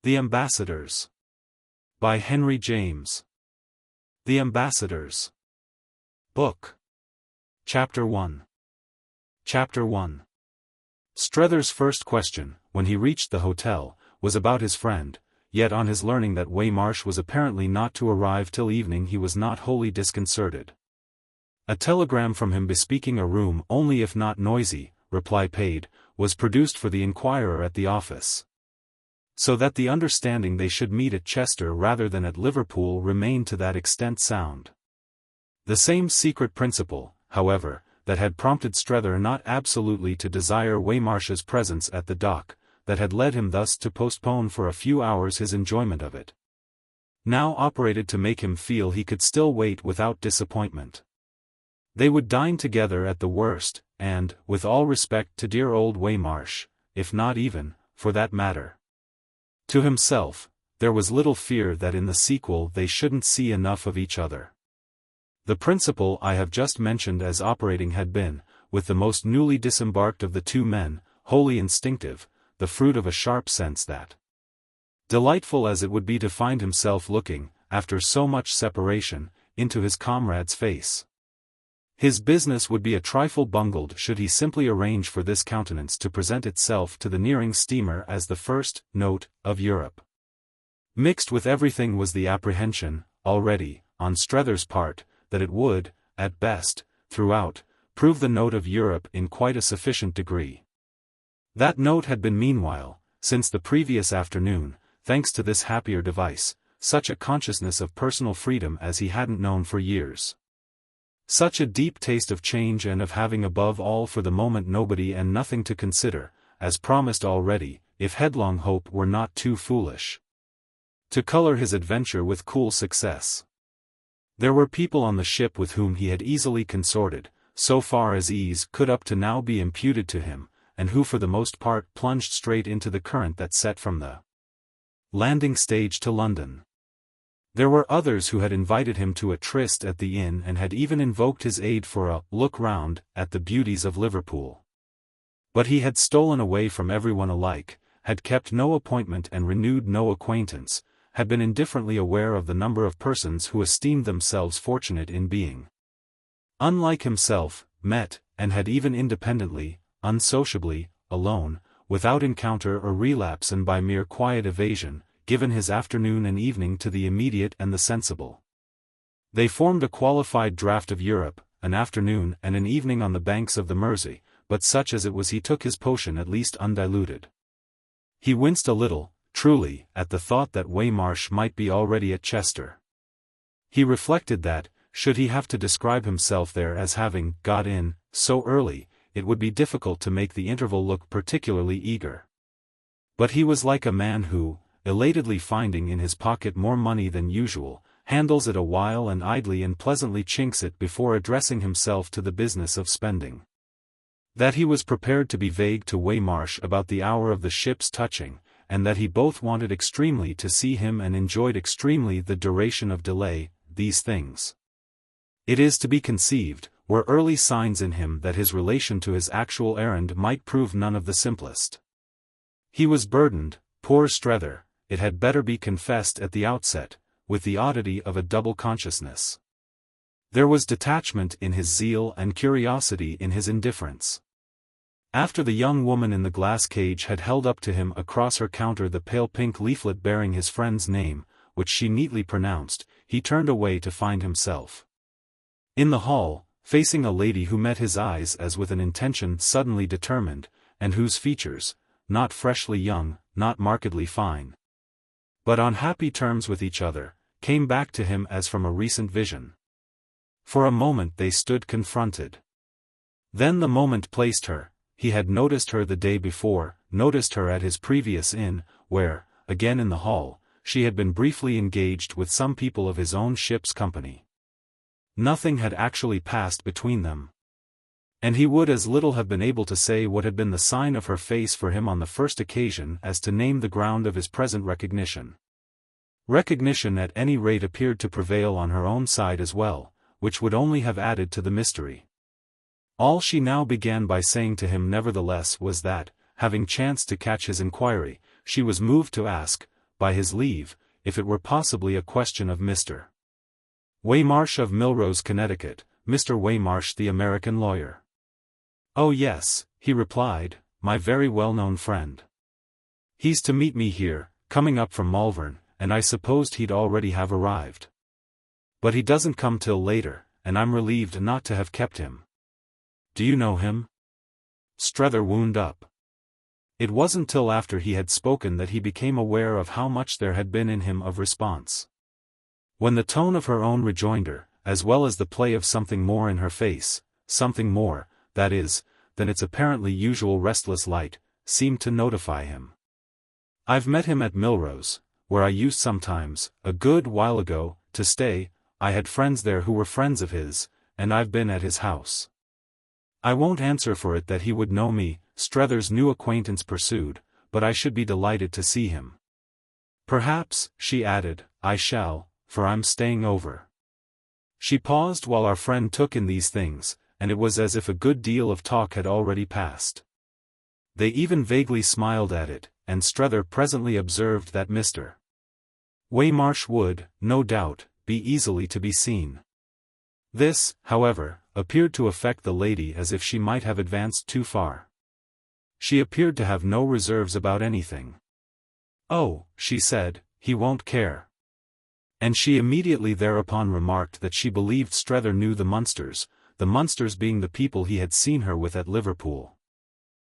The Ambassadors. By Henry James. The Ambassadors. Book. Chapter 1. Chapter 1. Strether's first question, when he reached the hotel, was about his friend, yet on his learning that Waymarsh was apparently not to arrive till evening he was not wholly disconcerted. A telegram from him bespeaking a room only if not noisy, reply paid, was produced for the inquirer at the office. So that the understanding they should meet at Chester rather than at Liverpool remained to that extent sound. The same secret principle, however, that had prompted Strether not absolutely to desire Waymarsh's presence at the dock, that had led him thus to postpone for a few hours his enjoyment of it, now operated to make him feel he could still wait without disappointment. They would dine together at the worst, and, with all respect to dear old Waymarsh, if not even, for that matter, to himself, there was little fear that in the sequel they shouldn't see enough of each other. The principle I have just mentioned as operating had been, with the most newly disembarked of the two men, wholly instinctive, the fruit of a sharp sense that, delightful as it would be to find himself looking, after so much separation, into his comrade's face, his business would be a trifle bungled should he simply arrange for this countenance to present itself to the nearing steamer as the first note of Europe. Mixed with everything was the apprehension, already, on Strether's part, that it would, at best, throughout, prove the note of Europe in quite a sufficient degree. That note had been meanwhile, since the previous afternoon, thanks to this happier device, such a consciousness of personal freedom as he hadn't known for years. Such a deep taste of change and of having above all for the moment nobody and nothing to consider, as promised already, if headlong hope were not too foolish to color his adventure with cool success. There were people on the ship with whom he had easily consorted, so far as ease could up to now be imputed to him, and who for the most part plunged straight into the current that set from the landing stage to London. There were others who had invited him to a tryst at the inn and had even invoked his aid for a look round at the beauties of Liverpool. But he had stolen away from everyone alike, had kept no appointment and renewed no acquaintance, had been indifferently aware of the number of persons who esteemed themselves fortunate in being, unlike himself, met, and had even independently, unsociably, alone, without encounter or relapse and by mere quiet evasion, given his afternoon and evening to the immediate and the sensible. They formed a qualified draught of Europe, an afternoon and an evening on the banks of the Mersey, but such as it was he took his potion at least undiluted. He winced a little, truly, at the thought that Waymarsh might be already at Chester. He reflected that, should he have to describe himself there as having got in so early, it would be difficult to make the interval look particularly eager. But he was like a man who, elatedly finding in his pocket more money than usual, handles it a while and idly and pleasantly chinks it before addressing himself to the business of spending. That he was prepared to be vague to Waymarsh about the hour of the ship's touching, and that he both wanted extremely to see him and enjoyed extremely the duration of delay, these things, it is to be conceived, were early signs in him that his relation to his actual errand might prove none of the simplest. He was burdened, poor Strether, it had better be confessed at the outset, with the oddity of a double consciousness. There was detachment in his zeal and curiosity in his indifference. After the young woman in the glass cage had held up to him across her counter the pale pink leaflet bearing his friend's name, which she neatly pronounced, he turned away to find himself in the hall, facing a lady who met his eyes as with an intention suddenly determined, and whose features, not freshly young, not markedly fine, but on happy terms with each other, came back to him as from a recent vision. For a moment they stood confronted. Then the moment placed her, he had noticed her the day before, noticed her at his previous inn, where, again in the hall, she had been briefly engaged with some people of his own ship's company. Nothing had actually passed between them, and he would as little have been able to say what had been the sign of her face for him on the first occasion as to name the ground of his present recognition. Recognition at any rate appeared to prevail on her own side as well, which would only have added to the mystery. All she now began by saying to him nevertheless was that, having chanced to catch his inquiry, she was moved to ask, by his leave, if it were possibly a question of Mr. Waymarsh of Milrose, Connecticut, Mr. Waymarsh the American lawyer. "Oh yes," he replied, "my very well-known friend. He's to meet me here, coming up from Malvern, and I supposed he'd already have arrived. But he doesn't come till later, and I'm relieved not to have kept him." "Do you know him?" Strether wound up. It wasn't till after he had spoken that he became aware of how much there had been in him of response. When the tone of her own rejoinder, as well as the play of something more in her face, something more, that is, than its apparently usual restless light, seemed to notify him. "I've met him at Milrose, where I used sometimes, a good while ago, to stay. I had friends there who were friends of his, and I've been at his house." "I won't answer for it that he would know me," Strether's new acquaintance pursued, "but I should be delighted to see him. Perhaps," she added, "I shall, for I'm staying over." She paused while our friend took in these things, and it was as if a good deal of talk had already passed. They even vaguely smiled at it, and Strether presently observed that Mr. Waymarsh would, no doubt, be easily to be seen. This, however, appeared to affect the lady as if she might have advanced too far. She appeared to have no reserves about anything. "Oh," she said, "he won't care." And she immediately thereupon remarked that she believed Strether knew the Munsters being the people he had seen her with at Liverpool.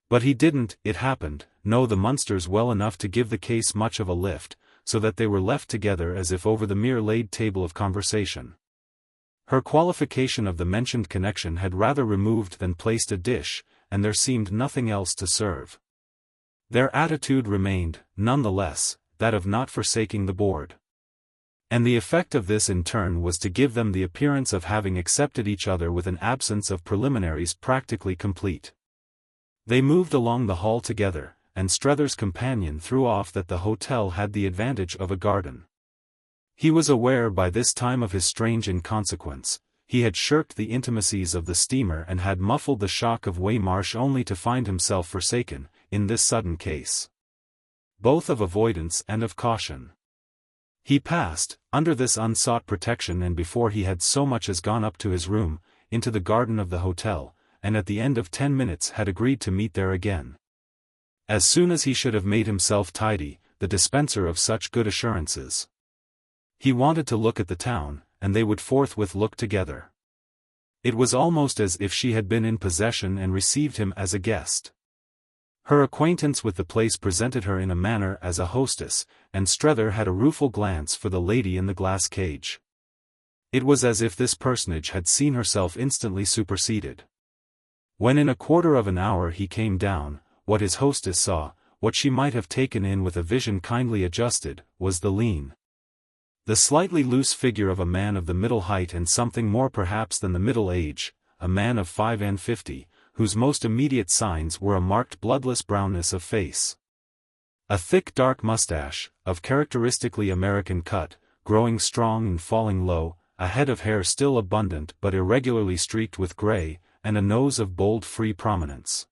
But he didn't, it happened, know the Munsters well enough to give the case much of a lift, so that they were left together as if over the mere laid table of conversation. Her qualification of the mentioned connection had rather removed than placed a dish, and there seemed nothing else to serve. Their attitude remained, none the less, that of not forsaking the board. And the effect of this in turn was to give them the appearance of having accepted each other with an absence of preliminaries practically complete. They moved along the hall together, and Strether's companion threw off that the hotel had the advantage of a garden. He was aware by this time of his strange inconsequence. He had shirked the intimacies of the steamer and had muffled the shock of Waymarsh only to find himself forsaken, in this sudden case. Both of avoidance and of caution. He passed, under this unsought protection, and before he had so much as gone up to his room, into the garden of the hotel, and at the end of 10 minutes had agreed to meet there again. As soon as he should have made himself tidy, the dispenser of such good assurances. He wanted to look at the town, and they would forthwith look together. It was almost as if she had been in possession and received him as a guest. Her acquaintance with the place presented her in a manner as a hostess, and Strether had a rueful glance for the lady in the glass cage. It was as if this personage had seen herself instantly superseded. When in a quarter of an hour he came down, what his hostess saw, what she might have taken in with a vision kindly adjusted, was the slightly loose figure of a man of the middle height and something more perhaps than the middle age, a man of 50, whose most immediate signs were a marked bloodless brownness of face. A thick dark mustache, of characteristically American cut, growing strong and falling low, a head of hair still abundant but irregularly streaked with gray, and a nose of bold free prominence.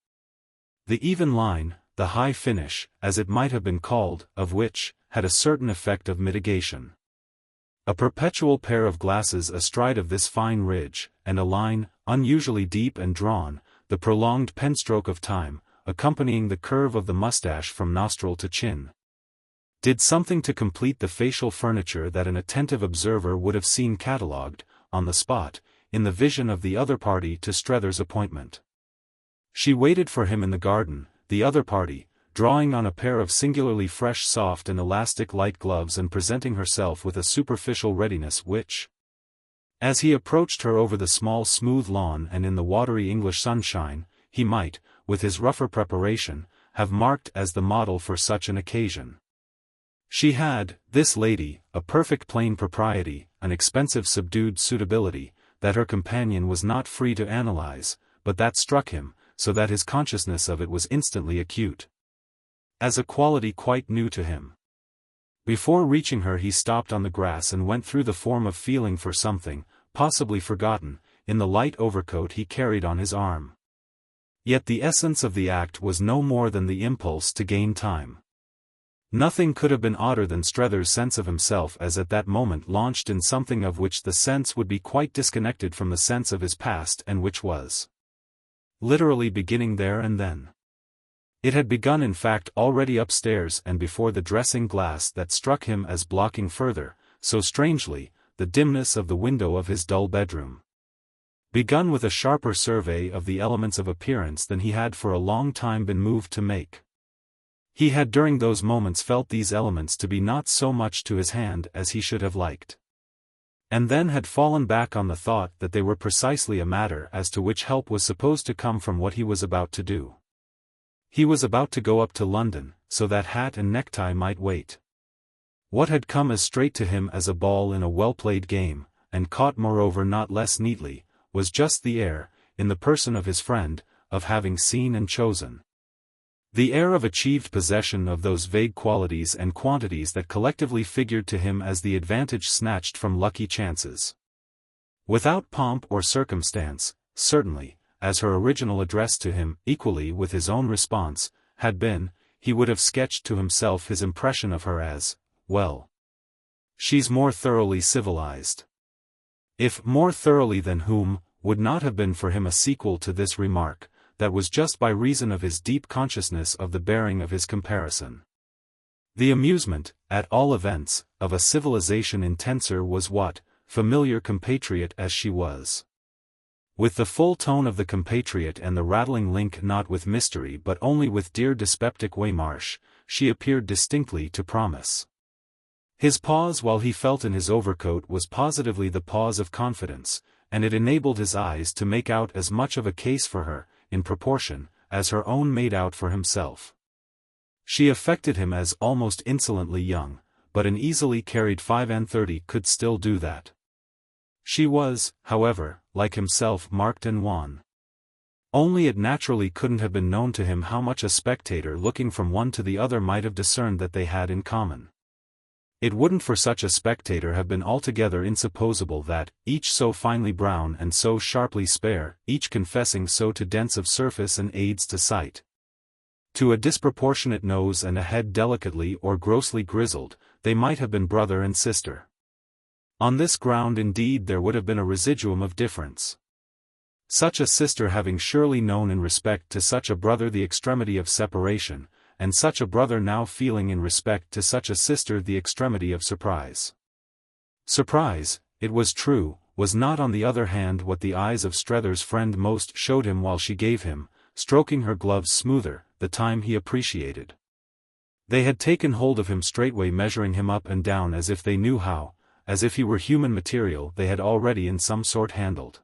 The even line, the high finish, as it might have been called, of which, had a certain effect of mitigation. A perpetual pair of glasses astride of this fine ridge, and a line, unusually deep and drawn, the prolonged penstroke of time, accompanying the curve of the mustache from nostril to chin, did something to complete the facial furniture that an attentive observer would have seen catalogued, on the spot, in the vision of the other party to Strether's appointment. She waited for him in the garden, the other party, drawing on a pair of singularly fresh soft and elastic light gloves and presenting herself with a superficial readiness which, as he approached her over the small smooth lawn and in the watery English sunshine, he might, with his rougher preparation, have marked as the model for such an occasion. She had, this lady, a perfect plain propriety, an expensive subdued suitability, that her companion was not free to analyze, but that struck him, so that his consciousness of it was instantly acute, as a quality quite new to him. Before reaching her he stopped on the grass and went through the form of feeling for something, possibly forgotten, in the light overcoat he carried on his arm. Yet the essence of the act was no more than the impulse to gain time. Nothing could have been odder than Strether's sense of himself as at that moment launched in something of which the sense would be quite disconnected from the sense of his past and which was literally beginning there and then. It had begun in fact already upstairs and before the dressing glass that struck him as blocking further, so strangely, the dimness of the window of his dull bedroom. Begun with a sharper survey of the elements of appearance than he had for a long time been moved to make. He had during those moments felt these elements to be not so much to his hand as he should have liked. And then had fallen back on the thought that they were precisely a matter as to which help was supposed to come from what he was about to do. He was about to go up to London, so that hat and necktie might wait. What had come as straight to him as a ball in a well-played game, and caught moreover not less neatly, was just the air, in the person of his friend, of having seen and chosen. The air of achieved possession of those vague qualities and quantities that collectively figured to him as the advantage snatched from lucky chances. Without pomp or circumstance, certainly, as her original address to him, equally with his own response, had been, he would have sketched to himself his impression of her as, well, she's more thoroughly civilized. If more thoroughly than whom, would not have been for him a sequel to this remark, that was just by reason of his deep consciousness of the bearing of his comparison. The amusement, at all events, of a civilization intenser was what, familiar compatriot as she was. With the full tone of the compatriot and the rattling link not with mystery but only with dear dyspeptic Waymarsh, she appeared distinctly to promise. His pause while he felt in his overcoat was positively the pause of confidence, and it enabled his eyes to make out as much of a case for her, in proportion, as her own made out for himself. She affected him as almost insolently young, but an easily carried 35 could still do that. She was, however, like himself marked and wan. Only it naturally couldn't have been known to him how much a spectator looking from one to the other might have discerned that they had in common. It wouldn't for such a spectator have been altogether insupposable that, each so finely brown and so sharply spare, each confessing so to dense of surface and aids to sight, to a disproportionate nose and a head delicately or grossly grizzled, they might have been brother and sister. On this ground indeed there would have been a residuum of difference. Such a sister having surely known in respect to such a brother the extremity of separation, and such a brother now feeling in respect to such a sister the extremity of surprise. Surprise, it was true, was not on the other hand what the eyes of Strether's friend most showed him while she gave him, stroking her gloves smoother, the time he appreciated. They had taken hold of him straightway measuring him up and down as if they knew how, as if he were human material they had already in some sort handled.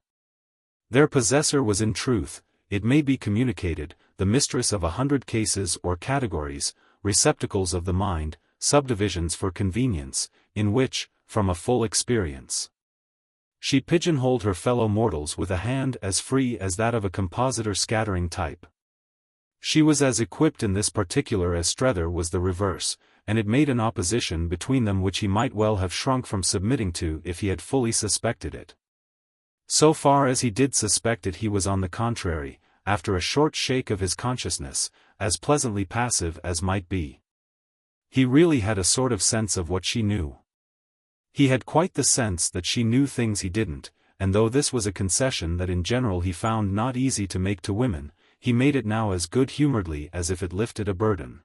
Their possessor was in truth, it may be communicated, the mistress of 100 cases or categories, receptacles of the mind, subdivisions for convenience, in which, from a full experience, she pigeonholed her fellow mortals with a hand as free as that of a compositor scattering type. She was as equipped in this particular as Strether was the reverse, and it made an opposition between them which he might well have shrunk from submitting to if he had fully suspected it. So far as he did suspect it he was on the contrary, after a short shake of his consciousness, as pleasantly passive as might be. He really had a sort of sense of what she knew. He had quite the sense that she knew things he didn't, and though this was a concession that in general he found not easy to make to women, he made it now as good-humoredly as if it lifted a burden.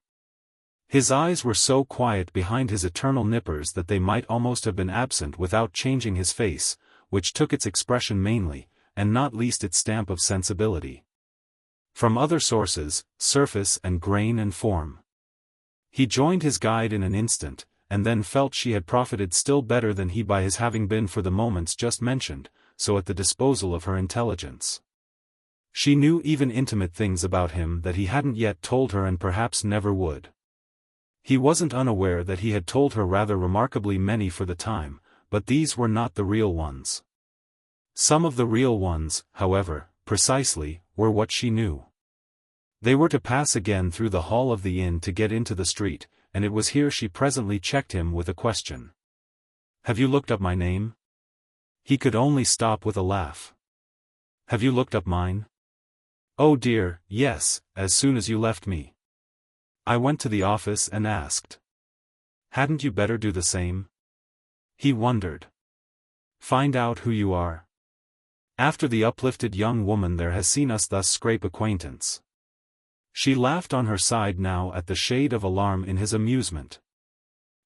His eyes were so quiet behind his eternal nippers that they might almost have been absent without changing his face, which took its expression mainly, and not least its stamp of sensibility, from other sources, surface and grain and form. He joined his guide in an instant, and then felt she had profited still better than he by his having been for the moments just mentioned, so at the disposal of her intelligence. She knew even intimate things about him that he hadn't yet told her and perhaps never would. He wasn't unaware that he had told her rather remarkably many for the time, but these were not the real ones. Some of the real ones, however, precisely, were what she knew. They were to pass again through the hall of the inn to get into the street, and it was here she presently checked him with a question. "Have you looked up my name?" He could only stop with a laugh. "Have you looked up mine?" "Oh dear, yes, as soon as you left me. I went to the office and asked." Hadn't you better do the same? He wondered. Find out who you are. After the uplifted young woman there has seen us thus scrape acquaintance. She laughed on her side now at the shade of alarm in his amusement.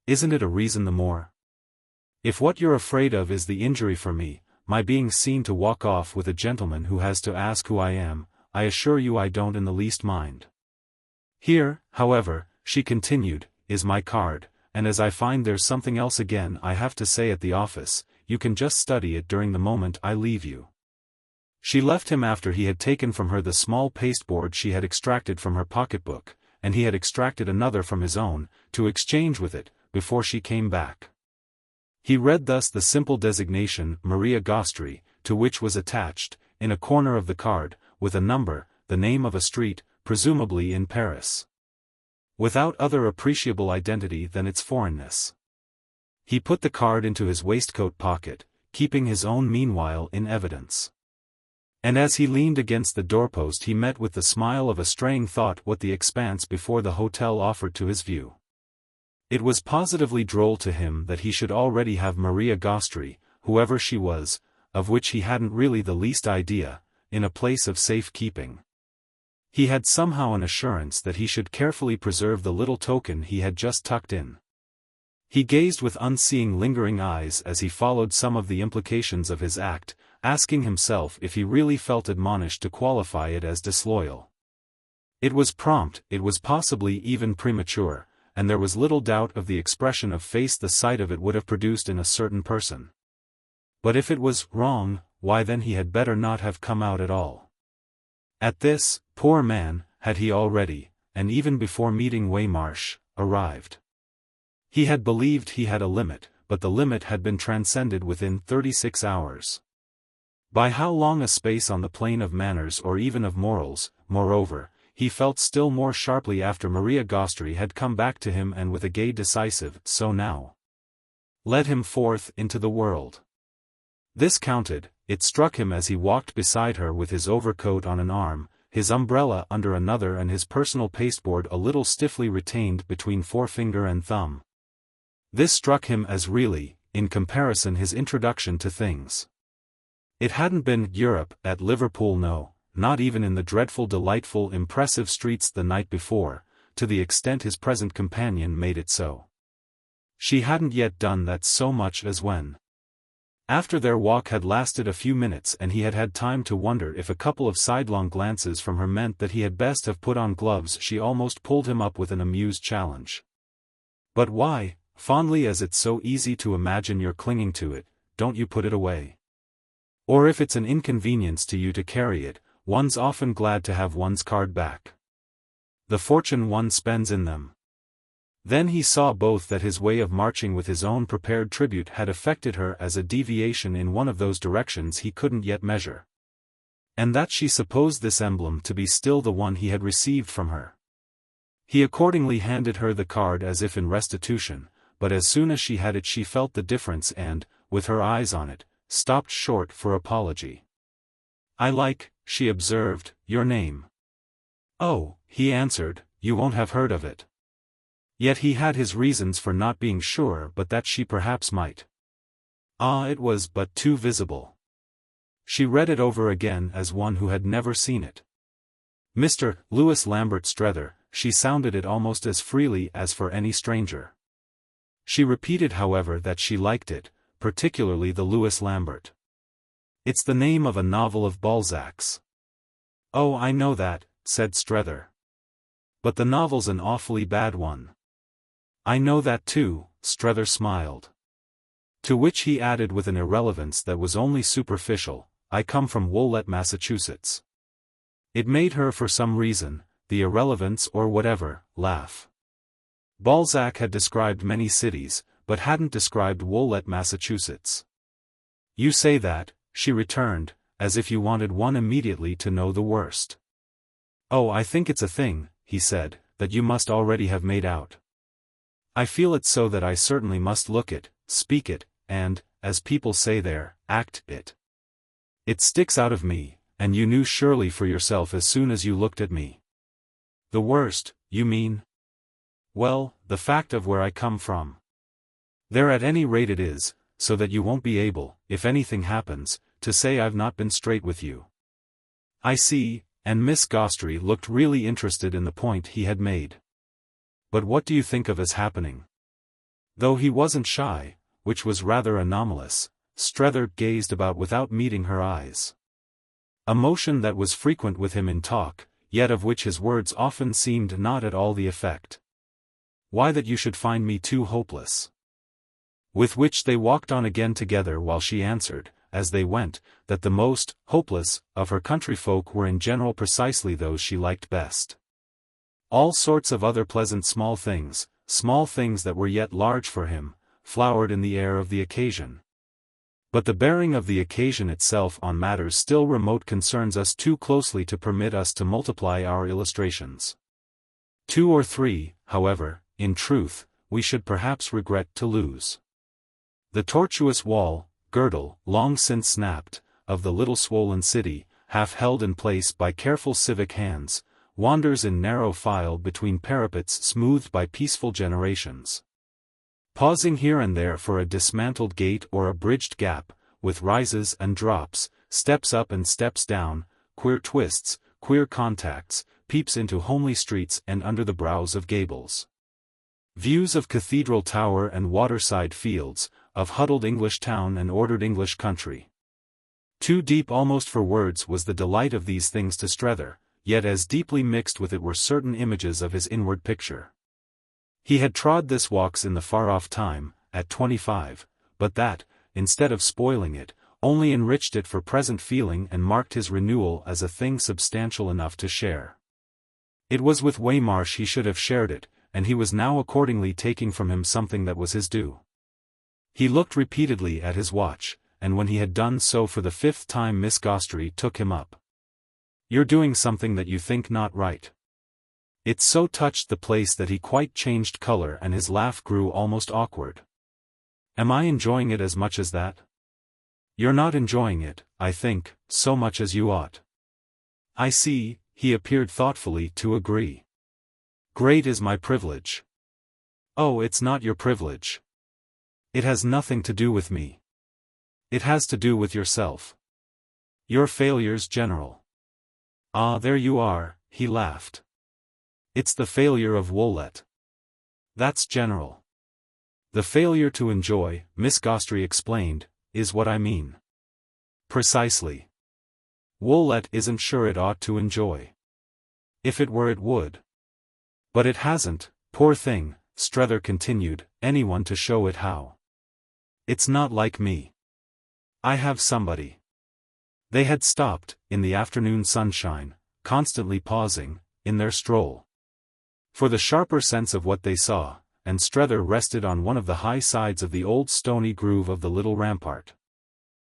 Isn't it a reason the more? If what you're afraid of is the injury for me, my being seen to walk off with a gentleman who has to ask who I am, I assure you I don't in the least mind. Here, however, she continued, is my card, and as I find there's something else again I have to say at the office, you can just study it during the moment I leave you. She left him after he had taken from her the small pasteboard she had extracted from her pocketbook, and he had extracted another from his own, to exchange with it, before she came back. He read thus the simple designation, Maria Gostrey, to which was attached, in a corner of the card, with a number, the name of a street, presumably in Paris. Without other appreciable identity than its foreignness. He put the card into his waistcoat pocket, keeping his own meanwhile in evidence. And as he leaned against the doorpost he met with the smile of a straying thought what the expanse before the hotel offered to his view. It was positively droll to him that he should already have Maria Gostrey, whoever she was, of which he hadn't really the least idea, in a place of safe keeping. He had somehow an assurance that he should carefully preserve the little token he had just tucked in. He gazed with unseeing lingering eyes as he followed some of the implications of his act, asking himself if he really felt admonished to qualify it as disloyal. It was prompt, it was possibly even premature, and there was little doubt of the expression of face the sight of it would have produced in a certain person. But if it was wrong, why then he had better not have come out at all. At this, poor man, had he already, and even before meeting Waymarsh, arrived. He had believed he had a limit, but the limit had been transcended within 36 hours. By how long a space on the plane of manners or even of morals, moreover, he felt still more sharply after Maria Gostrey had come back to him and with a gay decisive, so now. Led him forth into the world. This counted, it struck him as he walked beside her with his overcoat on an arm, his umbrella under another and his personal pasteboard a little stiffly retained between forefinger and thumb. This struck him as really, in comparison his introduction to things. It hadn't been Europe at Liverpool, no, not even in the dreadful delightful impressive streets the night before, to the extent his present companion made it so. She hadn't yet done that so much as when. After their walk had lasted a few minutes and he had had time to wonder if a couple of sidelong glances from her meant that he had best have put on gloves, she almost pulled him up with an amused challenge. But why, fondly as it's so easy to imagine you're clinging to it, don't you put it away? Or if it's an inconvenience to you to carry it, one's often glad to have one's card back. The fortune one spends in them. Then he saw both that his way of marching with his own prepared tribute had affected her as a deviation in one of those directions he couldn't yet measure. And that she supposed this emblem to be still the one he had received from her. He accordingly handed her the card as if in restitution, but as soon as she had it she felt the difference and, with her eyes on it, stopped short for apology. "I like," she observed, "your name." "Oh," he answered, "you won't have heard of it." Yet he had his reasons for not being sure, but that she perhaps might. Ah, it was but too visible. She read it over again as one who had never seen it. Mr. Louis Lambert Strether, she sounded it almost as freely as for any stranger. She repeated however that she liked it, particularly the Louis Lambert. "It's the name of a novel of Balzac's." "Oh, I know that," said Strether. "But the novel's an awfully bad one." "I know that too," Strether smiled. To which he added with an irrelevance that was only superficial, "I come from Woollett, Massachusetts." It made her for some reason, the irrelevance or whatever, laugh. Balzac had described many cities, but hadn't described Woollett, Massachusetts. "You say that," she returned, "as if you wanted one immediately to know the worst." "Oh, I think it's a thing," he said, "that you must already have made out. I feel it so that I certainly must look it, speak it, and, as people say there, act it. It sticks out of me, and you knew surely for yourself as soon as you looked at me." "The worst, you mean?" "Well, the fact of where I come from." There at any rate it is, so that you won't be able, if anything happens, to say I've not been straight with you. I see, and Miss Gostrey looked really interested in the point he had made. But what do you think of as happening? Though he wasn't shy, which was rather anomalous, Strether gazed about without meeting her eyes. A motion that was frequent with him in talk, yet of which his words often seemed not at all the effect. Why that you should find me too hopeless. With which they walked on again together while she answered, as they went, that the most hopeless of her countryfolk were in general precisely those she liked best. All sorts of other pleasant small things that were yet large for him, flowered in the air of the occasion. But the bearing of the occasion itself on matters still remote concerns us too closely to permit us to multiply our illustrations. 2 or 3, however, in truth, we should perhaps regret to lose. The tortuous wall, girdle, long since snapped, of the little swollen city, half held in place by careful civic hands, wanders in narrow file between parapets smoothed by peaceful generations. Pausing here and there for a dismantled gate or a bridged gap, with rises and drops, steps up and steps down, queer twists, queer contacts, peeps into homely streets and under the brows of gables. Views of cathedral tower and waterside fields, of huddled English town and ordered English country. Too deep almost for words was the delight of these things to Strether, yet as deeply mixed with it were certain images of his inward picture. He had trod this walks in the far-off time, at 25, but that, instead of spoiling it, only enriched it for present feeling and marked his renewal as a thing substantial enough to share. It was with Waymarsh he should have shared it, and he was now accordingly taking from him something that was his due. He looked repeatedly at his watch, and when he had done so for the 5th time Miss Gostrey took him up. "You're doing something that you think not right." It so touched the place that he quite changed color and his laugh grew almost awkward. "Am I enjoying it as much as that?" "You're not enjoying it, I think, so much as you ought." "I see," he appeared thoughtfully to agree. "Great is my privilege." "Oh, it's not your privilege. It has nothing to do with me. It has to do with yourself. Your failures general." "Ah, there you are," he laughed. "It's the failure of Woollett. That's general. The failure to enjoy," Miss Gostrey explained, "is what I mean." "Precisely. Woollett isn't sure it ought to enjoy. If it were it would. But it hasn't, poor thing," Strether continued, "anyone to show it how. It's not like me. I have somebody." They had stopped, in the afternoon sunshine, constantly pausing, in their stroll. For the sharper sense of what they saw, and Strether rested on one of the high sides of the old stony groove of the little rampart.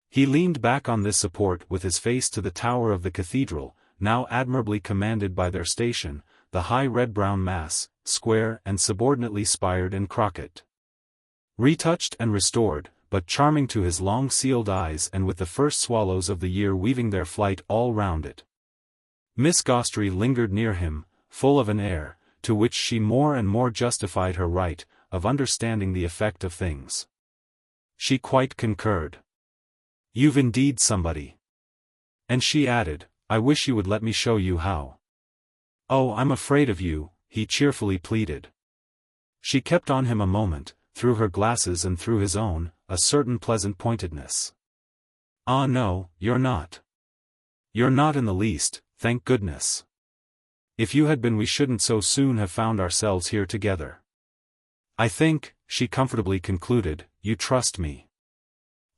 He leaned back on this support with his face to the tower of the cathedral, now admirably commanded by their station, the high red-brown mass, square and subordinately spired and crockett. Retouched and restored, but charming to his long-sealed eyes and with the first swallows of the year weaving their flight all round it. Miss Gostrey lingered near him, full of an air, to which she more and more justified her right, of understanding the effect of things. She quite concurred. "You've indeed somebody." And she added, "I wish you would let me show you how." "Oh, I'm afraid of you," he cheerfully pleaded. She kept on him a moment, through her glasses and through his own, a certain pleasant pointedness. "Ah no, you're not. You're not in the least, thank goodness. If you had been we shouldn't so soon have found ourselves here together. I think," she comfortably concluded, "you trust me."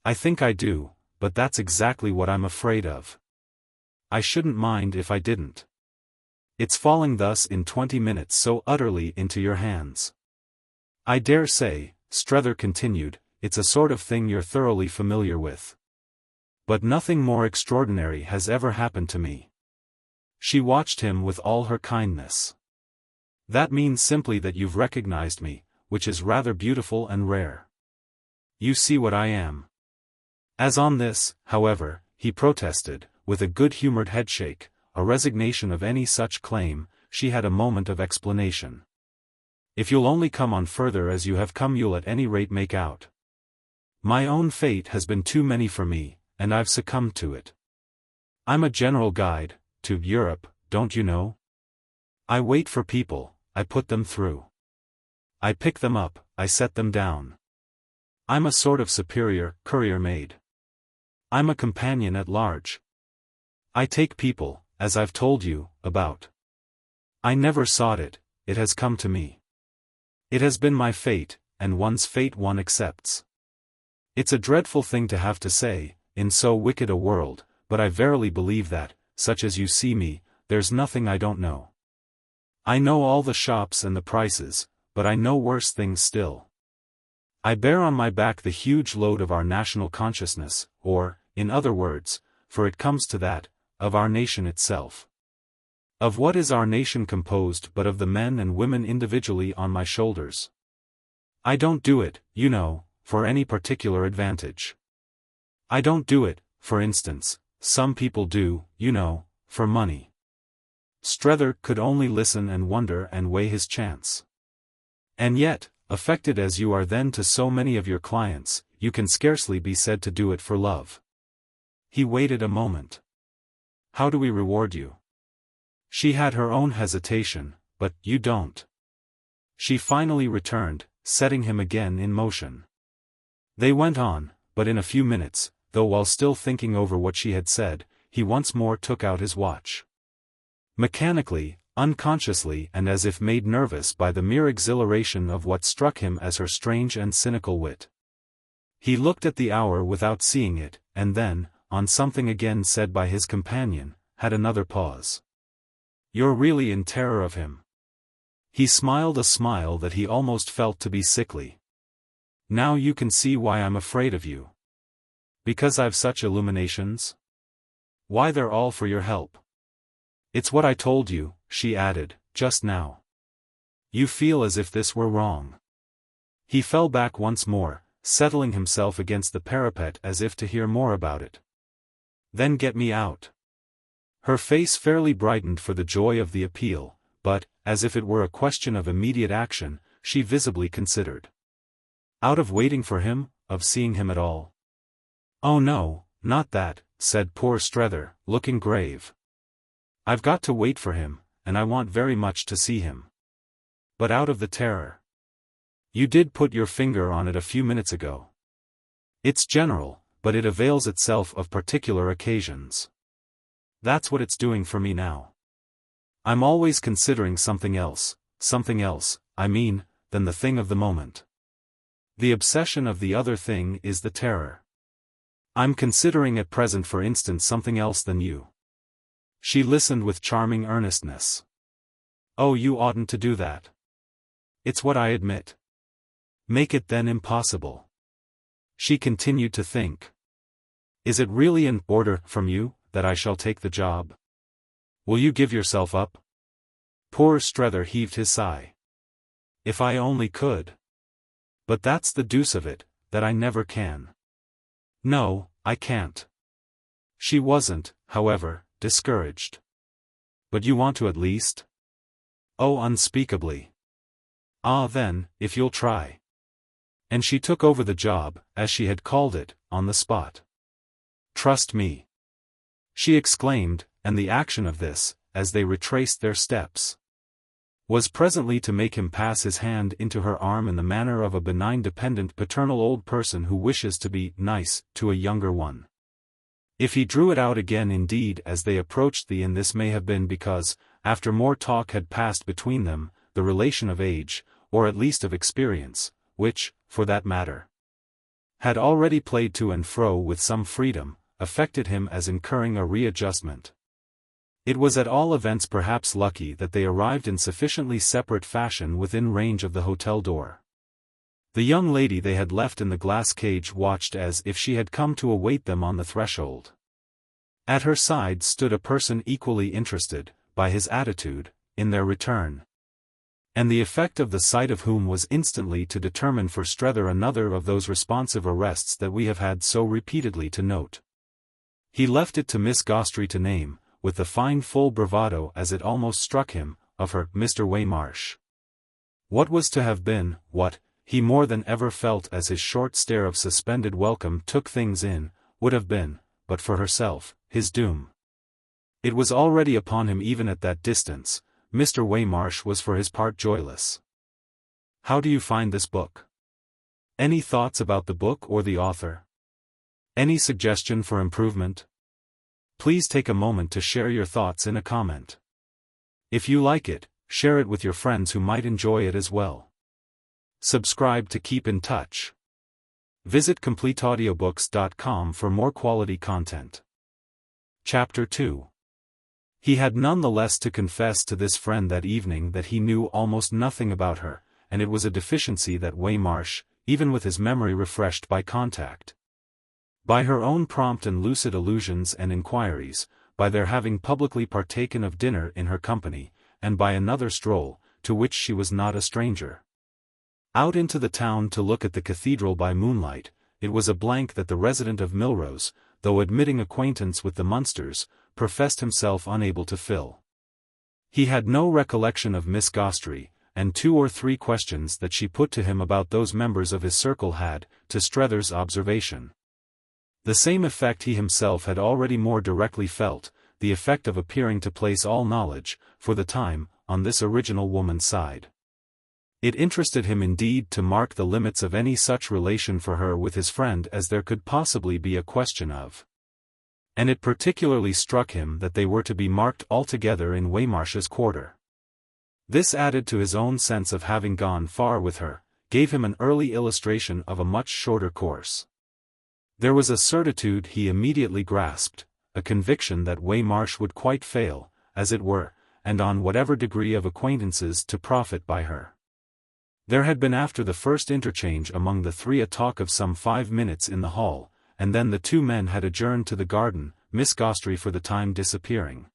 "I think I do, but that's exactly what I'm afraid of. I shouldn't mind if I didn't. It's falling thus in 20 minutes so utterly into your hands. I dare say," Strether continued, "it's a sort of thing you're thoroughly familiar with. But nothing more extraordinary has ever happened to me." She watched him with all her kindness. "That means simply that you've recognized me, which is rather beautiful and rare. You see what I am." As on this, however, he protested, with a good-humored headshake, a resignation of any such claim, she had a moment of explanation. If you'll only come on further as you have come, you'll at any rate make out. My own fate has been too many for me, and I've succumbed to it. I'm a general guide to Europe, don't you know? I wait for people, I put them through. I pick them up, I set them down. I'm a sort of superior courier maid. I'm a companion at large. I take people, as I've told you, about. I never sought it, it has come to me. It has been my fate, and one's fate one accepts. It's a dreadful thing to have to say, in so wicked a world, but I verily believe that, such as you see me, there's nothing I don't know. I know all the shops and the prices, but I know worse things still. I bear on my back the huge load of our national consciousness, or, in other words, for it comes to that, of our nation itself. Of what is our nation composed but of the men and women individually on my shoulders? I don't do it, you know, for any particular advantage. I don't do it, for instance, some people do, you know, for money. Strether could only listen and wonder and weigh his chance. And yet, affected as you are then to so many of your clients, you can scarcely be said to do it for love. He waited a moment. How do we reward you? She had her own hesitation, but you don't. She finally returned, setting him again in motion. They went on, but in a few minutes, though while still thinking over what she had said, he once more took out his watch. Mechanically, unconsciously, and as if made nervous by the mere exhilaration of what struck him as her strange and cynical wit. He looked at the hour without seeing it, and then, on something again said by his companion, had another pause. You're really in terror of him. He smiled a smile that he almost felt to be sickly. Now you can see why I'm afraid of you. Because I've such illuminations? Why, they're all for your help. It's what I told you, she added, just now. You feel as if this were wrong. He fell back once more, settling himself against the parapet as if to hear more about it. Then get me out. Her face fairly brightened for the joy of the appeal, but, as if it were a question of immediate action, she visibly considered. Out of waiting for him, of seeing him at all? Oh no, not that, said poor Strether, looking grave. I've got to wait for him, and I want very much to see him. But out of the terror. You did put your finger on it a few minutes ago. It's general, but it avails itself of particular occasions. That's what it's doing for me now. I'm always considering something else, I mean, than the thing of the moment. The obsession of the other thing is the terror. I'm considering at present, for instance, something else than you. She listened with charming earnestness. Oh, you oughtn't to do that. It's what I admit. Make it then impossible. She continued to think. Is it really an order from you, that I shall take the job? Will you give yourself up? Poor Strether heaved his sigh. If I only could. But that's the deuce of it, that I never can. No, I can't. She wasn't, however, discouraged. But you want to at least? Oh, unspeakably. Ah then, if you'll try. And she took over the job, as she had called it, on the spot. Trust me. She exclaimed, and the action of this, as they retraced their steps, was presently to make him pass his hand into her arm in the manner of a benign dependent paternal old person who wishes to be nice to a younger one. If he drew it out again indeed as they approached the inn, this may have been because, after more talk had passed between them, the relation of age, or at least of experience, which, for that matter, had already played to and fro with some freedom, affected him as incurring a readjustment. It was at all events perhaps lucky that they arrived in sufficiently separate fashion within range of the hotel door. The young lady they had left in the glass cage watched as if she had come to await them on the threshold. At her side stood a person equally interested, by his attitude, in their return, and the effect of the sight of whom was instantly to determine for Strether another of those responsive arrests that we have had so repeatedly to note. He left it to Miss Gostrey to name, with the fine full bravado as it almost struck him, of her Mr. Waymarsh. What was to have been, what, he more than ever felt as his short stare of suspended welcome took things in, would have been, but for herself, his doom. It was already upon him even at that distance. Mr. Waymarsh was for his part joyless. "How do you find this book? Any thoughts about the book or the author? Any suggestion for improvement? Please take a moment to share your thoughts in a comment. If you like it, share it with your friends who might enjoy it as well. Subscribe to keep in touch. Visit CompleteAudiobooks.com for more quality content." Chapter 2. He had none the less to confess to this friend that evening that he knew almost nothing about her, and it was a deficiency that Waymarsh, even with his memory refreshed by contact, by her own prompt and lucid allusions and inquiries, by their having publicly partaken of dinner in her company, and by another stroll, to which she was not a stranger, out into the town to look at the cathedral by moonlight. It was a blank that the resident of Millrose, though admitting acquaintance with the Munsters, professed himself unable to fill. He had no recollection of Miss Gostrey, and 2 or 3 questions that she put to him about those members of his circle had, to Strether's observation, the same effect he himself had already more directly felt, the effect of appearing to place all knowledge, for the time, on this original woman's side. It interested him indeed to mark the limits of any such relation for her with his friend as there could possibly be a question of. And it particularly struck him that they were to be marked altogether in Waymarsh's quarter. This added to his own sense of having gone far with her, gave him an early illustration of a much shorter course. There was a certitude he immediately grasped, a conviction that Waymarsh would quite fail, as it were, and on whatever degree of acquaintances to profit by her. There had been after the first interchange among the 3 a talk of some 5 minutes in the hall, and then the 2 men had adjourned to the garden, Miss Gostrey for the time disappearing.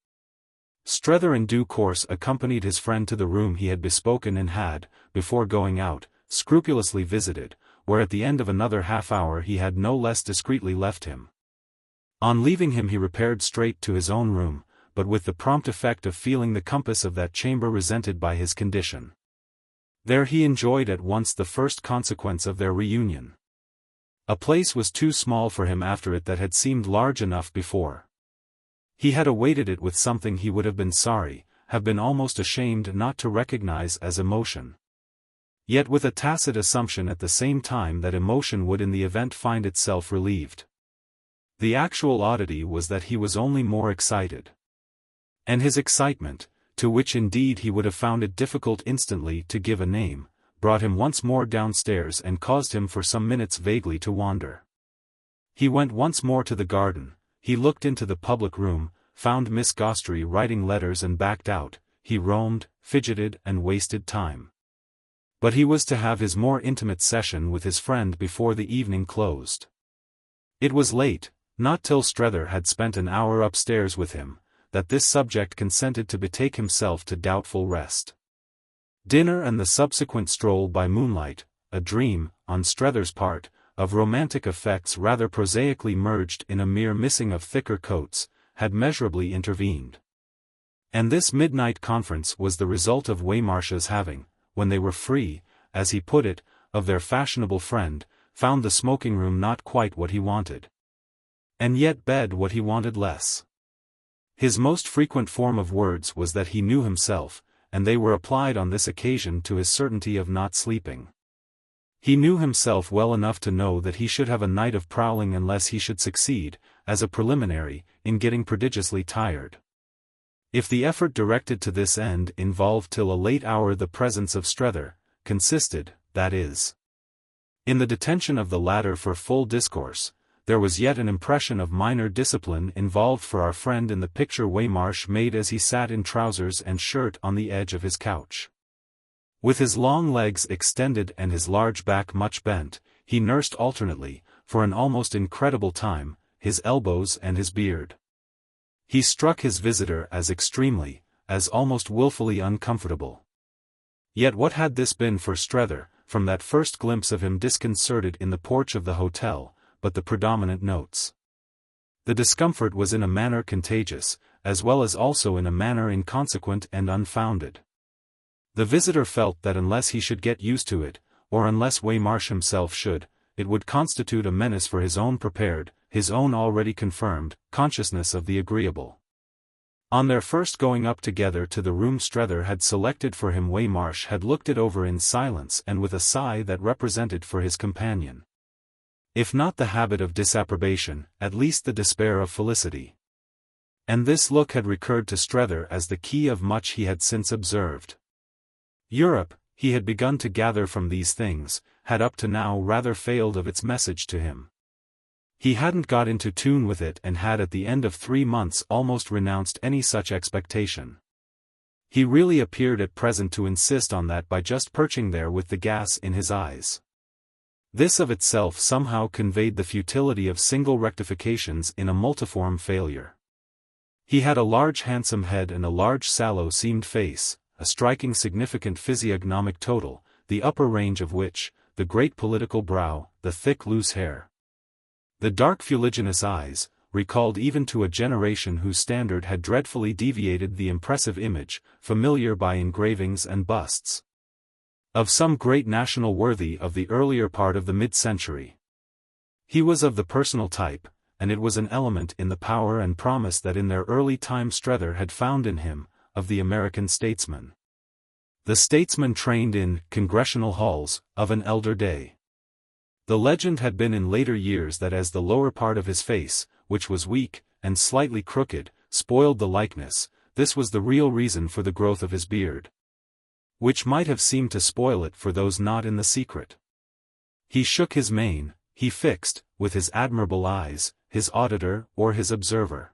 Strether in due course accompanied his friend to the room he had bespoken and had, before going out, scrupulously visited, where at the end of another half-hour he had no less discreetly left him. On leaving him he repaired straight to his own room, but with the prompt effect of feeling the compass of that chamber resented by his condition. There he enjoyed at once the first consequence of their reunion. A place was too small for him after it that had seemed large enough before. He had awaited it with something he would have been sorry, have been almost ashamed not to recognize as emotion. Yet with a tacit assumption at the same time that emotion would in the event find itself relieved. The actual oddity was that he was only more excited. And his excitement, to which indeed he would have found it difficult instantly to give a name, brought him once more downstairs and caused him for some minutes vaguely to wander. He went once more to the garden, he looked into the public room, found Miss Gostrey writing letters and backed out, he roamed, fidgeted and wasted time. But he was to have his more intimate session with his friend before the evening closed. It was late, not till Strether had spent an hour upstairs with him, that this subject consented to betake himself to doubtful rest. Dinner and the subsequent stroll by moonlight, a dream, on Strether's part, of romantic effects rather prosaically merged in a mere missing of thicker coats, had measurably intervened. And this midnight conference was the result of Waymarsh's having, when they were free, as he put it, of their fashionable friend, found the smoking room not quite what he wanted. And yet bed what he wanted less. His most frequent form of words was that he knew himself, and they were applied on this occasion to his certainty of not sleeping. He knew himself well enough to know that he should have a night of prowling unless he should succeed, as a preliminary, in getting prodigiously tired. If the effort directed to this end involved till a late hour the presence of Strether, consisted, that is, in the detention of the latter for full discourse, there was yet an impression of minor discipline involved for our friend in the picture Waymarsh made as he sat in trousers and shirt on the edge of his couch. With his long legs extended and his large back much bent, he nursed alternately, for an almost incredible time, his elbows and his beard. He struck his visitor as extremely, as almost willfully uncomfortable. Yet what had this been for Strether, from that first glimpse of him disconcerted in the porch of the hotel, but the predominant notes? The discomfort was in a manner contagious, as well as also in a manner inconsequent and unfounded. The visitor felt that unless he should get used to it, or unless Waymarsh himself should, it would constitute a menace for his own prepared, his own already confirmed, consciousness of the agreeable. On their first going up together to the room Strether had selected for him, Waymarsh had looked it over in silence and with a sigh that represented for his companion, if not the habit of disapprobation, at least the despair of felicity. And this look had recurred to Strether as the key of much he had since observed. Europe, he had begun to gather from these things, had up to now rather failed of its message to him. He hadn't got into tune with it and had at the end of 3 months almost renounced any such expectation. He really appeared at present to insist on that by just perching there with the gas in his eyes. This of itself somehow conveyed the futility of single rectifications in a multiform failure. He had a large handsome head and a large sallow seamed face, a striking significant physiognomic total, the upper range of which, the great political brow, the thick loose hair, the dark fuliginous eyes, recalled even to a generation whose standard had dreadfully deviated the impressive image, familiar by engravings and busts, of some great national worthy of the earlier part of the mid-century. He was of the personal type, and it was an element in the power and promise that in their early time Strether had found in him, of the American statesman. The statesman trained in congressional halls, of an elder day. The legend had been in later years that as the lower part of his face, which was weak, and slightly crooked, spoiled the likeness, this was the real reason for the growth of his beard, which might have seemed to spoil it for those not in the secret. He shook his mane, he fixed, with his admirable eyes, his auditor or his observer.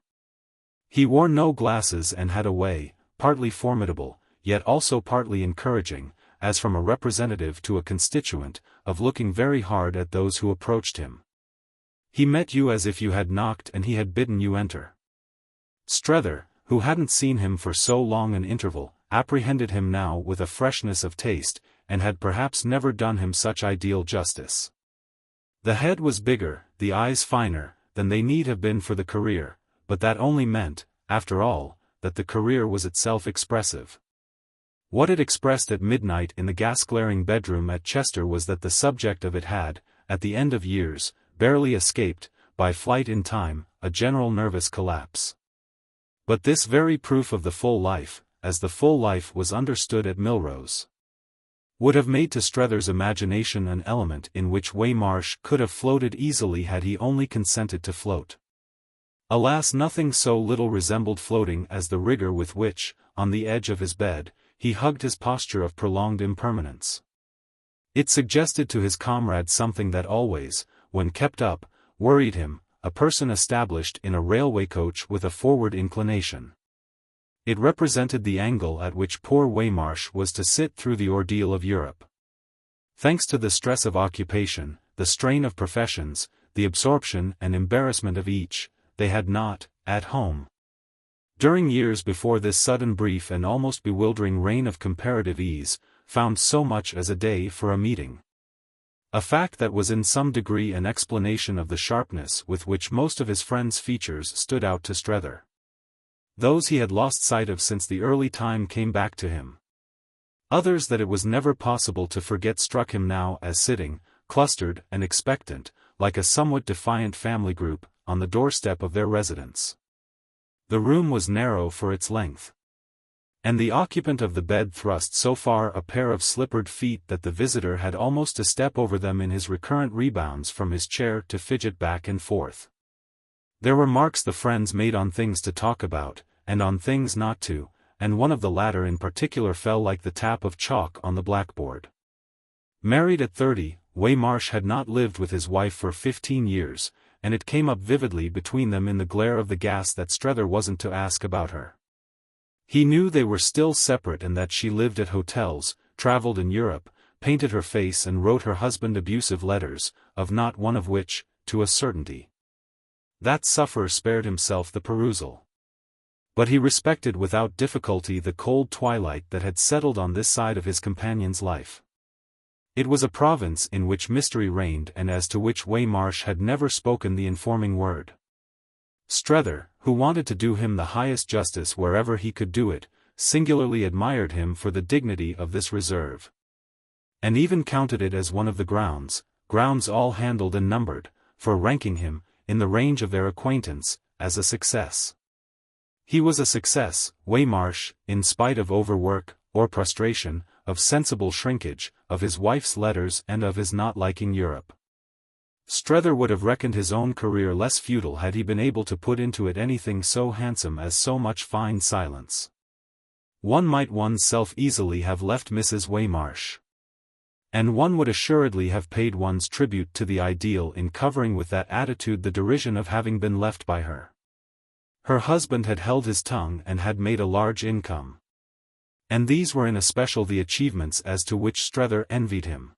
He wore no glasses and had a way, partly formidable, yet also partly encouraging, as from a representative to a constituent, of looking very hard at those who approached him. He met you as if you had knocked and he had bidden you enter. Strether, who hadn't seen him for so long an interval, apprehended him now with a freshness of taste, and had perhaps never done him such ideal justice. The head was bigger, the eyes finer, than they need have been for the career, but that only meant, after all, that the career was itself expressive. What it expressed at midnight in the gas-glaring bedroom at Chester was that the subject of it had, at the end of years, barely escaped, by flight in time, a general nervous collapse. But this very proof of the full life, as the full life was understood at Milrose, would have made to Strether's imagination an element in which Waymarsh could have floated easily had he only consented to float. Alas, nothing so little resembled floating as the rigor with which, on the edge of his bed, he hugged his posture of prolonged impermanence. It suggested to his comrade something that always, when kept up, worried him, a person established in a railway coach with a forward inclination. It represented the angle at which poor Waymarsh was to sit through the ordeal of Europe. Thanks to the stress of occupation, the strain of professions, the absorption and embarrassment of each, they had not, at home, during years before this sudden brief and almost bewildering reign of comparative ease, found so much as a day for a meeting. A fact that was in some degree an explanation of the sharpness with which most of his friends' features stood out to Strether. Those he had lost sight of since the early time came back to him. Others that it was never possible to forget struck him now as sitting, clustered and expectant, like a somewhat defiant family group, on the doorstep of their residence. The room was narrow for its length, and the occupant of the bed thrust so far a pair of slippered feet that the visitor had almost to step over them in his recurrent rebounds from his chair to fidget back and forth. There were marks the friends made on things to talk about, and on things not to, and one of the latter in particular fell like the tap of chalk on the blackboard. Married at 30, Waymarsh had not lived with his wife for 15 years, and it came up vividly between them in the glare of the gas that Strether wasn't to ask about her. He knew they were still separate and that she lived at hotels, travelled in Europe, painted her face and wrote her husband abusive letters, of not one of which, to a certainty, that sufferer spared himself the perusal. But he respected without difficulty the cold twilight that had settled on this side of his companion's life. It was a province in which mystery reigned and as to which Waymarsh had never spoken the informing word. Strether, who wanted to do him the highest justice wherever he could do it, singularly admired him for the dignity of this reserve. And even counted it as one of the grounds all handled and numbered, for ranking him, in the range of their acquaintance, as a success. He was a success, Waymarsh, in spite of overwork, or prostration, of sensible shrinkage, of his wife's letters and of his not liking Europe. Strether would have reckoned his own career less futile had he been able to put into it anything so handsome as so much fine silence. One might oneself easily have left Mrs. Waymarsh. And one would assuredly have paid one's tribute to the ideal in covering with that attitude the derision of having been left by her. Her husband had held his tongue and had made a large income. And these were in especial the achievements as to which Strether envied him.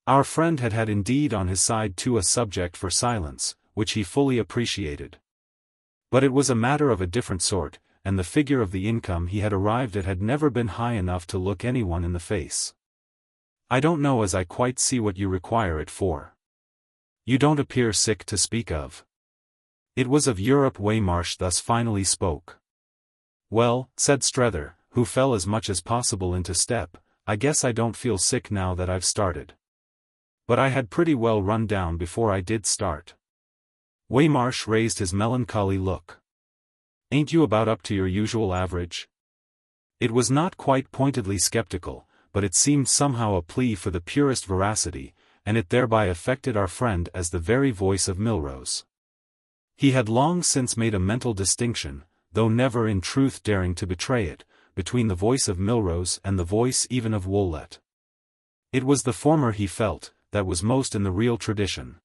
Our friend had had indeed on his side too a subject for silence, which he fully appreciated. But it was a matter of a different sort, and the figure of the income he had arrived at had never been high enough to look anyone in the face. "I don't know as I quite see what you require it for. You don't appear sick to speak of." It was of Europe Waymarsh thus finally spoke. "Well," said Strether, who fell as much as possible into step, "I guess I don't feel sick now that I've started. But I had pretty well run down before I did start." Waymarsh raised his melancholy look. "Ain't you about up to your usual average?" It was not quite pointedly skeptical, but it seemed somehow a plea for the purest veracity, and it thereby affected our friend as the very voice of Milrose. He had long since made a mental distinction, though never in truth daring to betray it, between the voice of Milrose and the voice even of Woollett. It was the former he felt, that was most in the real tradition.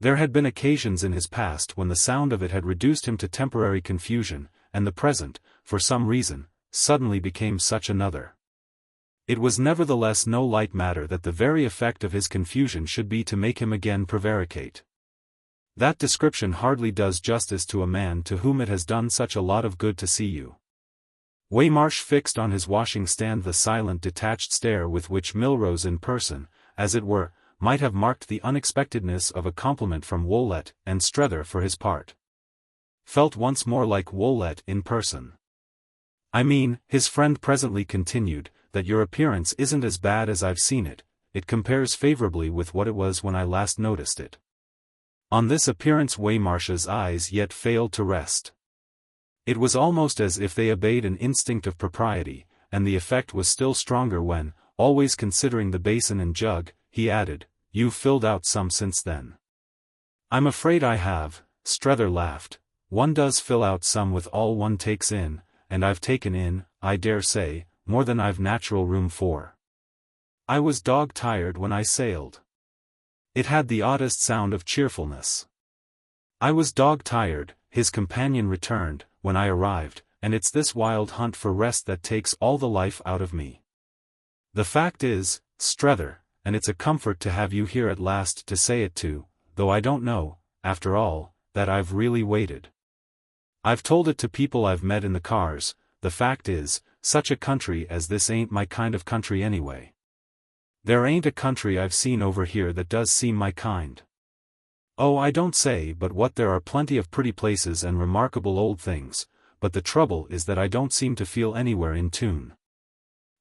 There had been occasions in his past when the sound of it had reduced him to temporary confusion, and the present, for some reason, suddenly became such another. It was nevertheless no light matter that the very effect of his confusion should be to make him again prevaricate. That description hardly does justice to a man to whom it has done such a lot of good to see you. Waymarsh fixed on his washing-stand the silent detached stare with which Milrose in person, as it were, might have marked the unexpectedness of a compliment from Woollett, and Strether for his part felt once more like Woollett in person. "I mean," his friend presently continued, "that your appearance isn't as bad as I've seen it. It compares favourably with what it was when I last noticed it." On this appearance Waymarsh's eyes yet failed to rest. It was almost as if they obeyed an instinct of propriety, and the effect was still stronger when, always considering the basin and jug, he added, "You've filled out some since then." "I'm afraid I have," Strether laughed. "One does fill out some with all one takes in, and I've taken in, I dare say, more than I've natural room for. I was dog-tired when I sailed." It had the oddest sound of cheerfulness. "I was dog-tired," his companion returned, "when I arrived, and it's this wild hunt for rest that takes all the life out of me. The fact is, Strether, and it's a comfort to have you here at last to say it to, though I don't know, after all, that I've really waited. I've told it to people I've met in the cars, the fact is, such a country as this ain't my kind of country anyway. There ain't a country I've seen over here that does seem my kind. Oh, I don't say but what there are plenty of pretty places and remarkable old things, but the trouble is that I don't seem to feel anywhere in tune.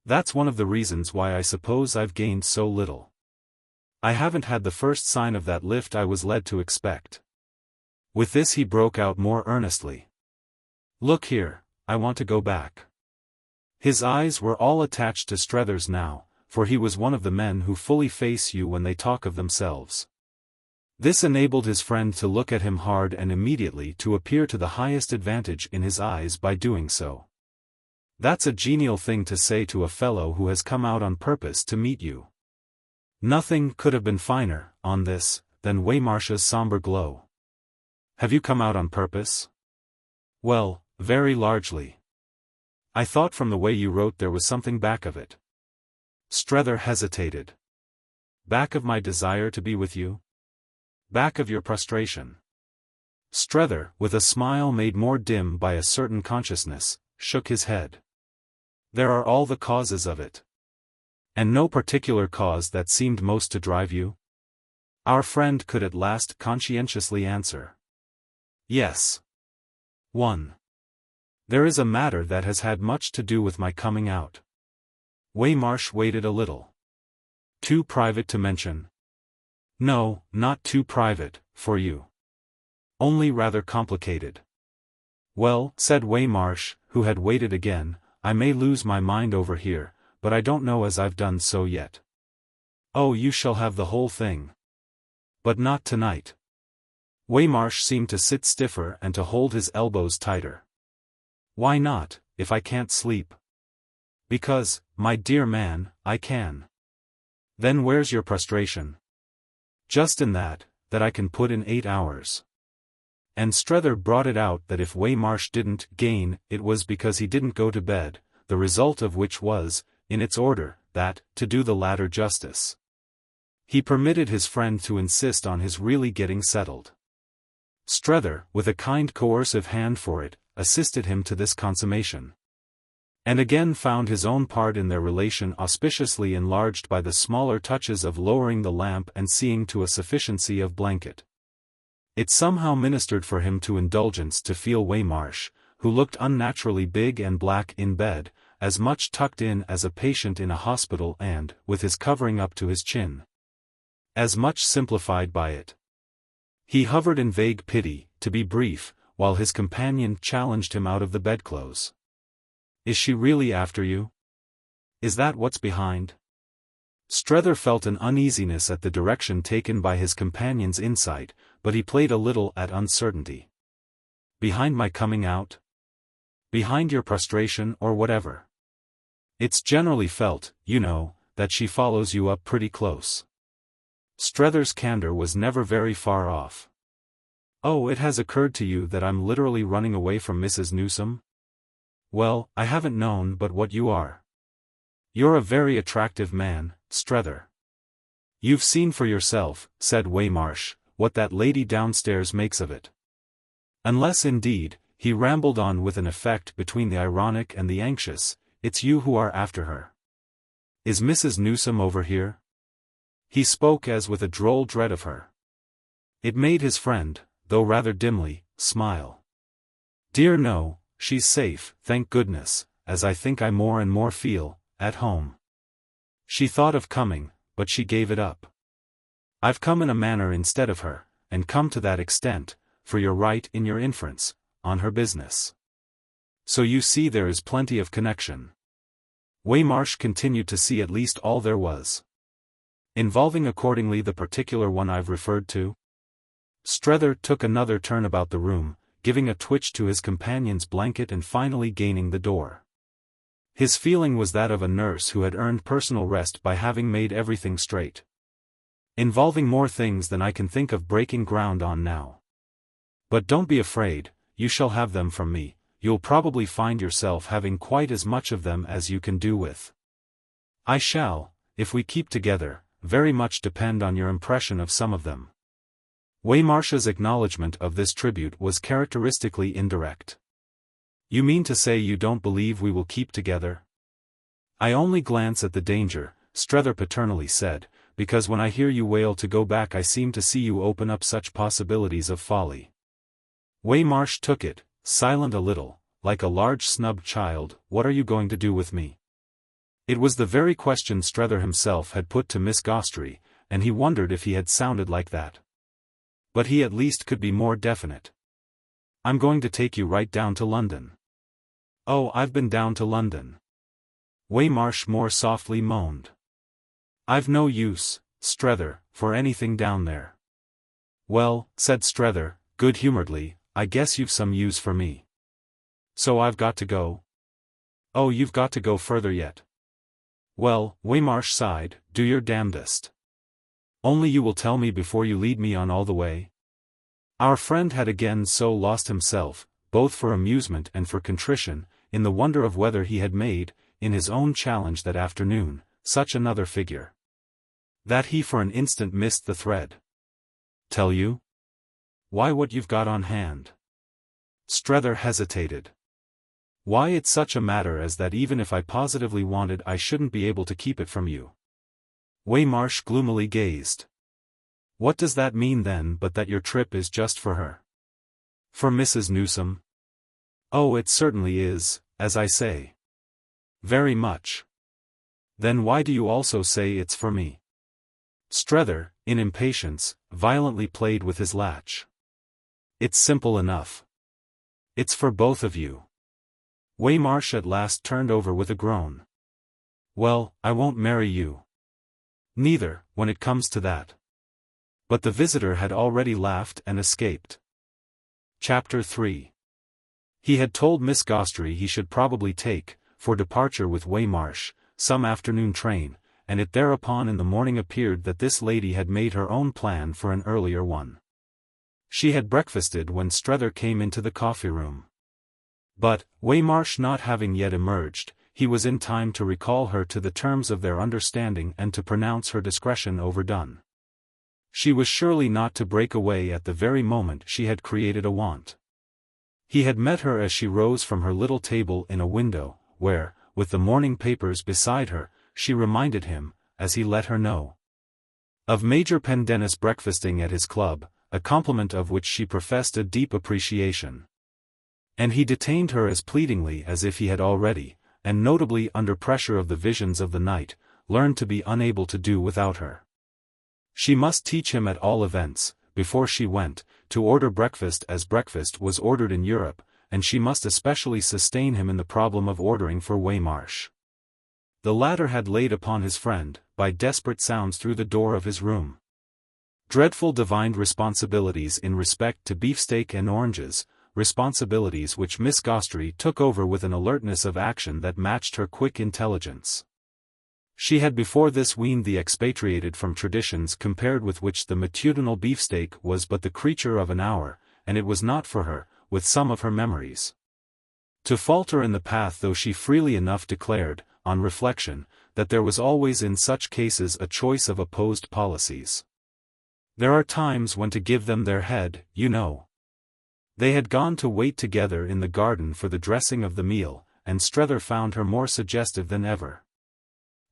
That's one of the reasons why I suppose I've gained so little. I haven't had the first sign of that lift I was led to expect." With this he broke out more earnestly. "Look here, I want to go back." His eyes were all attached to Strether's now, for he was one of the men who fully face you when they talk of themselves. This enabled his friend to look at him hard and immediately to appear to the highest advantage in his eyes by doing so. "That's a genial thing to say to a fellow who has come out on purpose to meet you." Nothing could have been finer, on this, than Waymarsh's sombre glow. "Have you come out on purpose?" "Well, very largely. I thought from the way you wrote there was something back of it." Strether hesitated. "Back of my desire to be with you? Back of your prostration?" Strether, with a smile made more dim by a certain consciousness, shook his head. "There are all the causes of it." "And no particular cause that seemed most to drive you?" Our friend could at last conscientiously answer. "Yes. 1. There is a matter that has had much to do with my coming out. Waymarsh waited a little. Too private to mention? No, not too private, for you. Only rather complicated. Well, said Waymarsh, who had waited again, I may lose my mind over here, but I don't know as I've done so yet. Oh, you shall have the whole thing. But not tonight. Waymarsh seemed to sit stiffer and to hold his elbows tighter. Why not, if I can't sleep? Because, my dear man, I can. Then where's your prostration? Just in that I can put in 8 hours. And Strether brought it out that if Waymarsh didn't gain, it was because he didn't go to bed, the result of which was, in its order, that, to do the latter justice, he permitted his friend to insist on his really getting settled. Strether, with a kind coercive hand for it, assisted him to this consummation. And again found his own part in their relation auspiciously enlarged by the smaller touches of lowering the lamp and seeing to a sufficiency of blanket. It somehow ministered for him to indulgence to feel Waymarsh, who looked unnaturally big and black in bed, as much tucked in as a patient in a hospital and, with his covering up to his chin, as much simplified by it. He hovered in vague pity, to be brief, while his companion challenged him out of the bedclothes. Is she really after you? Is that what's behind? Strether felt an uneasiness at the direction taken by his companion's insight, but he played a little at uncertainty. Behind my coming out? Behind your prostration or whatever? It's generally felt, you know, that she follows you up pretty close. Strether's candor was never very far off. Oh, it has occurred to you that I'm literally running away from Mrs. Newsome? Well, I haven't known but what you are. You're a very attractive man, Strether. You've seen for yourself, said Waymarsh, what that lady downstairs makes of it. Unless indeed, he rambled on with an effect between the ironic and the anxious, it's you who are after her. Is Mrs. Newsome over here? He spoke as with a droll dread of her. It made his friend, though rather dimly, smile. Dear no, she's safe, thank goodness, as I think I more and more feel, at home. She thought of coming, but she gave it up. I've come in a manner instead of her, and come to that extent, for you're right in your inference, on her business. So you see there is plenty of connection. Waymarsh continued to see at least all there was. Involving accordingly the particular one I've referred to? Strether took another turn about the room, giving a twitch to his companion's blanket and finally gaining the door. His feeling was that of a nurse who had earned personal rest by having made everything straight. Involving more things than I can think of breaking ground on now. But don't be afraid, you shall have them from me, you'll probably find yourself having quite as much of them as you can do with. I shall, if we keep together, very much depend on your impression of some of them. Waymarsh's acknowledgment of this tribute was characteristically indirect. You mean to say you don't believe we will keep together? I only glance at the danger, Strether paternally said, because when I hear you wail to go back I seem to see you open up such possibilities of folly. Waymarsh took it, silent a little, like a large snubbed child. What are you going to do with me? It was the very question Strether himself had put to Miss Gostrey, and he wondered if he had sounded like that. But he at least could be more definite. I'm going to take you right down to London. Oh, I've been down to London. Waymarsh more softly moaned. I've no use, Strether, for anything down there. Well, said Strether, good-humoredly, I guess you've some use for me. So I've got to go? Oh, you've got to go further yet. Well, Waymarsh sighed, do your damnedest. Only you will tell me before you lead me on all the way? Our friend had again so lost himself, both for amusement and for contrition, in the wonder of whether he had made, in his own challenge that afternoon, such another figure, that he for an instant missed the thread. Tell you? Why, what you've got on hand. Strether hesitated. Why, it's such a matter as that even if I positively wanted I shouldn't be able to keep it from you. Waymarsh gloomily gazed. What does that mean then but that your trip is just for her? For Mrs. Newsome? Oh, it certainly is, as I say. Very much. Then why do you also say it's for me? Strether, in impatience, violently played with his latch. It's simple enough. It's for both of you. Waymarsh at last turned over with a groan. Well, I won't marry you. Neither, when it comes to that. But the visitor had already laughed and escaped. Chapter 3. He had told Miss Gostrey he should probably take, for departure with Waymarsh, some afternoon train, and it thereupon in the morning appeared that this lady had made her own plan for an earlier one. She had breakfasted when Strether came into the coffee-room. But, Waymarsh not having yet emerged, he was in time to recall her to the terms of their understanding and to pronounce her discretion overdone. She was surely not to break away at the very moment she had created a want. He had met her as she rose from her little table in a window, where, with the morning papers beside her, she reminded him, as he let her know, of Major Pendennis breakfasting at his club, a compliment of which she professed a deep appreciation. And he detained her as pleadingly as if he had already, and notably under pressure of the visions of the night, learned to be unable to do without her. She must teach him at all events, before she went, to order breakfast as breakfast was ordered in Europe, and she must especially sustain him in the problem of ordering for Waymarsh. The latter had laid upon his friend, by desperate sounds through the door of his room, dreadful divined responsibilities in respect to beefsteak and oranges, responsibilities which Miss Gostrey took over with an alertness of action that matched her quick intelligence. She had before this weaned the expatriated from traditions compared with which the matutinal beefsteak was but the creature of an hour, and it was not for her, with some of her memories, to falter in the path, though she freely enough declared, on reflection, that there was always in such cases a choice of opposed policies. There are times when to give them their head, you know. They had gone to wait together in the garden for the dressing of the meal, and Strether found her more suggestive than ever.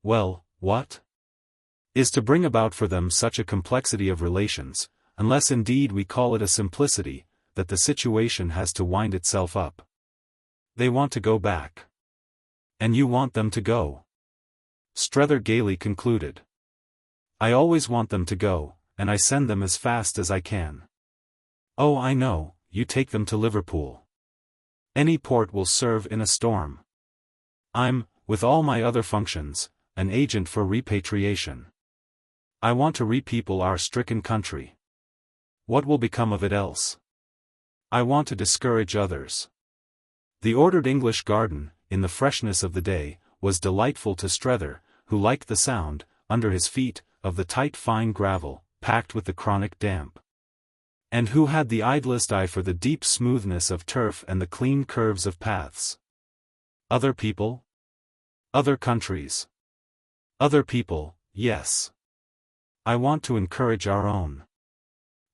Well, what is to bring about for them such a complexity of relations, unless indeed we call it a simplicity, that the situation has to wind itself up? They want to go back. And you want them to go. Strether gaily concluded. I always want them to go, and I send them as fast as I can. Oh, I know, you take them to Liverpool. Any port will serve in a storm. I'm, with all my other functions, an agent for repatriation. I want to repeople our stricken country. What will become of it else? I want to discourage others. The ordered English garden, in the freshness of the day, was delightful to Strether, who liked the sound, under his feet, of the tight fine gravel, packed with the chronic damp. And who had the idlest eye for the deep smoothness of turf and the clean curves of paths. Other people? Other countries. Other people, yes. I want to encourage our own.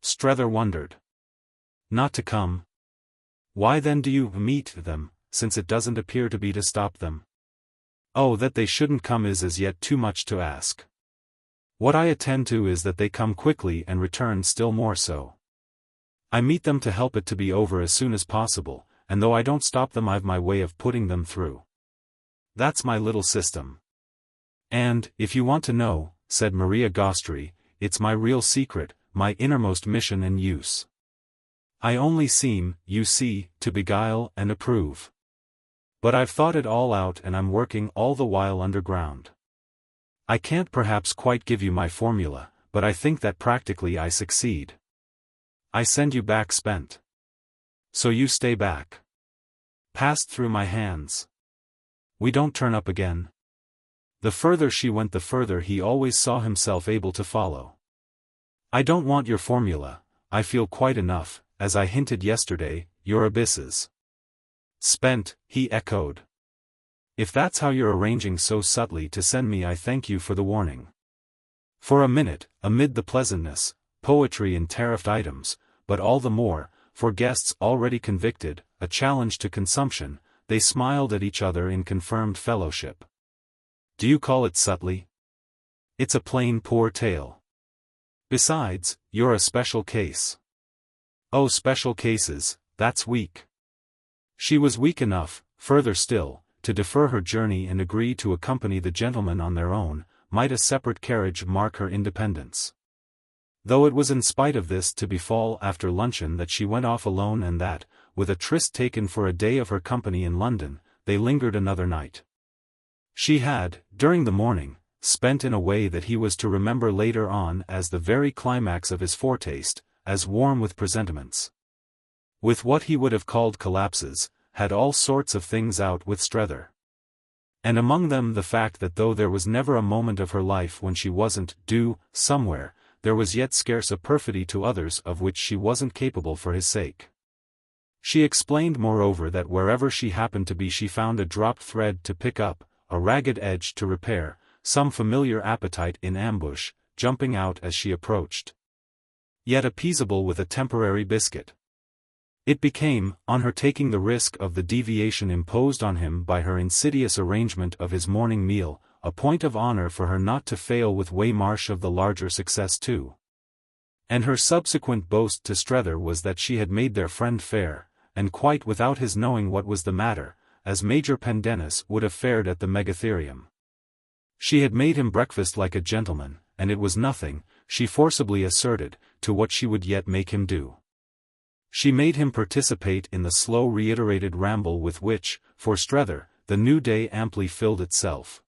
Strether wondered. Not to come? Why then do you meet them, since it doesn't appear to be to stop them? Oh, that they shouldn't come is as yet too much to ask. What I attend to is that they come quickly and return still more so. I meet them to help it to be over as soon as possible, and though I don't stop them I've my way of putting them through. That's my little system. And, if you want to know, said Maria Gostrey, it's my real secret, my innermost mission and use. I only seem, you see, to beguile and approve. But I've thought it all out and I'm working all the while underground. I can't perhaps quite give you my formula, but I think that practically I succeed. I send you back spent. So you stay back. Passed through my hands. We don't turn up again. The further she went the further he always saw himself able to follow. I don't want your formula, I feel quite enough, as I hinted yesterday, your abysses. Spent, he echoed. If that's how you're arranging so subtly to send me, I thank you for the warning. For a minute, amid the pleasantness, poetry in tariffed items, but all the more, for guests already convicted, a challenge to consumption, they smiled at each other in confirmed fellowship. Do you call it subtly? It's a plain poor tale. Besides, you're a special case. Oh, special cases, that's weak. She was weak enough, further still, to defer her journey and agree to accompany the gentlemen on their own, might a separate carriage mark her independence. Though it was in spite of this to befall after luncheon that she went off alone and that, with a tryst taken for a day of her company in London, they lingered another night. She had, during the morning, spent in a way that he was to remember later on as the very climax of his foretaste, as warm with presentiments. With what he would have called collapses, had all sorts of things out with Strether. And among them the fact that though there was never a moment of her life when she wasn't due somewhere, there was yet scarce a perfidy to others of which she wasn't capable for his sake. She explained moreover that wherever she happened to be she found a dropped thread to pick up, a ragged edge to repair, some familiar appetite in ambush, jumping out as she approached. Yet appeasable with a temporary biscuit. It became, on her taking the risk of the deviation imposed on him by her insidious arrangement of his morning meal, a point of honor for her not to fail with Waymarsh of the larger success too. And her subsequent boast to Strether was that she had made their friend fare, and quite without his knowing what was the matter, as Major Pendennis would have fared at the Megatherium. She had made him breakfast like a gentleman, and it was nothing, she forcibly asserted, to what she would yet make him do. She made him participate in the slow reiterated ramble with which, for Strether, the new day amply filled itself.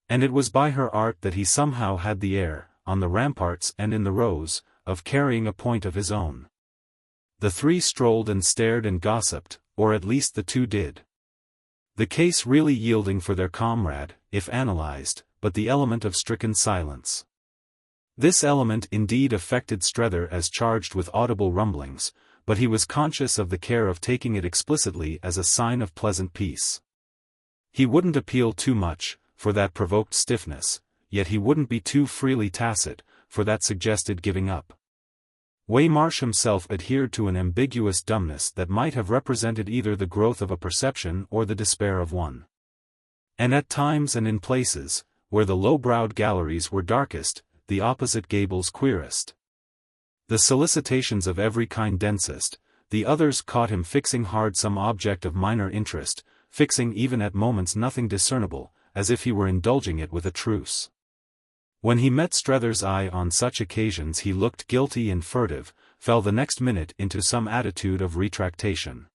And it was by her art that he somehow had the air, on the ramparts and in the rows, of carrying a point of his own. The three strolled and stared and gossiped, or at least the two did. The case really yielding for their comrade, if analyzed, but the element of stricken silence. This element indeed affected Strether as charged with audible rumblings, but he was conscious of the care of taking it explicitly as a sign of pleasant peace. He wouldn't appeal too much, for that provoked stiffness, yet he wouldn't be too freely tacit, for that suggested giving up. Waymarsh himself adhered to an ambiguous dumbness that might have represented either the growth of a perception or the despair of one. And at times and in places, where the low-browed galleries were darkest, the opposite gables queerest. The solicitations of every kind densest, the others caught him fixing hard some object of minor interest, fixing even at moments nothing discernible, as if he were indulging it with a truce. When he met Strether's eye on such occasions he looked guilty and furtive, fell the next minute into some attitude of retractation.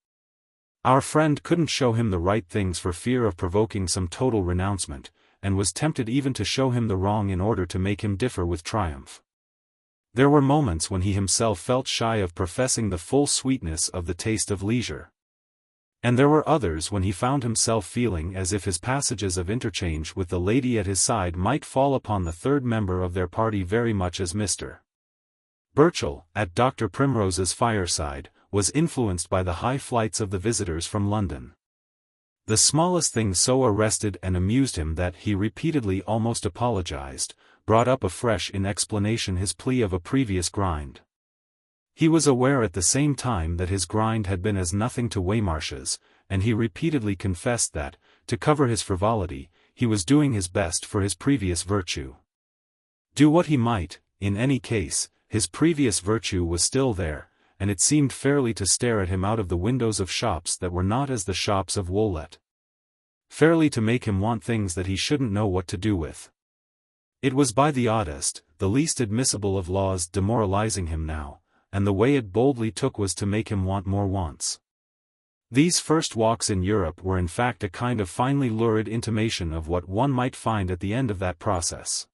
Our friend couldn't show him the right things for fear of provoking some total renouncement, and was tempted even to show him the wrong in order to make him differ with triumph. There were moments when he himself felt shy of professing the full sweetness of the taste of leisure. And there were others when he found himself feeling as if his passages of interchange with the lady at his side might fall upon the third member of their party very much as Mr. Burchell, at Dr. Primrose's fireside, was influenced by the high flights of the visitors from London. The smallest thing so arrested and amused him that he repeatedly almost apologized, brought up afresh in explanation his plea of a previous grind. He was aware at the same time that his grind had been as nothing to Waymarsh's, and he repeatedly confessed that, to cover his frivolity, he was doing his best for his previous virtue. Do what he might, in any case, his previous virtue was still there, and it seemed fairly to stare at him out of the windows of shops that were not as the shops of Woollett. Fairly to make him want things that he shouldn't know what to do with. It was by the oddest, the least admissible of laws demoralizing him now, and the way it boldly took was to make him want more wants. These first walks in Europe were in fact a kind of finely lurid intimation of what one might find at the end of that process.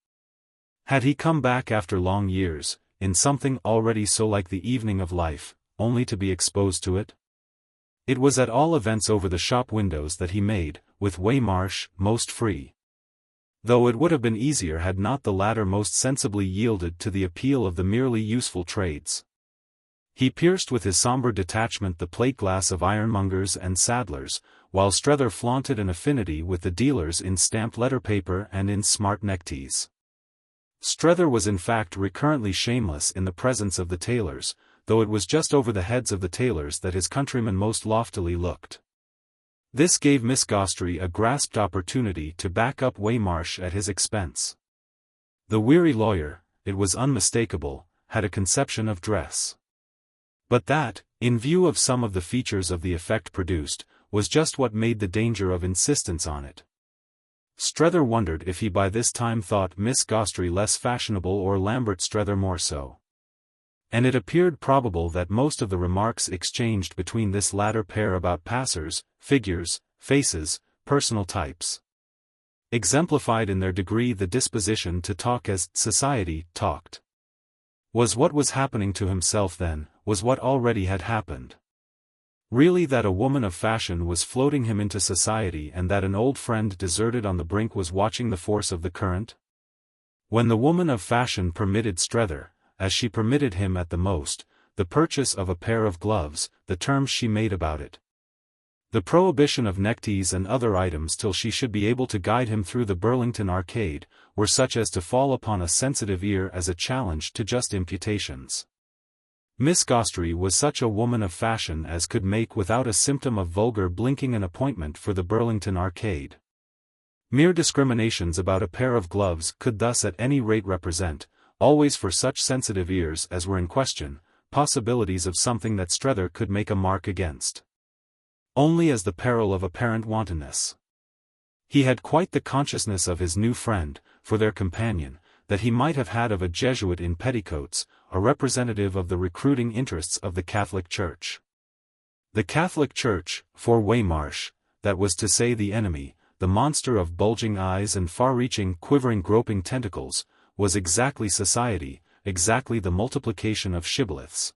Had he come back after long years, in something already so like the evening of life, only to be exposed to it? It was at all events over the shop windows that he made, with Waymarsh, most free. Though it would have been easier had not the latter most sensibly yielded to the appeal of the merely useful trades. He pierced with his sombre detachment the plate-glass of ironmongers and saddlers, while Strether flaunted an affinity with the dealers in stamped letter paper and in smart neckties. Strether was in fact recurrently shameless in the presence of the tailors, though it was just over the heads of the tailors that his countrymen most loftily looked. This gave Miss Gostrey a grasped opportunity to back up Waymarsh at his expense. The weary lawyer, it was unmistakable, had a conception of dress. But that, in view of some of the features of the effect produced, was just what made the danger of insistence on it. Strether wondered if he by this time thought Miss Gostrey less fashionable or Lambert Strether more so. And it appeared probable that most of the remarks exchanged between this latter pair about passers, figures, faces, personal types, exemplified in their degree the disposition to talk as society talked. Was what was happening to himself then, was what already had happened. Really that a woman of fashion was floating him into society and that an old friend deserted on the brink was watching the force of the current? When the woman of fashion permitted Strether, as she permitted him at the most, the purchase of a pair of gloves, the terms she made about it, the prohibition of neckties and other items till she should be able to guide him through the Burlington Arcade, were such as to fall upon a sensitive ear as a challenge to just imputations. Miss Gostrey was such a woman of fashion as could make without a symptom of vulgar blinking an appointment for the Burlington Arcade. Mere discriminations about a pair of gloves could thus at any rate represent, always for such sensitive ears as were in question, possibilities of something that Strether could make a mark against. Only as the peril of apparent wantonness. He had quite the consciousness of his new friend, for their companion, that he might have had of a Jesuit in petticoats, a representative of the recruiting interests of the Catholic Church. The Catholic Church, for Waymarsh, that was to say the enemy, the monster of bulging eyes and far-reaching quivering groping tentacles, was exactly society, exactly the multiplication of shibboleths.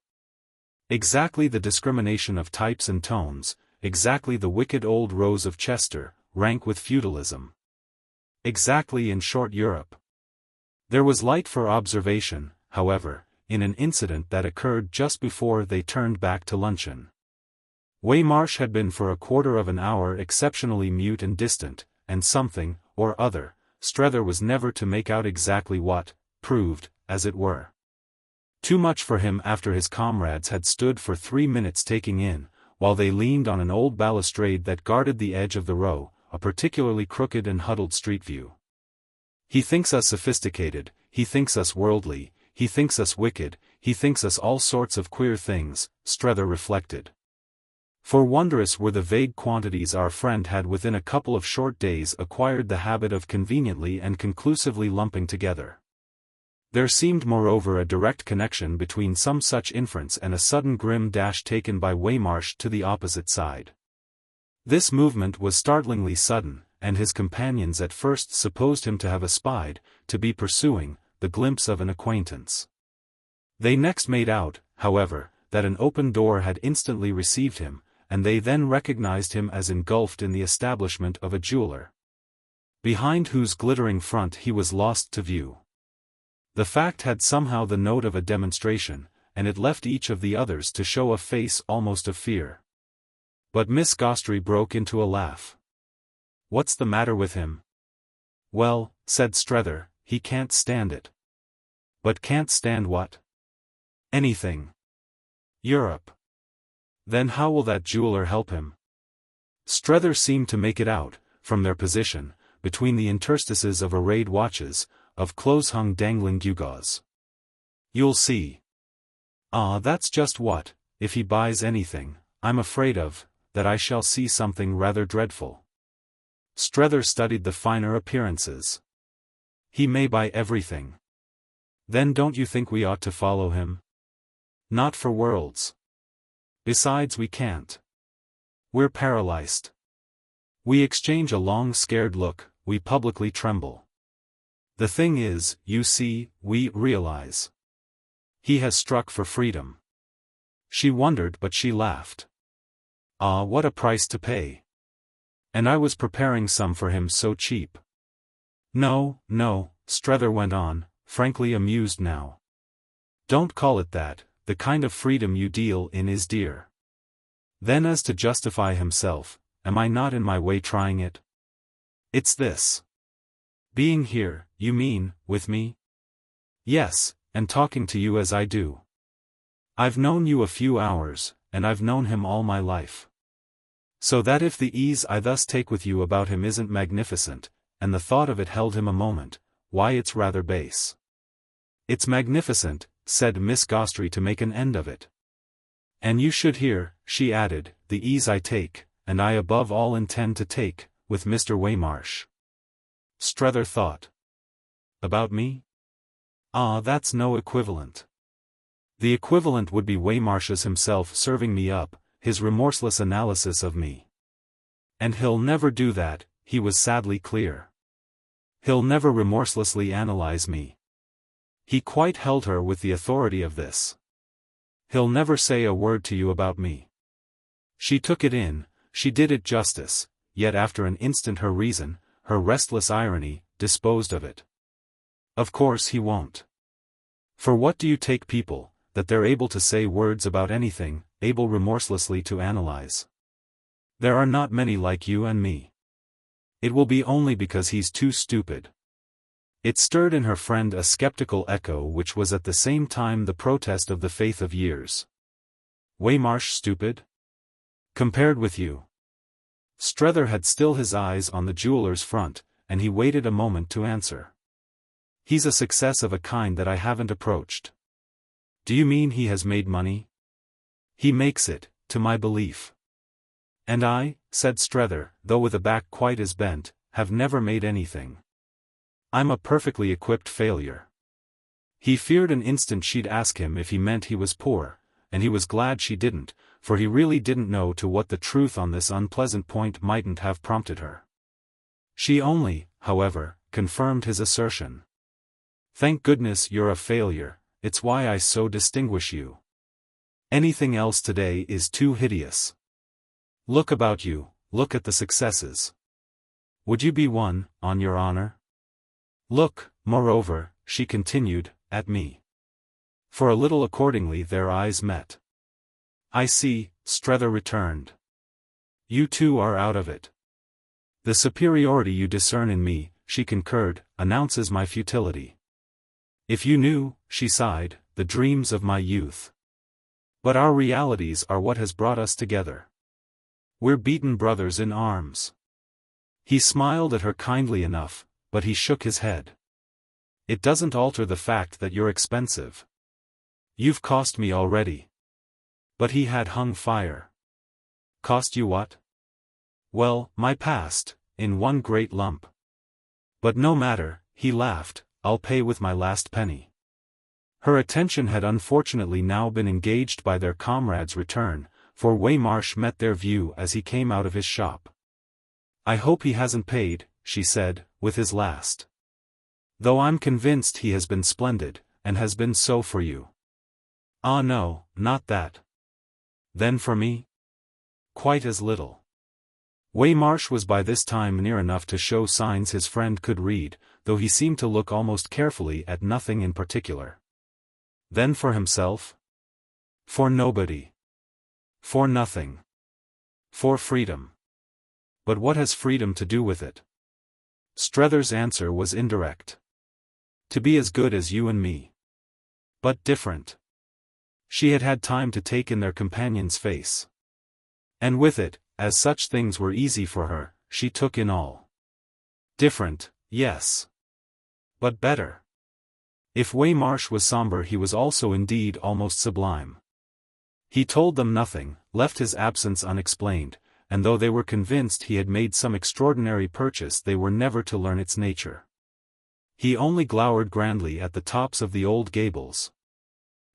Exactly the discrimination of types and tones, exactly the wicked old Rose of Chester, rank with feudalism. Exactly in short Europe. There was light for observation, however, in an incident that occurred just before they turned back to luncheon. Waymarsh had been for a quarter of an hour exceptionally mute and distant, and something, or other, Strether was never to make out exactly what, proved, as it were, too much for him after his comrades had stood for 3 minutes taking in, while they leaned on an old balustrade that guarded the edge of the row, a particularly crooked and huddled street view. He thinks us sophisticated, he thinks us worldly, he thinks us wicked, he thinks us all sorts of queer things, Strether reflected. For wondrous were the vague quantities our friend had within a couple of short days acquired the habit of conveniently and conclusively lumping together. There seemed moreover a direct connection between some such inference and a sudden grim dash taken by Waymarsh to the opposite side. This movement was startlingly sudden, and his companions at first supposed him to have espied, to be pursuing, the glimpse of an acquaintance. They next made out, however, that an open door had instantly received him, and they then recognized him as engulfed in the establishment of a jeweler, behind whose glittering front he was lost to view. The fact had somehow the note of a demonstration, and it left each of the others to show a face almost of fear. But Miss Gostrey broke into a laugh. "What's the matter with him?" "Well," said Strether, "he can't stand it." "But can't stand what?" "Anything. Europe." "Then how will that jeweler help him?" Strether seemed to make it out, from their position, between the interstices of arrayed watches, of close-hung dangling gewgaws. "You'll see." "Ah, that's just what, if he buys anything, I'm afraid of, that I shall see something rather dreadful." Strether studied the finer appearances. "He may buy everything." "Then don't you think we ought to follow him?" "Not for worlds. Besides we can't. We're paralyzed. We exchange a long scared look, we publicly tremble. The thing is, you see, we realize. He has struck for freedom." She wondered but she laughed. "Ah, what a price to pay. And I was preparing some for him so cheap." "No, no," Strether went on, frankly amused now. "Don't call it that, the kind of freedom you deal in is dear." Then as to justify himself, "Am I not in my way trying it? It's this. Being here, you mean, with me?" "Yes, and talking to you as I do. I've known you a few hours, and I've known him all my life. So that if the ease I thus take with you about him isn't magnificent, and the thought of it held him a moment, why it's rather base." "It's magnificent," said Miss Gostrey to make an end of it. And you should hear, she added, the ease I take, and I above all intend to take, with Mr. Waymarsh. Strether thought. About me? Ah, that's no equivalent. The equivalent would be Waymarsh's himself serving me up, his remorseless analysis of me. And he'll never do that, he was sadly clear. He'll never remorselessly analyze me. He quite held her with the authority of this. He'll never say a word to you about me. She took it in, she did it justice, yet after an instant her reason, her restless irony, disposed of it. Of course he won't. For what do you take people, that they're able to say words about anything, able remorselessly to analyze? There are not many like you and me. It will be only because he's too stupid. It stirred in her friend a skeptical echo which was at the same time the protest of the faith of years. Waymarsh stupid? Compared with you? Strether had still his eyes on the jeweller's front, and he waited a moment to answer. He's a success of a kind that I haven't approached. Do you mean he has made money? He makes it, to my belief. And I, said Strether, though with a back quite as bent, have never made anything. I'm a perfectly equipped failure. He feared an instant she'd ask him if he meant he was poor, and he was glad she didn't, for he really didn't know to what the truth on this unpleasant point mightn't have prompted her. She only, however, confirmed his assertion. Thank goodness you're a failure, it's why I so distinguish you. Anything else today is too hideous. Look about you, look at the successes. Would you be one, on your honor? Look, moreover, she continued, at me. For a little accordingly their eyes met. I see, Strether returned. You too are out of it. The superiority you discern in me, she concurred, announces my futility. If you knew, she sighed, the dreams of my youth. But our realities are what has brought us together. We're beaten brothers in arms. He smiled at her kindly enough, but he shook his head. It doesn't alter the fact that you're expensive. You've cost me already. But he had hung fire. Cost you what? Well, my past, in one great lump. But no matter, he laughed, I'll pay with my last penny. Her attention had unfortunately now been engaged by their comrade's return, for Waymarsh met their view as he came out of his shop. I hope he hasn't paid, she said, with his last. Though I'm convinced he has been splendid, and has been so for you. Ah no, not that. Then for me? Quite as little. Waymarsh was by this time near enough to show signs his friend could read, though he seemed to look almost carefully at nothing in particular. Then for himself? For nobody. For nothing. For freedom. But what has freedom to do with it? Strether's answer was indirect. To be as good as you and me. But different. She had had time to take in their companion's face. And with it, as such things were easy for her, she took in all. Different, yes. But better. If Waymarsh was somber he was also indeed almost sublime. He told them nothing, left his absence unexplained, and though they were convinced he had made some extraordinary purchase they were never to learn its nature. He only glowered grandly at the tops of the old gables.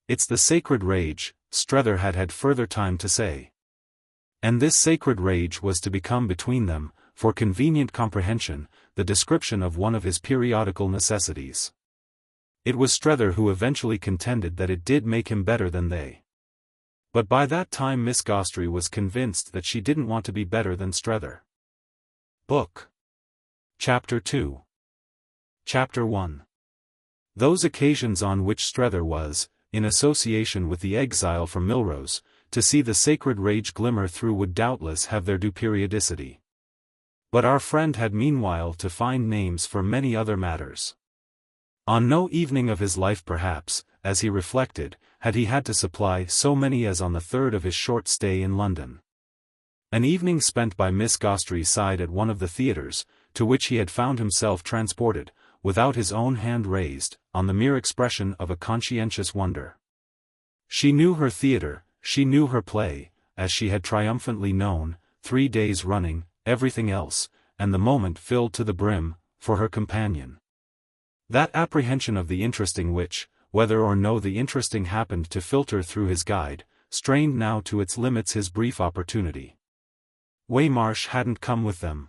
It's the sacred rage, Strether had had further time to say. And this sacred rage was to become between them, for convenient comprehension, the description of one of his periodical necessities. It was Strether who eventually contended that it did make him better than they. But by that time Miss Gostrey was convinced that she didn't want to be better than Strether. Book. Chapter 2. Chapter 1. Those occasions on which Strether was, in association with the exile from Milrose, to see the sacred rage glimmer through would doubtless have their due periodicity. But our friend had meanwhile to find names for many other matters. On no evening of his life perhaps, as he reflected, had he had to supply so many as on the third of his short stay in London. An evening spent by Miss Gostrey's side at one of the theatres, to which he had found himself transported, without his own hand raised, on the mere expression of a conscientious wonder. She knew her theatre, she knew her play, as she had triumphantly known, 3 days running, everything else, and the moment filled to the brim, for her companion. That apprehension of the interesting which, whether or no the interesting happened to filter through his guide, strained now to its limits his brief opportunity. Waymarsh hadn't come with them.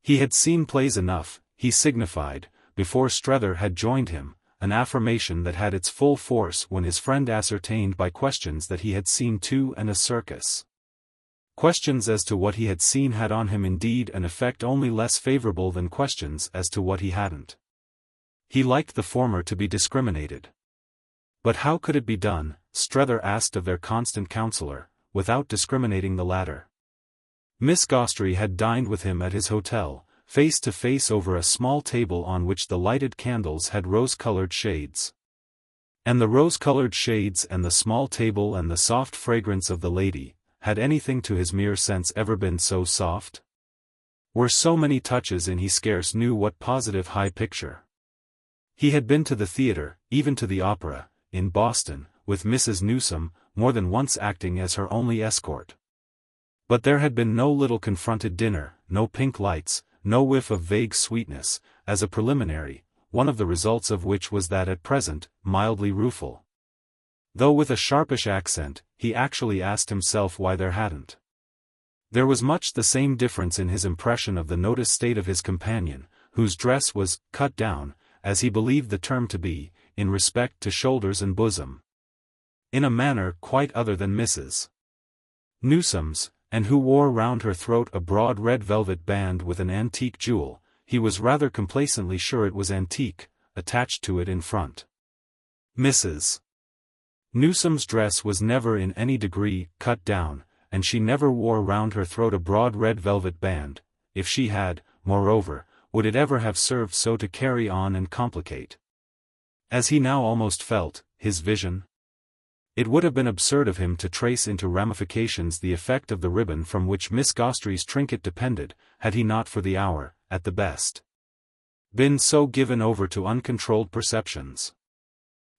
He had seen plays enough, he signified, before Strether had joined him, an affirmation that had its full force when his friend ascertained by questions that he had seen too and a circus. Questions as to what he had seen had on him indeed an effect only less favorable than questions as to what he hadn't. He liked the former to be discriminated. But how could it be done, Strether asked of their constant counsellor, without discriminating the latter? Miss Gostrey had dined with him at his hotel, face to face over a small table on which the lighted candles had rose-colored shades. And the rose-colored shades and the small table and the soft fragrance of the lady, had anything to his mere sense ever been so soft? Were so many touches in he scarce knew what positive high picture. He had been to the theatre, even to the opera, in Boston, with Mrs. Newsome, more than once acting as her only escort. But there had been no little confronted dinner, no pink lights, no whiff of vague sweetness, as a preliminary, one of the results of which was that at present, mildly rueful. Though with a sharpish accent, he actually asked himself why there hadn't. There was much the same difference in his impression of the noticed state of his companion, whose dress was cut down, as he believed the term to be, in respect to shoulders and bosom. In a manner quite other than Mrs. Newsome's, and who wore round her throat a broad red velvet band with an antique jewel, he was rather complacently sure it was antique, attached to it in front. Mrs. Newsome's dress was never in any degree cut down, and she never wore round her throat a broad red velvet band. If she had, moreover, would it ever have served so to carry on and complicate, as he now almost felt, his vision? It would have been absurd of him to trace into ramifications the effect of the ribbon from which Miss Gostrey's trinket depended, had he not for the hour, at the best, been so given over to uncontrolled perceptions.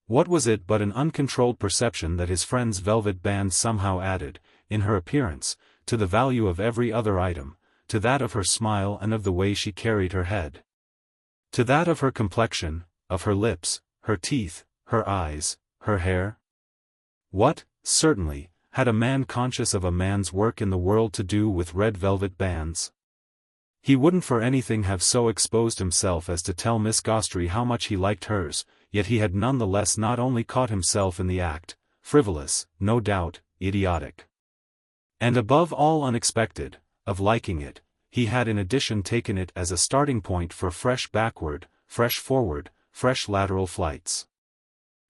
What was it but an uncontrolled perception that his friend's velvet band somehow added, in her appearance, to the value of every other item, to that of her smile and of the way she carried her head, to that of her complexion, of her lips, her teeth, her eyes, her hair? What, certainly, had a man conscious of a man's work in the world to do with red velvet bands? He wouldn't for anything have so exposed himself as to tell Miss Gostrey how much he liked hers, yet he had none the less not only caught himself in the act, frivolous, no doubt, idiotic, and above all unexpected, of liking it, he had in addition taken it as a starting point for fresh backward, fresh forward, fresh lateral flights.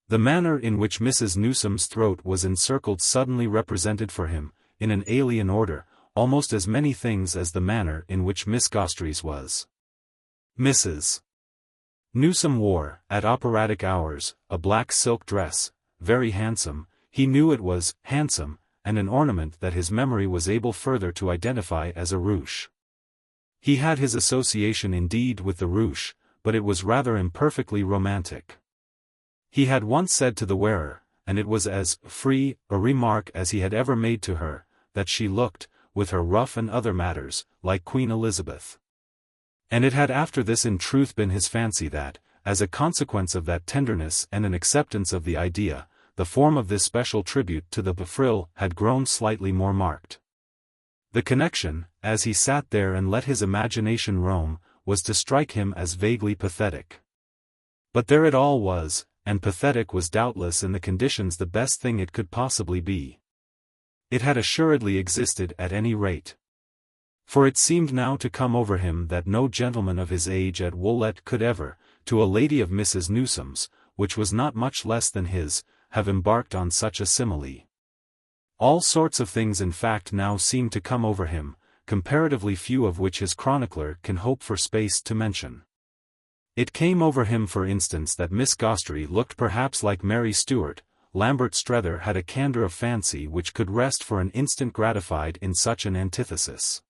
The manner in which Mrs. Newsome's throat was encircled suddenly represented for him, in an alien order, almost as many things as the manner in which Miss Gostrey's was. Mrs. Newsome wore, at operatic hours, a black silk dress, very handsome. He knew it was handsome, and an ornament that his memory was able further to identify as a ruche. He had his association indeed with the ruche, but it was rather imperfectly romantic. He had once said to the wearer, and it was as free a remark as he had ever made to her, that she looked, with her ruff and other matters, like Queen Elizabeth. And it had after this in truth been his fancy that, as a consequence of that tenderness and an acceptance of the idea, the form of this special tribute to the frill had grown slightly more marked. The connection, as he sat there and let his imagination roam, was to strike him as vaguely pathetic. But there it all was, and pathetic was doubtless in the conditions the best thing it could possibly be. It had assuredly existed at any rate. For it seemed now to come over him that no gentleman of his age at Woollett could ever, to a lady of Mrs. Newsome's, which was not much less than his, have embarked on such a simile. All sorts of things in fact now seemed to come over him, comparatively few of which his chronicler can hope for space to mention. It came over him for instance that Miss Gostrey looked perhaps like Mary Stuart. Lambert Strether had a candour of fancy which could rest for an instant gratified in such an antithesis.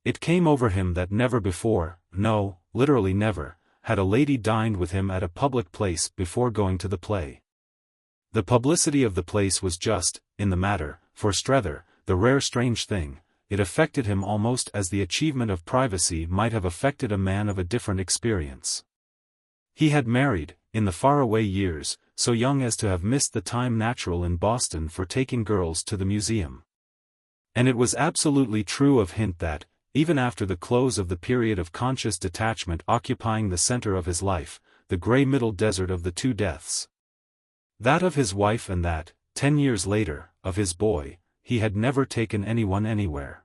It came over him that never before, no, literally never, had a lady dined with him at a public place before going to the play. The publicity of the place was just, in the matter, for Strether, the rare strange thing. It affected him almost as the achievement of privacy might have affected a man of a different experience. He had married, in the faraway years, so young as to have missed the time natural in Boston for taking girls to the museum. And it was absolutely true of him that, even after the close of the period of conscious detachment occupying the center of his life, the grey middle desert of the two deaths, that of his wife and that, 10 years later, of his boy, he had never taken anyone anywhere.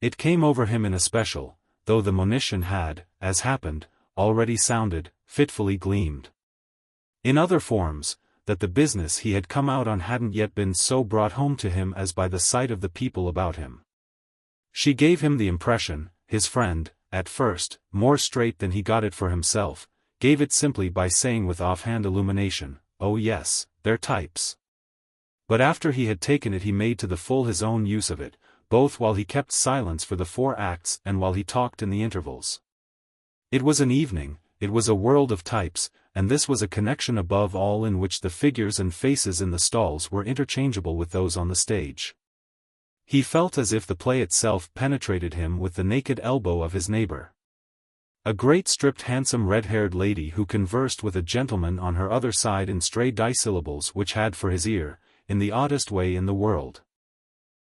It came over him in a special, though the monition had, as happened, already sounded, fitfully gleamed. In other forms, that the business he had come out on hadn't yet been so brought home to him as by the sight of the people about him. She gave him the impression, his friend, at first, more straight than he got it for himself, gave it simply by saying with offhand illumination, "Oh yes, they're types." But after he had taken it he made to the full his own use of it, both while he kept silence for the 4 acts and while he talked in the intervals. It was an evening, it was a world of types, and this was a connection above all in which the figures and faces in the stalls were interchangeable with those on the stage. He felt as if the play itself penetrated him with the naked elbow of his neighbor. A great stripped handsome red-haired lady who conversed with a gentleman on her other side in stray dissyllables which had for his ear, in the oddest way in the world,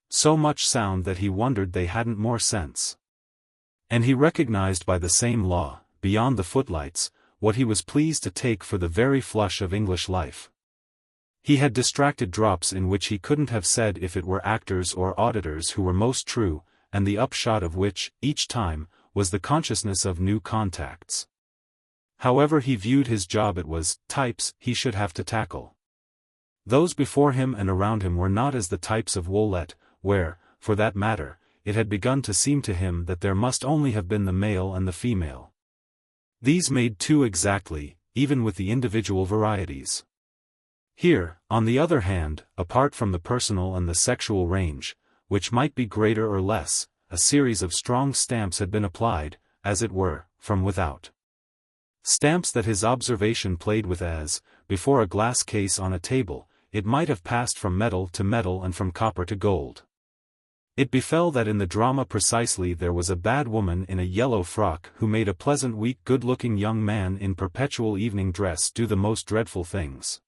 so much sound that he wondered they hadn't more sense. And he recognized by the same law, beyond the footlights, what he was pleased to take for the very flush of English life. He had distracted drops in which he couldn't have said if it were actors or auditors who were most true, and the upshot of which, each time, was the consciousness of new contacts. However he viewed his job, it was types he should have to tackle. Those before him and around him were not as the types of Woollett, where, for that matter, it had begun to seem to him that there must only have been the male and the female. These made 2 exactly, even with the individual varieties. Here, on the other hand, apart from the personal and the sexual range, which might be greater or less, a series of strong stamps had been applied, as it were, from without. Stamps that his observation played with as, before a glass case on a table, it might have passed from metal to metal and from copper to gold. It befell that in the drama precisely there was a bad woman in a yellow frock who made a pleasant weak good-looking young man in perpetual evening dress do the most dreadful things.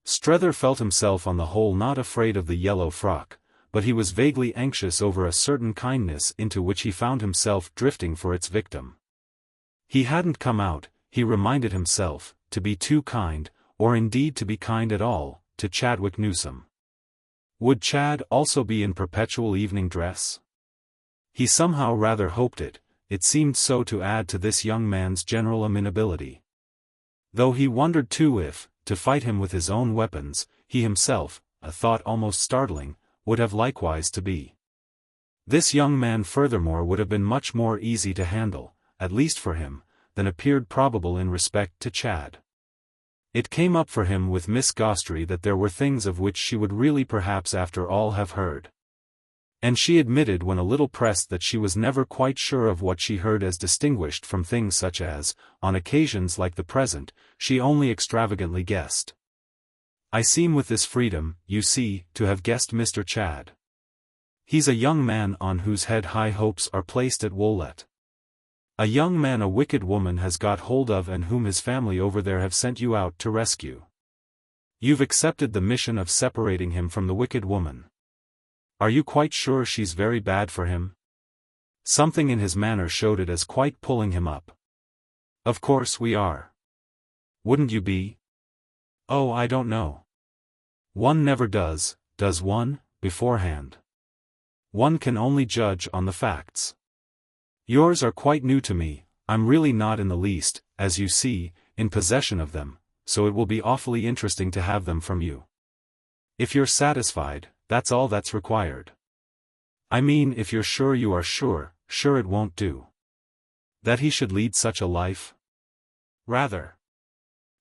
Strether felt himself on the whole not afraid of the yellow frock, but he was vaguely anxious over a certain kindness into which he found himself drifting for its victim. He hadn't come out, he reminded himself, to be too kind, or indeed to be kind at all, to Chadwick Newsome. Would Chad also be in perpetual evening dress? He somehow rather hoped it seemed so to add to this young man's general amenability. Though he wondered too if, to fight him with his own weapons, he himself, a thought almost startling, would have likewise to be. This young man furthermore would have been much more easy to handle, at least for him, than appeared probable in respect to Chad. It came up for him with Miss Gostrey that there were things of which she would really perhaps after all have heard. And she admitted when a little pressed that she was never quite sure of what she heard as distinguished from things such as, on occasions like the present, she only extravagantly guessed. I seem with this freedom, you see, to have guessed Mr. Chad. He's a young man on whose head high hopes are placed at Woollett. A young man a wicked woman has got hold of and whom his family over there have sent you out to rescue. You've accepted the mission of separating him from the wicked woman. Are you quite sure she's very bad for him? Something in his manner showed it as quite pulling him up. Of course we are. Wouldn't you be? Oh, I don't know. One never does one, beforehand. One can only judge on the facts. Yours are quite new to me, I'm really not in the least, as you see, in possession of them, so it will be awfully interesting to have them from you. If you're satisfied, that's all that's required. I mean if you're sure you are sure it won't do. That he should lead such a life? Rather.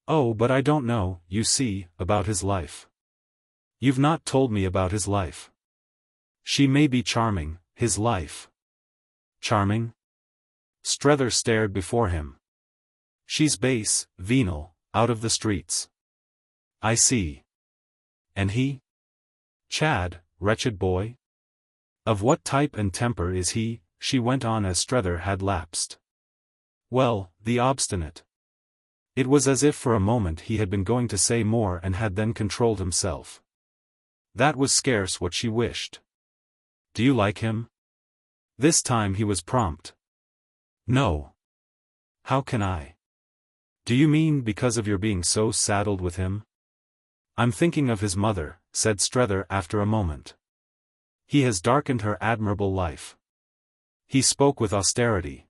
Oh, but I don't know, you see, about his life. You've not told me about his life. She may be charming, his life. Charming? Strether stared before him. She's base, venal, out of the streets. I see. And he? Chad, wretched boy? Of what type and temper is he? She went on as Strether had lapsed. Well, the obstinate. It was as if for a moment he had been going to say more and had then controlled himself. That was scarce what she wished. Do you like him? This time he was prompt. No. How can I? Do you mean because of your being so saddled with him? I'm thinking of his mother, said Strether after a moment. He has darkened her admirable life. He spoke with austerity.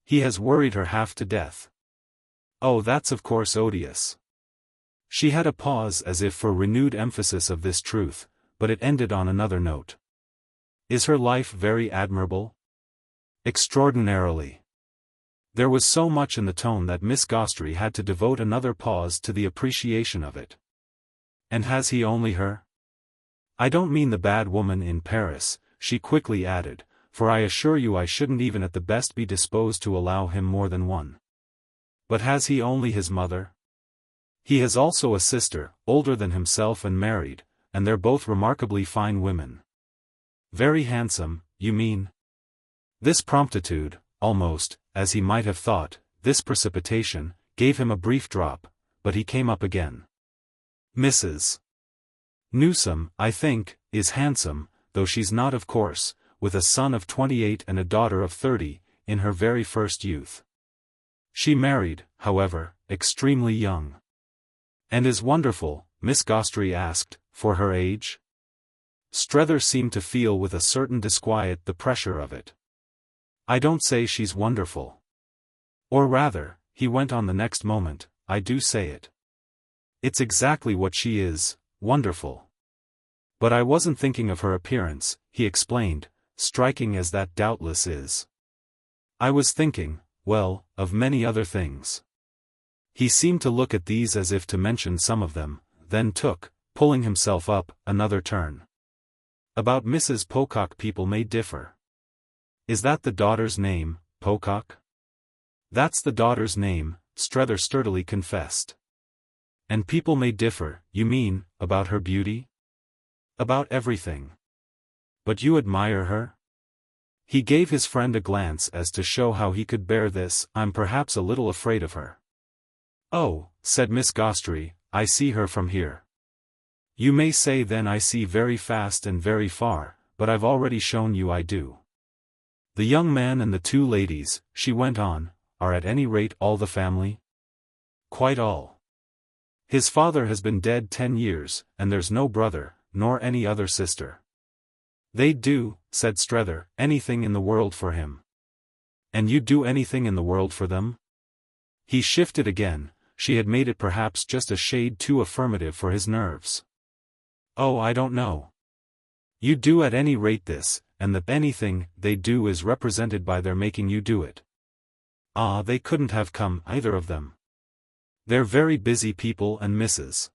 He has worried her half to death. Oh, that's of course odious. She had a pause as if for renewed emphasis of this truth, but it ended on another note. Is her life very admirable? Extraordinarily. There was so much in the tone that Miss Gostrey had to devote another pause to the appreciation of it. And has he only her? I don't mean the bad woman in Paris, she quickly added, for I assure you I shouldn't even at the best be disposed to allow him more than one. But has he only his mother? He has also a sister, older than himself and married, and they're both remarkably fine women. Very handsome, you mean? This promptitude, almost, as he might have thought, this precipitation, gave him a brief drop, but he came up again. Mrs. Newsome, I think, is handsome, though she's not of course, with a son of 28 and a daughter of 30, in her very first youth. She married, however, extremely young. And is wonderful, Miss Gostrey asked, for her age? Strether seemed to feel with a certain disquiet the pressure of it. I don't say she's wonderful. Or rather, he went on the next moment, I do say it. It's exactly what she is, wonderful. But I wasn't thinking of her appearance, he explained, striking as that doubtless is. I was thinking, well, of many other things. He seemed to look at these as if to mention some of them, then took, pulling himself up, another turn. About Mrs. Pocock people may differ. Is that the daughter's name, Pocock? That's the daughter's name, Strether sturdily confessed. And people may differ, you mean, about her beauty? About everything. But you admire her? He gave his friend a glance as to show how he could bear this. I'm perhaps a little afraid of her. Oh, said Miss Gostrey, I see her from here. You may say then I see very fast and very far, but I've already shown you I do. The young man and the two ladies, she went on, are at any rate all the family? Quite all. His father has been dead 10 years, and there's no brother, nor any other sister. They'd do, said Strether, anything in the world for him. And you'd do anything in the world for them? He shifted again. She had made it perhaps just a shade too affirmative for his nerves. Oh, I don't know. You do at any rate this, and that anything they do is represented by their making you do it. Ah, they couldn't have come, either of them. They're very busy people, and Mrs.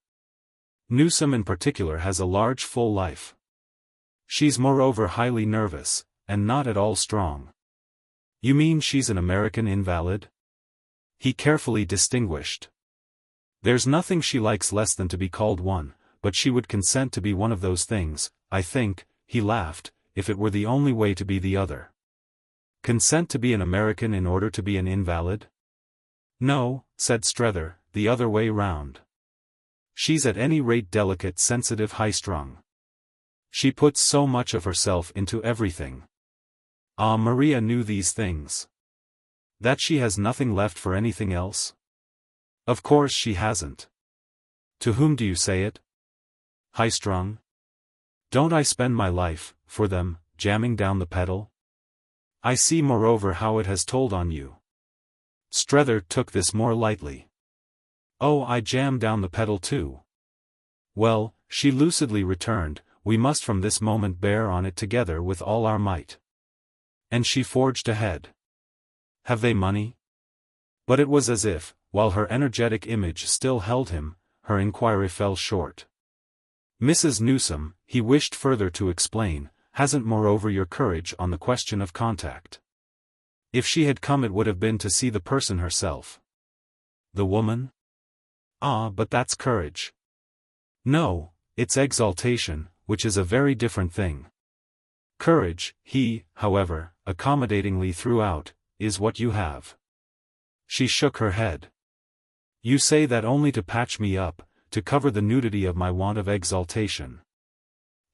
Newsome in particular has a large full life. She's moreover highly nervous, and not at all strong. You mean she's an American invalid? He carefully distinguished. There's nothing she likes less than to be called one, but she would consent to be one of those things, I think, he laughed, if it were the only way to be the other. Consent to be an American in order to be an invalid? No, said Strether, the other way round. She's at any rate delicate, sensitive, high-strung. She puts so much of herself into everything. Ah, Maria knew these things. That she has nothing left for anything else? Of course she hasn't. To whom do you say it? High-strung? Don't I spend my life, for them, jamming down the pedal? I see moreover how it has told on you. Strether took this more lightly. Oh, I jam down the pedal too. Well, she lucidly returned, we must from this moment bear on it together with all our might. And she forged ahead. Have they money? But it was as if, while her energetic image still held him, her inquiry fell short. Mrs. Newsome, he wished further to explain, hasn't moreover your courage on the question of contact. If she had come it would have been to see the person herself. The woman? Ah, but that's courage. No, It's exaltation, which is a very different thing. Courage, he, however, accommodatingly threw out, is what you have. She shook her head. You say that only to patch me up, to cover the nudity of my want of exaltation.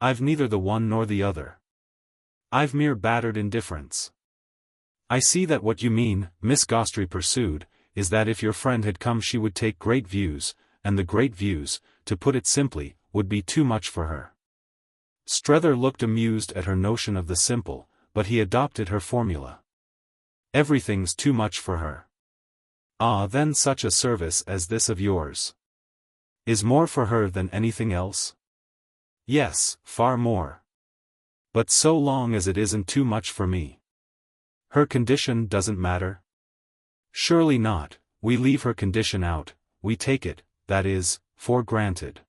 I've neither the one nor the other. I've mere battered indifference. I see that what you mean, Miss Gostrey pursued, is that if your friend had come she would take great views, and the great views, to put it simply, would be too much for her. Strether looked amused at her notion of the simple, but he adopted her formula. Everything's too much for her. Ah, then such a service as this of yours is more for her than anything else? Yes, far more. But so long as it isn't too much for me. Her condition doesn't matter? Surely not. We leave her condition out, we take it, that is, for granted.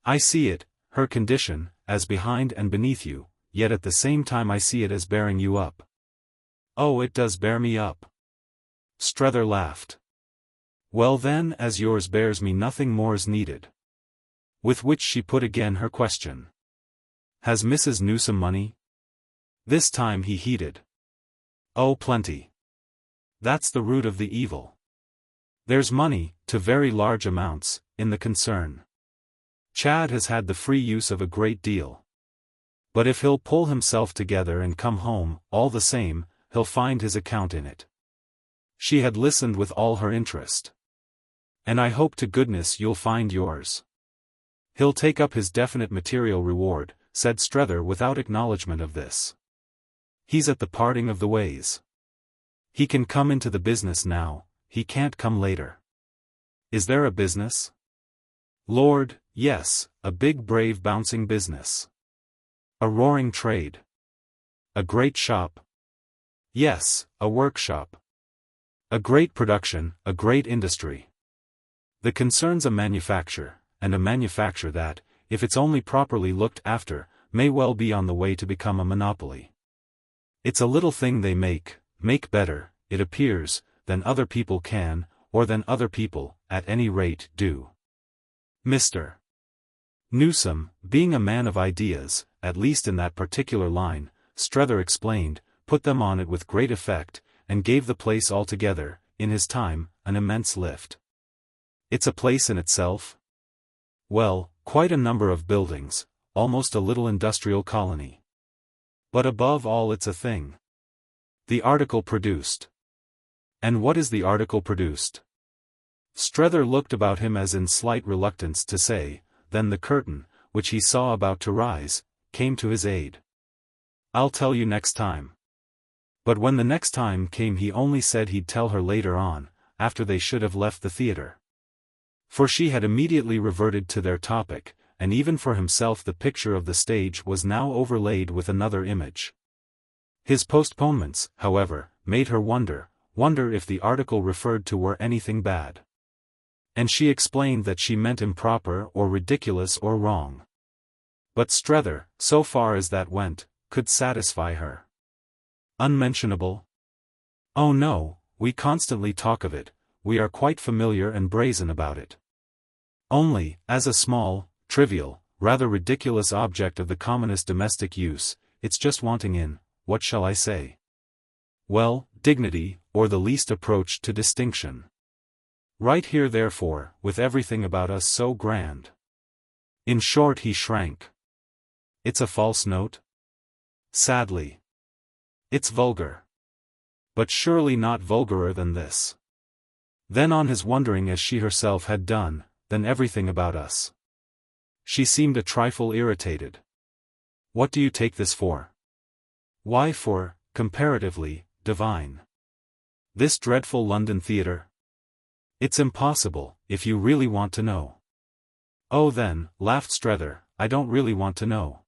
I see it, her condition, as behind and beneath you, yet at the same time I see it as bearing you up. Oh, it does bear me up. Strether laughed. Well then, as yours bears me, nothing more's needed. With which she put again her question. Has Mrs. Newsome money? This time he heeded. Oh, plenty. That's the root of the evil. There's money, to very large amounts, in the concern. Chad has had the free use of a great deal. But if he'll pull himself together and come home, all the same, he'll find his account in it. She had listened with all her interest. And I hope to goodness you'll find yours. He'll take up his definite material reward, said Strether without acknowledgement of this. He's at the parting of the ways. He can come into the business now, he can't come later. Is there a business? Lord, yes, a big brave bouncing business. A roaring trade. A great shop. Yes, a workshop. A great production, a great industry. The concern's a manufacture, and a manufacture that, if it's only properly looked after, may well be on the way to become a monopoly. It's a little thing they make better, it appears, than other people can, or than other people, at any rate, do. Mr. Newsome, being a man of ideas, at least in that particular line, Strether explained, put them on it with great effect, and gave the place altogether, in his time, an immense lift. It's a place in itself? Well, quite a number of buildings, almost a little industrial colony. But above all it's a thing. The article produced. And what is the article produced? Strether looked about him as in slight reluctance to say, then the curtain, which he saw about to rise, came to his aid. I'll tell you next time. But when the next time came he only said he'd tell her later on, after they should have left the theatre. For she had immediately reverted to their topic, and even for himself the picture of the stage was now overlaid with another image. His postponements, however, made her wonder if the article referred to were anything bad. And she explained that she meant improper or ridiculous or wrong. But Strether, so far as that went, could satisfy her. Unmentionable? Oh no, we constantly talk of it, we are quite familiar and brazen about it. Only, as a small, trivial, rather ridiculous object of the commonest domestic use, it's just wanting in, what shall I say? Well, dignity, or the least approach to distinction. Right here therefore, with everything about us so grand. In short he shrank. It's a false note? Sadly. It's vulgar. But surely not vulgarer than this. Then on his wondering as she herself had done, then everything about us. She seemed a trifle irritated. What do you take this for? Why for, comparatively, divine. This dreadful London theatre? It's impossible, if you really want to know. Oh then, laughed Strether, I don't really want to know.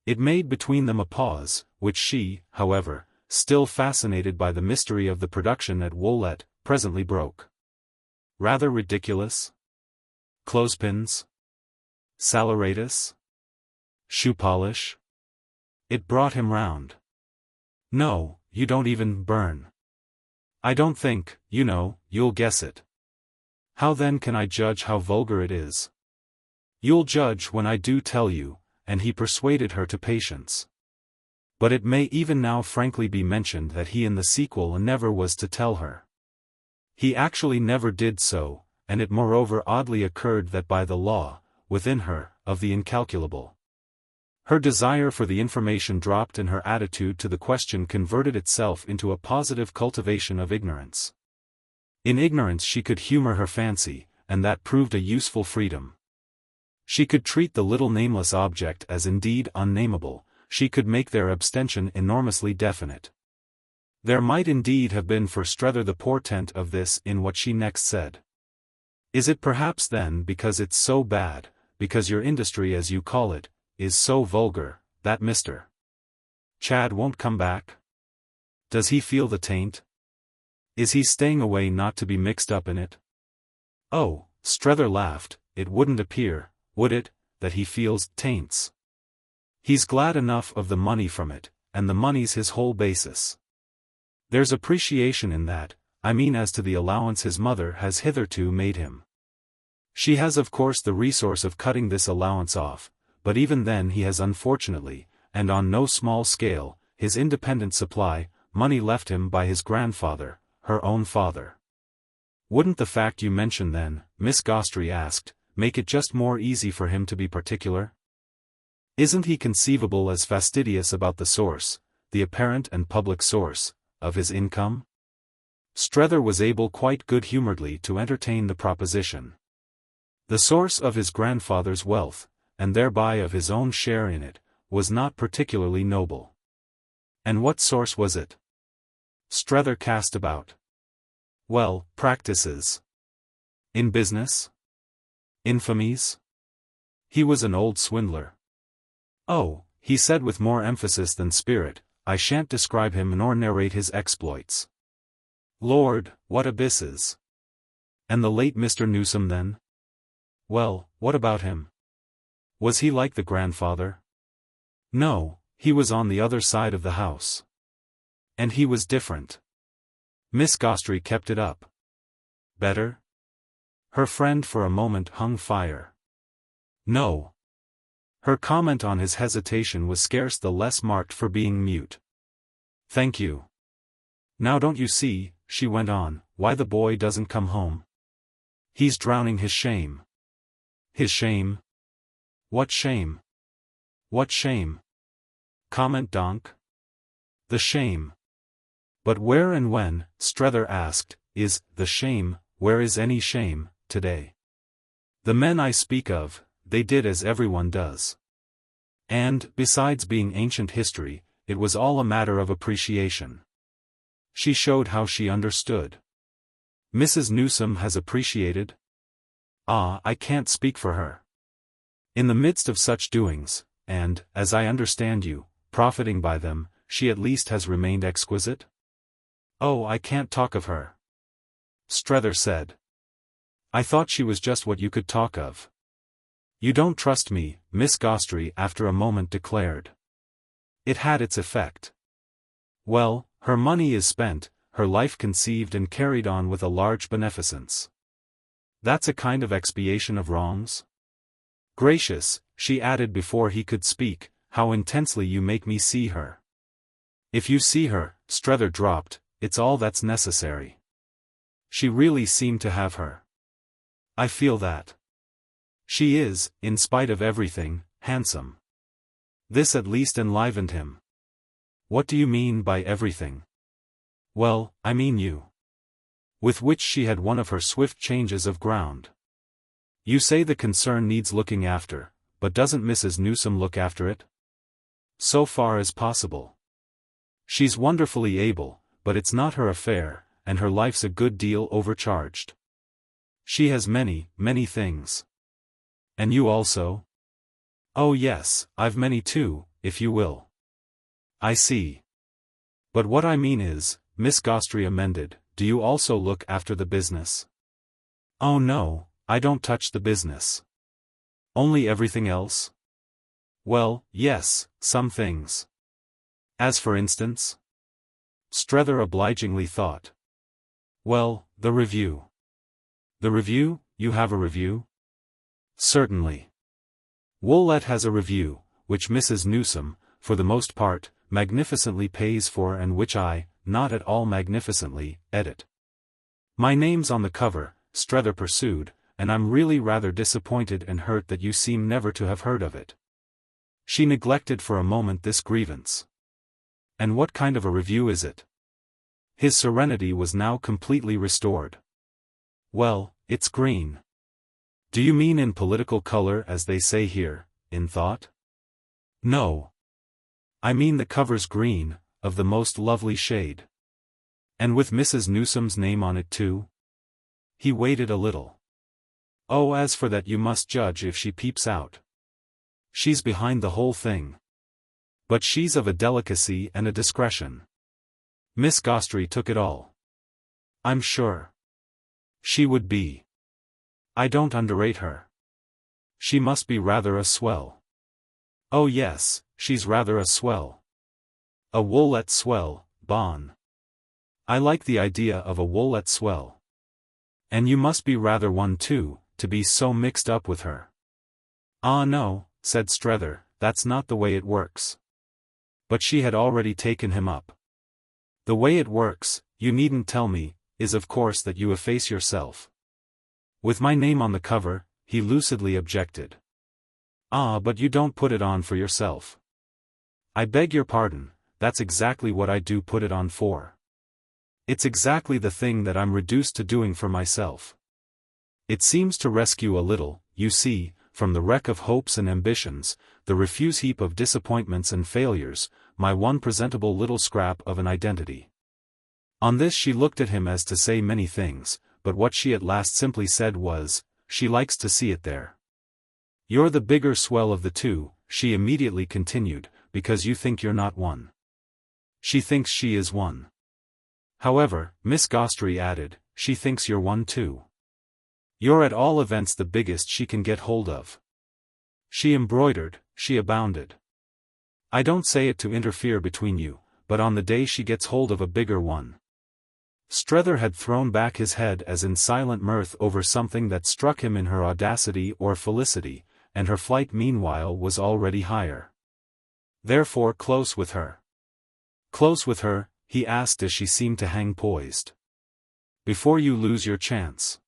It made between them a pause, which she, however, still fascinated by the mystery of the production at Woollett, presently broke. Rather ridiculous? Clothespins? Saleratus? Shoe polish? It brought him round. No, you don't even burn. I don't think, you'll guess it. How then can I judge how vulgar it is? You'll judge when I do tell you, and he persuaded her to patience. But it may even now frankly be mentioned that he in the sequel never was to tell her. He actually never did so, and it moreover oddly occurred that by the law, within her, of the incalculable, her desire for the information dropped and her attitude to the question converted itself into a positive cultivation of ignorance. In ignorance she could humor her fancy, and that proved a useful freedom. She could treat the little nameless object as indeed unnameable, she could make their abstention enormously definite. There might indeed have been for Strether the portent of this in what she next said. Is it perhaps then because it's so bad, because your industry as you call it, is so vulgar, that Mr. Chad won't come back? Does he feel the taint? Is he staying away not to be mixed up in it? Oh, Strether laughed, it wouldn't appear, would it, that he feels taints? He's glad enough of the money from it, and the money's his whole basis. There's appreciation in that, I mean as to the allowance his mother has hitherto made him. She has of course the resource of cutting this allowance off, but even then he has unfortunately, and on no small scale, his independent supply, money left him by his grandfather, her own father. Wouldn't the fact you mention then, Miss Gostrey asked, make it just more easy for him to be particular? Isn't he conceivable as fastidious about the source, the apparent and public source, of his income? Strether was able quite good-humoredly to entertain the proposition. The source of his grandfather's wealth, and thereby of his own share in it, was not particularly noble. And what source was it? Strether cast about. Well, practices. In business? Infamies? He was an old swindler. Oh, he said with more emphasis than spirit, I shan't describe him nor narrate his exploits. Lord, what abysses! And the late Mr. Newsome then? Well, what about him? Was he like the grandfather? No, he was on the other side of the house. And he was different. Miss Gostrey kept it up. Better? Her friend for a moment hung fire. No. Her comment on his hesitation was scarce the less marked for being mute. Thank you. Now don't you see, she went on, why the boy doesn't come home? He's drowning his shame. His shame? What shame? What shame? Comment donc? The shame. But where and when, Strether asked, is the shame, where is any shame, today? The men I speak of, they did as everyone does. And, besides being ancient history, it was all a matter of appreciation. She showed how she understood. Mrs. Newsome has appreciated? Ah, I can't speak for her. In the midst of such doings, and, as I understand you, profiting by them, she at least has remained exquisite? Oh, I can't talk of her. Strether said. I thought she was just what you could talk of. You don't trust me, Miss Gostrey after a moment declared. It had its effect. Well, her money is spent, her life conceived and carried on with a large beneficence. That's a kind of expiation of wrongs? Gracious, she added before he could speak, how intensely you make me see her. If you see her, Strether dropped, it's all that's necessary. She really seemed to have her. I feel that. She is, in spite of everything, handsome. This at least enlivened him. What do you mean by everything? Well, I mean you. With which she had one of her swift changes of ground. You say the concern needs looking after, but doesn't Mrs. Newsome look after it? So far as possible. She's wonderfully able, but it's not her affair, and her life's a good deal overcharged. She has many, many things. And you also? Oh yes, I've many too, if you will. I see. But what I mean is, Miss Gostrey amended, do you also look after the business? Oh no, I don't touch the business. Only everything else? Well, yes, some things. As for instance? Strether obligingly thought. Well, the review. The review, you have a review? Certainly. Woollett has a review, which Mrs. Newsome, for the most part, magnificently pays for and which I, not at all magnificently, edit. My name's on the cover, Strether pursued, and I'm really rather disappointed and hurt that you seem never to have heard of it. She neglected for a moment this grievance. And what kind of a review is it? His serenity was now completely restored. Well, it's green. Do you mean in political color as they say here, in thought? No. I mean the cover's green, of the most lovely shade. And with Mrs. Newsome's name on it too? He waited a little. Oh, as for that you must judge if she peeps out. She's behind the whole thing. But she's of a delicacy and a discretion. Miss Gostrey took it all. I'm sure. She would be. I don't underrate her. She must be rather a swell. Oh yes, she's rather a swell. A Woollett swell, Bon. I like the idea of a Woollett swell. And you must be rather one too, to be so mixed up with her. Ah no, said Strether, that's not the way it works. But she had already taken him up. The way it works, you needn't tell me, is of course that you efface yourself. With my name on the cover, he lucidly objected. Ah, but you don't put it on for yourself. I beg your pardon, that's exactly what I do put it on for. It's exactly the thing that I'm reduced to doing for myself. It seems to rescue a little, you see, from the wreck of hopes and ambitions, the refuse heap of disappointments and failures, my one presentable little scrap of an identity. On this she looked at him as to say many things, but what she at last simply said was, she likes to see it there. You're the bigger swell of the two, she immediately continued, because you think you're not one. She thinks she is one. However, Miss Gostrey added, she thinks you're one too. You're at all events the biggest she can get hold of. She embroidered, she abounded. I don't say it to interfere between you, but on the day she gets hold of a bigger one. Strether had thrown back his head as in silent mirth over something that struck him in her audacity or felicity, and her flight meanwhile was already higher. Therefore close with her. Close with her, he asked as she seemed to hang poised. Before you lose your chance.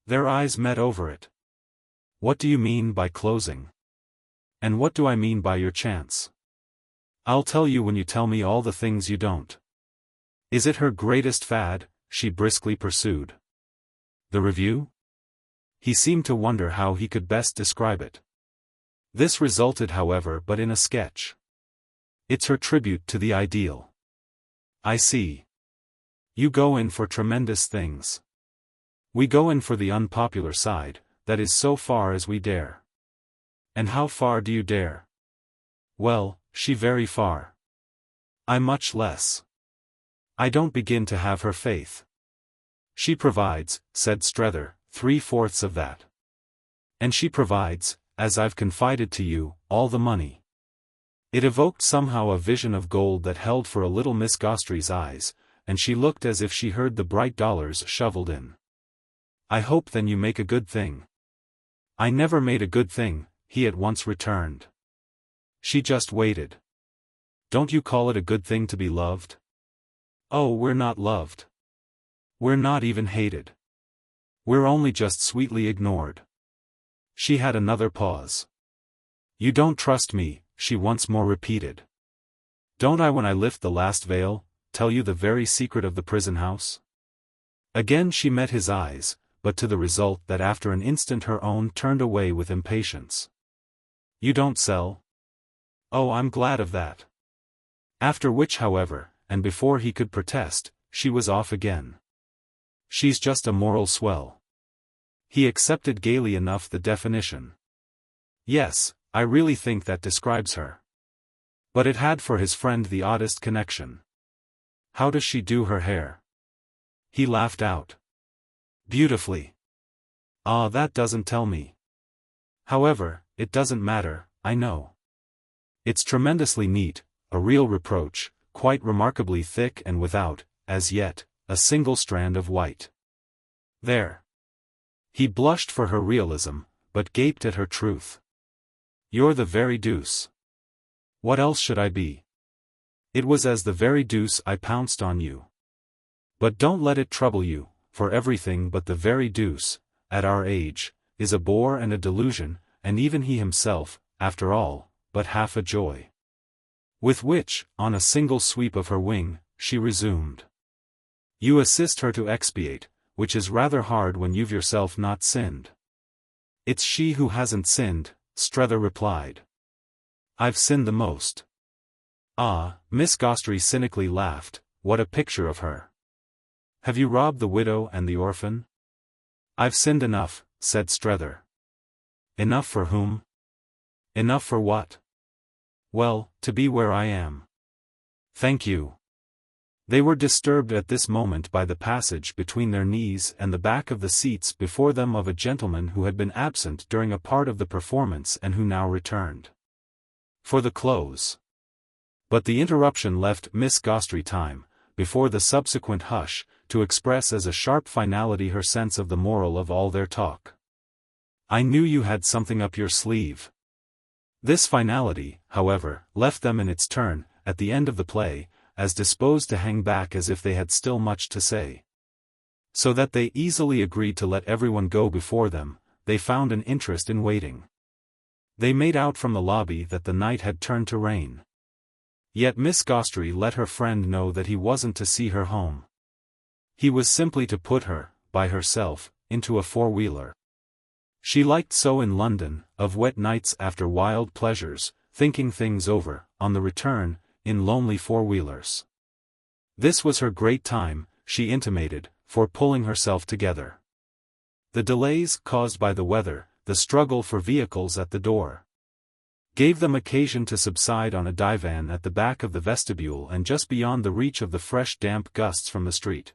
Their eyes met over it. What do you mean by closing? And what do I mean by your chance? I'll tell you when you tell me all the things you don't. Is it her greatest fad? She briskly pursued. The review? He seemed to wonder how he could best describe it. This resulted however but in a sketch. It's her tribute to the ideal. I see. You go in for tremendous things. We go in for the unpopular side, that is so far as we dare. And how far do you dare? Well, she very far. I much less. I don't begin to have her faith. She provides, said Strether, 3/4 of that. And she provides, as I've confided to you, all the money. It evoked somehow a vision of gold that held for a little Miss Gostrey's eyes, and she looked as if she heard the bright dollars shoveled in. I hope then you make a good thing. I never made a good thing, he at once returned. She just waited. Don't you call it a good thing to be loved? Oh, we're not loved. We're not even hated. We're only just sweetly ignored. She had another pause. You don't trust me, she once more repeated. Don't I when I lift the last veil, tell you the very secret of the prison house? Again she met his eyes, but to the result that after an instant her own turned away with impatience. You don't sell? Oh, I'm glad of that. After which however, and before he could protest, she was off again. She's just a moral swell. He accepted gaily enough the definition. Yes, I really think that describes her. But it had for his friend the oddest connection. How does she do her hair? He laughed out. Beautifully. Ah, that doesn't tell me. However, it doesn't matter, I know. It's tremendously neat, a real reproach, quite remarkably thick and without, as yet, a single strand of white. There. He blushed for her realism, but gaped at her truth. You're the very deuce. What else should I be? It was as the very deuce I pounced on you. But don't let it trouble you, for everything but the very deuce, at our age, is a bore and a delusion, and even he himself, after all, but half a joy. With which, on a single sweep of her wing, she resumed. You assist her to expiate, which is rather hard when you've yourself not sinned. It's she who hasn't sinned, Strether replied. I've sinned the most. Ah, Miss Gostrey cynically laughed, what a picture of her. Have you robbed the widow and the orphan? I've sinned enough, said Strether. Enough for whom? Enough for what? Well, to be where I am. Thank you. They were disturbed at this moment by the passage between their knees and the back of the seats before them of a gentleman who had been absent during a part of the performance and who now returned. For the close. But the interruption left Miss Gostrey time, before the subsequent hush, to express as a sharp finality her sense of the moral of all their talk. I knew you had something up your sleeve. This finality, however, left them in its turn, at the end of the play, as disposed to hang back as if they had still much to say. So that they easily agreed to let everyone go before them, they found an interest in waiting. They made out from the lobby that the night had turned to rain. Yet Miss Gostrey let her friend know that he wasn't to see her home. He was simply to put her, by herself, into a four-wheeler. She liked so in London, of wet nights after wild pleasures, thinking things over, on the return, in lonely four-wheelers. This was her great time, she intimated, for pulling herself together. The delays caused by the weather, the struggle for vehicles at the door, gave them occasion to subside on a divan at the back of the vestibule and just beyond the reach of the fresh damp gusts from the street.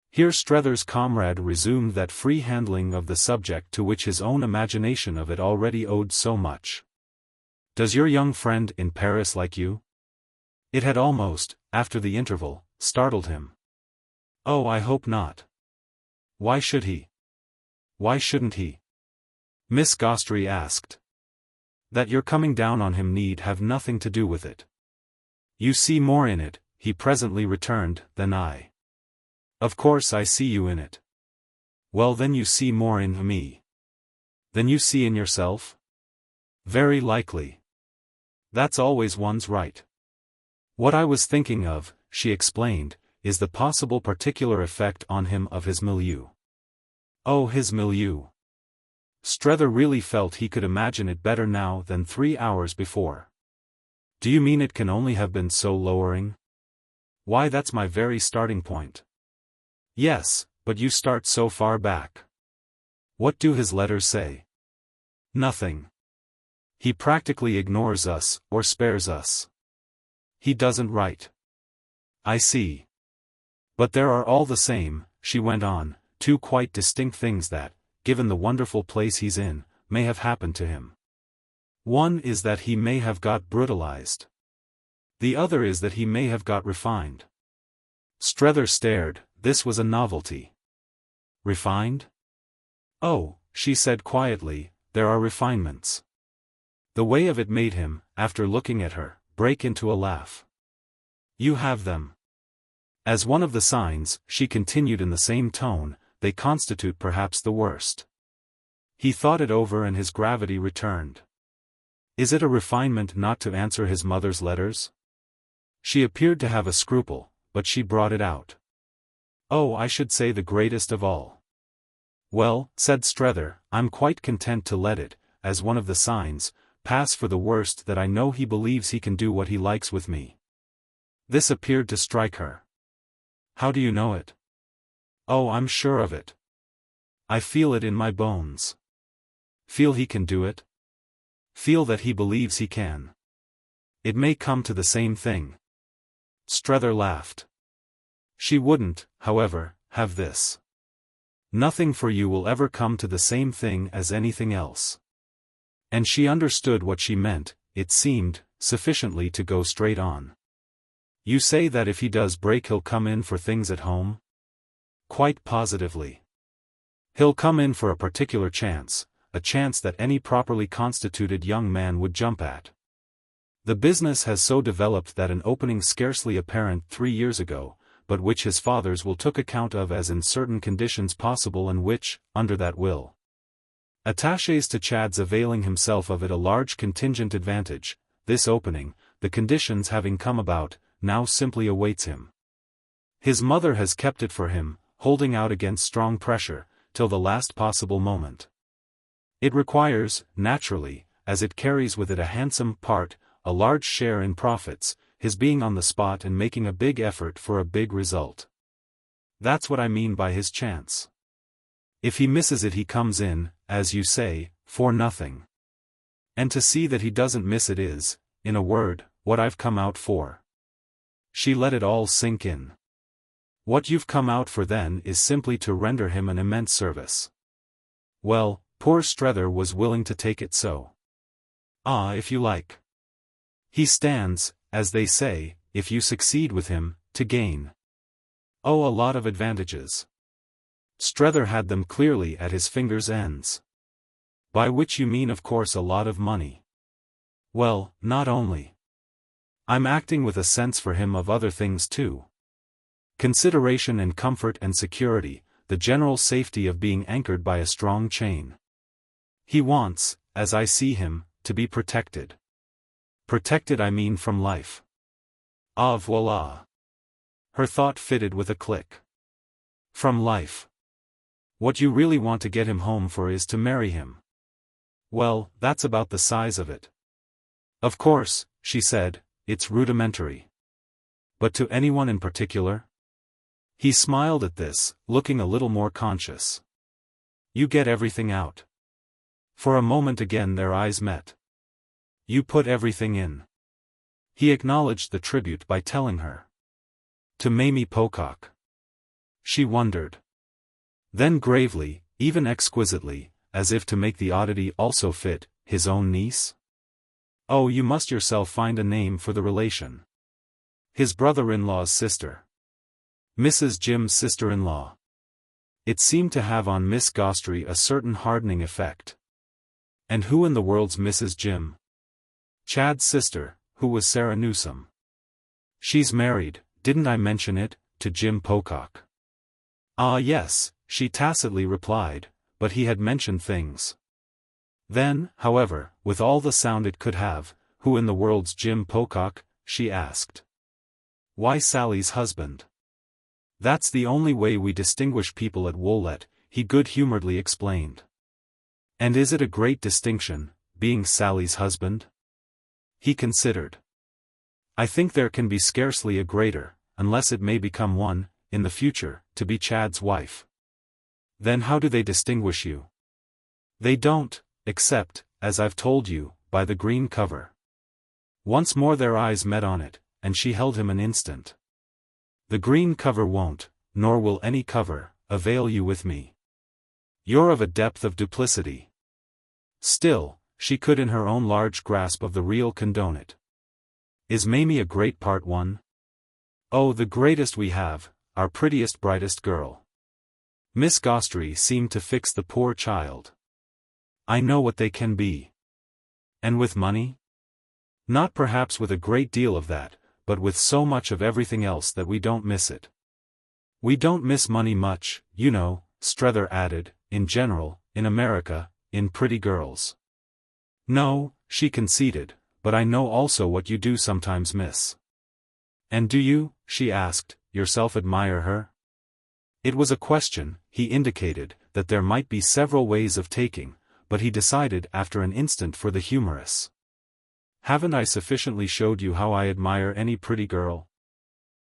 Here Strether's comrade resumed that free handling of the subject to which his own imagination of it already owed so much. Does your young friend in Paris like you? It had almost, after the interval, startled him. Oh, I hope not. Why should he? Why shouldn't he? Miss Gostrey asked. That your coming down on him need have nothing to do with it. You see more in it, he presently returned, than I. Of course I see you in it. Well then you see more in me. Than you see in yourself? Very likely. That's always one's right. What I was thinking of, she explained, is the possible particular effect on him of his milieu. Oh, his milieu. Strether really felt he could imagine it better now than 3 hours before. Do you mean it can only have been so lowering? Why, that's my very starting point. Yes, but you start so far back. What do his letters say? Nothing. He practically ignores us, or spares us. He doesn't write. I see. But there are all the same, she went on, two quite distinct things that, given the wonderful place he's in, may have happened to him. One is that he may have got brutalized. The other is that he may have got refined. Strether stared, this was a novelty. Refined? Oh, she said quietly, there are refinements. The way of it made him, after looking at her, break into a laugh. You have them. As one of the signs, she continued in the same tone, they constitute perhaps the worst. He thought it over and his gravity returned. Is it a refinement not to answer his mother's letters? She appeared to have a scruple, but she brought it out. Oh, I should say the greatest of all. Well, said Strether, I'm quite content to let it, as one of the signs, pass for the worst that I know he believes he can do what he likes with me. This appeared to strike her. How do you know it? Oh, I'm sure of it. I feel it in my bones. Feel he can do it? Feel that he believes he can. It may come to the same thing. Strether laughed. She wouldn't, however, have this. Nothing for you will ever come to the same thing as anything else. And she understood what she meant, it seemed, sufficiently to go straight on. You say that if he does break he'll come in for things at home? Quite positively. He'll come in for a particular chance, a chance that any properly constituted young man would jump at. The business has so developed that an opening scarcely apparent 3 years ago, but which his fathers will took account of as in certain conditions possible and which, under that will, attaches to Chad's availing himself of it a large contingent advantage, this opening, the conditions having come about, now simply awaits him. His mother has kept it for him, holding out against strong pressure, till the last possible moment. It requires, naturally, as it carries with it a handsome part, a large share in profits, his being on the spot and making a big effort for a big result. That's what I mean by his chance. If he misses it he comes in, as you say, for nothing. And to see that he doesn't miss it is, in a word, what I've come out for. She let it all sink in. What you've come out for then is simply to render him an immense service. Well, poor Strether was willing to take it so. Ah, if you like. He stands, as they say, if you succeed with him, to gain. Oh, a lot of advantages. Strether had them clearly at his fingers' ends. By which you mean of course a lot of money. Well, not only. I'm acting with a sense for him of other things too. Consideration and comfort and security, the general safety of being anchored by a strong chain. He wants, as I see him, to be protected. Protected I mean from life. Ah voila. Her thought fitted with a click. From life. What you really want to get him home for is to marry him. Well, that's about the size of it. Of course, she said, it's rudimentary. But to anyone in particular? He smiled at this, looking a little more conscious. You get everything out. For a moment again their eyes met. You put everything in. He acknowledged the tribute by telling her. To Mamie Pocock. She wondered. Then gravely, even exquisitely, as if to make the oddity also fit, his own niece? Oh, you must yourself find a name for the relation. His brother-in-law's sister. Mrs. Jim's sister-in-law. It seemed to have on Miss Gostrey a certain hardening effect. And who in the world's Mrs. Jim? Chad's sister, who was Sarah Newsome. She's married, didn't I mention it, to Jim Pocock? Ah yes, she tacitly replied, but he had mentioned things. Then, however, with all the sound it could have, who in the world's Jim Pocock, she asked. Why Sally's husband. That's the only way we distinguish people at Woollett, he good-humoredly explained. And is it a great distinction, being Sally's husband? He considered. I think there can be scarcely a greater, unless it may become one, in the future, to be Chad's wife. Then how do they distinguish you? They don't, except, as I've told you, by the green cover. Once more their eyes met on it, and she held him an instant. The green cover won't, nor will any cover, avail you with me. You're of a depth of duplicity. Still, she could in her own large grasp of the real condone it. Is Mamie a great part one? Oh, the greatest we have, our prettiest brightest girl. Miss Gostrey seemed to fix the poor child. I know what they can be. And with money? Not perhaps with a great deal of that, but with so much of everything else that we don't miss it. We don't miss money much, you know, Strether added, in general, in America, in pretty girls. No, she conceded, but I know also what you do sometimes miss. And do you, she asked, yourself admire her? It was a question, he indicated, that there might be several ways of taking, but he decided after an instant for the humorous. Haven't I sufficiently showed you how I admire any pretty girl?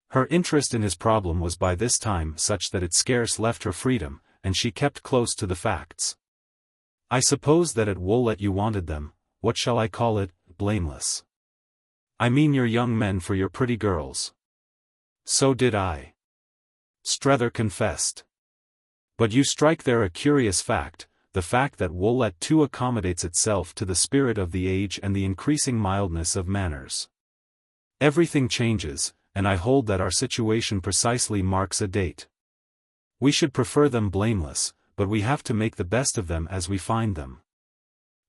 Her interest in his problem was by this time such that it scarce left her freedom, and she kept close to the facts. I suppose that at Woollett you wanted them, what shall I call it, blameless. I mean your young men for your pretty girls. So did I. Strether confessed. But you strike there a curious fact, the fact that Woollett too accommodates itself to the spirit of the age and the increasing mildness of manners. Everything changes, and I hold that our situation precisely marks a date. We should prefer them blameless, but we have to make the best of them as we find them.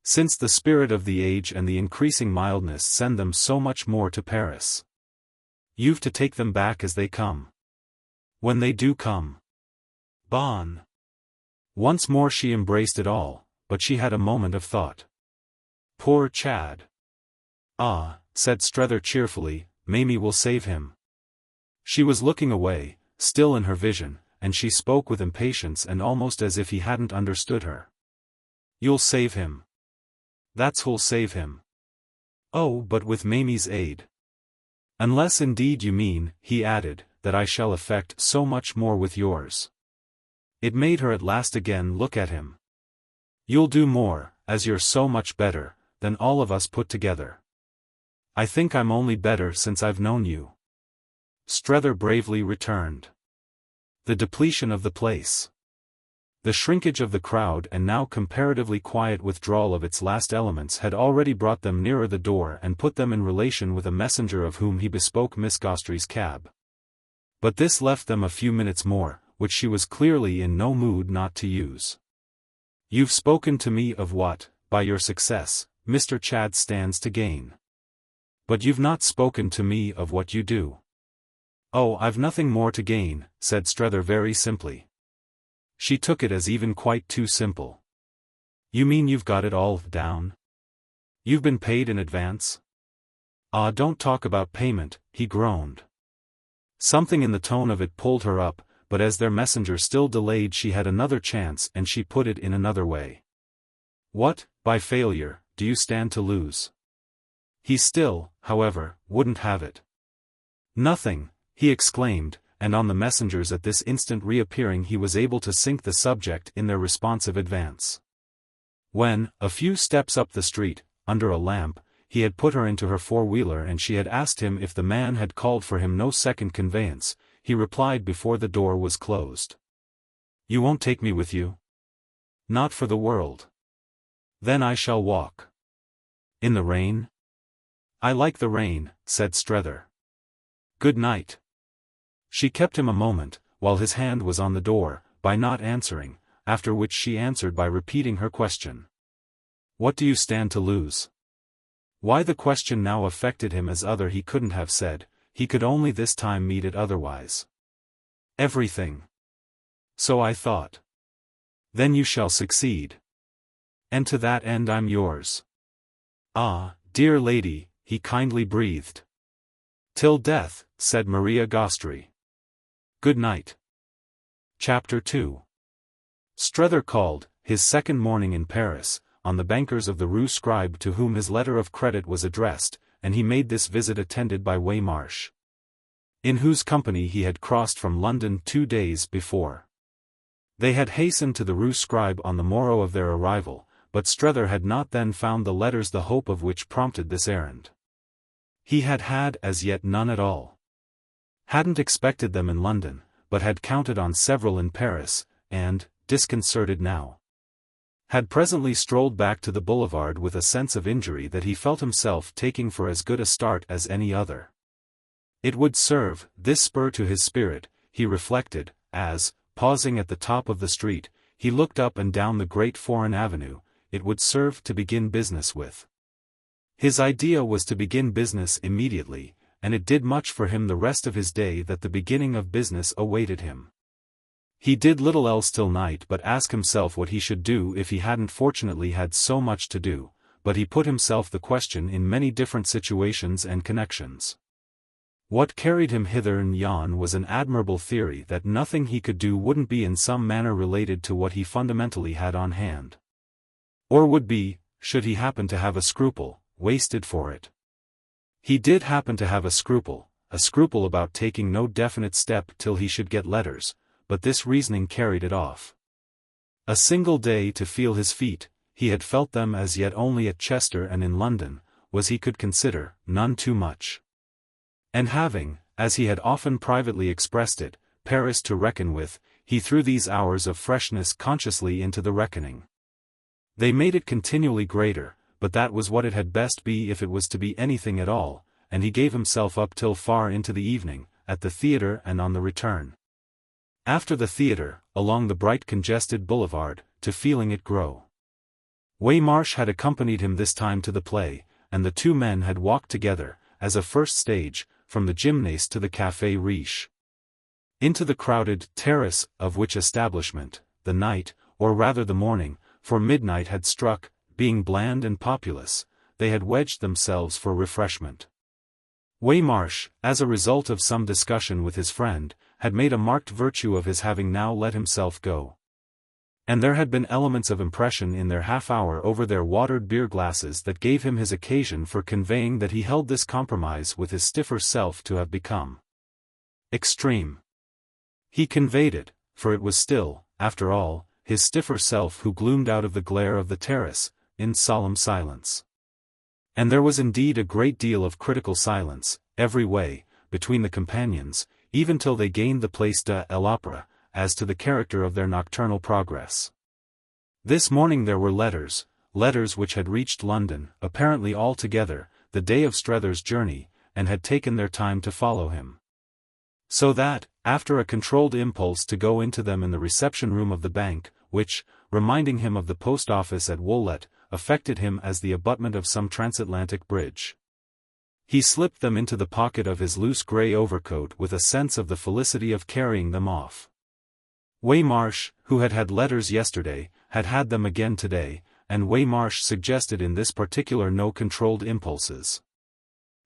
Since the spirit of the age and the increasing mildness send them so much more to Paris. You've to take them back as they come. When they do come. Bon. Once more she embraced it all, but she had a moment of thought. Poor Chad. Ah, said Strether cheerfully, Mamie will save him. She was looking away, still in her vision, and she spoke with impatience and almost as if he hadn't understood her. You'll save him. That's who'll save him. Oh, but with Mamie's aid. Unless indeed you mean, he added, that I shall effect so much more with yours. It made her at last again look at him. You'll do more, as you're so much better, than all of us put together. I think I'm only better since I've known you. Strether bravely returned. The depletion of the place. The shrinkage of the crowd and now comparatively quiet withdrawal of its last elements had already brought them nearer the door and put them in relation with a messenger of whom he bespoke Miss Gostrey's cab. But this left them a few minutes more, which she was clearly in no mood not to use. You've spoken to me of what, by your success, Mr. Chad stands to gain. But you've not spoken to me of what you do. Oh, I've nothing more to gain, said Strether very simply. She took it as even quite too simple. You mean you've got it all down? You've been paid in advance? Ah, don't talk about payment, he groaned. Something in the tone of it pulled her up, but as their messenger still delayed she had another chance and she put it in another way. What, by failure, do you stand to lose? He still, however, wouldn't have it. Nothing, he exclaimed, and on the messengers at this instant reappearing he was able to sink the subject in their responsive advance. When, a few steps up the street, under a lamp, he had put her into her four-wheeler and she had asked him if the man had called for him no second conveyance, he replied before the door was closed. You won't take me with you? Not for the world. Then I shall walk. In the rain? I like the rain, said Strether. Good night. She kept him a moment, while his hand was on the door, by not answering, after which she answered by repeating her question. What do you stand to lose? Why the question now affected him as other he couldn't have said, he could only this time meet it otherwise. Everything. So I thought. Then you shall succeed. And to that end I'm yours. Ah, dear lady, he kindly breathed. Till death, said Maria Gostrey. Good night. Chapter 2. Strether called, his second morning in Paris, on the bankers of the Rue Scribe to whom his letter of credit was addressed, and he made this visit attended by Waymarsh, in whose company he had crossed from London 2 days before. They had hastened to the Rue Scribe on the morrow of their arrival, but Strether had not then found the letters the hope of which prompted this errand. He had had as yet none at all. Hadn't expected them in London, but had counted on several in Paris, and, disconcerted now, had presently strolled back to the boulevard with a sense of injury that he felt himself taking for as good a start as any other. It would serve, this spur to his spirit, he reflected, as, pausing at the top of the street, he looked up and down the great foreign avenue, it would serve to begin business with. His idea was to begin business immediately, and it did much for him the rest of his day that the beginning of business awaited him. He did little else till night but ask himself what he should do if he hadn't fortunately had so much to do, but he put himself the question in many different situations and connections. What carried him hither and yon was an admirable theory that nothing he could do wouldn't be in some manner related to what he fundamentally had on hand. Or would be, should he happen to have a scruple, wasted for it. He did happen to have a scruple about taking no definite step till he should get letters, but this reasoning carried it off. A single day to feel his feet, he had felt them as yet only at Chester and in London, was he could consider, none too much. And having, as he had often privately expressed it, Paris to reckon with, he threw these hours of freshness consciously into the reckoning. They made it continually greater, but that was what it had best be if it was to be anything at all, and he gave himself up till far into the evening, at the theatre and on the return. After the theatre, along the bright congested boulevard, to feeling it grow. Waymarsh had accompanied him this time to the play, and the two men had walked together, as a first stage, from the Gymnase to the Café Riche. Into the crowded terrace of which establishment, the night, or rather the morning, for midnight had struck, being bland and populous, they had wedged themselves for refreshment. Waymarsh, as a result of some discussion with his friend, had made a marked virtue of his having now let himself go. And there had been elements of impression in their half-hour over their watered beer glasses that gave him his occasion for conveying that he held this compromise with his stiffer self to have become extreme. He conveyed it, for it was still, after all, his stiffer self who gloomed out of the glare of the terrace, in solemn silence. And there was indeed a great deal of critical silence, every way, between the companions, even till they gained the Place de l'Opéra, as to the character of their nocturnal progress. This morning there were letters which had reached London, apparently all together, the day of Strether's journey, and had taken their time to follow him. So that, after a controlled impulse to go into them in the reception room of the bank, which, reminding him of the post office at Woollett, affected him as the abutment of some transatlantic bridge, he slipped them into the pocket of his loose grey overcoat with a sense of the felicity of carrying them off. Waymarsh, who had had letters yesterday, had had them again today, and Waymarsh suggested in this particular no controlled impulses.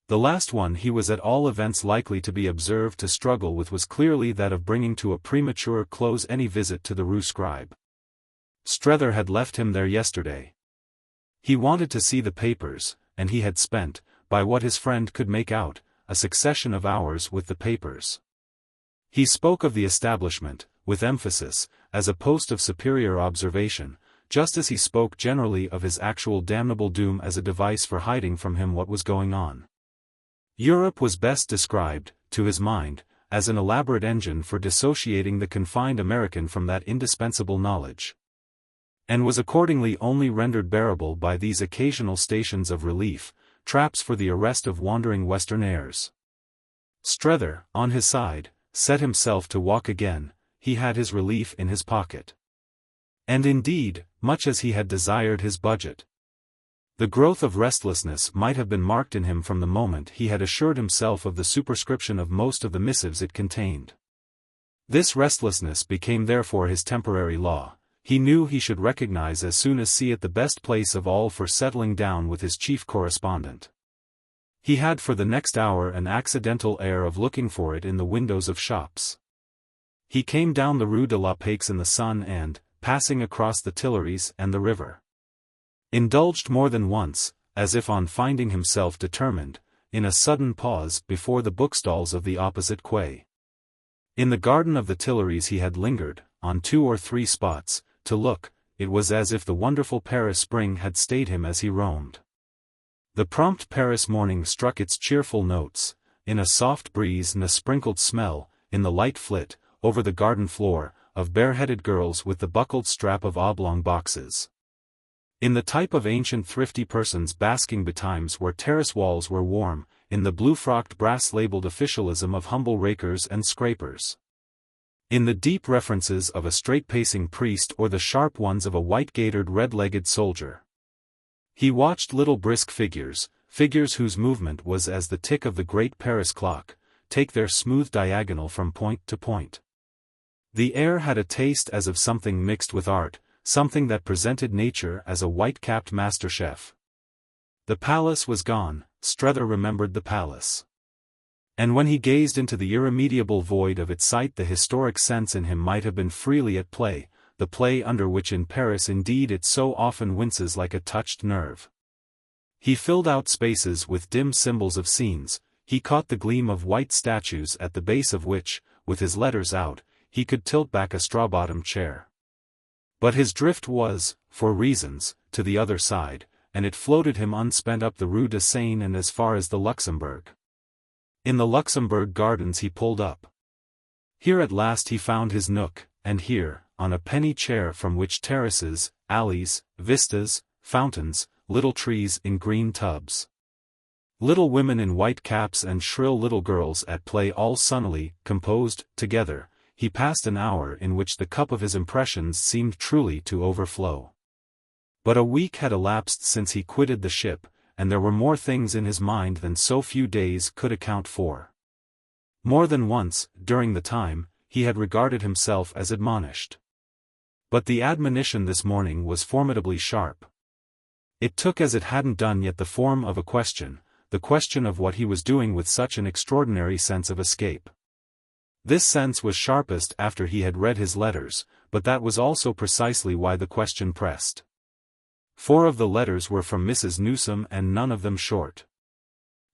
The last one he was at all events likely to be observed to struggle with was clearly that of bringing to a premature close any visit to the Rue Scribe. Strether had left him there yesterday. He wanted to see the papers, and he had spent, by what his friend could make out, a succession of hours with the papers. He spoke of the establishment, with emphasis, as a post of superior observation, just as he spoke generally of his actual damnable doom as a device for hiding from him what was going on. Europe was best described, to his mind, as an elaborate engine for dissociating the confined American from that indispensable knowledge, and was accordingly only rendered bearable by these occasional stations of relief, traps for the arrest of wandering Western airs. Strether, on his side, set himself to walk again. He had his relief in his pocket. And indeed, much as he had desired his budget, the growth of restlessness might have been marked in him from the moment he had assured himself of the superscription of most of the missives it contained. This restlessness became therefore his temporary law. He knew he should recognize as soon as see it the best place of all for settling down with his chief correspondent. He had for the next hour an accidental air of looking for it in the windows of shops. He came down the Rue de la Paix in the sun and, passing across the Tuileries and the river, indulged more than once, as if on finding himself determined, in a sudden pause before the bookstalls of the opposite quay. In the garden of the Tuileries he had lingered, on 2 or 3 spots, to look. It was as if the wonderful Paris spring had stayed him as he roamed. The prompt Paris morning struck its cheerful notes, in a soft breeze and a sprinkled smell, in the light flit, over the garden floor, of bareheaded girls with the buckled strap of oblong boxes. In the type of ancient thrifty persons basking betimes where terrace walls were warm, in the blue-frocked brass-labeled officialism of humble rakers and scrapers. In the deep references of a straight-pacing priest or the sharp ones of a white-gaitered red-legged soldier. He watched little brisk figures whose movement was as the tick of the great Paris clock, take their smooth diagonal from point to point. The air had a taste as of something mixed with art, something that presented nature as a white-capped master chef. The palace was gone. Strether remembered the palace. And when he gazed into the irremediable void of its sight the historic sense in him might have been freely at play, the play under which in Paris indeed it so often winces like a touched nerve. He filled out spaces with dim symbols of scenes, he caught the gleam of white statues at the base of which, with his letters out, he could tilt back a straw-bottomed chair. But his drift was, for reasons, to the other side, and it floated him unspent up the Rue de Seine and as far as the Luxembourg. In the Luxembourg Gardens he pulled up. Here at last he found his nook, and here, on a penny chair from which terraces, alleys, vistas, fountains, little trees in green tubs, little women in white caps and shrill little girls at play all sunnily composed together, he passed an hour in which the cup of his impressions seemed truly to overflow. But a week had elapsed since he quitted the ship, and there were more things in his mind than so few days could account for. More than once, during the time, he had regarded himself as admonished. But the admonition this morning was formidably sharp. It took as it hadn't done yet the form of a question, the question of what he was doing with such an extraordinary sense of escape. This sense was sharpest after he had read his letters, but that was also precisely why the question pressed. 4 of the letters were from Mrs. Newsome and none of them short.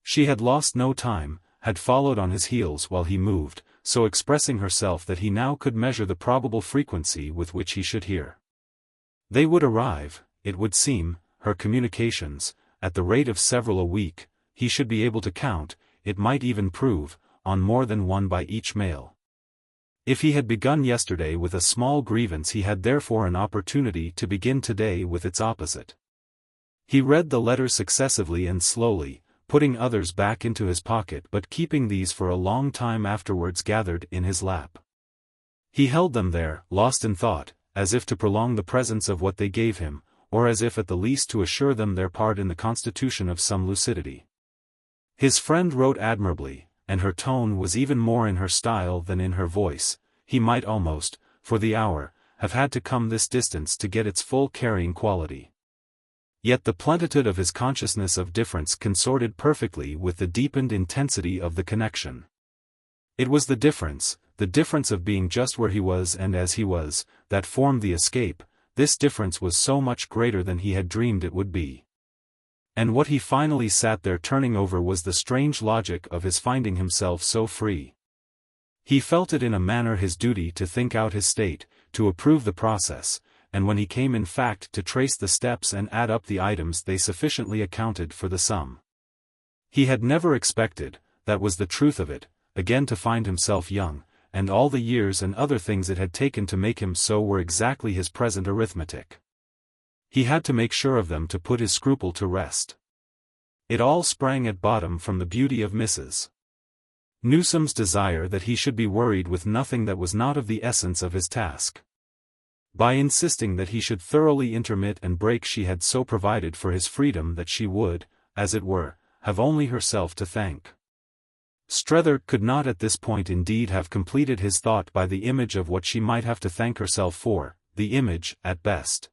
She had lost no time, had followed on his heels while he moved, so expressing herself that he now could measure the probable frequency with which he should hear. They would arrive, it would seem, her communications, at the rate of several a week. He should be able to count, it might even prove, on more than one by each mail. If he had begun yesterday with a small grievance, he had therefore an opportunity to begin today with its opposite. He read the letters successively and slowly, putting others back into his pocket but keeping these for a long time afterwards gathered in his lap. He held them there, lost in thought, as if to prolong the presence of what they gave him, or as if at the least to assure them their part in the constitution of some lucidity. His friend wrote admirably, and her tone was even more in her style than in her voice. He might almost, for the hour, have had to come this distance to get its full carrying quality. Yet the plenitude of his consciousness of difference consorted perfectly with the deepened intensity of the connection. It was the difference of being just where he was and as he was, that formed the escape. This difference was so much greater than he had dreamed it would be. And what he finally sat there turning over was the strange logic of his finding himself so free. He felt it in a manner his duty to think out his state, to approve the process, and when he came in fact to trace the steps and add up the items, they sufficiently accounted for the sum. He had never expected, that was the truth of it, again to find himself young, and all the years and other things it had taken to make him so were exactly his present arithmetic. He had to make sure of them to put his scruple to rest. It all sprang at bottom from the beauty of Mrs. Newsome's desire that he should be worried with nothing that was not of the essence of his task. By insisting that he should thoroughly intermit and break, she had so provided for his freedom that she would, as it were, have only herself to thank. Strether could not at this point indeed have completed his thought by the image of what she might have to thank herself for, the image, at best,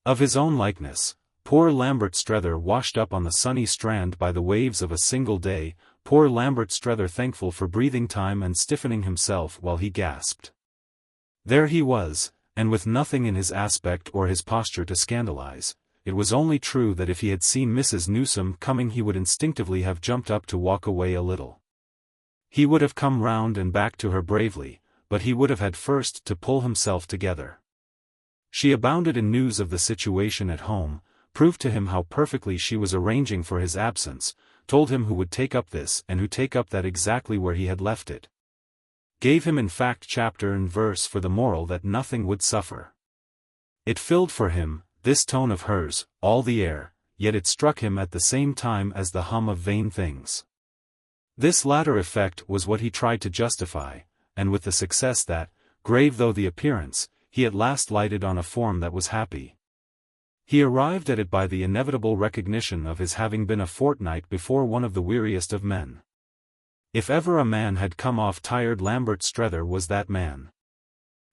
of his own likeness. Poor Lambert Strether washed up on the sunny strand by the waves of a single day, poor Lambert Strether thankful for breathing time and stiffening himself while he gasped. There he was, and with nothing in his aspect or his posture to scandalize. It was only true that if he had seen Mrs. Newsome coming he would instinctively have jumped up to walk away a little. He would have come round and back to her bravely, but he would have had first to pull himself together. She abounded in news of the situation at home, proved to him how perfectly she was arranging for his absence, told him who would take up this and who take up that exactly where he had left it. Gave him in fact chapter and verse for the moral that nothing would suffer. It filled for him, this tone of hers, all the air, yet it struck him at the same time as the hum of vain things. This latter effect was what he tried to justify, and with the success that, grave though the appearance, he at last lighted on a form that was happy. He arrived at it by the inevitable recognition of his having been a fortnight before one of the weariest of men. If ever a man had come off tired, Lambert Strether was that man.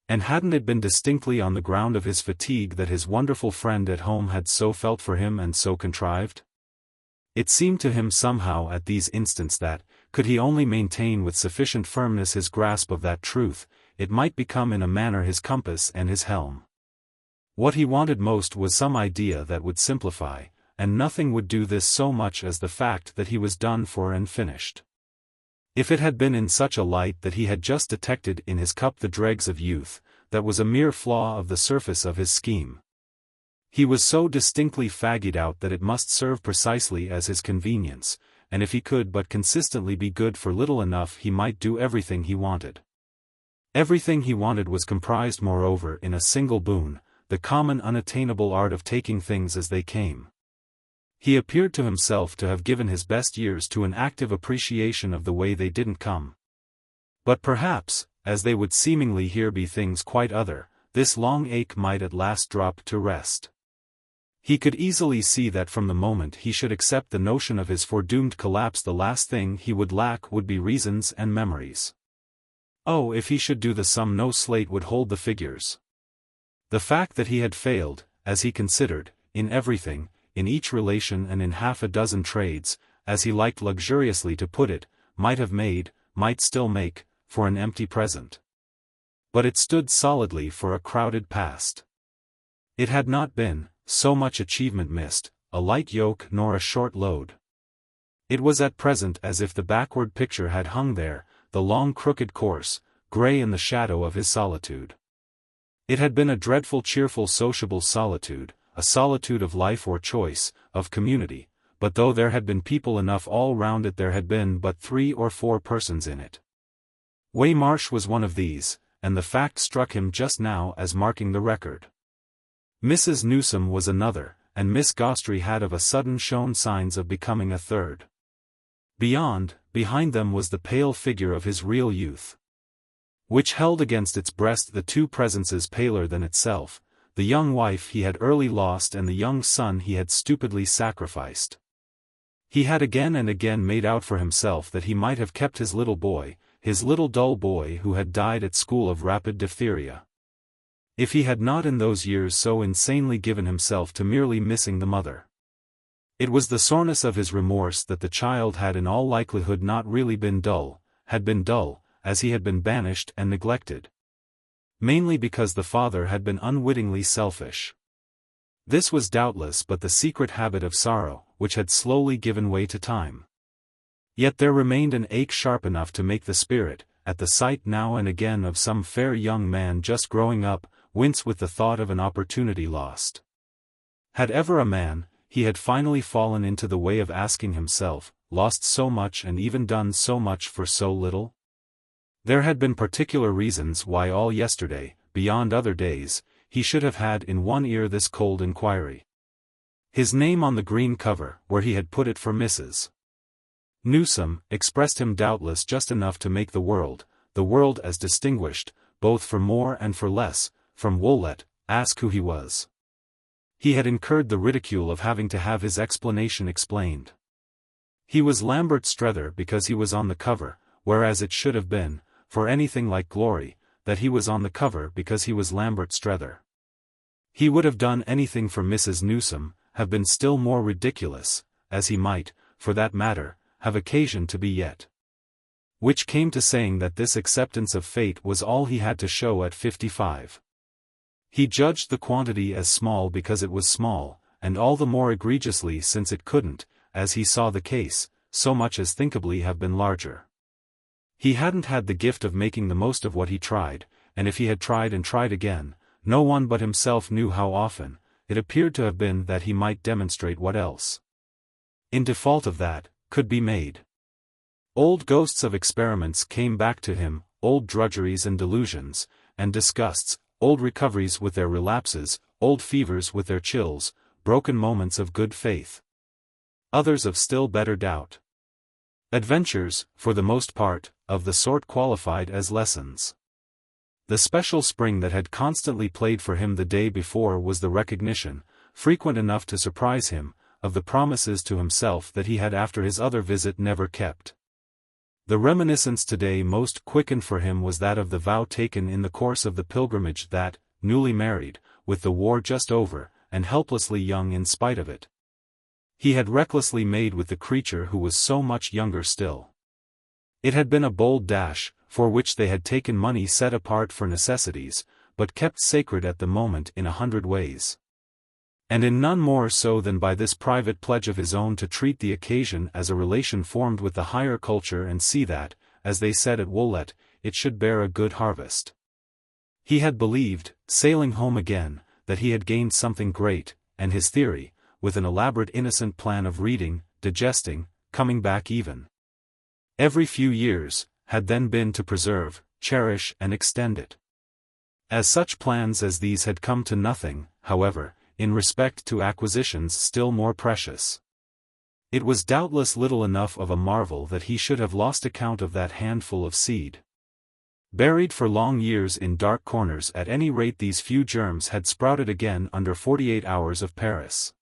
And hadn't it been distinctly on the ground of his fatigue that his wonderful friend at home had so felt for him and so contrived? It seemed to him somehow at these instants that, could he only maintain with sufficient firmness his grasp of that truth, it might become in a manner his compass and his helm. What he wanted most was some idea that would simplify, and nothing would do this so much as the fact that he was done for and finished. If it had been in such a light that he had just detected in his cup the dregs of youth, that was a mere flaw of the surface of his scheme. He was so distinctly fagged out that it must serve precisely as his convenience, and if he could but consistently be good for little enough he might do everything he wanted. Everything he wanted was comprised moreover in a single boon, the common unattainable art of taking things as they came. He appeared to himself to have given his best years to an active appreciation of the way they didn't come. But perhaps, as they would seemingly here be things quite other, this long ache might at last drop to rest. He could easily see that from the moment he should accept the notion of his foredoomed collapse, the last thing he would lack would be reasons and memories. Oh, if he should do the sum, no slate would hold the figures. The fact that he had failed, as he considered, in everything, in each relation and in half a dozen trades, as he liked luxuriously to put it, might still make, for an empty present. But it stood solidly for a crowded past. It had not been, so much achievement missed, a light yoke nor a short load. It was at present as if the backward picture had hung there, the long crooked course, grey in the shadow of his solitude. It had been a dreadful cheerful sociable solitude, a solitude of life or choice, of community, but though there had been people enough all round it, there had been but 3 or 4 persons in it. Waymarsh was one of these, and the fact struck him just now as marking the record. Mrs. Newsome was another, and Miss Gostrey had of a sudden shown signs of becoming a third. Behind them was the pale figure of his real youth, which held against its breast the 2 presences paler than itself, the young wife he had early lost and the young son he had stupidly sacrificed. He had again and again made out for himself that he might have kept his little boy, his little dull boy who had died at school of rapid diphtheria, if he had not in those years so insanely given himself to merely missing the mother. It was the soreness of his remorse that the child had in all likelihood not really been dull, had been dull, as he had been banished and neglected. Mainly because the father had been unwittingly selfish. This was doubtless but the secret habit of sorrow, which had slowly given way to time. Yet there remained an ache sharp enough to make the spirit, at the sight now and again of some fair young man just growing up, wince with the thought of an opportunity lost. Had ever a man, he had finally fallen into the way of asking himself, lost so much and even done so much for so little? There had been particular reasons why all yesterday, beyond other days, he should have had in one ear this cold inquiry. His name on the green cover, where he had put it for Mrs. Newsome, expressed him doubtless just enough to make the world as distinguished, both for more and for less, from Woollett, ask who he was. He had incurred the ridicule of having to have his explanation explained. He was Lambert Strether because he was on the cover, whereas it should have been, for anything like glory, that he was on the cover because he was Lambert Strether. He would have done anything for Mrs. Newsome, have been still more ridiculous, as he might, for that matter, have occasion to be yet. Which came to saying that this acceptance of fate was all he had to show at 55. He judged the quantity as small because it was small, and all the more egregiously since it couldn't, as he saw the case, so much as thinkably have been larger. He hadn't had the gift of making the most of what he tried, and if he had tried and tried again, no one but himself knew how often, it appeared to have been that he might demonstrate what else, in default of that, could be made. Old ghosts of experiments came back to him, old drudgeries and delusions, and disgusts, old recoveries with their relapses, old fevers with their chills, broken moments of good faith. Others of still better doubt. Adventures, for the most part, of the sort qualified as lessons. The special spring that had constantly played for him the day before was the recognition, frequent enough to surprise him, of the promises to himself that he had after his other visit never kept. The reminiscence today most quickened for him was that of the vow taken in the course of the pilgrimage that, newly married, with the war just over, and helplessly young in spite of it, he had recklessly made with the creature who was so much younger still. It had been a bold dash, for which they had taken money set apart for necessities, but kept sacred at the moment in 100 ways. And in none more so than by this private pledge of his own to treat the occasion as a relation formed with the higher culture and see that, as they said at Woollett, it should bear a good harvest. He had believed, sailing home again, that he had gained something great, and his theory, with an elaborate innocent plan of reading, digesting, coming back even every few years, had then been to preserve, cherish and extend it. As such plans as these had come to nothing, however, in respect to acquisitions still more precious. It was doubtless little enough of a marvel that he should have lost account of that handful of seed. Buried for long years in dark corners, at any rate these few germs had sprouted again under 48 hours of Paris.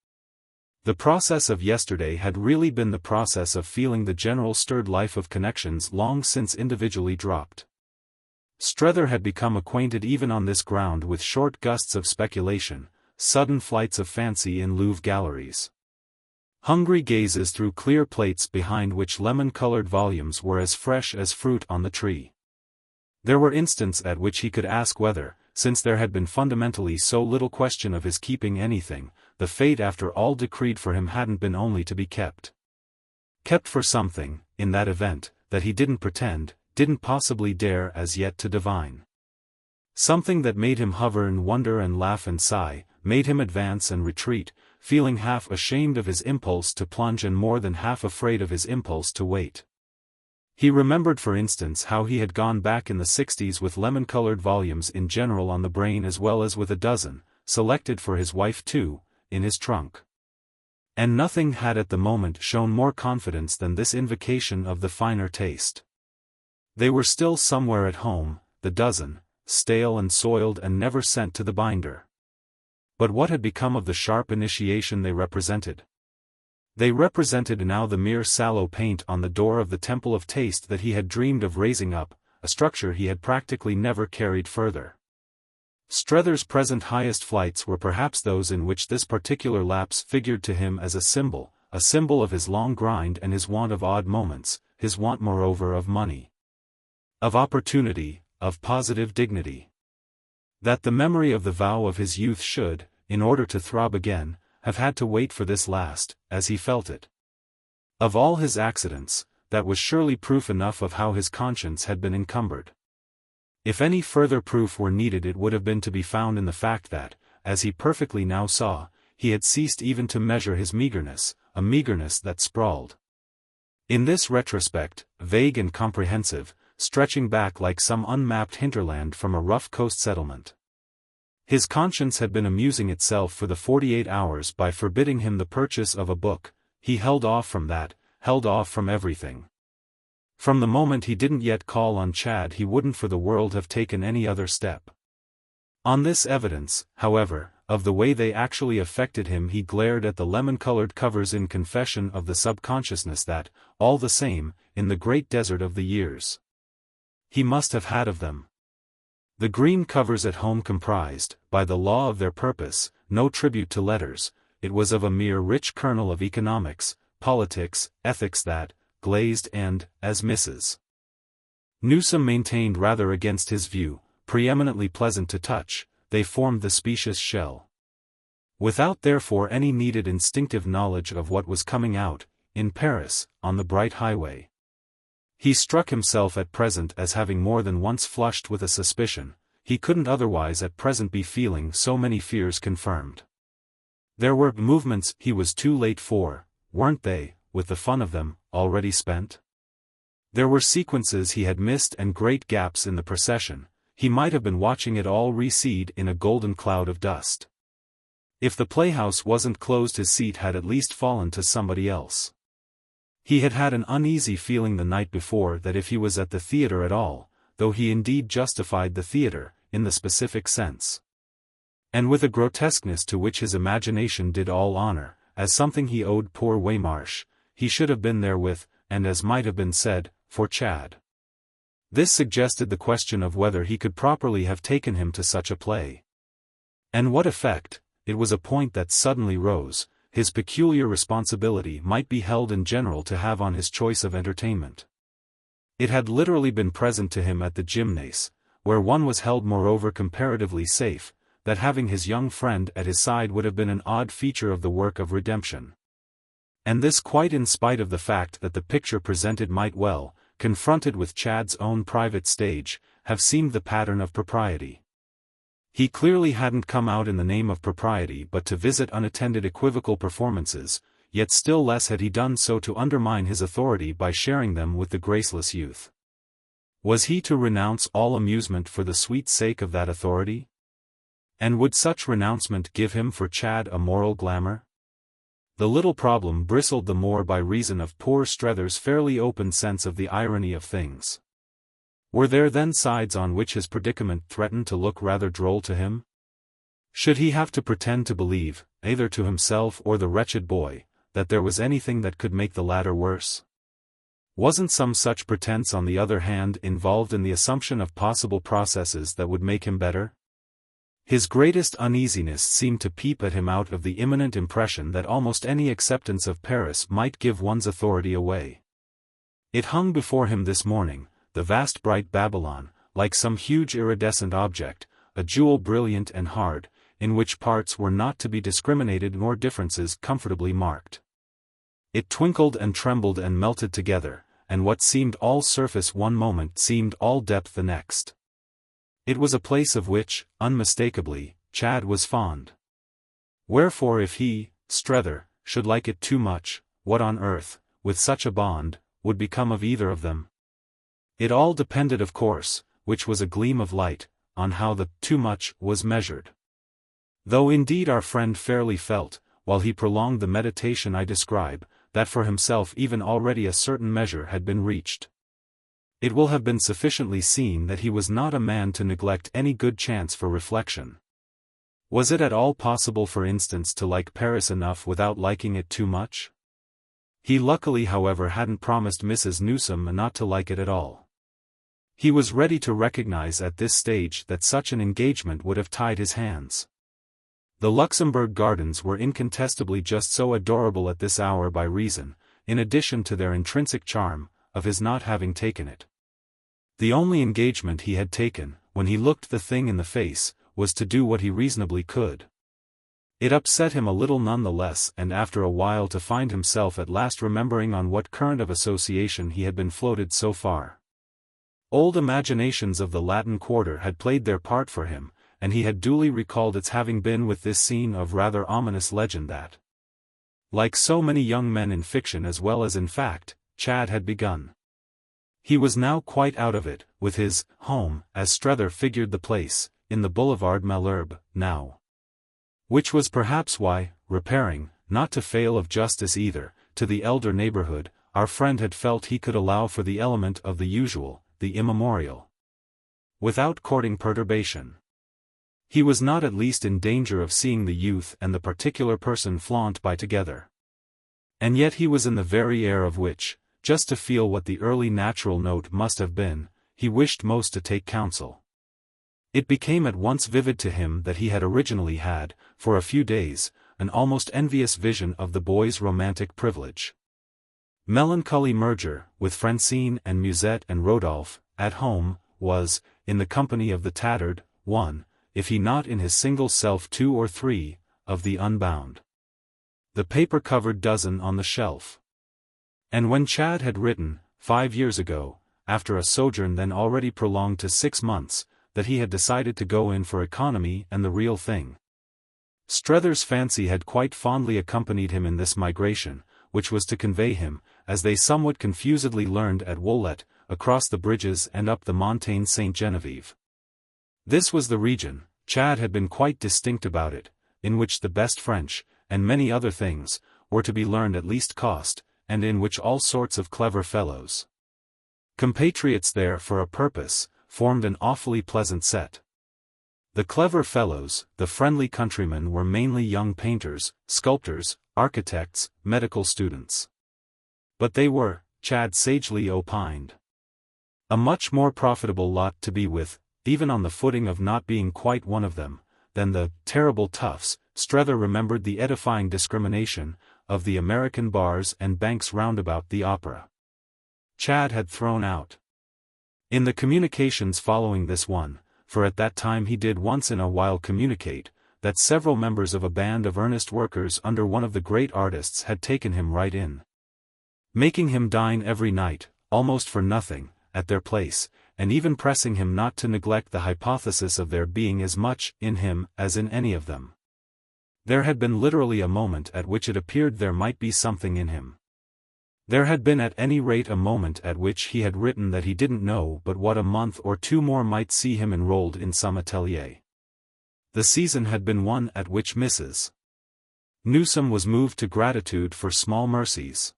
The process of yesterday had really been the process of feeling the general stirred life of connections long since individually dropped. Strether had become acquainted even on this ground with short gusts of speculation, sudden flights of fancy in Louvre galleries. Hungry gazes through clear plates behind which lemon-colored volumes were as fresh as fruit on the tree. There were instants at which he could ask whether, since there had been fundamentally so little question of his keeping anything, the fate after all decreed for him hadn't been only to be kept. Kept for something, in that event, that he didn't pretend, didn't possibly dare as yet to divine. Something that made him hover and wonder and laugh and sigh, made him advance and retreat, feeling half ashamed of his impulse to plunge and more than half afraid of his impulse to wait. He remembered for instance how he had gone back in the 60s with lemon-colored volumes in general on the brain as well as with a dozen, selected for his wife too, in his trunk. And nothing had at the moment shown more confidence than this invocation of the finer taste. They were still somewhere at home, the dozen, stale and soiled and never sent to the binder. But what had become of the sharp initiation they represented? They represented now the mere sallow paint on the door of the temple of taste that he had dreamed of raising up, a structure he had practically never carried further. Strether's present highest flights were perhaps those in which this particular lapse figured to him as a symbol of his long grind and his want of odd moments, his want moreover of money, of opportunity, of positive dignity. That the memory of the vow of his youth should, in order to throb again, have had to wait for this last, as he felt it. Of all his accidents, that was surely proof enough of how his conscience had been encumbered. If any further proof were needed it would have been to be found in the fact that, as he perfectly now saw, he had ceased even to measure his meagreness, a meagreness that sprawled. In this retrospect, vague and comprehensive, stretching back like some unmapped hinterland from a rough coast settlement. His conscience had been amusing itself for the 48 hours by forbidding him the purchase of a book. He held off from that, held off from everything. From the moment he didn't yet call on Chad he wouldn't for the world have taken any other step. On this evidence, however, of the way they actually affected him he glared at the lemon-colored covers in confession of the subconsciousness that, all the same, in the great desert of the years, he must have had of them. The green covers at home comprised, by the law of their purpose, no tribute to letters. It was of a mere rich kernel of economics, politics, ethics that, glazed and, as Mrs. Newsome maintained rather against his view, preeminently pleasant to touch, they formed the specious shell. Without therefore any needed instinctive knowledge of what was coming out, in Paris, on the bright highway. He struck himself at present as having more than once flushed with a suspicion, he couldn't otherwise at present be feeling so many fears confirmed. There were movements he was too late for, weren't they, with the fun of them, already spent? There were sequences he had missed and great gaps in the procession, he might have been watching it all recede in a golden cloud of dust. If the playhouse wasn't closed his seat had at least fallen to somebody else. He had had an uneasy feeling the night before that if he was at the theatre at all, though he indeed justified the theatre, in the specific sense, and with a grotesqueness to which his imagination did all honor, as something he owed poor Waymarsh, he should have been there with, and as might have been said, for Chad. This suggested the question of whether he could properly have taken him to such a play. And what effect, it was a point that suddenly rose, his peculiar responsibility might be held in general to have on his choice of entertainment. It had literally been present to him at the gymnase, where one was held moreover comparatively safe, that having his young friend at his side would have been an odd feature of the work of redemption. And this quite in spite of the fact that the picture presented might well, confronted with Chad's own private stage, have seemed the pattern of propriety. He clearly hadn't come out in the name of propriety but to visit unattended equivocal performances, yet still less had he done so to undermine his authority by sharing them with the graceless youth. Was he to renounce all amusement for the sweet sake of that authority? And would such renouncement give him for Chad a moral glamour? The little problem bristled the more by reason of poor Strether's fairly open sense of the irony of things. Were there then sides on which his predicament threatened to look rather droll to him? Should he have to pretend to believe, either to himself or the wretched boy, that there was anything that could make the latter worse? Wasn't some such pretense on the other hand involved in the assumption of possible processes that would make him better? His greatest uneasiness seemed to peep at him out of the imminent impression that almost any acceptance of Paris might give one's authority away. It hung before him this morning, the vast bright Babylon, like some huge iridescent object, a jewel brilliant and hard, in which parts were not to be discriminated nor differences comfortably marked. It twinkled and trembled and melted together, and what seemed all surface one moment seemed all depth the next. It was a place of which, unmistakably, Chad was fond. Wherefore if he, Strether, should like it too much, what on earth, with such a bond, would become of either of them? It all depended of course, which was a gleam of light, on how the too much was measured. Though indeed our friend fairly felt, while he prolonged the meditation I describe, that for himself even already a certain measure had been reached. It will have been sufficiently seen that he was not a man to neglect any good chance for reflection. Was it at all possible for instance to like Paris enough without liking it too much? He luckily however hadn't promised Mrs. Newsome not to like it at all. He was ready to recognize at this stage that such an engagement would have tied his hands. The Luxembourg Gardens were incontestably just so adorable at this hour by reason, in addition to their intrinsic charm, of his not having taken it. The only engagement he had taken, when he looked the thing in the face, was to do what he reasonably could. It upset him a little none the less and after a while to find himself at last remembering on what current of association he had been floated so far. Old imaginations of the Latin Quarter had played their part for him, and he had duly recalled its having been with this scene of rather ominous legend that, like so many young men in fiction as well as in fact, Chad had begun. He was now quite out of it, with his home, as Strether figured the place, in the Boulevard Malherbe, now. Which was perhaps why, repairing, not to fail of justice either, to the elder neighborhood, our friend had felt he could allow for the element of the usual, the immemorial, without courting perturbation. He was not at least in danger of seeing the youth and the particular person flaunt by together. And yet he was in the very air of which, just to feel what the early natural note must have been, he wished most to take counsel. It became at once vivid to him that he had originally had, for a few days, an almost envious vision of the boy's romantic privilege. Melancholy merger, with Francine and Musette and Rodolphe, at home, was, in the company of the tattered, one, if he not in his single self two or three, of the unbound. The paper-covered dozen on the shelf. And when Chad had written, 5 years ago, after a sojourn then already prolonged to 6 months, that he had decided to go in for economy and the real thing. Strether's fancy had quite fondly accompanied him in this migration, which was to convey him, as they somewhat confusedly learned at Woollett, across the bridges and up the Montagne Sainte-Geneviève. This was the region, Chad had been quite distinct about it, in which the best French, and many other things, were to be learned at least cost, and in which all sorts of clever fellows, compatriots there for a purpose, formed an awfully pleasant set. The clever fellows, the friendly countrymen were mainly young painters, sculptors, architects, medical students. But they were, Chad sagely opined, a much more profitable lot to be with, even on the footing of not being quite one of them, than the terrible toughs. Strether remembered the edifying discrimination of the American bars and banks roundabout the opera. Chad had thrown out. In the communications following this one, for at that time he did once in a while communicate, that several members of a band of earnest workers under one of the great artists had taken him right in, making him dine every night, almost for nothing, at their place, and even pressing him not to neglect the hypothesis of there being as much in him as in any of them. There had been literally a moment at which it appeared there might be something in him. There had been at any rate a moment at which he had written that he didn't know but what a month or two more might see him enrolled in some atelier. The season had been one at which Mrs. Newsome was moved to gratitude for small mercies.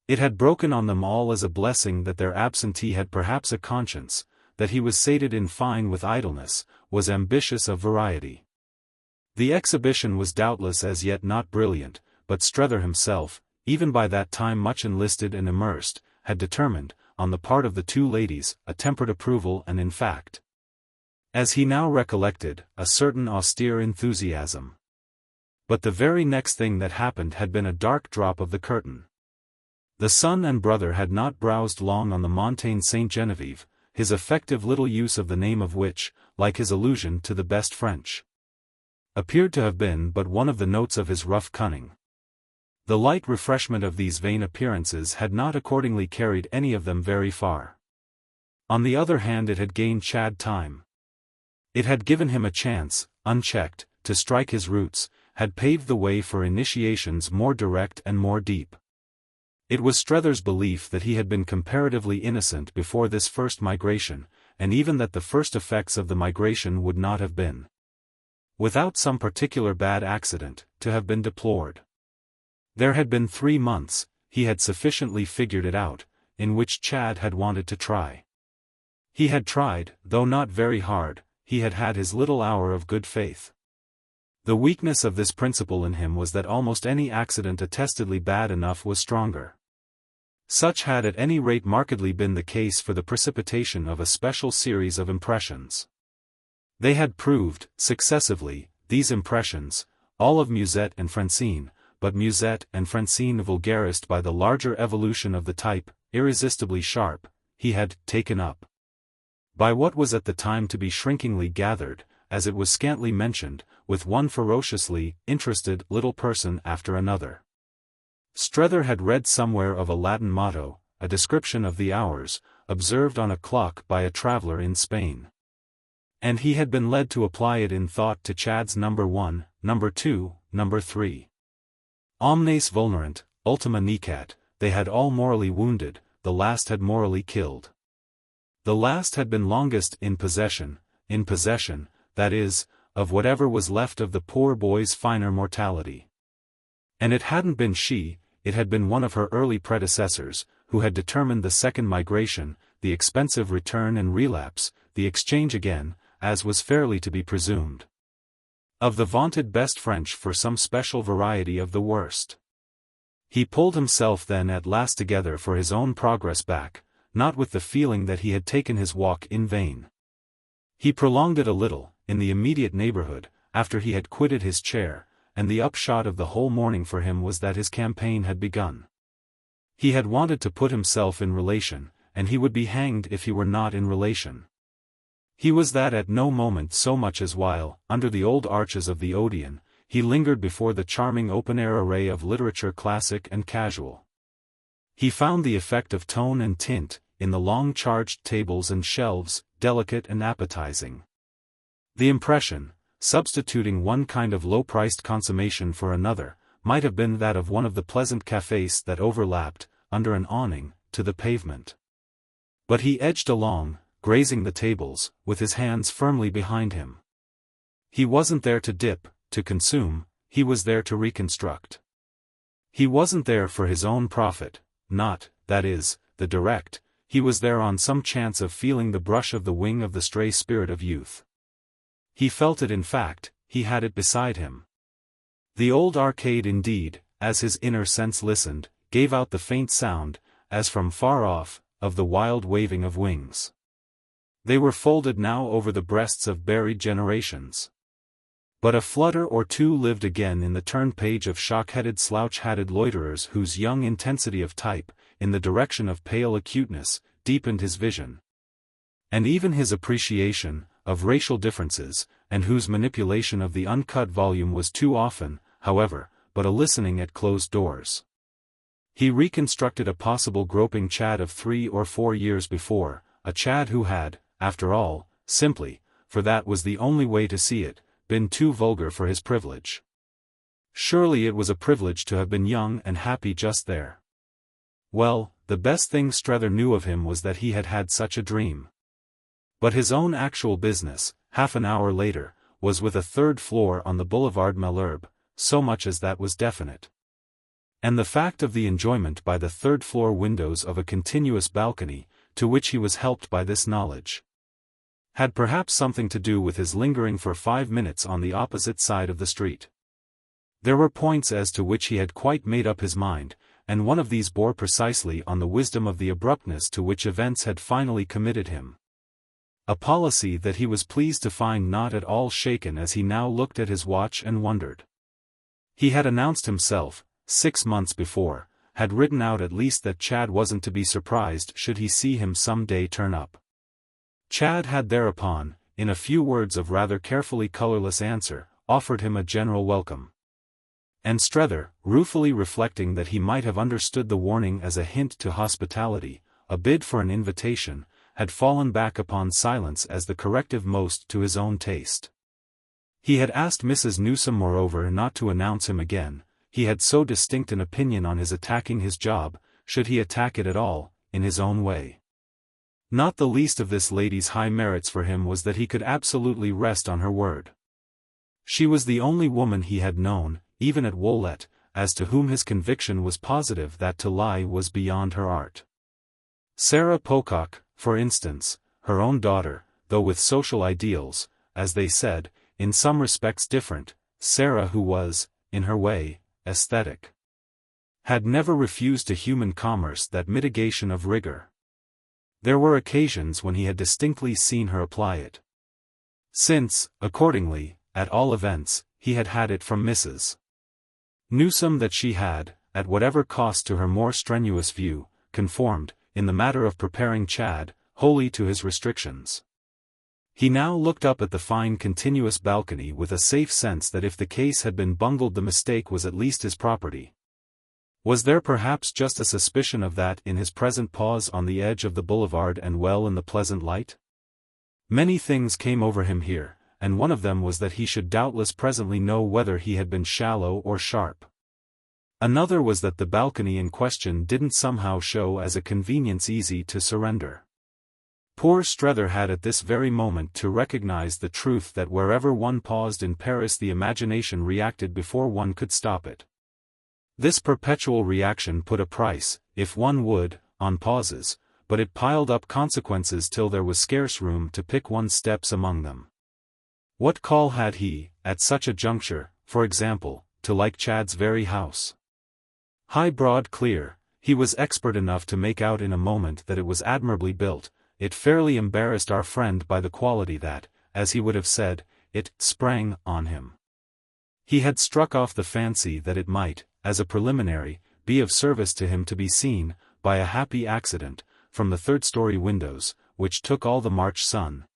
It had broken on them all as a blessing that their absentee had perhaps a conscience, that he was sated in fine with idleness, was ambitious of variety. The exhibition was doubtless as yet not brilliant, but Strether himself, even by that time much enlisted and immersed, had determined, on the part of the two ladies, a tempered approval and in fact, as he now recollected, a certain austere enthusiasm. But the very next thing that happened had been a dark drop of the curtain. The son and brother had not browsed long on the Montagne Sainte-Geneviève, his effective little use of the name of which, like his allusion to the best French, appeared to have been but one of the notes of his rough cunning. The light refreshment of these vain appearances had not accordingly carried any of them very far. On the other hand, it had gained Chad time. It had given him a chance, unchecked, to strike his roots, had paved the way for initiations more direct and more deep. It was Strether's belief that he had been comparatively innocent before this first migration, and even that the first effects of the migration would not have been, without some particular bad accident, to have been deplored. There had been 3 months, he had sufficiently figured it out, in which Chad had wanted to try. He had tried, though not very hard, he had had his little hour of good faith. The weakness of this principle in him was that almost any accident attestedly bad enough was stronger. Such had at any rate markedly been the case for the precipitation of a special series of impressions. They had proved, successively, these impressions, all of Musette and Francine, but Musette and Francine vulgarised by the larger evolution of the type, irresistibly sharp, he had taken up. By what was at the time to be shrinkingly gathered, as it was scantly mentioned, with one ferociously interested little person after another. Strether had read somewhere of a Latin motto, a description of the hours, observed on a clock by a traveller in Spain. And he had been led to apply it in thought to Chad's number 1, number 2, number 3. Omnes vulnerant, ultima necat, they had all morally wounded, the last had morally killed. The last had been longest in possession, that is, of whatever was left of the poor boy's finer mortality. And it hadn't been she, it had been one of her early predecessors, who had determined the second migration, the expensive return and relapse, the exchange again, as was fairly to be presumed, of the vaunted best French for some special variety of the worst. He pulled himself then at last together for his own progress back, not with the feeling that he had taken his walk in vain. He prolonged it a little, in the immediate neighborhood, after he had quitted his chair, and the upshot of the whole morning for him was that his campaign had begun. He had wanted to put himself in relation, and he would be hanged if he were not in relation. He was that at no moment so much as while, under the old arches of the Odeon, he lingered before the charming open-air array of literature classic and casual. He found the effect of tone and tint, in the long charged tables and shelves, delicate and appetizing. The impression, substituting one kind of low-priced consummation for another, might have been that of one of the pleasant cafés that overlapped, under an awning, to the pavement. But he edged along, grazing the tables, with his hands firmly behind him. He wasn't there to dip, to consume, he was there to reconstruct. He wasn't there for his own profit, not, that is, the direct, he was there on some chance of feeling the brush of the wing of the stray spirit of youth. He felt it in fact, he had it beside him. The old arcade indeed, as his inner sense listened, gave out the faint sound, as from far off, of the wild waving of wings. They were folded now over the breasts of buried generations. But a flutter or two lived again in the turn-page of shock-headed slouch-hatted loiterers whose young intensity of type, in the direction of pale acuteness, deepened his vision. And even his appreciation, of racial differences, and whose manipulation of the uncut volume was too often, however, but a listening at closed doors. He reconstructed a possible groping Chad of 3 or 4 years before, a Chad who had, after all, simply, for that was the only way to see it, been too vulgar for his privilege. Surely it was a privilege to have been young and happy just there. Well, the best thing Strether knew of him was that he had had such a dream. But his own actual business, half an hour later, was with a third floor on the Boulevard Malherbe, so much as that was definite. And the fact of the enjoyment by the third-floor windows of a continuous balcony, to which he was helped by this knowledge, had perhaps something to do with his lingering for 5 minutes on the opposite side of the street. There were points as to which he had quite made up his mind, and one of these bore precisely on the wisdom of the abruptness to which events had finally committed him. A policy that he was pleased to find not at all shaken as he now looked at his watch and wondered. He had announced himself, 6 months before, had written out at least that Chad wasn't to be surprised should he see him some day turn up. Chad had thereupon, in a few words of rather carefully colorless answer, offered him a general welcome. And Strether, ruefully reflecting that he might have understood the warning as a hint to hospitality, a bid for an invitation, had fallen back upon silence as the corrective most to his own taste. He had asked Mrs. Newsome moreover not to announce him again. He had so distinct an opinion on his attacking his job, should he attack it at all, in his own way. Not the least of this lady's high merits for him was that he could absolutely rest on her word. She was the only woman he had known, even at Woollett, as to whom his conviction was positive that to lie was beyond her art. Sarah Pocock, for instance, her own daughter, though with social ideals, as they said, in some respects different, Sarah who was, in her way, aesthetic, had never refused to human commerce that mitigation of rigor. There were occasions when he had distinctly seen her apply it. Since, accordingly, at all events, he had had it from Mrs. Newsome that she had, at whatever cost to her more strenuous view, conformed, in the matter of preparing Chad, wholly to his restrictions. He now looked up at the fine continuous balcony with a safe sense that if the case had been bungled the mistake was at least his property. Was there perhaps just a suspicion of that in his present pause on the edge of the boulevard and well in the pleasant light? Many things came over him here, and one of them was that he should doubtless presently know whether he had been shallow or sharp. Another was that the balcony in question didn't somehow show as a convenience easy to surrender. Poor Strether had at this very moment to recognize the truth that wherever one paused in Paris the imagination reacted before one could stop it. This perpetual reaction put a price, if one would, on pauses, but it piled up consequences till there was scarce room to pick one's steps among them. What call had he, at such a juncture, for example, to like Chad's very house? High, broad, clear, he was expert enough to make out in a moment that it was admirably built. It fairly embarrassed our friend by the quality that, as he would have said, it sprang on him. He had struck off the fancy that it might, as a preliminary, be of service to him to be seen, by a happy accident, from the third-story windows, which took all the March sun.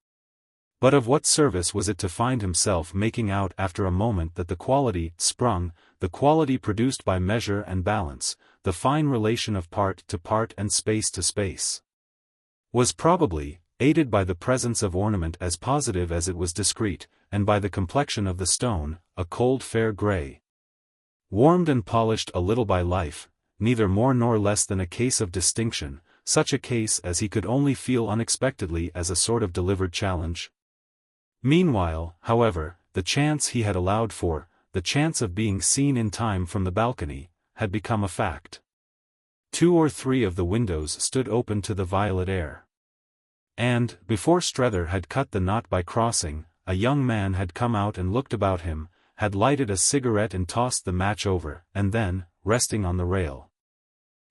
But of what service was it to find himself making out after a moment that the quality sprung, the quality produced by measure and balance, the fine relation of part to part and space to space, was probably, aided by the presence of ornament as positive as it was discreet, and by the complexion of the stone, a cold fair grey, warmed and polished a little by life, neither more nor less than a case of distinction, such a case as he could only feel unexpectedly as a sort of delivered challenge. Meanwhile, however, the chance he had allowed for, the chance of being seen in time from the balcony, had become a fact. 2 or 3 of the windows stood open to the violet air. And, before Strether had cut the knot by crossing, a young man had come out and looked about him, had lighted a cigarette and tossed the match over, and then, resting on the rail,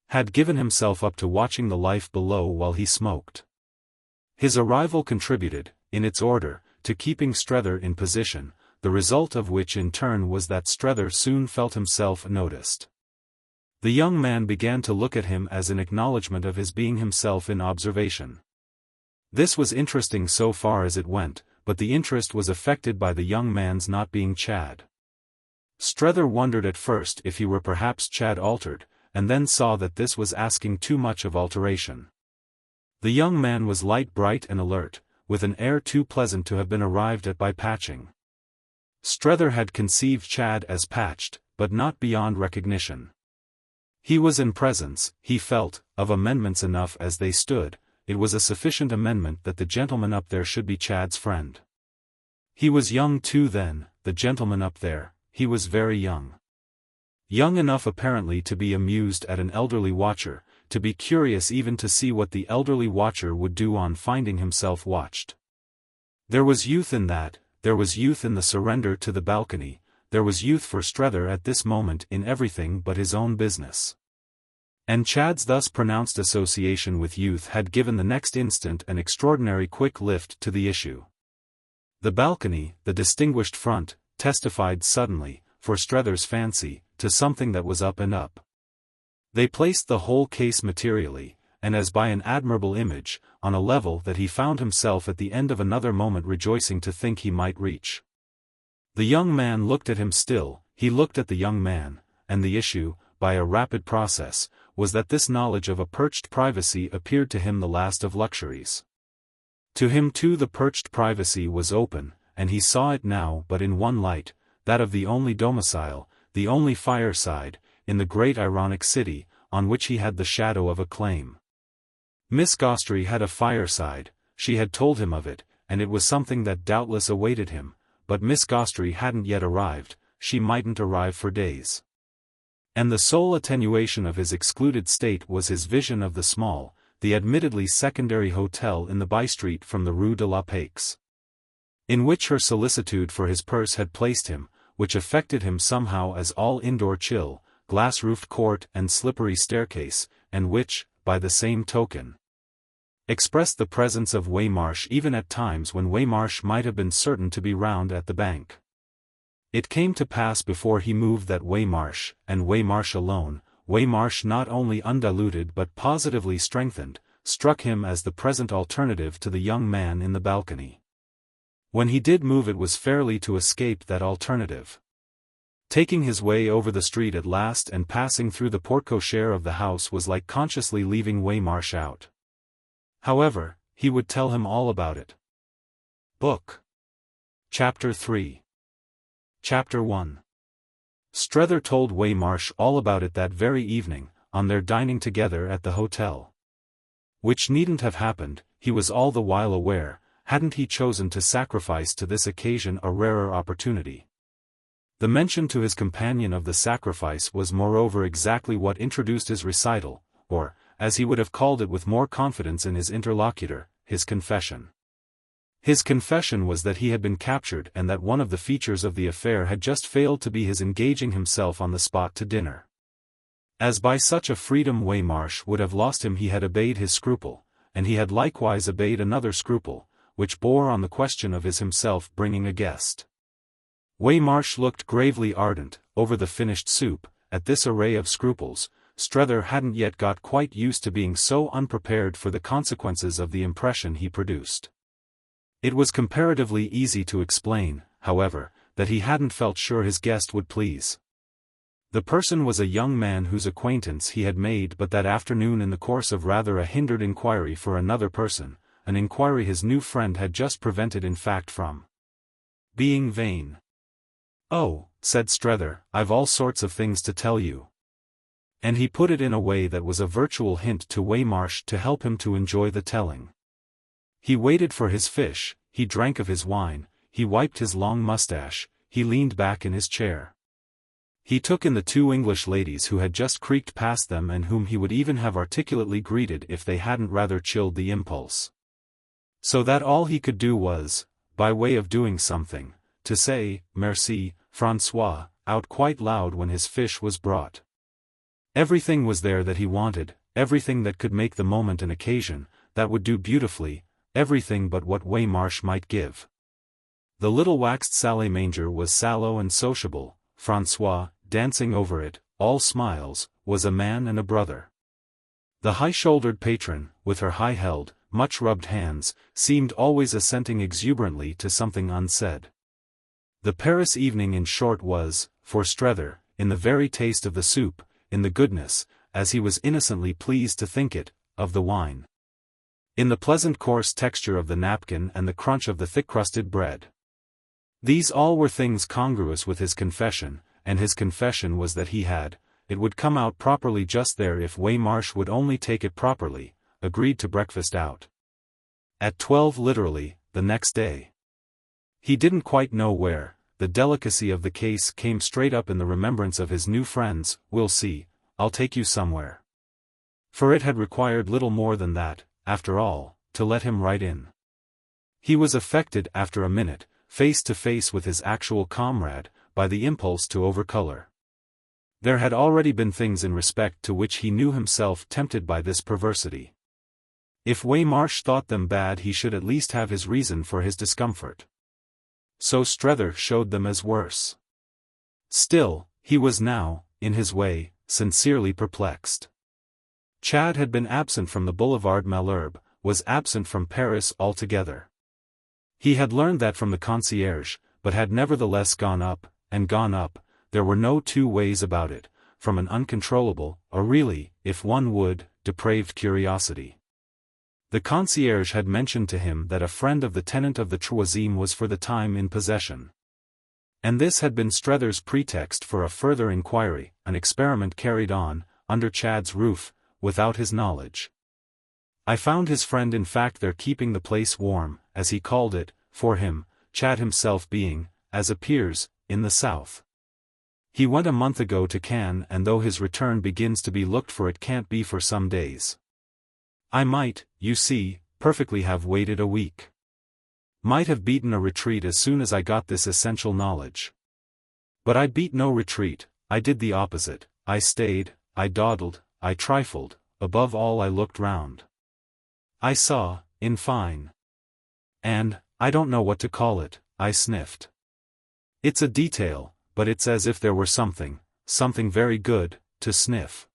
had given himself up to watching the life below while he smoked. His arrival contributed, in its order, to keeping Strether in position, the result of which in turn was that Strether soon felt himself noticed. The young man began to look at him as an acknowledgment of his being himself in observation. This was interesting so far as it went, but the interest was affected by the young man's not being Chad. Strether wondered at first if he were perhaps Chad altered, and then saw that this was asking too much of alteration. The young man was light, bright and alert, with an air too pleasant to have been arrived at by patching. Strether had conceived Chad as patched, but not beyond recognition. He was in presence, he felt, of amendments enough as they stood. It was a sufficient amendment that the gentleman up there should be Chad's friend. He was young too then, the gentleman up there, he was very young. Young enough apparently to be amused at an elderly watcher, to be curious even to see what the elderly watcher would do on finding himself watched. There was youth in that, there was youth in the surrender to the balcony, there was youth for Strether at this moment in everything but his own business. And Chad's thus pronounced association with youth had given the next instant an extraordinary quick lift to the issue. The balcony, the distinguished front, testified suddenly, for Strether's fancy, to something that was up and up. They placed the whole case materially, and as by an admirable image, on a level that he found himself at the end of another moment rejoicing to think he might reach. The young man looked at him still, he looked at the young man, and the issue, by a rapid process, was that this knowledge of a perched privacy appeared to him the last of luxuries. To him too the perched privacy was open, and he saw it now but in one light, that of the only domicile, the only fireside, in the great ironic city, on which he had the shadow of a claim. Miss Gostrey had a fireside, she had told him of it, and it was something that doubtless awaited him, but Miss Gostrey hadn't yet arrived, she mightn't arrive for days. And the sole attenuation of his excluded state was his vision of the small, the admittedly secondary hotel in the by-street from the Rue de la Paix, in which her solicitude for his purse had placed him, which affected him somehow as all indoor chill, glass-roofed court and slippery staircase, and which, by the same token, expressed the presence of Waymarsh even at times when Waymarsh might have been certain to be round at the bank. It came to pass before he moved that Waymarsh, and Waymarsh alone, Waymarsh not only undiluted but positively strengthened, struck him as the present alternative to the young man in the balcony. When he did move it was fairly to escape that alternative. Taking his way over the street at last and passing through the porte-cochere of the house was like consciously leaving Waymarsh out. However, he would tell him all about it. Book. Chapter 3. Chapter 1. Strether told Waymarsh all about it that very evening, on their dining together at the hotel. Which needn't have happened, he was all the while aware, hadn't he chosen to sacrifice to this occasion a rarer opportunity. The mention to his companion of the sacrifice was moreover exactly what introduced his recital, or, as he would have called it with more confidence in his interlocutor, his confession. His confession was that he had been captured and that one of the features of the affair had just failed to be his engaging himself on the spot to dinner. As by such a freedom Waymarsh would have lost him he had obeyed his scruple, and he had likewise obeyed another scruple, which bore on the question of his himself bringing a guest. Waymarsh looked gravely ardent, over the finished soup, at this array of scruples. Strether hadn't yet got quite used to being so unprepared for the consequences of the impression he produced. It was comparatively easy to explain, however, that he hadn't felt sure his guest would please. The person was a young man whose acquaintance he had made but that afternoon in the course of rather a hindered inquiry for another person, an inquiry his new friend had just prevented in fact from being vain. "Oh," said Strether, "I've all sorts of things to tell you." And he put it in a way that was a virtual hint to Waymarsh to help him to enjoy the telling. He waited for his fish, he drank of his wine, he wiped his long mustache, he leaned back in his chair. He took in the two English ladies who had just creaked past them and whom he would even have articulately greeted if they hadn't rather chilled the impulse. So that all he could do was, by way of doing something, to say, "Merci, François," out quite loud when his fish was brought. Everything was there that he wanted, everything that could make the moment an occasion, that would do beautifully, everything but what Waymarsh might give. The little waxed salle-manger was sallow and sociable. François, dancing over it, all smiles, was a man and a brother. The high-shouldered patron, with her high-held, much-rubbed hands, seemed always assenting exuberantly to something unsaid. The Paris evening in short was, for Strether, in the very taste of the soup, in the goodness, as he was innocently pleased to think it, of the wine, in the pleasant coarse texture of the napkin and the crunch of the thick-crusted bread. These all were things congruous with his confession, and his confession was that he had, it would come out properly just there if Waymarsh would only take it properly, agreed to breakfast out at 12 literally, the next day. He didn't quite know where. The delicacy of the case came straight up in the remembrance of his new friends, "We'll see, I'll take you somewhere." For it had required little more than that, after all, to let him right in. He was affected after a minute, face to face with his actual comrade, by the impulse to overcolor. There had already been things in respect to which he knew himself tempted by this perversity. If Waymarsh thought them bad, he should at least have his reason for his discomfort. So Strether showed them as worse. Still, he was now, in his way, sincerely perplexed. Chad had been absent from the Boulevard Malherbe, was absent from Paris altogether. He had learned that from the concierge, but had nevertheless gone up, and gone up, there were no two ways about it, from an uncontrollable, or really, if one would, depraved curiosity. The concierge had mentioned to him that a friend of the tenant of the Troisième was for the time in possession. And this had been Strether's pretext for a further inquiry, an experiment carried on, under Chad's roof, without his knowledge. I found his friend in fact there keeping the place warm, as he called it, for him, Chad himself being, as appears, in the south. He went a month ago to Cannes, and though his return begins to be looked for, it can't be for some days. I might, you see, perfectly have waited a week. Might have beaten a retreat as soon as I got this essential knowledge. But I beat no retreat, I did the opposite, I stayed, I dawdled, I trifled, above all I looked round. I saw, in fine. And, I don't know what to call it, I sniffed. It's a detail, but it's as if there were something very good, to sniff.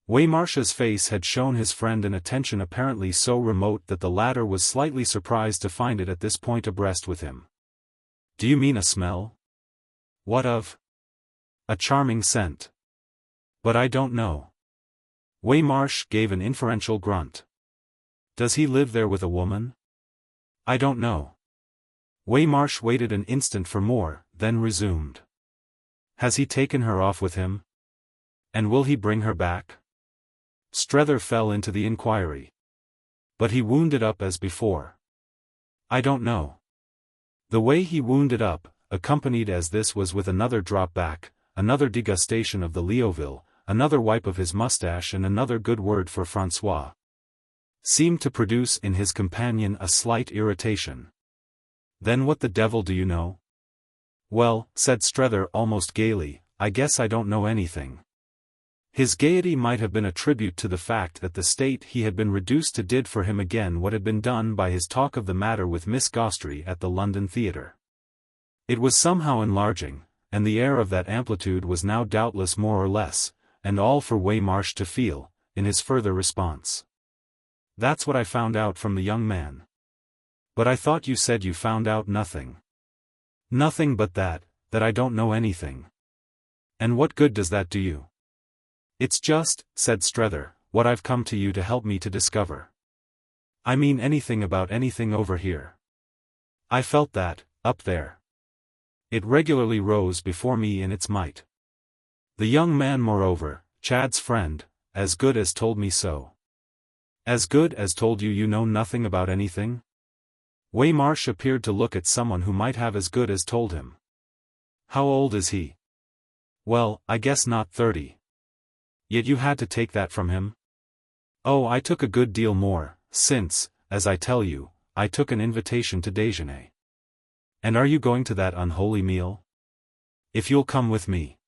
Waymarsh's face had shown his friend an attention apparently so remote that the latter was slightly surprised to find it at this point abreast with him. Do you mean a smell? What of? A charming scent. But I don't know. Waymarsh gave an inferential grunt. Does he live there with a woman? I don't know. Waymarsh waited an instant for more, then resumed. Has he taken her off with him? And will he bring her back? Strether fell into the inquiry. But he wound it up as before. I don't know. The way he wound it up, accompanied as this was with another drop back, another degustation of the Léoville, another wipe of his moustache and another good word for François, seemed to produce in his companion a slight irritation. Then what the devil do you know? Well, said Strether almost gaily, I guess I don't know anything. His gaiety might have been a tribute to the fact that the state he had been reduced to did for him again what had been done by his talk of the matter with Miss Gostrey at the London theatre. It was somehow enlarging, and the air of that amplitude was now doubtless more or less, and all for Waymarsh to feel, in his further response. That's what I found out from the young man. But I thought you said you found out nothing. Nothing but that I don't know anything. And what good does that do you? It's just, said Strether, what I've come to you to help me to discover. I mean anything about anything over here. I felt that, up there. It regularly rose before me in its might. The young man moreover, Chad's friend, as good as told me so. As good as told you you know nothing about anything? Waymarsh appeared to look at someone who might have as good as told him. How old is he? Well, I guess not 30. Yet you had to take that from him? Oh, I took a good deal more, since, as I tell you, I took an invitation to déjeuner. And are you going to that unholy meal? If you'll come with me.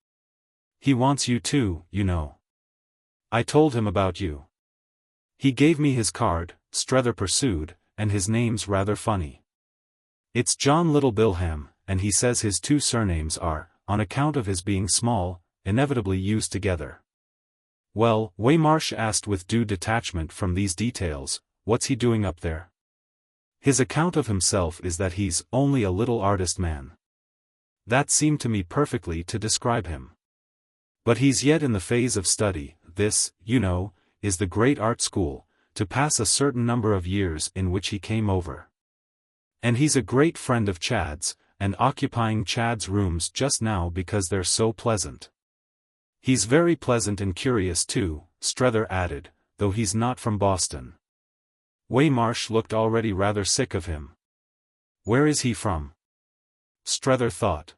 He wants you too, you know. I told him about you. He gave me his card, Strether pursued, and his name's rather funny. It's John Little Bilham, and he says his two surnames are, on account of his being small, inevitably used together. Well, Waymarsh asked with due detachment from these details, what's he doing up there? His account of himself is that he's only a little artist man. That seemed to me perfectly to describe him. But he's yet in the phase of study, this, you know, is the great art school, to pass a certain number of years in which he came over. And he's a great friend of Chad's, and occupying Chad's rooms just now because they're so pleasant. He's very pleasant and curious too, Strether added, though he's not from Boston. Waymarsh looked already rather sick of him. Where is he from? Strether thought.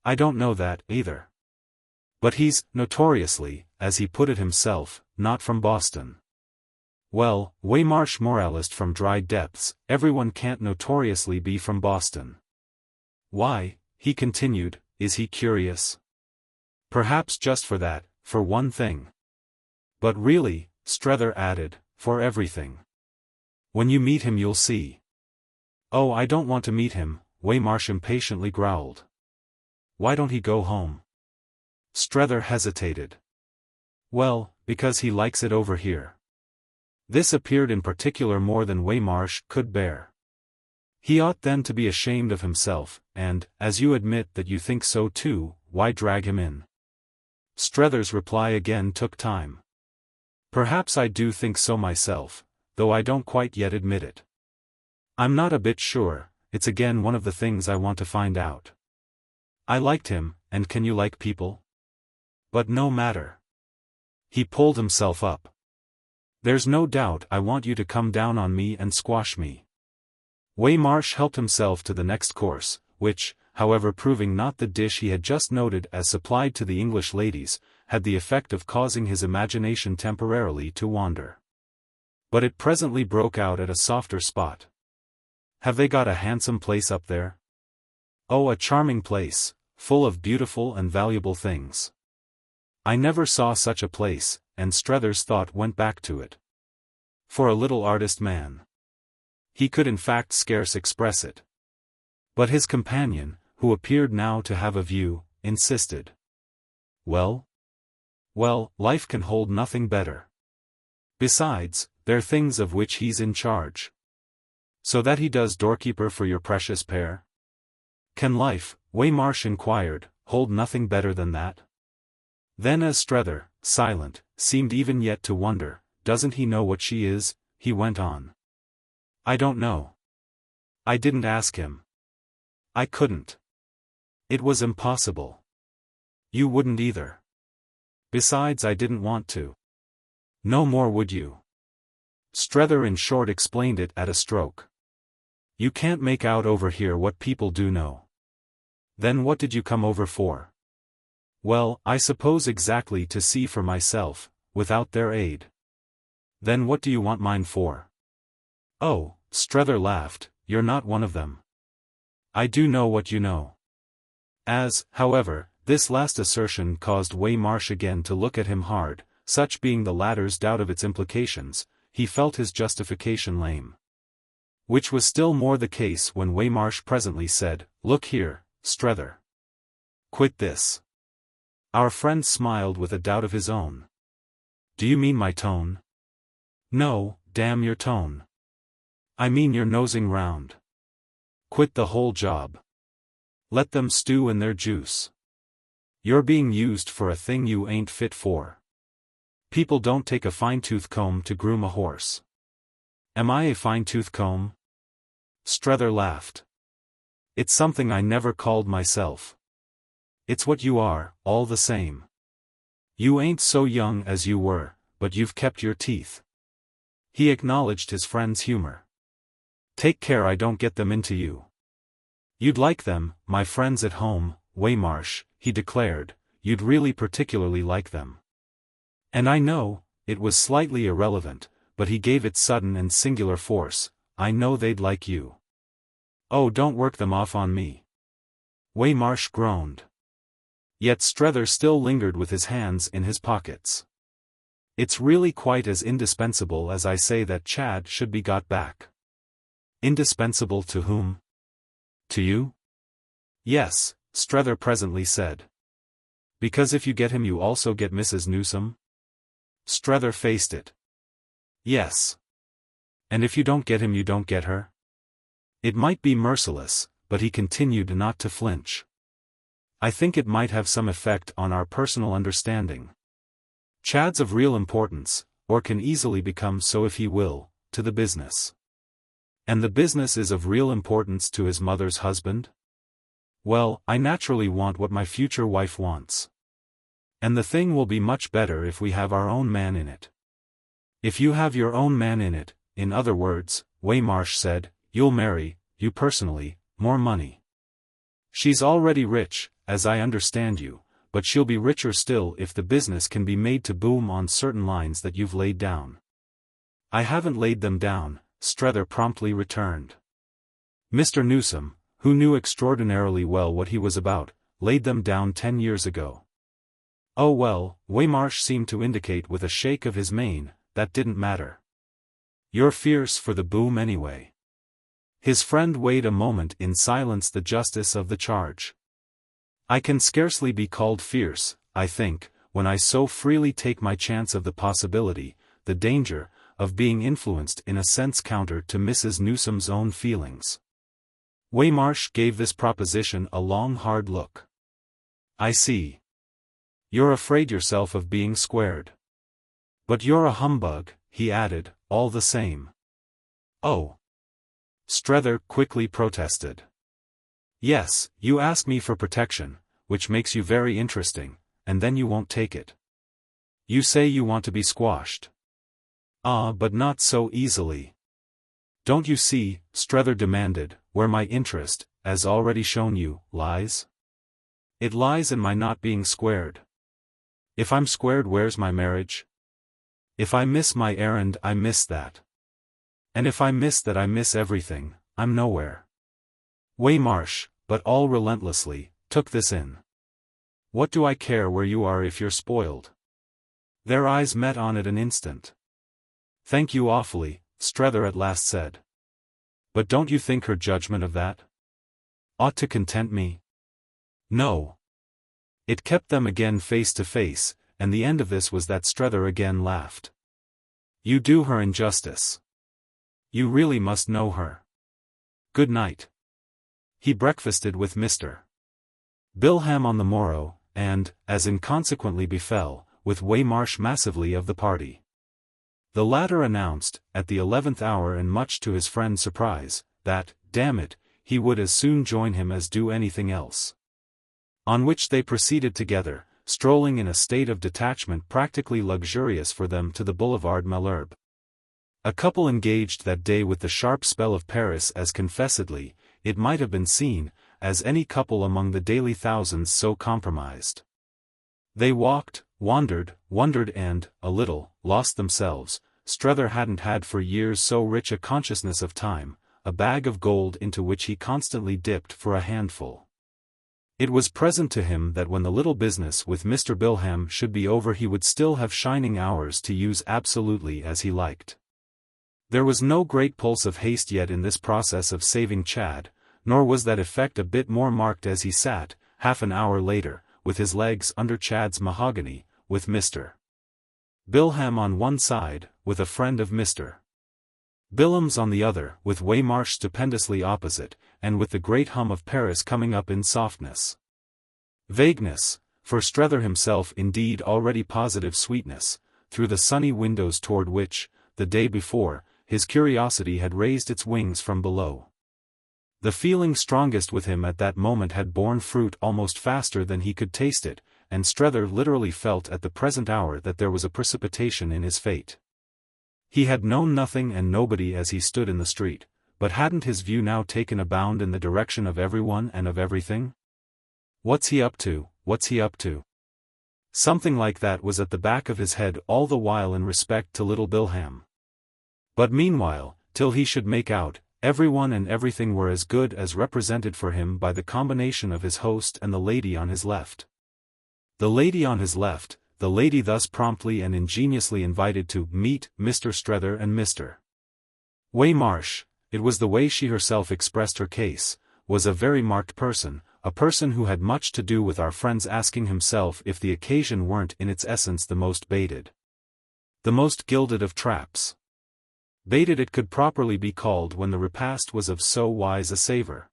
I don't know that, either. But he's, notoriously, as he put it himself, not from Boston. Well, Waymarsh moralist from dry depths, everyone can't notoriously be from Boston. Why, he continued, is he curious? Perhaps just for that, for one thing. But really, Strether added, for everything. When you meet him you'll see. Oh, I don't want to meet him, Waymarsh impatiently growled. Why don't he go home? Strether hesitated. Well, because he likes it over here. This appeared in particular more than Waymarsh could bear. He ought then to be ashamed of himself, and, as you admit that you think so too, why drag him in? Strether's reply again took time. Perhaps I do think so myself, though I don't quite yet admit it. I'm not a bit sure, it's again one of the things I want to find out. I liked him, and can you like people? But no matter. He pulled himself up. There's no doubt I want you to come down on me and squash me. Waymarsh helped himself to the next course, which, however proving not the dish he had just noted as supplied to the English ladies, had the effect of causing his imagination temporarily to wander. But it presently broke out at a softer spot. Have they got a handsome place up there? Oh, a charming place, full of beautiful and valuable things. I never saw such a place, and Strether's thought went back to it. For a little artist man. He could in fact scarce express it. But his companion, who appeared now to have a view, insisted. Well? Well, life can hold nothing better. Besides, they're things of which he's in charge. So that he does doorkeeper for your precious pair? Can life, Waymarsh inquired, hold nothing better than that? Then as Strether, silent, seemed even yet to wonder, doesn't he know what she is, he went on. I don't know. I didn't ask him. I couldn't. It was impossible. You wouldn't either. Besides, I didn't want to. No more would you. Strether in short explained it at a stroke. You can't make out over here what people do know. Then what did you come over for? Well, I suppose exactly to see for myself, without their aid. Then what do you want mine for? Oh, Strether laughed, you're not one of them. I do know what you know. As, however, this last assertion caused Waymarsh again to look at him hard, such being the latter's doubt of its implications, he felt his justification lame. Which was still more the case when Waymarsh presently said, Look here, Strether. Quit this. Our friend smiled with a doubt of his own. Do you mean my tone? No, damn your tone. I mean your nosing round. Quit the whole job. Let them stew in their juice. You're being used for a thing you ain't fit for. People don't take a fine-tooth comb to groom a horse. Am I a fine-tooth comb? Strether laughed. It's something I never called myself. It's what you are, all the same. You ain't so young as you were, but you've kept your teeth. He acknowledged his friend's humor. Take care I don't get them into you. You'd like them, my friends at home, Waymarsh, he declared, you'd really particularly like them. And I know, it was slightly irrelevant, but he gave it sudden and singular force, I know they'd like you. Oh, don't work them off on me. Waymarsh groaned. Yet Strether still lingered with his hands in his pockets. It's really quite as indispensable as I say that Chad should be got back. Indispensable to whom? To you? Yes, Strether presently said. Because if you get him you also get Mrs. Newsome? Strether faced it. Yes. And if you don't get him you don't get her? It might be merciless, but he continued not to flinch. I think it might have some effect on our personal understanding. Chad's of real importance, or can easily become so if he will, to the business. And the business is of real importance to his mother's husband? Well, I naturally want what my future wife wants. And the thing will be much better if we have our own man in it. If you have your own man in it, in other words, Waymarsh said, you'll marry, you personally, more money. She's already rich, as I understand you, but she'll be richer still if the business can be made to boom on certain lines that you've laid down. I haven't laid them down, Strether promptly returned. Mr. Newsome, who knew extraordinarily well what he was about, laid them down 10 years ago. Oh well, Waymarsh seemed to indicate with a shake of his mane, that didn't matter. You're fierce for the boom anyway. His friend weighed a moment in silence the justice of the charge. I can scarcely be called fierce, I think, when I so freely take my chance of the possibility, the danger, of being influenced in a sense counter to Mrs. Newsome's own feelings. Waymarsh gave this proposition a long hard look. I see. You're afraid yourself of being squared. But you're a humbug, he added, all the same. Oh. Strether quickly protested. Yes, you ask me for protection, which makes you very interesting, and then you won't take it. You say you want to be squashed. Ah, but not so easily. Don't you see, Strether demanded, where my interest, as already shown you, lies? It lies in my not being squared. If I'm squared, where's my marriage? If I miss my errand, I miss that. And if I miss that, I miss everything, I'm nowhere. Waymarsh, but all relentlessly, took this in. What do I care where you are if you're spoiled? Their eyes met on it an instant. Thank you awfully, Strether at last said. But don't you think her judgment of that ought to content me? No. It kept them again face to face, and the end of this was that Strether again laughed. You do her injustice. You really must know her. Good night. He breakfasted with Mr. Bilham on the morrow, and, as inconsequently befell, with Waymarsh massively of the party. The latter announced, at the 11th hour and much to his friend's surprise, that, damn it, he would as soon join him as do anything else. On which they proceeded together, strolling in a state of detachment practically luxurious for them to the Boulevard Malherbe. A couple engaged that day with the sharp spell of Paris as confessedly, it might have been seen, as any couple among the daily thousands so compromised. They walked, wandered, wondered and, a little, lost themselves. Strether hadn't had for years so rich a consciousness of time, a bag of gold into which he constantly dipped for a handful. It was present to him that when the little business with Mr. Bilham should be over he would still have shining hours to use absolutely as he liked. There was no great pulse of haste yet in this process of saving Chad, nor was that effect a bit more marked as he sat, half an hour later, with his legs under Chad's mahogany, with Mr. Bilham on one side, with a friend of Mr. Bilham's on the other, with Waymarsh stupendously opposite, and with the great hum of Paris coming up in softness. Vagueness, for Strether himself indeed already positive sweetness, through the sunny windows toward which, the day before, his curiosity had raised its wings from below. The feeling strongest with him at that moment had borne fruit almost faster than he could taste it, and Strether literally felt at the present hour that there was a precipitation in his fate. He had known nothing and nobody as he stood in the street, but hadn't his view now taken a bound in the direction of everyone and of everything? What's he up to, what's he up to? Something like that was at the back of his head all the while in respect to little Bilham. But meanwhile, till he should make out, everyone and everything were as good as represented for him by the combination of his host and the lady on his left. The lady on his left, the lady thus promptly and ingeniously invited to meet Mr. Strether and Mr. Waymarsh, it was the way she herself expressed her case, was a very marked person, a person who had much to do with our friend's asking himself if the occasion weren't in its essence the most baited. The most gilded of traps. Baited it could properly be called when the repast was of so wise a savour.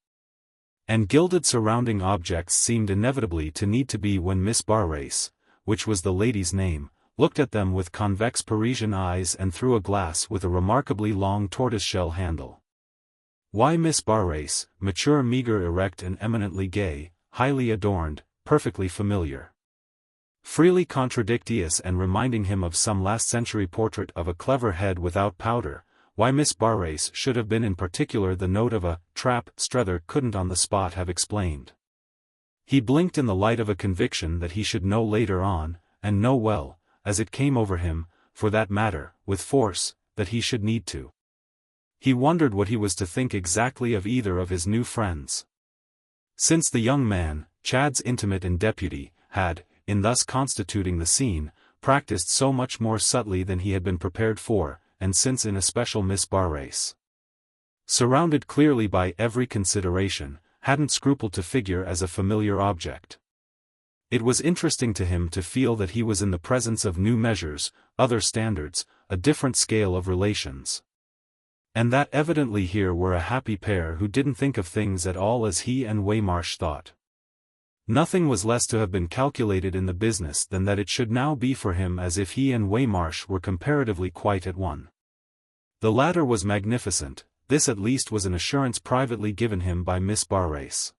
And gilded surrounding objects seemed inevitably to need to be when Miss Barrace, which was the lady's name, looked at them with convex Parisian eyes and through a glass with a remarkably long tortoiseshell handle. Why Miss Barrace, mature, meagre, erect and eminently gay, highly adorned, perfectly familiar. Freely contradictious and reminding him of some last-century portrait of a clever head without powder, why Miss Barrace should have been in particular the note of a trap Strether couldn't on the spot have explained. He blinked in the light of a conviction that he should know later on, and know well, as it came over him, for that matter, with force, that he should need to. He wondered what he was to think exactly of either of his new friends. Since the young man, Chad's intimate and deputy, had, in thus constituting the scene, practiced so much more subtly than he had been prepared for, and since in especial Miss Barrace, surrounded clearly by every consideration, hadn't scrupled to figure as a familiar object. It was interesting to him to feel that he was in the presence of new measures, other standards, a different scale of relations. And that evidently here were a happy pair who didn't think of things at all as he and Waymarsh thought. Nothing was less to have been calculated in the business than that it should now be for him as if he and Waymarsh were comparatively quite at one. The latter was magnificent, this at least was an assurance privately given him by Miss Barrace.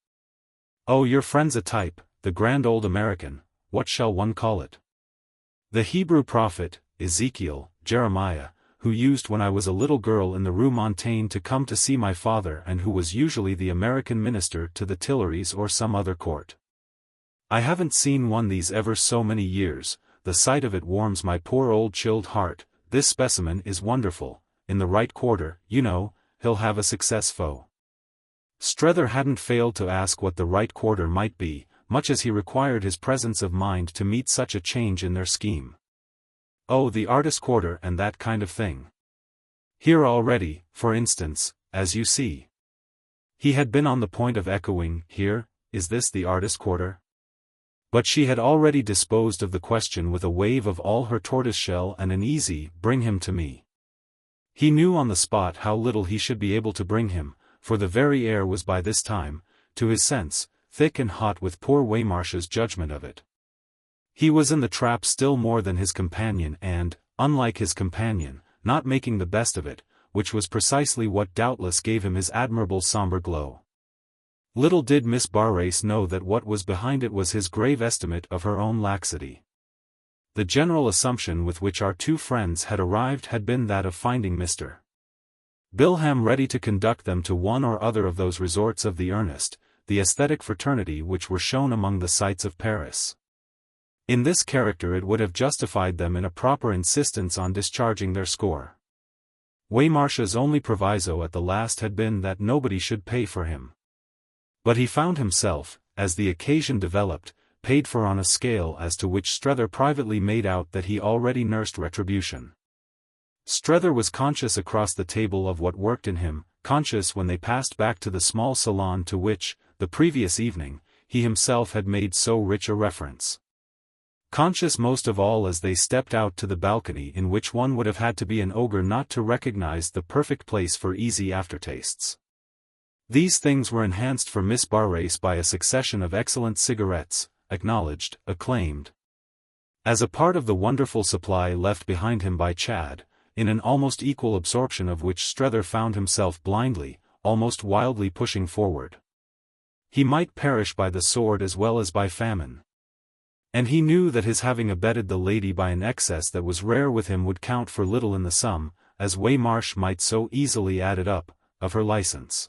"Oh, your friend's a type, the grand old American, what shall one call it? The Hebrew prophet, Ezekiel, Jeremiah, who used when I was a little girl in the Rue Montaigne to come to see my father and who was usually the American minister to the Tuileries or some other court. I haven't seen one these ever so many years, the sight of it warms my poor old chilled heart. This specimen is wonderful, in the right quarter, you know, he'll have a success foe." Strether hadn't failed to ask what the right quarter might be, much as he required his presence of mind to meet such a change in their scheme. "Oh, the artist quarter and that kind of thing. Here already, for instance, as you see." He had been on the point of echoing, "Here, is this the artist quarter?" But she had already disposed of the question with a wave of all her tortoiseshell and an easy, "Bring him to me." He knew on the spot how little he should be able to bring him, for the very air was by this time, to his sense, thick and hot with poor Waymarsh's judgment of it. He was in the trap still more than his companion and, unlike his companion, not making the best of it, which was precisely what doubtless gave him his admirable sombre glow. Little did Miss Barrace know that what was behind it was his grave estimate of her own laxity. The general assumption with which our two friends had arrived had been that of finding Mr. Bilham ready to conduct them to one or other of those resorts of the earnest, the aesthetic fraternity which were shown among the sights of Paris. In this character it would have justified them in a proper insistence on discharging their score. Waymarsh's only proviso at the last had been that nobody should pay for him. But he found himself, as the occasion developed, paid for on a scale as to which Strether privately made out that he already nursed retribution. Strether was conscious across the table of what worked in him, conscious when they passed back to the small salon to which, the previous evening, he himself had made so rich a reference. Conscious most of all as they stepped out to the balcony in which one would have had to be an ogre not to recognize the perfect place for easy aftertastes. These things were enhanced for Miss Barrace by a succession of excellent cigarettes, acknowledged, acclaimed. As a part of the wonderful supply left behind him by Chad, in an almost equal absorption of which Strether found himself blindly, almost wildly pushing forward. He might perish by the sword as well as by famine. And he knew that his having abetted the lady by an excess that was rare with him would count for little in the sum, as Waymarsh might so easily add it up, of her license.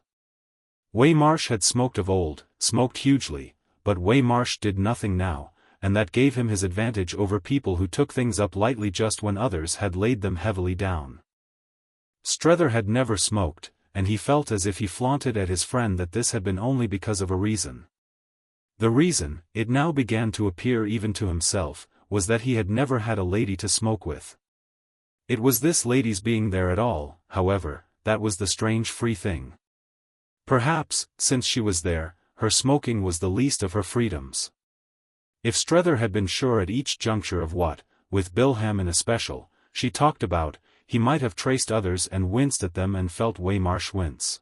Waymarsh had smoked of old, smoked hugely, but Waymarsh did nothing now, and that gave him his advantage over people who took things up lightly just when others had laid them heavily down. Strether had never smoked, and he felt as if he flaunted at his friend that this had been only because of a reason. The reason, it now began to appear even to himself, was that he had never had a lady to smoke with. It was this lady's being there at all, however, that was the strange free thing. Perhaps, since she was there, her smoking was the least of her freedoms. If Strether had been sure at each juncture of what, with Bilham in especial, she talked about, he might have traced others and winced at them and felt Waymarsh wince.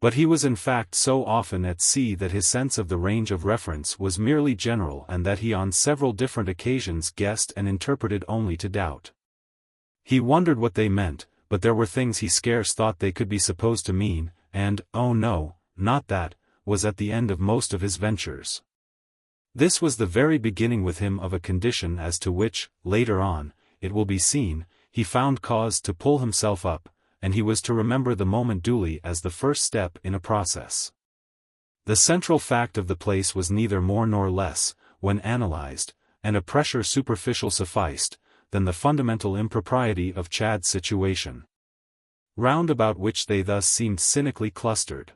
But he was in fact so often at sea that his sense of the range of reference was merely general and that he on several different occasions guessed and interpreted only to doubt. He wondered what they meant, but there were things he scarce thought they could be supposed to mean, and, oh no, not that, was at the end of most of his ventures. This was the very beginning with him of a condition as to which, later on, it will be seen, he found cause to pull himself up, and he was to remember the moment duly as the first step in a process. The central fact of the place was neither more nor less, when analyzed, and a pressure superficial sufficed, than the fundamental impropriety of Chad's situation, round about which they thus seemed cynically clustered.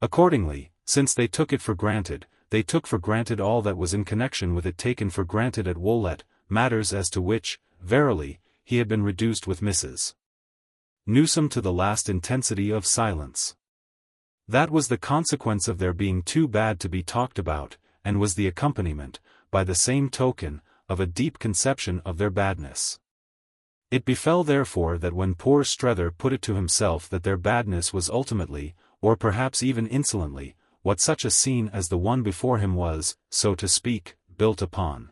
Accordingly, since they took it for granted, they took for granted all that was in connection with it taken for granted at Woollett, matters as to which, verily, he had been reduced with Mrs. Newsome to the last intensity of silence. That was the consequence of their being too bad to be talked about, and was the accompaniment, by the same token, of a deep conception of their badness. It befell therefore that when poor Strether put it to himself that their badness was ultimately, or perhaps even insolently, what such a scene as the one before him was, so to speak, built upon,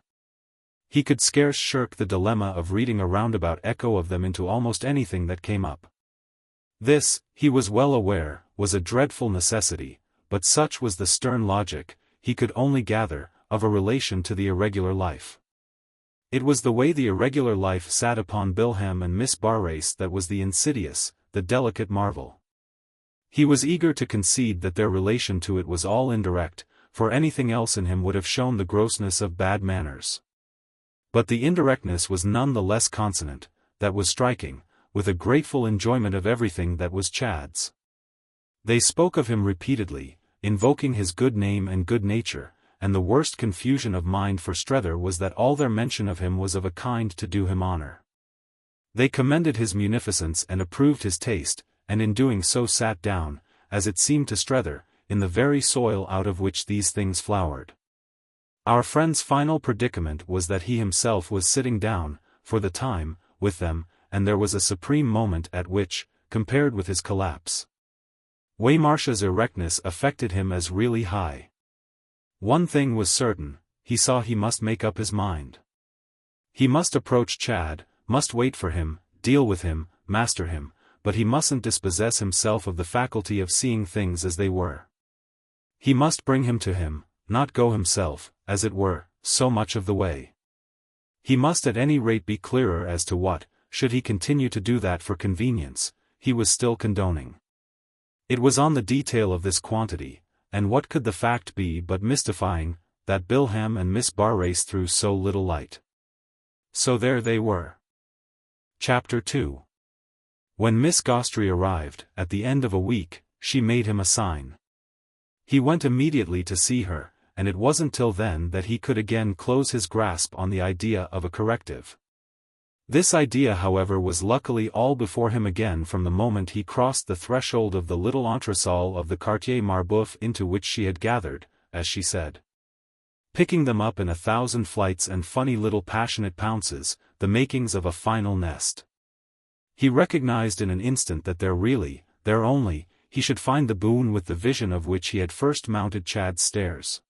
he could scarce shirk the dilemma of reading a roundabout echo of them into almost anything that came up. This, he was well aware, was a dreadful necessity, but such was the stern logic, he could only gather, of a relation to the irregular life. It was the way the irregular life sat upon Bilham and Miss Barrace that was the insidious, the delicate marvel. He was eager to concede that their relation to it was all indirect, for anything else in him would have shown the grossness of bad manners. But the indirectness was none the less consonant, that was striking, with a grateful enjoyment of everything that was Chad's. They spoke of him repeatedly, invoking his good name and good nature, and the worst confusion of mind for Strether was that all their mention of him was of a kind to do him honor. They commended his munificence and approved his taste, and in doing so sat down, as it seemed to Strether, in the very soil out of which these things flowered. Our friend's final predicament was that he himself was sitting down, for the time, with them, and there was a supreme moment at which, compared with his collapse, Waymarsh's erectness affected him as really high. One thing was certain, he saw he must make up his mind. He must approach Chad, must wait for him, deal with him, master him, but he mustn't dispossess himself of the faculty of seeing things as they were. He must bring him to him, not go himself, as it were, so much of the way. He must at any rate be clearer as to what, should he continue to do that for convenience, he was still condoning. It was on the detail of this quantity, and what could the fact be but mystifying, that Bilham and Miss Barrace threw so little light. So there they were. Chapter 2. When Miss Gostrey arrived, at the end of a week, she made him a sign. He went immediately to see her, and it wasn't till then that he could again close his grasp on the idea of a corrective. This idea however was luckily all before him again from the moment he crossed the threshold of the little entresol of the Quartier Marboeuf into which she had gathered, as she said, picking them up in 1,000 flights and funny little passionate pounces, the makings of a final nest. He recognized in an instant that there only, he should find the boon with the vision of which he had first mounted Chad's stairs.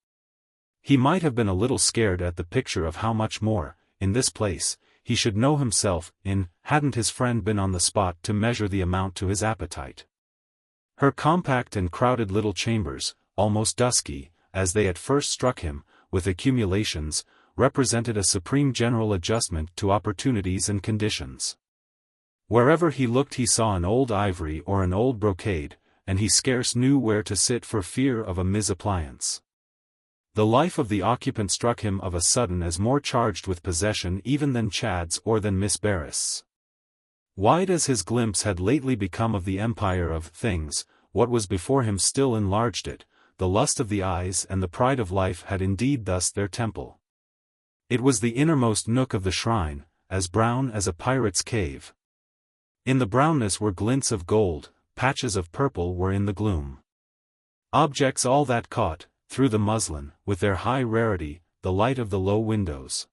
He might have been a little scared at the picture of how much more, in this place, he should know himself, hadn't his friend been on the spot to measure the amount to his appetite. Her compact and crowded little chambers, almost dusky, as they at first struck him, with accumulations, represented a supreme general adjustment to opportunities and conditions. Wherever he looked he saw an old ivory or an old brocade, and he scarce knew where to sit for fear of a misappliance. The life of the occupant struck him of a sudden as more charged with possession even than Chad's or than Miss Barrace's. Wide as his glimpse had lately become of the empire of things, what was before him still enlarged it, the lust of the eyes and the pride of life had indeed thus their temple. It was the innermost nook of the shrine, as brown as a pirate's cave. In the brownness were glints of gold, patches of purple were in the gloom. Objects all that caught, through the muslin, with their high rarity, the light of the low windows.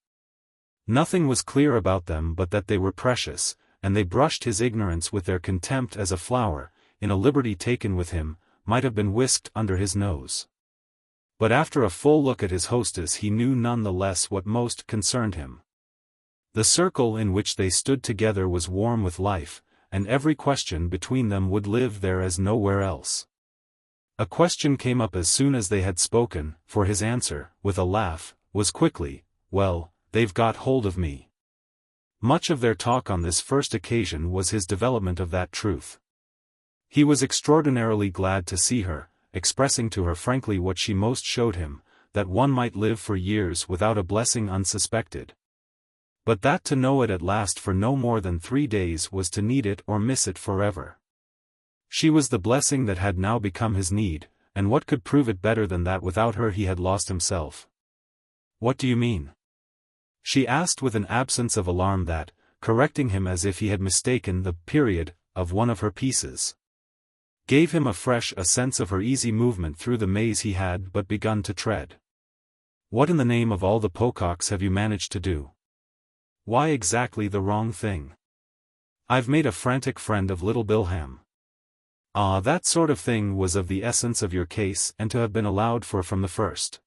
Nothing was clear about them but that they were precious, and they brushed his ignorance with their contempt as a flower, in a liberty taken with him, might have been whisked under his nose. But after a full look at his hostess he knew none the less what most concerned him. The circle in which they stood together was warm with life, and every question between them would live there as nowhere else. A question came up as soon as they had spoken, for his answer, with a laugh, was quickly, "Well, they've got hold of me." Much of their talk on this first occasion was his development of that truth. He was extraordinarily glad to see her, expressing to her frankly what she most showed him, that one might live for years without a blessing unsuspected. But that to know it at last for no more than 3 days was to need it or miss it forever. She was the blessing that had now become his need, and what could prove it better than that without her he had lost himself? "What do you mean?" she asked with an absence of alarm that, correcting him as if he had mistaken the period of one of her pieces, gave him afresh a sense of her easy movement through the maze he had but begun to tread. "What in the name of all the Pococks have you managed to do?" "Why exactly the wrong thing. I've made a frantic friend of little Bilham." "Ah, that sort of thing was of the essence of your case and to have been allowed for from the first."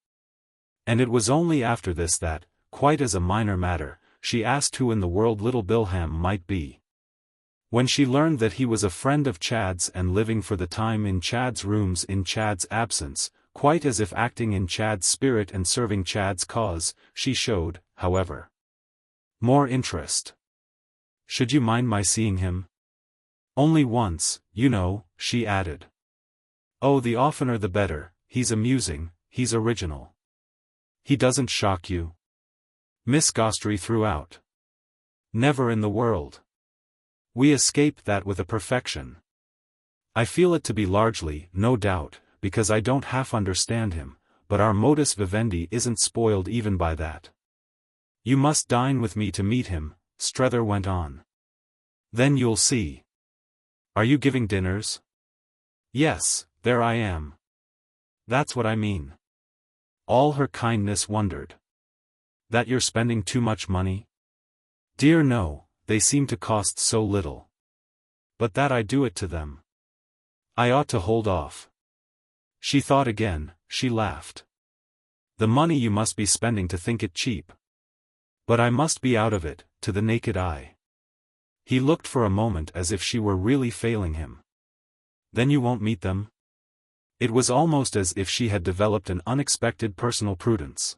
And it was only after this that, quite as a minor matter, she asked who in the world little Bilham might be. When she learned that he was a friend of Chad's and living for the time in Chad's rooms in Chad's absence, quite as if acting in Chad's spirit and serving Chad's cause, she showed, however, more interest. "Should you mind my seeing him?" "Only once, you know," she added. "Oh, the oftener the better. He's amusing, he's original." "He doesn't shock you?" Miss Gostrey threw out. "Never in the world. We escape that with a perfection. I feel it to be largely, no doubt, because I don't half understand him, but our modus vivendi isn't spoiled even by that." "You must dine with me to meet him," Strether went on. "Then you'll see." "Are you giving dinners?" "Yes, there I am." "That's what I mean." All her kindness wondered. "That you're spending too much money?" "Dear no, they seem to cost so little. But that I do it to them. I ought to hold off." She thought again, she laughed. "The money you must be spending to think it cheap." "But I must be out of it, to the naked eye." He looked for a moment as if she were really failing him. "Then you won't meet them?" It was almost as if she had developed an unexpected personal prudence.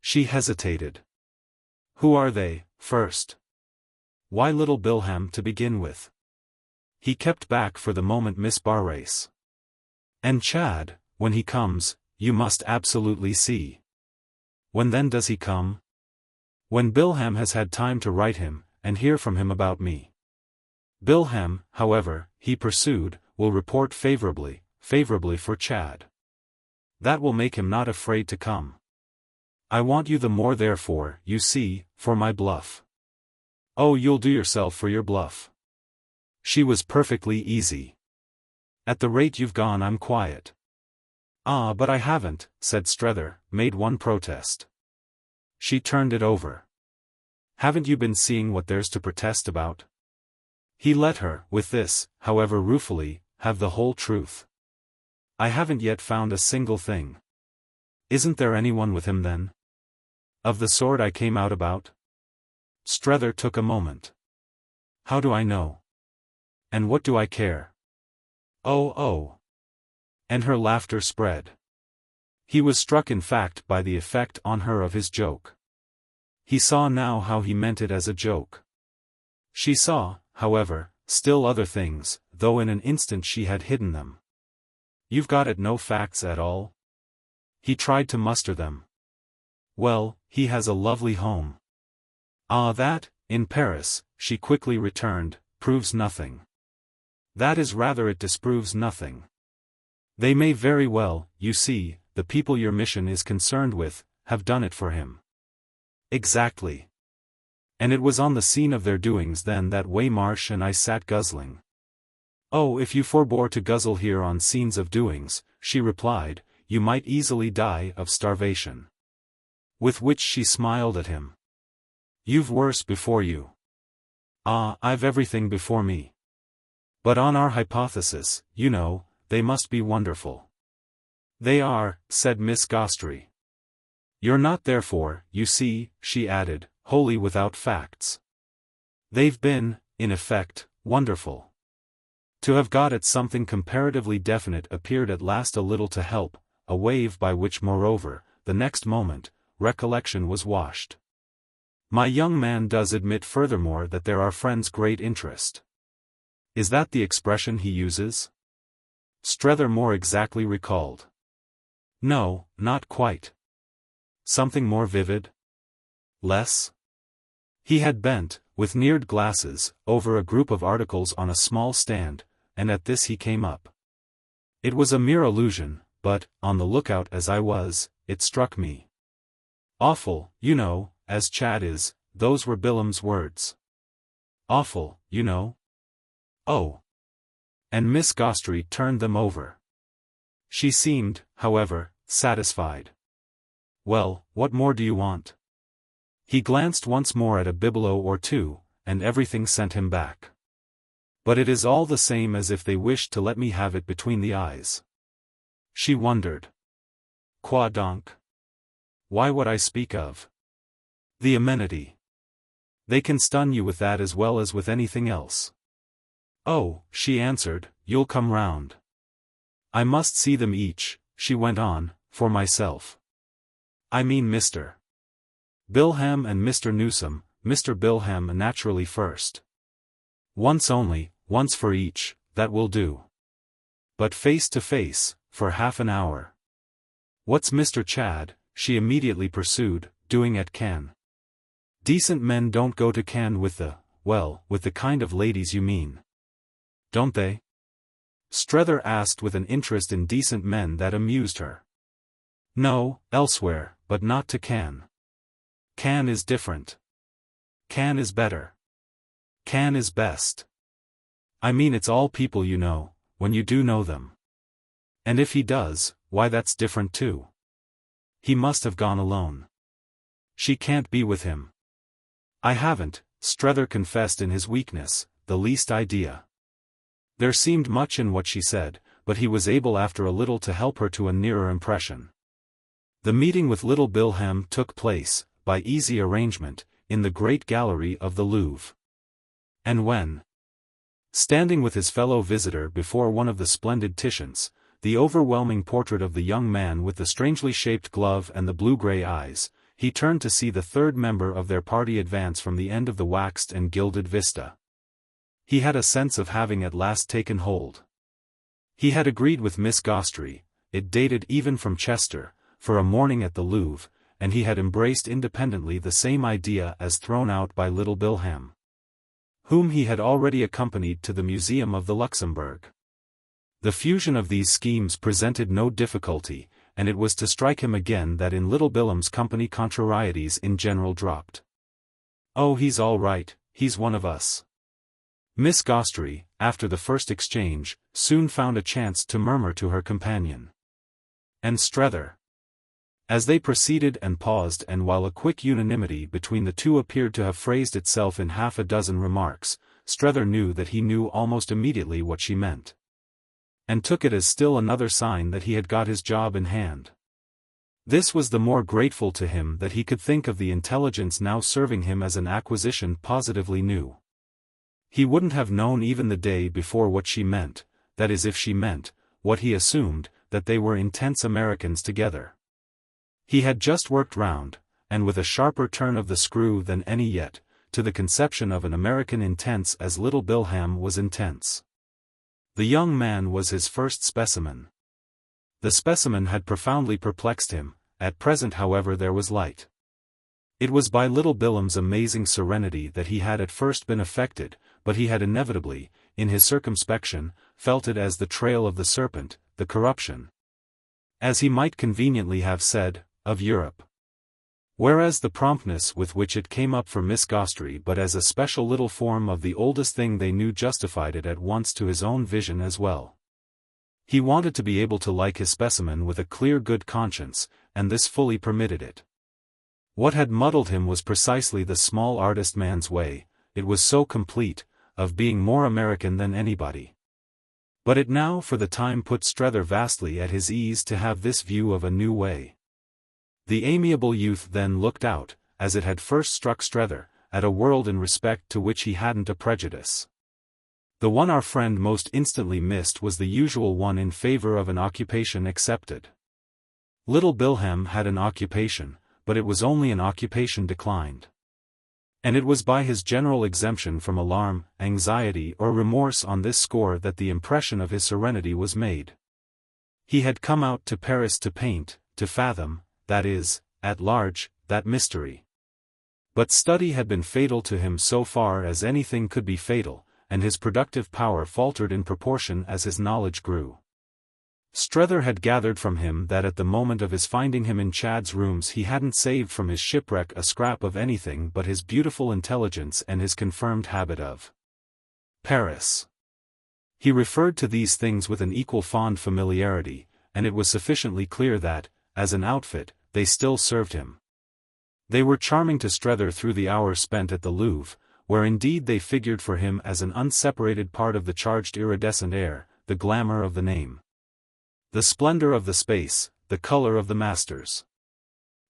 She hesitated. "Who are they, first?" "Why little Bilham to begin with." He kept back for the moment Miss Barrace. "And Chad, when he comes, you must absolutely see." "When then does he come?" "When Bilham has had time to write him, and hear from him about me. Bilham, however," he pursued, "will report favorably for Chad. That will make him not afraid to come. I want you the more therefore, you see, for my bluff." "Oh, you'll do yourself for your bluff." She was perfectly easy. "At the rate you've gone I'm quiet." "Ah, but I haven't," said Strether, made one protest. She turned it over. "Haven't you been seeing what there's to protest about?" He let her, with this, however ruefully, have the whole truth. "I haven't yet found a single thing." "Isn't there anyone with him then?" "Of the sort I came out about?" Strether took a moment. "How do I know? And what do I care?" Oh. And her laughter spread. He was struck in fact by the effect on her of his joke. He saw now how he meant it as a joke. She saw, however, still other things, though in an instant she had hidden them. "You've got at no facts at all?" He tried to muster them. "Well, he has a lovely home." "Ah, that, in Paris," she quickly returned, "proves nothing." "That is rather it disproves nothing. They may very well, you see, the people your mission is concerned with, have done it for him." "Exactly. And it was on the scene of their doings then that Waymarsh and I sat guzzling." "Oh, if you forbore to guzzle here on scenes of doings," she replied, "you might easily die of starvation." With which she smiled at him. "You've worse before you." "Ah, I've everything before me. But on our hypothesis, you know, they must be wonderful." "They are," said Miss Gostrey. "You're not therefore, you see," she added, "wholly without facts. They've been, in effect, wonderful." To have got at something comparatively definite appeared at last a little to help, a wave by which moreover, the next moment, recollection was washed. "My young man does admit furthermore that there are friends great interest." "Is that the expression he uses?" Strether more exactly recalled. "No, not quite." "Something more vivid?" "Less?" He had bent, with neared glasses, over a group of articles on a small stand, and at this he came up. It was a mere illusion, but, on the lookout as I was, it struck me. Awful, you know, as Chad is, those were Bilham's words. Awful, you know. Oh. And Miss Gostrey turned them over. She seemed, however, satisfied. Well, what more do you want? He glanced once more at a bibelot or two, and everything sent him back. But it is all the same as if they wished to let me have it between the eyes. She wondered. Quoi donc? Why what I speak of? The amenity. They can stun you with that as well as with anything else. Oh, she answered, you'll come round. I must see them each, she went on, for myself. I mean Mr. Bilham and Mr. Newsome, Mr. Bilham naturally first. Once only, once for each, that will do. But face to face, for half an hour. What's Mr. Chad, she immediately pursued, doing at Cannes? Decent men don't go to Cannes with the kind of ladies you mean. Don't they? Strether asked with an interest in decent men that amused her. No, elsewhere, but not to Cannes. Cannes is different. Cannes is better. Cannes is best. I mean it's all people you know, when you do know them. And if he does, why that's different too. He must have gone alone. She can't be with him. I haven't, Strether confessed in his weakness, the least idea. There seemed much in what she said, but he was able after a little to help her to a nearer impression. The meeting with little Bilham took place, by easy arrangement, in the great gallery of the Louvre. And when, standing with his fellow visitor before one of the splendid Titians, the overwhelming portrait of the young man with the strangely shaped glove and the blue-grey eyes, he turned to see the third member of their party advance from the end of the waxed and gilded vista. He had a sense of having at last taken hold. He had agreed with Miss Gostrey, it dated even from Chester, for a morning at the Louvre, and he had embraced independently the same idea as thrown out by little Bilham, whom he had already accompanied to the Museum of the Luxembourg. The fusion of these schemes presented no difficulty, and it was to strike him again that in little Bilham's company contrarieties in general dropped. Oh, he's all right, he's one of us. Miss Gostrey, after the first exchange, soon found a chance to murmur to her companion. And Strether. As they proceeded and paused, and while a quick unanimity between the two appeared to have phrased itself in half a dozen remarks, Strether knew that he knew almost immediately what she meant. And took it as still another sign that he had got his job in hand. This was the more grateful to him that he could think of the intelligence now serving him as an acquisition positively new. He wouldn't have known even the day before what she meant, that is if she meant, what he assumed, that they were intense Americans together. He had just worked round, and with a sharper turn of the screw than any yet, to the conception of an American intense as little Bilham was intense. The young man was his first specimen. The specimen had profoundly perplexed him, at present however there was light. It was by little Bilham's amazing serenity that he had at first been affected, but he had inevitably, in his circumspection, felt it as the trail of the serpent, the corruption, as he might conveniently have said, of Europe. Whereas the promptness with which it came up for Miss Gostrey but as a special little form of the oldest thing they knew justified it at once to his own vision as well. He wanted to be able to like his specimen with a clear good conscience, and this fully permitted it. What had muddled him was precisely the small artist man's way, it was so complete, of being more American than anybody. But it now for the time put Strether vastly at his ease to have this view of a new way. The amiable youth then looked out, as it had first struck Strether, at a world in respect to which he hadn't a prejudice. The one our friend most instantly missed was the usual one in favor of an occupation accepted. Little Bilham had an occupation, but it was only an occupation declined. And it was by his general exemption from alarm, anxiety or remorse on this score that the impression of his serenity was made. He had come out to Paris to paint, to fathom, that is, at large, that mystery. But study had been fatal to him so far as anything could be fatal, and his productive power faltered in proportion as his knowledge grew. Strether had gathered from him that at the moment of his finding him in Chad's rooms he hadn't saved from his shipwreck a scrap of anything but his beautiful intelligence and his confirmed habit of Paris. He referred to these things with an equal fond familiarity, and it was sufficiently clear that, as an outfit, they still served him. They were charming to Strether through the hours spent at the Louvre, where indeed they figured for him as an unseparated part of the charged iridescent air, the glamour of the name, the splendor of the space, the color of the masters.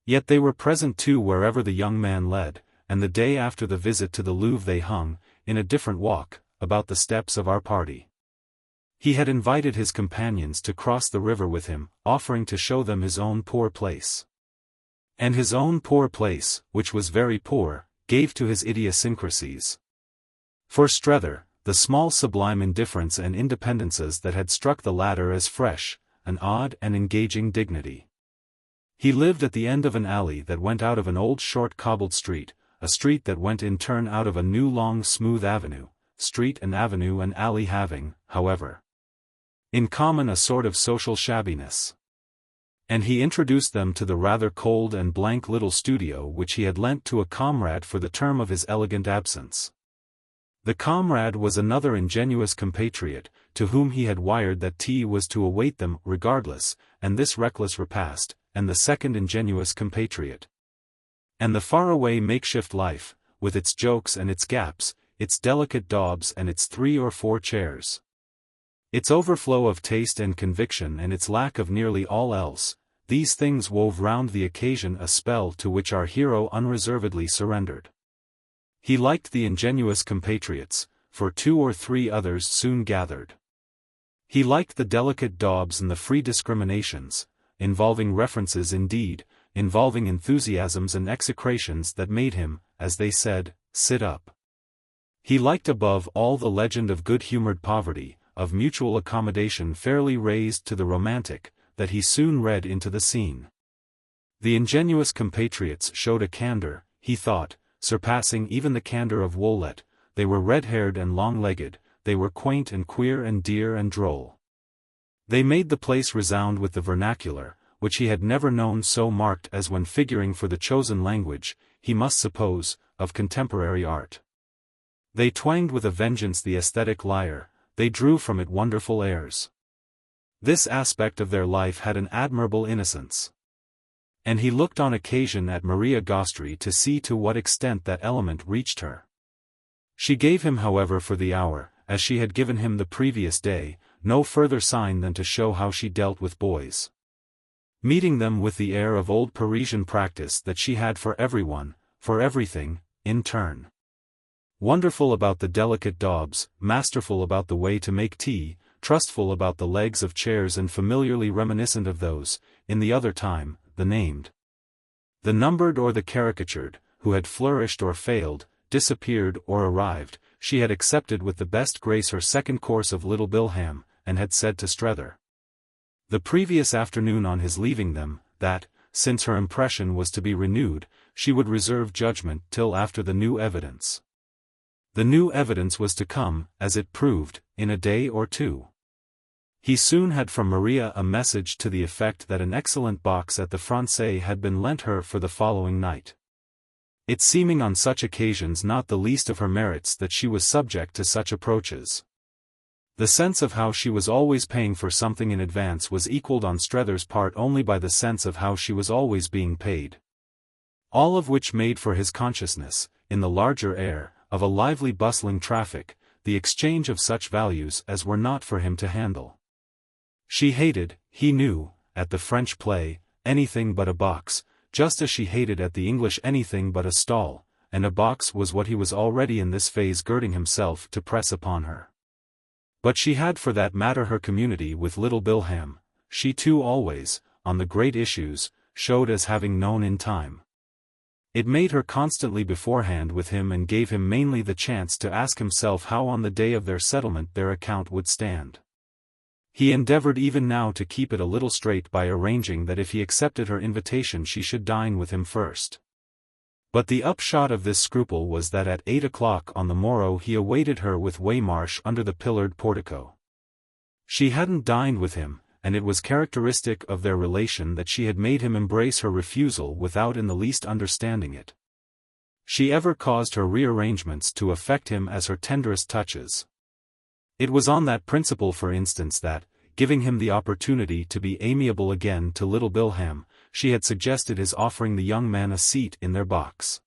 Yet they were present too wherever the young man led, and the day after the visit to the Louvre they hung, in a different walk, about the steps of our party. He had invited his companions to cross the river with him, offering to show them his own poor place. And his own poor place, which was very poor, gave to his idiosyncrasies. For Strether, the small sublime indifference and independences that had struck the latter as fresh, an odd and engaging dignity. He lived at the end of an alley that went out of an old short cobbled street, a street that went in turn out of a new long smooth avenue, street and avenue and alley having, however, in common a sort of social shabbiness. And he introduced them to the rather cold and blank little studio which he had lent to a comrade for the term of his elegant absence. The comrade was another ingenuous compatriot, to whom he had wired that tea was to await them regardless, and this reckless repast, and the second ingenuous compatriot. And the faraway makeshift life, with its jokes and its gaps, its delicate daubs and its 3 or 4 chairs. Its overflow of taste and conviction and its lack of nearly all else, these things wove round the occasion a spell to which our hero unreservedly surrendered. He liked the ingenuous compatriots, for 2 or 3 others soon gathered. He liked the delicate daubs and the free discriminations, involving references indeed, involving enthusiasms and execrations that made him, as they said, sit up. He liked above all the legend of good-humored poverty, of mutual accommodation fairly raised to the romantic, that he soon read into the scene. The ingenuous compatriots showed a candor, he thought, surpassing even the candor of Woollett. They were red-haired and long-legged, they were quaint and queer and dear and droll. They made the place resound with the vernacular, which he had never known so marked as when figuring for the chosen language, he must suppose, of contemporary art. They twanged with a vengeance the aesthetic lyre, they drew from it wonderful airs. This aspect of their life had an admirable innocence. And he looked on occasion at Maria Gostrey to see to what extent that element reached her. She gave him however for the hour, as she had given him the previous day, no further sign than to show how she dealt with boys. Meeting them with the air of old Parisian practice that she had for everyone, for everything, in turn. Wonderful about the delicate daubs, masterful about the way to make tea, trustful about the legs of chairs and familiarly reminiscent of those, in the other time, the named, the numbered or the caricatured, who had flourished or failed, disappeared or arrived, she had accepted with the best grace her second course of Little Bill ham, and had said to Strether the previous afternoon on his leaving them, that, since her impression was to be renewed, she would reserve judgment till after the new evidence. The new evidence was to come, as it proved, in a day or 2. He soon had from Maria a message to the effect that an excellent box at the Fiancée had been lent her for the following night. It seeming on such occasions not the least of her merits that she was subject to such approaches. The sense of how she was always paying for something in advance was equalled on Strether's part only by the sense of how she was always being paid. All of which made for his consciousness, in the larger air, of a lively bustling traffic, the exchange of such values as were not for him to handle. She hated, he knew, at the French play, anything but a box, just as she hated at the English anything but a stall, and a box was what he was already in this phase girding himself to press upon her. But she had for that matter her community with Little Bill ham, she too always, on the great issues, showed as having known in time. It made her constantly beforehand with him and gave him mainly the chance to ask himself how on the day of their settlement their account would stand. He endeavored even now to keep it a little straight by arranging that if he accepted her invitation she should dine with him first. But the upshot of this scruple was that at 8 o'clock on the morrow he awaited her with Waymarsh under the pillared portico. She hadn't dined with him, and it was characteristic of their relation that she had made him embrace her refusal without in the least understanding it. She ever caused her rearrangements to affect him as her tenderest touches. It was on that principle, for instance, that, giving him the opportunity to be amiable again to little Bilham, she had suggested his offering the young man a seat in their box.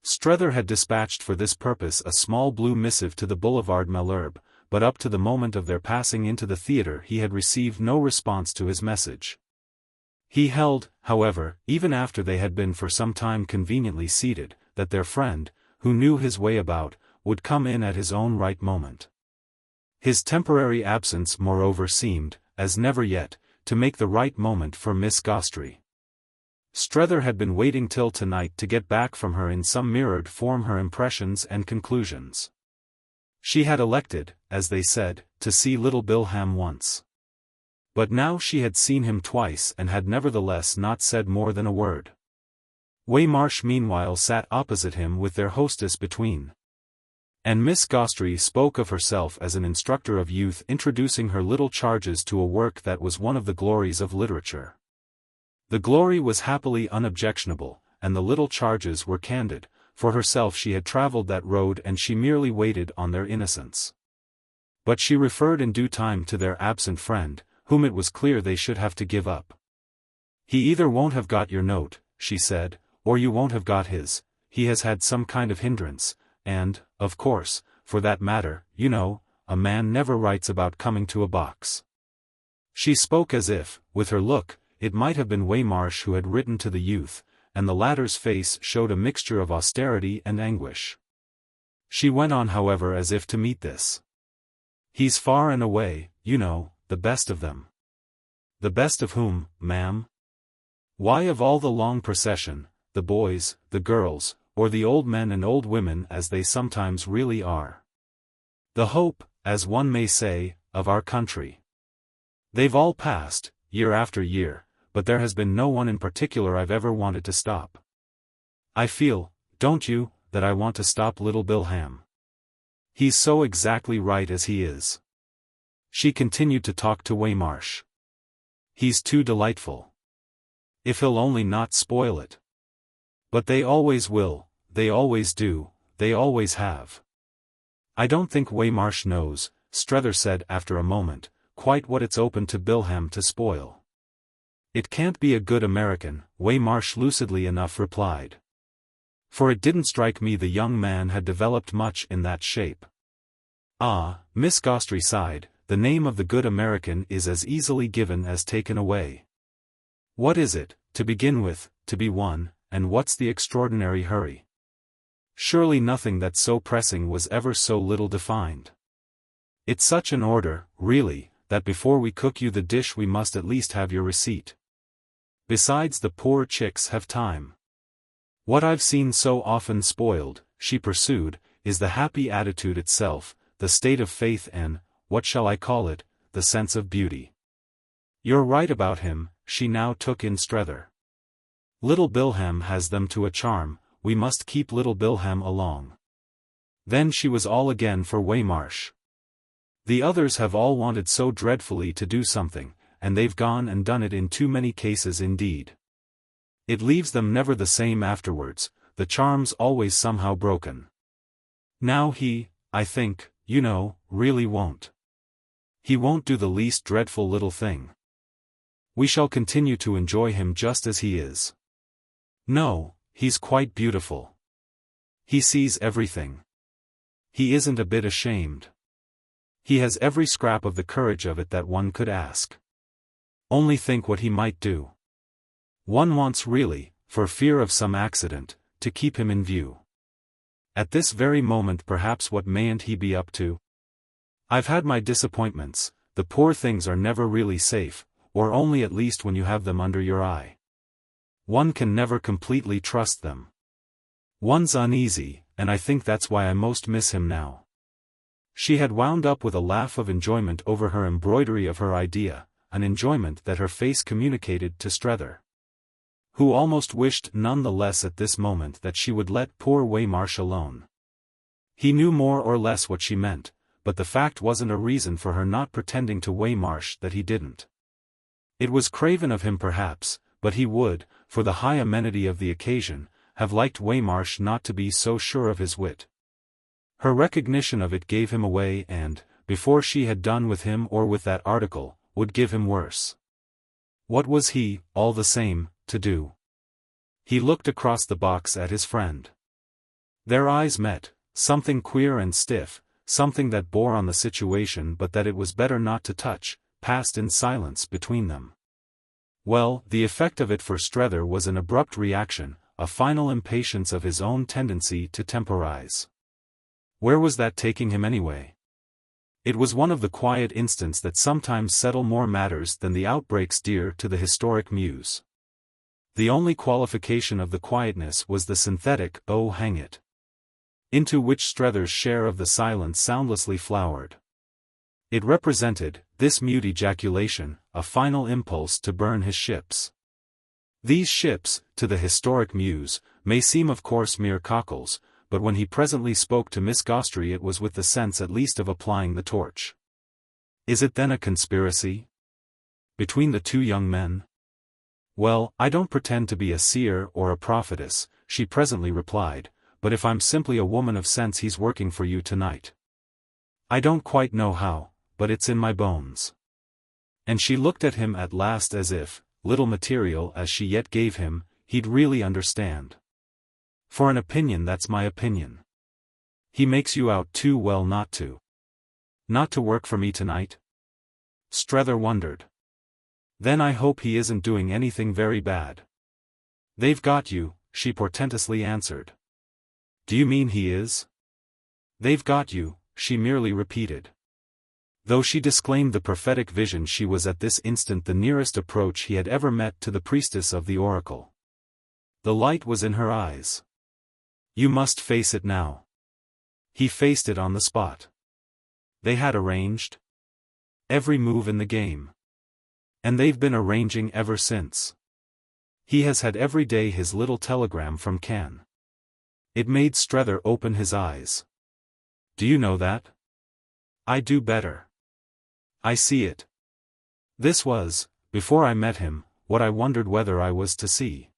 Strether had dispatched for this purpose a small blue missive to the Boulevard Malherbe, but up to the moment of their passing into the theatre he had received no response to his message. He held, however, even after they had been for some time conveniently seated, that their friend, who knew his way about, would come in at his own right moment. His temporary absence moreover seemed, as never yet, to make the right moment for Miss Gostrey. Strether had been waiting till tonight to get back from her in some mirrored form her impressions and conclusions. She had elected, as they said, to see little Bilham once. But now she had seen him twice and had nevertheless not said more than a word. Waymarsh meanwhile sat opposite him with their hostess between. And Miss Gostrey spoke of herself as an instructor of youth, introducing her little charges to a work that was one of the glories of literature. The glory was happily unobjectionable, and the little charges were candid. For herself she had travelled that road and she merely waited on their innocence. But she referred in due time to their absent friend, whom it was clear they should have to give up. He either won't have got your note, she said, or you won't have got his. He has had some kind of hindrance, and, of course, for that matter, you know, a man never writes about coming to a box. She spoke as if, with her look, it might have been Waymarsh who had written to the youth, and the latter's face showed a mixture of austerity and anguish. She went on, however, as if to meet this. He's far and away, you know, the best of them. The best of whom, ma'am? Why, of all the long procession, the boys, the girls, or the old men and old women as they sometimes really are. The hope, as one may say, of our country. They've all passed, year after year, but there has been no one in particular I've ever wanted to stop. I feel, don't you, that I want to stop little Bilham. He's so exactly right as he is. She continued to talk to Waymarsh. He's too delightful. If he'll only not spoil it. But they always will, they always do, they always have. I don't think Waymarsh knows, Strether said after a moment, quite what it's open to Bilham to spoil. It can't be a good American, Waymarsh lucidly enough replied. For it didn't strike me the young man had developed much in that shape. Ah, Miss Gostrey sighed, the name of the good American is as easily given as taken away. What is it, to begin with, to be won, and what's the extraordinary hurry? Surely nothing that's so pressing was ever so little defined. It's such an order, really, that before we cook you the dish we must at least have your receipt. Besides, the poor chicks have time. What I've seen so often spoiled, she pursued, is the happy attitude itself, the state of faith and, what shall I call it, the sense of beauty. You're right about him, she now took in Strether. Little Bilham has them to a charm, we must keep little Bilham along. Then she was all again for Waymarsh. The others have all wanted so dreadfully to do something, and they've gone and done it in too many cases indeed. It leaves them never the same afterwards, the charm's always somehow broken. Now he, I think, you know, really won't. He won't do the least dreadful little thing. We shall continue to enjoy him just as he is. No, he's quite beautiful. He sees everything. He isn't a bit ashamed. He has every scrap of the courage of it that one could ask. Only think what he might do. One wants really, for fear of some accident, to keep him in view. At this very moment perhaps what mayn't he be up to? I've had my disappointments, the poor things are never really safe, or only at least when you have them under your eye. One can never completely trust them. One's uneasy, and I think that's why I most miss him now. She had wound up with a laugh of enjoyment over her embroidery of her idea, an enjoyment that her face communicated to Strether. who almost wished none the less at this moment that she would let poor Waymarsh alone. He knew more or less what she meant, but the fact wasn't a reason for her not pretending to Waymarsh that he didn't. It was craven of him perhaps, but he would, for the high amenity of the occasion, have liked Waymarsh not to be so sure of his wit. Her recognition of it gave him away and, before she had done with him or with that article, would give him worse. What was he, all the same, to do? He looked across the box at his friend. Their eyes met, something queer and stiff, something that bore on the situation but that it was better not to touch, passed in silence between them. Well, the effect of it for Strether was an abrupt reaction, a final impatience of his own tendency to temporize. Where was that taking him anyway? It was one of the quiet instants that sometimes settle more matters than the outbreaks dear to the historic muse. The only qualification of the quietness was the synthetic "oh hang it," into which Strether's share of the silence soundlessly flowered. It represented, this mute ejaculation, a final impulse to burn his ships. These ships, to the historic muse, may seem of course mere cockles, but when he presently spoke to Miss Gostrey it was with the sense at least of applying the torch. Is it then a conspiracy? Between the two young men? Well, I don't pretend to be a seer or a prophetess, she presently replied, but if I'm simply a woman of sense he's working for you tonight. I don't quite know how, but it's in my bones. And she looked at him at last as if, little material as she yet gave him, he'd really understand. For an opinion that's my opinion. He makes you out too well not to. Not to work for me tonight? Strether wondered. Then I hope he isn't doing anything very bad. They've got you, she portentously answered. Do you mean he is? They've got you, she merely repeated. Though she disclaimed the prophetic vision, she was at this instant the nearest approach he had ever met to the priestess of the oracle. The light was in her eyes. You must face it now. He faced it on the spot. They had arranged every move in the game. And they've been arranging ever since. He has had every day his little telegram from Cannes. It made Strether open his eyes. Do you know that? I do better. I see it. This was, before I met him, what I wondered whether I was to see.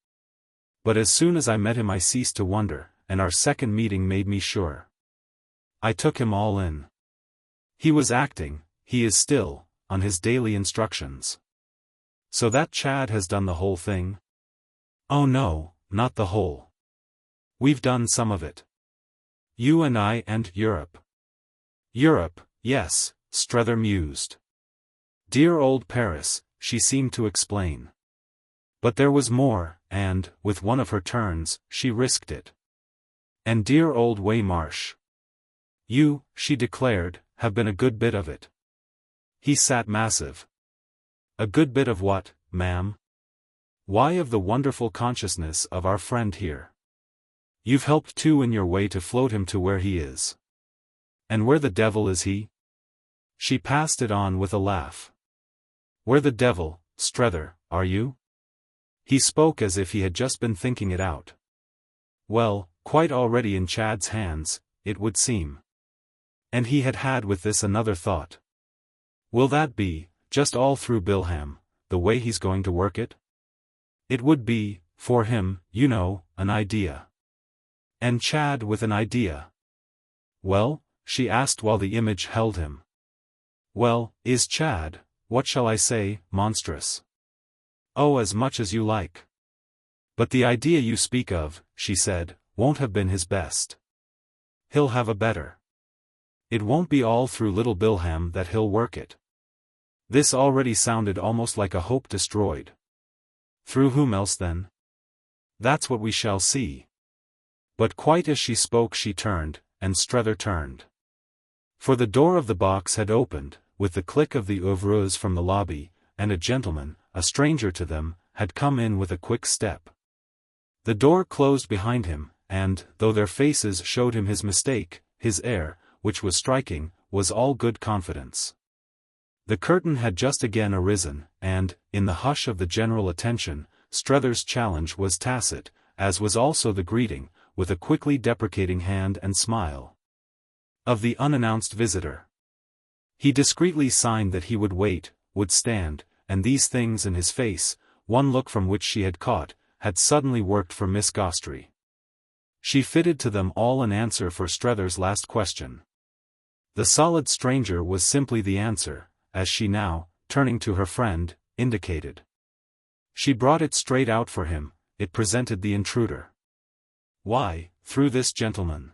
But as soon as I met him I ceased to wonder, and our second meeting made me sure. I took him all in. He was acting, he is still, on his daily instructions. So that Chad has done the whole thing? Oh no, not the whole. We've done some of it. You and I and Europe. Europe, yes, Strether mused. Dear old Paris, she seemed to explain. But there was more, and, with one of her turns, she risked it. And dear old Waymarsh. You, she declared, have been a good bit of it. He sat massive. A good bit of what, ma'am? Why, of the wonderful consciousness of our friend here. You've helped too in your way to float him to where he is. And where the devil is he? She passed it on with a laugh. Where the devil, Strether, are you? He spoke as if he had just been thinking it out. Well, quite already in Chad's hands, it would seem. And he had had with this another thought. Will that be, just all through Bilham, the way he's going to work it? It would be, for him, you know, an idea. And Chad with an idea. Well, she asked while the image held him. Well, is Chad, what shall I say, monstrous? Oh, as much as you like. But the idea you speak of, she said, won't have been his best. He'll have a better. It won't be all through little Bilham that he'll work it. This already sounded almost like a hope destroyed. Through whom else then? That's what we shall see. But quite as she spoke she turned, and Strether turned. For the door of the box had opened, with the click of the ouvreuse from the lobby, and a gentleman, a stranger to them, had come in with a quick step. The door closed behind him, and, though their faces showed him his mistake, his air, which was striking, was all good confidence. The curtain had just again arisen, and, in the hush of the general attention, Strether's challenge was tacit, as was also the greeting, with a quickly deprecating hand and smile, of the unannounced visitor. He discreetly signed that he would wait, would stand, and these things in his face, one look from which she had caught, had suddenly worked for Miss Gostrey. She fitted to them all an answer for Strether's last question. The solid stranger was simply the answer, as she now, turning to her friend, indicated. She brought it straight out for him, it presented the intruder. Why, through this gentleman.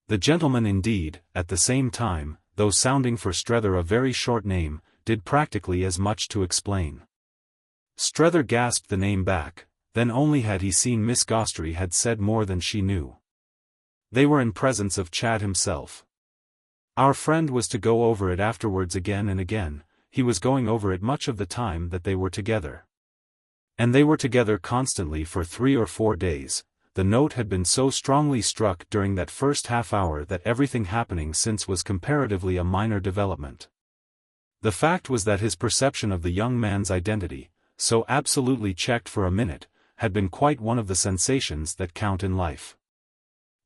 The gentleman indeed, at the same time, though sounding for Strether a very short name, did practically as much to explain. Strether gasped the name back, then only had he seen Miss Gostrey had said more than she knew. They were in presence of Chad himself. Our friend was to go over it afterwards again and again, he was going over it much of the time that they were together. And they were together constantly for 3 or 4 days. The note had been so strongly struck during that first half-hour that everything happening since was comparatively a minor development. The fact was that his perception of the young man's identity, so absolutely checked for a minute, had been quite one of the sensations that count in life.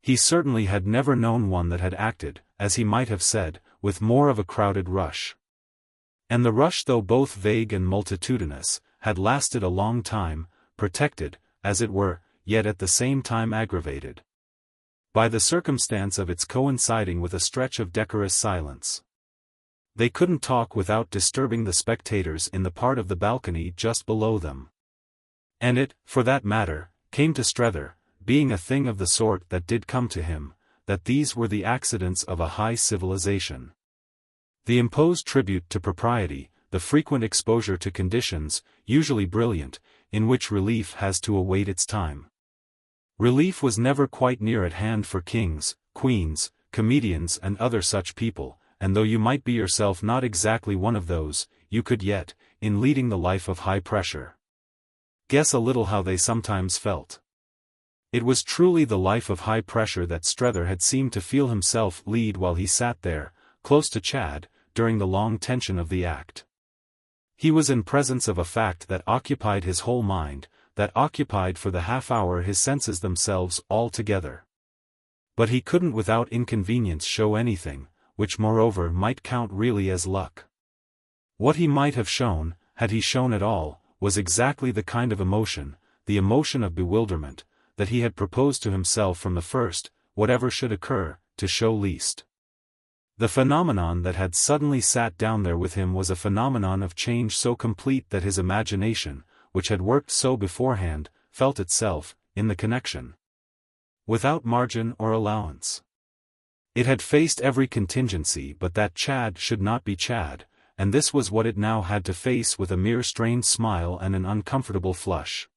He certainly had never known one that had acted, as he might have said, with more of a crowded rush. And the rush, though both vague and multitudinous, had lasted a long time, protected, as it were, yet at the same time aggravated by the circumstance of its coinciding with a stretch of decorous silence. They couldn't talk without disturbing the spectators in the part of the balcony just below them. And it, for that matter, came to Strether, being a thing of the sort that did come to him, that these were the accidents of a high civilization. The imposed tribute to propriety, the frequent exposure to conditions, usually brilliant, in which relief has to await its time. Relief was never quite near at hand for kings, queens, comedians and other such people, and though you might be yourself not exactly one of those, you could yet, in leading the life of high pressure, guess a little how they sometimes felt. It was truly the life of high pressure that Strether had seemed to feel himself lead while he sat there, close to Chad, during the long tension of the act. He was in presence of a fact that occupied his whole mind, that occupied for the half-hour his senses themselves altogether. But he couldn't without inconvenience show anything, which moreover might count really as luck. What he might have shown, had he shown at all, was exactly the kind of emotion, the emotion of bewilderment, that he had proposed to himself from the first, whatever should occur, to show least. The phenomenon that had suddenly sat down there with him was a phenomenon of change so complete that his imagination, which had worked so beforehand, felt itself, in the connection, without margin or allowance. It had faced every contingency but that Chad should not be Chad, and this was what it now had to face with a mere strained smile and an uncomfortable flush.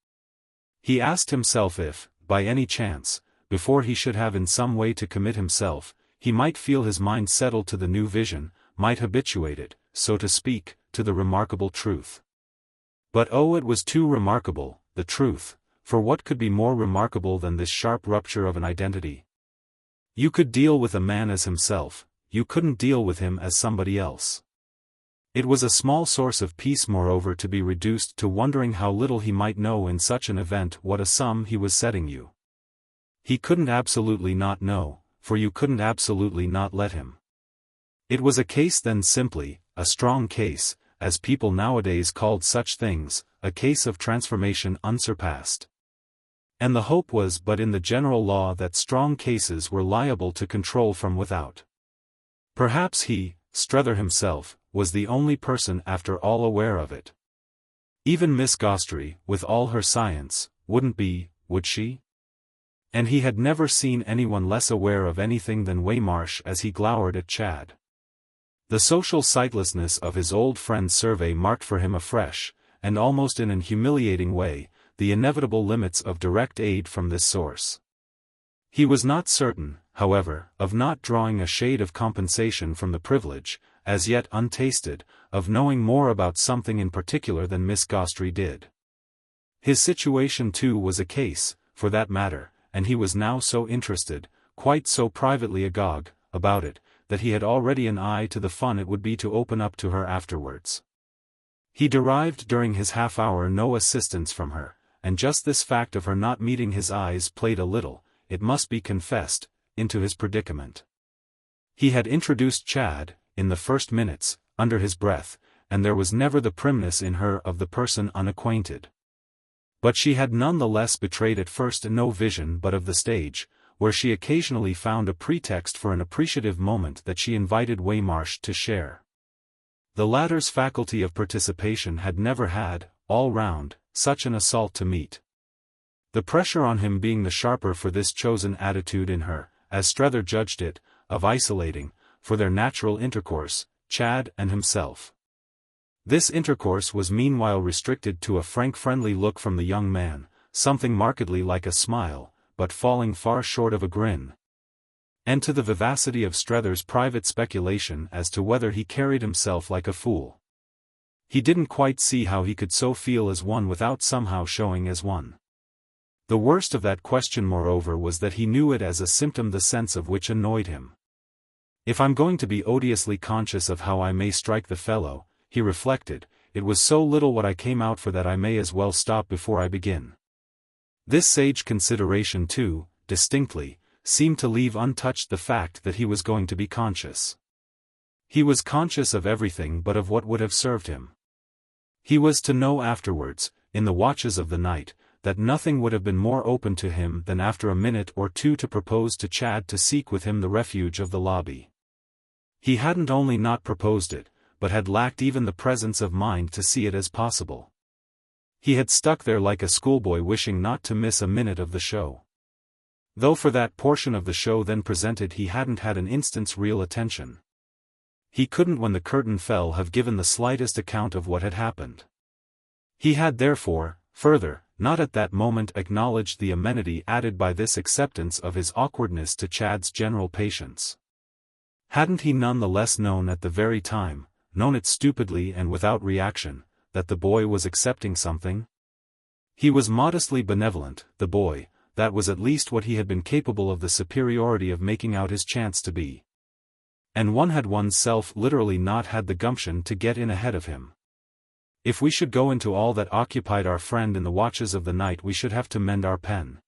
He asked himself if, by any chance, before he should have in some way to commit himself, he might feel his mind settled to the new vision, might habituate it, so to speak, to the remarkable truth. But oh, it was too remarkable, the truth, for what could be more remarkable than this sharp rupture of an identity? You could deal with a man as himself, you couldn't deal with him as somebody else. It was a small source of peace moreover to be reduced to wondering how little he might know in such an event what a sum he was setting you. He couldn't absolutely not know, for you couldn't absolutely not let him. It was a case then simply, a strong case, as people nowadays called such things, a case of transformation unsurpassed. And the hope was but in the general law that strong cases were liable to control from without. Perhaps he, Strether himself, was the only person after all aware of it. Even Miss Gostrey, with all her science, wouldn't be, would she? And he had never seen anyone less aware of anything than Waymarsh as he glowered at Chad. The social sightlessness of his old friend's survey marked for him afresh, and almost in an humiliating way, the inevitable limits of direct aid from this source. He was not certain, however, of not drawing a shade of compensation from the privilege, as yet untasted, of knowing more about something in particular than Miss Gostrey did. His situation too was a case, for that matter, and he was now so interested, quite so privately agog, about it, that he had already an eye to the fun it would be to open up to her afterwards. He derived during his half-hour no assistance from her, and just this fact of her not meeting his eyes played a little, it must be confessed, into his predicament. He had introduced Chad, in the first minutes, under his breath, and there was never the primness in her of the person unacquainted. But she had none the less betrayed at first no vision but of the stage, where she occasionally found a pretext for an appreciative moment that she invited Waymarsh to share. The latter's faculty of participation had never had, all round, such an assault to meet. The pressure on him being the sharper for this chosen attitude in her, as Strether judged it, of isolating, for their natural intercourse, Chad and himself. This intercourse was meanwhile restricted to a frank friendly look from the young man, something markedly like a smile, but falling far short of a grin. And to the vivacity of Strether's private speculation as to whether he carried himself like a fool. He didn't quite see how he could so feel as one without somehow showing as one. The worst of that question moreover was that he knew it as a symptom the sense of which annoyed him. If I'm going to be odiously conscious of how I may strike the fellow, he reflected, it was so little what I came out for that I may as well stop before I begin. This sage consideration too, distinctly, seemed to leave untouched the fact that he was going to be conscious. He was conscious of everything but of what would have served him. He was to know afterwards, in the watches of the night, that nothing would have been more open to him than after a minute or two to propose to Chad to seek with him the refuge of the lobby. He hadn't only not proposed it, but had lacked even the presence of mind to see it as possible. He had stuck there like a schoolboy wishing not to miss a minute of the show. Though for that portion of the show then presented he hadn't had an instant's real attention. He couldn't when the curtain fell have given the slightest account of what had happened. He had therefore, further, not at that moment acknowledged the amenity added by this acceptance of his awkwardness to Chad's general patience. Hadn't he none the less known at the very time, known it stupidly and without reaction, that the boy was accepting something? He was modestly benevolent, the boy, that was at least what he had been capable of the superiority of making out his chance to be. And one had one's self literally not had the gumption to get in ahead of him. If we should go into all that occupied our friend in the watches of the night we should have to mend our pen.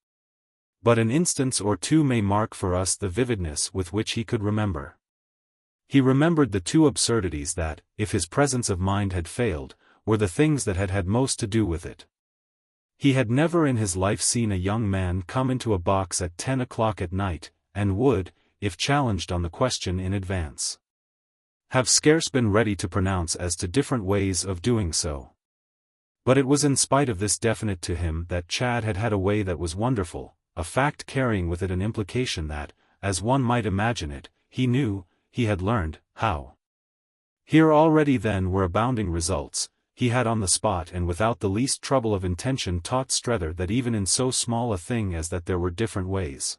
But an instance or two may mark for us the vividness with which he could remember. He remembered the two absurdities that, if his presence of mind had failed, were the things that had had most to do with it. He had never in his life seen a young man come into a box at 10 o'clock at night, and would, if challenged on the question in advance, have scarce been ready to pronounce as to different ways of doing so. But it was in spite of this definite to him that Chad had had a way that was wonderful, a fact carrying with it an implication that, as one might imagine it, he knew, he had learned, how. Here already then were abounding results. He had on the spot and without the least trouble of intention taught Strether that even in so small a thing as that there were different ways.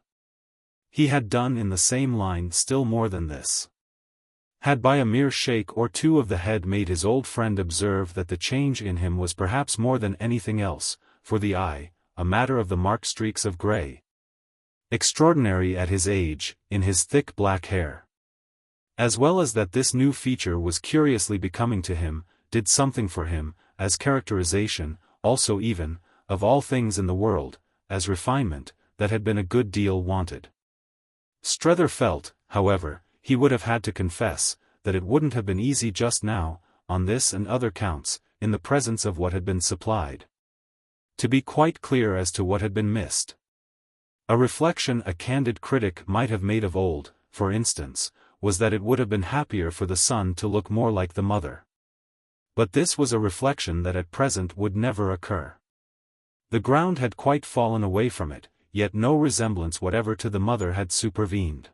He had done in the same line still more than this. Had by a mere shake or two of the head made his old friend observe that the change in him was perhaps more than anything else, for the eye, a matter of the marked streaks of grey. Extraordinary at his age, in his thick black hair. As well as that this new feature was curiously becoming to him, did something for him, as characterization, also even, of all things in the world, as refinement, that had been a good deal wanted. Strether felt, however, he would have had to confess, that it wouldn't have been easy just now, on this and other counts, in the presence of what had been supplied. To be quite clear as to what had been missed. A reflection a candid critic might have made of old, for instance, was that it would have been happier for the son to look more like the mother. But this was a reflection that at present would never occur. The ground had quite fallen away from it, yet no resemblance whatever to the mother had supervened.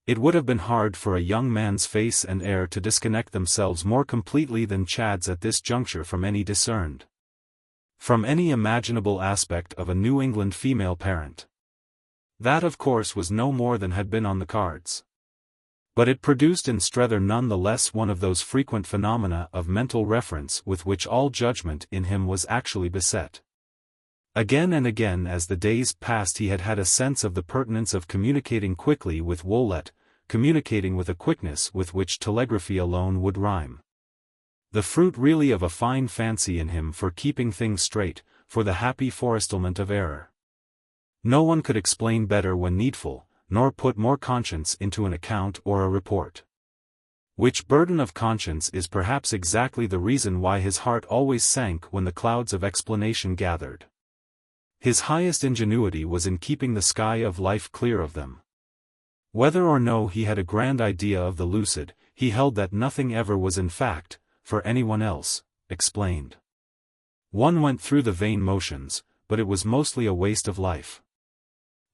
It would have been hard for a young man's face and air to disconnect themselves more completely than Chad's at this juncture from any discerned. From any imaginable aspect of a New England female parent. That of course was no more than had been on the cards. But it produced in Strether none the less one of those frequent phenomena of mental reference with which all judgment in him was actually beset. Again and again as the days passed he had had a sense of the pertinence of communicating quickly with Woollett, communicating with a quickness with which telegraphy alone would rhyme. The fruit really of a fine fancy in him for keeping things straight, for the happy forestalment of error. No one could explain better when needful, nor put more conscience into an account or a report. Which burden of conscience is perhaps exactly the reason why his heart always sank when the clouds of explanation gathered. His highest ingenuity was in keeping the sky of life clear of them. Whether or no he had a grand idea of the lucid, he held that nothing ever was in fact, for anyone else, explained. One went through the vain motions, but it was mostly a waste of life.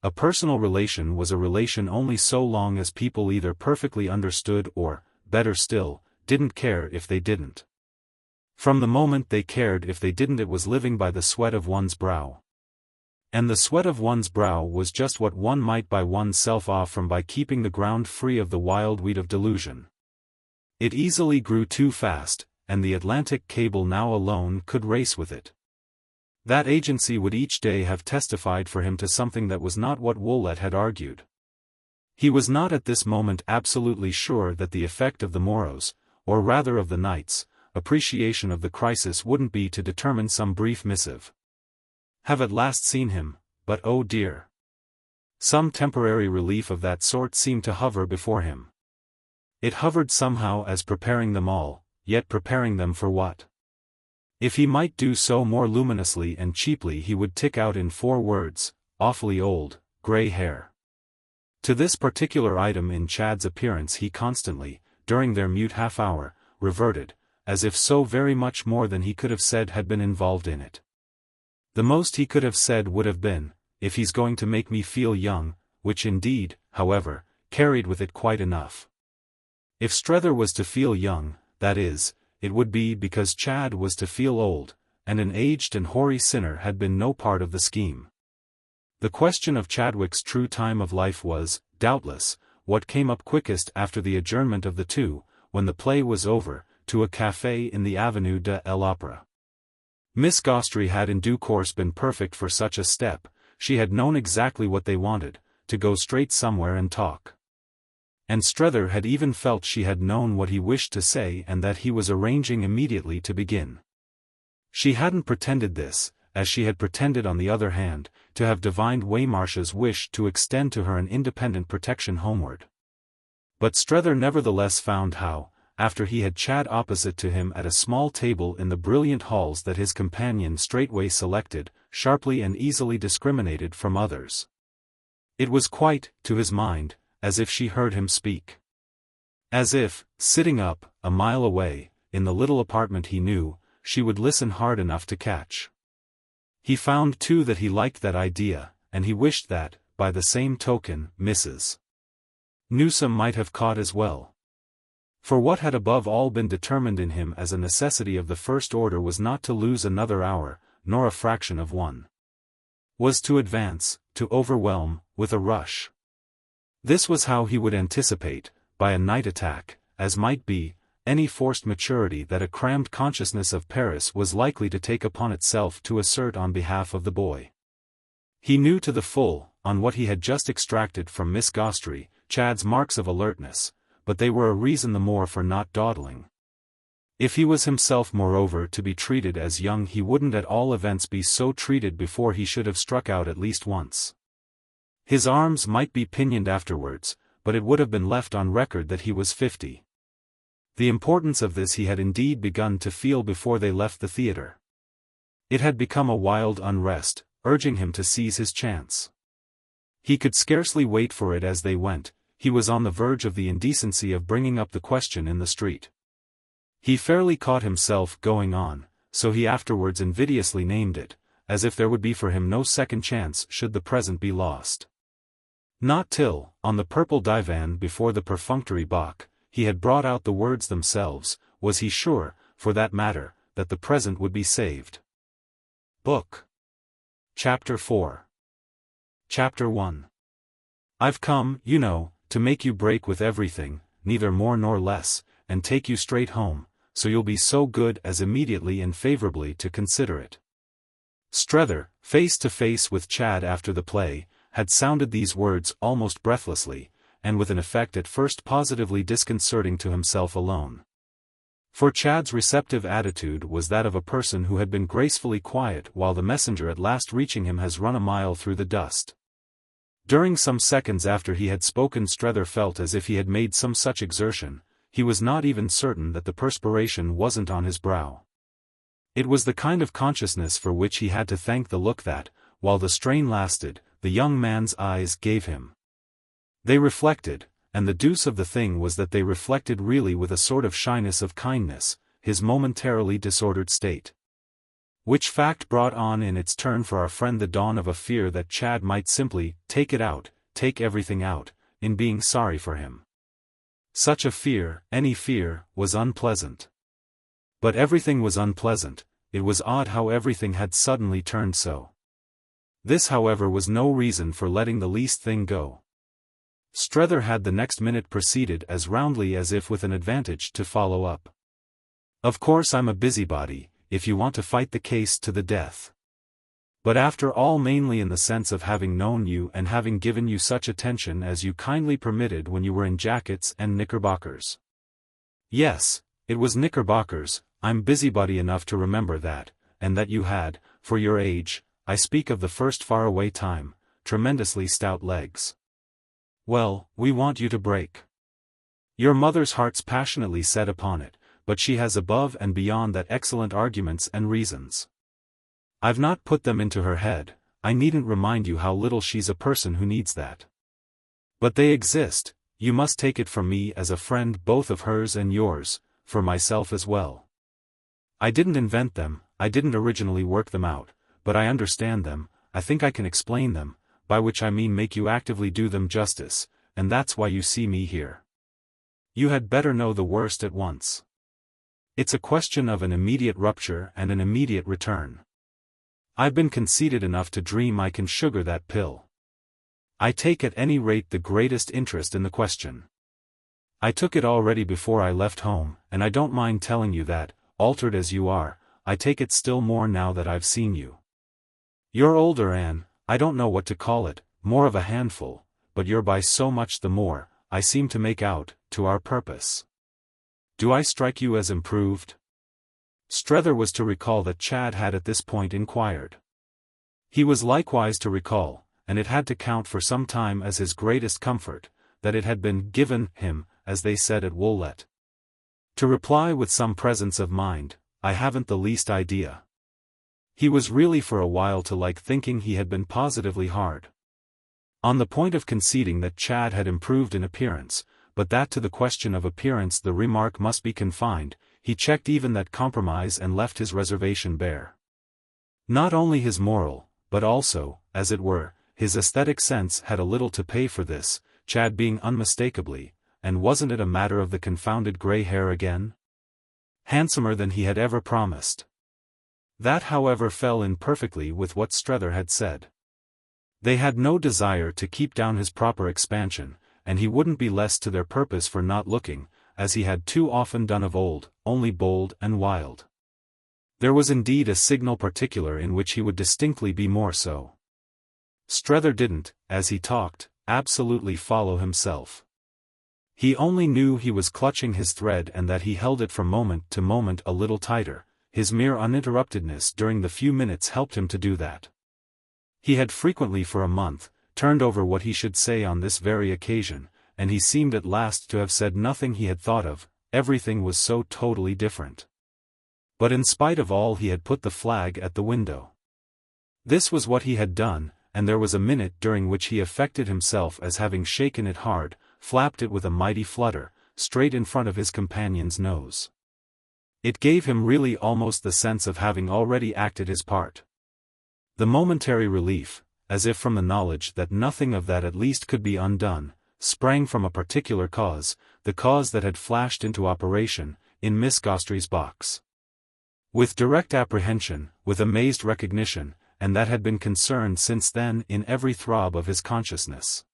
A personal relation was a relation only so long as people either perfectly understood or, better still, didn't care if they didn't. From the moment they cared if they didn't, it was living by the sweat of one's brow. And the sweat of one's brow was just what one might buy one's self off from by keeping the ground free of the wild weed of delusion. It easily grew too fast, and the Atlantic cable now alone could race with it. That agency would each day have testified for him to something that was not what Woollett had argued. He was not at this moment absolutely sure that the effect of the morrow's, or rather of the night's, appreciation of the crisis wouldn't be to determine some brief missive. Have at last seen him, but oh dear. Some temporary relief of that sort seemed to hover before him. It hovered somehow as preparing them all, yet preparing them for what? If he might do so more luminously and cheaply, he would tick out in 4 words, awfully old, grey hair. To this particular item in Chad's appearance he constantly, during their mute half-hour, reverted, as if so very much more than he could have said had been involved in it. The most he could have said would have been, if he's going to make me feel young, which indeed, however, carried with it quite enough. If Strether was to feel young, that is, it would be because Chad was to feel old, and an aged and hoary sinner had been no part of the scheme. The question of Chadwick's true time of life was, doubtless, what came up quickest after the adjournment of the two, when the play was over, to a café in the Avenue de l'Opéra. Miss Gostrey had in due course been perfect for such a step. She had known exactly what they wanted, to go straight somewhere and talk. And Strether had even felt she had known what he wished to say and that he was arranging immediately to begin. She hadn't pretended this, as she had pretended on the other hand, to have divined Waymarsh's wish to extend to her an independent protection homeward. But Strether nevertheless found how, after he had Chad opposite to him at a small table in the brilliant halls that his companion straightway selected, sharply and easily discriminated from others. It was quite, to his mind, as if she heard him speak. As if, sitting up, a mile away, in the little apartment he knew, she would listen hard enough to catch. He found too that he liked that idea, and he wished that, by the same token, Mrs. Newsome might have caught as well. For what had above all been determined in him as a necessity of the first order was not to lose another hour, nor a fraction of one. Was to advance, to overwhelm, with a rush. This was how he would anticipate, by a night attack, as might be, any forced maturity that a crammed consciousness of Paris was likely to take upon itself to assert on behalf of the boy. He knew to the full, on what he had just extracted from Miss Gostrey, Chad's marks of alertness, but they were a reason the more for not dawdling. If he was himself moreover to be treated as young, he wouldn't at all events be so treated before he should have struck out at least once. His arms might be pinioned afterwards, but it would have been left on record that he was 50. The importance of this he had indeed begun to feel before they left the theatre. It had become a wild unrest, urging him to seize his chance. He could scarcely wait for it as they went. He was on the verge of the indecency of bringing up the question in the street. He fairly caught himself going on, so he afterwards invidiously named it, as if there would be for him no second chance should the present be lost. Not till, on the purple divan before the perfunctory Bach, he had brought out the words themselves, was he sure, for that matter, that the present would be saved. Book. Chapter 4. Chapter 1. I've come, you know, to make you break with everything, neither more nor less, and take you straight home, so you'll be so good as immediately and favorably to consider it. Strether, face to face with Chad after the play, had sounded these words almost breathlessly, and with an effect at first positively disconcerting to himself alone. For Chad's receptive attitude was that of a person who had been gracefully quiet while the messenger at last reaching him has run a mile through the dust. During some seconds after he had spoken, Strether felt as if he had made some such exertion. He was not even certain that the perspiration wasn't on his brow. It was the kind of consciousness for which he had to thank the look that, while the strain lasted, the young man's eyes gave him. They reflected, and the deuce of the thing was that they reflected really with a sort of shyness of kindness, his momentarily disordered state. Which fact brought on in its turn for our friend the dawn of a fear that Chad might simply take everything out, in being sorry for him. Such a fear, any fear, was unpleasant. But everything was unpleasant. It was odd how everything had suddenly turned so. This, however, was no reason for letting the least thing go. Strether had the next minute proceeded as roundly as if with an advantage to follow up. Of course I'm a busybody, if you want to fight the case to the death. But after all, mainly in the sense of having known you and having given you such attention as you kindly permitted when you were in jackets and knickerbockers. Yes, it was knickerbockers. I'm busybody enough to remember that, and that you had, for your age, I speak of the first faraway time, tremendously stout legs. Well, we want you to break. Your mother's heart's passionately set upon it, but she has above and beyond that excellent arguments and reasons. I've not put them into her head. I needn't remind you how little she's a person who needs that. But they exist. You must take it from me as a friend both of hers and yours, for myself as well. I didn't invent them, I didn't originally work them out, but I understand them, I think I can explain them, by which I mean make you actively do them justice, and that's why you see me here. You had better know the worst at once. It's a question of an immediate rupture and an immediate return. I've been conceited enough to dream I can sugar that pill. I take at any rate the greatest interest in the question. I took it already before I left home, and I don't mind telling you that, altered as you are, I take it still more now that I've seen you. You're older and, I don't know what to call it, more of a handful, but you're by so much the more, I seem to make out, to our purpose. Do I strike you as improved? Strether was to recall that Chad had at this point inquired. He was likewise to recall, and it had to count for some time as his greatest comfort, that it had been given him, as they said at Woollett. To reply with some presence of mind, I haven't the least idea. He was really for a while to like thinking he had been positively hard. On the point of conceding that Chad had improved in appearance, but that to the question of appearance the remark must be confined, he checked even that compromise and left his reservation bare. Not only his moral, but also, as it were, his aesthetic sense had a little to pay for this, Chad being unmistakably, and wasn't it a matter of the confounded grey hair again? Handsomer than he had ever promised. That, however, fell in perfectly with what Strether had said. They had no desire to keep down his proper expansion, and he wouldn't be less to their purpose for not looking, as he had too often done of old, only bold and wild. There was indeed a signal particular in which he would distinctly be more so. Strether didn't, as he talked, absolutely follow himself. He only knew he was clutching his thread and that he held it from moment to moment a little tighter. His mere uninterruptedness during the few minutes helped him to do that. He had frequently for a month, turned over what he should say on this very occasion, and he seemed at last to have said nothing he had thought of, everything was so totally different. But in spite of all he had put the flag at the window. This was what he had done, and there was a minute during which he affected himself as having shaken it hard, flapped it with a mighty flutter, straight in front of his companion's nose. It gave him really almost the sense of having already acted his part. The momentary relief, as if from the knowledge that nothing of that at least could be undone, sprang from a particular cause, the cause that had flashed into operation, in Miss Gostrey's box. With direct apprehension, with amazed recognition, and that had been concerned since then in every throb of his consciousness.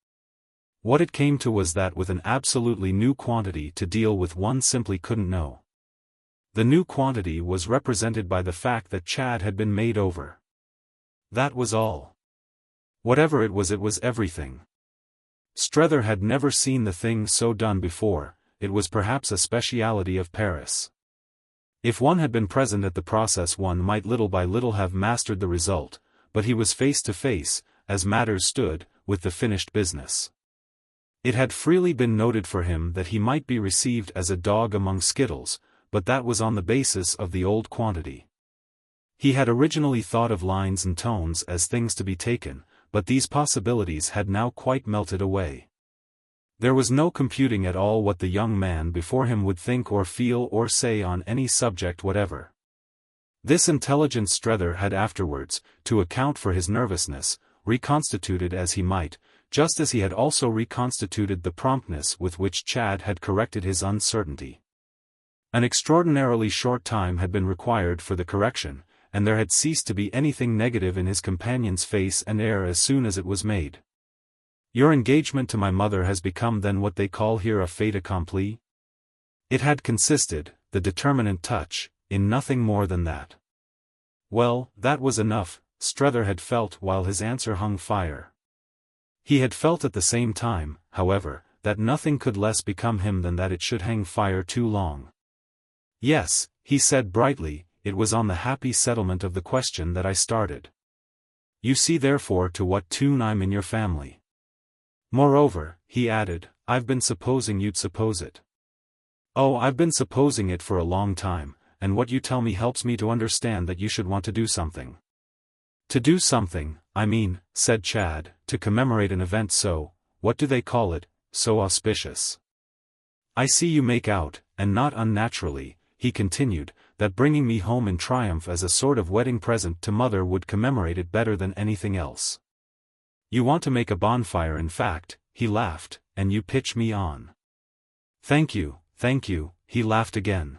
What it came to was that with an absolutely new quantity to deal with one simply couldn't know. The new quantity was represented by the fact that Chad had been made over. That was all. Whatever it was everything. Strether had never seen the thing so done before, it was perhaps a speciality of Paris. If one had been present at the process, one might little by little have mastered the result, but he was face to face, as matters stood, with the finished business. It had freely been noted for him that he might be received as a dog among skittles, but that was on the basis of the old quantity. He had originally thought of lines and tones as things to be taken, but these possibilities had now quite melted away. There was no computing at all what the young man before him would think or feel or say on any subject whatever. This intelligent Strether had afterwards, to account for his nervousness, reconstituted as he might, just as he had also reconstituted the promptness with which Chad had corrected his uncertainty. An extraordinarily short time had been required for the correction, and there had ceased to be anything negative in his companion's face and air as soon as it was made. Your engagement to my mother has become then what they call here a fait accompli? It had consisted, the determinant touch, in nothing more than that. Well, that was enough, Strether had felt while his answer hung fire. He had felt at the same time, however, that nothing could less become him than that it should hang fire too long. Yes, he said brightly, it was on the happy settlement of the question that I started. You see therefore to what tune I'm in your family. Moreover, he added, I've been supposing you'd suppose it. Oh, I've been supposing it for a long time, and what you tell me helps me to understand that you should want to do something. To do something, I mean, said Chad, to commemorate an event so, what do they call it, so auspicious. I see you make out, and not unnaturally, he continued, that bringing me home in triumph as a sort of wedding present to mother would commemorate it better than anything else. You want to make a bonfire, in fact, he laughed, and you pitch me on. Thank you, he laughed again.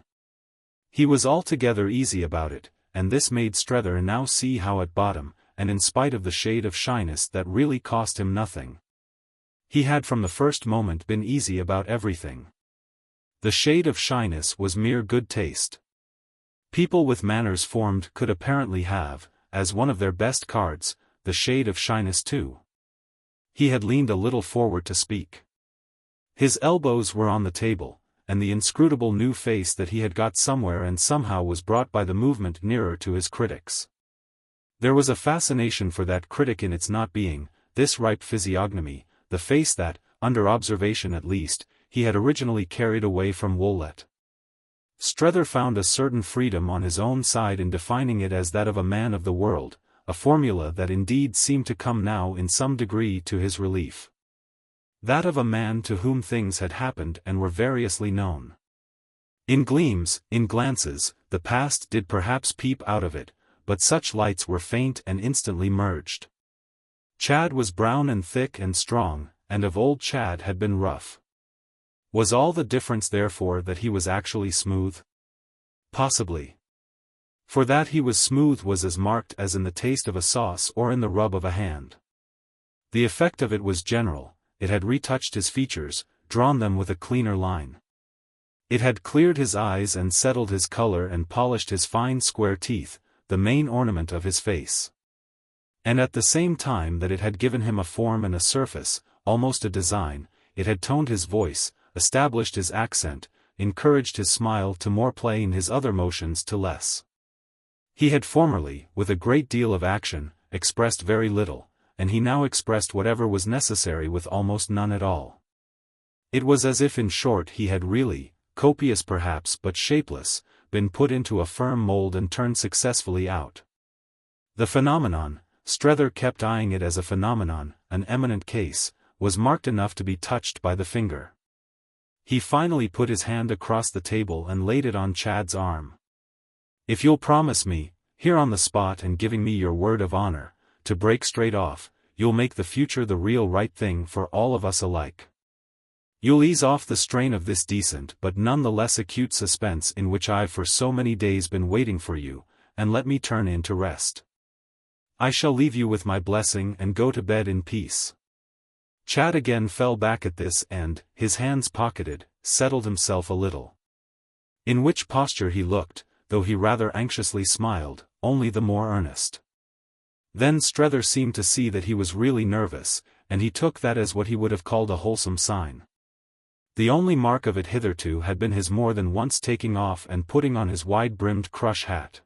He was altogether easy about it, and this made Strether now see how at bottom, and in spite of the shade of shyness that really cost him nothing, he had from the first moment been easy about everything. The shade of shyness was mere good taste. People with manners formed could apparently have, as one of their best cards, the shade of shyness too. He had leaned a little forward to speak. His elbows were on the table, and the inscrutable new face that he had got somewhere and somehow was brought by the movement nearer to his critic's. There was a fascination for that critic in its not being, this ripe physiognomy, the face that, under observation at least, he had originally carried away from Woollett. Strether found a certain freedom on his own side in defining it as that of a man of the world, a formula that indeed seemed to come now in some degree to his relief. That of a man to whom things had happened and were variously known. In gleams, in glances, the past did perhaps peep out of it, but such lights were faint and instantly merged. Chad was brown and thick and strong, and of old Chad had been rough. Was all the difference therefore that he was actually smooth? Possibly. For that he was smooth was as marked as in the taste of a sauce or in the rub of a hand. The effect of it was general. It had retouched his features, drawn them with a cleaner line. It had cleared his eyes and settled his color and polished his fine square teeth, the main ornament of his face. And at the same time that it had given him a form and a surface, almost a design, it had toned his voice, established his accent, encouraged his smile to more play and his other motions to less. He had formerly, with a great deal of action, expressed very little, and he now expressed whatever was necessary with almost none at all. It was as if in short he had really, copious perhaps but shapeless, been put into a firm mold and turned successfully out. The phenomenon, Strether kept eyeing it as a phenomenon, an eminent case, was marked enough to be touched by the finger. He finally put his hand across the table and laid it on Chad's arm. If you'll promise me, here on the spot and giving me your word of honor, to break straight off, you'll make the future the real right thing for all of us alike. You'll ease off the strain of this decent but none the less acute suspense in which I've for so many days been waiting for you, and let me turn in to rest. I shall leave you with my blessing and go to bed in peace. Chad again fell back at this and, his hands pocketed, settled himself a little. In which posture he looked, though he rather anxiously smiled, only the more earnest. Then Strether seemed to see that he was really nervous, and he took that as what he would have called a wholesome sign. The only mark of it hitherto had been his more than once taking off and putting on his wide-brimmed crush hat.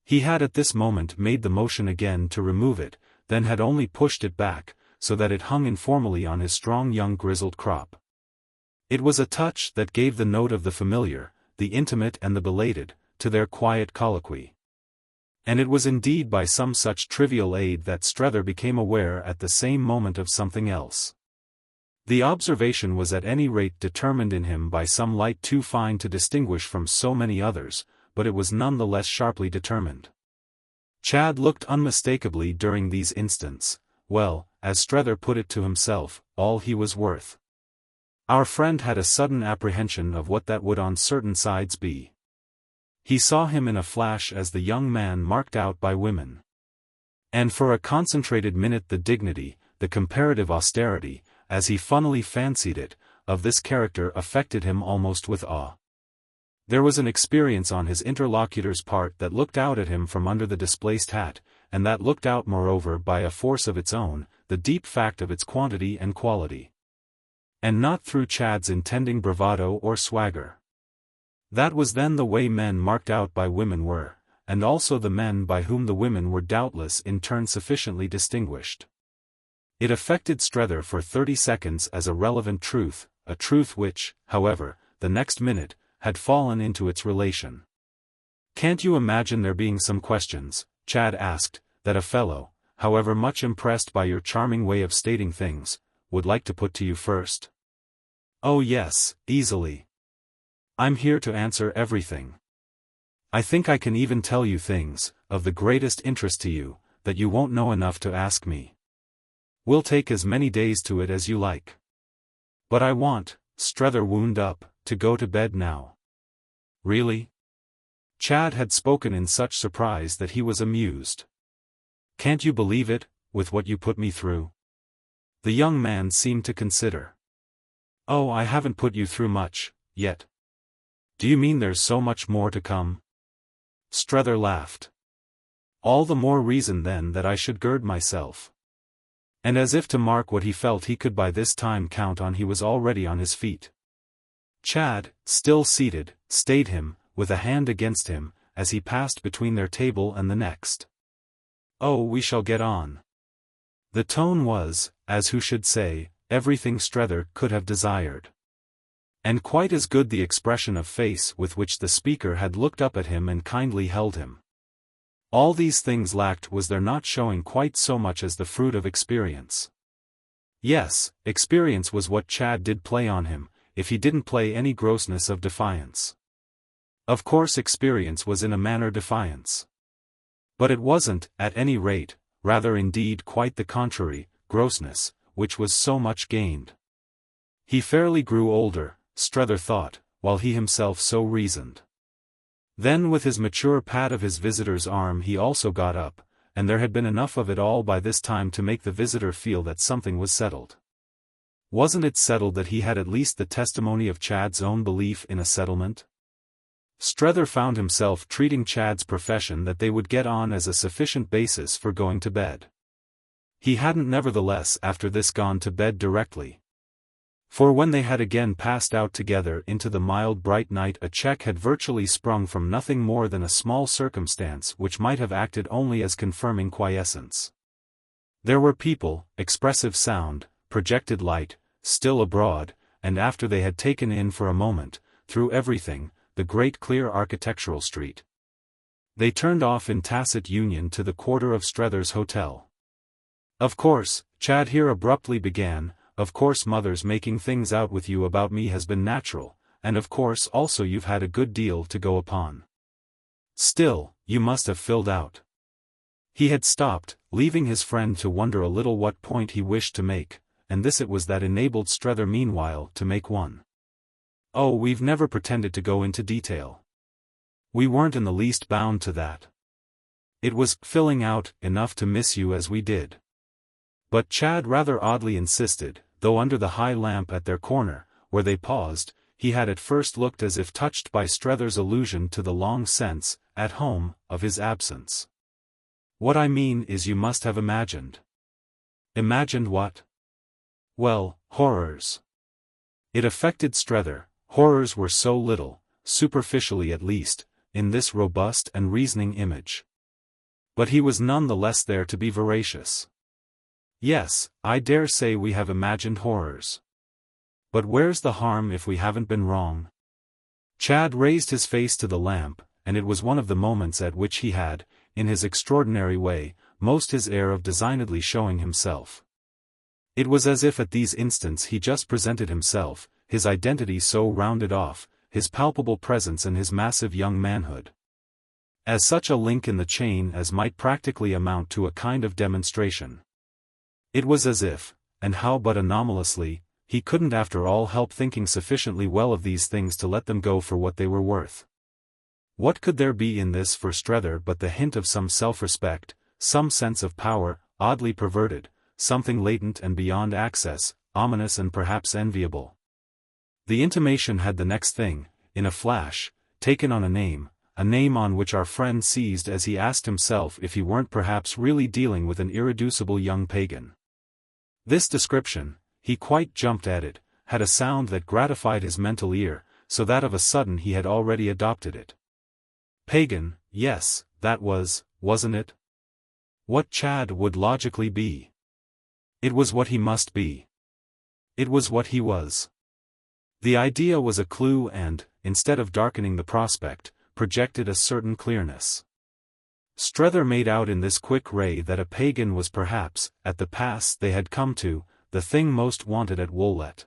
He had at this moment made the motion again to remove it, then had only pushed it back, so that it hung informally on his strong young grizzled crop. It was a touch that gave the note of the familiar, the intimate and the belated, to their quiet colloquy. And it was indeed by some such trivial aid that Strether became aware at the same moment of something else. The observation was at any rate determined in him by some light too fine to distinguish from so many others, but it was none the less sharply determined. Chad looked unmistakably during these instants, well, as Strether put it to himself, all he was worth. Our friend had a sudden apprehension of what that would on certain sides be. He saw him in a flash as the young man marked out by women. And for a concentrated minute the dignity, the comparative austerity, as he funnily fancied it, of this character affected him almost with awe. There was an experience on his interlocutor's part that looked out at him from under the displaced hat, and that looked out moreover by a force of its own, the deep fact of its quantity and quality. And not through Chad's intending bravado or swagger. That was then the way men marked out by women were, and also the men by whom the women were doubtless in turn sufficiently distinguished. It affected Strether for 30 seconds as a relevant truth, a truth which, however, the next minute, had fallen into its relation. "Can't you imagine there being some questions," Chad asked, "that a fellow, however much impressed by your charming way of stating things, would like to put to you first?" "Oh yes, easily. I'm here to answer everything. I think I can even tell you things, of the greatest interest to you, that you won't know enough to ask me. We'll take as many days to it as you like. But I want," Strether wound up, "to go to bed now." "Really?" Chad had spoken in such surprise that he was amused. "Can't you believe it, with what you put me through?" The young man seemed to consider. "Oh, I haven't put you through much, yet." "Do you mean there's so much more to come?" Strether laughed. "All the more reason then that I should gird myself." And as if to mark what he felt he could by this time count on, he was already on his feet. Chad, still seated, stayed him, with a hand against him, as he passed between their table and the next. "Oh, we shall get on." The tone was, as who should say, everything Strether could have desired. And quite as good the expression of face with which the speaker had looked up at him and kindly held him. All these things lacked was their not showing quite so much as the fruit of experience. Yes, experience was what Chad did play on him, if he didn't play any grossness of defiance. Of course experience was in a manner defiance. But it wasn't, at any rate, rather indeed quite the contrary, grossness, which was so much gained. He fairly grew older, Strether thought, while he himself so reasoned. Then with his mature pat of his visitor's arm he also got up, and there had been enough of it all by this time to make the visitor feel that something was settled. Wasn't it settled that he had at least the testimony of Chad's own belief in a settlement? Strether found himself treating Chad's profession that they would get on as a sufficient basis for going to bed. He hadn't nevertheless after this gone to bed directly. For when they had again passed out together into the mild bright night a check had virtually sprung from nothing more than a small circumstance which might have acted only as confirming quiescence. There were people, expressive sound, projected light, still abroad, and after they had taken in for a moment, through everything, the great clear architectural street, they turned off in tacit union to the quarter of Strether's hotel. "Of course," Chad here abruptly began, "of course mother's making things out with you about me has been natural, and of course also you've had a good deal to go upon. Still, you must have filled out." He had stopped, leaving his friend to wonder a little what point he wished to make, and this it was that enabled Strether meanwhile to make one. "Oh, we've never pretended to go into detail. We weren't in the least bound to that. It was filling out enough to miss you as we did." But Chad rather oddly insisted, though under the high lamp at their corner, where they paused, he had at first looked as if touched by Strether's allusion to the long sense, at home, of his absence. "What I mean is you must have imagined." "Imagined what?" "Well, horrors. It affected Strether. Horrors were so little, superficially at least, in this robust and reasoning image. But he was none the less there to be veracious. Yes, I dare say we have imagined horrors. But where's the harm if we haven't been wrong? Chad raised his face to the lamp, and it was one of the moments at which he had, in his extraordinary way, most his air of designedly showing himself. It was as if at these instants he just presented himself, his identity so rounded off, his palpable presence and his massive young manhood, as such a link in the chain as might practically amount to a kind of demonstration. It was as if, and how but anomalously, he couldn't after all help thinking sufficiently well of these things to let them go for what they were worth. What could there be in this for Strether but the hint of some self-respect, some sense of power, oddly perverted, something latent and beyond access, ominous and perhaps enviable? The intimation had the next thing, in a flash, taken on a name on which our friend seized as he asked himself if he weren't perhaps really dealing with an irreducible young pagan. This description, he quite jumped at it, had a sound that gratified his mental ear, so that of a sudden he had already adopted it. Pagan, yes, that wasn't it? What Chad would logically be. It was what he must be. It was what he was. The idea was a clue and, instead of darkening the prospect, projected a certain clearness. Strether made out in this quick ray that a pagan was perhaps, at the pass they had come to, the thing most wanted at Woollett.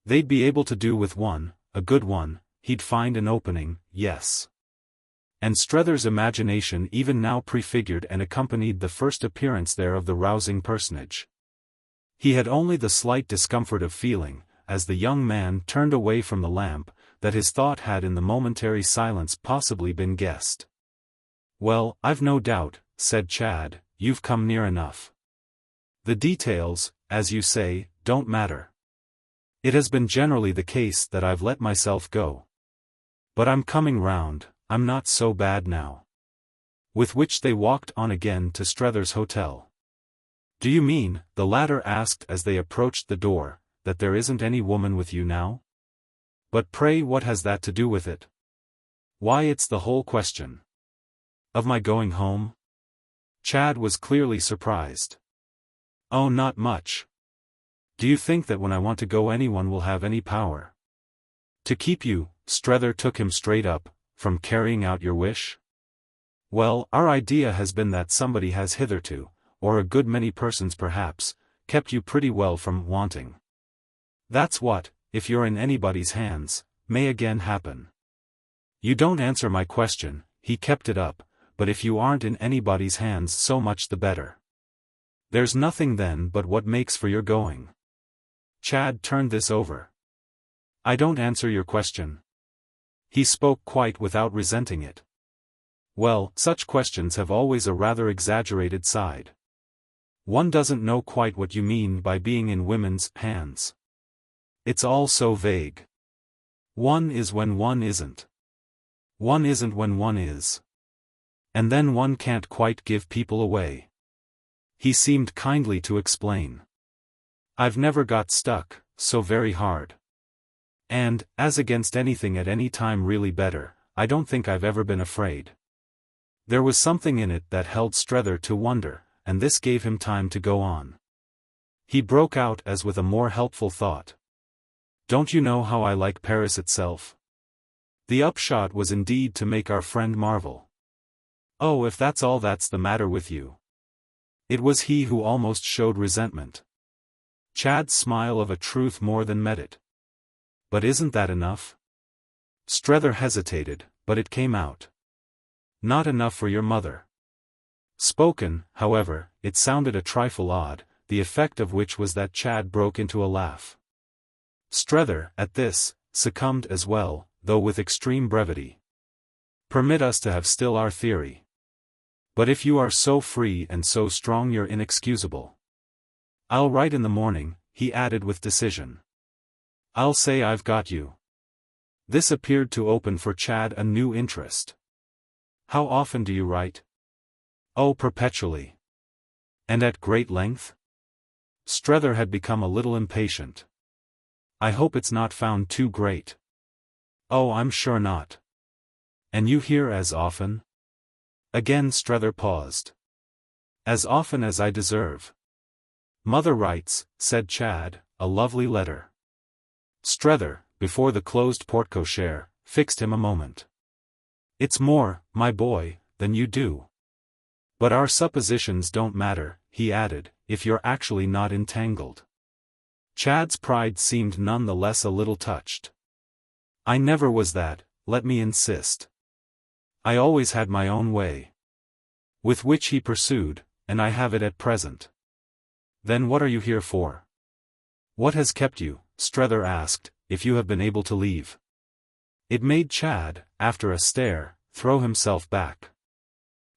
They'd be able to do with one, a good one, he'd find an opening, yes. And Strether's imagination even now prefigured and accompanied the first appearance there of the rousing personage. He had only the slight discomfort of feeling, as the young man turned away from the lamp, that his thought had in the momentary silence possibly been guessed. "Well, I've no doubt," said Chad, "you've come near enough. The details, as you say, don't matter. It has been generally the case that I've let myself go. But I'm coming round, I'm not so bad now." With which they walked on again to Strether's hotel. "Do you mean," the latter asked as they approached the door, "that there isn't any woman with you now? But pray what has that to do with it?" "Why, it's the whole question." "Of my going home?" Chad was clearly surprised. "Oh, not much. Do you think that when I want to go anyone will have any power to keep you," Strether took him straight up, "from carrying out your wish?" "Well, our idea has been that somebody has hitherto, or a good many persons perhaps, kept you pretty well from wanting. That's what, if you're in anybody's hands, may again happen." "You don't answer my question," he kept it up, "but if you aren't in anybody's hands so much the better. There's nothing then but what makes for your going." Chad turned this over. "I don't answer your question." He spoke quite without resenting it. "Well, such questions have always a rather exaggerated side. One doesn't know quite what you mean by being in women's hands. It's all so vague. One is when one isn't. One isn't when one is. And then one can't quite give people away." He seemed kindly to explain. "I've never got stuck, so very hard. And, as against anything at any time really better, I don't think I've ever been afraid." There was something in it that held Strether to wonder, and this gave him time to go on. He broke out as with a more helpful thought. "Don't you know how I like Paris itself?" The upshot was indeed to make our friend marvel. "Oh, if that's all that's the matter with you." It was he who almost showed resentment. Chad's smile of a truth more than met it. "But isn't that enough?" Strether hesitated, but it came out. "Not enough for your mother." Spoken, however, it sounded a trifle odd, the effect of which was that Chad broke into a laugh. Strether, at this, succumbed as well, though with extreme brevity. "Permit us to have still our theory. But if you are so free and so strong you're inexcusable. I'll write in the morning," he added with decision. "I'll say I've got you." This appeared to open for Chad a new interest. "How often do you write?" "Oh, perpetually." "And at great length?" Strether had become a little impatient. I hope it's not found too great. Oh, I'm sure not. And you here as often? Again Strether paused. As often as I deserve. Mother writes, said Chad, a lovely letter. Strether, before the closed porte-cochere, fixed him a moment. It's more, my boy, than you do. But our suppositions don't matter, he added, if you're actually not entangled. Chad's pride seemed none the less a little touched. I never was that, let me insist. I always had my own way. With which he pursued, and I have it at present. Then what are you here for? What has kept you, Strether asked, if you have been able to leave? It made Chad, after a stare, throw himself back.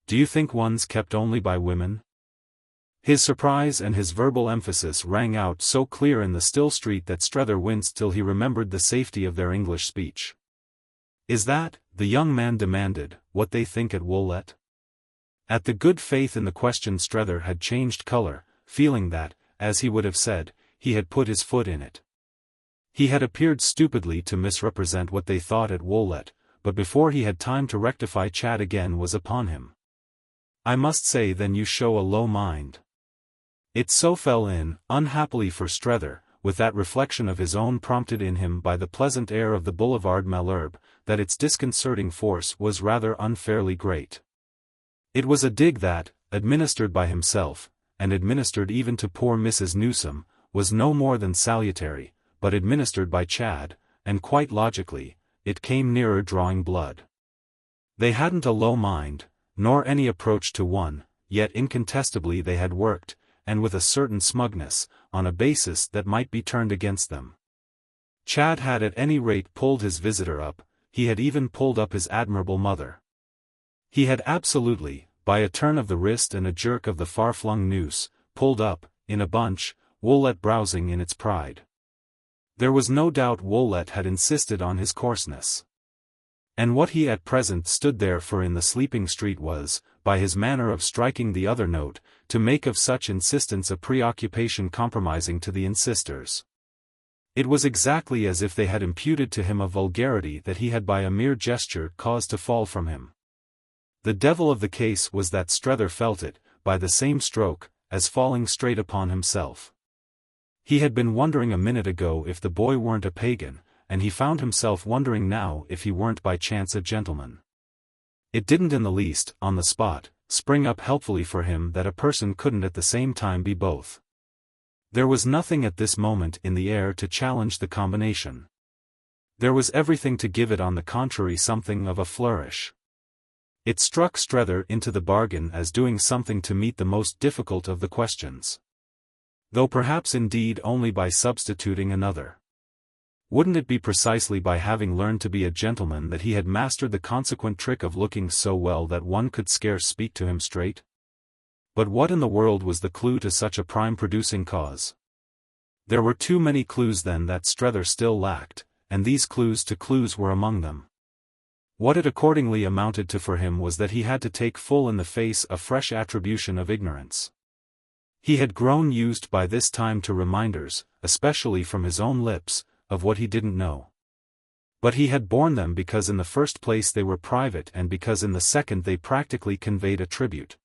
Do you think one's kept only by women? His surprise and his verbal emphasis rang out so clear in the still street that Strether winced till he remembered the safety of their English speech. Is that, the young man demanded, what they think at Woollett? At the good faith in the question Strether had changed colour, feeling that, as he would have said, he had put his foot in it. He had appeared stupidly to misrepresent what they thought at Woollett, but before he had time to rectify Chad again was upon him. I must say then you show a low mind. It so fell in, unhappily for Strether, with that reflection of his own prompted in him by the pleasant air of the Boulevard Malherbe, that its disconcerting force was rather unfairly great. It was a dig that, administered by himself, and administered even to poor Mrs. Newsome, was no more than salutary, but administered by Chad, and quite logically, it came nearer drawing blood. They hadn't a low mind, nor any approach to one, yet incontestably they had worked, and with a certain smugness, on a basis that might be turned against them. Chad had at any rate pulled his visitor up, he had even pulled up his admirable mother. He had absolutely, by a turn of the wrist and a jerk of the far-flung noose, pulled up, in a bunch, Woollett browsing in its pride. There was no doubt Woollett had insisted on his coarseness. And what he at present stood there for in the sleeping street was, by his manner of striking the other note, to make of such insistence a preoccupation compromising to the insisters. It was exactly as if they had imputed to him a vulgarity that he had by a mere gesture caused to fall from him. The devil of the case was that Strether felt it, by the same stroke, as falling straight upon himself. He had been wondering a minute ago if the boy weren't a pagan, and he found himself wondering now if he weren't by chance a gentleman. It didn't in the least, on the spot, spring up helpfully for him that a person couldn't at the same time be both. There was nothing at this moment in the air to challenge the combination. There was everything to give it on the contrary something of a flourish. It struck Strether into the bargain as doing something to meet the most difficult of the questions. Though perhaps indeed only by substituting another. Wouldn't it be precisely by having learned to be a gentleman that he had mastered the consequent trick of looking so well that one could scarce speak to him straight? But what in the world was the clue to such a prime-producing cause? There were too many clues then that Strether still lacked, and these clues to clues were among them. What it accordingly amounted to for him was that he had to take full in the face a fresh attribution of ignorance. He had grown used by this time to reminders, especially from his own lips, of what he didn't know. But he had borne them because in the first place they were private and because in the second they practically conveyed a tribute.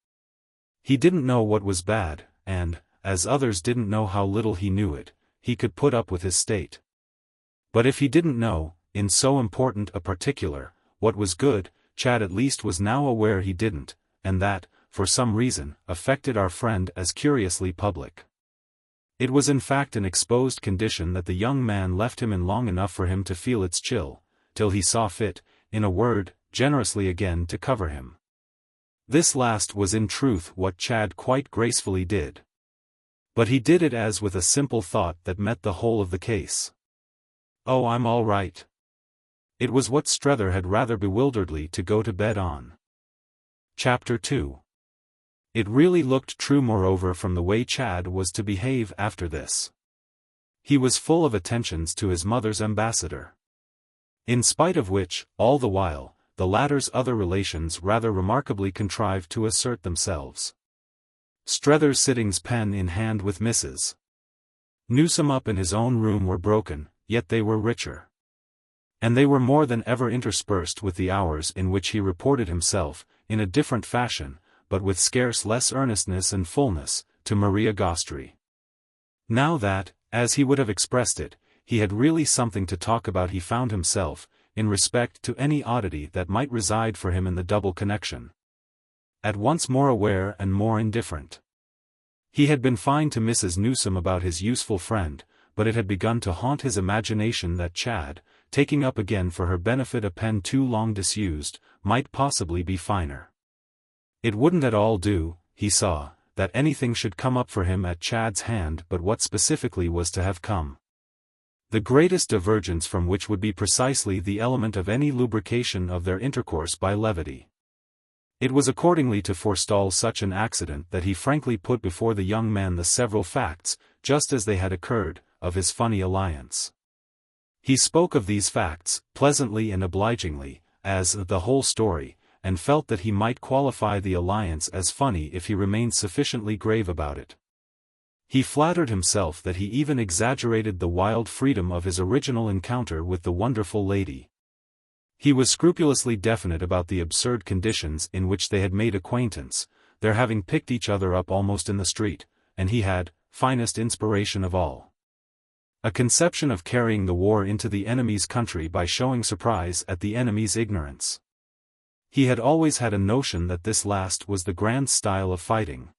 He didn't know what was bad, and, as others didn't know how little he knew it, he could put up with his state. But if he didn't know, in so important a particular, what was good, Chad at least was now aware he didn't, and that, for some reason, affected our friend as curiously public. It was in fact an exposed condition that the young man left him in long enough for him to feel its chill, till he saw fit, in a word, generously again to cover him. This last was in truth what Chad quite gracefully did. But he did it as with a simple thought that met the whole of the case. Oh, I'm all right. It was what Strether had rather bewilderedly to go to bed on. Chapter 2. It really looked true moreover from the way Chad was to behave after this. He was full of attentions to his mother's ambassador. In spite of which, all the while, the latter's other relations rather remarkably contrived to assert themselves. Strether sitting's pen in hand with Mrs. Newsome up in his own room were broken, yet they were richer. And they were more than ever interspersed with the hours in which he reported himself, in a different fashion, but with scarce less earnestness and fullness, to Maria Gostrey. Now that, as he would have expressed it, he had really something to talk about, he found himself, in respect to any oddity that might reside for him in the double connection, at once more aware and more indifferent. He had been fine to Mrs. Newsome about his useful friend, but it had begun to haunt his imagination that Chad, taking up again for her benefit a pen too long disused, might possibly be finer. It wouldn't at all do, he saw, that anything should come up for him at Chad's hand, but what specifically was to have come. The greatest divergence from which would be precisely the element of any lubrication of their intercourse by levity. It was accordingly to forestall such an accident that he frankly put before the young man the several facts, just as they had occurred, of his funny alliance. He spoke of these facts, pleasantly and obligingly, as the whole story, and felt that he might qualify the alliance as funny if he remained sufficiently grave about it. He flattered himself that he even exaggerated the wild freedom of his original encounter with the wonderful lady. He was scrupulously definite about the absurd conditions in which they had made acquaintance, their having picked each other up almost in the street, and he had, finest inspiration of all, a conception of carrying the war into the enemy's country by showing surprise at the enemy's ignorance. He had always had a notion that this last was the grand style of fighting.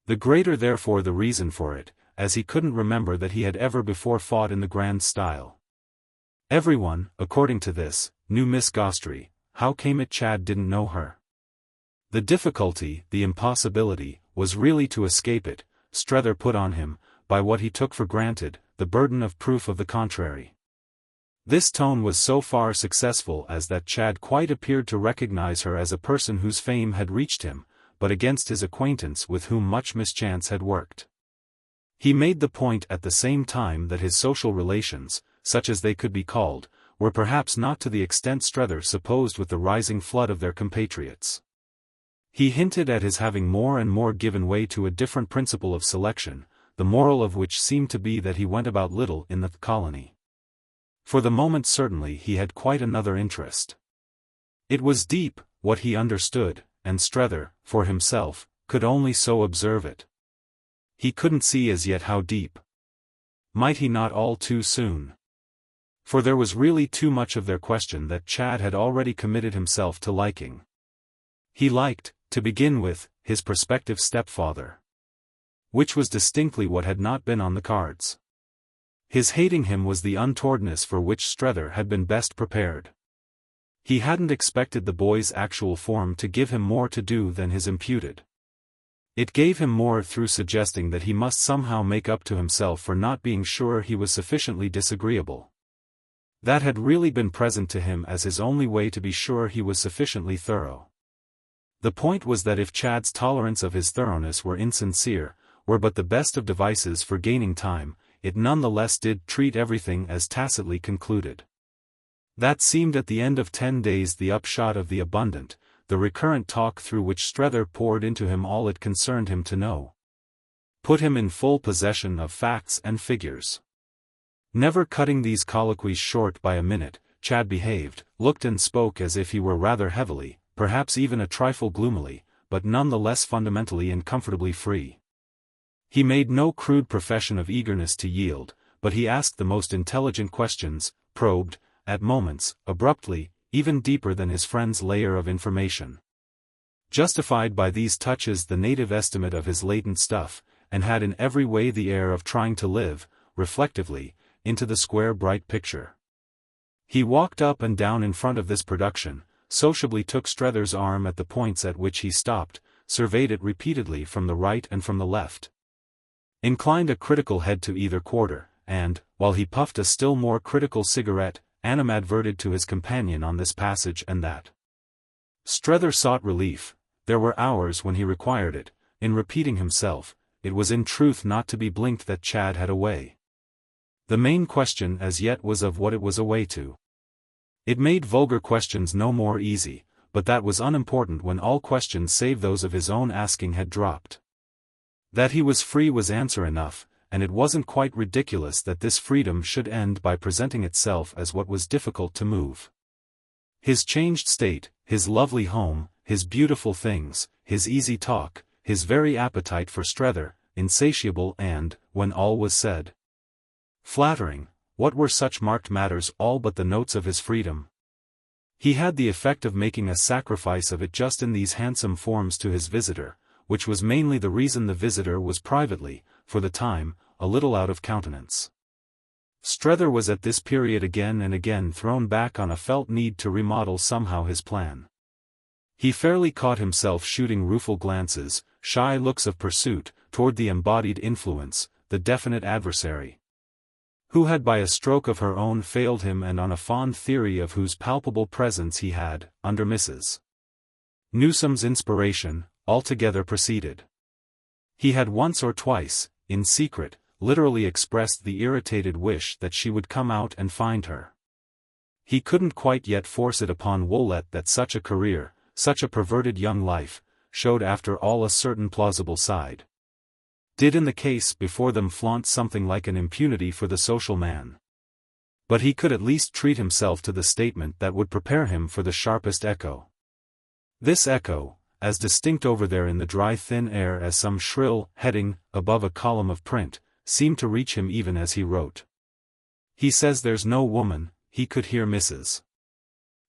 The greater therefore the reason for it, as he couldn't remember that he had ever before fought in the grand style. Everyone, according to this, knew Miss Gostrey. How came it Chad didn't know her? The difficulty, the impossibility, was really to escape it, Strether put on him, by what he took for granted, the burden of proof of the contrary. This tone was so far successful as that Chad quite appeared to recognize her as a person whose fame had reached him, but against his acquaintance with whom much mischance had worked. He made the point at the same time that his social relations, such as they could be called, were perhaps not to the extent Strether supposed with the rising flood of their compatriots. He hinted at his having more and more given way to a different principle of selection, the moral of which seemed to be that he went about little in the colony. For the moment certainly he had quite another interest. It was deep, what he understood, and Strether, for himself, could only so observe it. He couldn't see as yet how deep. Might he not all too soon? For there was really too much of their question that Chad had already committed himself to liking. He liked, to begin with, his prospective stepfather. Which was distinctly what had not been on the cards. His hating him was the untowardness for which Strether had been best prepared. He hadn't expected the boy's actual form to give him more to do than his imputed. It gave him more through suggesting that he must somehow make up to himself for not being sure he was sufficiently disagreeable. That had really been present to him as his only way to be sure he was sufficiently thorough. The point was that if Chad's tolerance of his thoroughness were insincere, were but the best of devices for gaining time, it none the less did treat everything as tacitly concluded. That seemed at the end of 10 days the upshot of the abundant, the recurrent talk through which Strether poured into him all it concerned him to know. Put him in full possession of facts and figures. Never cutting these colloquies short by a minute, Chad behaved, looked and spoke as if he were rather heavily, perhaps even a trifle gloomily, but none the less fundamentally and comfortably free. He made no crude profession of eagerness to yield, but he asked the most intelligent questions, probed, at moments, abruptly, even deeper than his friend's layer of information. Justified by these touches the native estimate of his latent stuff, and had in every way the air of trying to live, reflectively, into the square bright picture. He walked up and down in front of this production, sociably took Strether's arm at the points at which he stopped, surveyed it repeatedly from the right and from the left. Inclined a critical head to either quarter, and, while he puffed a still more critical cigarette, animadverted to his companion on this passage and that. Strether sought relief, there were hours when he required it, in repeating himself, it was in truth not to be blinked that Chad had a way. The main question as yet was of what it was a way to. It made vulgar questions no more easy, but that was unimportant when all questions save those of his own asking had dropped. That he was free was answer enough, and it wasn't quite ridiculous that this freedom should end by presenting itself as what was difficult to move. His changed state, his lovely home, his beautiful things, his easy talk, his very appetite for Strether, insatiable and, when all was said, flattering, what were such marked matters all but the notes of his freedom? He had the effect of making a sacrifice of it just in these handsome forms to his visitor, which was mainly the reason the visitor was privately, for the time, a little out of countenance. Strether was at this period again and again thrown back on a felt need to remodel somehow his plan. He fairly caught himself shooting rueful glances, shy looks of pursuit, toward the embodied influence, the definite adversary, who had by a stroke of her own failed him and on a fond theory of whose palpable presence he had, under Mrs. Newsome's inspiration, altogether proceeded. He had once or twice, in secret, literally expressed the irritated wish that she would come out and find her. He couldn't quite yet force it upon Woollett that such a career, such a perverted young life, showed after all a certain plausible side. Did in the case before them flaunt something like an impunity for the social man. But he could at least treat himself to the statement that would prepare him for the sharpest echo. This echo, as distinct over there in the dry thin air as some shrill heading above a column of print, seemed to reach him even as he wrote. He says there's no woman, he could hear Mrs.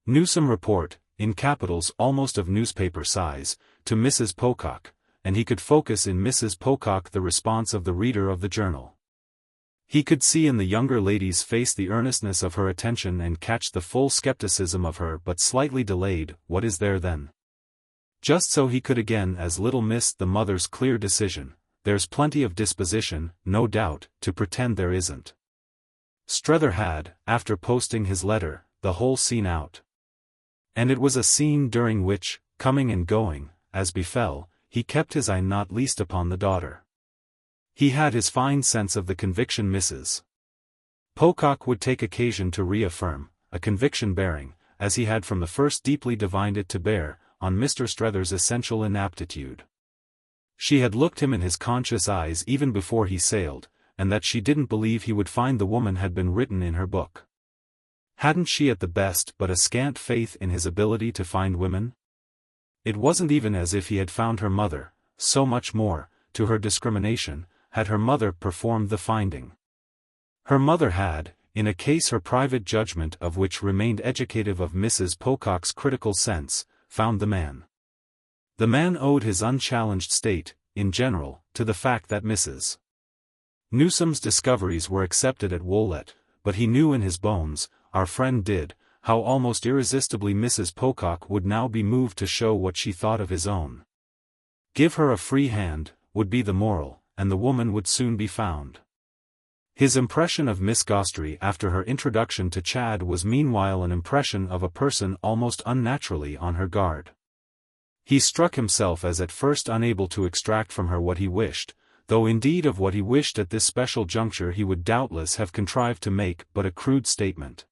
Newsome report, in capitals almost of newspaper size, to Mrs. Pocock, and he could focus in Mrs. Pocock the response of the reader of the journal. He could see in the younger lady's face the earnestness of her attention and catch the full skepticism of her but slightly delayed, what is there then? Just so he could again as little miss the mother's clear decision, there's plenty of disposition, no doubt, to pretend there isn't. Strether had, after posting his letter, the whole scene out. And it was a scene during which, coming and going, as befell, he kept his eye not least upon the daughter. He had his fine sense of the conviction Mrs. Pocock would take occasion to reaffirm, a conviction bearing, as he had from the first deeply divined it to bear, on Mr. Strether's essential inaptitude. She had looked him in his conscious eyes even before he sailed, and that she didn't believe he would find the woman had been written in her book. Hadn't she at the best but a scant faith in his ability to find women? It wasn't even as if he had found her mother, so much more, to her discrimination, had her mother performed the finding. Her mother had, in a case her private judgment of which remained educative of Mrs. Pocock's critical sense, found the man. The man owed his unchallenged state, in general, to the fact that Mrs. Newsome's discoveries were accepted at Woollett, but he knew in his bones, our friend did, how almost irresistibly Mrs. Pocock would now be moved to show what she thought of his own. Give her a free hand, would be the moral, and the woman would soon be found. His impression of Miss Gostrey after her introduction to Chad was meanwhile an impression of a person almost unnaturally on her guard. He struck himself as at first unable to extract from her what he wished, though indeed of what he wished at this special juncture he would doubtless have contrived to make but a crude statement.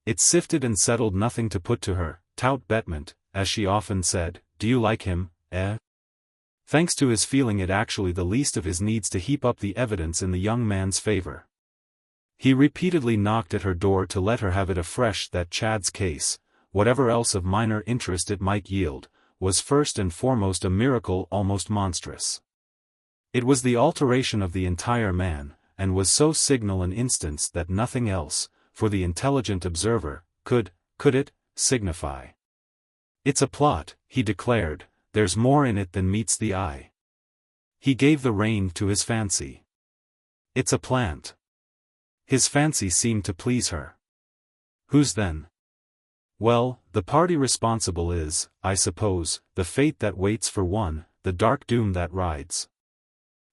It sifted and settled nothing to put to her, tout bêtement, as she often said, "Do you like him, eh?" Thanks to his feeling it actually the least of his needs to heap up the evidence in the young man's favor. He repeatedly knocked at her door to let her have it afresh that Chad's case, whatever else of minor interest it might yield, was first and foremost a miracle almost monstrous. It was the alteration of the entire man, and was so signal an instance that nothing else, for the intelligent observer, could it, signify. "It's a plot," he declared, "there's more in it than meets the eye." He gave the rein to his fancy. "It's a plant." His fancy seemed to please her. "Whose then?" "Well, the party responsible is, I suppose, the fate that waits for one, the dark doom that rides.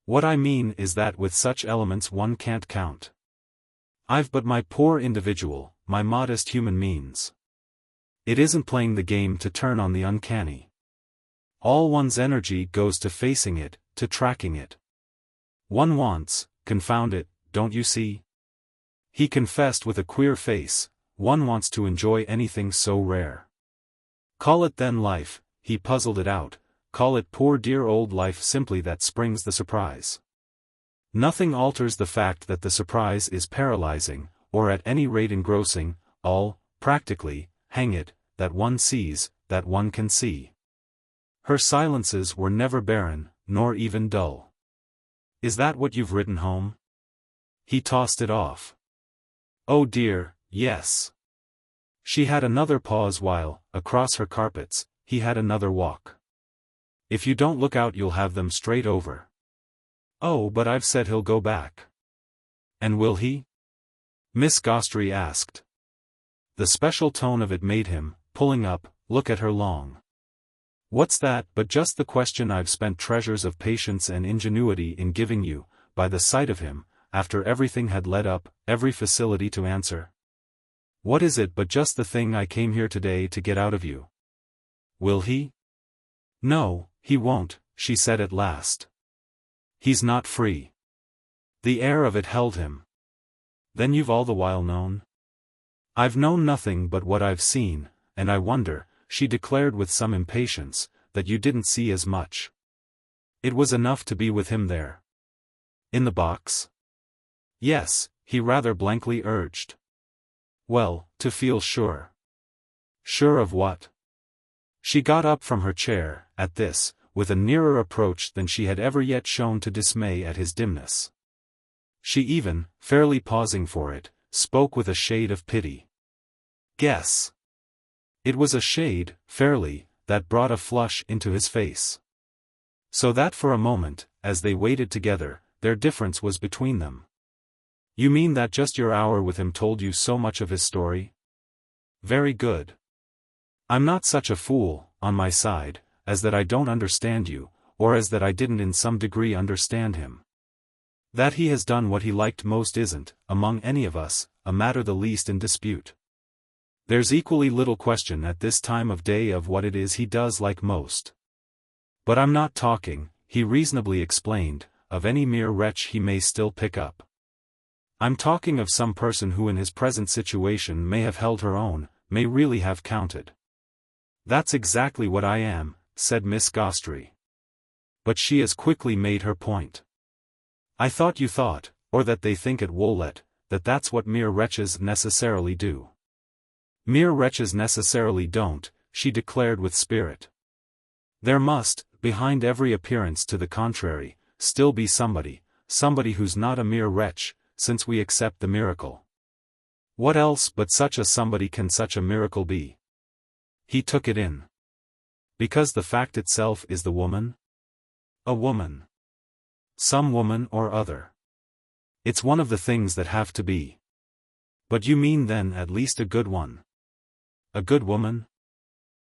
What I mean is that with such elements one can't count. I've but my poor individual, my modest human means. It isn't playing the game to turn on the uncanny. All one's energy goes to facing it, to tracking it. One wants, confound it, don't you see?" He confessed with a queer face, "one wants to enjoy anything so rare." "Call it then life," he puzzled it out, "call it poor dear old life simply that springs the surprise." Nothing alters the fact that the surprise is paralyzing, or at any rate engrossing, all, practically, hang it, that one sees, that one can see. Her silences were never barren, nor even dull. Is that what you've written home? He tossed it off. Oh dear, yes. She had another pause while, across her carpets, he had another walk. If you don't look out you'll have them straight over. Oh, but I've said he'll go back. And will he? Miss Gostrey asked. The special tone of it made him, pulling up, look at her long. What's that but just the question I've spent treasures of patience and ingenuity in giving you, by the sight of him, after everything had led up, every facility to answer? What is it but just the thing I came here today to get out of you? Will he? No, he won't, she said at last. He's not free. The air of it held him. Then you've all the while known? I've known nothing but what I've seen, and I wonder, she declared with some impatience, that you didn't see as much. It was enough to be with him there. In the box? Yes, he rather blankly urged. Well, to feel sure. Sure of what? She got up from her chair, at this, with a nearer approach than she had ever yet shown to dismay at his dimness. She even, fairly pausing for it, spoke with a shade of pity. Guess. It was a shade, fairly, that brought a flush into his face. So that for a moment, as they waited together, their difference was between them. You mean that just your hour with him told you so much of his story? Very good. I'm not such a fool, on my side, as that I don't understand you, or as that I didn't in some degree understand him. That he has done what he liked most isn't, among any of us, a matter the least in dispute. There's equally little question at this time of day of what it is he does like most. But I'm not talking, he reasonably explained, of any mere wretch he may still pick up. I'm talking of some person who in his present situation may have held her own, may really have counted. That's exactly what I am, said Miss Gostrey. But she as quickly made her point. I thought you thought, or that they think at Woollett, that that's what mere wretches necessarily do. Mere wretches necessarily don't, she declared with spirit. There must, behind every appearance to the contrary, still be somebody who's not a mere wretch, since we accept the miracle. What else but such a somebody can such a miracle be? He took it in. Because the fact itself is the woman? A woman. Some woman or other. It's one of the things that have to be. But you mean then at least a good one? A good woman?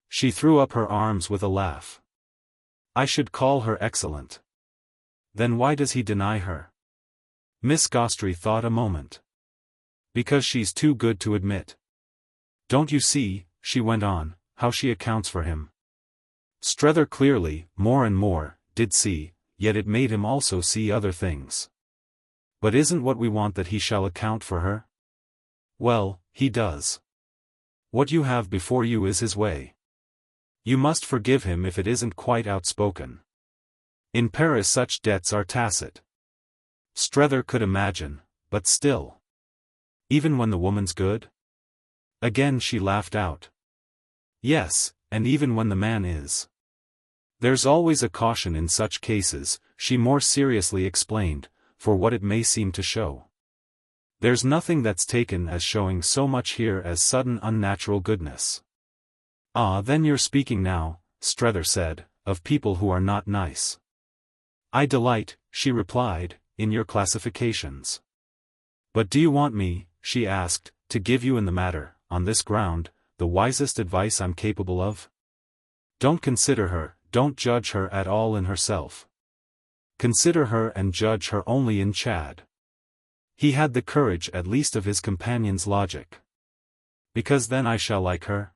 She threw up her arms with a laugh. I should call her excellent. Then why does he deny her? Miss Gostrey thought a moment. Because she's too good to admit. Don't you see, she went on, how she accounts for him? Strether clearly, more and more, did see, yet it made him also see other things. But isn't what we want that he shall account for her? Well, he does. What you have before you is his way. You must forgive him if it isn't quite outspoken. In Paris such debts are tacit. Strether could imagine, but still. Even when the woman's good? Again she laughed out. Yes, and even when the man is. There's always a caution in such cases, she more seriously explained, for what it may seem to show. There's nothing that's taken as showing so much here as sudden unnatural goodness. Ah, then you're speaking now, Strether said, of people who are not nice. I delight, she replied, in your classifications. But do you want me, she asked, to give you in the matter, on this ground, the wisest advice I'm capable of? Don't consider her, don't judge her at all in herself. Consider her and judge her only in Chad. He had the courage at least of his companion's logic. Because then I shall like her?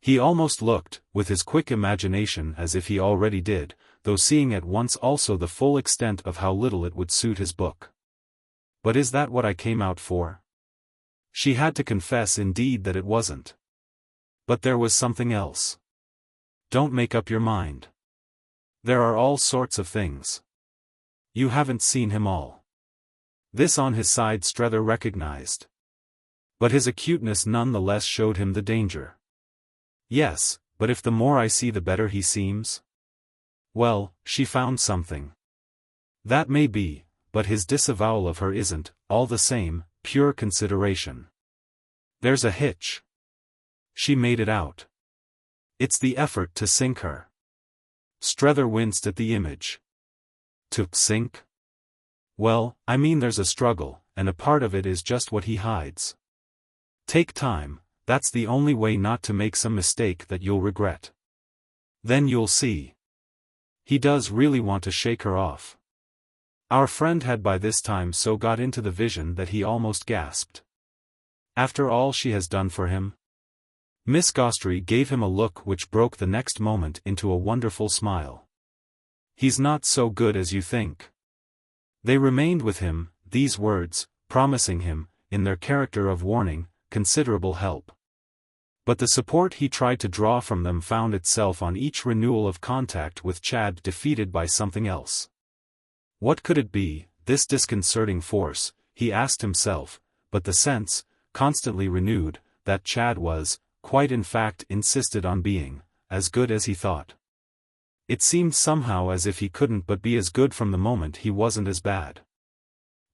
He almost looked, with his quick imagination as if he already did, though seeing at once also the full extent of how little it would suit his book. But is that what I came out for? She had to confess indeed that it wasn't. But there was something else. Don't make up your mind. There are all sorts of things. You haven't seen him all. This on his side Strether recognized. But his acuteness none the less showed him the danger. Yes, but if the more I see the better he seems? Well, she found something. That may be, but his disavowal of her isn't, all the same, pure consideration. There's a hitch. She made it out. It's the effort to sink her. Strether winced at the image. To sink? Well, I mean there's a struggle, and a part of it is just what he hides. Take time, that's the only way not to make some mistake that you'll regret. Then you'll see. He does really want to shake her off. Our friend had by this time so got into the vision that he almost gasped. After all she has done for him? Miss Gostrey gave him a look which broke the next moment into a wonderful smile. He's not so good as you think. They remained with him, these words, promising him, in their character of warning, considerable help. But the support he tried to draw from them found itself on each renewal of contact with Chad defeated by something else. What could it be, this disconcerting force, he asked himself, but the sense, constantly renewed, that Chad was, quite in fact insisted on being, as good as he thought. It seemed somehow as if he couldn't but be as good from the moment he wasn't as bad.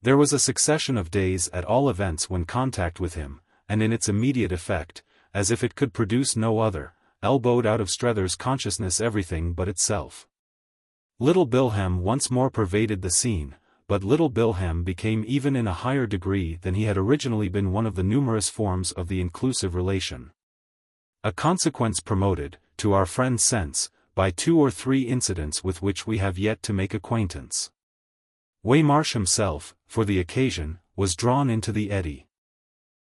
There was a succession of days at all events when contact with him, and in its immediate effect, as if it could produce no other, elbowed out of Strether's consciousness everything but itself. Little Bilham once more pervaded the scene, but Little Bilham became even in a higher degree than he had originally been one of the numerous forms of the inclusive relation. A consequence promoted, to our friend's sense, by 2 or 3 incidents with which we have yet to make acquaintance. Waymarsh himself, for the occasion, was drawn into the eddy.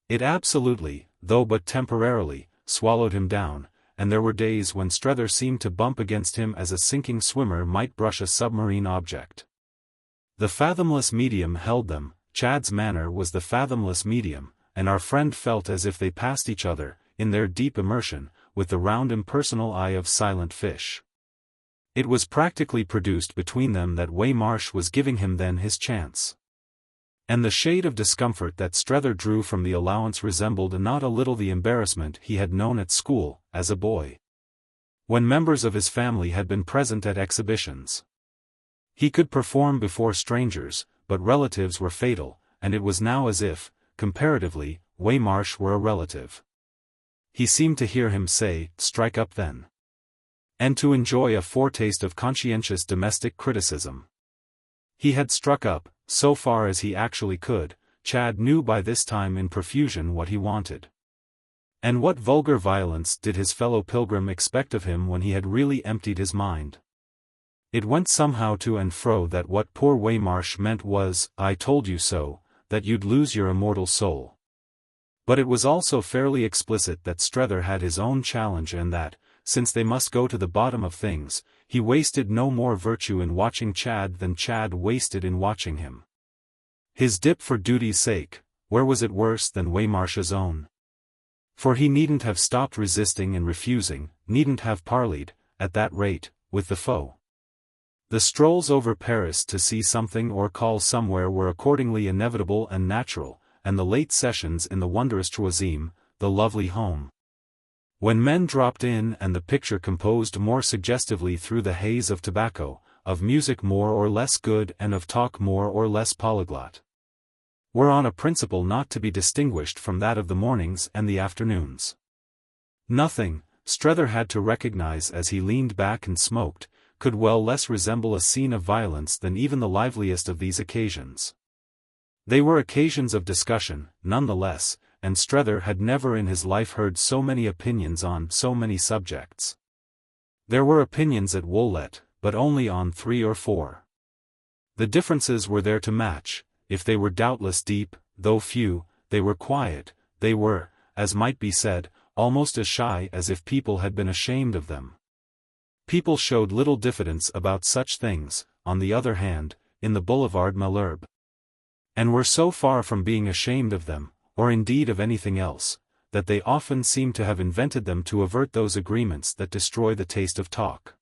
It absolutely, though but temporarily, swallowed him down, and there were days when Strether seemed to bump against him as a sinking swimmer might brush a submarine object. The fathomless medium held them, Chad's manner was the fathomless medium, and our friend felt as if they passed each other, in their deep immersion, with the round impersonal eye of silent fish. It was practically produced between them that Waymarsh was giving him then his chance. And the shade of discomfort that Strether drew from the allowance resembled not a little the embarrassment he had known at school, as a boy. When members of his family had been present at exhibitions. He could perform before strangers, but relatives were fatal, and it was now as if, comparatively, Waymarsh were a relative. He seemed to hear him say, "Strike up then." And to enjoy a foretaste of conscientious domestic criticism. He had struck up, so far as he actually could. Chad knew by this time in profusion what he wanted. And what vulgar violence did his fellow pilgrim expect of him when he had really emptied his mind? It went somehow to and fro that what poor Waymarsh meant was, "I told you so, that you'd lose your immortal soul." But it was also fairly explicit that Strether had his own challenge and that, since they must go to the bottom of things, he wasted no more virtue in watching Chad than Chad wasted in watching him. His dip for duty's sake, where was it worse than Waymarsh's own? For he needn't have stopped resisting and refusing, needn't have parleyed, at that rate, with the foe. The strolls over Paris to see something or call somewhere were accordingly inevitable and natural, and the late sessions in the wondrous Troisième, the lovely home. When men dropped in and the picture composed more suggestively through the haze of tobacco, of music more or less good and of talk more or less polyglot, were on a principle not to be distinguished from that of the mornings and the afternoons. Nothing, Strether had to recognize as he leaned back and smoked, could well less resemble a scene of violence than even the liveliest of these occasions. They were occasions of discussion, none the less, and Strether had never in his life heard so many opinions on so many subjects. There were opinions at Woollett, but only on 3 or 4. The differences were there to match. If they were doubtless deep, though few, they were quiet, they were, as might be said, almost as shy as if people had been ashamed of them. People showed little diffidence about such things, on the other hand, in the Boulevard Malherbe. And were so far from being ashamed of them, or indeed of anything else, that they often seemed to have invented them to avert those agreements that destroy the taste of talk.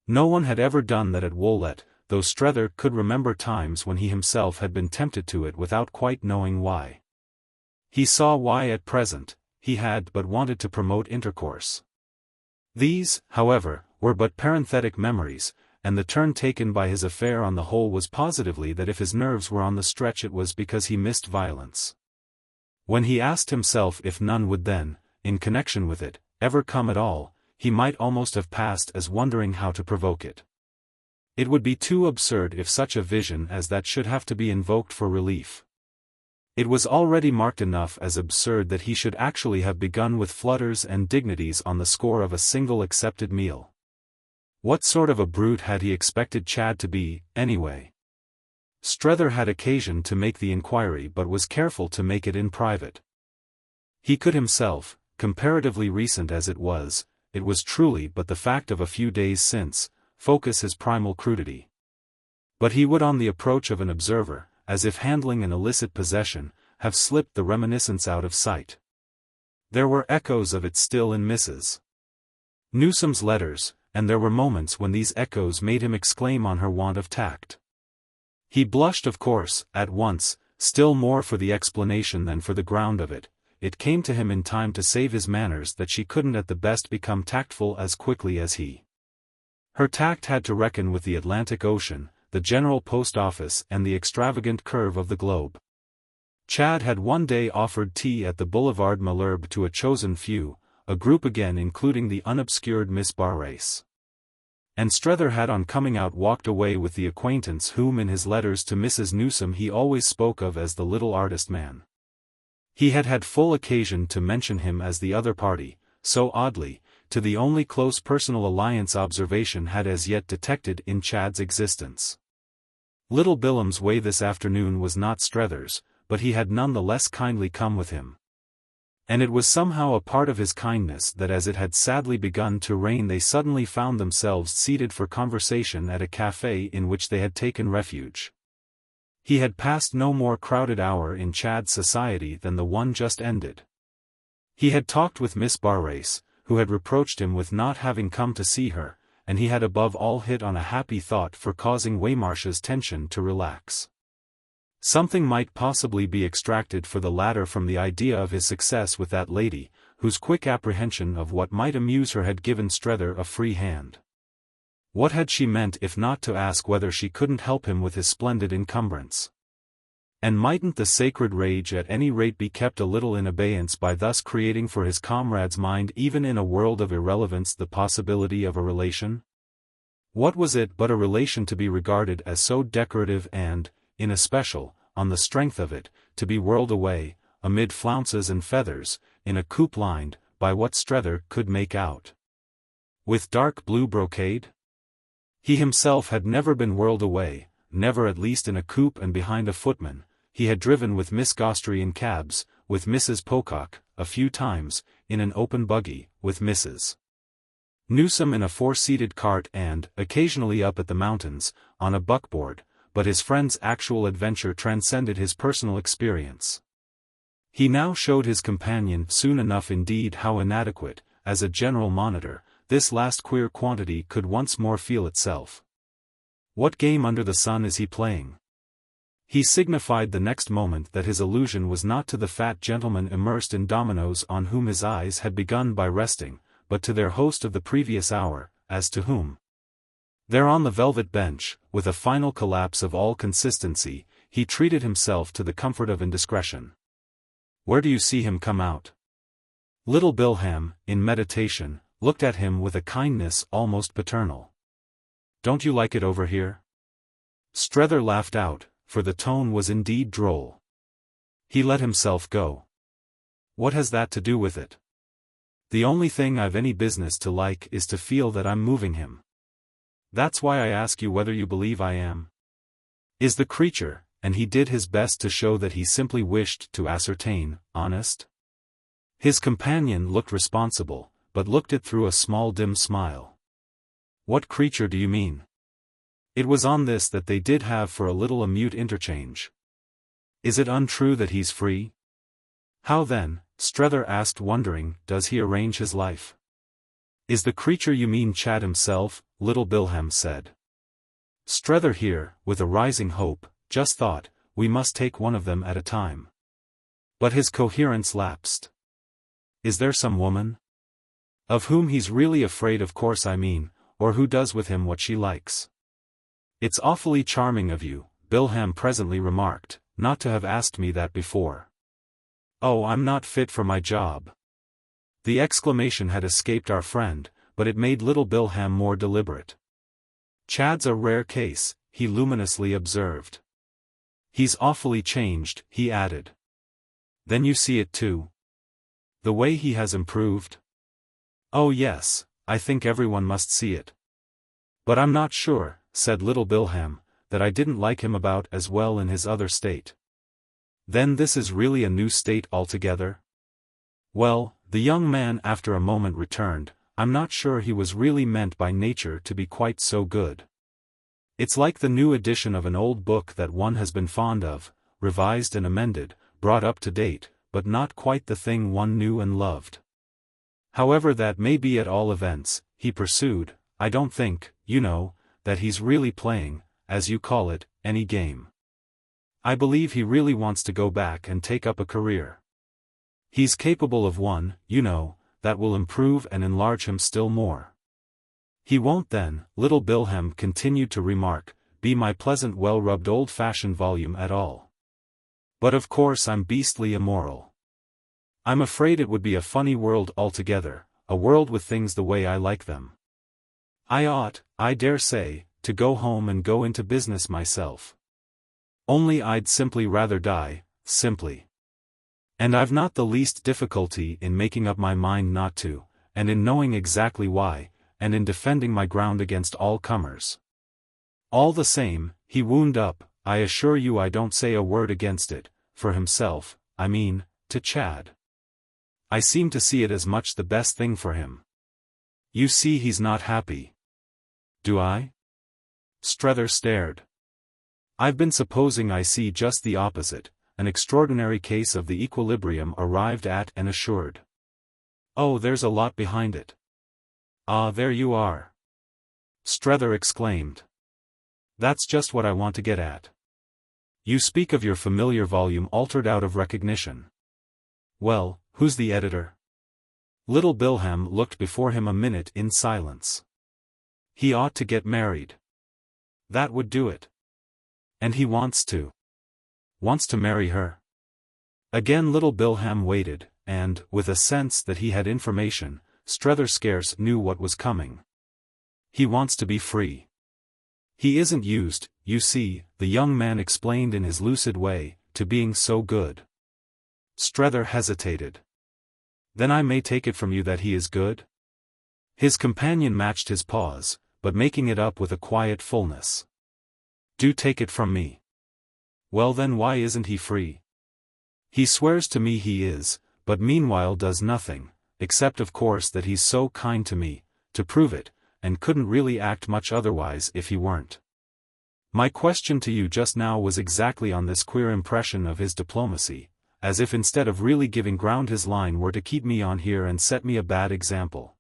No one had ever done that at Woollett, though Strether could remember times when he himself had been tempted to it without quite knowing why. He saw why at present, he had but wanted to promote intercourse. These, however, were but parenthetic memories, and the turn taken by his affair on the whole was positively that if his nerves were on the stretch it was because he missed violence. When he asked himself if none would then, in connection with it, ever come at all, he might almost have passed as wondering how to provoke it. It would be too absurd if such a vision as that should have to be invoked for relief. It was already marked enough as absurd that he should actually have begun with flutters and dignities on the score of a single accepted meal. What sort of a brute had he expected Chad to be, anyway? Strether had occasion to make the inquiry but was careful to make it in private. He could himself, comparatively recent as it was truly but the fact of a few days since, focus his primal crudity. But he would on the approach of an observer, as if handling an illicit possession, have slipped the reminiscence out of sight. There were echoes of it still in Mrs. Newsome's letters, and there were moments when these echoes made him exclaim on her want of tact. He blushed of course, at once, still more for the explanation than for the ground of it. It came to him in time to save his manners that she couldn't at the best become tactful as quickly as he. Her tact had to reckon with the Atlantic Ocean, the General Post Office and the extravagant curve of the globe. Chad had one day offered tea at the Boulevard Malherbe to a chosen few, a group again including the unobscured Miss Barrace. And Strether had on coming out walked away with the acquaintance whom in his letters to Mrs. Newsome he always spoke of as the little artist man. He had had full occasion to mention him as the other party, so oddly, to the only close personal alliance observation had as yet detected in Chad's existence. Little Bilham's way this afternoon was not Strether's, but he had none the less kindly come with him. And it was somehow a part of his kindness that as it had sadly begun to rain they suddenly found themselves seated for conversation at a café in which they had taken refuge. He had passed no more crowded hour in Chad's society than the one just ended. He had talked with Miss Barrace, who had reproached him with not having come to see her, and he had above all hit on a happy thought for causing Waymarsh's tension to relax. Something might possibly be extracted for the latter from the idea of his success with that lady, whose quick apprehension of what might amuse her had given Strether a free hand. What had she meant if not to ask whether she couldn't help him with his splendid encumbrance? And mightn't the sacred rage at any rate be kept a little in abeyance by thus creating for his comrade's mind even in a world of irrelevance the possibility of a relation? What was it but a relation to be regarded as so decorative and, in especial, on the strength of it, to be whirled away, amid flounces and feathers, in a coupe lined, by what Strether could make out, with dark blue brocade? He himself had never been whirled away, never at least in a coupe and behind a footman. He had driven with Miss Gostrey in cabs, with Mrs. Pocock, a few times, in an open buggy, with Mrs. Newsome in a four-seated cart and, occasionally up at the mountains, on a buckboard, but his friend's actual adventure transcended his personal experience. He now showed his companion soon enough indeed how inadequate, as a general monitor, this last queer quantity could once more feel itself. What game under the sun is he playing? He signified the next moment that his allusion was not to the fat gentleman immersed in dominoes on whom his eyes had begun by resting, but to their host of the previous hour, as to whom. There on the velvet bench, with a final collapse of all consistency, he treated himself to the comfort of indiscretion. Where do you see him come out? Little Bilham, in meditation, looked at him with a kindness almost paternal. Don't you like it over here? Strether laughed out, for the tone was indeed droll. He let himself go. What has that to do with it? The only thing I've any business to like is to feel that I'm moving him. That's why I ask you whether you believe I am. Is the creature, and he did his best to show that he simply wished to ascertain, honest? His companion looked responsible, but looked it through a small dim smile. What creature do you mean? It was on this that they did have for a little a mute interchange. Is it untrue that he's free? How then, Strether asked wondering, does he arrange his life? Is the creature you mean Chad himself? Little Bilham said. Strether here, with a rising hope, just thought, we must take one of them at a time. But his coherence lapsed. Is there some woman? Of whom he's really afraid, of course I mean, or who does with him what she likes? It's awfully charming of you, Bilham presently remarked, not to have asked me that before. Oh, I'm not fit for my job. The exclamation had escaped our friend, but it made little Bilham more deliberate. Chad's a rare case, he luminously observed. He's awfully changed, he added. Then you see it too? The way he has improved? Oh yes, I think everyone must see it. But I'm not sure, said little Bilham, that I didn't like him about as well in his other state. Then this is really a new state altogether? Well, the young man after a moment returned, I'm not sure he was really meant by nature to be quite so good. It's like the new edition of an old book that one has been fond of, revised and amended, brought up to date, but not quite the thing one knew and loved. However that may be, at all events, he pursued, I don't think, you know, that he's really playing, as you call it, any game. I believe he really wants to go back and take up a career. He's capable of one, you know, that will improve and enlarge him still more. He won't then, little Bilham continued to remark, be my pleasant well-rubbed old-fashioned volume at all. But of course I'm beastly immoral. I'm afraid it would be a funny world altogether, a world with things the way I like them. I ought, I dare say, to go home and go into business myself. Only I'd simply rather die, simply. And I've not the least difficulty in making up my mind not to, and in knowing exactly why, and in defending my ground against all comers. All the same, he wound up, I assure you I don't say a word against it, for himself, I mean, to Chad. I seem to see it as much the best thing for him. You see he's not happy. Do I? Strether stared. I've been supposing I see just the opposite, an extraordinary case of the equilibrium arrived at and assured. Oh, there's a lot behind it. Ah, there you are. Strether exclaimed. That's just what I want to get at. You speak of your familiar volume altered out of recognition. Well, who's the editor? Little Bilham looked before him a minute in silence. He ought to get married. That would do it. And he wants to. Wants to marry her. Again little Bilham waited, and, with a sense that he had information, Strether scarce knew what was coming. He wants to be free. He isn't used, you see, the young man explained in his lucid way, to being so good. Strether hesitated. Then I may take it from you that he is good? His companion matched his pause, but making it up with a quiet fullness. Do take it from me. Well then why isn't he free? He swears to me he is, but meanwhile does nothing, except of course that he's so kind to me, to prove it, and couldn't really act much otherwise if he weren't. My question to you just now was exactly on this queer impression of his diplomacy, as if instead of really giving ground his line were to keep me on here and set me a bad example.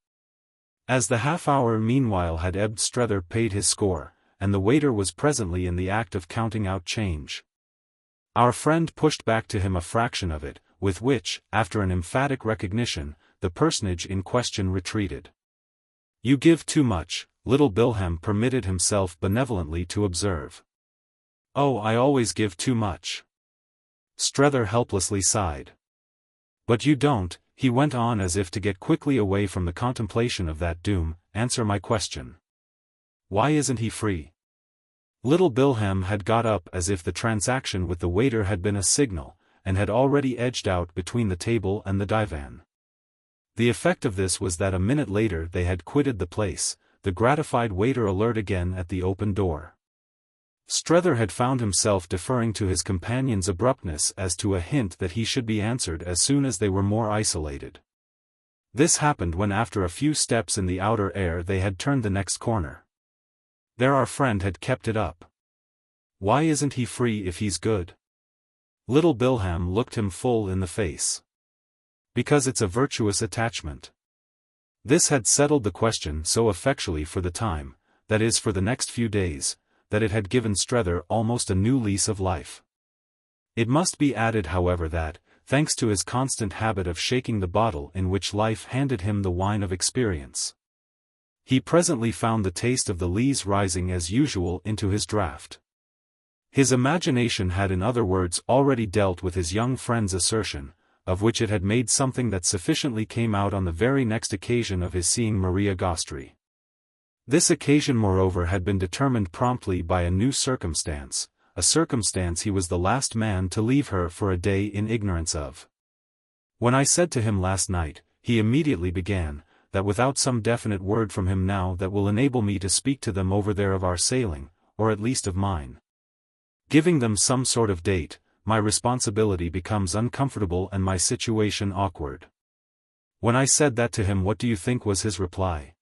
As the half-hour meanwhile had ebbed, Strether paid his score, and the waiter was presently in the act of counting out change. Our friend pushed back to him a fraction of it, with which, after an emphatic recognition, the personage in question retreated. You give too much, little Bilham permitted himself benevolently to observe. Oh, I always give too much. Strether helplessly sighed. But you don't, he went on as if to get quickly away from the contemplation of that doom, answer my question. Why isn't he free? Little Bilham had got up as if the transaction with the waiter had been a signal, and had already edged out between the table and the divan. The effect of this was that a minute later they had quitted the place, the gratified waiter alert again at the open door. Strether had found himself deferring to his companion's abruptness as to a hint that he should be answered as soon as they were more isolated. This happened when after a few steps in the outer air they had turned the next corner. There our friend had kept it up. Why isn't he free if he's good? Little Bilham looked him full in the face. Because it's a virtuous attachment. This had settled the question so effectually for the time, that is for the next few days, that it had given Strether almost a new lease of life. It must be added however that, thanks to his constant habit of shaking the bottle in which life handed him the wine of experience, he presently found the taste of the lees rising as usual into his draught. His imagination had in other words already dealt with his young friend's assertion, of which it had made something that sufficiently came out on the very next occasion of his seeing Maria Gostrey. This occasion moreover had been determined promptly by a new circumstance, a circumstance he was the last man to leave her for a day in ignorance of. When I said to him last night, he immediately began, that without some definite word from him now that will enable me to speak to them over there of our sailing, or at least of mine, giving them some sort of date, my responsibility becomes uncomfortable and my situation awkward. When I said that to him, what do you think was his reply?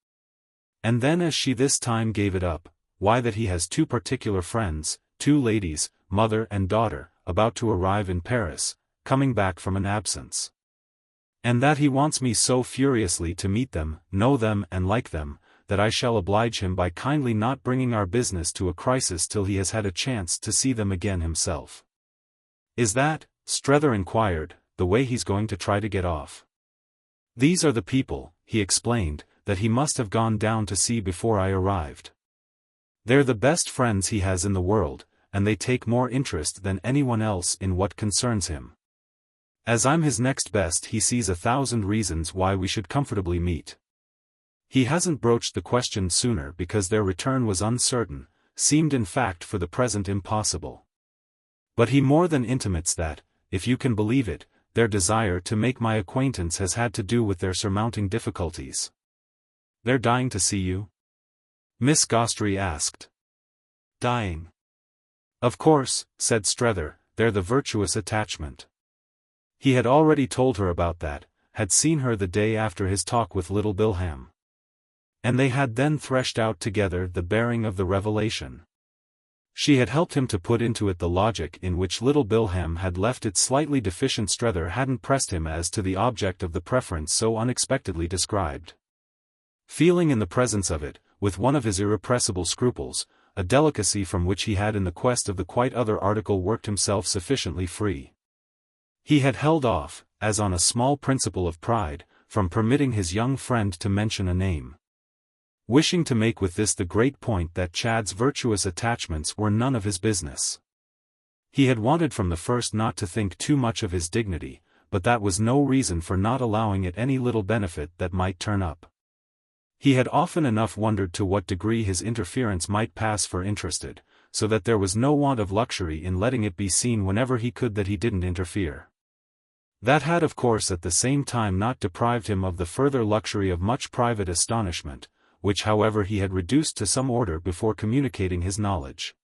And then as she this time gave it up, why that he has two particular friends, two ladies, mother and daughter, about to arrive in Paris, coming back from an absence. And that he wants me so furiously to meet them, know them and like them, that I shall oblige him by kindly not bringing our business to a crisis till he has had a chance to see them again himself. Is that, Strether inquired, the way he's going to try to get off? These are the people, he explained, that he must have gone down to see before I arrived. They're the best friends he has in the world, and they take more interest than anyone else in what concerns him. As I'm his next best, he sees 1,000 reasons why we should comfortably meet. He hasn't broached the question sooner because their return was uncertain, seemed in fact for the present impossible. But he more than intimates that, if you can believe it, their desire to make my acquaintance has had to do with their surmounting difficulties. They're dying to see you? Miss Gostrey asked. Dying? Of course, said Strether, they're the virtuous attachment. He had already told her about that, had seen her the day after his talk with little Bilham. And they had then threshed out together the bearing of the revelation. She had helped him to put into it the logic in which little Bilham had left it slightly deficient. Strether hadn't pressed him as to the object of the preference so unexpectedly described. Feeling in the presence of it, with one of his irrepressible scruples, a delicacy from which he had in the quest of the quite other article worked himself sufficiently free. He had held off, as on a small principle of pride, from permitting his young friend to mention a name, wishing to make with this the great point that Chad's virtuous attachments were none of his business. He had wanted from the first not to think too much of his dignity, but that was no reason for not allowing it any little benefit that might turn up. He had often enough wondered to what degree his interference might pass for interested, so that there was no want of luxury in letting it be seen whenever he could that he didn't interfere. That had of course at the same time not deprived him of the further luxury of much private astonishment, which however he had reduced to some order before communicating his knowledge.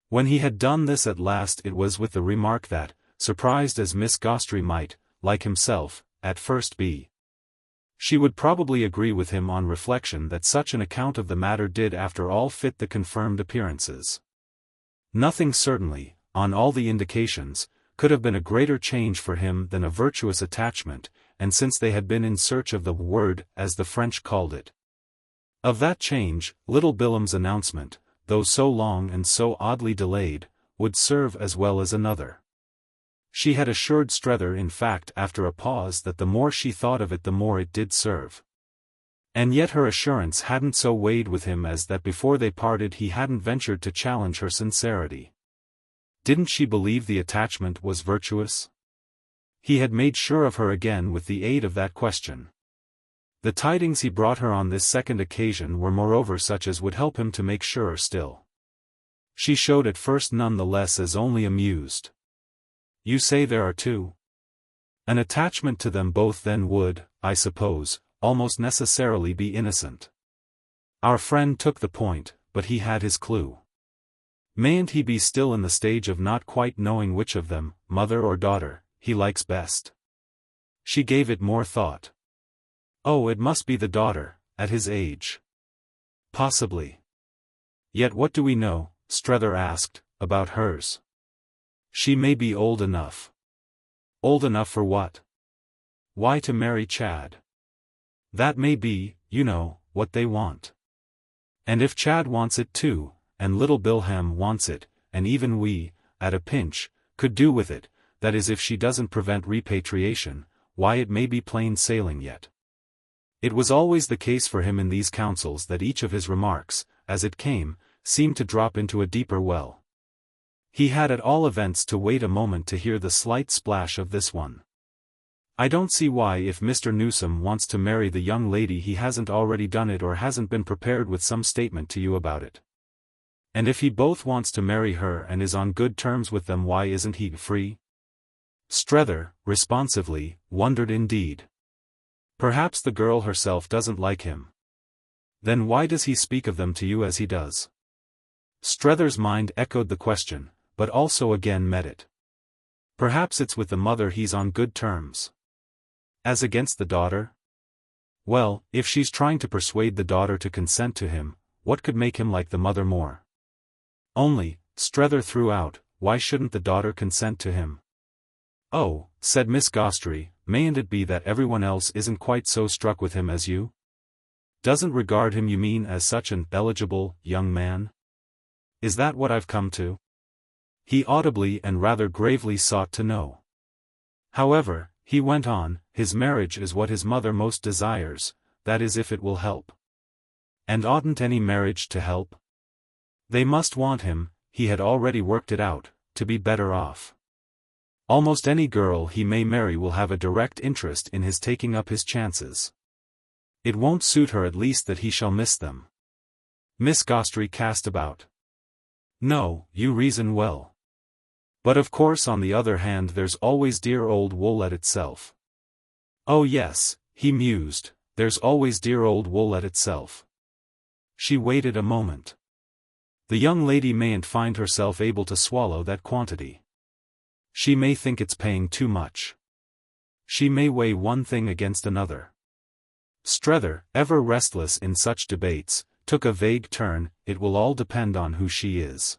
When he had done this at last it was with the remark that, surprised as Miss Gostrey might, like himself, at first be, she would probably agree with him on reflection that such an account of the matter did after all fit the confirmed appearances. Nothing certainly, on all the indications, could have been a greater change for him than a virtuous attachment, and since they had been in search of the word, as the French called it. Of that change, little Bilham's announcement, though so long and so oddly delayed, would serve as well as another. She had assured Strether in fact after a pause that the more she thought of it the more it did serve. And yet her assurance hadn't so weighed with him as that before they parted he hadn't ventured to challenge her sincerity. Didn't she believe the attachment was virtuous? He had made sure of her again with the aid of that question. The tidings he brought her on this second occasion were moreover such as would help him to make surer still. She showed at first none the less as only amused. You say there are two? An attachment to them both then would, I suppose, almost necessarily be innocent. Our friend took the point, but he had his clue. Mayn't he be still in the stage of not quite knowing which of them, mother or daughter, he likes best? She gave it more thought. Oh, it must be the daughter, at his age. Possibly. Yet what do we know, Strether asked, about hers? She may be old enough. Old enough for what? Why, to marry Chad. That may be, you know, what they want. And if Chad wants it too, and little Bilham wants it, and even we, at a pinch, could do with it, that is if she doesn't prevent repatriation, why it may be plain sailing yet. It was always the case for him in these councils that each of his remarks, as it came, seemed to drop into a deeper well. He had at all events to wait a moment to hear the slight splash of this one. I don't see why if Mr. Newsome wants to marry the young lady he hasn't already done it or hasn't been prepared with some statement to you about it. And if he both wants to marry her and is on good terms with them, why isn't he free? Strether, responsively, wondered indeed. Perhaps the girl herself doesn't like him. Then why does he speak of them to you as he does? Strether's mind echoed the question, but also again met it. Perhaps it's with the mother he's on good terms. As against the daughter? Well, if she's trying to persuade the daughter to consent to him, what could make him like the mother more? Only, Strether threw out, why shouldn't the daughter consent to him? Oh, said Miss Gostrey, mayn't it be that everyone else isn't quite so struck with him as you? Doesn't regard him, you mean, as such an eligible young man? Is that what I've come to? He audibly and rather gravely sought to know. However, he went on, his marriage is what his mother most desires, that is if it will help. And oughtn't any marriage to help? They must want him, he had already worked it out, to be better off. Almost any girl he may marry will have a direct interest in his taking up his chances. It won't suit her at least that he shall miss them. Miss Gostrey cast about. No, you reason well. But of course on the other hand there's always dear old Woollett itself. Oh yes, he mused, there's always dear old Woollett itself. She waited a moment. The young lady mayn't find herself able to swallow that quantity. She may think it's paying too much. She may weigh one thing against another. Strether, ever restless in such debates, took a vague turn. It will all depend on who she is.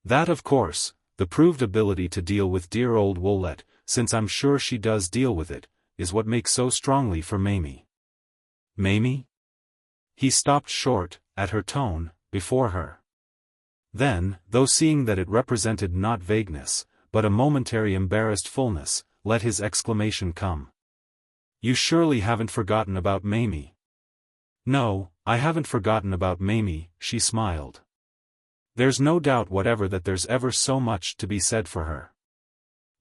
That of course, the proved ability to deal with dear old Woollett, since I'm sure she does deal with it, is what makes so strongly for Mamie. Mamie? He stopped short, at her tone, before her. Then, though seeing that it represented not vagueness, but a momentary embarrassed fullness, let his exclamation come. You surely haven't forgotten about Mamie? No, I haven't forgotten about Mamie, she smiled. There's no doubt whatever that there's ever so much to be said for her.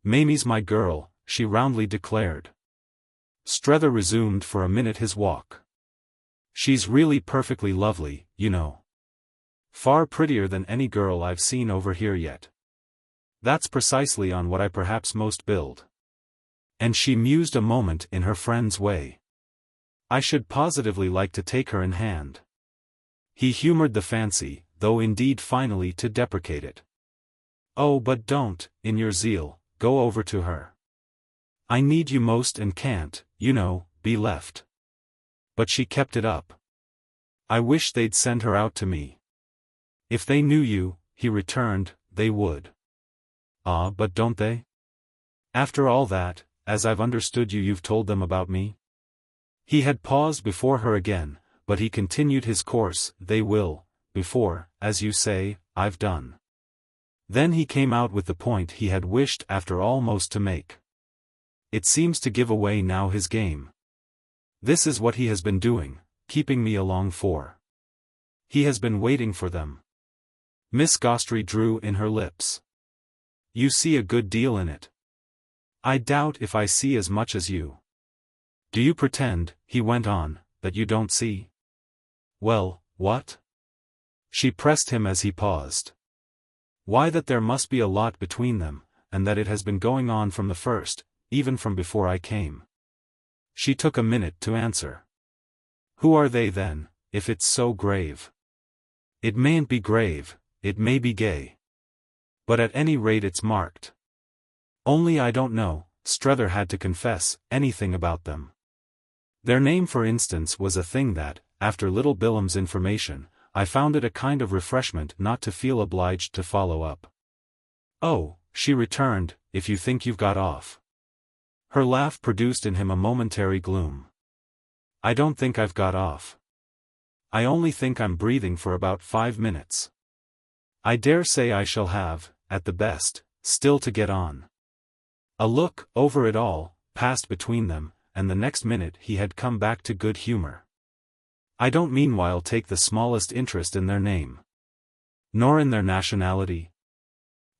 Mamie's my girl, she roundly declared. Strether resumed for a minute his walk. She's really perfectly lovely, you know. Far prettier than any girl I've seen over here yet. That's precisely on what I perhaps most build. And she mused a moment in her friend's way. I should positively like to take her in hand. He humored the fancy, though indeed finally to deprecate it. Oh, but don't, in your zeal, go over to her. I need you most and can't, you know, be left. But she kept it up. I wish they'd send her out to me. If they knew you, he returned, they would. Ah, but don't they? After all that, as I've understood you, you've told them about me? He had paused before her again, but he continued his course. They will, before, as you say, I've done. Then he came out with the point he had wished after almost to make. It seems to give away now his game. This is what he has been doing, keeping me along for. He has been waiting for them. Miss Gostrey drew in her lips. You see a good deal in it. I doubt if I see as much as you. Do you pretend, he went on, that you don't see? Well, what? She pressed him as he paused. Why, that there must be a lot between them, and that it has been going on from the first, even from before I came. She took a minute to answer. Who are they then, if it's so grave? It mayn't be grave, it may be gay. But at any rate it's marked. Only I don't know, Strether had to confess, anything about them. Their name for instance was a thing that, after little Bilham's information, I found it a kind of refreshment not to feel obliged to follow up. Oh, she returned, if you think you've got off. Her laugh produced in him a momentary gloom. I don't think I've got off. I only think I'm breathing for about 5 minutes. I dare say I shall have, at the best, still to get on. A look, over it all, passed between them, and the next minute he had come back to good humor. I don't meanwhile take the smallest interest in their name. Nor in their nationality.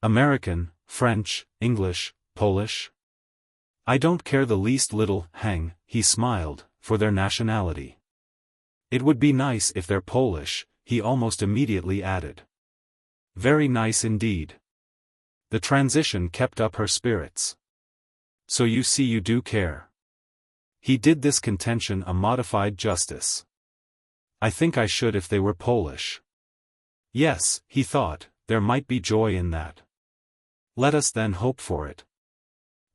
American, French, English, Polish. I don't care the least little, he smiled, for their nationality. It would be nice if they're Polish, he almost immediately added. Very nice indeed. The transition kept up her spirits. So you see you do care. He did this contention a modified justice. I think I should if they were Polish. Yes, he thought, there might be joy in that. Let us then hope for it.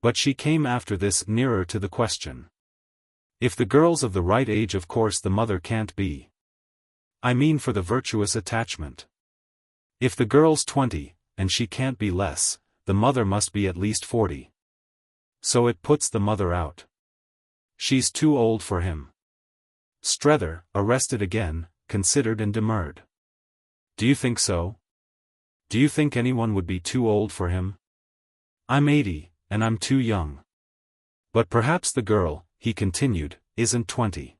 But she came after this nearer to the question. If the girl's of the right age, of course the mother can't be. I mean for the virtuous attachment. If the girl's 20, and she can't be less, the mother must be at least 40. So it puts the mother out. She's too old for him. Strether, arrested again, considered and demurred. Do you think so? Do you think anyone would be too old for him? I'm 80, and I'm too young. But perhaps the girl, he continued, isn't 20.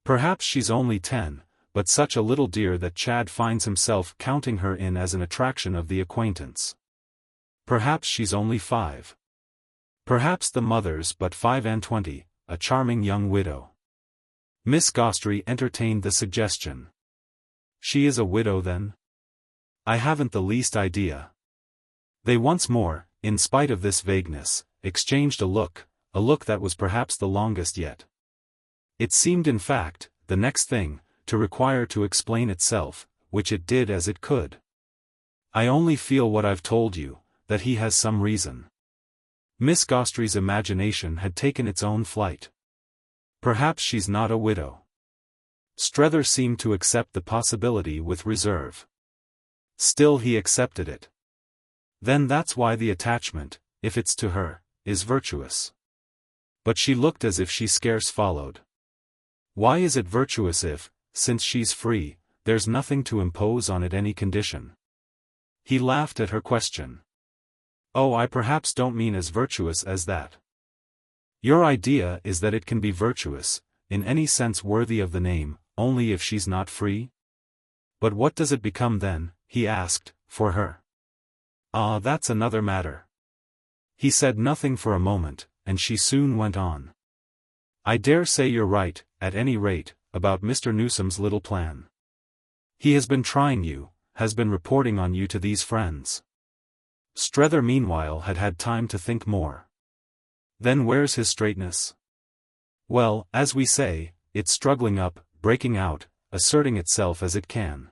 Perhaps she's only 10, but such a little dear that Chad finds himself counting her in as an attraction of the acquaintance. Perhaps she's only 5. Perhaps the mother's but 25, a charming young widow. Miss Gostrey entertained the suggestion. She is a widow then? I haven't the least idea. They once more, in spite of this vagueness, exchanged a look that was perhaps the longest yet. It seemed in fact, the next thing, to require to explain itself, which it did as it could. I only feel what I've told you, that he has some reason. Miss Gostrey's imagination had taken its own flight. Perhaps she's not a widow. Strether seemed to accept the possibility with reserve. Still he accepted it. Then that's why the attachment, if it's to her, is virtuous. But she looked as if she scarce followed. Why is it virtuous if, since she's free, there's nothing to impose on it any condition? He laughed at her question. Oh, I perhaps don't mean as virtuous as that. Your idea is that it can be virtuous, in any sense worthy of the name, only if she's not free? But what does it become then, he asked, for her? Ah, that's another matter. He said nothing for a moment, and she soon went on. I dare say you're right, at any rate, about Mr. Newsome's little plan. He has been trying you, has been reporting on you to these friends. Strether meanwhile had had time to think more. Then where's his straightness? Well, as we say, it's struggling up, breaking out, asserting itself as it can.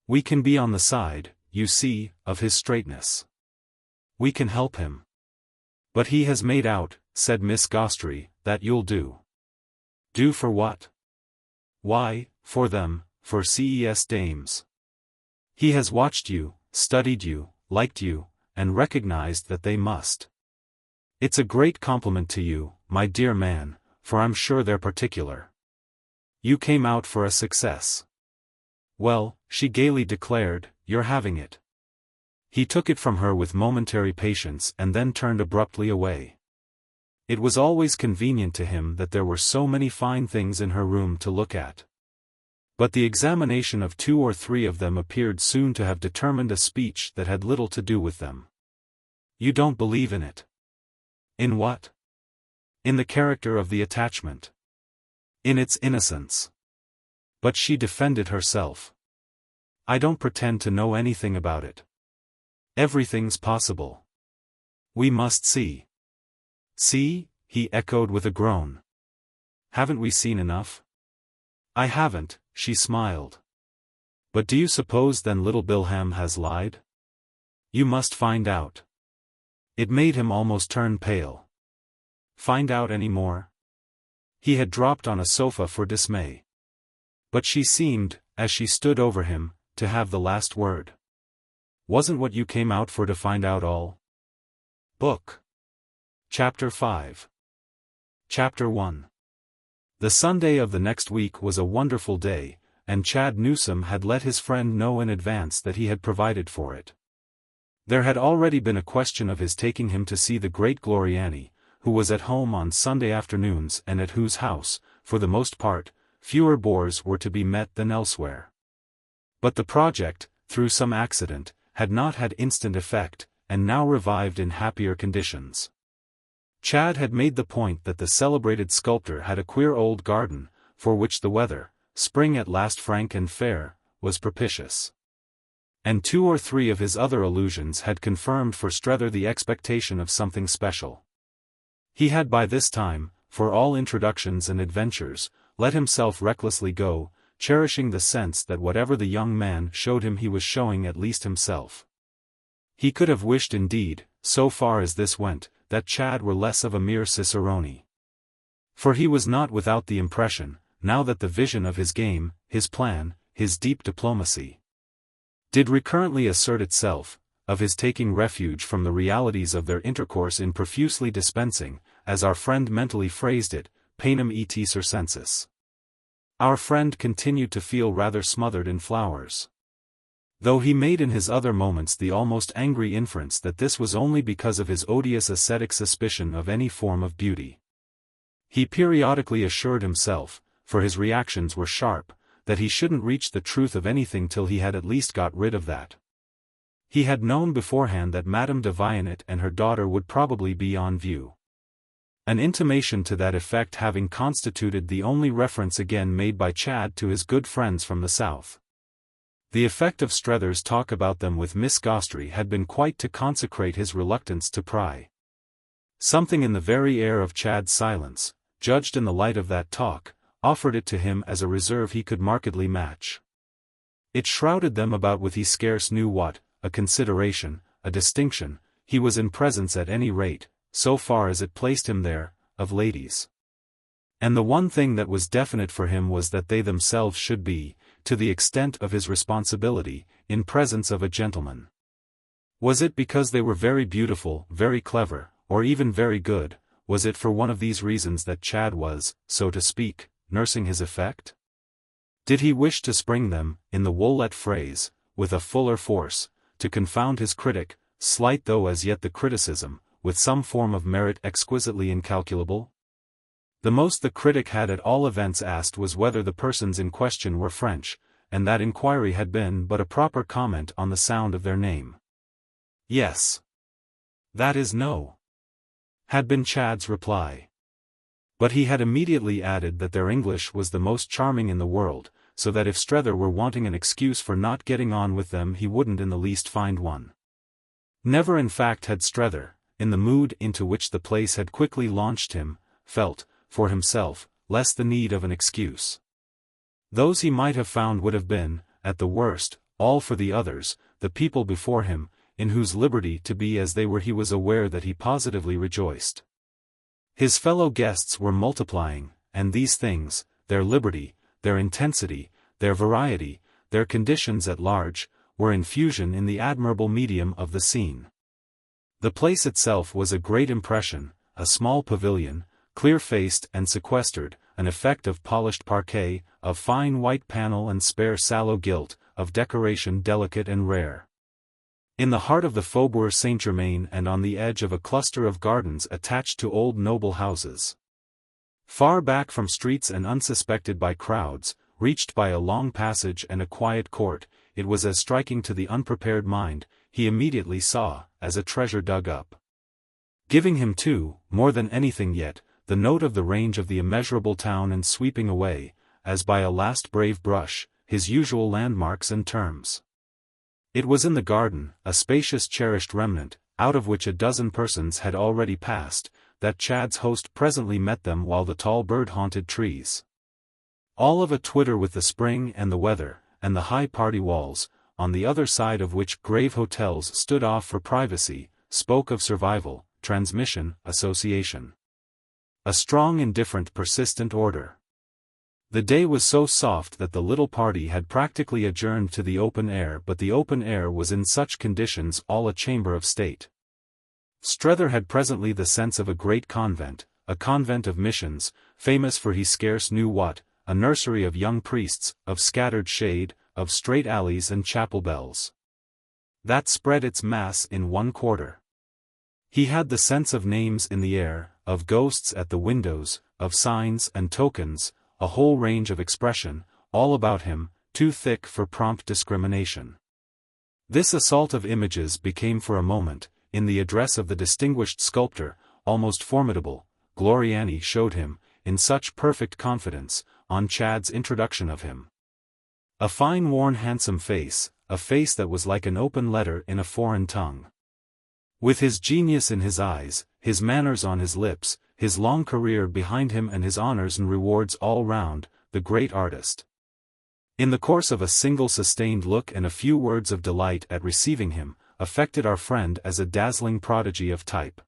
We can be on the side, you see, of his straightness. We can help him. But he has made out, said Miss Gostrey, that you'll do. Do for what? Why, for them, for CES dames. He has watched you, studied you, liked you, and recognized that they must. It's a great compliment to you, my dear man, for I'm sure they're particular. You came out for a success. Well, she gaily declared, you're having it. He took it from her with momentary patience and then turned abruptly away. It was always convenient to him that there were so many fine things in her room to look at. But the examination of 2 or 3 of them appeared soon to have determined a speech that had little to do with them. You don't believe in it. In what? In the character of the attachment. In its innocence. But she defended herself. I don't pretend to know anything about it. Everything's possible. We must see. See? He echoed with a groan. Haven't we seen enough? I haven't, she smiled. But do you suppose then little Bilham has lied? You must find out. It made him almost turn pale. Find out any more? He had dropped on a sofa for dismay. But she seemed, as she stood over him, to have the last word. Wasn't what you came out for to find out all? Book. Chapter 5. Chapter 1. The Sunday of the next week was a wonderful day, and Chad Newsome had let his friend know in advance that he had provided for it. There had already been a question of his taking him to see the great Gloriani, who was at home on Sunday afternoons and at whose house, for the most part, fewer bores were to be met than elsewhere. But the project, through some accident, had not had instant effect, and now revived in happier conditions. Chad had made the point that the celebrated sculptor had a queer old garden, for which the weather, spring at last frank and fair, was propitious. And 2 or 3 of his other allusions had confirmed for Strether the expectation of something special. He had by this time, for all introductions and adventures, let himself recklessly go, cherishing the sense that whatever the young man showed him he was showing at least himself. He could have wished indeed, so far as this went, that Chad were less of a mere cicerone. For he was not without the impression, now that the vision of his game, his plan, his deep diplomacy, did recurrently assert itself, of his taking refuge from the realities of their intercourse in profusely dispensing, as our friend mentally phrased it, panem et circenses. Our friend continued to feel rather smothered in flowers. Though he made in his other moments the almost angry inference that this was only because of his odious ascetic suspicion of any form of beauty. He periodically assured himself, for his reactions were sharp, that he shouldn't reach the truth of anything till he had at least got rid of that. He had known beforehand that Madame de Villeneuve and her daughter would probably be on view. An intimation to that effect having constituted the only reference again made by Chad to his good friends from the south. The effect of Strether's talk about them with Miss Gostrey had been quite to consecrate his reluctance to pry. Something in the very air of Chad's silence, judged in the light of that talk, offered it to him as a reserve he could markedly match. It shrouded them about with he scarce knew what, a consideration, a distinction. He was in presence at any rate, so far as it placed him there, of ladies. And the one thing that was definite for him was that they themselves should be, to the extent of his responsibility, in presence of a gentleman. Was it because they were very beautiful, very clever, or even very good? Was it for one of these reasons that Chad was, so to speak, nursing his effect? Did he wish to spring them, in the Woollett phrase, with a fuller force, to confound his critic, slight though as yet the criticism, with some form of merit exquisitely incalculable? The most the critic had at all events asked was whether the persons in question were French, and that inquiry had been but a proper comment on the sound of their name. Yes. That is no, had been Chad's reply. But he had immediately added that their English was the most charming in the world, so that if Strether were wanting an excuse for not getting on with them he wouldn't in the least find one. Never in fact had Strether, in the mood into which the place had quickly launched him, felt, for himself, less the need of an excuse. Those he might have found would have been, at the worst, all for the others, the people before him, in whose liberty to be as they were he was aware that he positively rejoiced. His fellow guests were multiplying, and these things, their liberty, their intensity, their variety, their conditions at large, were in fusion in the admirable medium of the scene. The place itself was a great impression, a small pavilion, clear-faced and sequestered, an effect of polished parquet, of fine white panel and spare sallow gilt, of decoration delicate and rare. In the heart of the Faubourg Saint-Germain and on the edge of a cluster of gardens attached to old noble houses. Far back from streets and unsuspected by crowds, reached by a long passage and a quiet court, it was as striking to the unprepared mind, he immediately saw, as a treasure dug up. Giving him too, more than anything yet, the note of the range of the immeasurable town and sweeping away, as by a last brave brush, his usual landmarks and terms. It was in the garden, a spacious cherished remnant, out of which a dozen persons had already passed, that Chad's host presently met them while the tall bird-haunted trees, all of a twitter with the spring and the weather, and the high party walls, on the other side of which grave hotels stood off for privacy, spoke of survival, transmission, association. A strong indifferent persistent order. The day was so soft that the little party had practically adjourned to the open air, but the open air was in such conditions all a chamber of state. Strether had presently the sense of a great convent, a convent of missions, famous for he scarce knew what, a nursery of young priests, of scattered shade, of straight alleys and chapel bells that spread its mass in one quarter. He had the sense of names in the air, of ghosts at the windows, of signs and tokens, a whole range of expression, all about him, too thick for prompt discrimination. This assault of images became for a moment, in the address of the distinguished sculptor, almost formidable. Gloriani showed him, in such perfect confidence, on Chad's introduction of him. A fine worn handsome face, a face that was like an open letter in a foreign tongue. With his genius in his eyes, his manners on his lips, his long career behind him and his honors and rewards all round, the great artist. In the course of a single sustained look and a few words of delight at receiving him, affected our friend as a dazzling prodigy of type.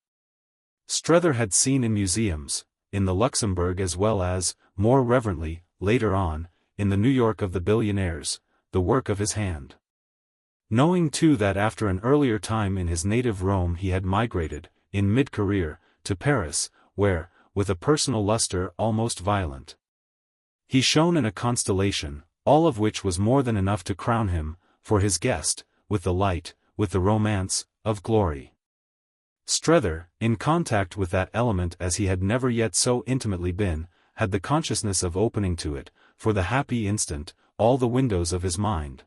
Strether had seen in museums, in the Luxembourg as well as, more reverently, later on, in the New York of the billionaires, the work of his hand. Knowing too that after an earlier time in his native Rome he had migrated, in mid-career, to Paris, where, with a personal luster almost violent, he shone in a constellation, all of which was more than enough to crown him, for his guest, with the light, with the romance, of glory. Strether, in contact with that element as he had never yet so intimately been, had the consciousness of opening to it, for the happy instant, all the windows of his mind.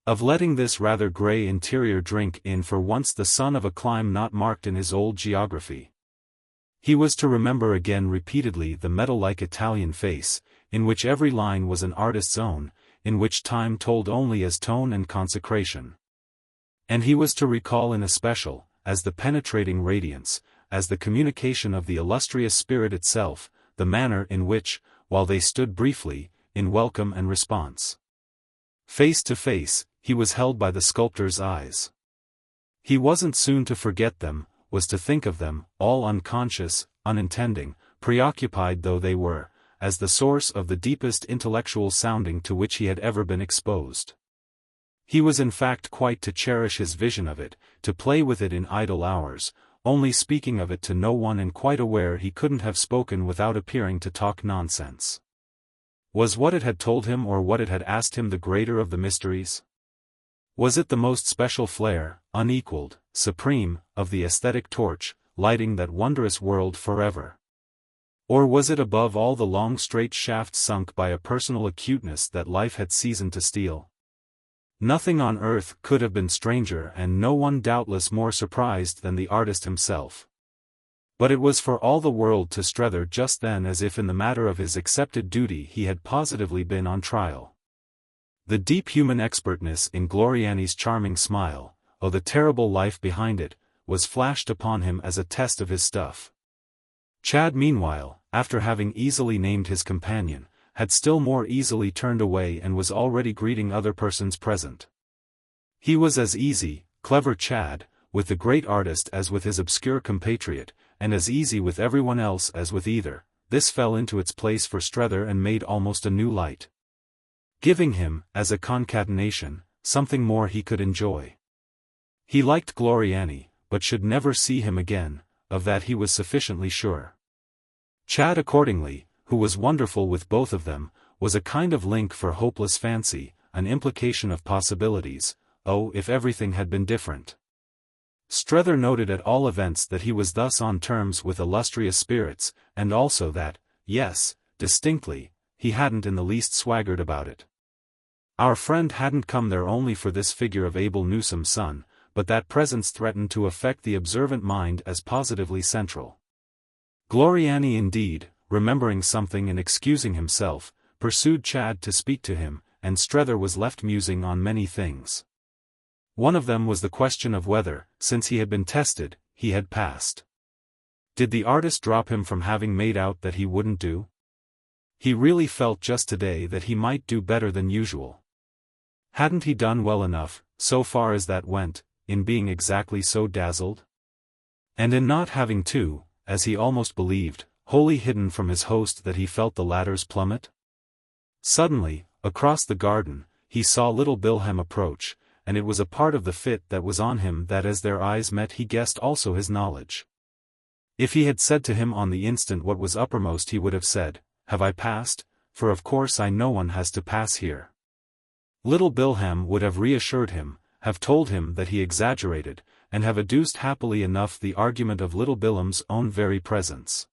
Of letting this rather grey interior drink in for once the sun of a clime not marked in his old geography. He was to remember again repeatedly the metal-like Italian face, in which every line was an artist's own, in which time told only as tone and consecration. And he was to recall in especial, as the penetrating radiance, as the communication of the illustrious spirit itself, the manner in which, while they stood briefly, in welcome and response, face to face, he was held by the sculptor's eyes. He wasn't soon to forget them, was to think of them, all unconscious, unintending, preoccupied though they were, as the source of the deepest intellectual sounding to which he had ever been exposed. He was in fact quite to cherish his vision of it, to play with it in idle hours, only speaking of it to no one and quite aware he couldn't have spoken without appearing to talk nonsense. Was what it had told him or what it had asked him the greater of the mysteries? Was it the most special flare, unequaled, supreme, of the aesthetic torch, lighting that wondrous world forever? Or was it above all the long straight shaft sunk by a personal acuteness that life had seasoned to steel? Nothing on earth could have been stranger and no one doubtless more surprised than the artist himself. But it was for all the world to Strether just then as if in the matter of his accepted duty he had positively been on trial. The deep human expertness in Gloriani's charming smile, oh the terrible life behind it, was flashed upon him as a test of his stuff. Chad meanwhile, after having easily named his companion, had still more easily turned away and was already greeting other persons present. He was as easy, clever Chad, with the great artist as with his obscure compatriot, and as easy with everyone else as with either. This fell into its place for Strether and made almost a new light, giving him, as a concatenation, something more he could enjoy. He liked Gloriani, but should never see him again, of that he was sufficiently sure. Chad accordingly, who was wonderful with both of them, was a kind of link for hopeless fancy, an implication of possibilities. Oh, if everything had been different! Strether noted at all events that he was thus on terms with illustrious spirits, and also that, yes, distinctly, he hadn't in the least swaggered about it. Our friend hadn't come there only for this figure of Abel Newsome's son, but that presence threatened to affect the observant mind as positively central. Gloriani indeed, remembering something and excusing himself, pursued Chad to speak to him, and Strether was left musing on many things. One of them was the question of whether, since he had been tested, he had passed. Did the artist drop him from having made out that he wouldn't do? He really felt just today that he might do better than usual. Hadn't he done well enough, so far as that went, in being exactly so dazzled? And in not having too, as he almost believed, wholly hidden from his host that he felt the latter's plummet? Suddenly, across the garden, he saw little Bilham approach, and it was a part of the fit that was on him that as their eyes met he guessed also his knowledge. If he had said to him on the instant what was uppermost he would have said, "Have I passed?" for of course no one has to pass here. Little Bilham would have reassured him, have told him that he exaggerated, and have adduced happily enough the argument of little Bilham's own very presence.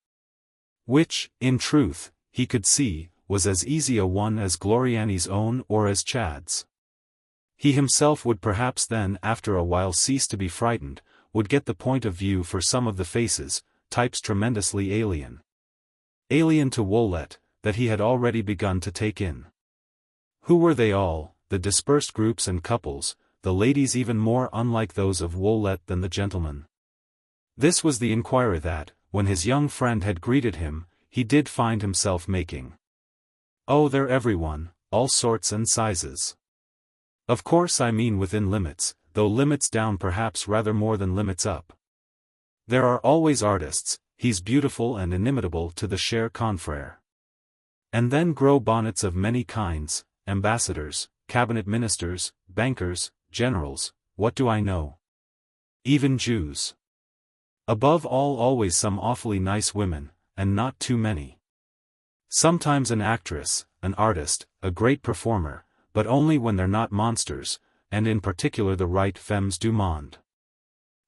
Which, in truth, he could see, was as easy a one as Gloriani's own or as Chad's. He himself would perhaps then after a while cease to be frightened, would get the point of view for some of the faces, types tremendously alien. Alien to Woollett, that he had already begun to take in. Who were they all, the dispersed groups and couples, the ladies even more unlike those of Woollett than the gentlemen? This was the inquiry that, when his young friend had greeted him, he did find himself making. Oh, they're everyone, all sorts and sizes. Of course I mean within limits, though limits down perhaps rather more than limits up. There are always artists, he's beautiful and inimitable to the cher confrère. And then grow bonnets of many kinds, ambassadors, cabinet ministers, bankers, generals, what do I know? Even Jews. Above all always some awfully nice women, and not too many. Sometimes an actress, an artist, a great performer, but only when they're not monsters, and in particular the right femmes du monde.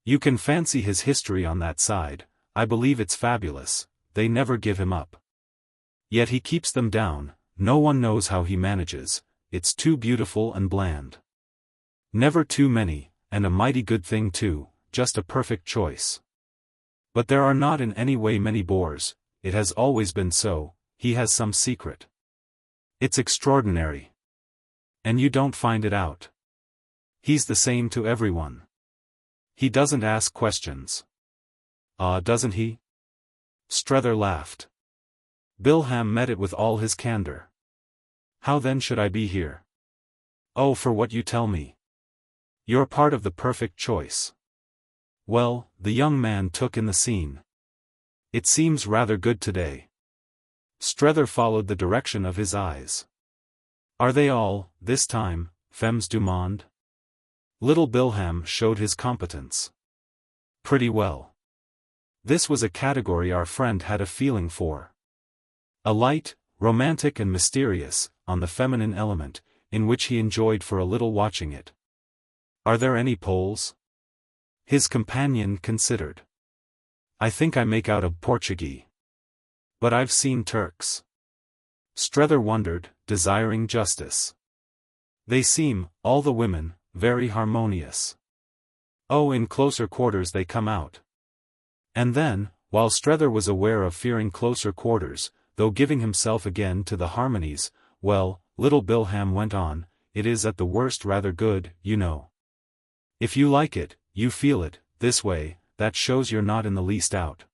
You can fancy his history on that side, I believe it's fabulous, they never give him up. Yet he keeps them down, no one knows how he manages, it's too beautiful and bland. Never too many, and a mighty good thing too, just a perfect choice. But there are not in any way many bores, it has always been so, he has some secret. It's extraordinary. And you don't find it out. He's the same to everyone. He doesn't ask questions. Ah, doesn't he? Strether laughed. Bilham met it with all his candor. How then should I be here? Oh, for what you tell me. You're part of the perfect choice. Well, the young man took in the scene. It seems rather good today. Strether followed the direction of his eyes. Are they all, this time, femmes du monde? Little Bilham showed his competence. Pretty well. This was a category our friend had a feeling for. A light, romantic and mysterious, on the feminine element, in which he enjoyed for a little watching it. Are there any Poles? His companion considered. I think I make out a Portuguese. But I've seen Turks. Strether wondered, desiring justice. They seem, all the women, very harmonious. Oh, in closer quarters they come out. And then, while Strether was aware of fearing closer quarters, though giving himself again to the harmonies, well, little Bilham went on, it is at the worst rather good, you know. If you like it, you feel it, this way, that shows you're not in the least out.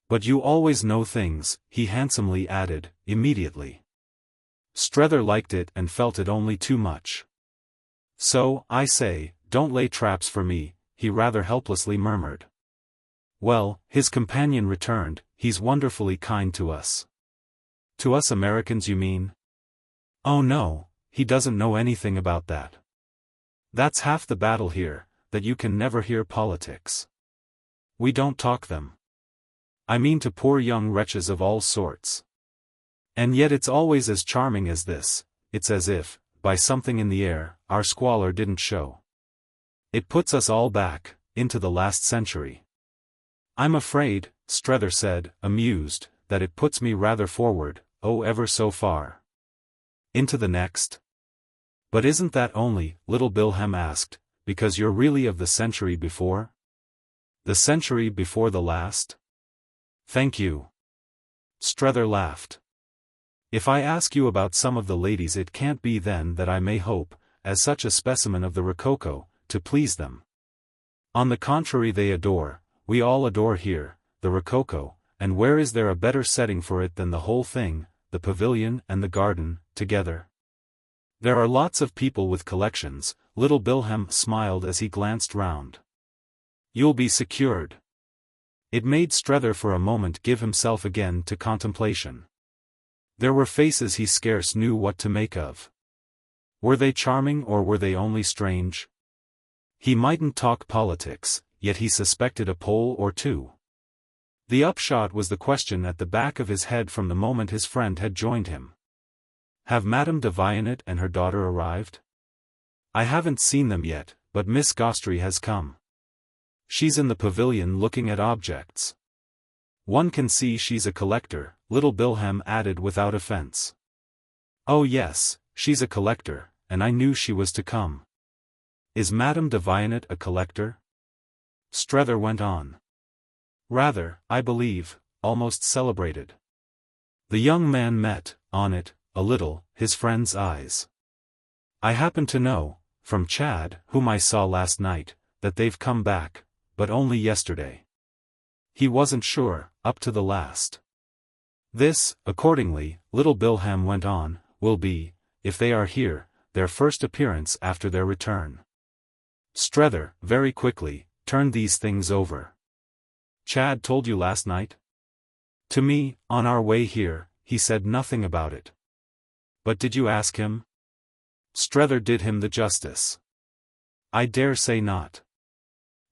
But you always know things, he handsomely added, immediately. Strether liked it and felt it only too much. So, I say, don't lay traps for me, he rather helplessly murmured. Well, his companion returned, he's wonderfully kind to us. To us Americans you mean? Oh no, he doesn't know anything about that. That's half the battle here, that you can never hear politics. We don't talk them. I mean to poor young wretches of all sorts. And yet it's always as charming as this, it's as if, by something in the air, our squalor didn't show. It puts us all back, into the last century. I'm afraid, Strether said, amused, that it puts me rather forward, oh ever so far. Into the next? But isn't that only, little Bilham asked, because you're really of the century before? The century before the last? Thank you. Strether laughed. If I ask you about some of the ladies it can't be then that I may hope, as such a specimen of the Rococo, to please them. On the contrary they adore, we all adore here, the Rococo, and where is there a better setting for it than the whole thing, the pavilion and the garden, together? There are lots of people with collections, little Bilham smiled as he glanced round. You'll be secured. It made Strether for a moment give himself again to contemplation. There were faces he scarce knew what to make of. Were they charming or were they only strange? He mightn't talk politics, yet he suspected a Pole or two. The upshot was the question at the back of his head from the moment his friend had joined him. Have Madame de Vionnet and her daughter arrived? I haven't seen them yet, but Miss Gostrey has come. She's in the pavilion looking at objects. One can see she's a collector, little Bilham added without offense. Oh yes, she's a collector, and I knew she was to come. Is Madame de Vionnet a collector? Strether went on. Rather, I believe, almost celebrated. The young man met, on it, a little, his friend's eyes. I happen to know, from Chad, whom I saw last night, that they've come back, but only yesterday. He wasn't sure, up to the last. This, accordingly, little Bilham went on, will be, if they are here, their first appearance after their return. Strether, very quickly, turned these things over. Chad told you last night? To me, on our way here, he said nothing about it. But did you ask him? Strether did him the justice. I dare say not.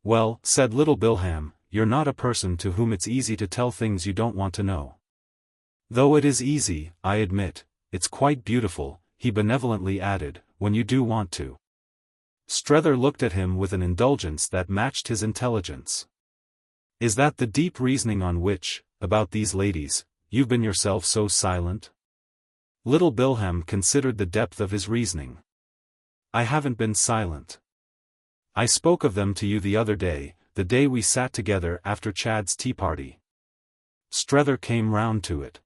Well, said little Bilham, you're not a person to whom it's easy to tell things you don't want to know. Though it is easy, I admit, it's quite beautiful, he benevolently added, when you do want to. Strether looked at him with an indulgence that matched his intelligence. Is that the deep reasoning on which, about these ladies, you've been yourself so silent? Little Bilham considered the depth of his reasoning. I haven't been silent. I spoke of them to you the other day, the day we sat together after Chad's tea party. Strether came round to it.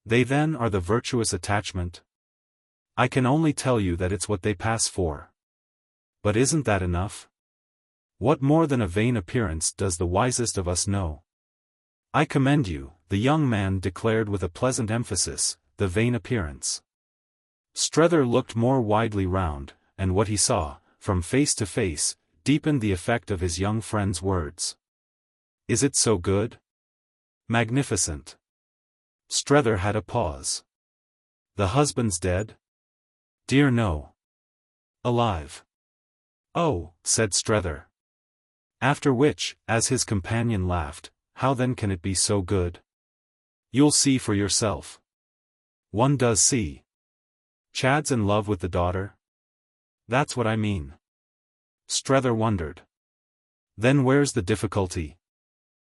They then are the virtuous attachment? I can only tell you that it's what they pass for. But isn't that enough? What more than a vain appearance does the wisest of us know? I commend you, the young man declared with a pleasant emphasis, the vain appearance. Strether looked more widely round, and what he saw, from face to face, deepened the effect of his young friend's words. Is it so good? Magnificent. Strether had a pause. The husband's dead? Dear no. Alive. Oh, said Strether. After which, as his companion laughed, how then can it be so good? You'll see for yourself. One does see. Chad's in love with the daughter? That's what I mean. Strether wondered. Then where's the difficulty?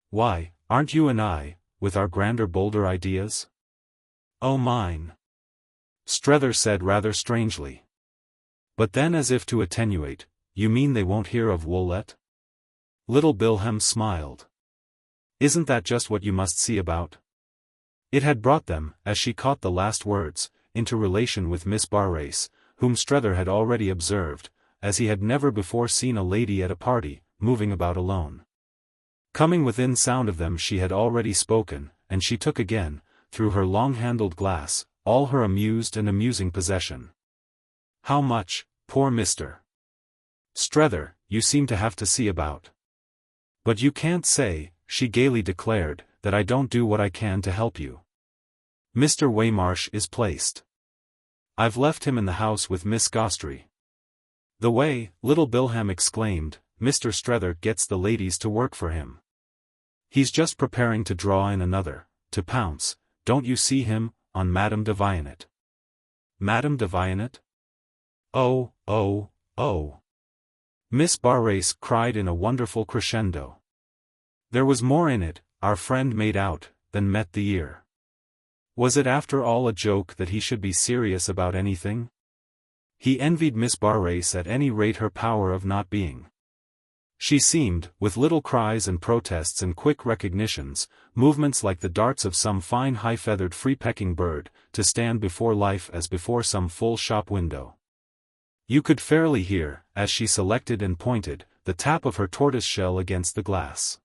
Why, aren't you and I, with our grander bolder ideas? Oh mine. Strether said rather strangely. But then as if to attenuate, you mean they won't hear of Woollett? Little Bilham smiled. Isn't that just what you must see about? It had brought them, as she caught the last words, into relation with Miss Barrace, whom Strether had already observed, as he had never before seen a lady at a party, moving about alone. Coming within sound of them she had already spoken, and she took again, through her long-handled glass, all her amused and amusing possession. How much, poor Mr. Strether, you seem to have to see about. But you can't say, she gaily declared, that I don't do what I can to help you. Mr. Waymarsh is placed. I've left him in the house with Miss Gostrey. The way, little Bilham exclaimed, Mr. Strether gets the ladies to work for him. He's just preparing to draw in another, to pounce, don't you see him, on Madame de Vionnet. Madame de Vionnet? Oh, oh, oh. Miss Barrace cried in a wonderful crescendo. There was more in it, our friend made out, than met the ear. Was it after all a joke that he should be serious about anything? He envied Miss Barrace at any rate her power of not being. She seemed, with little cries and protests and quick recognitions, movements like the darts of some fine high-feathered free-pecking bird, to stand before life as before some full shop window. You could fairly hear, as she selected and pointed, the tap of her tortoise-shell against the glass.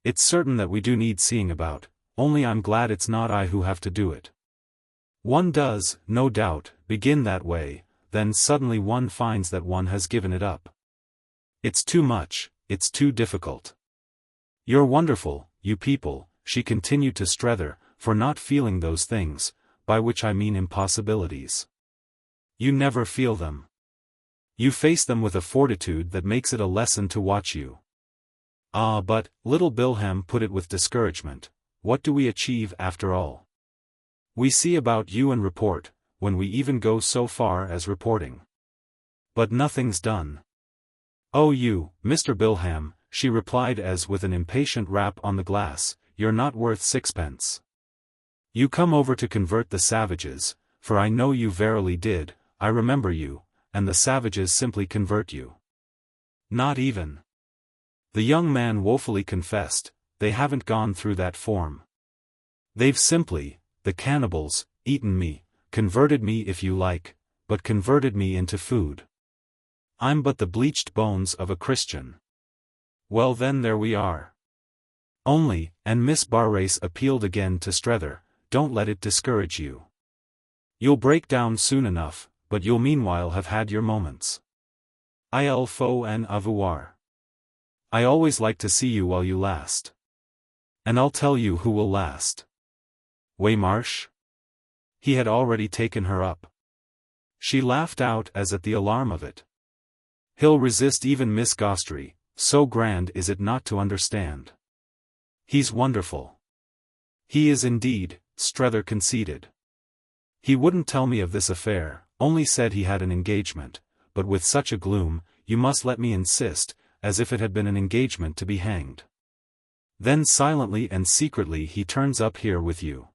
It's certain that we do need seeing about, only I'm glad it's not I who have to do it. One does, no doubt, begin that way, then suddenly one finds that one has given it up. It's too much, it's too difficult. You're wonderful, you people, she continued to Strether, for not feeling those things, by which I mean impossibilities. You never feel them. You face them with a fortitude that makes it a lesson to watch you. Ah, but, little Bilham put it with discouragement, what do we achieve after all? We see about you and report, when we even go so far as reporting. But nothing's done. "Oh you, Mr. Bilham," she replied as with an impatient rap on the glass, "you're not worth sixpence. You come over to convert the savages, for I know you verily did, I remember you, and the savages simply convert you." "Not even," the young man woefully confessed, "they haven't gone through that form. They've simply, the cannibals, eaten me, converted me if you like, but converted me into food. I'm but the bleached bones of a Christian." "Well then there we are. Only," and Miss Barrace appealed again to Strether, "don't let it discourage you. You'll break down soon enough, but you'll meanwhile have had your moments. Il faut en avoir. I always like to see you while you last. And I'll tell you who will last." "Waymarsh?" He had already taken her up. She laughed out as at the alarm of it. "He'll resist even Miss Gostrey, so grand is it not to understand. He's wonderful." "He is indeed," Strether conceded. "He wouldn't tell me of this affair, only said he had an engagement, but with such a gloom, you must let me insist, as if it had been an engagement to be hanged. Then silently and secretly he turns up here with you.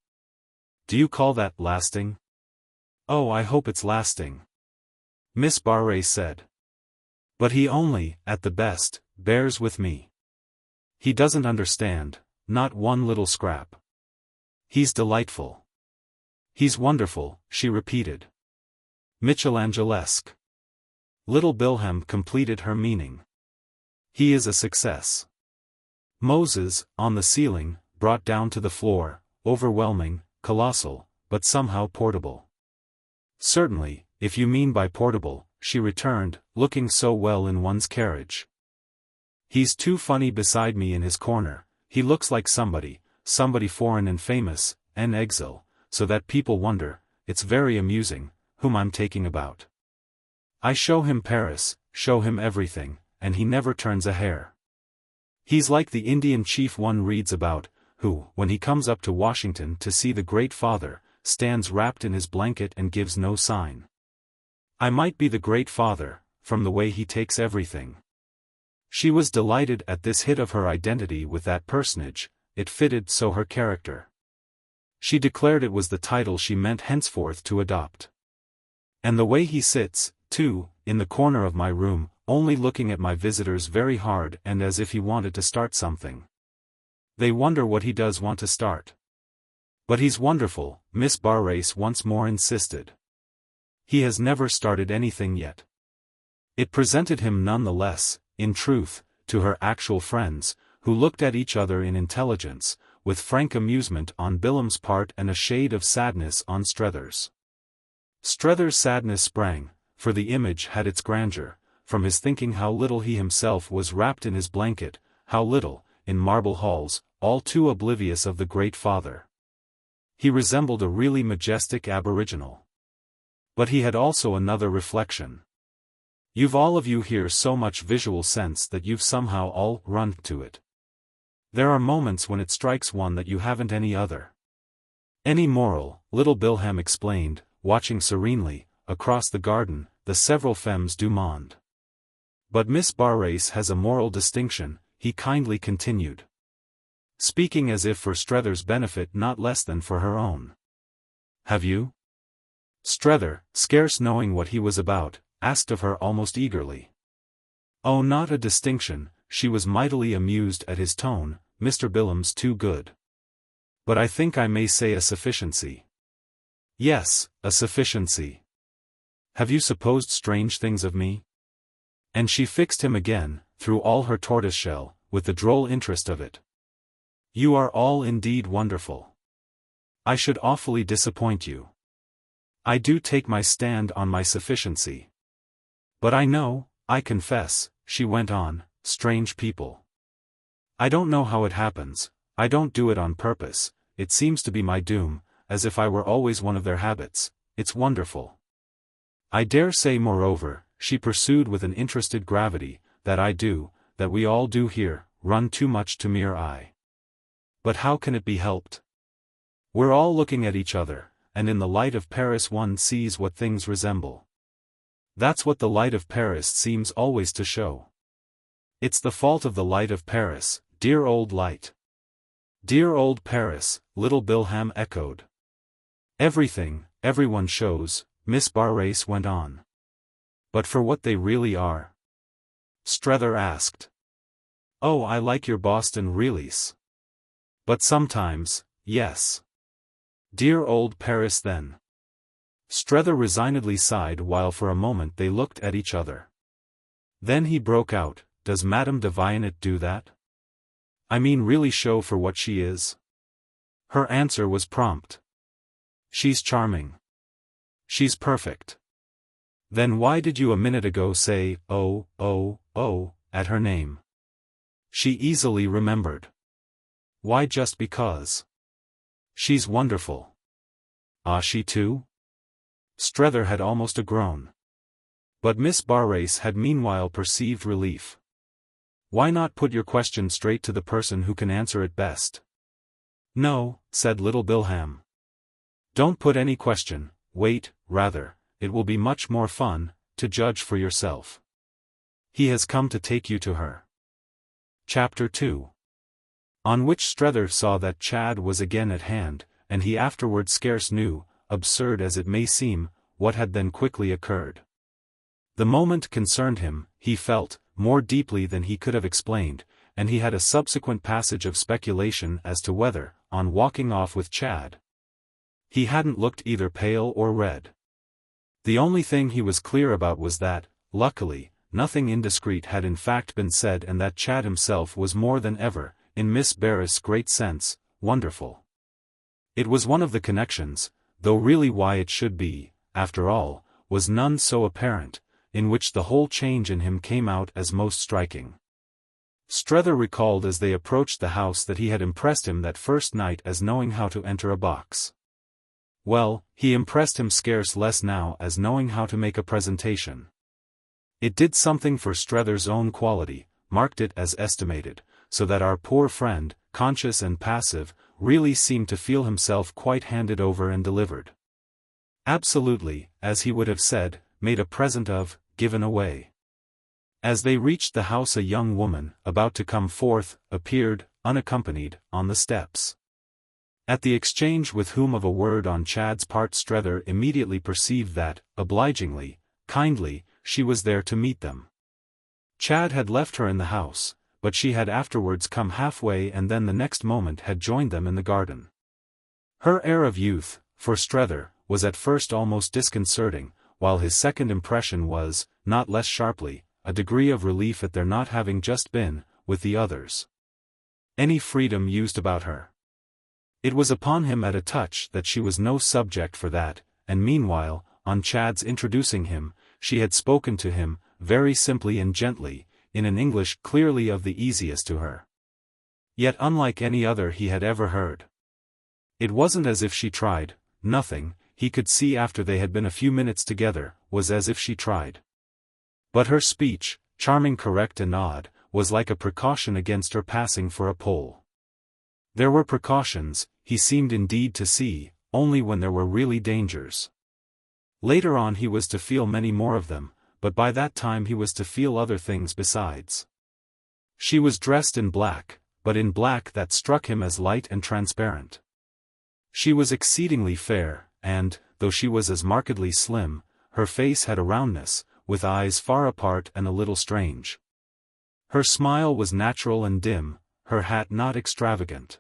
Do you call that lasting?" "Oh, I hope it's lasting," Miss Barrace said. "But he only, at the best, bears with me. He doesn't understand, not one little scrap. He's delightful. He's wonderful," she repeated. "Michelangelesque." Little Bilham completed her meaning. "He is a success. Moses, on the ceiling, brought down to the floor, overwhelming, colossal, but somehow portable." "Certainly, if you mean by portable," she returned, looking so well in one's carriage. "He's too funny beside me in his corner, he looks like somebody foreign and famous, en exile, so that people wonder, it's very amusing, whom I'm taking about. I show him Paris, show him everything, and he never turns a hair. He's like the Indian chief one reads about, who, when he comes up to Washington to see the Great Father, stands wrapped in his blanket and gives no sign. I might be the Great Father, from the way he takes everything." She was delighted at this hit of her identity with that personage, it fitted so her character. She declared it was the title she meant henceforth to adopt. "And the way he sits, too, in the corner of my room, only looking at my visitors very hard and as if he wanted to start something. They wonder what he does want to start. But he's wonderful," Miss Barrace once more insisted. "He has never started anything yet." It presented him none the less, in truth, to her actual friends, who looked at each other in intelligence, with frank amusement on Bilham's part and a shade of sadness on Strether's. Strether's sadness sprang, for the image had its grandeur, from his thinking how little he himself was wrapped in his blanket, how little, in marble halls, all too oblivious of the Great Father. He resembled a really majestic aboriginal. But he had also another reflection. You've all of you here so much visual sense that you've somehow all run to it. There are moments when it strikes one that you haven't any other. Any moral, little Bilham explained, watching serenely, across the garden, the several femmes du monde. But Miss Barrace has a moral distinction, he kindly continued. Speaking as if for Strether's benefit not less than for her own. Have you? Strether, scarce knowing what he was about, asked of her almost eagerly. Oh, not a distinction, she was mightily amused at his tone, Mr. Bilham's too good. But I think I may say a sufficiency. Yes, a sufficiency. Have you supposed strange things of me? And she fixed him again, through all her tortoiseshell, with the droll interest of it. You are all indeed wonderful. I should awfully disappoint you. I do take my stand on my sufficiency. But I know, I confess, she went on, strange people. I don't know how it happens, I don't do it on purpose, it seems to be my doom, as if I were always one of their habits, it's wonderful. I dare say moreover, she pursued with an interested gravity, that I do, that we all do here, run too much to mere eye. But how can it be helped? We're all looking at each other, and in the light of Paris one sees what things resemble. That's what the light of Paris seems always to show. It's the fault of the light of Paris, dear old light. Dear old Paris, little Bilham echoed. Everything, everyone shows, Miss Barrace went on. But for what they really are? Strether asked. Oh, I like your Boston realies. But sometimes, yes. Dear old Paris then. Strether resignedly sighed while for a moment they looked at each other. Then he broke out, does Madame de Vionnet do that? I mean really show for what she is? Her answer was prompt. She's charming. She's perfect. Then why did you a minute ago say, oh, at her name? She easily remembered. Why just because? She's wonderful. Ah, she too? Strether had almost a groan. But Miss Barrace had meanwhile perceived relief. Why not put your question straight to the person who can answer it best? No, said little Bilham. Don't put any question, wait, rather, it will be much more fun, to judge for yourself. He has come to take you to her. Chapter 2. On which Strether saw that Chad was again at hand, and he afterward scarce knew, absurd as it may seem, what had then quickly occurred. The moment concerned him, he felt, more deeply than he could have explained, and he had a subsequent passage of speculation as to whether, on walking off with Chad, he hadn't looked either pale or red. The only thing he was clear about was that, luckily, nothing indiscreet had in fact been said and that Chad himself was more than ever, in Miss Barrace's great sense, wonderful. It was one of the connections, though really why it should be, after all, was none so apparent, in which the whole change in him came out as most striking. Strether recalled as they approached the house that he had impressed him that first night as knowing how to enter a box. Well, he impressed him scarce less now as knowing how to make a presentation. It did something for Strether's own quality, marked it as estimated, so that our poor friend, conscious and passive, really seemed to feel himself quite handed over and delivered. Absolutely, as he would have said, made a present of, given away. As they reached the house a young woman, about to come forth, appeared, unaccompanied, on the steps. At the exchange with whom of a word on Chad's part Strether immediately perceived that, obligingly, kindly, she was there to meet them. Chad had left her in the house, but she had afterwards come halfway and then the next moment had joined them in the garden. Her air of youth, for Strether, was at first almost disconcerting, while his second impression was, not less sharply, a degree of relief at their not having just been, with the others, any freedom used about her. It was upon him at a touch that she was no subject for that, and meanwhile, on Chad's introducing him, she had spoken to him, very simply and gently, in an English clearly of the easiest to her. Yet unlike any other he had ever heard. It wasn't as if she tried, nothing, he could see after they had been a few minutes together, was as if she tried. But her speech, charming, correct and odd, was like a precaution against her passing for a Pole. There were precautions, he seemed indeed to see, only when there were really dangers. Later on he was to feel many more of them, but by that time he was to feel other things besides. She was dressed in black, but in black that struck him as light and transparent. She was exceedingly fair, and, though she was as markedly slim, her face had a roundness, with eyes far apart and a little strange. Her smile was natural and dim, her hat not extravagant.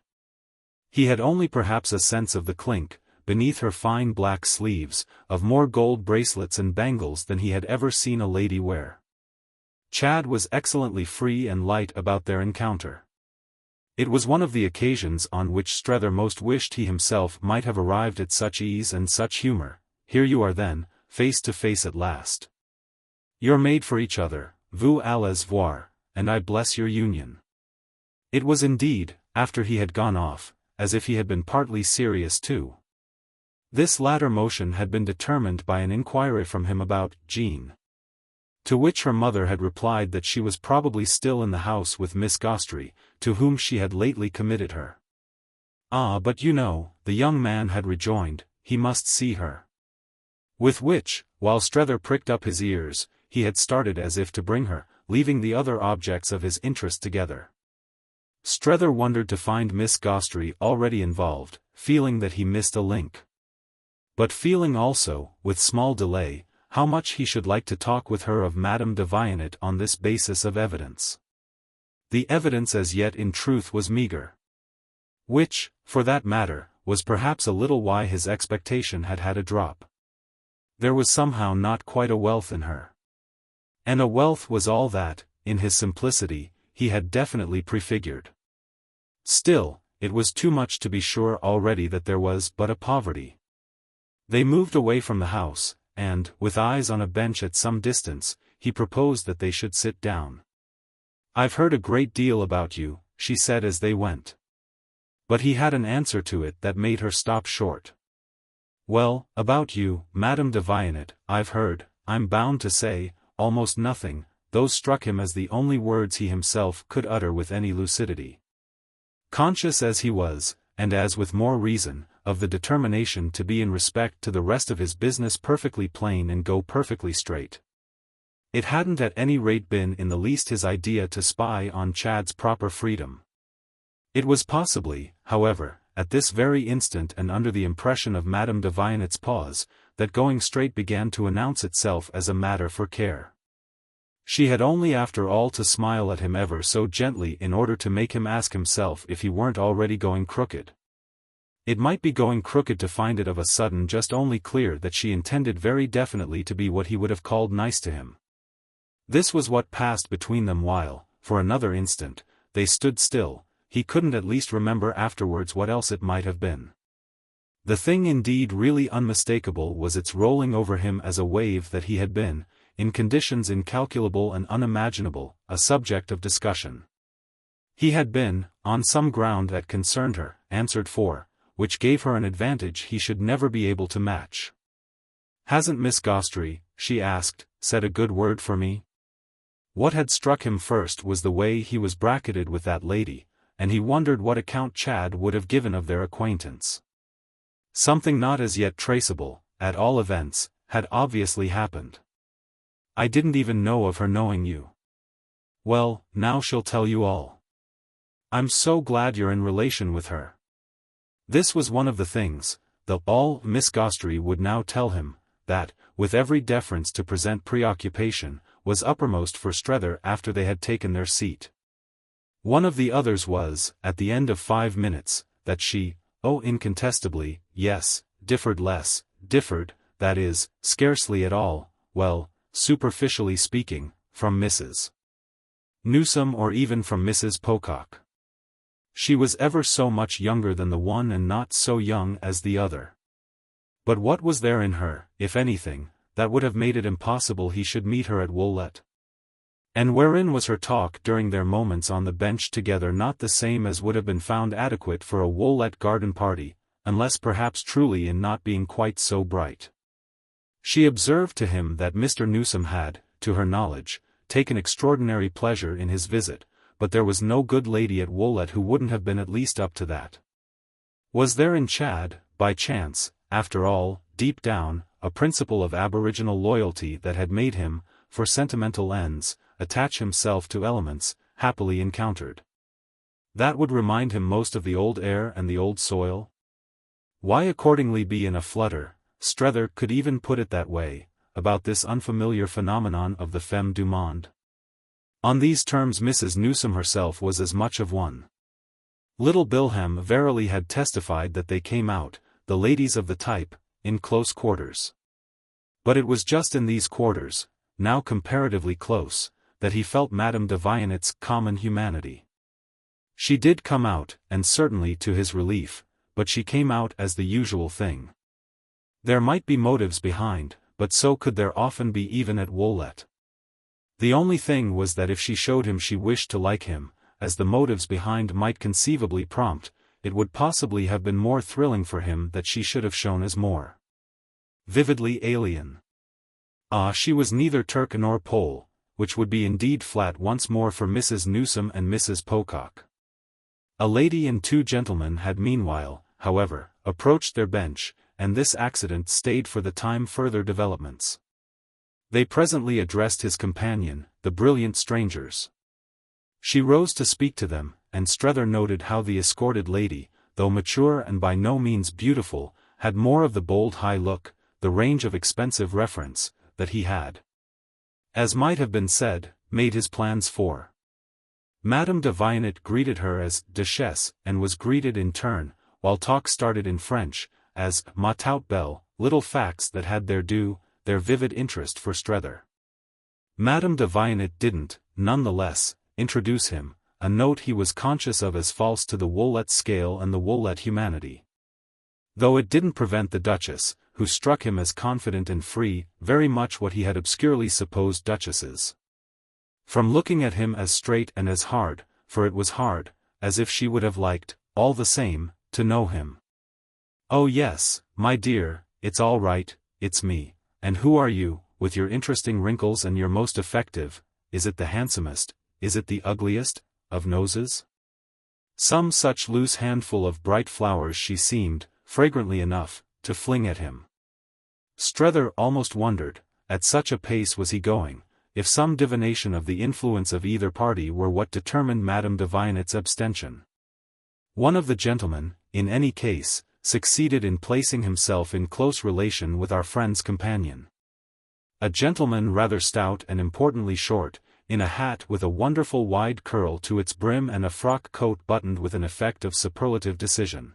He had only perhaps a sense of the clink, beneath her fine black sleeves, of more gold bracelets and bangles than he had ever seen a lady wear. Chad was excellently free and light about their encounter. It was one of the occasions on which Strether most wished he himself might have arrived at such ease and such humor. Here you are then, face to face at last. You're made for each other, vous allez voir, and I bless your union. It was indeed, after he had gone off, as if he had been partly serious too. This latter motion had been determined by an inquiry from him about Jean. To which her mother had replied that she was probably still in the house with Miss Gostrey, to whom she had lately committed her. Ah, but you know, the young man had rejoined, he must see her. With which, while Strether pricked up his ears, he had started as if to bring her, leaving the other objects of his interest together. Strether wondered to find Miss Gostrey already involved, feeling that he missed a link. But feeling also, with small delay, how much he should like to talk with her of Madame de Vionnet on this basis of evidence. The evidence as yet in truth was meagre. Which, for that matter, was perhaps a little why his expectation had had a drop. There was somehow not quite a wealth in her. And a wealth was all that, in his simplicity, he had definitely prefigured. Still, it was too much to be sure already that there was but a poverty. They moved away from the house, and, with eyes on a bench at some distance, he proposed that they should sit down. "I've heard a great deal about you," she said as they went. But he had an answer to it that made her stop short. "Well, about you, Madame de Vionnet, I've heard, I'm bound to say, almost nothing." Those struck him as the only words he himself could utter with any lucidity. Conscious as he was, and as with more reason, of the determination to be in respect to the rest of his business perfectly plain and go perfectly straight. It hadn't at any rate been in the least his idea to spy on Chad's proper freedom. It was possibly, however, at this very instant and under the impression of Madame de Vionet's pause, that going straight began to announce itself as a matter for care. She had only after all to smile at him ever so gently in order to make him ask himself if he weren't already going crooked. It might be going crooked to find it of a sudden just only clear that she intended very definitely to be what he would have called nice to him. This was what passed between them while, for another instant, they stood still. He couldn't at least remember afterwards what else it might have been. The thing indeed really unmistakable was its rolling over him as a wave that he had been, in conditions incalculable and unimaginable, a subject of discussion. He had been, on some ground that concerned her, answered for, which gave her an advantage he should never be able to match. "Hasn't Miss Gostrey," she asked, "said a good word for me?" What had struck him first was the way he was bracketed with that lady, and he wondered what account Chad would have given of their acquaintance. Something not as yet traceable, at all events, had obviously happened. "I didn't even know of her knowing you." "Well, now she'll tell you all." "I'm so glad you're in relation with her." This was one of the things, though all Miss Gostrey would now tell him, that, with every deference to present preoccupation, was uppermost for Strether after they had taken their seat. One of the others was, at the end of 5 minutes, that she, incontestably, yes, differed, that is, scarcely at all, well, superficially speaking, from Mrs. Newsome or even from Mrs. Pocock. She was ever so much younger than the one and not so young as the other. But what was there in her, if anything, that would have made it impossible he should meet her at Woollett? And wherein was her talk during their moments on the bench together not the same as would have been found adequate for a Woollett garden party, unless perhaps truly in not being quite so bright? She observed to him that Mr. Newsome had, to her knowledge, taken extraordinary pleasure in his visit, but there was no good lady at Woollett who wouldn't have been at least up to that. Was there in Chad, by chance, after all, deep down, a principle of aboriginal loyalty that had made him, for sentimental ends, attach himself to elements, happily encountered? That would remind him most of the old air and the old soil? Why accordingly be in a flutter, Strether could even put it that way, about this unfamiliar phenomenon of the femme du monde? On these terms Mrs. Newsome herself was as much of one. Little Bilham verily had testified that they came out, the ladies of the type, in close quarters. But it was just in these quarters, now comparatively close, that he felt Madame de Vionet's common humanity. She did come out, and certainly to his relief, but she came out as the usual thing. There might be motives behind, but so could there often be even at Woollett. The only thing was that if she showed him she wished to like him, as the motives behind might conceivably prompt, it would possibly have been more thrilling for him that she should have shown as more vividly alien. She was neither Turk nor Pole, which would be indeed flat once more for Mrs. Newsome and Mrs. Pocock. A lady and 2 gentlemen had meanwhile, however, approached their bench, and this accident stayed for the time further developments. They presently addressed his companion, the brilliant strangers. She rose to speak to them, and Strether noted how the escorted lady, though mature and by no means beautiful, had more of the bold high look, the range of expensive reference, that he had, as might have been said, made his plans for. Madame de Waymarsh greeted her as Duchesse, and was greeted in turn, while talk started in French, as Ma tout belle, little facts that had their due, their vivid interest for Strether. Madame de Waymarsh didn't, none the less, introduce him, a note he was conscious of as false to the Woollett scale and the Woollett humanity. Though it didn't prevent the Duchess, who struck him as confident and free, very much what he had obscurely supposed duchesses, from looking at him as straight and as hard, for it was hard, as if she would have liked, all the same, to know him. "Oh yes, my dear, it's all right, it's me. And who are you, with your interesting wrinkles and your most effective, is it the handsomest, is it the ugliest, of noses?" Some such loose handful of bright flowers she seemed, fragrantly enough, to fling at him. Strether almost wondered, at such a pace was he going, if some divination of the influence of either party were what determined Madame de Waymarsh's abstention. One of the gentlemen, in any case, succeeded in placing himself in close relation with our friend's companion. A gentleman rather stout and importantly short, in a hat with a wonderful wide curl to its brim and a frock coat buttoned with an effect of superlative decision.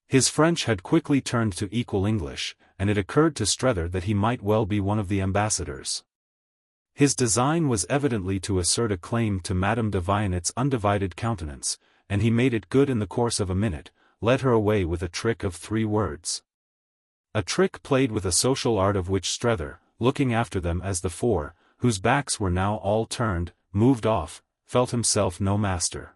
His French had quickly turned to equal English, and it occurred to Strether that he might well be one of the ambassadors. His design was evidently to assert a claim to Madame de Waymarsh's undivided countenance, and he made it good in the course of a minute, led her away with a trick of 3 words. A trick played with a social art of which Strether, looking after them as the 4, whose backs were now all turned, moved off, felt himself no master.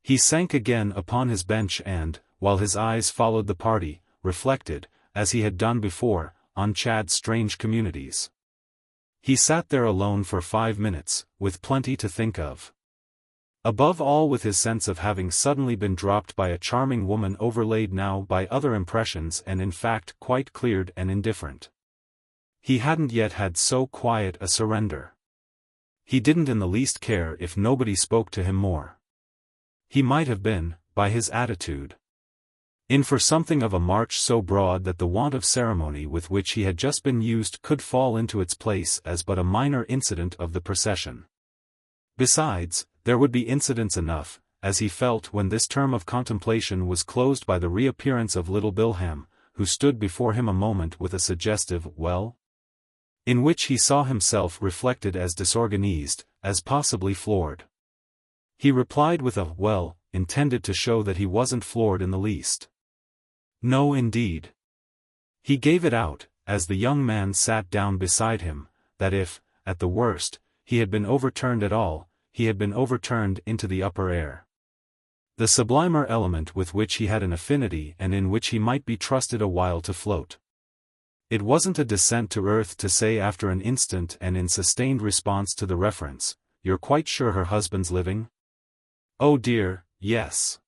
He sank again upon his bench and, while his eyes followed the party, reflected, as he had done before, on Chad's strange communities. He sat there alone for 5 minutes, with plenty to think of. Above all with his sense of having suddenly been dropped by a charming woman overlaid now by other impressions and in fact quite cleared and indifferent. He hadn't yet had so quiet a surrender. He didn't in the least care if nobody spoke to him more. He might have been, by his attitude, in for something of a march so broad that the want of ceremony with which he had just been used could fall into its place as but a minor incident of the procession. Besides, there would be incidents enough, as he felt when this term of contemplation was closed by the reappearance of little Bilham, who stood before him a moment with a suggestive "well?" in which he saw himself reflected as disorganized, as possibly floored. He replied with a "well," intended to show that he wasn't floored in the least. No indeed. He gave it out, as the young man sat down beside him, that if, at the worst, he had been overturned at all, he had been overturned into the upper air. The sublimer element with which he had an affinity and in which he might be trusted a while to float. It wasn't a descent to earth to say after an instant and in sustained response to the reference, "You're quite sure her husband's living?" "Oh dear, yes."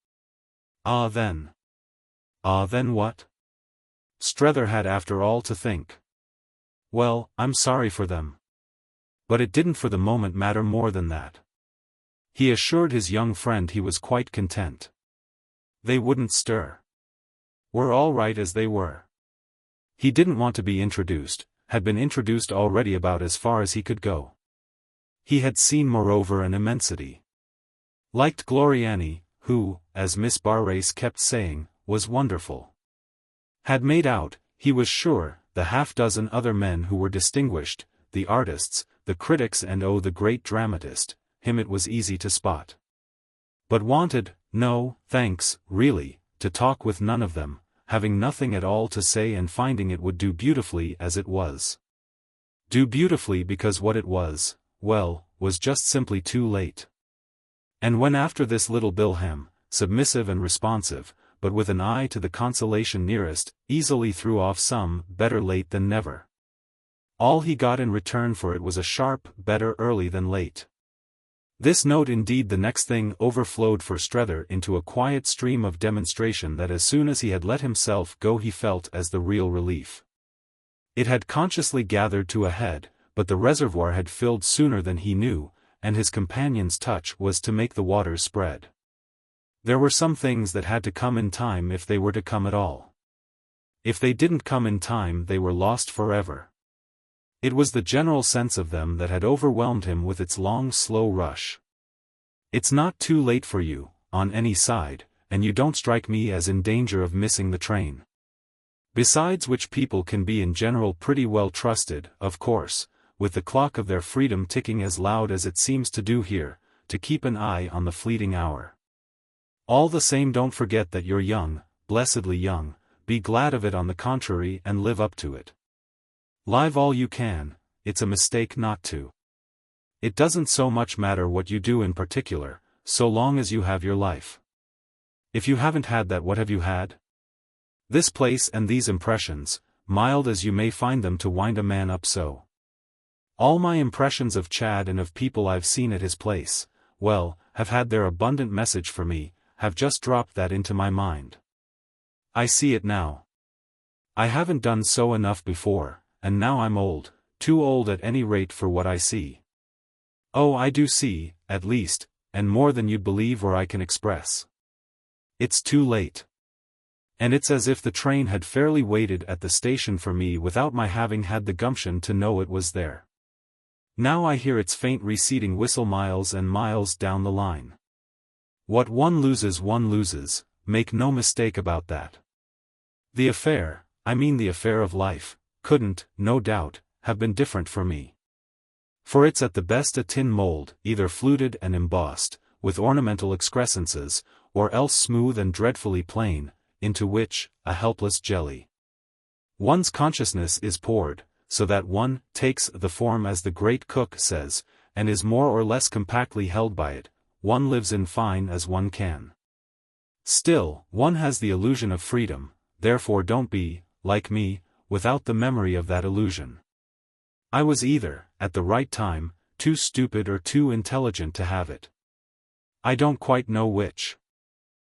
Ah then what? Strether had after all to think. "Well, I'm sorry for them." But it didn't for the moment matter more than that. He assured his young friend he was quite content. They wouldn't stir. Were all right as they were. He didn't want to be introduced, had been introduced already about as far as he could go. He had seen moreover an immensity. Liked Gloriani, who, as Miss Barrace kept saying, was wonderful. Had made out, he was sure, the half-dozen other men who were distinguished, the artists, the critics and the great dramatist, him it was easy to spot. But wanted, no, thanks, really, to talk with none of them, having nothing at all to say and finding it would do beautifully as it was. Do beautifully because what it was, well, was just simply too late. And when after this little Bilham, submissive and responsive, but with an eye to the consolation nearest, easily threw off some "better late than never." All he got in return for it was a sharp "better early than late." This note indeed the next thing overflowed for Strether into a quiet stream of demonstration that as soon as he had let himself go he felt as the real relief. It had consciously gathered to a head, but the reservoir had filled sooner than he knew, and his companion's touch was to make the waters spread. There were some things that had to come in time if they were to come at all. If they didn't come in time they were lost forever. It was the general sense of them that had overwhelmed him with its long slow rush. It's not too late for you, on any side, and you don't strike me as in danger of missing the train. Besides which people can be in general pretty well trusted, of course, with the clock of their freedom ticking as loud as it seems to do here, to keep an eye on the fleeting hour. All the same don't forget that you're young, blessedly young, be glad of it on the contrary and live up to it. Live all you can, it's a mistake not to. It doesn't so much matter what you do in particular, so long as you have your life. If you haven't had that, what have you had? This place and these impressions, mild as you may find them to wind a man up so. All my impressions of Chad and of people I've seen at his place, well, have had their abundant message for me, have just dropped that into my mind. I see it now. I haven't done so enough before. And now I'm old, too old at any rate for what I see. Oh, I do see, at least, and more than you'd believe or I can express. It's too late. And it's as if the train had fairly waited at the station for me without my having had the gumption to know it was there. Now I hear its faint receding whistle miles and miles down the line. What one loses, make no mistake about that. The affair, I mean the affair of life, couldn't, no doubt, have been different for me. For it's at the best a tin mold, either fluted and embossed, with ornamental excrescences, or else smooth and dreadfully plain, into which, a helpless jelly. One's consciousness is poured, so that one takes the form as the great cook says, and is more or less compactly held by it, one lives in fine as one can. Still, one has the illusion of freedom, therefore don't be, like me, without the memory of that illusion. I was either, at the right time, too stupid or too intelligent to have it. I don't quite know which.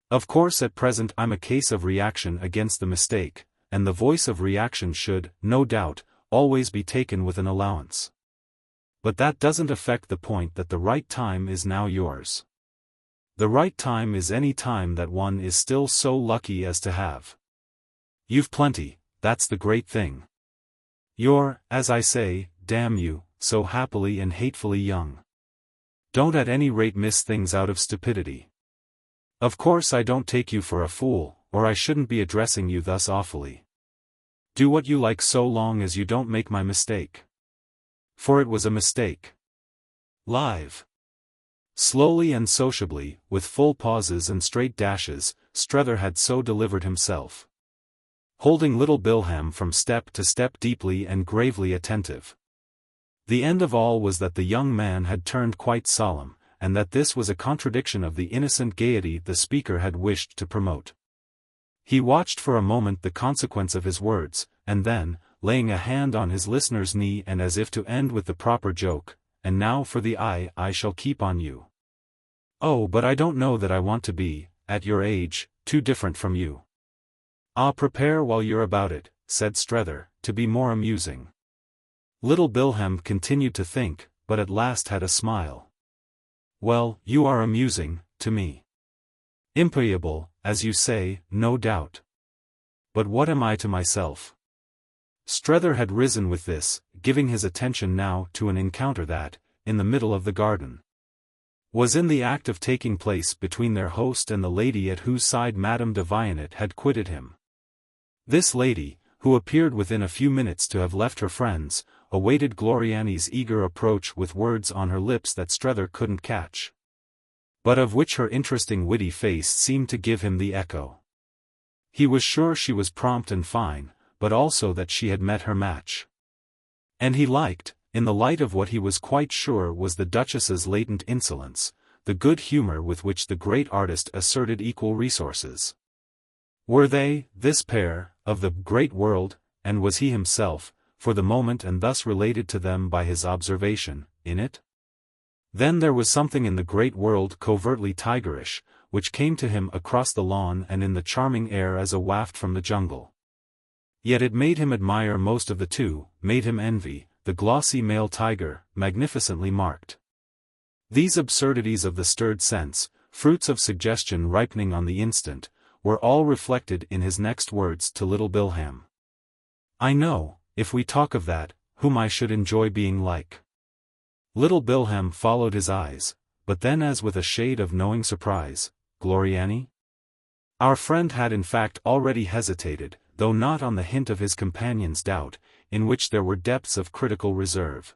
Of course at present I'm a case of reaction against the mistake, and the voice of reaction should, no doubt, always be taken with an allowance. But that doesn't affect the point that the right time is now yours. The right time is any time that one is still so lucky as to have. You've plenty. That's the great thing. You're, as I say, damn you, so happily and hatefully young. Don't at any rate miss things out of stupidity. Of course I don't take you for a fool, or I shouldn't be addressing you thus awfully. Do what you like so long as you don't make my mistake. For it was a mistake. Live. Slowly and sociably, with full pauses and straight dashes, Strether had so delivered himself. Holding little Bilham from step to step deeply and gravely attentive. The end of all was that the young man had turned quite solemn, and that this was a contradiction of the innocent gaiety the speaker had wished to promote. He watched for a moment the consequence of his words, and then, laying a hand on his listener's knee and as if to end with the proper joke, and now for the eye I shall keep on you. Oh, but I don't know that I want to be, at your age, too different from you. Ah, prepare while you're about it, said Strether, to be more amusing. Little Bilham continued to think, but at last had a smile. Well, you are amusing, to me. Impayable, as you say, no doubt. But what am I to myself? Strether had risen with this, giving his attention now to an encounter that, in the middle of the garden, was in the act of taking place between their host and the lady at whose side Madame de Vionnet had quitted him. This lady, who appeared within a few minutes to have left her friends, awaited Gloriani's eager approach with words on her lips that Strether couldn't catch, but of which her interesting witty face seemed to give him the echo. He was sure she was prompt and fine, but also that she had met her match. And he liked, in the light of what he was quite sure was the Duchess's latent insolence, the good humor with which the great artist asserted equal resources. Were they, this pair, of the great world, and was he himself, for the moment and thus related to them by his observation, in it? Then there was something in the great world covertly tigerish, which came to him across the lawn and in the charming air as a waft from the jungle. Yet it made him admire most of the two, made him envy, the glossy male tiger, magnificently marked. These absurdities of the stirred sense, fruits of suggestion ripening on the instant, were all reflected in his next words to little Bilham. "I know, if we talk of that, whom I should enjoy being like." Little Bilham followed his eyes, but then as with a shade of knowing surprise, "Gloriani?" Our friend had in fact already hesitated, though not on the hint of his companion's doubt, in which there were depths of critical reserve.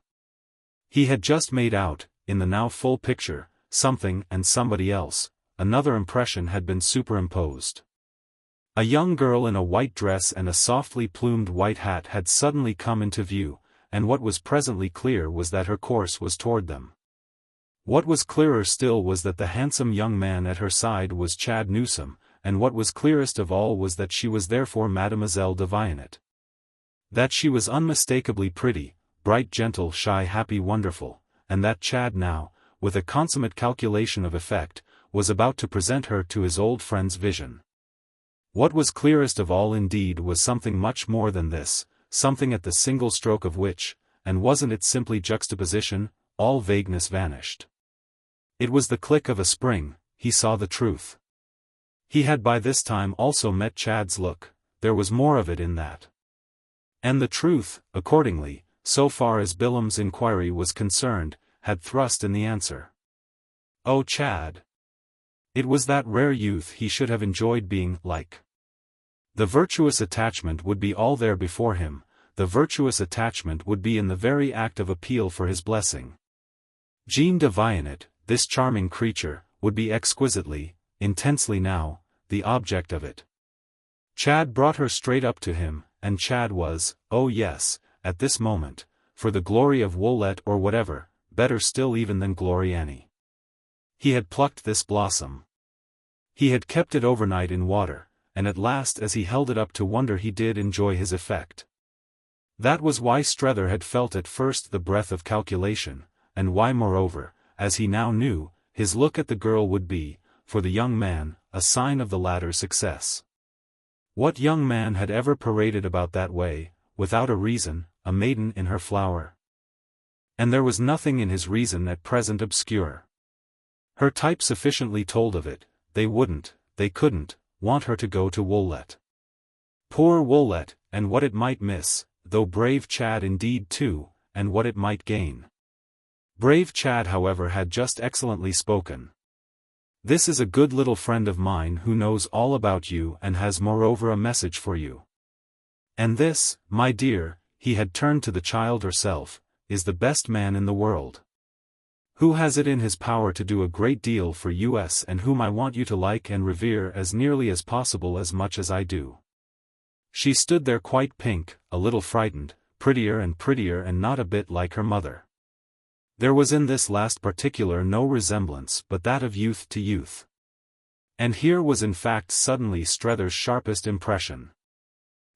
He had just made out, in the now full picture, something and somebody else. Another impression had been superimposed. A young girl in a white dress and a softly plumed white hat had suddenly come into view, and what was presently clear was that her course was toward them. What was clearer still was that the handsome young man at her side was Chad Newsome, and what was clearest of all was that she was therefore Mademoiselle de Vionnet. That she was unmistakably pretty, bright, gentle, shy, happy, wonderful, and that Chad now, with a consummate calculation of effect, was about to present her to his old friend's vision. What was clearest of all indeed was something much more than this, something at the single stroke of which, and wasn't it simply juxtaposition, all vagueness vanished. It was the click of a spring, he saw the truth. He had by this time also met Chad's look, there was more of it in that. And the truth, accordingly, so far as Bilham's inquiry was concerned, had thrust in the answer. Oh, Chad! It was that rare youth he should have enjoyed being like. The virtuous attachment would be all there before him, the virtuous attachment would be in the very act of appeal for his blessing. Jean de Vionnet, this charming creature, would be exquisitely, intensely now, the object of it. Chad brought her straight up to him, and Chad was, oh yes, at this moment, for the glory of Woollett or whatever, better still even than Gloriani. He had plucked this blossom. He had kept it overnight in water, and at last as he held it up to wonder he did enjoy his effect. That was why Strether had felt at first the breath of calculation, and why moreover, as he now knew, his look at the girl would be, for the young man, a sign of the latter's success. What young man had ever paraded about that way, without a reason, a maiden in her flower? And there was nothing in his reason at present obscure. Her type sufficiently told of it, they wouldn't, they couldn't, want her to go to Woollett. Poor Woollett, and what it might miss, though brave Chad indeed too, and what it might gain. Brave Chad however had just excellently spoken. This is a good little friend of mine who knows all about you and has moreover a message for you. And this, my dear, he had turned to the child herself, is the best man in the world. Who has it in his power to do a great deal for us and whom I want you to like and revere as nearly as possible as much as I do. She stood there quite pink, a little frightened, prettier and not a bit like her mother. There was in this last particular no resemblance but that of youth to youth. And here was in fact suddenly Strether's sharpest impression.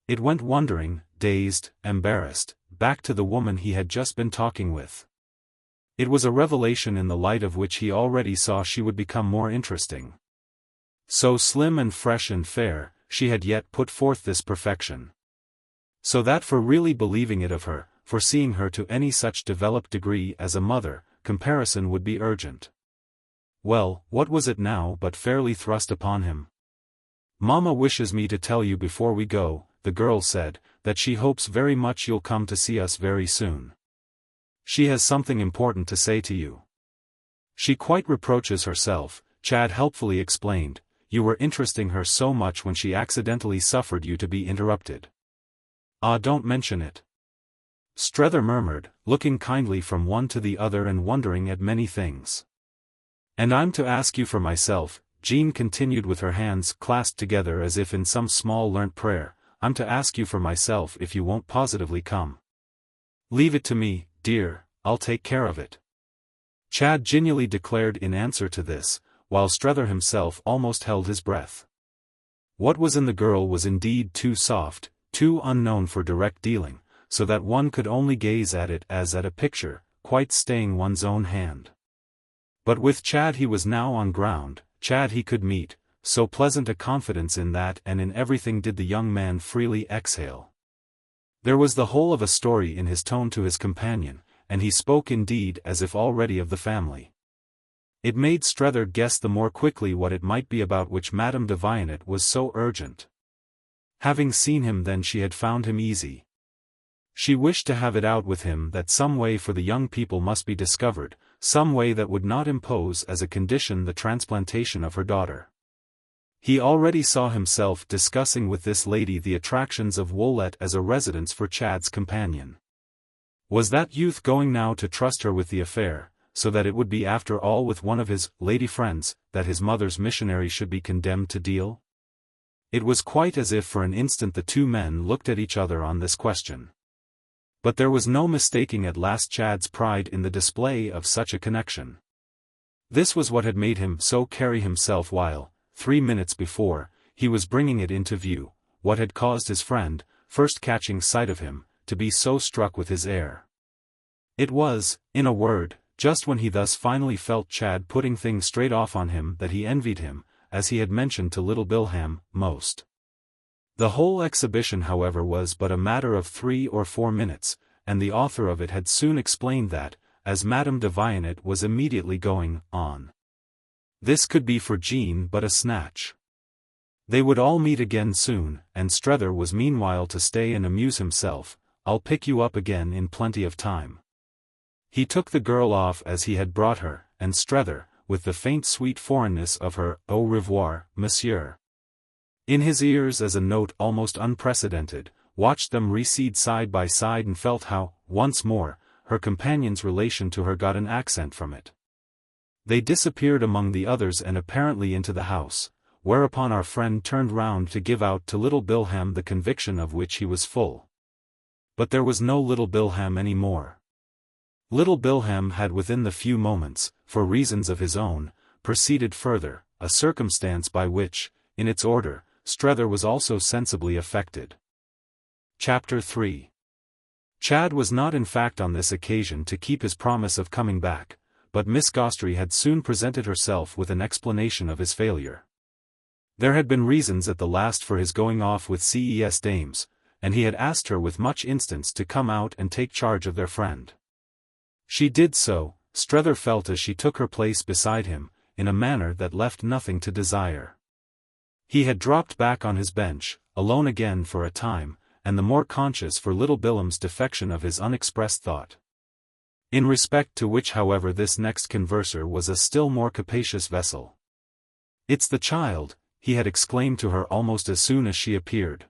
It went wondering, dazed, embarrassed, back to the woman he had just been talking with. It was a revelation in the light of which he already saw she would become more interesting. So slim and fresh and fair, she had yet put forth this perfection. So that for really believing it of her, for seeing her to any such developed degree as a mother, comparison would be urgent. Well, what was it now but fairly thrust upon him? "Mamma wishes me to tell you before we go," the girl said, "that she hopes very much you'll come to see us very soon. She has something important to say to you. She quite reproaches herself," Chad helpfully explained, "you were interesting her so much when she accidentally suffered you to be interrupted." "Ah, don't mention it," Strether murmured, looking kindly from one to the other and wondering at many things. "And I'm to ask you for myself," Jean continued with her hands clasped together as if in some small learnt prayer, "I'm to ask you for myself if you won't positively come." "Leave it to me, dear, I'll take care of it," Chad genially declared in answer to this, while Strether himself almost held his breath. What was in the girl was indeed too soft, too unknown for direct dealing, so that one could only gaze at it as at a picture, quite staying one's own hand. But with Chad he was now on ground, Chad he could meet, so pleasant a confidence in that and in everything did the young man freely exhale. There was the whole of a story in his tone to his companion, and he spoke indeed as if already of the family. It made Strether guess the more quickly what it might be about which Madame de Vionnet was so urgent. Having seen him then she had found him easy. She wished to have it out with him that some way for the young people must be discovered, some way that would not impose as a condition the transplantation of her daughter. He already saw himself discussing with this lady the attractions of Woollett as a residence for Chad's companion. Was that youth going now to trust her with the affair, so that it would be after all with one of his lady friends that his mother's missionary should be condemned to deal? It was quite as if for an instant the two men looked at each other on this question. But there was no mistaking at last Chad's pride in the display of such a connection. This was what had made him so carry himself while, 3 minutes before, he was bringing it into view, what had caused his friend, first catching sight of him, to be so struck with his air. It was, in a word, just when he thus finally felt Chad putting things straight off on him that he envied him, as he had mentioned to little Bilham, most. The whole exhibition however was but a matter of 3 or 4 minutes, and the author of it had soon explained that, as Madame de Vionnet was immediately going on. This could be for Jean but a snatch. They would all meet again soon, and Strether was meanwhile to stay and amuse himself. I'll pick you up again in plenty of time. He took the girl off as he had brought her, and Strether, with the faint sweet foreignness of her au revoir, monsieur, in his ears as a note almost unprecedented, watched them recede side by side and felt how, once more, her companion's relation to her got an accent from it. They disappeared among the others and apparently into the house, whereupon our friend turned round to give out to little Bilham the conviction of which he was full. But there was no little Bilham any more. Little Bilham had within the few moments, for reasons of his own, proceeded further, a circumstance by which, in its order, Strether was also sensibly affected. Chapter 3. Chad was not in fact on this occasion to keep his promise of coming back, but Miss Gostrey had soon presented herself with an explanation of his failure. There had been reasons at the last for his going off with ces dames, and he had asked her with much instance to come out and take charge of their friend. She did so, Strether felt as she took her place beside him, in a manner that left nothing to desire. He had dropped back on his bench, alone again for a time, and the more conscious for little Bilham's defection of his unexpressed thought. In respect to which however this next converser was a still more capacious vessel. "It's the child," he had exclaimed to her almost as soon as she appeared.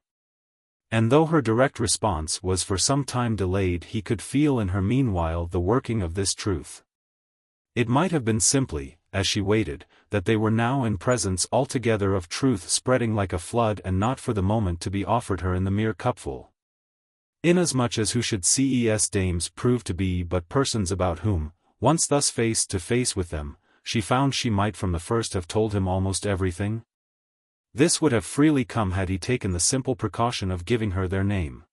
And though her direct response was for some time delayed he could feel in her meanwhile the working of this truth. It might have been simply, as she waited, that they were now in presence altogether of truth spreading like a flood and not for the moment to be offered her in the mere cupful. Inasmuch as who should ces dames prove to be but persons about whom, once thus face to face with them, she found she might from the first have told him almost everything? This would have freely come had he taken the simple precaution of giving her their name.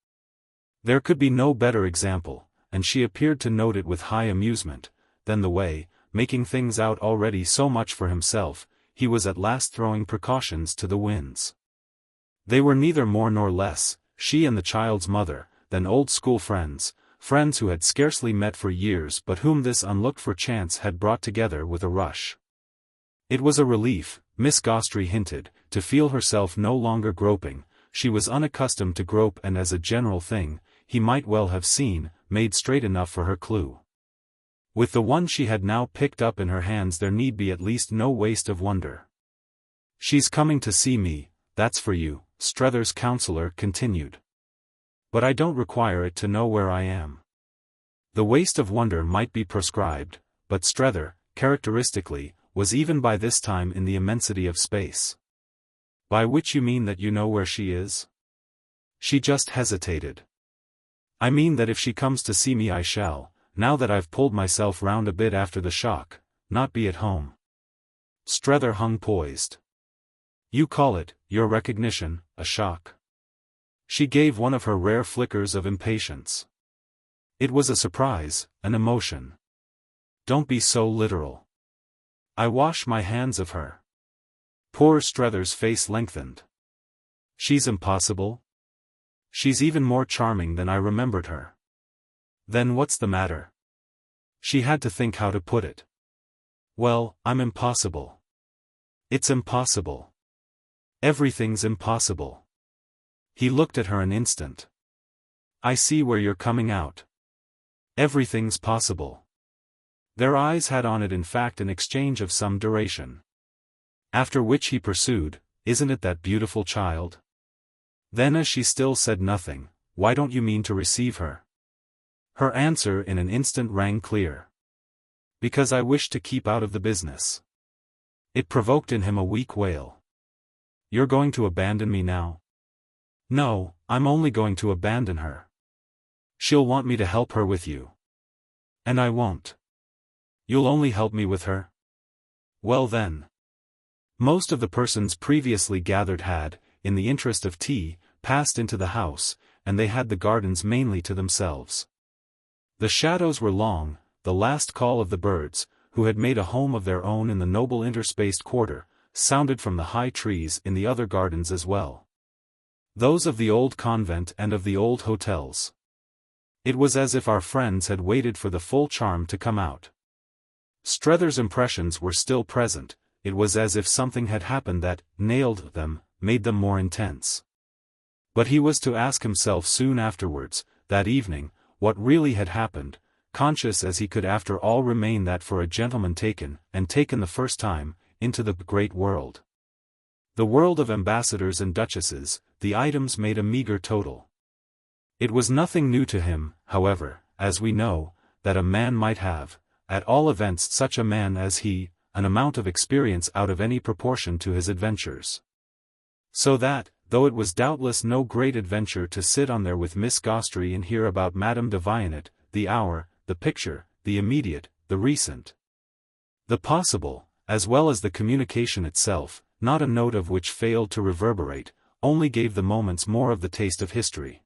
There could be no better example, and she appeared to note it with high amusement, than the way, making things out already so much for himself, he was at last throwing precautions to the winds. They were neither more nor less, she and the child's mother, than old school friends, friends who had scarcely met for years but whom this unlooked-for chance had brought together with a rush. It was a relief, Miss Gostrey hinted, to feel herself no longer groping. She was unaccustomed to grope and as a general thing, he might well have seen, made straight enough for her clue. With the one she had now picked up in her hands there need be at least no waste of wonder. "She's coming to see me, that's for you," Strether's counsellor continued. "But I don't require it to know where I am." The waste of wonder might be proscribed, but Strether, characteristically, was even by this time in the immensity of space. "By which you mean that you know where she is?" She just hesitated. "I mean that if she comes to see me I shall, now that I've pulled myself round a bit after the shock, not be at home." Strether hung poised. "You call it, your recognition, a shock?" She gave one of her rare flickers of impatience. "It was a surprise, an emotion." "Don't be so literal." I wash my hands of her. Poor Strether's face lengthened. She's impossible? She's even more charming than I remembered her. Then what's the matter? She had to think how to put it. Well, I'm impossible. It's impossible. Everything's impossible. He looked at her an instant. I see where you're coming out. Everything's possible. Their eyes had on it in fact an exchange of some duration. After which he pursued, isn't it that beautiful child? Then as she still said nothing, why don't you mean to receive her? Her answer in an instant rang clear. Because I wish to keep out of the business. It provoked in him a weak wail. You're going to abandon me now? No, I'm only going to abandon her. She'll want me to help her with you. And I won't. You'll only help me with her? Well then. Most of the persons previously gathered had, in the interest of tea, passed into the house, and they had the gardens mainly to themselves. The shadows were long, the last call of the birds, who had made a home of their own in the noble interspaced quarter, sounded from the high trees in the other gardens as well. Those of the old convent and of the old hotels. It was as if our friends had waited for the full charm to come out. Strether's impressions were still present, it was as if something had happened that nailed them, made them more intense. But he was to ask himself soon afterwards, that evening, what really had happened, conscious as he could after all remain that for a gentleman taken, and taken the first time, into the great world. The world of ambassadors and duchesses, the items made a meagre total. It was nothing new to him, however, as we know, that a man might have, at all events such a man as he, an amount of experience out of any proportion to his adventures. So that, though it was doubtless no great adventure to sit on there with Miss Gostrey and hear about Madame de Vionnet, the hour, the picture, the immediate, the recent, the possible, as well as the communication itself, not a note of which failed to reverberate, only gave the moments more of the taste of history.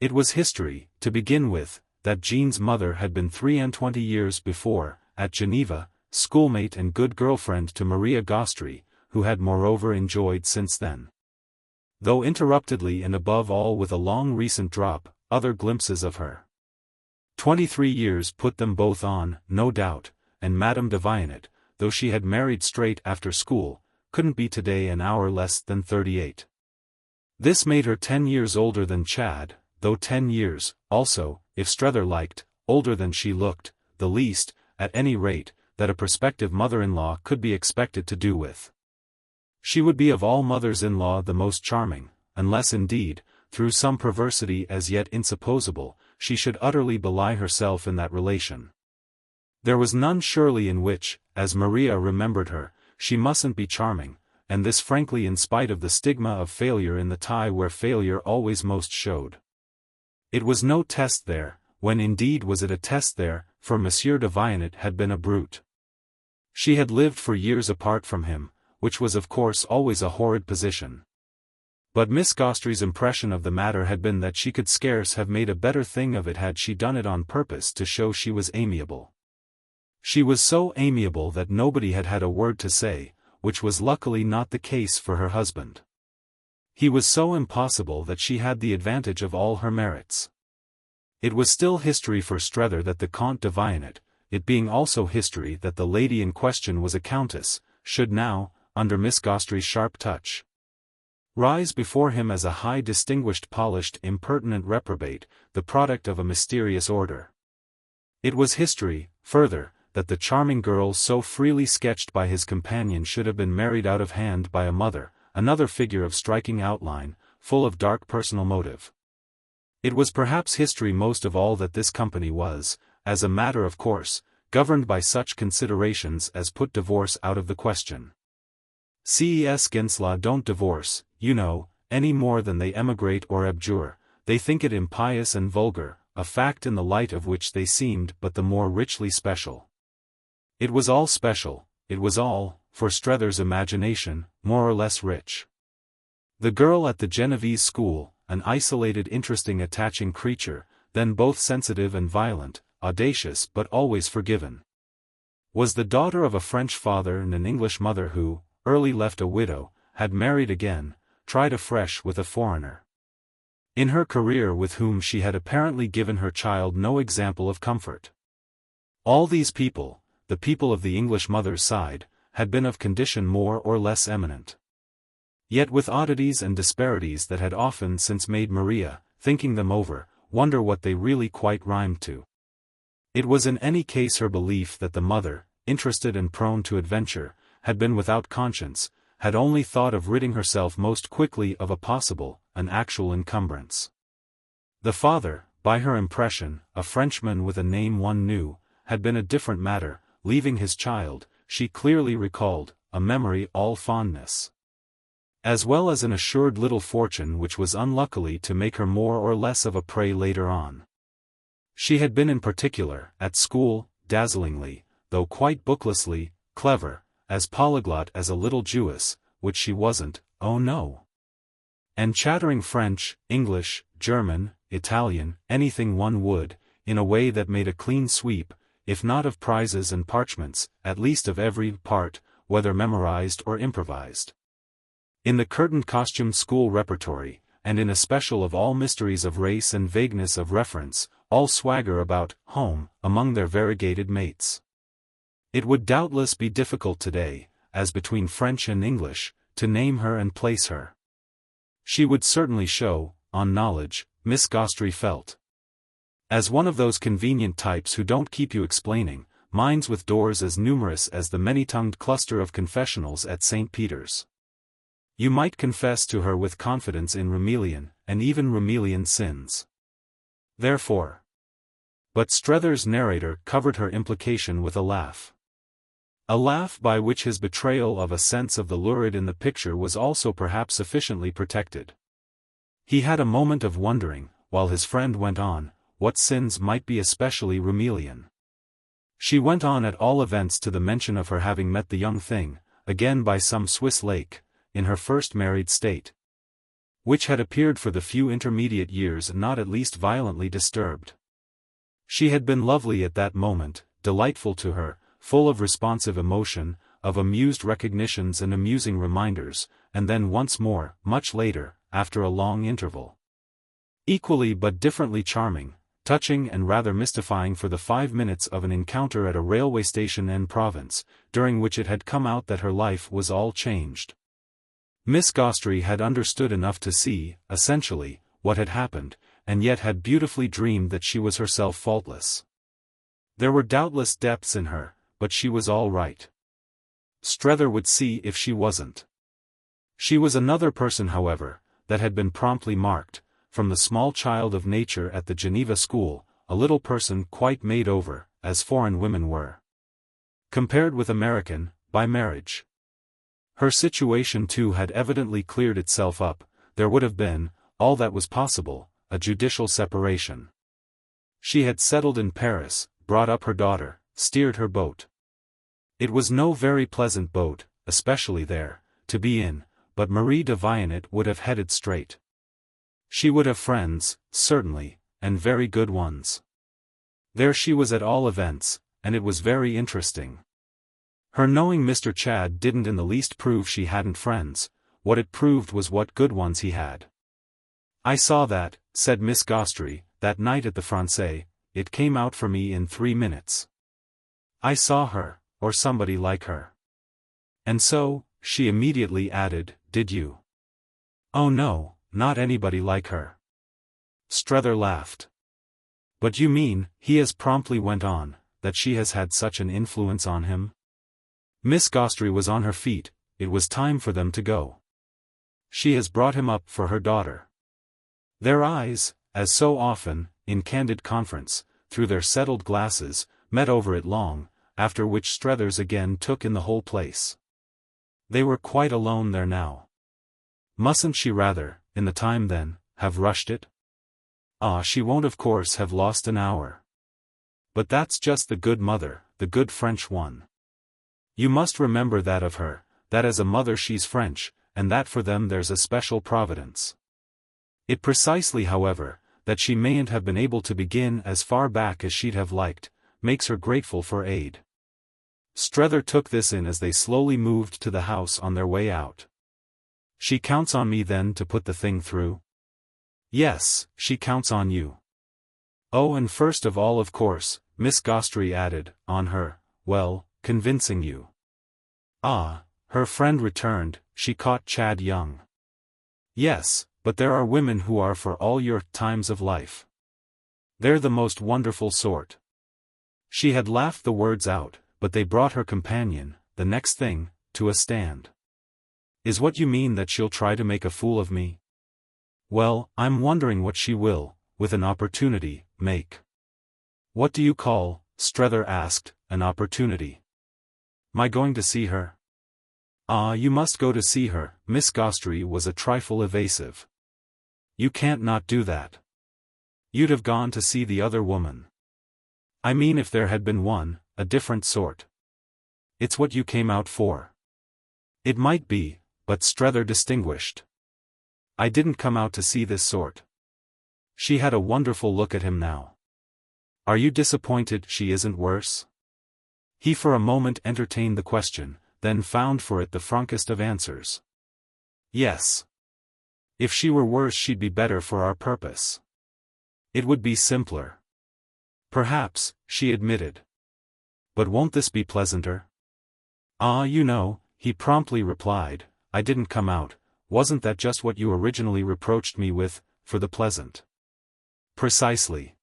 It was history, to begin with, that Jean's mother had been 23 years before, at Geneva, schoolmate and good girlfriend to Maria Gostrey, who had moreover enjoyed since then, though interruptedly and above all with a long recent drop, other glimpses of her. 23 years put them both on, no doubt, and Madame de Vionnet, though she had married straight after school, couldn't be today an hour less than 38. This made her 10 years older than Chad, though 10 years, also, if Strether liked, older than she looked, the least, at any rate, that a prospective mother-in-law could be expected to do with. She would be of all mothers-in-law the most charming, unless indeed, through some perversity as yet insupposable, she should utterly belie herself in that relation. There was none surely in which, as Maria remembered her, she mustn't be charming, and this frankly in spite of the stigma of failure in the tie where failure always most showed. It was no test there, when indeed was it a test there, for Monsieur de Vionnet had been a brute. She had lived for years apart from him, which was of course always a horrid position. But Miss Gostrey's impression of the matter had been that she could scarce have made a better thing of it had she done it on purpose to show she was amiable. She was so amiable that nobody had had a word to say, which was luckily not the case for her husband. He was so impossible that she had the advantage of all her merits. It was still history for Strether that the Comte de Vionnet, it being also history that the lady in question was a countess, should now, under Miss Gostrey's sharp touch, rise before him as a high distinguished polished impertinent reprobate, the product of a mysterious order. It was history, further, that the charming girl so freely sketched by his companion should have been married out of hand by a mother, another figure of striking outline, full of dark personal motive. It was perhaps history most of all that this company was, as a matter of course, governed by such considerations as put divorce out of the question. Ces gens-là don't divorce, you know, any more than they emigrate or abjure, they think it impious and vulgar, a fact in the light of which they seemed but the more richly special. It was all special, it was all, for Strether's imagination, more or less rich. The girl at the Genevese school, an isolated interesting attaching creature, then both sensitive and violent, audacious but always forgiven. Was the daughter of a French father and an English mother who, early left a widow, had married again, tried afresh with a foreigner. In her career with whom she had apparently given her child no example of comfort. All these people, the people of the English mother's side, had been of condition more or less eminent. Yet with oddities and disparities that had often since made Maria, thinking them over, wonder what they really quite rhymed to. It was in any case her belief that the mother, interested and prone to adventure, had been without conscience, had only thought of ridding herself most quickly of a possible, an actual encumbrance. The father, by her impression, a Frenchman with a name one knew, had been a different matter, leaving his child, she clearly recalled, a memory all fondness. As well as an assured little fortune which was unluckily to make her more or less of a prey later on. She had been in particular, at school, dazzlingly, though quite booklessly, clever, as polyglot as a little Jewess, which she wasn't, oh no. And chattering French, English, German, Italian, anything one would, in a way that made a clean sweep, if not of prizes and parchments, at least of every part, whether memorized or improvised. In the curtained costumed school repertory, and in especial of all mysteries of race and vagueness of reference, all swagger about home among their variegated mates. It would doubtless be difficult today, as between French and English, to name her and place her. She would certainly show, on knowledge, Miss Gostrey felt. As one of those convenient types who don't keep you explaining, minds with doors as numerous as the many-tongued cluster of confessionals at St. Peter's. You might confess to her with confidence in Romelian, and even Romelian sins. Therefore. But Strether's narrator covered her implication with a laugh. A laugh by which his betrayal of a sense of the lurid in the picture was also perhaps sufficiently protected. He had a moment of wondering, while his friend went on, what sins might be especially Romelian. She went on at all events to the mention of her having met the young thing, again by some Swiss lake, in her first married state. Which had appeared for the few intermediate years not at least violently disturbed. She had been lovely at that moment, delightful to her, full of responsive emotion, of amused recognitions and amusing reminders, and then once more, much later, after a long interval. Equally but differently charming, touching and rather mystifying for the 5 minutes of an encounter at a railway station en Provence, during which it had come out that her life was all changed. Miss Gostrey had understood enough to see, essentially, what had happened, and yet had beautifully dreamed that she was herself faultless. There were doubtless depths in her, but she was all right. Strether would see if she wasn't. She was another person however, that had been promptly marked, from the small child of nature at the Geneva school, a little person quite made over, as foreign women were. Compared with American, by marriage. Her situation too had evidently cleared itself up, there would have been, all that was possible, a judicial separation. She had settled in Paris, brought up her daughter, steered her boat. It was no very pleasant boat, especially there, to be in, but Marie de VIII would have headed straight. She would have friends, certainly, and very good ones. There she was at all events, and it was very interesting. Her knowing Mr. Chad didn't in the least prove she hadn't friends, what it proved was what good ones he had. I saw that, said Miss Gostrey, that night at the Francais, it came out for me in 3 minutes. I saw her, or somebody like her. And so, she immediately added, did you? Oh no, not anybody like her. Strether laughed. But you mean, he as promptly went on, that she has had such an influence on him? Miss Gostrey was on her feet, it was time for them to go. She has brought him up for her daughter. Their eyes, as so often, in candid conference, through their settled glasses, met over it long, after which Strether's again took in the whole place. They were quite alone there now. Mustn't she rather, in the time then, have rushed it? Ah, she won't of course have lost an hour. But that's just the good mother, the good French one. You must remember that of her, that as a mother she's French, and that for them there's a special providence. It precisely however, that she mayn't have been able to begin as far back as she'd have liked, makes her grateful for aid. Strether took this in as they slowly moved to the house on their way out. She counts on me then to put the thing through? Yes, she counts on you. Oh, and first of all, of course, Miss Gostrey added, on her, well, convincing you. Ah, her friend returned, she caught Chad young. Yes, but there are women who are for all your times of life. They're the most wonderful sort. She had laughed the words out, but they brought her companion, the next thing, to a stand. Is what you mean that she'll try to make a fool of me? Well, I'm wondering what she will, with an opportunity, make. What do you call, Strether asked, an opportunity? My going to see her? Ah, you must go to see her. Miss Gostrey was a trifle evasive. You can't not do that. You'd have gone to see the other woman. I mean if there had been one, a different sort. It's what you came out for. It might be, but Strether distinguished. I didn't come out to see this sort. She had a wonderful look at him now. Are you disappointed she isn't worse? He for a moment entertained the question, then found for it the frankest of answers. Yes. If she were worse she'd be better for our purpose. It would be simpler. Perhaps, she admitted. But won't this be pleasanter? Ah, you know, he promptly replied, I didn't come out, wasn't that just what you originally reproached me with, for the pleasant? Precisely.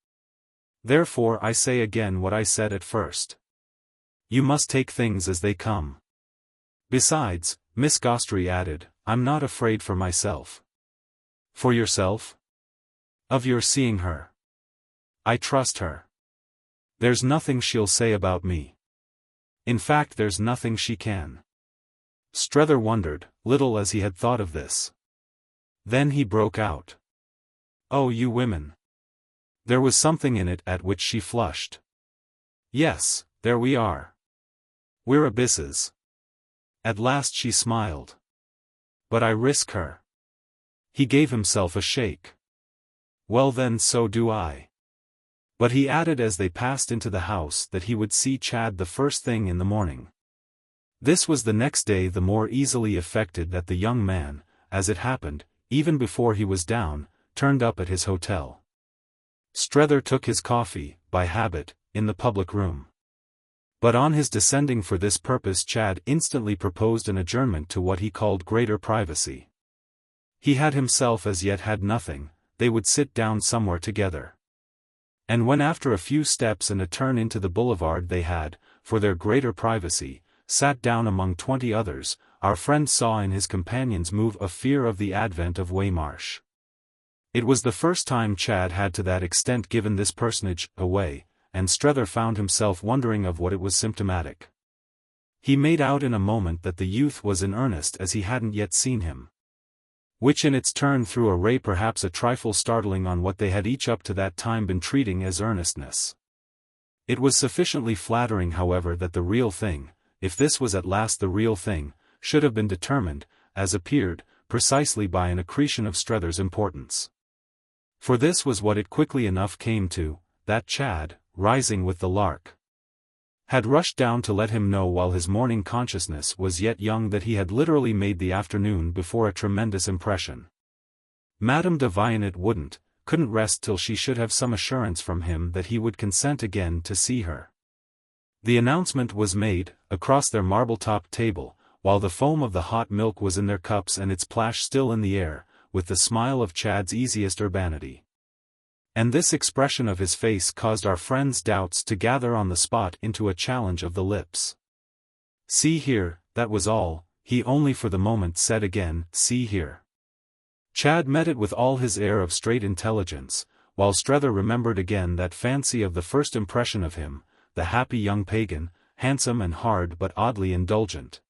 Therefore I say again what I said at first. You must take things as they come. Besides, Miss Gostrey added, I'm not afraid for myself. For yourself? Of your seeing her. I trust her. There's nothing she'll say about me. In fact, there's nothing she can. Strether wondered, little as he had thought of this. Then he broke out. Oh, you women. There was something in it at which she flushed. Yes, there we are. We're abysses. At last she smiled. But I risk her. He gave himself a shake. Well then, so do I. But he added as they passed into the house that he would see Chad the first thing in the morning. This was the next day, the more easily effected that the young man, as it happened, even before he was down, turned up at his hotel. Strether took his coffee, by habit, in the public room. But on his descending for this purpose Chad instantly proposed an adjournment to what he called greater privacy. He had himself as yet had nothing, they would sit down somewhere together. And when after a few steps and a turn into the boulevard they had, for their greater privacy, sat down among 20 others, our friend saw in his companion's move a fear of the advent of Waymarsh. It was the first time Chad had to that extent given this personage away, and Strether found himself wondering of what it was symptomatic. He made out in a moment that the youth was in earnest as he hadn't yet seen him. Which in its turn threw a ray perhaps a trifle startling on what they had each up to that time been treating as earnestness. It was sufficiently flattering however that the real thing, if this was at last the real thing, should have been determined, as appeared, precisely by an accretion of Strether's importance. For this was what it quickly enough came to, that Chad, rising with the lark, had rushed down to let him know while his morning consciousness was yet young that he had literally made the afternoon before a tremendous impression. Madame de Villeneuve couldn't rest till she should have some assurance from him that he would consent again to see her. The announcement was made, across their marble-topped table, while the foam of the hot milk was in their cups and its plash still in the air, with the smile of Chad's easiest urbanity. And this expression of his face caused our friend's doubts to gather on the spot into a challenge of the lips. See here, that was all, he only for the moment said again, see here. Chad met it with all his air of straight intelligence, while Strether remembered again that fancy of the first impression of him, the happy young pagan, handsome and hard but oddly indulgent,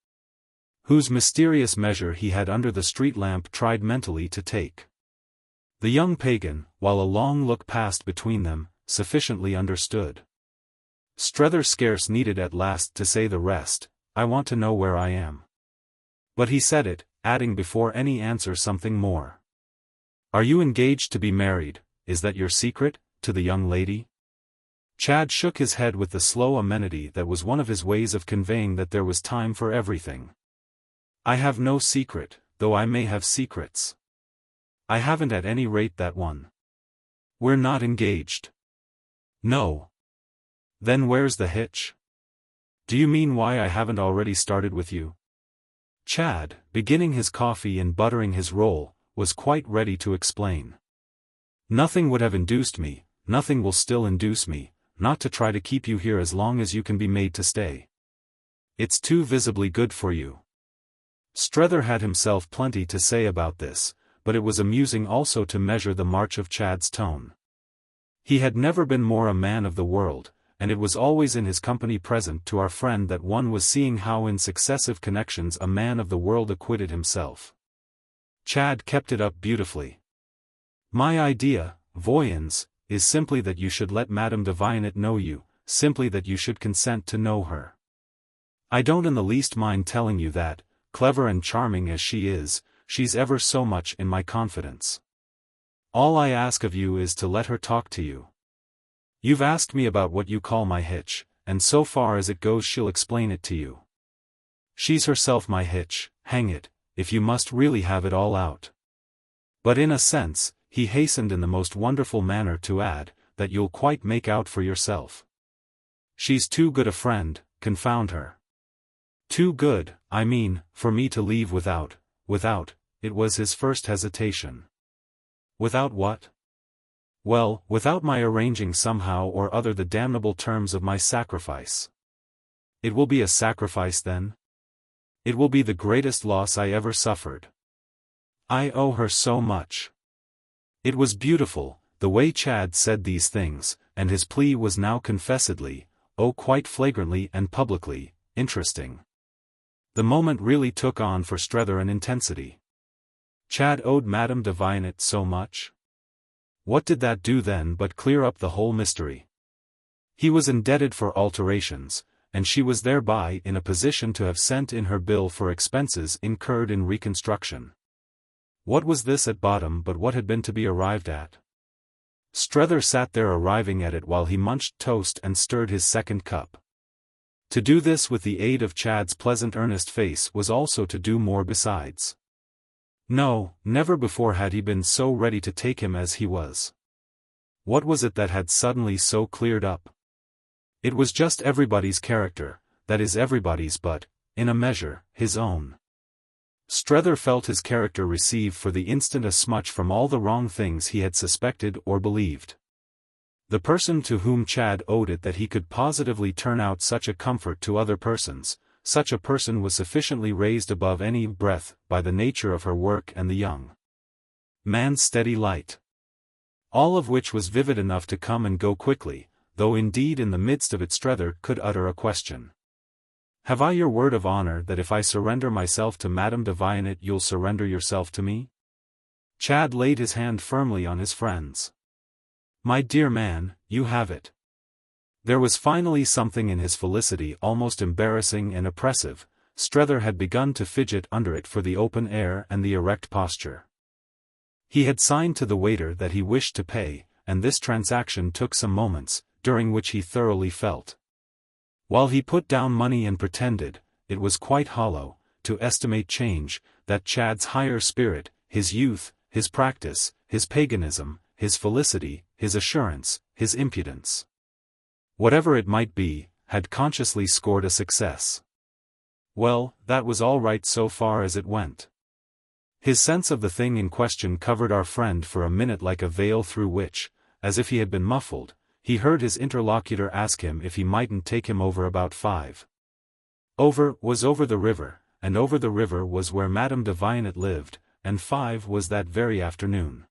whose mysterious measure he had under the street lamp tried mentally to take. The young pagan, while a long look passed between them, sufficiently understood. Strether scarce needed at last to say the rest, I want to know where I am. But he said it, adding before any answer something more. Are you engaged to be married, is that your secret, to the young lady? Chad shook his head with the slow amenity that was one of his ways of conveying that there was time for everything. I have no secret, though I may have secrets. I haven't at any rate that one. We're not engaged. No. Then where's the hitch? Do you mean why I haven't already started with you? Chad, beginning his coffee and buttering his roll, was quite ready to explain. Nothing would have induced me, nothing will still induce me, not to try to keep you here as long as you can be made to stay. It's too visibly good for you. Strether had himself plenty to say about this, but it was amusing also to measure the march of Chad's tone. He had never been more a man of the world, and it was always in his company present to our friend that one was seeing how in successive connections a man of the world acquitted himself. Chad kept it up beautifully. My idea, Voyons, is simply that you should let Madame de Vianet know you, simply that you should consent to know her. I don't in the least mind telling you that, clever and charming as she is, she's ever so much in my confidence. All I ask of you is to let her talk to you. You've asked me about what you call my hitch, and so far as it goes she'll explain it to you. She's herself my hitch, hang it, if you must really have it all out. But in a sense, he hastened in the most wonderful manner to add, that you'll quite make out for yourself. She's too good a friend, confound her. Too good, I mean, for me to leave without, it was his first hesitation. Without what? Well, without my arranging somehow or other the damnable terms of my sacrifice. It will be a sacrifice then? It will be the greatest loss I ever suffered. I owe her so much. It was beautiful, the way Chad said these things, and his plea was now confessedly, quite flagrantly and publicly, interesting. The moment really took on for Strether an intensity. Chad owed Madame de Vianet so much? What did that do then but clear up the whole mystery? He was indebted for alterations, and she was thereby in a position to have sent in her bill for expenses incurred in reconstruction. What was this at bottom but what had been to be arrived at? Strether sat there arriving at it while he munched toast and stirred his second cup. To do this with the aid of Chad's pleasant earnest face was also to do more besides. No, never before had he been so ready to take him as he was. What was it that had suddenly so cleared up? It was just everybody's character, that is everybody's but, in a measure, his own. Strether felt his character receive for the instant a smutch from all the wrong things he had suspected or believed. The person to whom Chad owed it that he could positively turn out such a comfort to other persons, such a person was sufficiently raised above any breath by the nature of her work and the young man's steady light. All of which was vivid enough to come and go quickly, though indeed in the midst of it Strether could utter a question. Have I your word of honor that if I surrender myself to Madame de Vianet you'll surrender yourself to me? Chad laid his hand firmly on his friend's. My dear man, you have it. There was finally something in his felicity almost embarrassing and oppressive. Strether had begun to fidget under it for the open air and the erect posture. He had signed to the waiter that he wished to pay, and this transaction took some moments, during which he thoroughly felt. While he put down money and pretended, it was quite hollow, to estimate change, that Chad's higher spirit, his youth, his practice, his paganism, his felicity, his assurance, his impudence, whatever it might be, had consciously scored a success. Well, that was all right so far as it went. His sense of the thing in question covered our friend for a minute like a veil through which, as if he had been muffled, he heard his interlocutor ask him if he mightn't take him over about 5. Over was over the river, and over the river was where Madame de Vianet lived, and 5 was that very afternoon.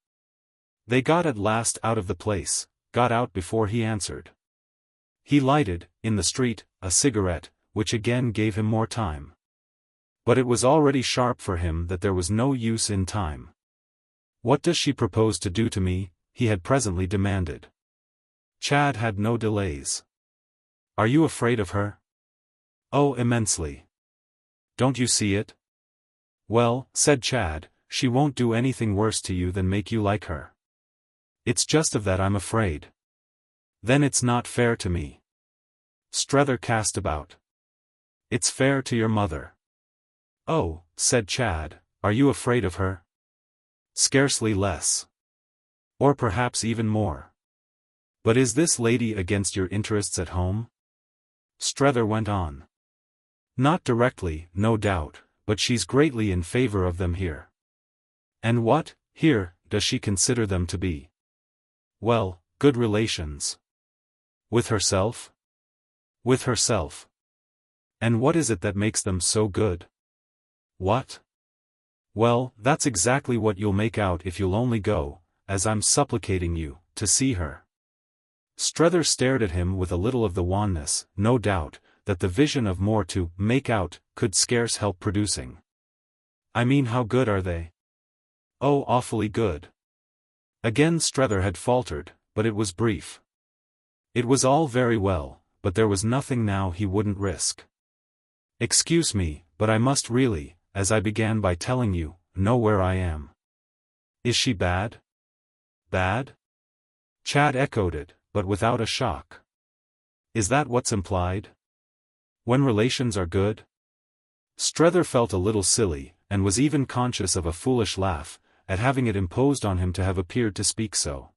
They got at last out of the place, got out before he answered. He lighted, in the street, a cigarette, which again gave him more time. But it was already sharp for him that there was no use in time. What does she propose to do to me? He had presently demanded. Chad had no delays. Are you afraid of her? Oh, immensely. Don't you see it? Well, said Chad, she won't do anything worse to you than make you like her. It's just of that I'm afraid. Then it's not fair to me. Strether cast about. It's fair to your mother. Oh, said Chad, are you afraid of her? Scarcely less. Or perhaps even more. But is this lady against your interests at home? Strether went on. Not directly, no doubt, but she's greatly in favor of them here. And what, here, does she consider them to be? Well, good relations. With herself? With herself. And what is it that makes them so good? What? Well, that's exactly what you'll make out if you'll only go, as I'm supplicating you, to see her. Strether stared at him with a little of the wanness, no doubt, that the vision of more to make out could scarce help producing. I mean, how good are they? Oh, awfully good. Again Strether had faltered, but it was brief. It was all very well, but there was nothing now he wouldn't risk. Excuse me, but I must really, as I began by telling you, know where I am. Is she bad? Bad? Chad echoed it, but without a shock. Is that what's implied? When relations are good? Strether felt a little silly, and was even conscious of a foolish laugh, at having it imposed on him to have appeared to speak so.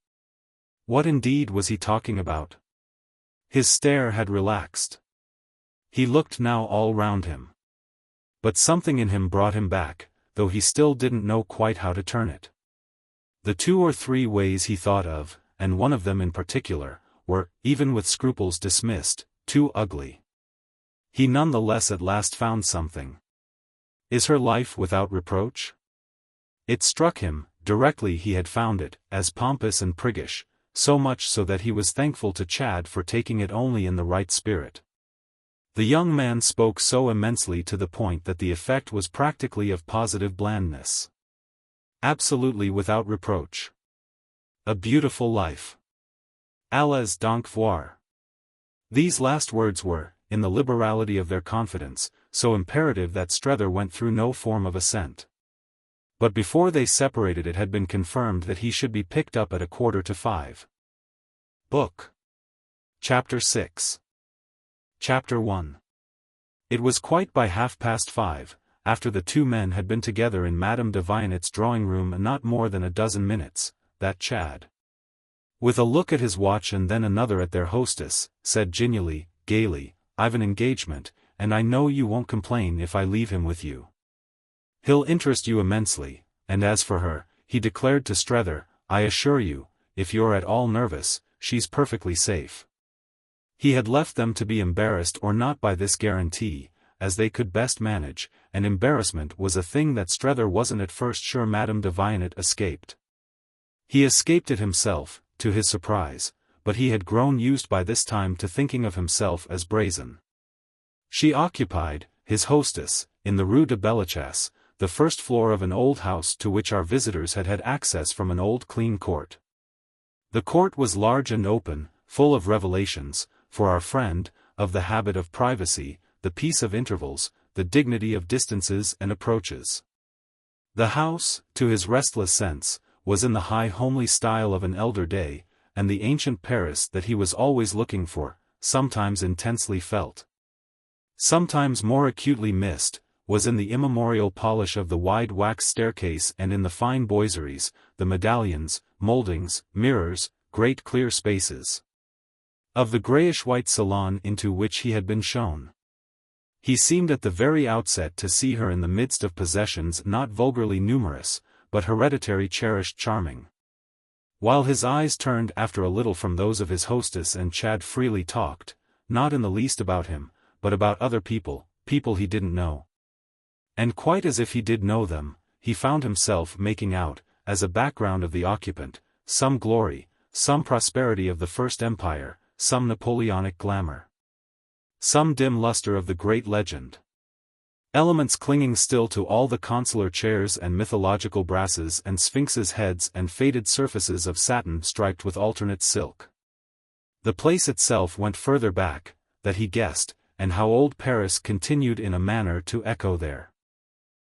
What indeed was he talking about? His stare had relaxed. He looked now all round him. But something in him brought him back, though he still didn't know quite how to turn it. The 2 or 3 ways he thought of, and one of them in particular, were, even with scruples dismissed, too ugly. He none the less at last found something. Is her life without reproach? It struck him, directly he had found it, as pompous and priggish, so much so that he was thankful to Chad for taking it only in the right spirit. The young man spoke so immensely to the point that the effect was practically of positive blandness. Absolutely without reproach. A beautiful life. Allez donc voir. These last words were, in the liberality of their confidence, so imperative that Strether went through no form of assent. But before they separated it had been confirmed that he should be picked up at 5:15. Book. Chapter 6. Chapter 1. It was quite by 5:30, after the 2 men had been together in Madame de Vignet's drawing-room not more than a dozen minutes, that Chad, with a look at his watch and then another at their hostess, said genially, gaily, I've an engagement, and I know you won't complain if I leave him with you. He'll interest you immensely, and as for her, he declared to Strether, I assure you, if you're at all nervous, she's perfectly safe. He had left them to be embarrassed or not by this guarantee, as they could best manage, and embarrassment was a thing that Strether wasn't at first sure Madame de Vignet escaped. He escaped it himself, to his surprise, but he had grown used by this time to thinking of himself as brazen. She occupied, his hostess, in the Rue de Bellechasse, the first floor of an old house to which our visitors had had access from an old clean court. The court was large and open, full of revelations, for our friend, of the habit of privacy, the peace of intervals, the dignity of distances and approaches. The house, to his restless sense, was in the high homely style of an elder day, and the ancient Paris that he was always looking for, sometimes intensely felt, sometimes more acutely missed, was in the immemorial polish of the wide wax staircase and in the fine boiseries, the medallions, mouldings, mirrors, great clear spaces of the greyish-white salon into which he had been shown. He seemed at the very outset to see her in the midst of possessions not vulgarly numerous, but hereditary cherished charming. While his eyes turned after a little from those of his hostess and Chad freely talked, not in the least about him, but about other people, people he didn't know. And quite as if he did know them, he found himself making out, as a background of the occupant, some glory, some prosperity of the First Empire, some Napoleonic glamour, some dim luster of the great legend. Elements clinging still to all the consular chairs and mythological brasses and sphinxes' heads and faded surfaces of satin striped with alternate silk. The place itself went further back, that he guessed, and how old Paris continued in a manner to echo there.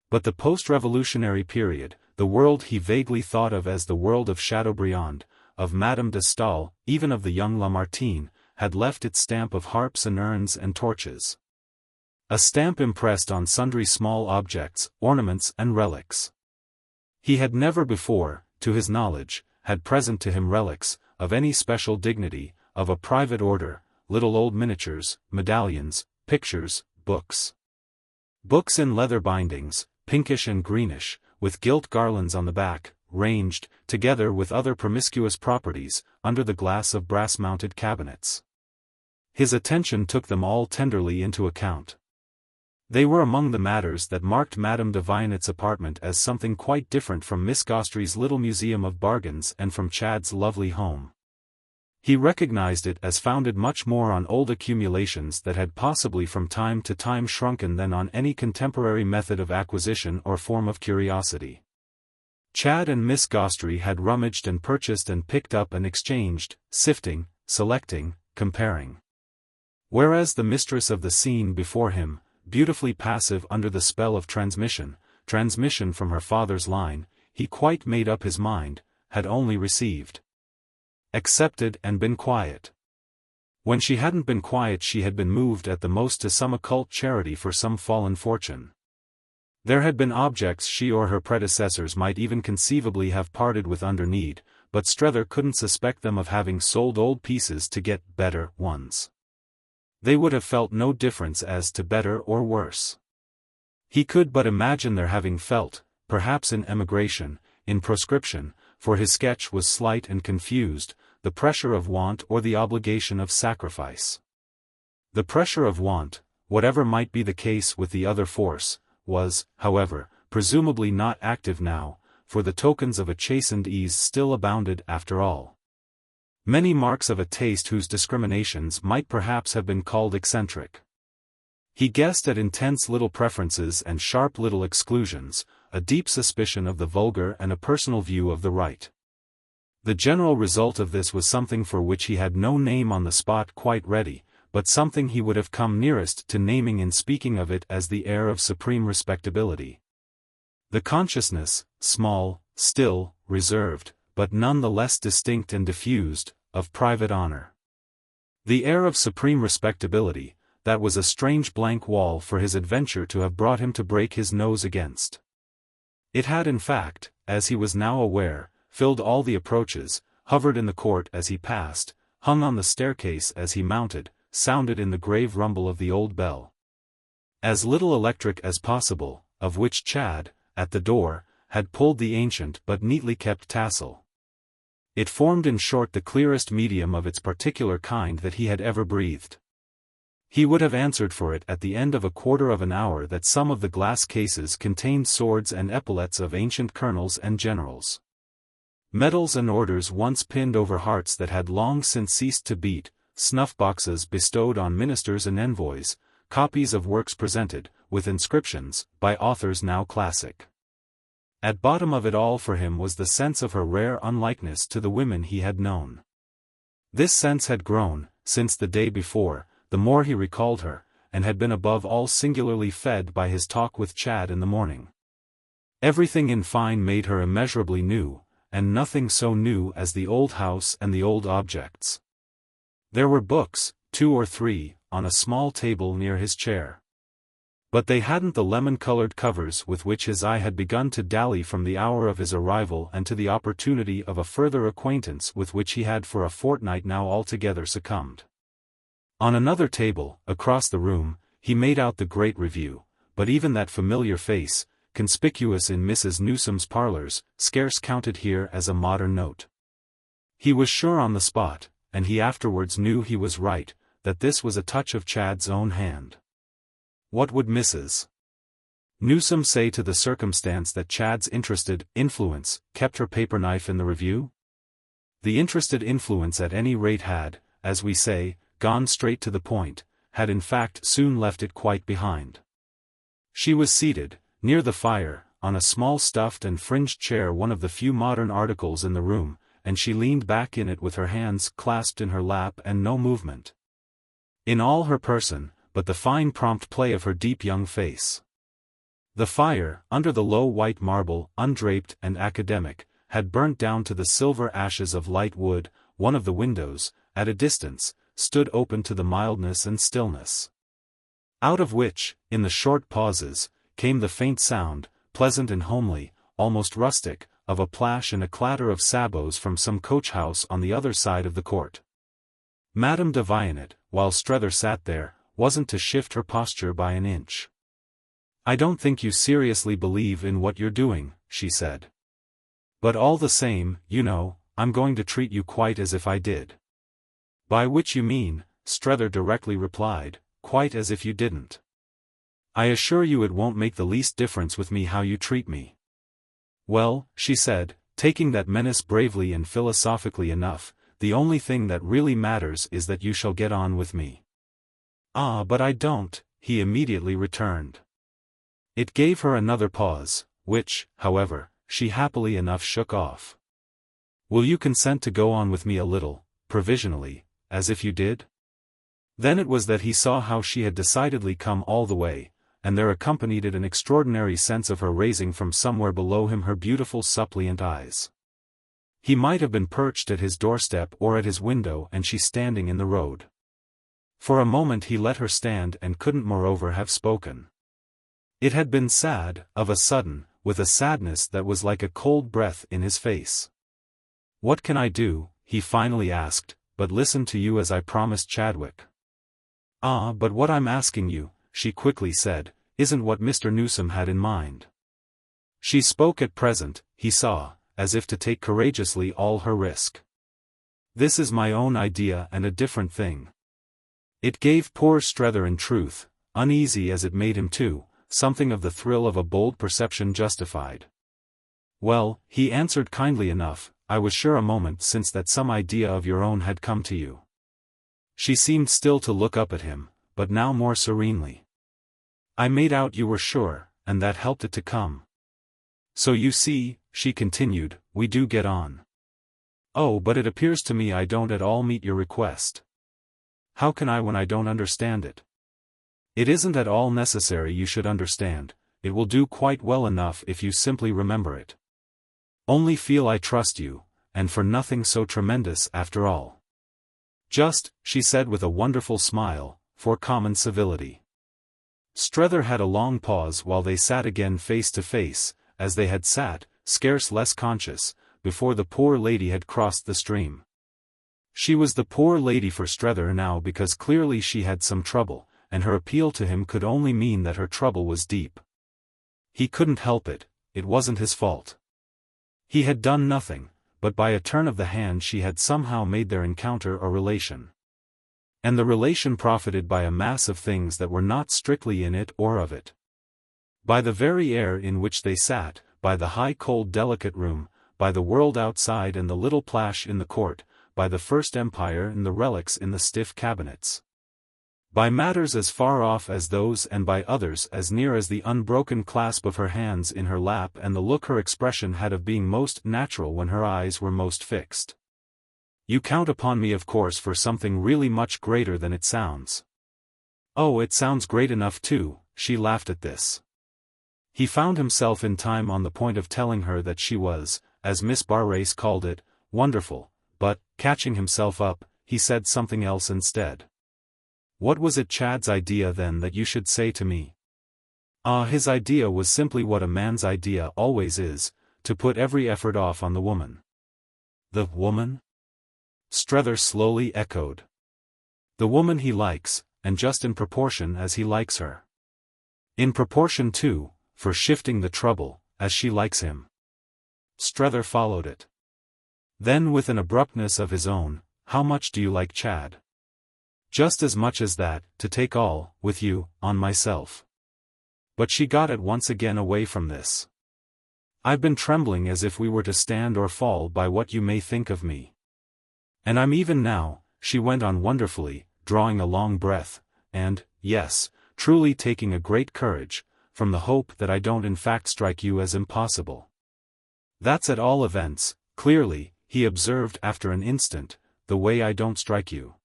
But the post-revolutionary period, the world he vaguely thought of as the world of Chateaubriand, of Madame de Staël, even of the young Lamartine, had left its stamp of harps and urns and torches. A stamp impressed on sundry small objects, ornaments and relics. He had never before, to his knowledge, had present to him relics, of any special dignity, of a private order, little old miniatures, medallions, pictures, books. Books in leather bindings, pinkish and greenish, with gilt garlands on the back, ranged, together with other promiscuous properties, under the glass of brass-mounted cabinets. His attention took them all tenderly into account. They were among the matters that marked Madame de Vignet's apartment as something quite different from Miss Gostrey's little museum of bargains and from Chad's lovely home. He recognized it as founded much more on old accumulations that had possibly from time to time shrunken than on any contemporary method of acquisition or form of curiosity. Chad and Miss Gostrey had rummaged and purchased and picked up and exchanged, sifting, selecting, comparing. Whereas the mistress of the scene before him, beautifully passive under the spell of transmission from her father's line, he quite made up his mind, had only received, accepted and been quiet. When she hadn't been quiet she had been moved at the most to some occult charity for some fallen fortune. There had been objects she or her predecessors might even conceivably have parted with under need, but Strether couldn't suspect them of having sold old pieces to get better ones. They would have felt no difference as to better or worse. He could but imagine their having felt, perhaps in emigration, in proscription, for his sketch was slight and confused, the pressure of want or the obligation of sacrifice. The pressure of want, whatever might be the case with the other force, was, however, presumably not active now, for the tokens of a chastened ease still abounded after all. Many marks of a taste whose discriminations might perhaps have been called eccentric. He guessed at intense little preferences and sharp little exclusions, a deep suspicion of the vulgar and a personal view of the right. The general result of this was something for which he had no name on the spot quite ready, but something he would have come nearest to naming in speaking of it as the air of supreme respectability. The consciousness, small, still, reserved, but none the less distinct and diffused, of private honor. The air of supreme respectability, that was a strange blank wall for his adventure to have brought him to break his nose against. It had in fact, as he was now aware, filled all the approaches, hovered in the court as he passed, hung on the staircase as he mounted, sounded in the grave rumble of the old bell. As little electric as possible, of which Chad, at the door, had pulled the ancient but neatly kept tassel. It formed in short the clearest medium of its particular kind that he had ever breathed. He would have answered for it at the end of a quarter of an hour that some of the glass cases contained swords and epaulets of ancient colonels and generals. Medals and orders once pinned over hearts that had long since ceased to beat, snuff-boxes bestowed on ministers and envoys, copies of works presented, with inscriptions, by authors now classic. At bottom of it all for him was the sense of her rare unlikeness to the women he had known. This sense had grown, since the day before, the more he recalled her, and had been above all singularly fed by his talk with Chad in the morning. Everything in fine made her immeasurably new, and nothing so new as the old house and the old objects. There were books, 2 or 3, on a small table near his chair. But they hadn't the lemon-colored covers with which his eye had begun to dally from the hour of his arrival and to the opportunity of a further acquaintance with which he had for a fortnight now altogether succumbed. On another table, across the room, he made out the Great Review, but even that familiar face, conspicuous in Mrs. Newsome's parlors, scarce counted here as a modern note. He was sure on the spot, and he afterwards knew he was right, that this was a touch of Chad's own hand. What would Mrs. Newsome say to the circumstance that Chad's interested influence kept her paper knife in the review? The interested influence at any rate had, as we say, gone straight to the point, had in fact soon left it quite behind. She was seated, near the fire, on a small stuffed and fringed chair, one of the few modern articles in the room, and she leaned back in it with her hands clasped in her lap and no movement in all her person, but the fine prompt play of her deep young face. The fire, under the low white marble, undraped and academic, had burnt down to the silver ashes of light wood. One of the windows, at a distance, stood open to the mildness and stillness, out of which, in the short pauses, came the faint sound, pleasant and homely, almost rustic, of a plash and a clatter of sabots from some coach-house on the other side of the court. Madame de Vionnet, while Strether sat there, wasn't to shift her posture by an inch. "I don't think you seriously believe in what you're doing," she said. "But all the same, you know, I'm going to treat you quite as if I did." "By which you mean," Strether directly replied, "quite as if you didn't. I assure you it won't make the least difference with me how you treat me." "Well," she said, taking that menace bravely and philosophically enough, "the only thing that really matters is that you shall get on with me." "Ah, but I don't," he immediately returned. It gave her another pause, which, however, she happily enough shook off. "Will you consent to go on with me a little, provisionally, as if you did?" Then it was that he saw how she had decidedly come all the way, and there accompanied it an extraordinary sense of her raising from somewhere below him her beautiful suppliant eyes. He might have been perched at his doorstep or at his window and she standing in the road. For a moment he let her stand and couldn't moreover have spoken. It had been sad, of a sudden, with a sadness that was like a cold breath in his face. "What can I do," he finally asked, "but listen to you as I promised Chadwick?" "Ah, but what I'm asking you," she quickly said, "isn't what Mr. Newsome had in mind." She spoke at present, he saw, as if to take courageously all her risk. "This is my own idea and a different thing." It gave poor Strether in truth, uneasy as it made him too, something of the thrill of a bold perception justified. "Well," he answered kindly enough, "I was sure a moment since that some idea of your own had come to you." She seemed still to look up at him, but now more serenely. "I made out you were sure, and that helped it to come. So you see," she continued, "we do get on." "Oh, but it appears to me I don't at all meet your request." "How can I when I don't understand it?" "It isn't at all necessary you should understand, it will do quite well enough if you simply remember it. Only feel I trust you, and for nothing so tremendous after all. Just," she said with a wonderful smile, "for common civility." Strether had a long pause while they sat again face to face, as they had sat, scarce less conscious, before the poor lady had crossed the stream. She was the poor lady for Strether now because clearly she had some trouble, and her appeal to him could only mean that her trouble was deep. He couldn't help it, it wasn't his fault. He had done nothing, but by a turn of the hand she had somehow made their encounter a relation. And the relation profited by a mass of things that were not strictly in it or of it. By the very air in which they sat, by the high cold delicate room, by the world outside and the little plash in the court, by the First Empire and the relics in the stiff cabinets. By matters as far off as those and by others as near as the unbroken clasp of her hands in her lap and the look her expression had of being most natural when her eyes were most fixed. "You count upon me of course for something really much greater than it sounds." "Oh, it sounds great enough too," she laughed at this. He found himself in time on the point of telling her that she was, as Miss Barrace called it, wonderful, but, catching himself up, he said something else instead. "What was it Chad's idea then that you should say to me?" "Ah, his idea was simply what a man's idea always is, to put every effort off on the woman." "The woman?" Strether slowly echoed. "The woman he likes, and just in proportion as he likes her. In proportion too, for shifting the trouble, as she likes him." Strether followed it. Then with an abruptness of his own, "How much do you like Chad?" "Just as much as that, to take all, with you, on myself." But she got at once again away from this. "I've been trembling as if we were to stand or fall by what you may think of me. And I'm even now," she went on wonderfully, drawing a long breath, "and, yes, truly taking a great courage, from the hope that I don't in fact strike you as impossible." "That's at all events, clearly," he observed after an instant, "the way I don't strike you."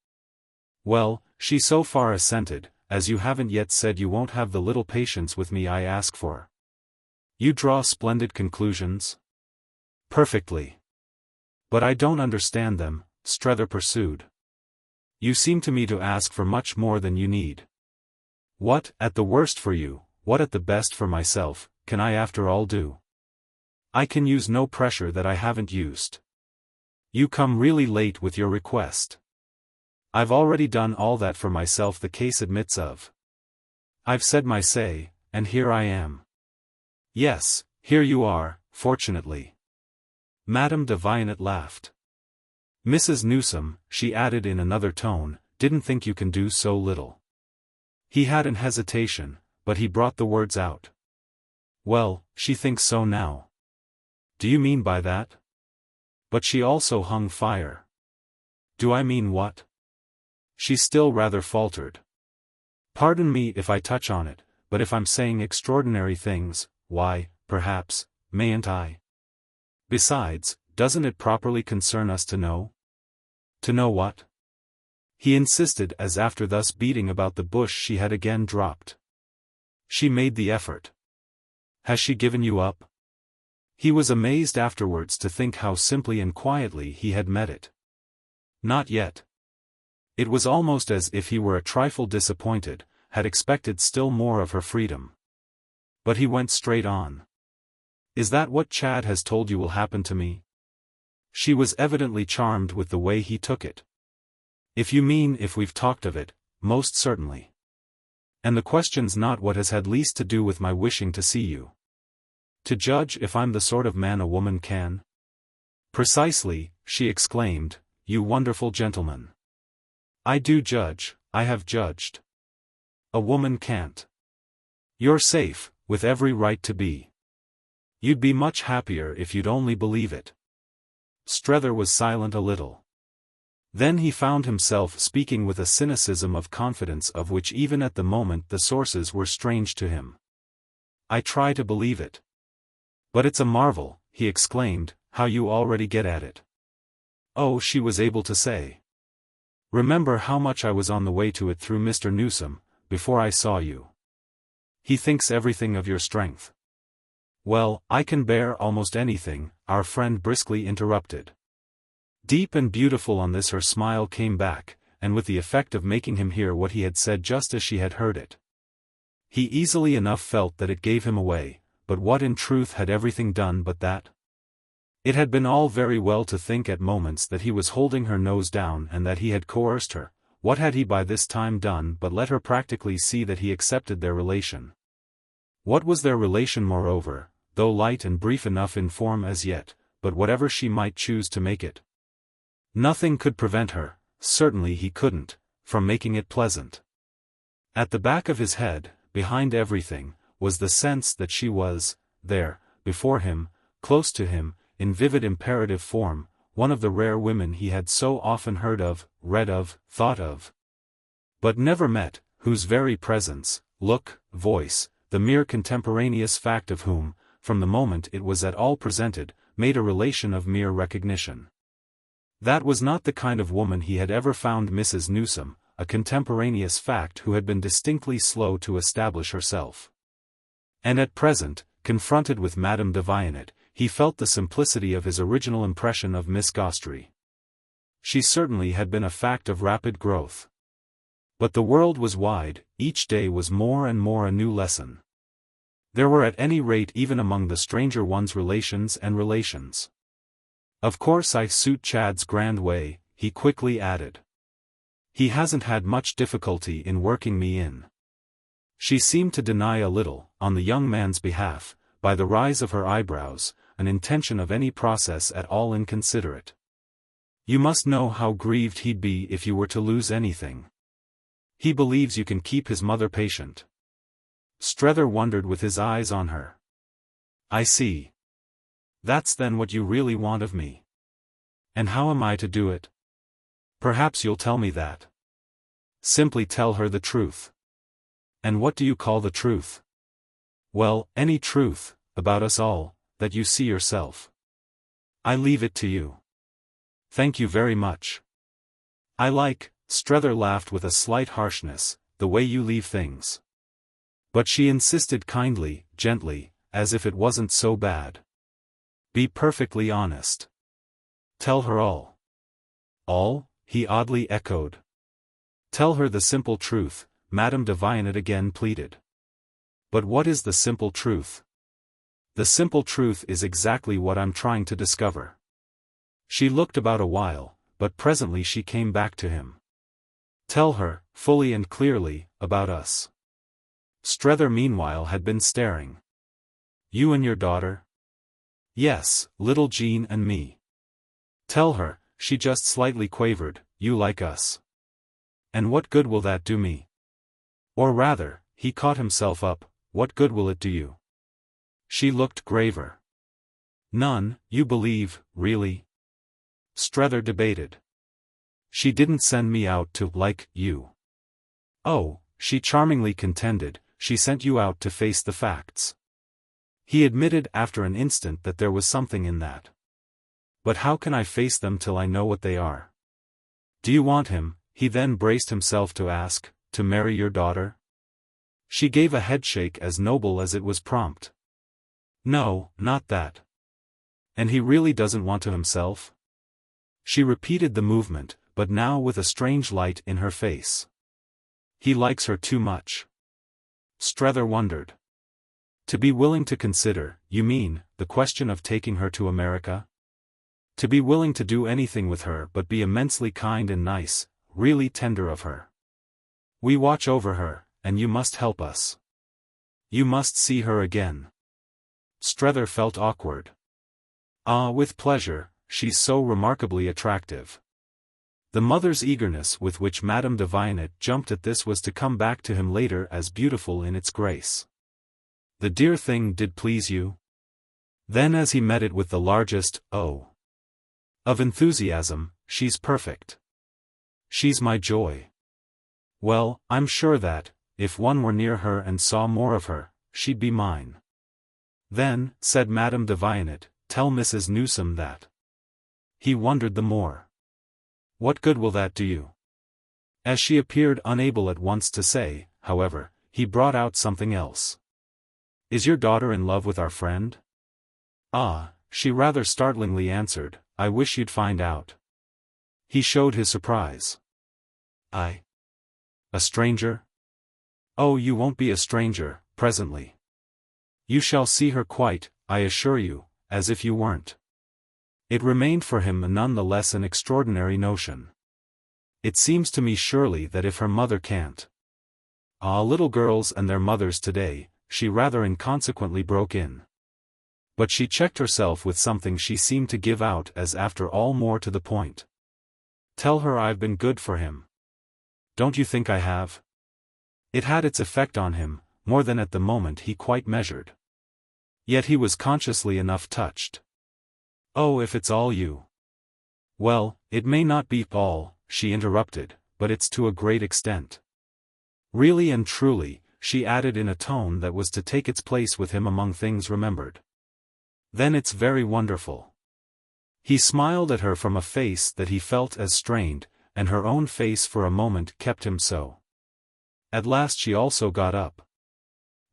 "Well," she so far assented, "as you haven't yet said you won't have the little patience with me I ask for." "You draw splendid conclusions." Perfectly. But I don't understand them, Strether pursued. You seem to me to ask for much more than you need. What, at the worst for you, what at the best for myself, can I after all do? I can use no pressure that I haven't used. You come really late with your request. I've already done all that for myself the case admits of. I've said my say, and here I am. Yes, here you are, fortunately. Madame de Vionnet laughed. Mrs. Newsome, she added in another tone, didn't think you can do so little. He had an hesitation, but he brought the words out. Well, she thinks so now. Do you mean by that? But she also hung fire. Do I mean what? She still rather faltered. Pardon me if I touch on it, but if I'm saying extraordinary things, why, perhaps, mayn't I? Besides, doesn't it properly concern us to know? To know what? He insisted as after thus beating about the bush she had again dropped. She made the effort. Has she given you up? He was amazed afterwards to think how simply and quietly he had met it. Not yet. It was almost as if he were a trifle disappointed, had expected still more of her freedom. But he went straight on. Is that what Chad has told you will happen to me? She was evidently charmed with the way he took it. If you mean if we've talked of it, most certainly. And the question's not what has had least to do with my wishing to see you. To judge if I'm the sort of man a woman can? Precisely, she exclaimed, you wonderful gentleman. I do judge, I have judged. A woman can't. You're safe, with every right to be. You'd be much happier if you'd only believe it. Strether was silent a little. Then he found himself speaking with a cynicism of confidence of which even at the moment the sources were strange to him. I try to believe it. But it's a marvel, he exclaimed, how you already get at it. Oh, she was able to say. Remember how much I was on the way to it through Mr. Newsome, before I saw you. He thinks everything of your strength. Well, I can bear almost anything, our friend briskly interrupted. Deep and beautiful on this her smile came back, and with the effect of making him hear what he had said just as she had heard it. He easily enough felt that it gave him away, but what in truth had everything done but that? It had been all very well to think at moments that he was holding her nose down and that he had coerced her. What had he by this time done but let her practically see that he accepted their relation? What was their relation moreover, though light and brief enough in form as yet, but whatever she might choose to make it? Nothing could prevent her, certainly he couldn't, from making it pleasant. At the back of his head, behind everything, was the sense that she was, there, before him, close to him, in vivid imperative form, one of the rare women he had so often heard of, read of, thought of, but never met, whose very presence, look, voice, the mere contemporaneous fact of whom, from the moment it was at all presented, made a relation of mere recognition. That was not the kind of woman he had ever found Mrs. Newsome, a contemporaneous fact who had been distinctly slow to establish herself. And at present, confronted with Madame de Vionnet, he felt the simplicity of his original impression of Miss Gostrey. She certainly had been a fact of rapid growth. But the world was wide, each day was more and more a new lesson. There were at any rate even among the stranger ones relations and relations. Of course I suit Chad's grand way, he quickly added. He hasn't had much difficulty in working me in. She seemed to deny a little, on the young man's behalf, by the rise of her eyebrows, an intention of any process at all inconsiderate. You must know how grieved he'd be if you were to lose anything. He believes you can keep his mother patient. Strether wondered with his eyes on her. I see. That's then what you really want of me. And how am I to do it? Perhaps you'll tell me that. Simply tell her the truth. And what do you call the truth? Well, any truth, about us all, that you see yourself. I leave it to you. Thank you very much. I like, Strether laughed with a slight harshness, the way you leave things. But she insisted kindly, gently, as if it wasn't so bad. Be perfectly honest. Tell her all. All? He oddly echoed. Tell her the simple truth, Madame de Viennet again pleaded. But what is the simple truth? The simple truth is exactly what I'm trying to discover. She looked about a while, but presently she came back to him. Tell her, fully and clearly, about us. Strether meanwhile had been staring. You and your daughter? Yes, little Jean and me. Tell her, she just slightly quavered, you like us. And what good will that do me? Or rather, he caught himself up, what good will it do you? She looked graver. None, you believe, really? Strether debated. She didn't send me out to like you. Oh, she charmingly contended, she sent you out to face the facts. He admitted after an instant that there was something in that. But how can I face them till I know what they are? Do you want him, he then braced himself to ask, to marry your daughter? She gave a headshake as noble as it was prompt. No, not that. And he really doesn't want to himself? She repeated the movement, but now with a strange light in her face. He likes her too much. Strether wondered. To be willing to consider, you mean, the question of taking her to America? To be willing to do anything with her but be immensely kind and nice, really tender of her. We watch over her, and you must help us. You must see her again. Strether felt awkward. Ah, with pleasure, she's so remarkably attractive. The mother's eagerness with which Madame de Viennet jumped at this was to come back to him later as beautiful in its grace. The dear thing did please you? Then as he met it with the largest, oh, of enthusiasm, she's perfect. She's my joy. Well, I'm sure that, if one were near her and saw more of her, she'd be mine. Then, said Madame de Viennet, tell Mrs. Newsome that. He wondered the more. What good will that do you? As she appeared unable at once to say, however, he brought out something else. Is your daughter in love with our friend? Ah, she rather startlingly answered, I wish you'd find out. He showed his surprise. I? A stranger? Oh, you won't be a stranger, presently. You shall see her quite, I assure you, as if you weren't. It remained for him none the less an extraordinary notion. It seems to me surely that if her mother can't. Ah, little girls and their mothers today, she rather inconsequently broke in. But she checked herself with something she seemed to give out as after all more to the point. Tell her I've been good for him. Don't you think I have? It had its effect on him, more than at the moment he quite measured. Yet he was consciously enough touched. Oh, if it's all you. Well, it may not be all, she interrupted, but it's to a great extent. Really and truly, she added in a tone that was to take its place with him among things remembered. Then it's very wonderful. He smiled at her from a face that he felt as strained, and her own face for a moment kept him so. At last she also got up.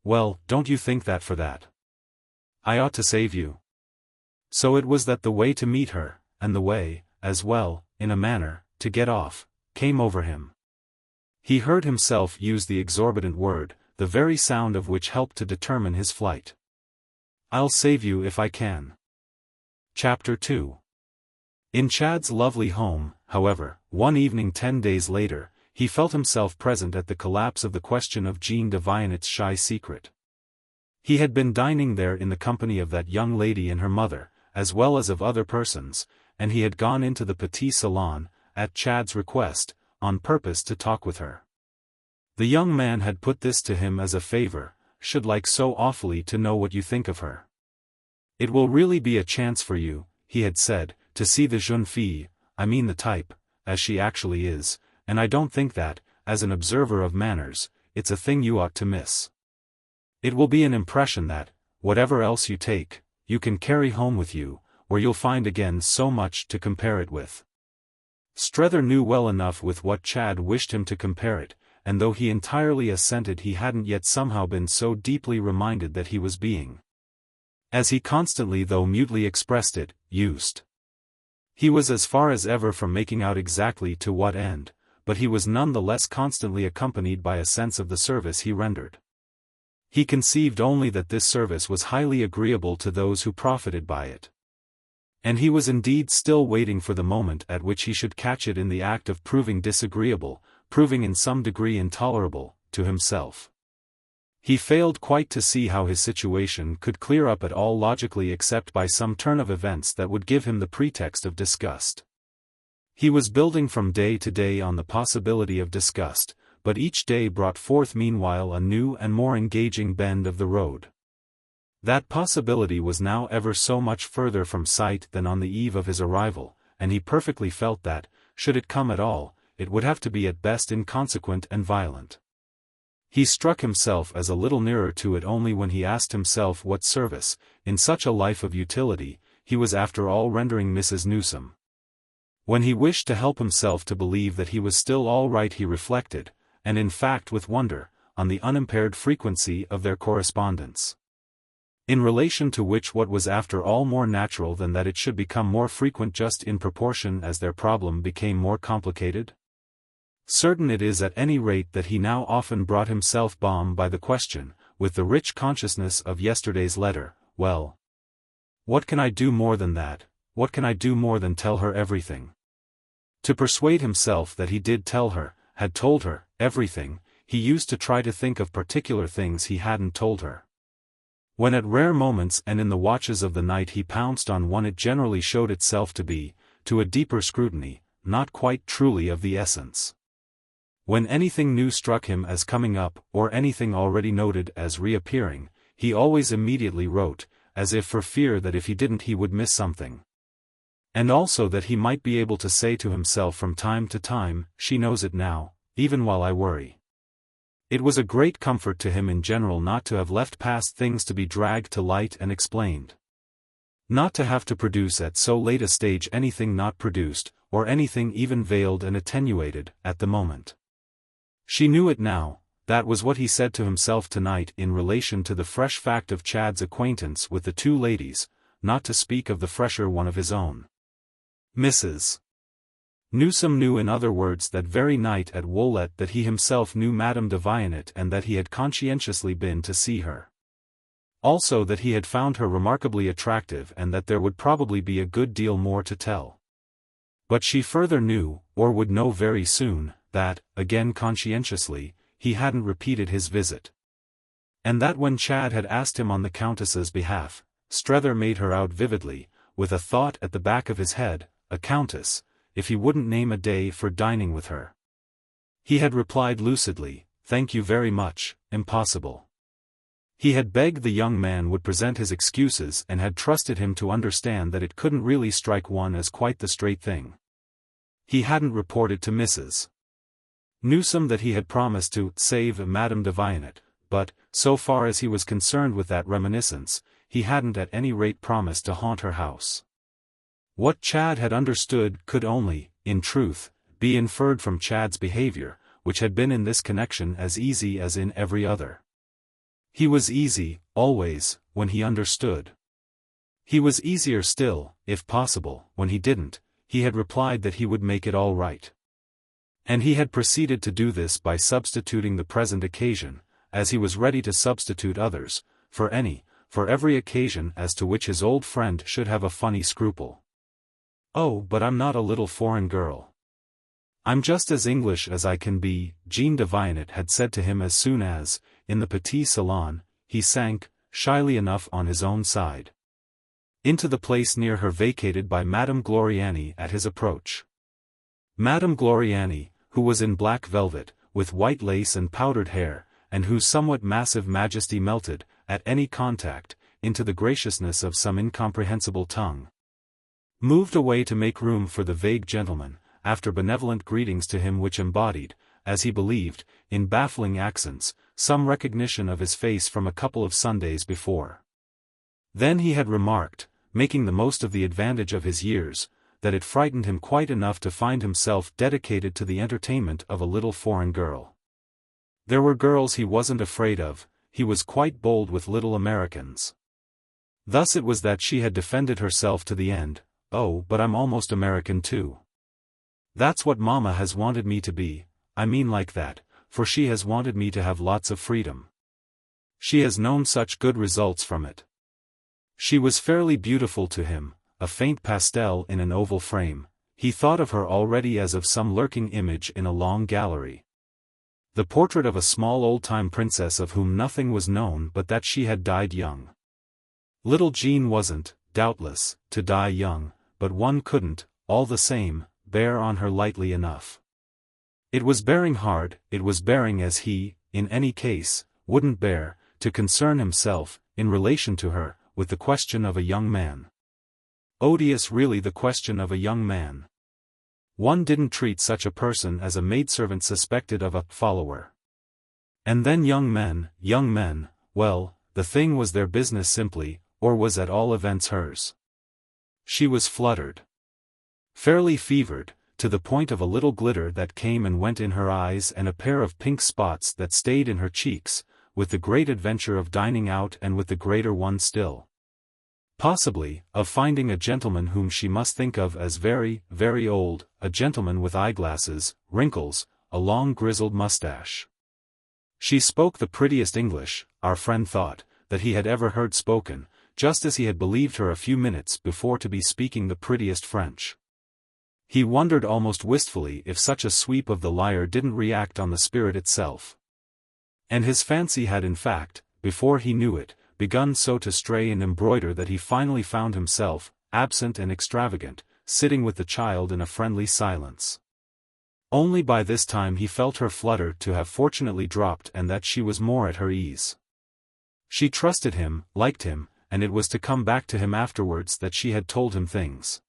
Well, don't you think that for that? I ought to save you. So it was that the way to meet her, and the way, as well, in a manner, to get off, came over him. He heard himself use the exorbitant word, the very sound of which helped to determine his flight. I'll save you if I can. Chapter 2. In Chad's lovely home, however, one evening 10 days later, he felt himself present at the collapse of the question of Jean de Vienet's shy secret. He had been dining there in the company of that young lady and her mother, as well as of other persons, and he had gone into the petit salon, at Chad's request, on purpose to talk with her. The young man had put this to him as a favor, should like so awfully to know what you think of her. It will really be a chance for you, he had said, to see the jeune fille, I mean the type, as she actually is, and I don't think that, as an observer of manners, it's a thing you ought to miss. It will be an impression that, whatever else you take, you can carry home with you, where you'll find again so much to compare it with. Strether knew well enough with what Chad wished him to compare it, and though he entirely assented he hadn't yet somehow been so deeply reminded that he was being As he constantly though mutely expressed it, used. He was as far as ever from making out exactly to what end, but he was none the less constantly accompanied by a sense of the service he rendered. He conceived only that this service was highly agreeable to those who profited by it. And he was indeed still waiting for the moment at which he should catch it in the act of proving disagreeable, proving in some degree intolerable, to himself. He failed quite to see how his situation could clear up at all logically except by some turn of events that would give him the pretext of disgust. He was building from day to day on the possibility of disgust, but each day brought forth meanwhile a new and more engaging bend of the road. That possibility was now ever so much further from sight than on the eve of his arrival, and he perfectly felt that, should it come at all, it would have to be at best inconsequent and violent. He struck himself as a little nearer to it only when he asked himself what service, in such a life of utility, he was after all rendering Mrs. Newsome. When he wished to help himself to believe that he was still all right, he reflected, and in fact with wonder, on the unimpaired frequency of their correspondence. In relation to which what was after all more natural than that it should become more frequent just in proportion as their problem became more complicated? Certain it is at any rate that he now often brought himself balm by the question, with the rich consciousness of yesterday's letter, well, what can I do more than that, what can I do more than tell her everything? To persuade himself that he did tell her, had told her, everything, he used to try to think of particular things he hadn't told her. When at rare moments and in the watches of the night he pounced on one, it generally showed itself to be, to a deeper scrutiny, not quite truly of the essence. When anything new struck him as coming up, or anything already noted as reappearing, he always immediately wrote, as if for fear that if he didn't he would miss something. And also that he might be able to say to himself from time to time, she knows it now, even while I worry. It was a great comfort to him in general not to have left past things to be dragged to light and explained. Not to have to produce at so late a stage anything not produced, or anything even veiled and attenuated, at the moment. She knew it now, that was what he said to himself tonight in relation to the fresh fact of Chad's acquaintance with the two ladies, not to speak of the fresher one of his own. Mrs. Newsome knew, in other words, that very night at Woollett that he himself knew Madame de Vionnet and that he had conscientiously been to see her. Also that he had found her remarkably attractive and that there would probably be a good deal more to tell. But she further knew, or would know very soon, that, again conscientiously, he hadn't repeated his visit. And that when Chad had asked him on the Countess's behalf, Strether made her out vividly, with a thought at the back of his head, a countess, if he wouldn't name a day for dining with her. He had replied lucidly, "Thank you very much, impossible." He had begged the young man would present his excuses and had trusted him to understand that it couldn't really strike one as quite the straight thing. He hadn't reported to Mrs. Newsome that he had promised to save Madame de Vionnet, but, so far as he was concerned with that reminiscence, he hadn't at any rate promised to haunt her house. What Chad had understood could only, in truth, be inferred from Chad's behavior, which had been in this connection as easy as in every other. He was easy, always, when he understood. He was easier still, if possible, when he didn't. He had replied that he would make it all right. And he had proceeded to do this by substituting the present occasion, as he was ready to substitute others, for every occasion as to which his old friend should have a funny scruple. "Oh, but I'm not a little foreign girl. I'm just as English as I can be," Jean de Vionnet had said to him as soon as, in the petit salon, he sank, shyly enough on his own side, into the place near her vacated by Madame Gloriani at his approach. Madame Gloriani, who was in black velvet, with white lace and powdered hair, and whose somewhat massive majesty melted, at any contact, into the graciousness of some incomprehensible tongue, moved away to make room for the vague gentleman, after benevolent greetings to him which embodied, as he believed, in baffling accents, some recognition of his face from a couple of Sundays before. Then he had remarked, making the most of the advantage of his years, that it frightened him quite enough to find himself dedicated to the entertainment of a little foreign girl. There were girls he wasn't afraid of, he was quite bold with little Americans. Thus it was that she had defended herself to the end. "Oh, but I'm almost American too. That's what Mama has wanted me to be, I mean like that, for she has wanted me to have lots of freedom. She has known such good results from it." She was fairly beautiful to him, a faint pastel in an oval frame. He thought of her already as of some lurking image in a long gallery. The portrait of a small old-time princess of whom nothing was known but that she had died young. Little Jean wasn't, doubtless, to die young, but one couldn't, all the same, bear on her lightly enough. It was bearing hard, it was bearing as he, in any case, wouldn't bear, to concern himself, in relation to her, with the question of a young man. Odious really the question of a young man. One didn't treat such a person as a maidservant suspected of a follower. And then young men, well, the thing was their business simply, or was at all events hers. She was fluttered. Fairly fevered, to the point of a little glitter that came and went in her eyes and a pair of pink spots that stayed in her cheeks, with the great adventure of dining out and with the greater one still, possibly, of finding a gentleman whom she must think of as very, very old, a gentleman with eyeglasses, wrinkles, a long grizzled mustache. She spoke the prettiest English, our friend thought, that he had ever heard spoken, just as he had believed her a few minutes before to be speaking the prettiest French. He wondered almost wistfully if such a sweep of the lyre didn't react on the spirit itself. And his fancy had in fact, before he knew it, begun so to stray and embroider that he finally found himself, absent and extravagant, sitting with the child in a friendly silence. Only by this time he felt her flutter to have fortunately dropped and that she was more at her ease. She trusted him, liked him, and it was to come back to him afterwards that she had told him things.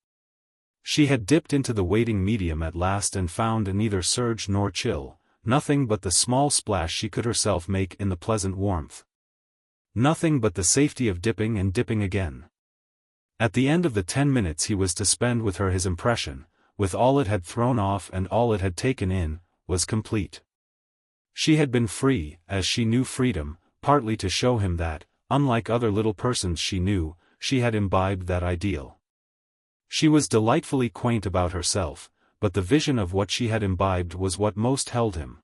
She had dipped into the waiting medium at last and found neither surge nor chill, nothing but the small splash she could herself make in the pleasant warmth. Nothing but the safety of dipping and dipping again. At the end of the 10 minutes he was to spend with her his impression, with all it had thrown off and all it had taken in, was complete. She had been free, as she knew freedom, partly to show him that, unlike other little persons she knew, she had imbibed that ideal. She was delightfully quaint about herself, but the vision of what she had imbibed was what most held him.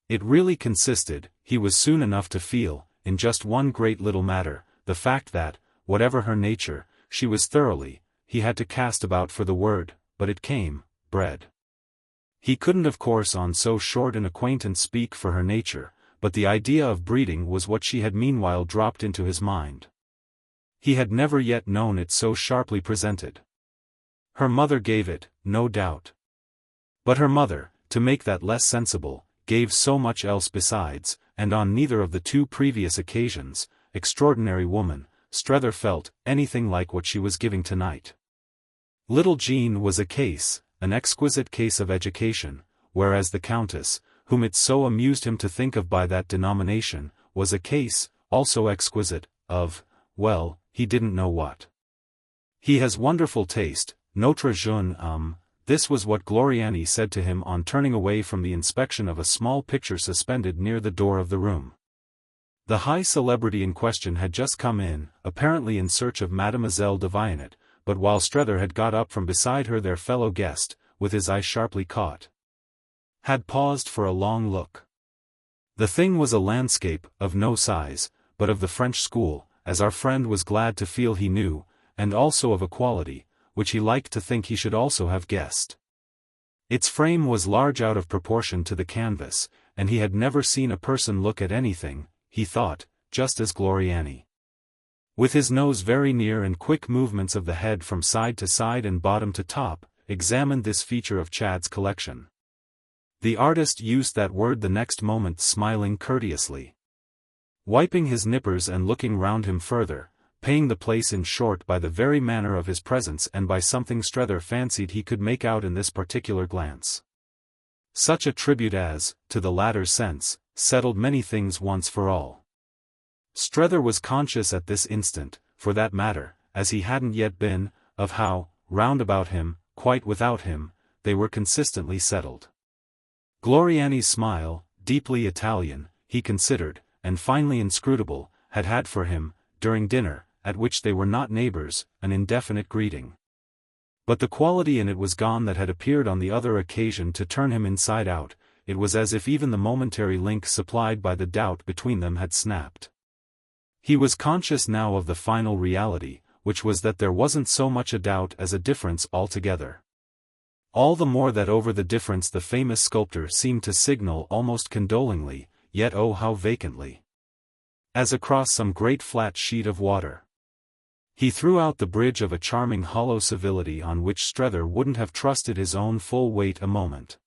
It really consisted, he was soon enough to feel, in just one great little matter, the fact that, whatever her nature, she was thoroughly, he had to cast about for the word, but it came, bred. He couldn't of course on so short an acquaintance speak for her nature, but the idea of breeding was what she had meanwhile dropped into his mind. He had never yet known it so sharply presented. Her mother gave it, no doubt. But her mother, to make that less sensible, gave so much else besides, and on neither of the two previous occasions, extraordinary woman, Strether felt, anything like what she was giving tonight. Little Jean was a case, an exquisite case of education, whereas the Countess, whom it so amused him to think of by that denomination, was a case, also exquisite, of, well, he didn't know what. He has wonderful taste, notre jeune homme. This was what Gloriani said to him on turning away from the inspection of a small picture suspended near the door of the room. The high celebrity in question had just come in, apparently in search of Mademoiselle de Vionnet, but while Strether had got up from beside her their fellow guest, with his eye sharply caught, had paused for a long look. The thing was a landscape, of no size, but of the French school, as our friend was glad to feel he knew, and also of a quality, which he liked to think he should also have guessed. Its frame was large out of proportion to the canvas, and he had never seen a person look at anything, he thought, just as Gloriani. With his nose very near and quick movements of the head from side to side and bottom to top, examined this feature of Chad's collection. The artist used that word the next moment, smiling courteously, wiping his nippers and looking round him further, paying the place in short by the very manner of his presence and by something Strether fancied he could make out in this particular glance. Such a tribute as, to the latter's sense, settled many things once for all. Strether was conscious at this instant, for that matter, as he hadn't yet been, of how, round about him, quite without him, they were consistently settled. Gloriani's smile, deeply Italian, he considered, and finely inscrutable, had for him, during dinner, at which they were not neighbors, an indefinite greeting. But the quality in it was gone that had appeared on the other occasion to turn him inside out. It was as if even the momentary link supplied by the doubt between them had snapped. He was conscious now of the final reality, which was that there wasn't so much a doubt as a difference altogether. All the more that over the difference the famous sculptor seemed to signal almost condolingly, yet oh how vacantly. As across some great flat sheet of water. He threw out the bridge of a charming hollow civility on which Strether wouldn't have trusted his own full weight a moment.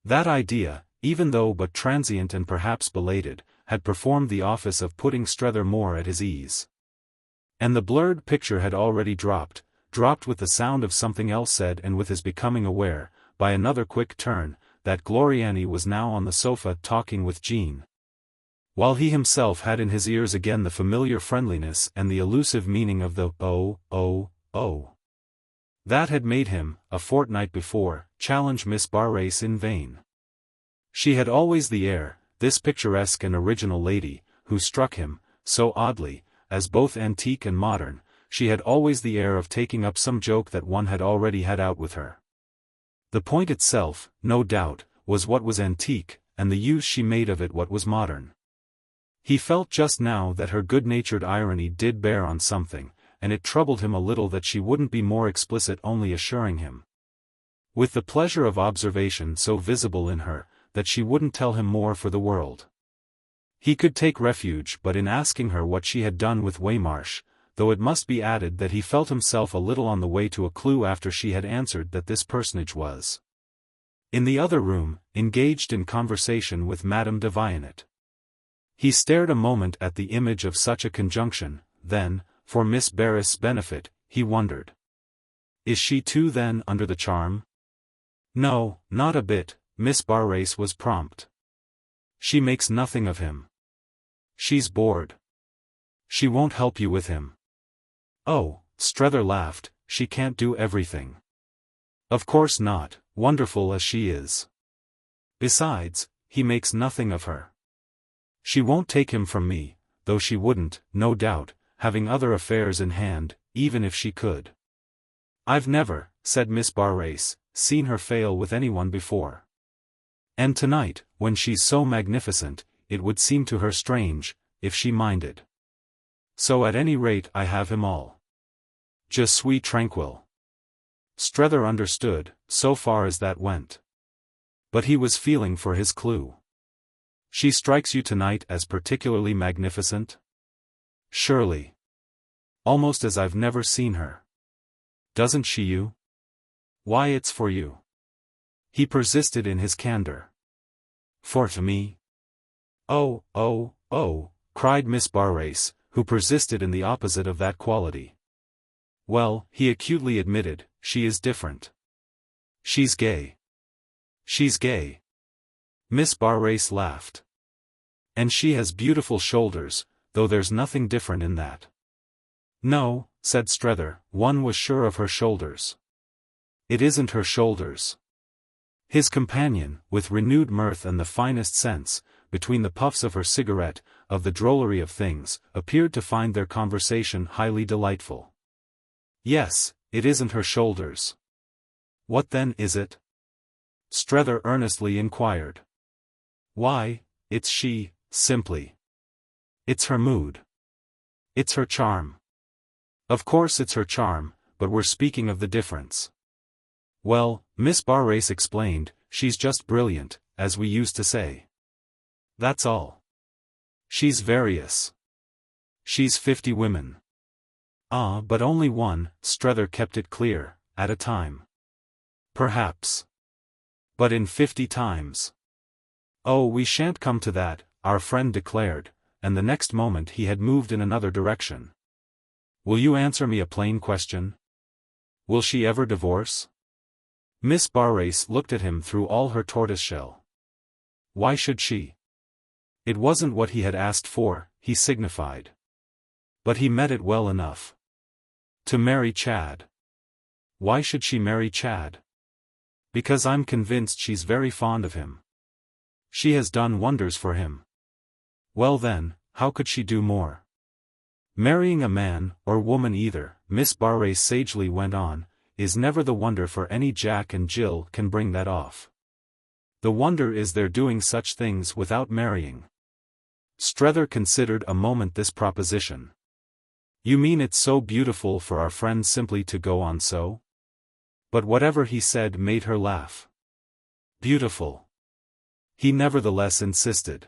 That idea, even though but transient and perhaps belated, had performed the office of putting Strether more at his ease. And the blurred picture had already dropped with the sound of something else said and with his becoming aware, by another quick turn, that Gloriani was now on the sofa talking with Jean. While he himself had in his ears again the familiar friendliness and the elusive meaning of the "oh, oh, oh." That had made him, a fortnight before, challenge Miss Barrace in vain. She had always the air, this picturesque and original lady, who struck him, so oddly, as both antique and modern, she had always the air of taking up some joke that one had already had out with her. The point itself, no doubt, was what was antique, and the use she made of it what was modern. He felt just now that her good-natured irony did bear on something, and it troubled him a little that she wouldn't be more explicit, only assuring him, with the pleasure of observation so visible in her, that she wouldn't tell him more for the world. He could take refuge but in asking her what she had done with Waymarsh, though it must be added that he felt himself a little on the way to a clue after she had answered that this personage was in the other room, engaged in conversation with Madame de Vionnet. He stared a moment at the image of such a conjunction, then, for Miss Barrace's benefit, he wondered. Is she too then under the charm? No, not a bit, Miss Barrace was prompt. She makes nothing of him. She's bored. She won't help you with him. Oh, Strether laughed, she can't do everything. Of course not, wonderful as she is. Besides, he makes nothing of her. She won't take him from me, though she wouldn't, no doubt, having other affairs in hand, even if she could. I've never, said Miss Barrace, seen her fail with anyone before. And tonight, when she's so magnificent, it would seem to her strange, if she minded. So at any rate I have him all. Je suis tranquille. Strether understood, so far as that went. But he was feeling for his clue. She strikes you tonight as particularly magnificent? Surely. Almost as I've never seen her. Doesn't she you? Why, it's for you. He persisted in his candor. For me? Oh, oh, oh, cried Miss Barrace, who persisted in the opposite of that quality. Well, he acutely admitted, she is different. She's gay. She's gay. Miss Barrace laughed. And she has beautiful shoulders, though there's nothing different in that. No, said Strether, one was sure of her shoulders. It isn't her shoulders. His companion, with renewed mirth and the finest sense, between the puffs of her cigarette, of the drollery of things, appeared to find their conversation highly delightful. Yes, it isn't her shoulders. What then is it? Strether earnestly inquired. Why, it's she, simply. It's her mood. It's her charm. Of course it's her charm, but we're speaking of the difference. Well, Miss Barrace explained, she's just brilliant, as we used to say. That's all. She's various. She's 50 women. Ah, but only one, Strether kept it clear, at a time. Perhaps. But in 50 times. Oh, we shan't come to that, our friend declared, and the next moment he had moved in another direction. Will you answer me a plain question? Will she ever divorce? Miss Barrace looked at him through all her tortoiseshell. Why should she? It wasn't what he had asked for, he signified. But he met it well enough. To marry Chad. Why should she marry Chad? Because I'm convinced she's very fond of him. She has done wonders for him. Well then, how could she do more? Marrying a man, or woman either, Miss Barrace sagely went on, is never the wonder, for any Jack and Jill can bring that off. The wonder is their doing such things without marrying. Strether considered a moment this proposition. You mean it's so beautiful for our friends simply to go on so? But whatever he said made her laugh. Beautiful. He nevertheless insisted.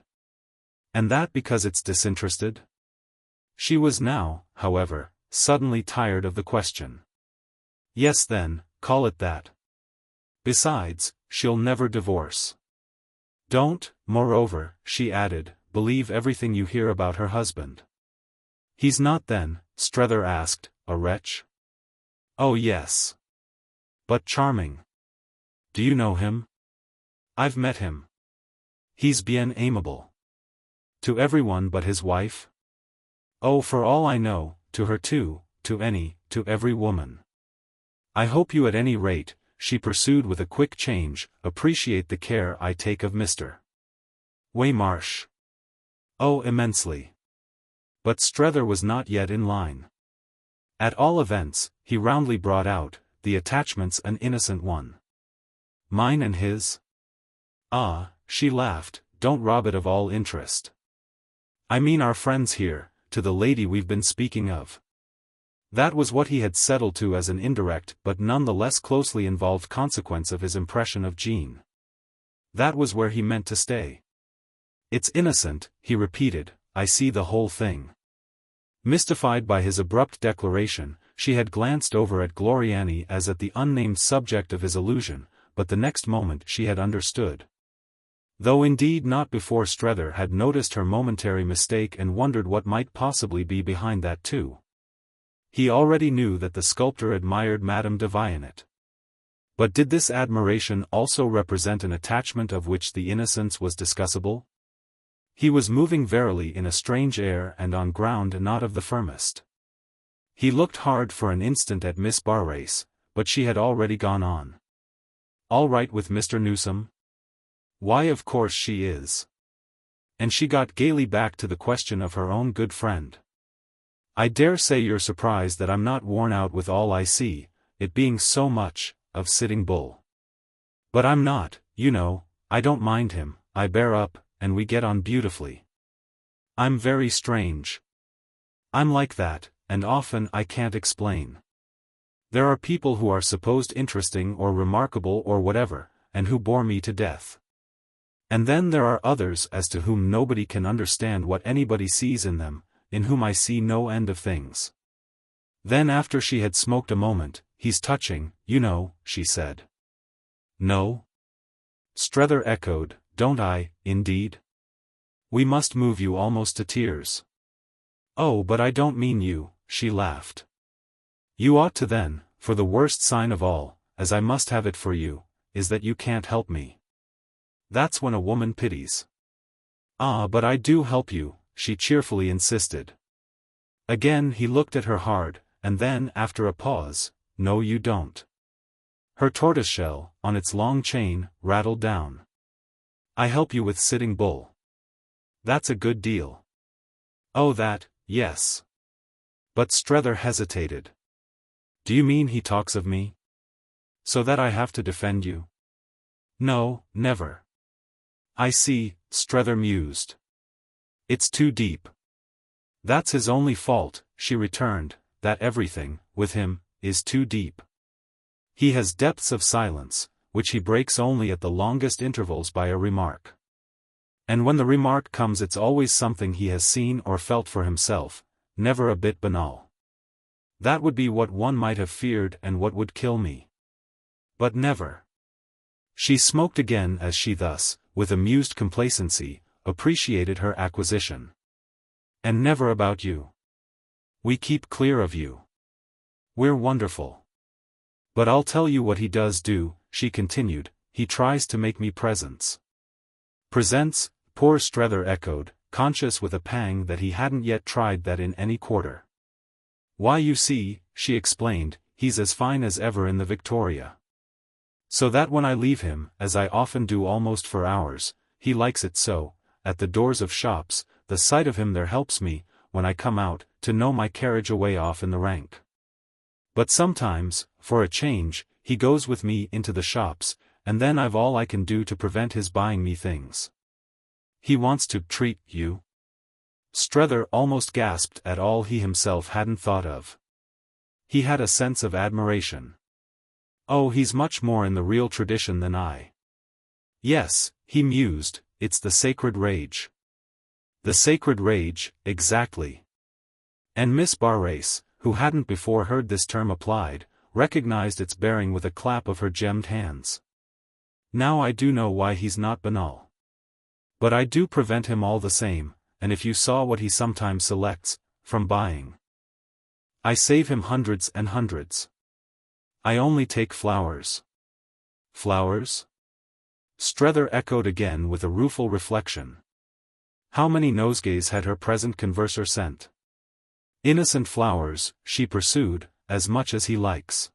And that because it's disinterested? She was now, however, suddenly tired of the question. Yes then, call it that. Besides, she'll never divorce. Don't, moreover, she added, believe everything you hear about her husband. He's not then, Strether asked, a wretch? Oh yes. But charming. Do you know him? I've met him. He's bien aimable. To everyone but his wife? Oh, for all I know, to her too, to every woman. I hope you at any rate, she pursued with a quick change, appreciate the care I take of Mr. Waymarsh. Oh, immensely. But Strether was not yet in line. At all events, he roundly brought out, the attachment's an innocent one. Mine and his? Ah, she laughed, don't rob it of all interest. I mean our friends here, to the lady we've been speaking of. That was what he had settled to as an indirect but none the less closely involved consequence of his impression of Jean. That was where he meant to stay. It's innocent, he repeated, I see the whole thing. Mystified by his abrupt declaration, she had glanced over at Gloriani as at the unnamed subject of his illusion, but the next moment she had understood. Though indeed not before. Strether had noticed her momentary mistake and wondered what might possibly be behind that too. He already knew that the sculptor admired Madame de Vionnet. But did this admiration also represent an attachment of which the innocence was discussable? He was moving verily in a strange air and on ground not of the firmest. He looked hard for an instant at Miss Barrace, but she had already gone on. All right with Mr. Newsome? Why, of course she is. And she got gaily back to the question of her own good friend. I dare say you're surprised that I'm not worn out with all I see, it being so much, of Sitting Bull. But I'm not, you know, I don't mind him, I bear up, and we get on beautifully. I'm very strange. I'm like that, and often I can't explain. There are people who are supposed interesting or remarkable or whatever, and who bore me to death. And then there are others as to whom nobody can understand what anybody sees in them, in whom I see no end of things. Then after she had smoked a moment, he's touching, you know, she said. No? Strether echoed, don't I, indeed? We must move you almost to tears. Oh, but I don't mean you, she laughed. You ought to then, for the worst sign of all, as I must have it for you, is that you can't help me. That's when a woman pities. Ah, but I do help you, she cheerfully insisted. Again he looked at her hard, and then after a pause, no you don't. Her tortoiseshell, on its long chain, rattled down. I help you with Sitting Bull. That's a good deal. Oh that, yes. But Strether hesitated. Do you mean he talks of me? So that I have to defend you? No, never. I see, Strether mused. It's too deep. That's his only fault, she returned, that everything, with him, is too deep. He has depths of silence, which he breaks only at the longest intervals by a remark. And when the remark comes it's always something he has seen or felt for himself, never a bit banal. That would be what one might have feared and what would kill me. But never. She smoked again as she thus, with amused complacency, appreciated her acquisition. And never about you. We keep clear of you. We're wonderful. But I'll tell you what he does do, she continued, he tries to make me presents. Presents, poor Strether echoed, conscious with a pang that he hadn't yet tried that in any quarter. Why you see, she explained, he's as fine as ever in the Victoria. So that when I leave him, as I often do almost for hours, he likes it so, at the doors of shops, the sight of him there helps me, when I come out, to know my carriage away off in the rank. But sometimes, for a change, he goes with me into the shops, and then I've all I can do to prevent his buying me things. He wants to treat you. Strether almost gasped at all he himself hadn't thought of. He had a sense of admiration. Oh, he's much more in the real tradition than I. Yes, he mused, it's the sacred rage. The sacred rage, exactly. And Miss Barrace, who hadn't before heard this term applied, recognized its bearing with a clap of her gemmed hands. Now I do know why he's not banal. But I do prevent him all the same, and if you saw what he sometimes selects, from buying. I save him hundreds and hundreds. I only take flowers. Flowers? Strether echoed again with a rueful reflection. How many nosegays had her present converser sent? Innocent flowers, she pursued, as much as he likes.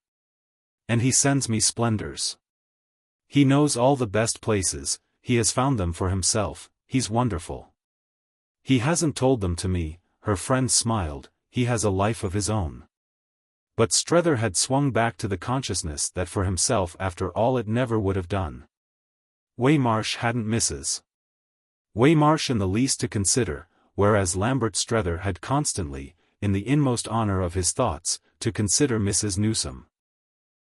And he sends me splendors. He knows all the best places, he has found them for himself, he's wonderful. He hasn't told them to me, her friend smiled, he has a life of his own. But Strether had swung back to the consciousness that for himself after all it never would have done. Waymarsh hadn't Mrs. Waymarsh in the least to consider, whereas Lambert Strether had constantly, in the inmost honor of his thoughts, to consider Mrs. Newsome.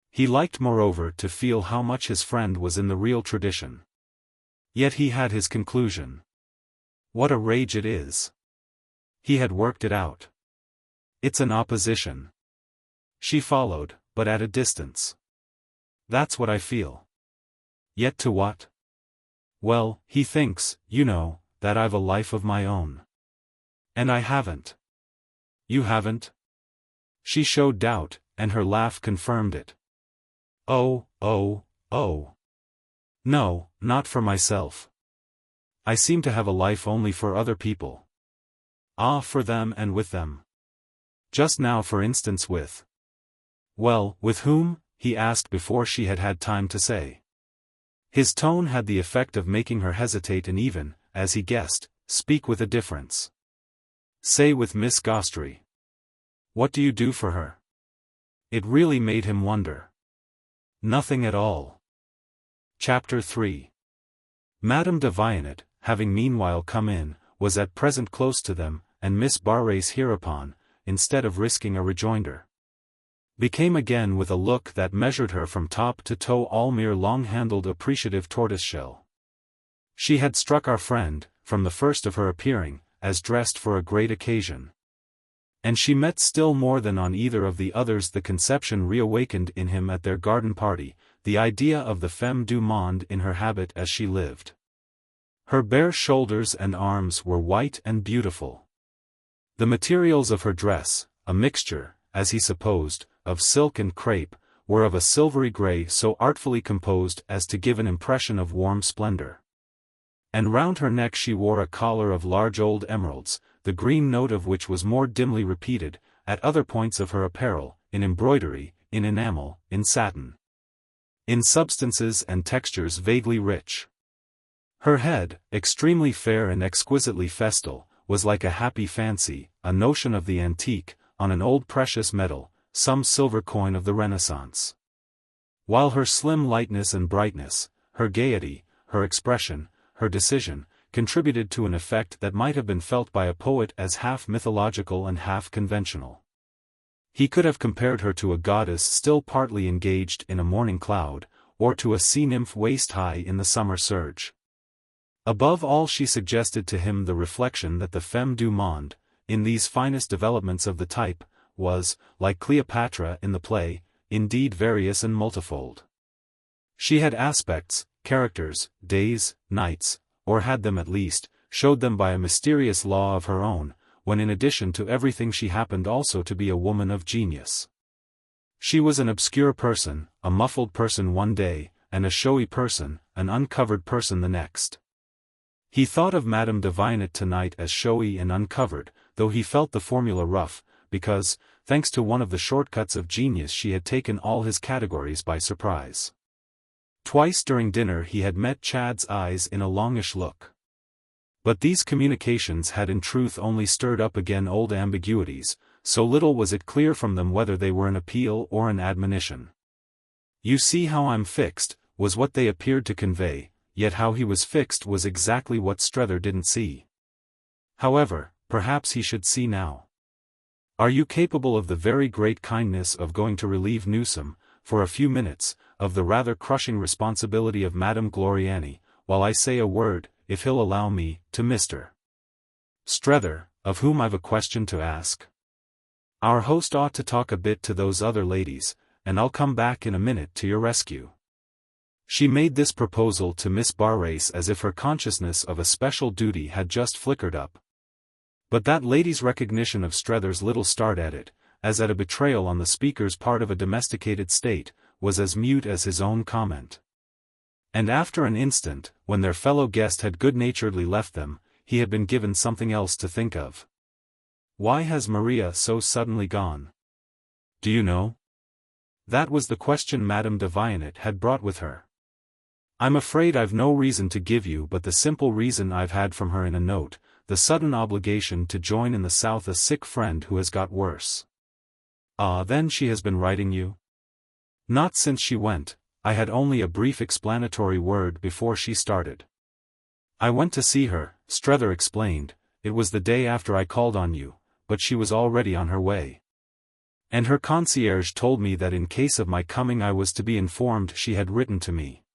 He liked moreover to feel how much his friend was in the real tradition. Yet he had his conclusion. What a rage it is. He had worked it out. It's an opposition. She followed, but at a distance. That's what I feel. Yet to what? Well, he thinks, you know, that I've a life of my own. And I haven't. You haven't? She showed doubt, and her laugh confirmed it. Oh. No, not for myself. I seem to have a life only for other people. Ah, for them and with them. Just now for instance with. Well, with whom? He asked before she had had time to say. His tone had the effect of making her hesitate and even, as he guessed, speak with a difference. Say with Miss Gostrey. What do you do for her? It really made him wonder. Nothing at all. Chapter 3. Madame de Villeneuve, having meanwhile come in, was at present close to them, and Miss Barrace hereupon, instead of risking a rejoinder, became again with a look that measured her from top to toe all mere long-handled appreciative tortoiseshell. She had struck our friend, from the first of her appearing, as dressed for a great occasion. And she met still more than on either of the others the conception reawakened in him at their garden party, the idea of the femme du monde in her habit as she lived. Her bare shoulders and arms were white and beautiful. The materials of her dress, a mixture, as he supposed, of silk and crepe, were of a silvery grey so artfully composed as to give an impression of warm splendor. And round her neck she wore a collar of large old emeralds, the green note of which was more dimly repeated, at other points of her apparel, in embroidery, in enamel, in satin. In substances and textures vaguely rich. Her head, extremely fair and exquisitely festal, was like a happy fancy, a notion of the antique, on an old precious metal, some silver coin of the Renaissance. While her slim lightness and brightness, her gaiety, her expression, her decision, contributed to an effect that might have been felt by a poet as half mythological and half conventional. He could have compared her to a goddess still partly engaged in a morning cloud, or to a sea nymph waist-high in the summer surge. Above all she suggested to him the reflection that the femme du monde, in these finest developments of the type, was, like Cleopatra in the play, indeed various and multifold. She had aspects, characters, days, nights, or had them at least, showed them by a mysterious law of her own, when in addition to everything she happened also to be a woman of genius. She was an obscure person, a muffled person one day, and a showy person, an uncovered person the next. He thought of Madame de Villeneuve tonight as showy and uncovered, though he felt the formula rough, because, thanks to one of the shortcuts of genius, she had taken all his categories by surprise. Twice during dinner he had met Chad's eyes in a longish look. But these communications had in truth only stirred up again old ambiguities, so little was it clear from them whether they were an appeal or an admonition. "You see how I'm fixed," was what they appeared to convey, yet how he was fixed was exactly what Strether didn't see. However, perhaps he should see now. "Are you capable of the very great kindness of going to relieve Newsome, for a few minutes, of the rather crushing responsibility of Madame Gloriani, while I say a word, if he'll allow me, to Mr. Strether, of whom I've a question to ask? Our host ought to talk a bit to those other ladies, and I'll come back in a minute to your rescue." She made this proposal to Miss Barrace as if her consciousness of a special duty had just flickered up. But that lady's recognition of Strether's little start at it, as at a betrayal on the speaker's part of a domesticated state, was as mute as his own comment. And after an instant, when their fellow guest had good-naturedly left them, he had been given something else to think of. "Why has Maria so suddenly gone? Do you know?" That was the question Madame de Vionnet had brought with her. "I'm afraid I've no reason to give you but the simple reason I've had from her in a note, the sudden obligation to join in the south a sick friend who has got worse." "Ah, then she has been writing you?" "Not since she went. I had only a brief explanatory word before she started. I went to see her," Strether explained. "It was the day after I called on you, but she was already on her way. And her concierge told me that in case of my coming I was to be informed she had written to me.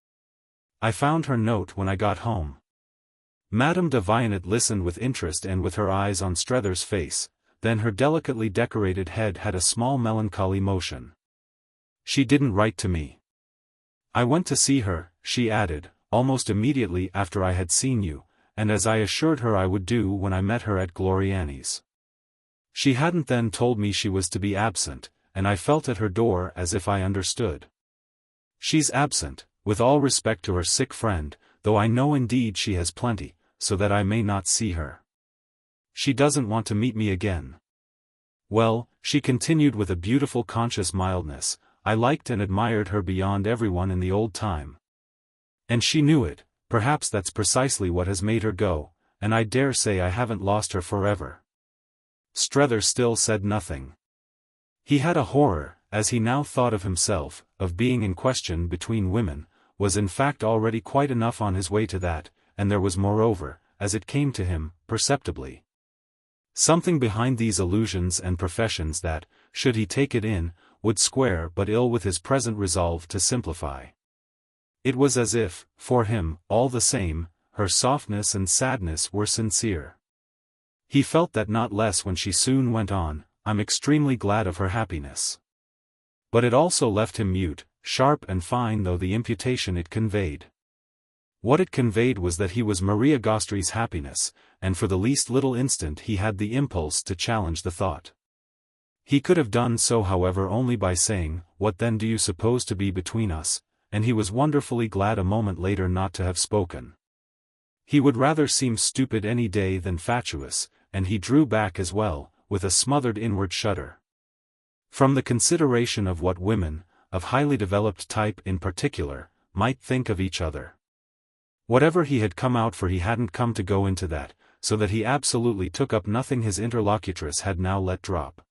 I found her note when I got home." Madame de Vionnet listened with interest and with her eyes on Strether's face, then her delicately decorated head had a small melancholy motion. "She didn't write to me. I went to see her," she added, "almost immediately after I had seen you, and as I assured her I would do when I met her at Gloriani's. She hadn't then told me she was to be absent, and I felt at her door as if I understood. She's absent, with all respect to her sick friend, though I know indeed she has plenty, so that I may not see her. She doesn't want to meet me again. Well," she continued with a beautiful conscious mildness, "I liked and admired her beyond everyone in the old time. And she knew it. Perhaps that's precisely what has made her go, and I dare say I haven't lost her forever." Strether still said nothing. He had a horror, as he now thought of himself, of being in question between women, was in fact already quite enough on his way to that, and there was moreover, as it came to him, perceptibly, something behind these allusions and professions that, should he take it in, would square but ill with his present resolve to simplify. It was as if, for him, all the same, her softness and sadness were sincere. He felt that not less when she soon went on, "I'm extremely glad of her happiness." But it also left him mute, sharp and fine though the imputation it conveyed. What it conveyed was that he was Maria Gostrey's happiness, and for the least little instant he had the impulse to challenge the thought. He could have done so however only by saying, "What then do you suppose to be between us?" and he was wonderfully glad a moment later not to have spoken. He would rather seem stupid any day than fatuous, and he drew back as well, with a smothered inward shudder. From the consideration of what women, of highly developed type in particular, might think of each other. Whatever he had come out for he hadn't come to go into that, so that he absolutely took up nothing his interlocutress had now let drop.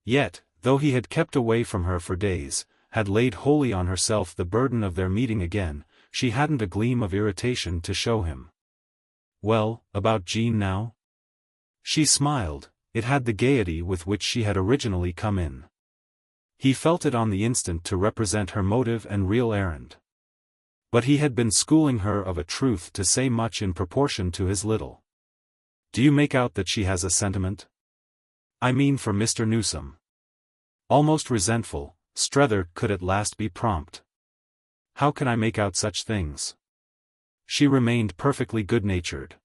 Yet, though he had kept away from her for days, had laid wholly on herself the burden of their meeting again, she hadn't a gleam of irritation to show him. "Well, about Jean now?" She smiled. It had the gaiety with which she had originally come in. He felt it on the instant to represent her motive and real errand. But he had been schooling her of a truth to say much in proportion to his little. "Do you make out that she has a sentiment? I mean for Mr. Newsome?" Almost resentful, Strether could at last be prompt. "How can I make out such things?" She remained perfectly good-natured.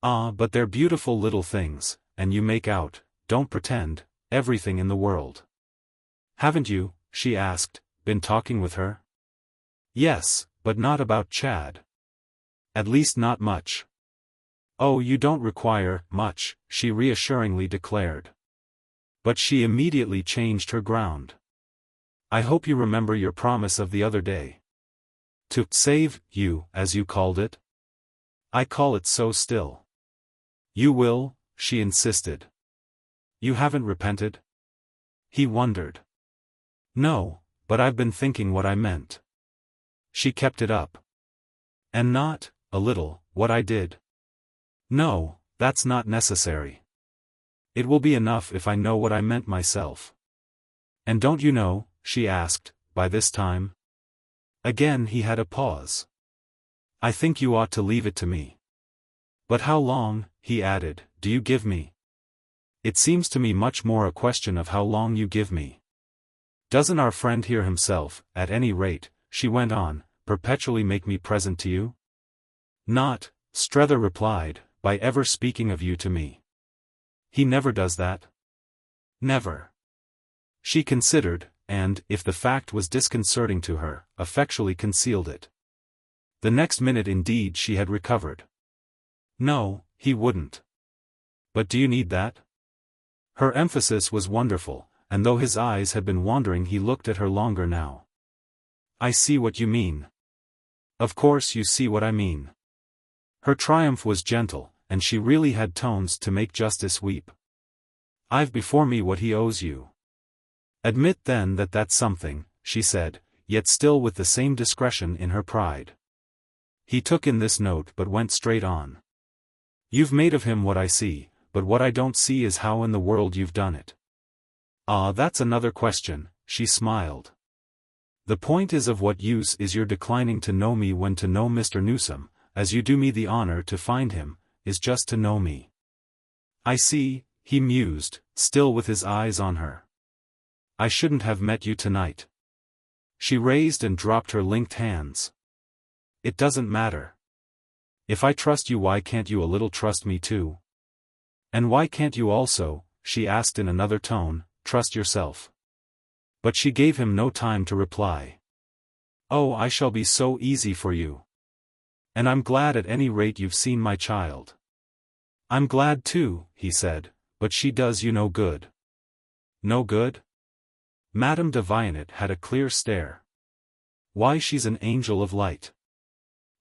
"Ah, but they're beautiful little things, and you make out, don't pretend, everything in the world." "Haven't you," she asked, "been talking with her?" "Yes, but not about Chad. At least not much." "Oh, you don't require much," she reassuringly declared. But she immediately changed her ground. "I hope you remember your promise of the other day. To save you, as you called it?" I call it so still. You will, she insisted. You haven't repented? He wondered. No, but I've been thinking what I meant. She kept it up. And not, a little, what I did. No, that's not necessary. It will be enough if I know what I meant myself. And don't you know, she asked, by this time? Again he had a pause. I think you ought to leave it to me. But how long, he added, do you give me? It seems to me much more a question of how long you give me. Doesn't our friend here himself, at any rate, she went on, perpetually make me present to you? Not, Strether replied, by ever speaking of you to me. He never does that? Never. She considered, and, if the fact was disconcerting to her, effectually concealed it. The next minute indeed she had recovered. No, he wouldn't. But do you need that? Her emphasis was wonderful, and though his eyes had been wandering he looked at her longer now. I see what you mean. Of course you see what I mean. Her triumph was gentle, and she really had tones to make justice weep. I've before me what he owes you. Admit then that that's something, she said, yet still with the same discretion in her pride. He took in this note but went straight on. You've made of him what I see, but what I don't see is how in the world you've done it. Ah, that's another question, she smiled. The point is, of what use is your declining to know me when to know Mr. Newsome, as you do me the honor to find him, is just to know me. I see, he mused, still with his eyes on her. I shouldn't have met you tonight. She raised and dropped her linked hands. It doesn't matter. If I trust you, why can't you a little trust me too? And why can't you also, she asked in another tone, trust yourself? But she gave him no time to reply. Oh, I shall be so easy for you. And I'm glad at any rate you've seen my child. I'm glad too, he said, but she does you no good. No good? Madame de Vionnet had a clear stare. Why, she's an angel of light.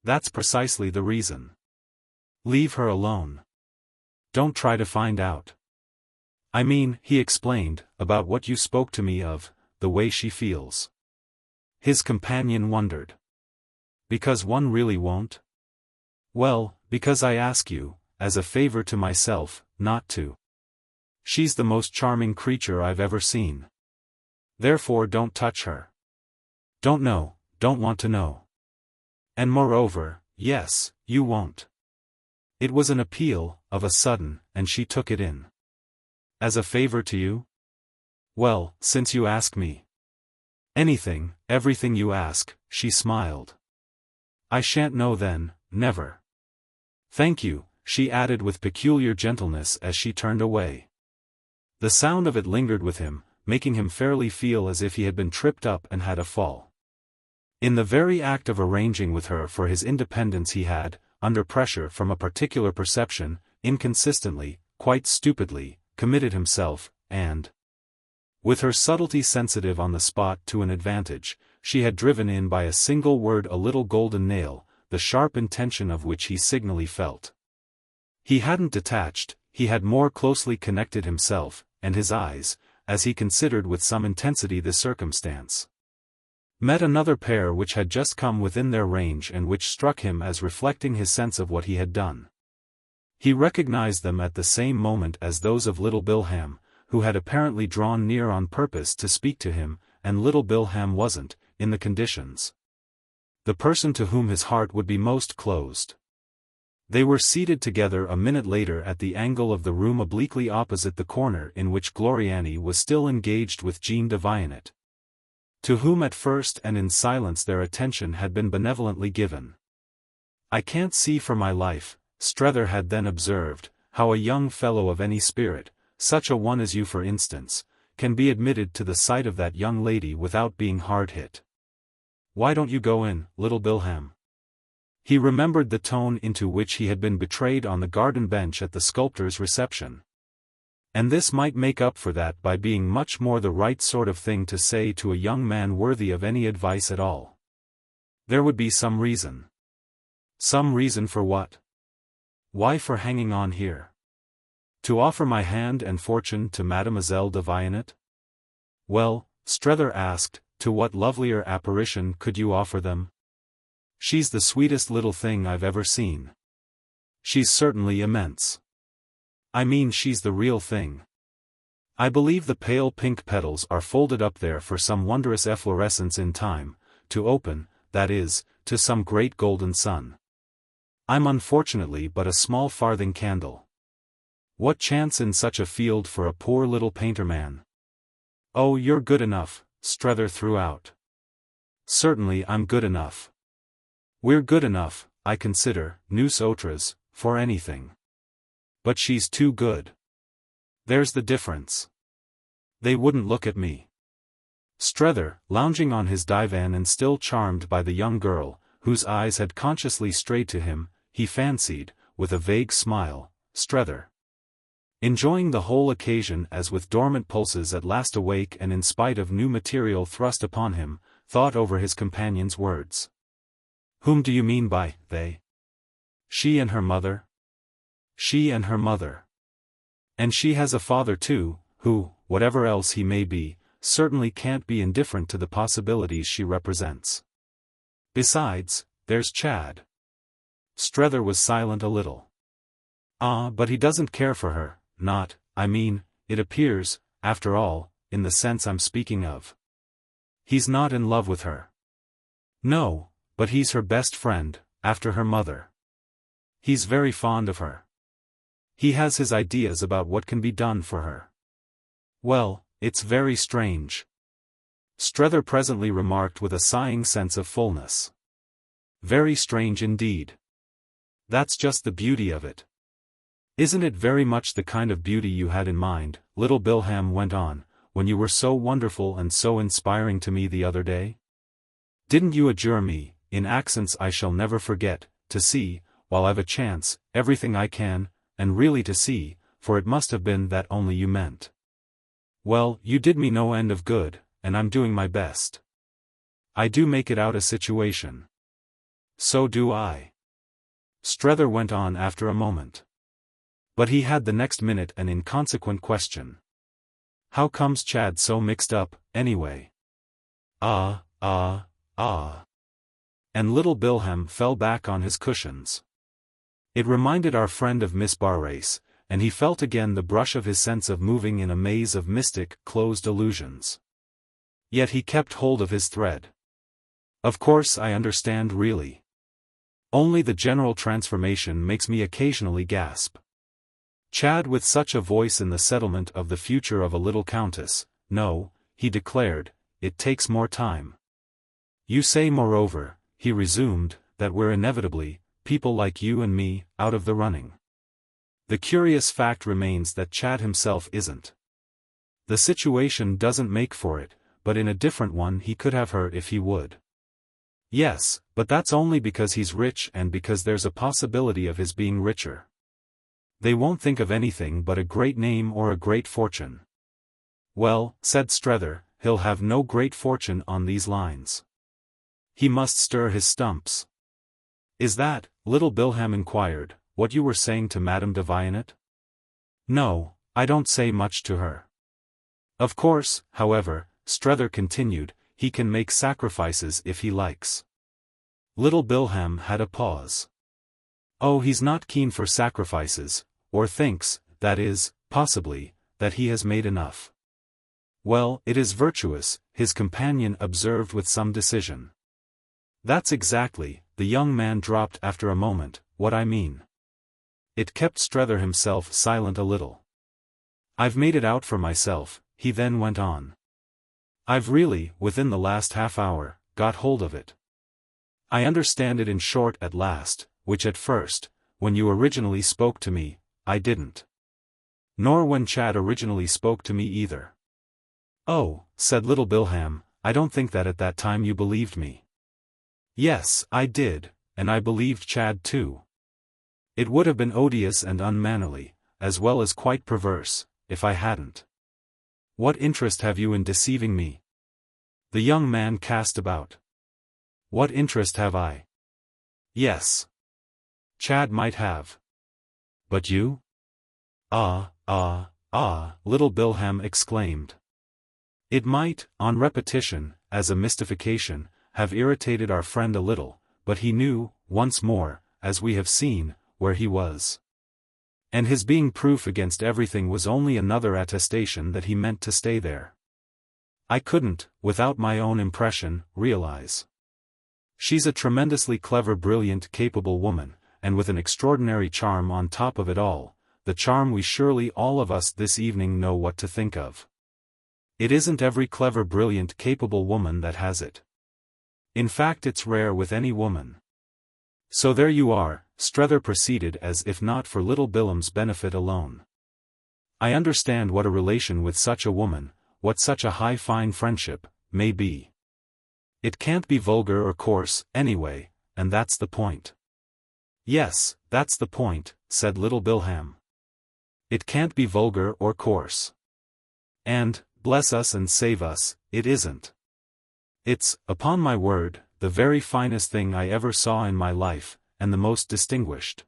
That's precisely the reason. Leave her alone. Don't try to find out. I mean, he explained, about what you spoke to me of, the way she feels. His companion wondered. Because one really won't? Well, because I ask you, as a favor to myself, not to. She's the most charming creature I've ever seen. Therefore don't touch her. Don't know, don't want to know. And moreover, yes, you won't. It was an appeal, of a sudden, and she took it in. As a favor to you? Well, since you ask me. Anything, everything you ask, she smiled. I shan't know then, never. Thank you, she added with peculiar gentleness as she turned away. The sound of it lingered with him, making him fairly feel as if he had been tripped up and had a fall. In the very act of arranging with her for his independence he had, under pressure from a particular perception, inconsistently, quite stupidly, committed himself, and, with her subtlety sensitive on the spot to an advantage, she had driven in by a single word a little golden nail, the sharp intention of which he signally felt. He hadn't detached, he had more closely connected himself, and his eyes, as he considered with some intensity the circumstance, met another pair which had just come within their range and which struck him as reflecting his sense of what he had done. He recognized them at the same moment as those of little Bilham, who had apparently drawn near on purpose to speak to him, and little Bilham wasn't, in the conditions, the person to whom his heart would be most closed. They were seated together a minute later at the angle of the room obliquely opposite the corner in which Gloriani was still engaged with Jean de Vionnet, to whom at first and in silence their attention had been benevolently given. I can't see for my life, Strether had then observed, how a young fellow of any spirit, such a one as you for instance, can be admitted to the sight of that young lady without being hard hit. Why don't you go in, little Bilham? He remembered the tone into which he had been betrayed on the garden bench at the sculptor's reception. And this might make up for that by being much more the right sort of thing to say to a young man worthy of any advice at all. There would be some reason. Some reason for what? Why for hanging on here? To offer my hand and fortune to Mademoiselle de Vionnet? Well, Strether asked, to what lovelier apparition could you offer them? She's the sweetest little thing I've ever seen. She's certainly immense. I mean, she's the real thing. I believe the pale pink petals are folded up there for some wondrous efflorescence in time, to open, that is, to some great golden sun. I'm unfortunately but a small farthing candle. What chance in such a field for a poor little painter-man? Oh, you're good enough, Strether threw out. Certainly I'm good enough. We're good enough, I consider, nous autres, for anything. But she's too good. There's the difference. They wouldn't look at me. Strether, lounging on his divan and still charmed by the young girl, whose eyes had consciously strayed to him, he fancied, with a vague smile, Strether, enjoying the whole occasion as with dormant pulses at last awake and in spite of new material thrust upon him, thought over his companion's words. Whom do you mean by they? She and her mother? She and her mother. And she has a father too, who, whatever else he may be, certainly can't be indifferent to the possibilities she represents. Besides, there's Chad. Strether was silent a little. Ah, but he doesn't care for her, not, I mean, it appears, after all, in the sense I'm speaking of. He's not in love with her. No, but he's her best friend, after her mother. He's very fond of her. He has his ideas about what can be done for her. Well, it's very strange. Strether presently remarked with a sighing sense of fullness. Very strange indeed. That's just the beauty of it. Isn't it very much the kind of beauty you had in mind, little Bilham went on, when you were so wonderful and so inspiring to me the other day? Didn't you adjure me, in accents I shall never forget, to see, while I've a chance, everything I can, and really to see, for it must have been that only you meant. Well, you did me no end of good, and I'm doing my best. I do make it out a situation. So do I. Strether went on after a moment. But he had the next minute an inconsequent question. How comes Chad so mixed up, anyway? Ah. And little Bilham fell back on his cushions. It reminded our friend of Miss Barrace, and he felt again the brush of his sense of moving in a maze of mystic, closed illusions. Yet he kept hold of his thread. Of course I understand really. Only the general transformation makes me occasionally gasp. Chad with such a voice in the settlement of the future of a little countess, no, he declared, it takes more time. You say moreover, he resumed, that we're inevitably, people like you and me, out of the running. The curious fact remains that Chad himself isn't. The situation doesn't make for it, but in a different one he could have her if he would. Yes, but that's only because he's rich and because there's a possibility of his being richer. They won't think of anything but a great name or a great fortune. Well, said Strether, he'll have no great fortune on these lines. He must stir his stumps. Is that, little Bilham inquired, what you were saying to Madame de Vionnet? No, I don't say much to her. Of course, however, Strether continued, he can make sacrifices if he likes. Little Bilham had a pause. Oh, he's not keen for sacrifices, or thinks, that is, possibly, that he has made enough. Well, it is virtuous, his companion observed with some decision. That's exactly, the young man dropped after a moment, what I mean. It kept Strether himself silent a little. I've made it out for myself, he then went on. I've really, within the last half hour, got hold of it. I understand it in short at last, which at first, when you originally spoke to me, I didn't. Nor when Chad originally spoke to me either. Oh, said little Bilham, I don't think that at that time you believed me. Yes, I did, and I believed Chad too. It would have been odious and unmannerly, as well as quite perverse, if I hadn't. What interest have you in deceiving me? The young man cast about. What interest have I? Yes. Chad might have. But you? Little Bilham exclaimed. It might, on repetition, as a mystification, have irritated our friend a little, but he knew, once more, as we have seen, where he was. And his being proof against everything was only another attestation that he meant to stay there. I couldn't, without my own impression, realize. She's a tremendously clever, brilliant, capable woman, and with an extraordinary charm on top of it all, the charm we surely all of us this evening know what to think of. It isn't every clever, brilliant, capable woman that has it. In fact, it's rare with any woman. So there you are, Strether proceeded as if not for little Bilham's benefit alone. I understand what a relation with such a woman, what such a high fine friendship, may be. It can't be vulgar or coarse, anyway, and that's the point. Yes, that's the point, said little Bilham. It can't be vulgar or coarse. And, bless us and save us, it isn't. It's, upon my word, the very finest thing I ever saw in my life, and the most distinguished.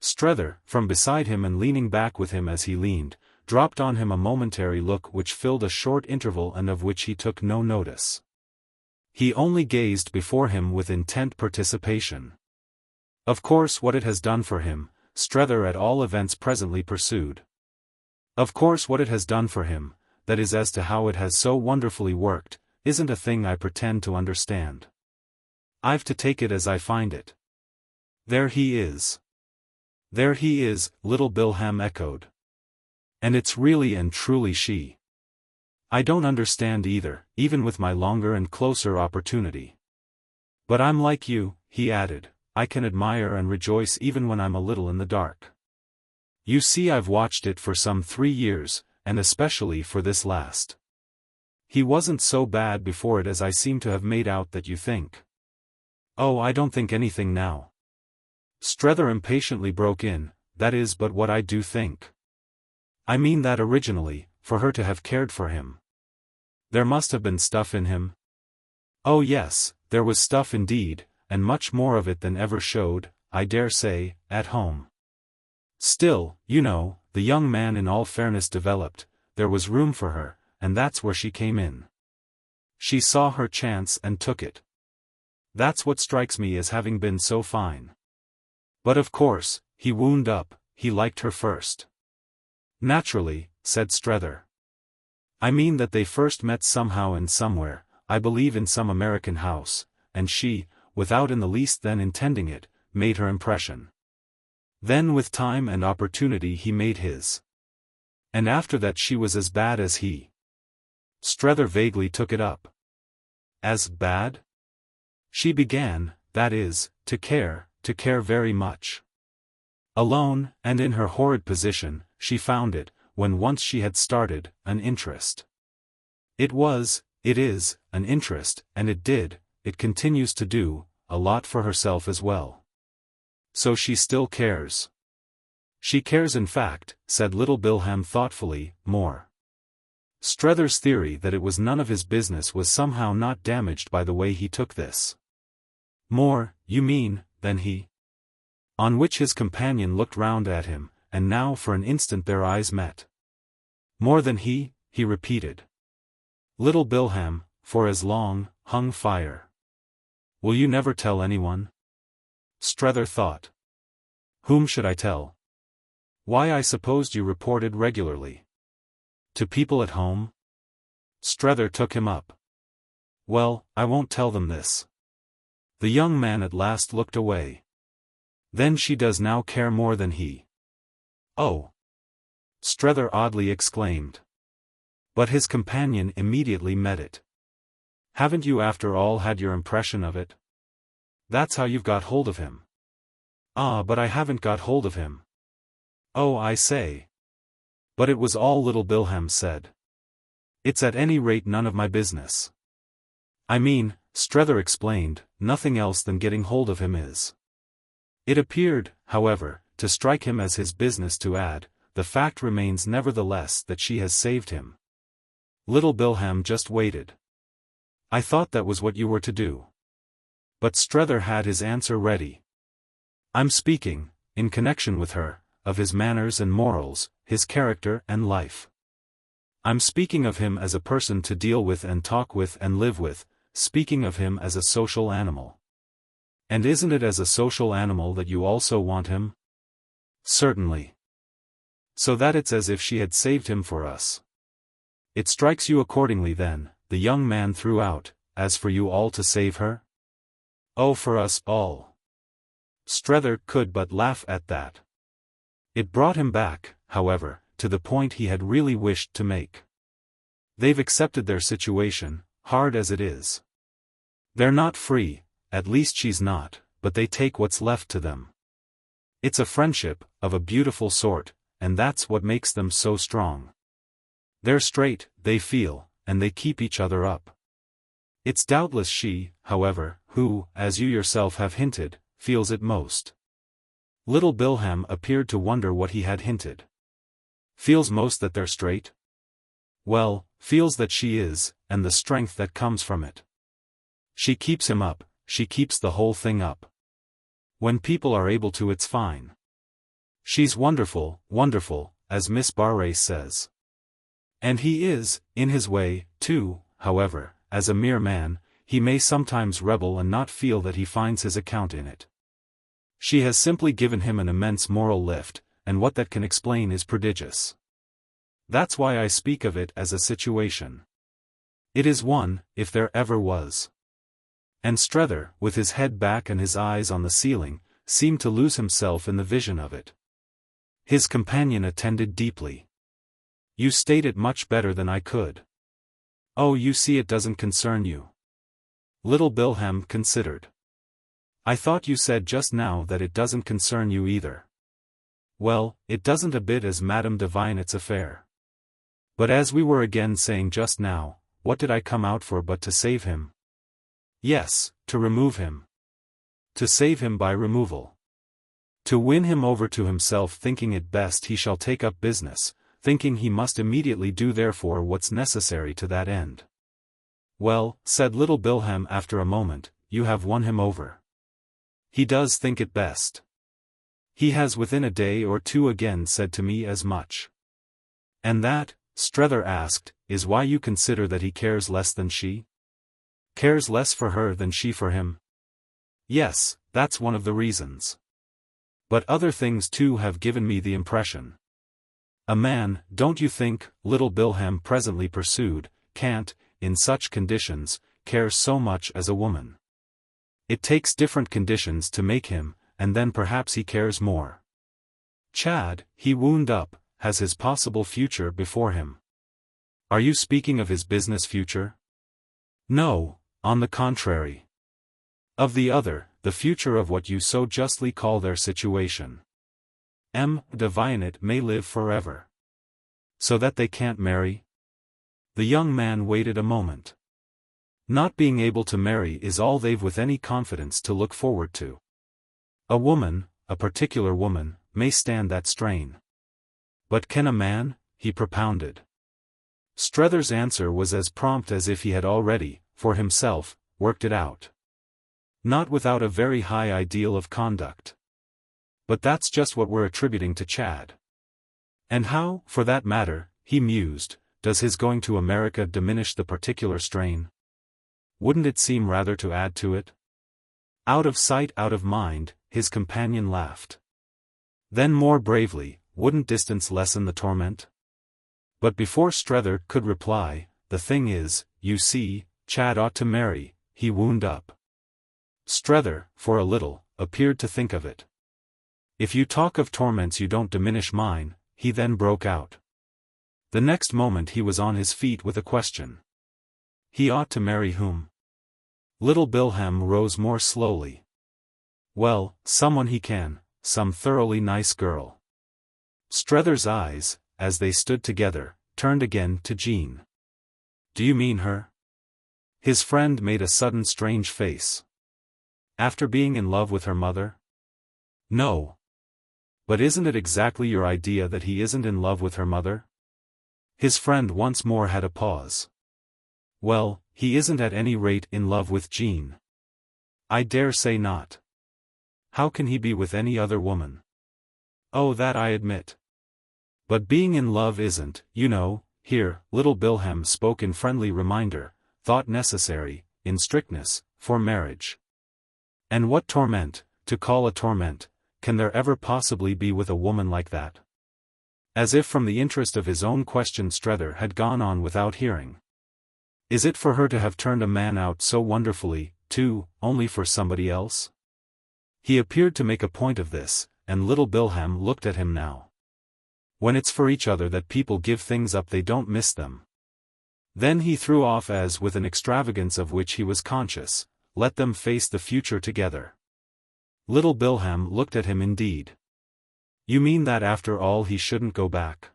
Strether, from beside him and leaning back with him as he leaned, dropped on him a momentary look which filled a short interval and of which he took no notice. He only gazed before him with intent participation. Of course what it has done for him, Strether at all events presently pursued. Of course what it has done for him, that is as to how it has so wonderfully worked, isn't a thing I pretend to understand. I've to take it as I find it. There he is. There he is, little Bilham echoed. And it's really and truly she. I don't understand either, even with my longer and closer opportunity. But I'm like you, he added, I can admire and rejoice even when I'm a little in the dark. You see, I've watched it for some 3 years, and especially for this last. He wasn't so bad before it as I seem to have made out that you think. Oh, I don't think anything now. Strether impatiently broke in, that is but what I do think. I mean that originally, for her to have cared for him. There must have been stuff in him. Oh yes, there was stuff indeed, and much more of it than ever showed, I dare say, at home. Still, you know, the young man in all fairness developed, there was room for her, and that's where she came in. She saw her chance and took it. That's what strikes me as having been so fine. But of course, he wound up, he liked her first. Naturally, said Strether. I mean that they first met somehow and somewhere, I believe in some American house, and she, without in the least then intending it, made her impression. Then with time and opportunity he made his. And after that she was as bad as he. Strether vaguely took it up. As bad? She began, that is, to care very much. Alone, and in her horrid position, she found it, when once she had started, an interest. It is, an interest, and it continues to do, a lot for herself as well. So she still cares. She cares in fact, said little Bilham thoughtfully, more. Strether's theory that it was none of his business was somehow not damaged by the way he took this. More, you mean, than he? On which his companion looked round at him, and now for an instant their eyes met. More than he repeated. Little Bilham, for as long, hung fire. Will you never tell anyone? Strether thought. Whom should I tell? Why, I supposed you reported regularly. To people at home? Strether took him up. Well, I won't tell them this. The young man at last looked away. Then she does now care more than he. Oh! Strether oddly exclaimed. But his companion immediately met it. Haven't you after all had your impression of it? That's how you've got hold of him. Ah, but I haven't got hold of him. Oh, I say. But it was all little Bilham said. It's at any rate none of my business. I mean, Strether explained, nothing else than getting hold of him is. It appeared, however, to strike him as his business to add, the fact remains nevertheless that she has saved him. Little Bilham just waited. I thought that was what you were to do. But Strether had his answer ready. I'm speaking, in connection with her, of his manners and morals, his character and life. I'm speaking of him as a person to deal with and talk with and live with, speaking of him as a social animal. And isn't it as a social animal that you also want him? Certainly. So that it's as if she had saved him for us. It strikes you accordingly then, the young man threw out, as for you all to save her? Oh, for us all. Strether could but laugh at that. It brought him back, however, to the point he had really wished to make. They've accepted their situation, hard as it is. They're not free, at least she's not, but they take what's left to them. It's a friendship, of a beautiful sort, and that's what makes them so strong. They're straight, they feel, and they keep each other up. It's doubtless she, however, who, as you yourself have hinted, feels it most. Little Bilham appeared to wonder what he had hinted. Feels most that they're straight? Well, feels that she is, and the strength that comes from it. She keeps him up, she keeps the whole thing up. When people are able to, it's fine. She's wonderful, wonderful, as Miss Barre says. And he is, in his way, too, however, as a mere man, he may sometimes rebel and not feel that he finds his account in it. She has simply given him an immense moral lift, and what that can explain is prodigious. That's why I speak of it as a situation. It is one, if there ever was. And Strether, with his head back and his eyes on the ceiling, seemed to lose himself in the vision of it. His companion attended deeply. You state it much better than I could. Oh, you see, it doesn't concern you. Little Bilham considered. I thought you said just now that it doesn't concern you either. Well, it doesn't a bit, as Madame de Vignet's affair. But as we were again saying just now, what did I come out for but to save him? Yes, to remove him. To save him by removal. To win him over to himself, thinking it best he shall take up business, thinking he must immediately do therefore what's necessary to that end. Well, said Little Bilham after a moment, you have won him over. He does think it best. He has within a day or two again said to me as much. And that, Strether asked, is why you consider that he cares less than she? Cares less for her than she for him? Yes, that's one of the reasons. But other things too have given me the impression. A man, don't you think, Little Bilham presently pursued, can't, in such conditions, care so much as a woman. It takes different conditions to make him, and then perhaps he cares more. Chad, he wound up, has his possible future before him. Are you speaking of his business future? No, on the contrary. Of the other, the future of what you so justly call their situation. M. de Vignet may live forever. So that they can't marry? The young man waited a moment. Not being able to marry is all they've with any confidence to look forward to. A woman, a particular woman, may stand that strain. But can a man? He propounded. Strether's answer was as prompt as if he had already, for himself, worked it out. Not without a very high ideal of conduct. But that's just what we're attributing to Chad. And how, for that matter, he mused, does his going to America diminish the particular strain? Wouldn't it seem rather to add to it? Out of sight, out of mind, his companion laughed. Then more bravely, wouldn't distance lessen the torment? But before Strether could reply, the thing is, you see, Chad ought to marry, he wound up. Strether, for a little, appeared to think of it. If you talk of torments you don't diminish mine, he then broke out. The next moment he was on his feet with a question. He ought to marry whom? Little Bilham rose more slowly. Well, someone he can, some thoroughly nice girl. Strether's eyes, as they stood together, turned again to Jean. Do you mean her? His friend made a sudden strange face. After being in love with her mother? No. But isn't it exactly your idea that he isn't in love with her mother? His friend once more had a pause. Well, he isn't at any rate in love with Jean. I dare say not. How can he be with any other woman? Oh, that I admit. But being in love isn't, you know, here, little Bilham spoke in friendly reminder, thought necessary, in strictness, for marriage. And what torment, to call a torment, can there ever possibly be with a woman like that? As if from the interest of his own question Strether had gone on without hearing. Is it for her to have turned a man out so wonderfully, too, only for somebody else? He appeared to make a point of this, and little Bilham looked at him now. When it's for each other that people give things up they don't miss them. Then he threw off as with an extravagance of which he was conscious, let them face the future together. Little Bilham looked at him indeed. You mean that after all he shouldn't go back?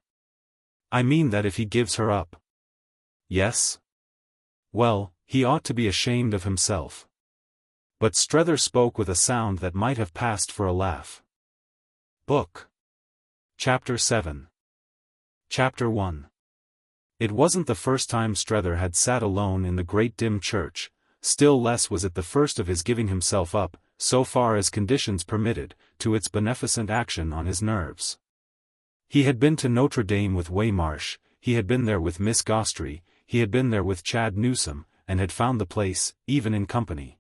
I mean that if he gives her up. Yes? Well, he ought to be ashamed of himself. But Strether spoke with a sound that might have passed for a laugh. Book. Chapter 7. Chapter 1. It wasn't the first time Strether had sat alone in the great dim church, still less was it the first of his giving himself up, so far as conditions permitted, to its beneficent action on his nerves. He had been to Notre Dame with Waymarsh, he had been there with Miss Gostrey, he had been there with Chad Newsome, and had found the place, even in company.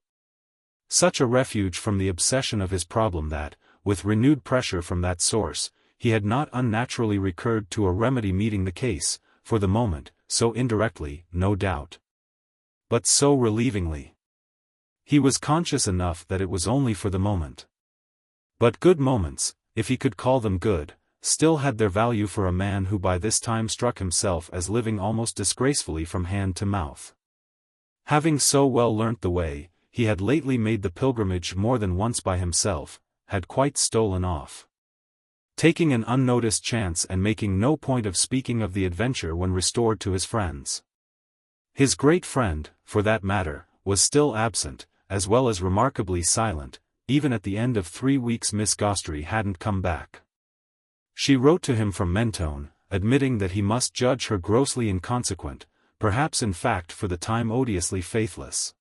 Such a refuge from the obsession of his problem that, with renewed pressure from that source, he had not unnaturally recurred to a remedy meeting the case, for the moment, so indirectly, no doubt. But so relievingly. He was conscious enough that it was only for the moment. But good moments, if he could call them good, still had their value for a man who by this time struck himself as living almost disgracefully from hand to mouth. Having so well learnt the way, he had lately made the pilgrimage more than once by himself, had quite stolen off. Taking an unnoticed chance and making no point of speaking of the adventure when restored to his friends. His great friend, for that matter, was still absent, as well as remarkably silent, even at the end of 3 weeks Miss Gostrey hadn't come back. She wrote to him from Mentone, admitting that he must judge her grossly inconsequent, perhaps in fact for the time odiously faithless.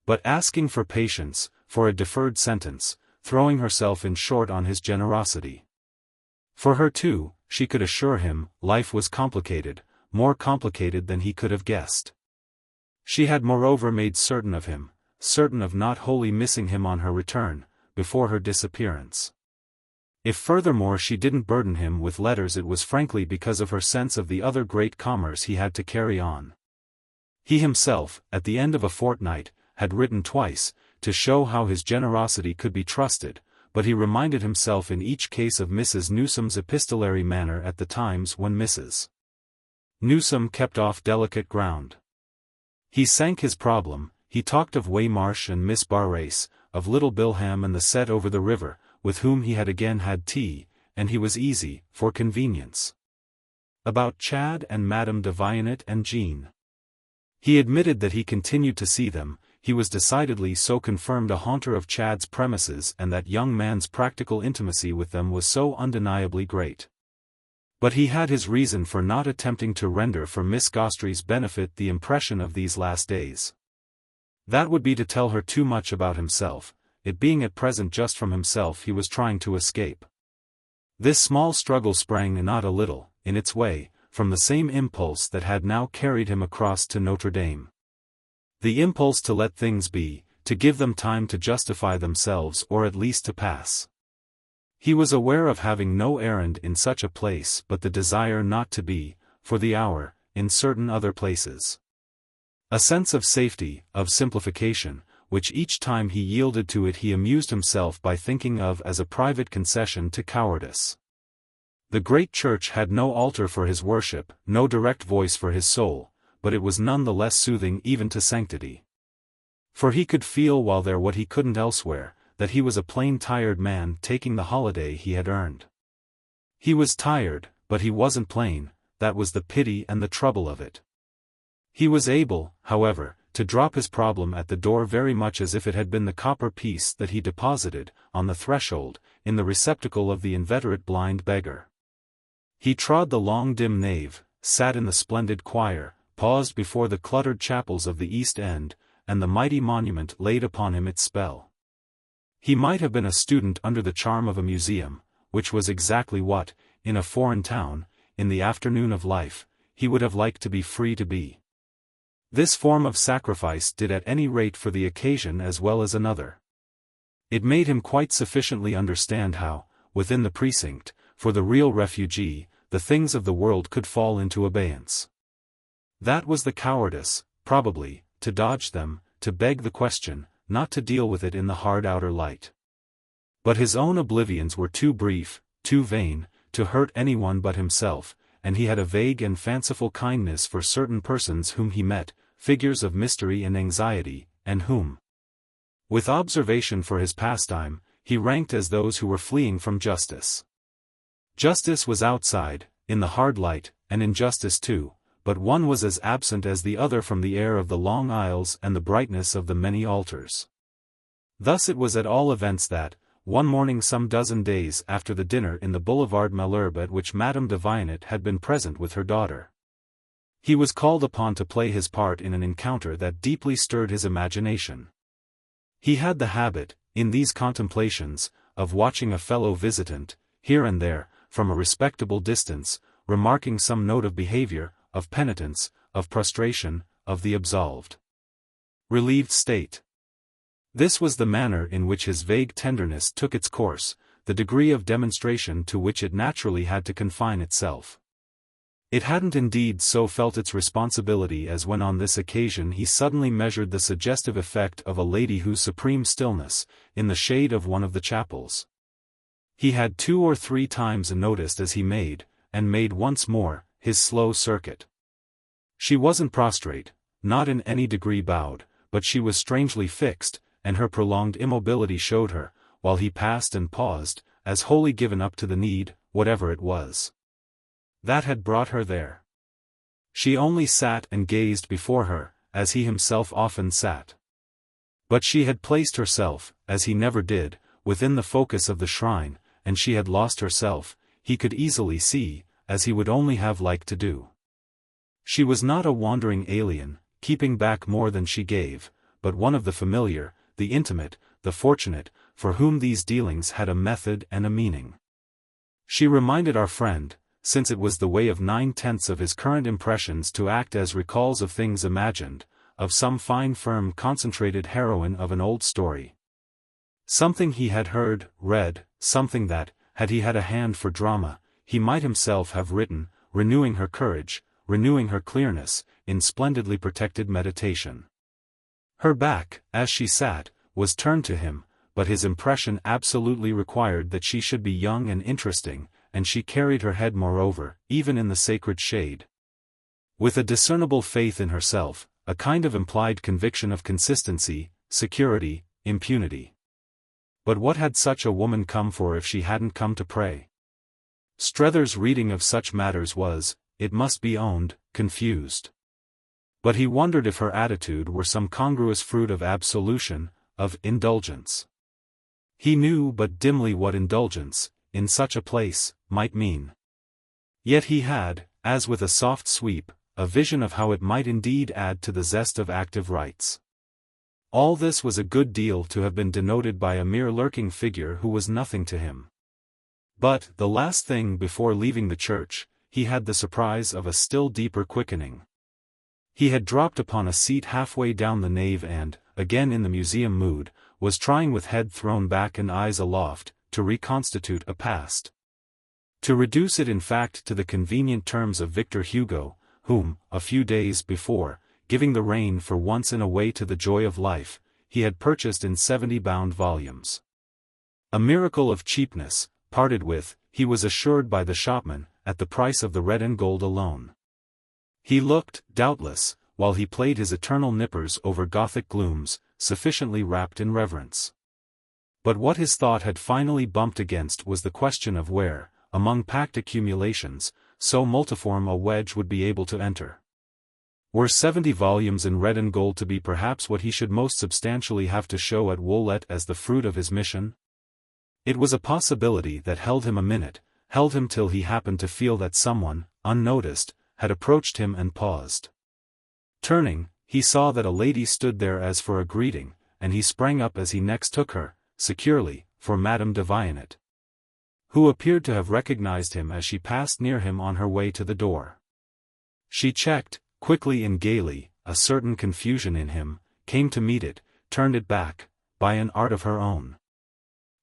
But asking for patience, for a deferred sentence, throwing herself in short on his generosity. For her too, she could assure him, life was complicated, more complicated than he could have guessed. She had moreover made certain of him, certain of not wholly missing him on her return, before her disappearance. If furthermore she didn't burden him with letters it was frankly because of her sense of the other great commerce he had to carry on. He himself, at the end of a fortnight, had written twice, to show how his generosity could be trusted, but he reminded himself in each case of Mrs. Newsome's epistolary manner at the times when Mrs. Newsome kept off delicate ground. He sank his problem, he talked of Waymarsh and Miss Barrace, of little Bilham and the set over the river, with whom he had again had tea, and he was easy, for convenience. About Chad and Madame de Vionnet and Jean. He admitted that he continued to see them, he was decidedly so confirmed a haunter of Chad's premises and that young man's practical intimacy with them was so undeniably great. But he had his reason for not attempting to render for Miss Gostrey's benefit the impression of these last days. That would be to tell her too much about himself, it being at present just from himself he was trying to escape. This small struggle sprang not a little, in its way, from the same impulse that had now carried him across to Notre Dame. The impulse to let things be, to give them time to justify themselves or at least to pass. He was aware of having no errand in such a place but the desire not to be, for the hour, in certain other places. A sense of safety, of simplification, which each time he yielded to it he amused himself by thinking of as a private concession to cowardice. The great church had no altar for his worship, no direct voice for his soul, but it was none the less soothing even to sanctity. For he could feel while there what he couldn't elsewhere, that he was a plain tired man taking the holiday he had earned. He was tired, but he wasn't plain, that was the pity and the trouble of it. He was able, however, to drop his problem at the door very much as if it had been the copper piece that he deposited, on the threshold, in the receptacle of the inveterate blind beggar. He trod the long dim nave, sat in the splendid choir, paused before the cluttered chapels of the East End, and the mighty monument laid upon him its spell. He might have been a student under the charm of a museum, which was exactly what, in a foreign town, in the afternoon of life, he would have liked to be free to be. This form of sacrifice did at any rate for the occasion as well as another. It made him quite sufficiently understand how, within the precinct, for the real refugee, the things of the world could fall into abeyance. That was the cowardice, probably, to dodge them, to beg the question, not to deal with it in the hard outer light. But his own oblivions were too brief, too vain, to hurt anyone but himself, and he had a vague and fanciful kindness for certain persons whom he met, figures of mystery and anxiety, and whom, with observation for his pastime, he ranked as those who were fleeing from justice. Justice was outside, in the hard light, and injustice too, but one was as absent as the other from the air of the long aisles and the brightness of the many altars. Thus it was at all events that, one morning some dozen days after the dinner in the Boulevard Malherbe at which Madame de Viennet had been present with her daughter, he was called upon to play his part in an encounter that deeply stirred his imagination. He had the habit, in these contemplations, of watching a fellow visitant, here and there, from a respectable distance, remarking some note of behavior, of penitence, of prostration, of the absolved, relieved state. This was the manner in which his vague tenderness took its course, the degree of demonstration to which it naturally had to confine itself. It hadn't indeed so felt its responsibility as when on this occasion he suddenly measured the suggestive effect of a lady whose supreme stillness, in the shade of one of the chapels, he had 2 or 3 times noticed as he made, and made once more, his slow circuit. She wasn't prostrate, not in any degree bowed, but she was strangely fixed, and her prolonged immobility showed her, while he passed and paused, as wholly given up to the need, whatever it was, that had brought her there. She only sat and gazed before her, as he himself often sat. But she had placed herself, as he never did, within the focus of the shrine, and she had lost herself, he could easily see, as he would only have liked to do. She was not a wandering alien, keeping back more than she gave, but one of the familiar, the intimate, the fortunate, for whom these dealings had a method and a meaning. She reminded our friend, since it was the way of 9/10 of his current impressions to act as recalls of things imagined, of some fine firm concentrated heroine of an old story. Something he had heard, read, something that, had he had a hand for drama, he might himself have written, renewing her courage, renewing her clearness, in splendidly protected meditation. Her back, as she sat, was turned to him, but his impression absolutely required that she should be young and interesting, and she carried her head moreover, even in the sacred shade, with a discernible faith in herself, a kind of implied conviction of consistency, security, impunity. But what had such a woman come for if she hadn't come to pray? Strether's reading of such matters was, it must be owned, confused. But he wondered if her attitude were some congruous fruit of absolution, of indulgence. He knew but dimly what indulgence, in such a place, might mean. Yet he had, as with a soft sweep, a vision of how it might indeed add to the zest of active rites. All this was a good deal to have been denoted by a mere lurking figure who was nothing to him. But, the last thing before leaving the church, he had the surprise of a still deeper quickening. He had dropped upon a seat halfway down the nave and, again in the museum mood, was trying with head thrown back and eyes aloft, to reconstitute a past. To reduce it in fact to the convenient terms of Victor Hugo, whom, a few days before, giving the rein for once in a way to the joy of life, he had purchased in 70-bound volumes. A miracle of cheapness, parted with, he was assured by the shopman, at the price of the red and gold alone. He looked, doubtless, while he played his eternal nippers over Gothic glooms, sufficiently wrapped in reverence. But what his thought had finally bumped against was the question of where, among packed accumulations, so multiform a wedge would be able to enter. Were 70 volumes in red and gold to be perhaps what he should most substantially have to show at Woollett as the fruit of his mission? It was a possibility that held him a minute, held him till he happened to feel that someone, unnoticed, had approached him and paused. Turning, he saw that a lady stood there as for a greeting, and he sprang up as he next took her, securely, for Madame de Viennet. who appeared to have recognized him as she passed near him on her way to the door. She checked, quickly and gaily, a certain confusion in him, came to meet it, turned it back, by an art of her own.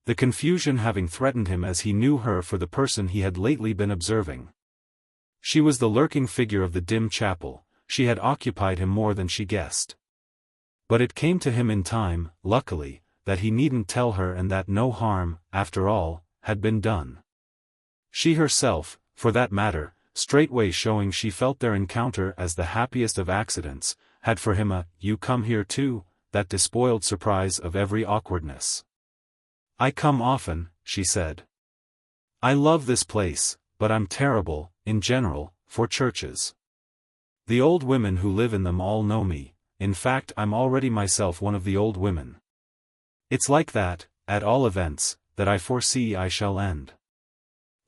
The confusion having threatened him as he knew her for the person he had lately been observing. She was the lurking figure of the dim chapel, she had occupied him more than she guessed. But it came to him in time, luckily, that he needn't tell her and that no harm, after all, had been done. She herself, for that matter, straightway showing she felt their encounter as the happiest of accidents, had for him a "you come here too," that despoiled surprise of every awkwardness. "I come often," she said. "I love this place, but I'm terrible, in general, for churches. The old women who live in them all know me, in fact I'm already myself one of the old women. It's like that, at all events, that I foresee I shall end."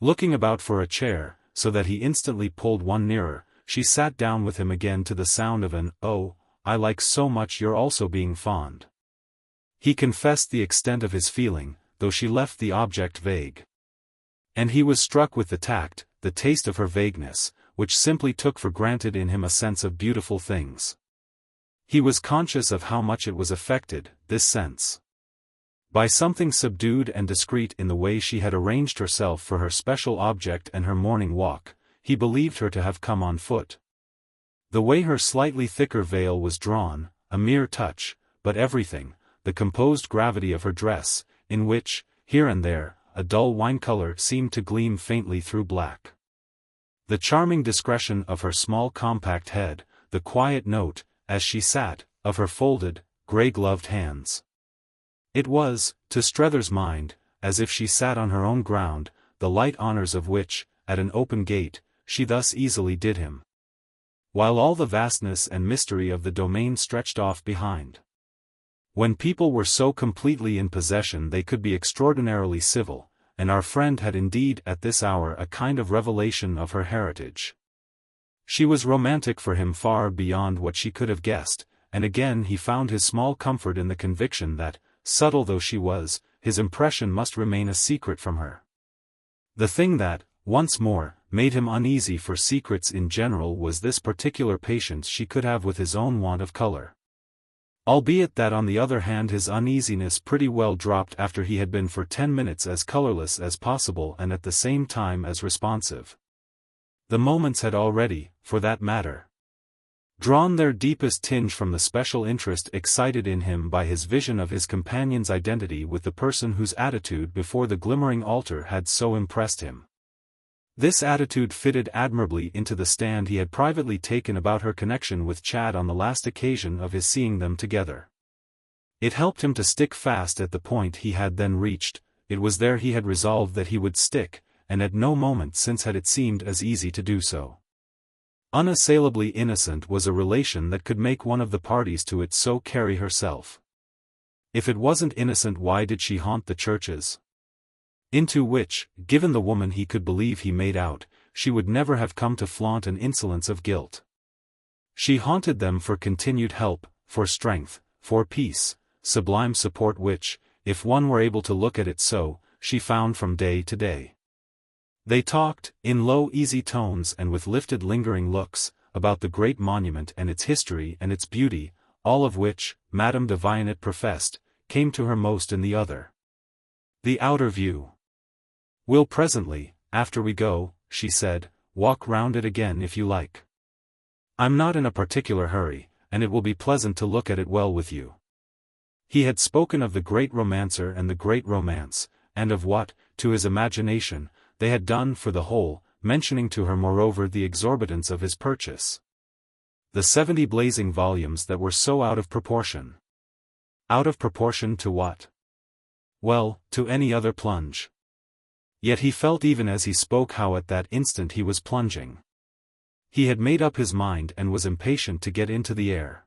Looking about for a chair, so that he instantly pulled one nearer, she sat down with him again to the sound of an "Oh, I like so much you're also being fond." He confessed the extent of his feeling, though she left the object vague. And he was struck with the tact, the taste of her vagueness, which simply took for granted in him a sense of beautiful things. He was conscious of how much it was affected, this sense, by something subdued and discreet in the way she had arranged herself for her special object and her morning walk. He believed her to have come on foot. The way her slightly thicker veil was drawn, a mere touch, but everything, the composed gravity of her dress, in which, here and there, a dull wine color seemed to gleam faintly through black. The charming discretion of her small compact head, the quiet note, as she sat, of her folded, grey-gloved hands. It was, to Strether's mind, as if she sat on her own ground, the light honors of which, at an open gate, she thus easily did him, while all the vastness and mystery of the domain stretched off behind. When people were so completely in possession they could be extraordinarily civil, and our friend had indeed at this hour a kind of revelation of her heritage. She was romantic for him far beyond what she could have guessed, and again he found his small comfort in the conviction that, subtle though she was, his impression must remain a secret from her. The thing that, once more, made him uneasy for secrets in general was this particular patience she could have with his own want of color. Albeit that on the other hand his uneasiness pretty well dropped after he had been for 10 minutes as colorless as possible and at the same time as responsive. The moments had already, for that matter, drawn their deepest tinge from the special interest excited in him by his vision of his companion's identity with the person whose attitude before the glimmering altar had so impressed him. This attitude fitted admirably into the stand he had privately taken about her connection with Chad on the last occasion of his seeing them together. It helped him to stick fast at the point he had then reached. It was there he had resolved that he would stick, and at no moment since had it seemed as easy to do so. Unassailably innocent was a relation that could make one of the parties to it so carry herself. If it wasn't innocent, why did she haunt the churches? Into which, given the woman he could believe he made out, she would never have come to flaunt an insolence of guilt. She haunted them for continued help, for strength, for peace, sublime support which, if one were able to look at it so, she found from day to day. They talked, in low easy tones and with lifted lingering looks, about the great monument and its history and its beauty, all of which, Madame de Waymarsh professed, came to her most in the other. The outer view. "We'll presently, after we go," she said, "walk round it again if you like. I'm not in a particular hurry, and it will be pleasant to look at it well with you." He had spoken of the great romancer and the great romance, and of what, to his imagination, they had done for the whole, mentioning to her moreover the exorbitance of his purchase. The 70 blazing volumes that were so out of proportion. Out of proportion to what? Well, to any other plunge. Yet he felt even as he spoke how at that instant he was plunging. He had made up his mind and was impatient to get into the air.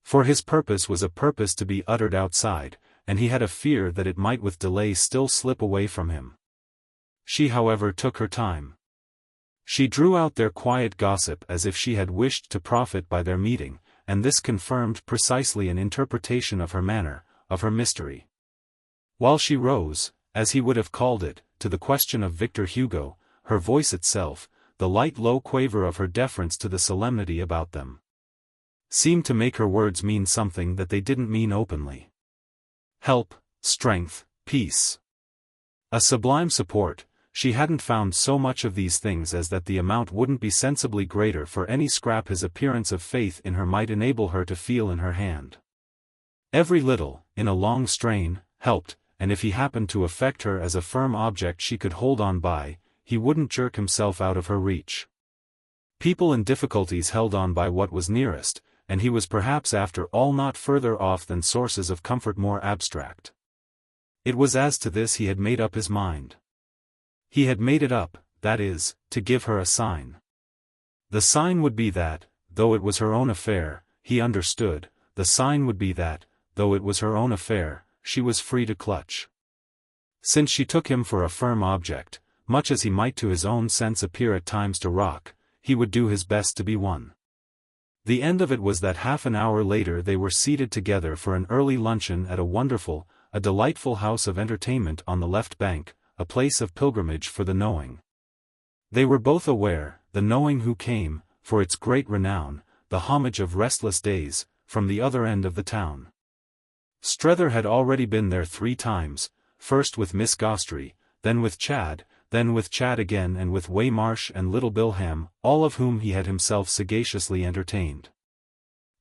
For his purpose was a purpose to be uttered outside, and he had a fear that it might with delay still slip away from him. She however took her time. She drew out their quiet gossip as if she had wished to profit by their meeting, and this confirmed precisely an interpretation of her manner, of her mystery. While she rose, as he would have called it, to the question of Victor Hugo, her voice itself, the light low quaver of her deference to the solemnity about them, seemed to make her words mean something that they didn't mean openly. Help, strength, peace. A sublime support. She hadn't found so much of these things as that the amount wouldn't be sensibly greater for any scrap his appearance of faith in her might enable her to feel in her hand. Every little, in a long strain, helped, and if he happened to affect her as a firm object she could hold on by, he wouldn't jerk himself out of her reach. People in difficulties held on by what was nearest, and he was perhaps after all not further off than sources of comfort more abstract. It was as to this he had made up his mind. He had made it up, that is, to give her a sign. The sign would be that, though it was her own affair, he understood, the sign would be that, though it was her own affair, she was free to clutch. Since she took him for a firm object, much as he might to his own sense appear at times to rock, he would do his best to be one. The end of it was that half an hour later they were seated together for an early luncheon at a delightful house of entertainment on the left bank, a place of pilgrimage for the knowing. They were both aware, the knowing who came, for its great renown, the homage of restless days, from the other end of the town. Strether had already been there 3 times, first with Miss Gostrey, then with Chad again and with Waymarsh and little Bilham, all of whom he had himself sagaciously entertained.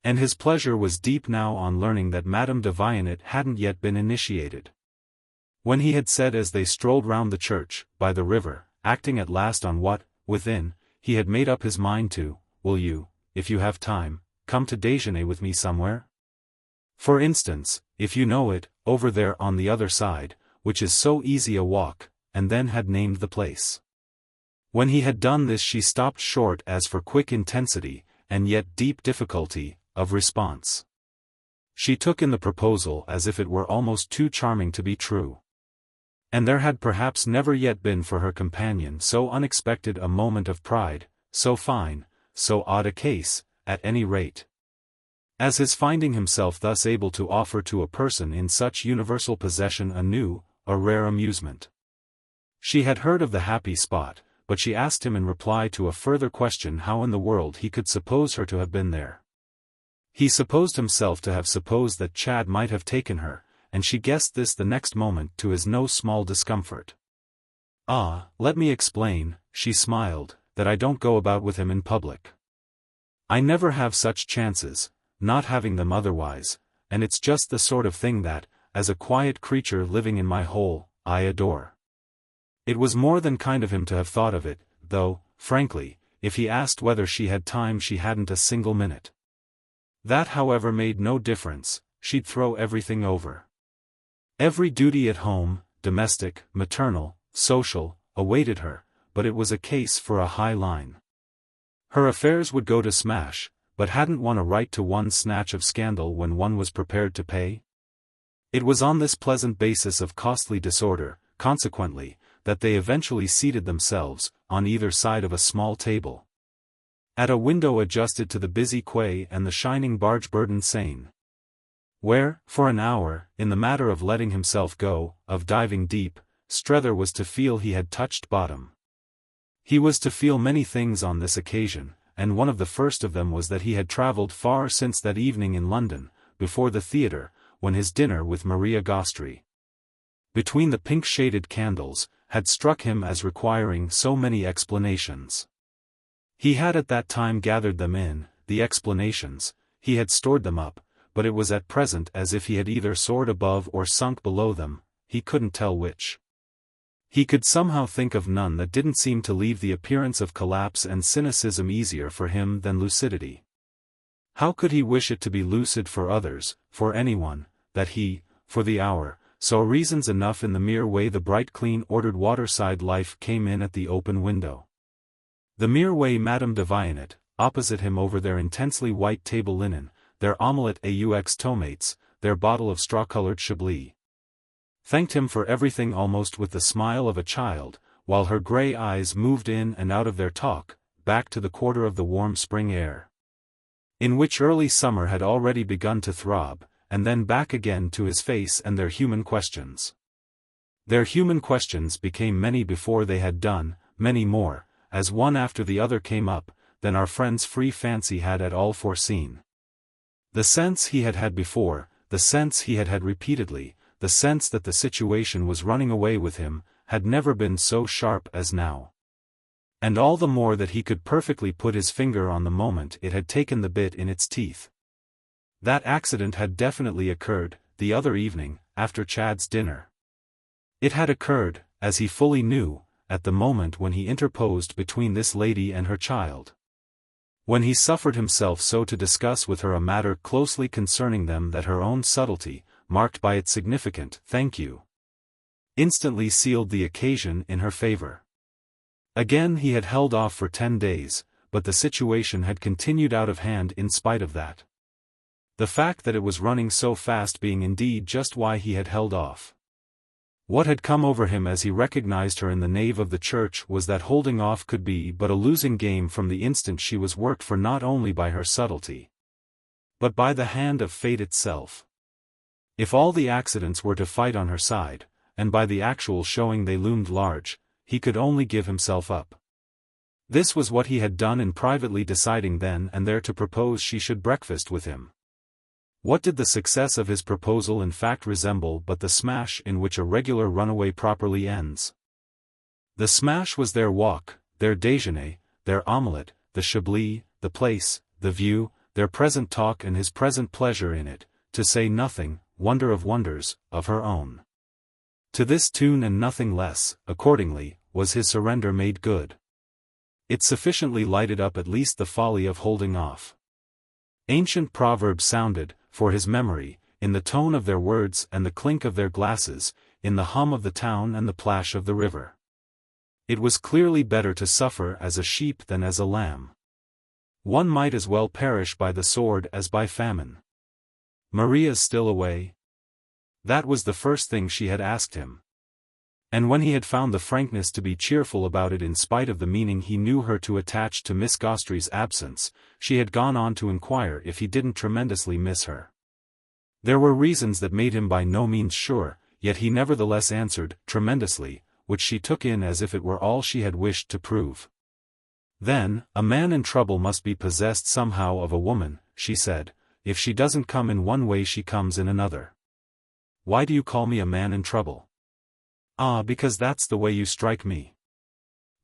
And his pleasure was deep now on learning that Madame de Vionnet hadn't yet been initiated. When he had said as they strolled round the church, by the river, acting at last on what, within, he had made up his mind to, "Will you, if you have time, come to déjeuner with me somewhere? For instance, if you know it, over there on the other side, which is so easy a walk," and then had named the place. When he had done this she stopped short as for quick intensity, and yet deep difficulty, of response. She took in the proposal as if it were almost too charming to be true. And there had perhaps never yet been for her companion so unexpected a moment of pride, so fine, so odd a case, at any rate, as his finding himself thus able to offer to a person in such universal possession a rare amusement. She had heard of the happy spot, but she asked him in reply to a further question how in the world he could suppose her to have been there. He supposed himself to have supposed that Chad might have taken her, and she guessed this the next moment to his no small discomfort. "Ah, let me explain," she smiled, "that I don't go about with him in public. I never have such chances, not having them otherwise, and it's just the sort of thing that, as a quiet creature living in my hole, I adore." It was more than kind of him to have thought of it, though, frankly, if he asked whether she had time she hadn't a single minute. That however made no difference, she'd throw everything over. Every duty at home, domestic, maternal, social, awaited her, but it was a case for a high line. Her affairs would go to smash, but hadn't one a right to one snatch of scandal when one was prepared to pay? It was on this pleasant basis of costly disorder, consequently, that they eventually seated themselves, on either side of a small table, at a window adjusted to the busy quay and the shining barge-burdened Seine, where, for an hour, in the matter of letting himself go, of diving deep, Strether was to feel he had touched bottom. He was to feel many things on this occasion, and one of the first of them was that he had travelled far since that evening in London, before the theatre, when his dinner with Maria Gostrey, between the pink-shaded candles, had struck him as requiring so many explanations. He had at that time gathered them in, the explanations, he had stored them up, but it was at present as if he had either soared above or sunk below them, he couldn't tell which. He could somehow think of none that didn't seem to leave the appearance of collapse and cynicism easier for him than lucidity. How could he wish it to be lucid for others, for anyone, that he, for the hour, saw reasons enough in the mere way the bright clean ordered waterside life came in at the open window. The mere way Madame de Vionnet, opposite him over their intensely white table linen, their omelette aux tomates, their bottle of straw-colored Chablis, thanked him for everything almost with the smile of a child, while her grey eyes moved in and out of their talk, back to the quarter of the warm spring air, in which early summer had already begun to throb, and then back again to his face and their human questions. Their human questions became many before they had done, many more, as one after the other came up, than our friend's free fancy had at all foreseen. The sense he had had before, the sense he had had repeatedly, the sense that the situation was running away with him, had never been so sharp as now. And all the more that he could perfectly put his finger on the moment it had taken the bit in its teeth. That accident had definitely occurred, the other evening, after Chad's dinner. It had occurred, as he fully knew, at the moment when he interposed between this lady and her child. When he suffered himself so to discuss with her a matter closely concerning them that her own subtlety, marked by its significant "thank you," instantly sealed the occasion in her favor. Again he had held off for 10 days, but the situation had continued out of hand in spite of that. The fact that it was running so fast being indeed just why he had held off. What had come over him as he recognized her in the nave of the church was that holding off could be but a losing game from the instant she was worked for not only by her subtlety, but by the hand of fate itself. If all the accidents were to fight on her side, and by the actual showing they loomed large, he could only give himself up. This was what he had done in privately deciding then and there to propose she should breakfast with him. What did the success of his proposal in fact resemble but the smash in which a regular runaway properly ends? The smash was their walk, their déjeuner, their omelette, the chablis, the place, the view, their present talk and his present pleasure in it, to say nothing, wonder of wonders, of her own. To this tune and nothing less, accordingly, was his surrender made good. It sufficiently lighted up at least the folly of holding off. Ancient proverbs sounded, for his memory, in the tone of their words and the clink of their glasses, in the hum of the town and the plash of the river. It was clearly better to suffer as a sheep than as a lamb. One might as well perish by the sword as by famine. Maria's still away? That was the first thing she had asked him. And when he had found the frankness to be cheerful about it in spite of the meaning he knew her to attach to Miss Gostrey's absence, she had gone on to inquire if he didn't tremendously miss her. There were reasons that made him by no means sure, yet he nevertheless answered, tremendously, which she took in as if it were all she had wished to prove. Then, a man in trouble must be possessed somehow of a woman, she said, if she doesn't come in one way she comes in another. Why do you call me a man in trouble? Ah, because that's the way you strike me.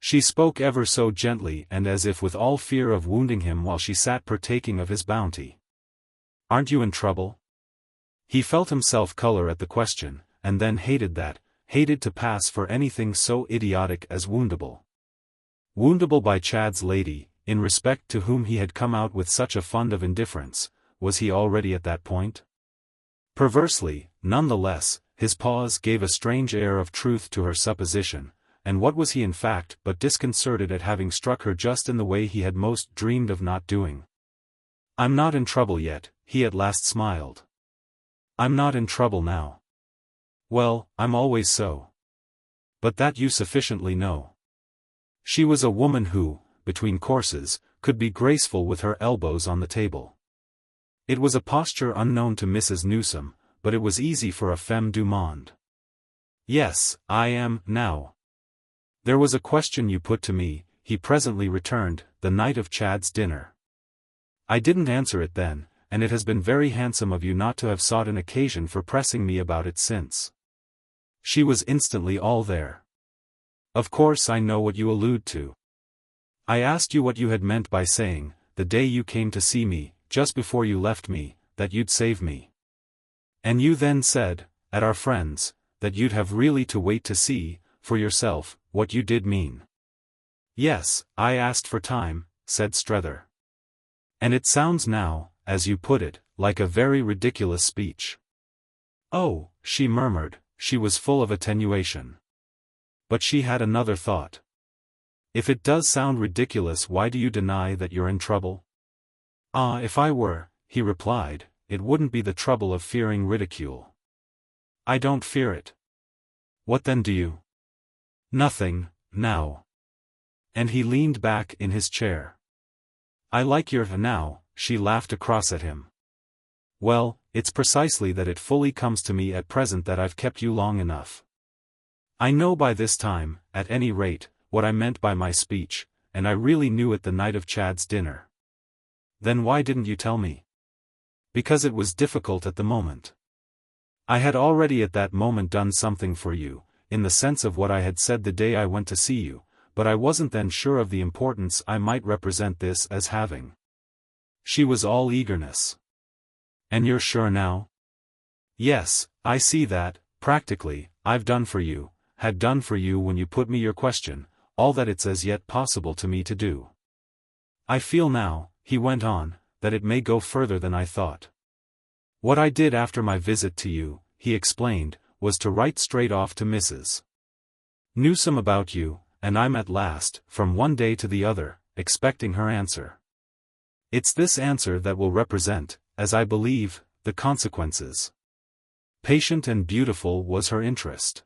She spoke ever so gently and as if with all fear of wounding him while she sat partaking of his bounty. Aren't you in trouble? He felt himself color at the question, and then hated to pass for anything so idiotic as woundable. Woundable by Chad's lady, in respect to whom he had come out with such a fund of indifference, was he already at that point? Perversely, none the less, his pause gave a strange air of truth to her supposition, and what was he in fact but disconcerted at having struck her just in the way he had most dreamed of not doing. I'm not in trouble yet, he at last smiled. I'm not in trouble now. Well, I'm always so. But that you sufficiently know. She was a woman who, between courses, could be graceful with her elbows on the table. It was a posture unknown to Mrs. Newsome, but it was easy for a femme du monde. Yes, I am, now. There was a question you put to me, he presently returned, the night of Chad's dinner. I didn't answer it then, and it has been very handsome of you not to have sought an occasion for pressing me about it since. She was instantly all there. Of course I know what you allude to. I asked you what you had meant by saying, the day you came to see me, just before you left me, that you'd save me. And you then said, at our friends, that you'd have really to wait to see, for yourself, what you did mean. Yes, I asked for time, said Strether. And it sounds now, as you put it, like a very ridiculous speech. Oh, she murmured, she was full of attenuation. But she had another thought. If it does sound ridiculous, why do you deny that you're in trouble? Ah, if I were, he replied, it wouldn't be the trouble of fearing ridicule. I don't fear it. What then do you? Nothing, now. And he leaned back in his chair. I like your now, she laughed across at him. Well, it's precisely that it fully comes to me at present that I've kept you long enough. I know by this time, at any rate, what I meant by my speech, and I really knew it the night of Chad's dinner. Then why didn't you tell me? Because it was difficult at the moment. I had already at that moment done something for you, in the sense of what I had said the day I went to see you, but I wasn't then sure of the importance I might represent this as having. She was all eagerness. And you're sure now? Yes, I see that, practically, I've done for you, had done for you when you put me your question, all that it's as yet possible to me to do. I feel now, he went on, that it may go further than I thought. What I did after my visit to you, he explained, was to write straight off to Mrs. Newsome about you, and I'm at last, from one day to the other, expecting her answer. It's this answer that will represent, as I believe, the consequences. Patient and beautiful was her interest.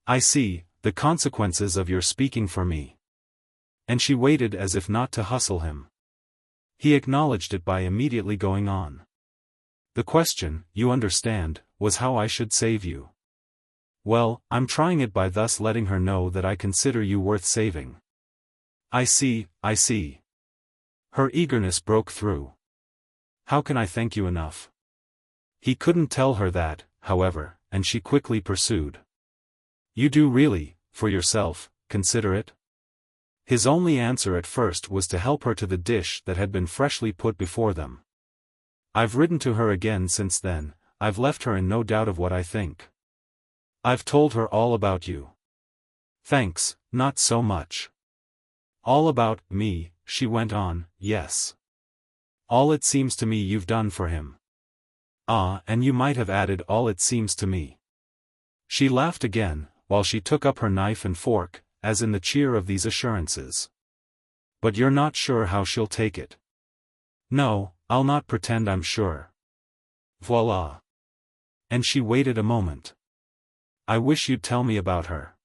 I see, the consequences of your speaking for me. And she waited as if not to hustle him. He acknowledged it by immediately going on. The question, you understand, was how I should save you. Well, I'm trying it by thus letting her know that I consider you worth saving. I see, I see. Her eagerness broke through. How can I thank you enough? He couldn't tell her that, however, and she quickly pursued. You do really, for yourself, consider it? His only answer at first was to help her to the dish that had been freshly put before them. I've written to her again since then, I've left her in no doubt of what I think. I've told her all about you. Thanks, not so much. All about me, she went on, yes. All it seems to me you've done for him. Ah, and you might have added all it seems to me. She laughed again, while she took up her knife and fork, as in the cheer of these assurances. But you're not sure how she'll take it. No, I'll not pretend I'm sure. Voila. And she waited a moment. I wish you'd tell me about her.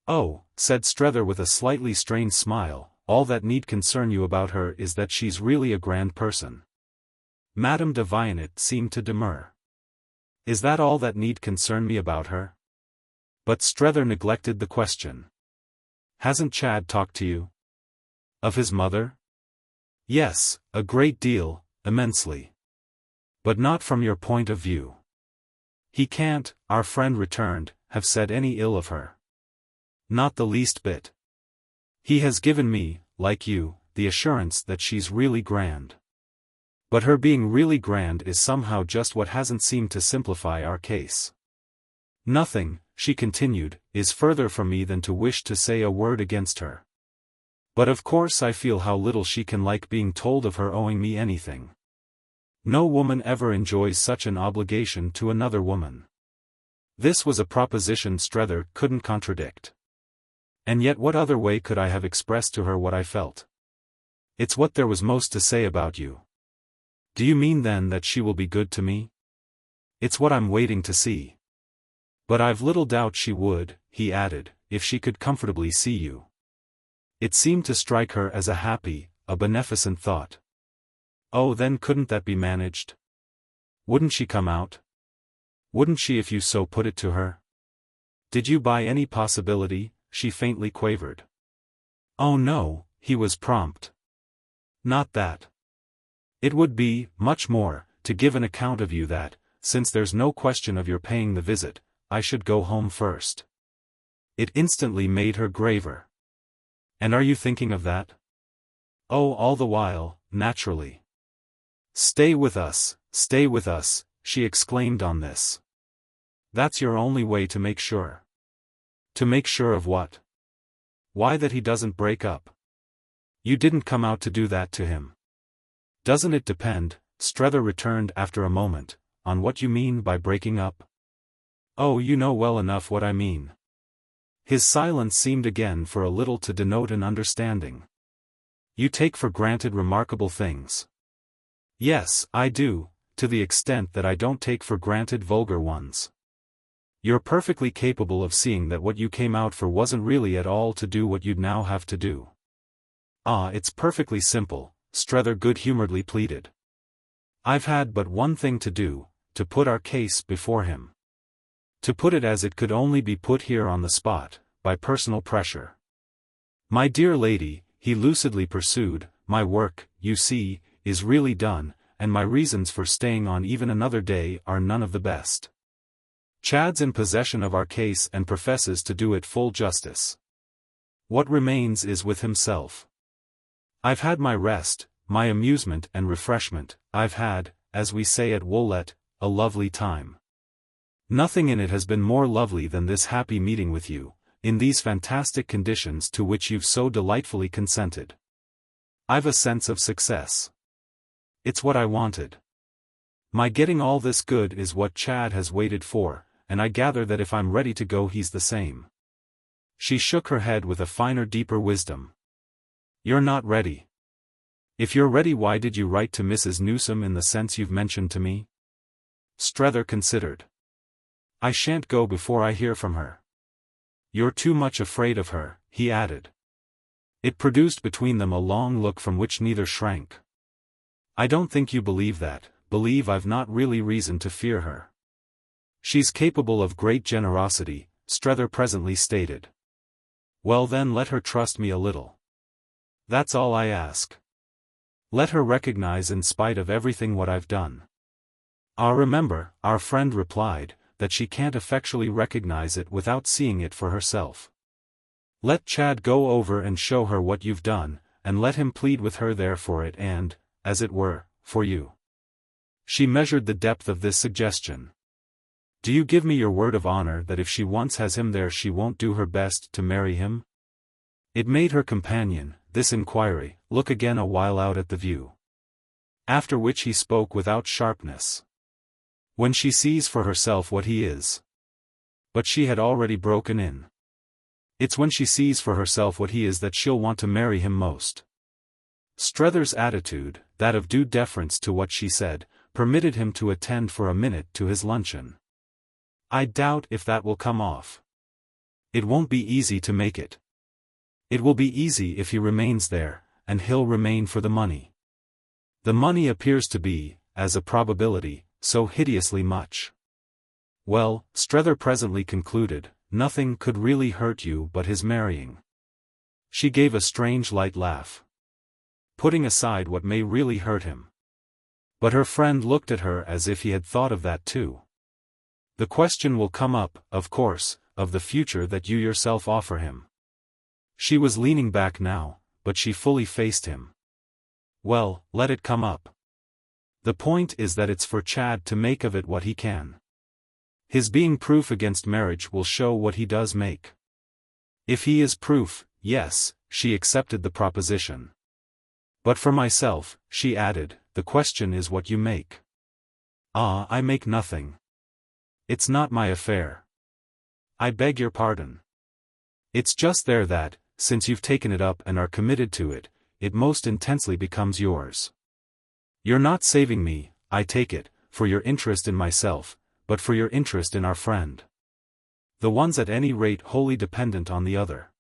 Oh, said Strether with a slightly strained smile, all that need concern you about her is that she's really a grand person. Madame de Villeneuve seemed to demur. Is that all that need concern me about her? But Strether neglected the question. Hasn't Chad talked to you? Of his mother? Yes, a great deal, immensely. But not from your point of view. He can't, our friend returned, have said any ill of her. Not the least bit. He has given me, like you, the assurance that she's really grand. But her being really grand is somehow just what hasn't seemed to simplify our case. Nothing, she continued, is further from me than to wish to say a word against her. But of course I feel how little she can like being told of her owing me anything. No woman ever enjoys such an obligation to another woman. This was a proposition Strether couldn't contradict. And yet what other way could I have expressed to her what I felt? It's what there was most to say about you. Do you mean then that she will be good to me? It's what I'm waiting to see. But I've little doubt she would, he added, if she could comfortably see you. It seemed to strike her as a happy, a beneficent thought. Oh, then couldn't that be managed? Wouldn't she come out? Wouldn't she if you so put it to her? Did you by any possibility, she faintly quavered. Oh no, he was prompt. Not that. It would be, much more, to give an account of you that, since there's no question of your paying the visit, I should go home first. It instantly made her graver. And are you thinking of that? Oh, all the while, naturally. Stay with us, she exclaimed on this. That's your only way to make sure. To make sure of what? Why, that he doesn't break up. You didn't come out to do that to him. Doesn't it depend, Strether returned after a moment, on what you mean by breaking up? Oh, you know well enough what I mean. His silence seemed again for a little to denote an understanding. You take for granted remarkable things. Yes, I do, to the extent that I don't take for granted vulgar ones. You're perfectly capable of seeing that what you came out for wasn't really at all to do what you'd now have to do. Ah, it's perfectly simple, Strether good-humoredly pleaded. I've had but one thing to do, to put our case before him. To put it as it could only be put here on the spot, by personal pressure. My dear lady, he lucidly pursued, my work, you see, is really done, and my reasons for staying on even another day are none of the best. Chad's in possession of our case and professes to do it full justice. What remains is with himself. I've had my rest, my amusement and refreshment, I've had, as we say at Woollett, a lovely time. Nothing in it has been more lovely than this happy meeting with you, in these fantastic conditions to which you've so delightfully consented. I've a sense of success. It's what I wanted. My getting all this good is what Chad has waited for, and I gather that if I'm ready to go he's the same. She shook her head with a finer deeper wisdom. You're not ready. If you're ready, why did you write to Mrs. Newsome in the sense you've mentioned to me? Strether considered. I shan't go before I hear from her. You're too much afraid of her, he added. It produced between them a long look from which neither shrank. I don't think you believe that, believe I've not really reason to fear her. She's capable of great generosity, Strether presently stated. Well then let her trust me a little. That's all I ask. Let her recognize in spite of everything what I've done. Remember, our friend replied, that she can't effectually recognize it without seeing it for herself. Let Chad go over and show her what you've done, and let him plead with her there for it and, as it were, for you. She measured the depth of this suggestion. Do you give me your word of honor that if she once has him there she won't do her best to marry him? It made her companion, this inquiry, look again a while out at the view. After which he spoke without sharpness. When she sees for herself what he is. But she had already broken in. It's when she sees for herself what he is that she'll want to marry him most. Strether's attitude, that of due deference to what she said, permitted him to attend for a minute to his luncheon. I doubt if that will come off. It won't be easy to make it. It will be easy if he remains there, and he'll remain for the money. The money appears to be, as a probability, so hideously much. Well, Strether presently concluded, nothing could really hurt you but his marrying. She gave a strange light laugh. Putting aside what may really hurt him. But her friend looked at her as if he had thought of that too. The question will come up, of course, of the future that you yourself offer him. She was leaning back now, but she fully faced him. Well, let it come up. The point is that it's for Chad to make of it what he can. His being proof against marriage will show what he does make. If he is proof, yes, she accepted the proposition. But for myself, she added, the question is what you make. I make nothing. It's not my affair. I beg your pardon. It's just there that, since you've taken it up and are committed to it, it most intensely becomes yours. You're not saving me, I take it, for your interest in myself, but for your interest in our friend. The one's at any rate wholly dependent on the other.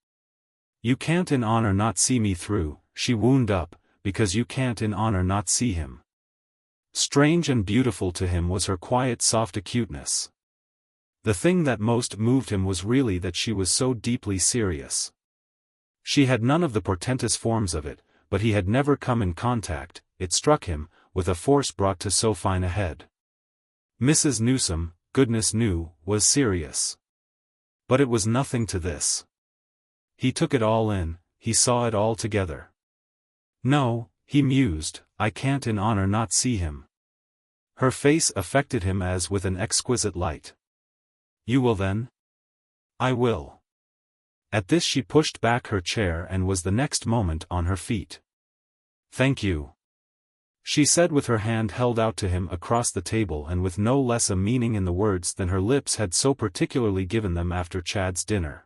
You can't in honor not see me through, she wound up, because you can't in honor not see him. Strange and beautiful to him was her quiet soft acuteness. The thing that most moved him was really that she was so deeply serious. She had none of the portentous forms of it, but he had never come in contact, it struck him, with a force brought to so fine a head. Mrs. Newsome, goodness knew, was serious. But it was nothing to this. He took it all in, he saw it all together. No, he mused, I can't in honor not see him. Her face affected him as with an exquisite light. You will then? I will. At this she pushed back her chair and was the next moment on her feet. Thank you. She said with her hand held out to him across the table and with no less a meaning in the words than her lips had so particularly given them after Chad's dinner.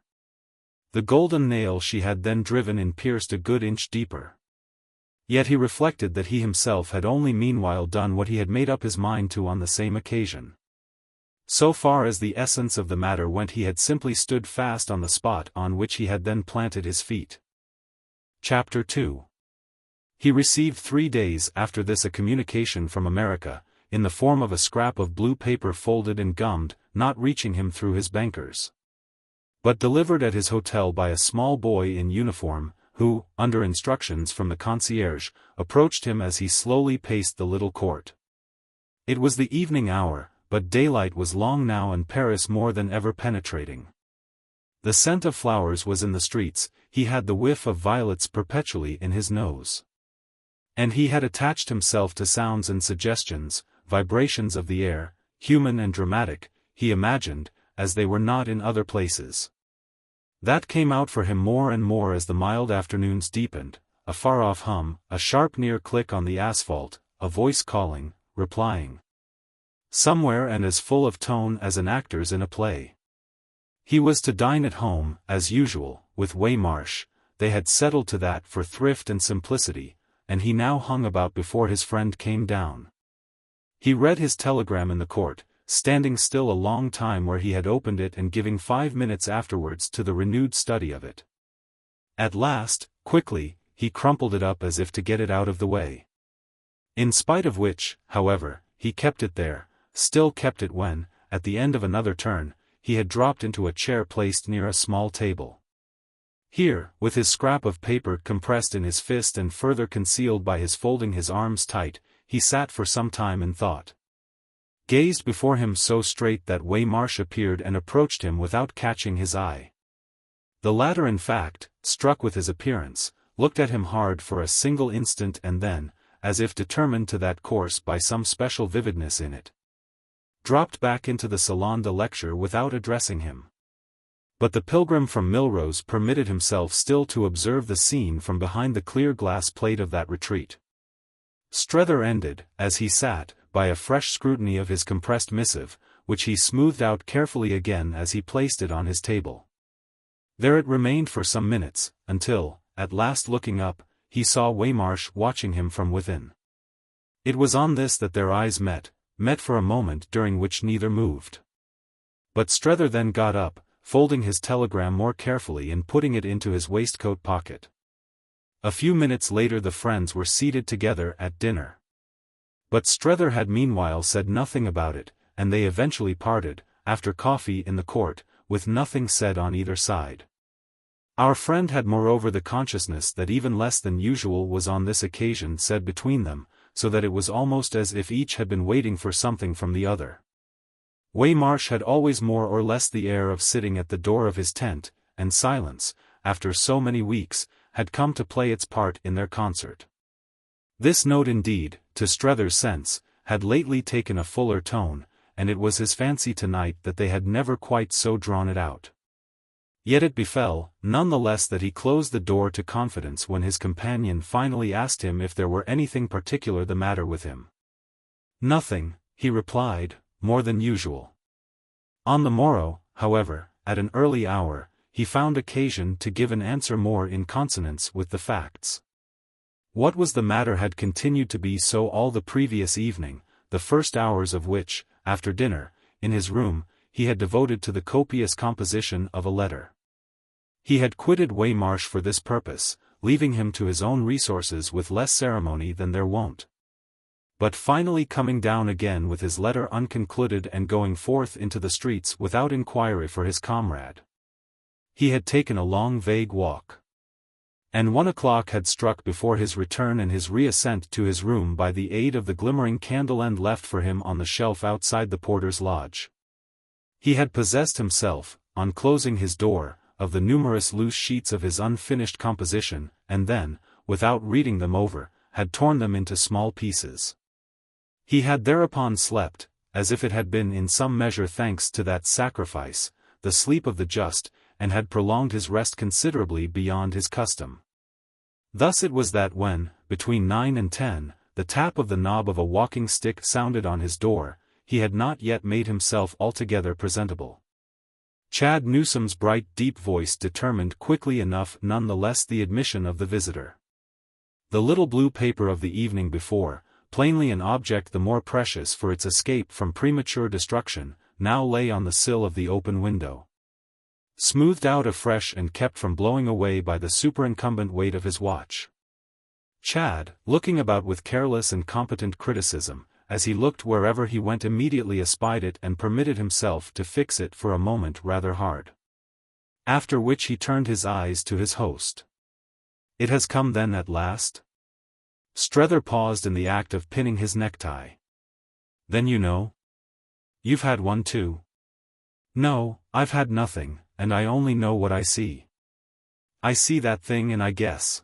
The golden nail she had then driven in pierced a good inch deeper. Yet he reflected that he himself had only meanwhile done what he had made up his mind to on the same occasion. So far as the essence of the matter went, he had simply stood fast on the spot on which he had then planted his feet. Chapter 2. He received 3 days after this a communication from America, in the form of a scrap of blue paper folded and gummed, not reaching him through his bankers, but delivered at his hotel by a small boy in uniform, who, under instructions from the concierge, approached him as he slowly paced the little court. It was the evening hour, but daylight was long now and Paris more than ever penetrating. The scent of flowers was in the streets, he had the whiff of violets perpetually in his nose. And he had attached himself to sounds and suggestions, vibrations of the air, human and dramatic, he imagined, as they were not in other places. That came out for him more and more as the mild afternoons deepened, a far-off hum, a sharp near click on the asphalt, a voice calling, replying somewhere and as full of tone as an actor's in a play. He was to dine at home, as usual, with Waymarsh. They had settled to that for thrift and simplicity, and he now hung about before his friend came down. He read his telegram in the court, standing still a long time where he had opened it and giving 5 minutes afterwards to the renewed study of it. At last, quickly, he crumpled it up as if to get it out of the way. In spite of which, however, he kept it there, still kept it when, at the end of another turn, he had dropped into a chair placed near a small table. Here, with his scrap of paper compressed in his fist and further concealed by his folding his arms tight, he sat for some time in thought. Gazed before him so straight that Waymarsh appeared and approached him without catching his eye. The latter in fact, struck with his appearance, looked at him hard for a single instant and then, as if determined to that course by some special vividness in it, dropped back into the salon de lecture without addressing him. But the pilgrim from Milrose permitted himself still to observe the scene from behind the clear glass plate of that retreat. Strether ended, as he sat, by a fresh scrutiny of his compressed missive, which he smoothed out carefully again as he placed it on his table. There it remained for some minutes, until, at last looking up, he saw Waymarsh watching him from within. It was on this that their eyes met for a moment during which neither moved. But Strether then got up, folding his telegram more carefully and putting it into his waistcoat pocket. A few minutes later the friends were seated together at dinner. But Strether had meanwhile said nothing about it, and they eventually parted, after coffee in the court, with nothing said on either side. Our friend had moreover the consciousness that even less than usual was on this occasion said between them, so that it was almost as if each had been waiting for something from the other. Waymarsh had always more or less the air of sitting at the door of his tent, and silence, after so many weeks, had come to play its part in their concert. This note indeed, to Strether's sense, had lately taken a fuller tone, and it was his fancy tonight that they had never quite so drawn it out. Yet it befell, none the less that he closed the door to confidence when his companion finally asked him if there were anything particular the matter with him. Nothing, he replied, more than usual. On the morrow, however, at an early hour, he found occasion to give an answer more in consonance with the facts. What was the matter had continued to be so all the previous evening, the first hours of which, after dinner, in his room, he had devoted to the copious composition of a letter. He had quitted Waymarsh for this purpose, leaving him to his own resources with less ceremony than their wont. But finally coming down again with his letter unconcluded and going forth into the streets without inquiry for his comrade. He had taken a long vague walk. And 1 o'clock had struck before his return and his reascent to his room by the aid of the glimmering candle end left for him on the shelf outside the porter's lodge. He had possessed himself, on closing his door, of the numerous loose sheets of his unfinished composition, and then, without reading them over, had torn them into small pieces. He had thereupon slept, as if it had been in some measure thanks to that sacrifice, the sleep of the just, and had prolonged his rest considerably beyond his custom. Thus it was that when, between 9 and 10, the tap of the knob of a walking stick sounded on his door, he had not yet made himself altogether presentable. Chad Newsome's bright deep voice determined quickly enough none the less the admission of the visitor. The little blue paper of the evening before, plainly an object the more precious for its escape from premature destruction, now lay on the sill of the open window, smoothed out afresh and kept from blowing away by the superincumbent weight of his watch. Chad, looking about with careless and competent criticism, as he looked wherever he went immediately espied it and permitted himself to fix it for a moment rather hard. After which he turned his eyes to his host. "It has come then at last?" Strether paused in the act of pinning his necktie. "Then you know? You've had one too?" "No, I've had nothing, and I only know what I see." "I see that thing and I guess."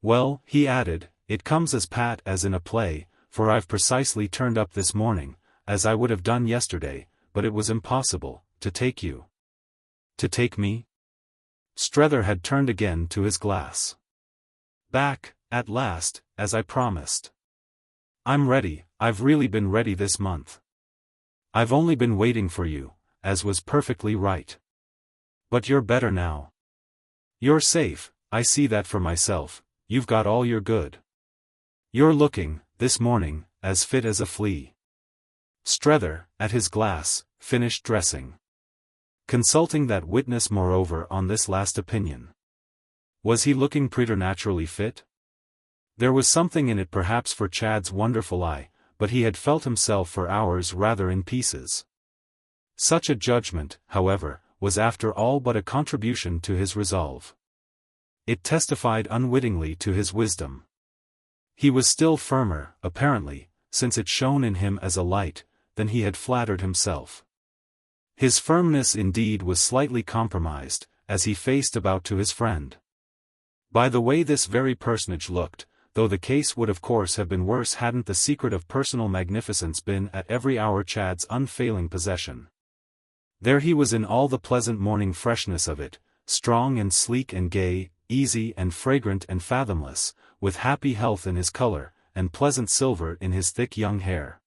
"Well," he added, "it comes as pat as in a play, for I've precisely turned up this morning, as I would have done yesterday, but it was impossible, to take you." "To take me?" Strether had turned again to his glass. "Back, at last, as I promised. I'm ready, I've really been ready this month. I've only been waiting for you, as was perfectly right. But you're better now. You're safe, I see that for myself, you've got all your good. You're looking, this morning, as fit as a flea." Strether, at his glass, finished dressing. Consulting that witness moreover on this last opinion. Was he looking preternaturally fit? There was something in it perhaps for Chad's wonderful eye, but he had felt himself for hours rather in pieces. Such a judgment, however, was after all but a contribution to his resolve. It testified unwittingly to his wisdom. He was still firmer, apparently, since it shone in him as a light, than he had flattered himself. His firmness indeed was slightly compromised, as he faced about to his friend. By the way this very personage looked, though the case would of course have been worse hadn't the secret of personal magnificence been at every hour Chad's unfailing possession. There he was in all the pleasant morning freshness of it, strong and sleek and gay, easy and fragrant and fathomless, with happy health in his color, and pleasant silver in his thick young hair.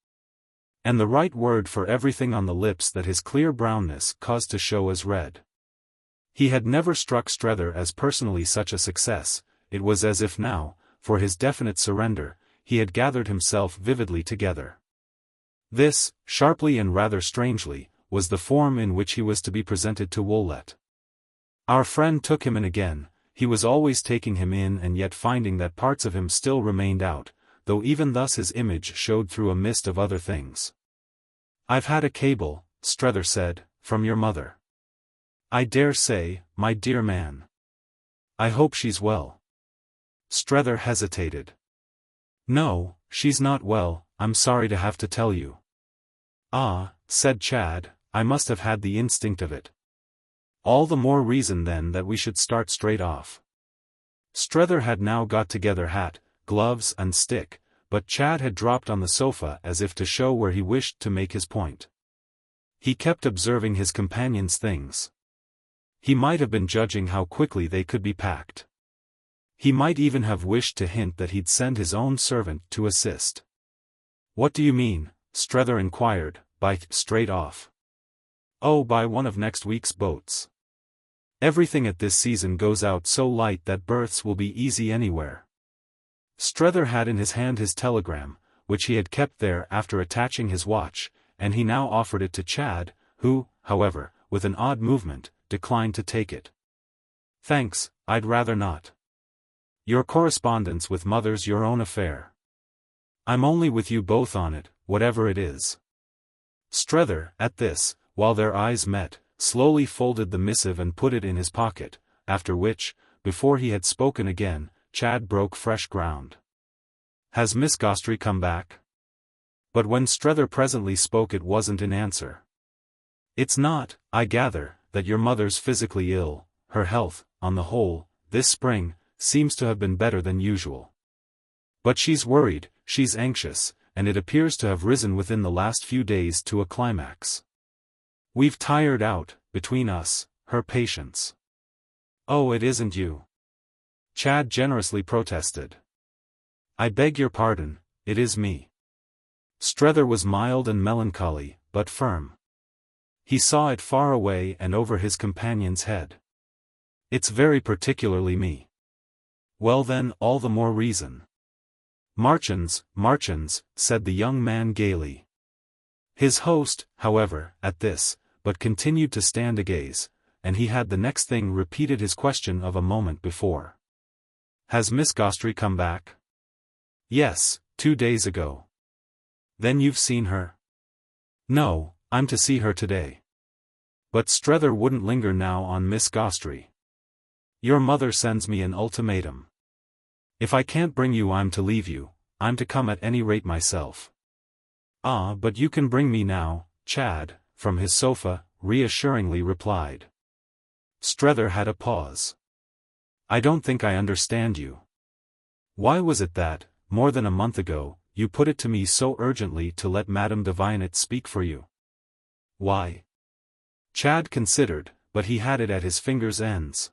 And the right word for everything on the lips that his clear brownness caused to show as red. He had never struck Strether as personally such a success. It was as if now, for his definite surrender, he had gathered himself vividly together. This, sharply and rather strangely, was the form in which he was to be presented to Woollett. Our friend took him in again. He was always taking him in and yet finding that parts of him still remained out, though even thus his image showed through a mist of other things. "I've had a cable," Strether said, "from your mother." "I dare say, my dear man. I hope she's well." Strether hesitated. "No, she's not well, I'm sorry to have to tell you." "Ah," said Chad, "I must have had the instinct of it. All the more reason then that we should start straight off." Strether had now got together hat, gloves and stick, but Chad had dropped on the sofa as if to show where he wished to make his point. He kept observing his companion's things. He might have been judging how quickly they could be packed. He might even have wished to hint that he'd send his own servant to assist. "What do you mean?" Strether inquired, "by straight off?" "Oh, by one of next week's boats. Everything at this season goes out so light that berths will be easy anywhere." Strether had in his hand his telegram, which he had kept there after attaching his watch, and he now offered it to Chad, who, however, with an odd movement, declined to take it. "Thanks, I'd rather not. Your correspondence with mother's your own affair. I'm only with you both on it, whatever it is." Strether, at this, while their eyes met, slowly folded the missive and put it in his pocket, after which, before he had spoken again, Chad broke fresh ground. "Has Miss Gostrey come back?" But when Strether presently spoke it wasn't in answer. "It's not, I gather, that your mother's physically ill. Her health, on the whole, this spring, seems to have been better than usual. But she's worried, she's anxious, and it appears to have risen within the last few days to a climax. We've tired out, between us, her patience." "Oh, it isn't you," Chad generously protested. "I beg your pardon, it is me." Strether was mild and melancholy, but firm. He saw it far away and over his companion's head. "It's very particularly me." "Well then, all the more reason." "Marchins, said the young man gaily. His host, however, at this, but continued to stand agaze, and he had the next thing repeated his question of a moment before. "Has Miss Gostrey come back?" "Yes, 2 days ago." Then you've seen her? No, I'm to see her today. But Strether wouldn't linger now on Miss Gostrey. Your mother sends me an ultimatum. If I can't bring you, I'm to leave you. I'm to come at any rate myself. Ah, but you can bring me now, Chad, from his sofa, reassuringly replied. Strether had a pause. I don't think I understand you. Why was it that, more than a month ago, you put it to me so urgently to let Madame de Vignet speak for you? Why? Chad considered, but he had it at his fingers' ends.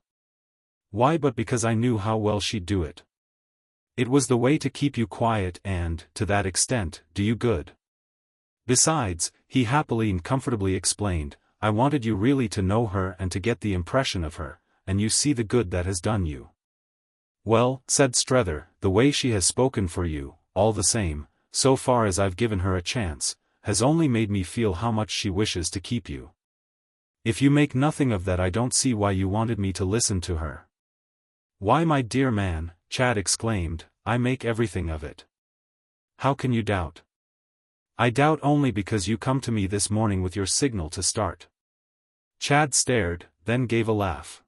Why but because I knew how well she'd do it. It was the way to keep you quiet and, to that extent, do you good. Besides, he happily and comfortably explained, I wanted you really to know her and to get the impression of her, and you see the good that has done you. Well, said Strether, the way she has spoken for you, all the same, so far as I've given her a chance, has only made me feel how much she wishes to keep you. If you make nothing of that, I don't see why you wanted me to listen to her. Why, my dear man, Chad exclaimed, I make everything of it. How can you doubt? I doubt only because you come to me this morning with your signal to start. Chad stared, then gave a laugh.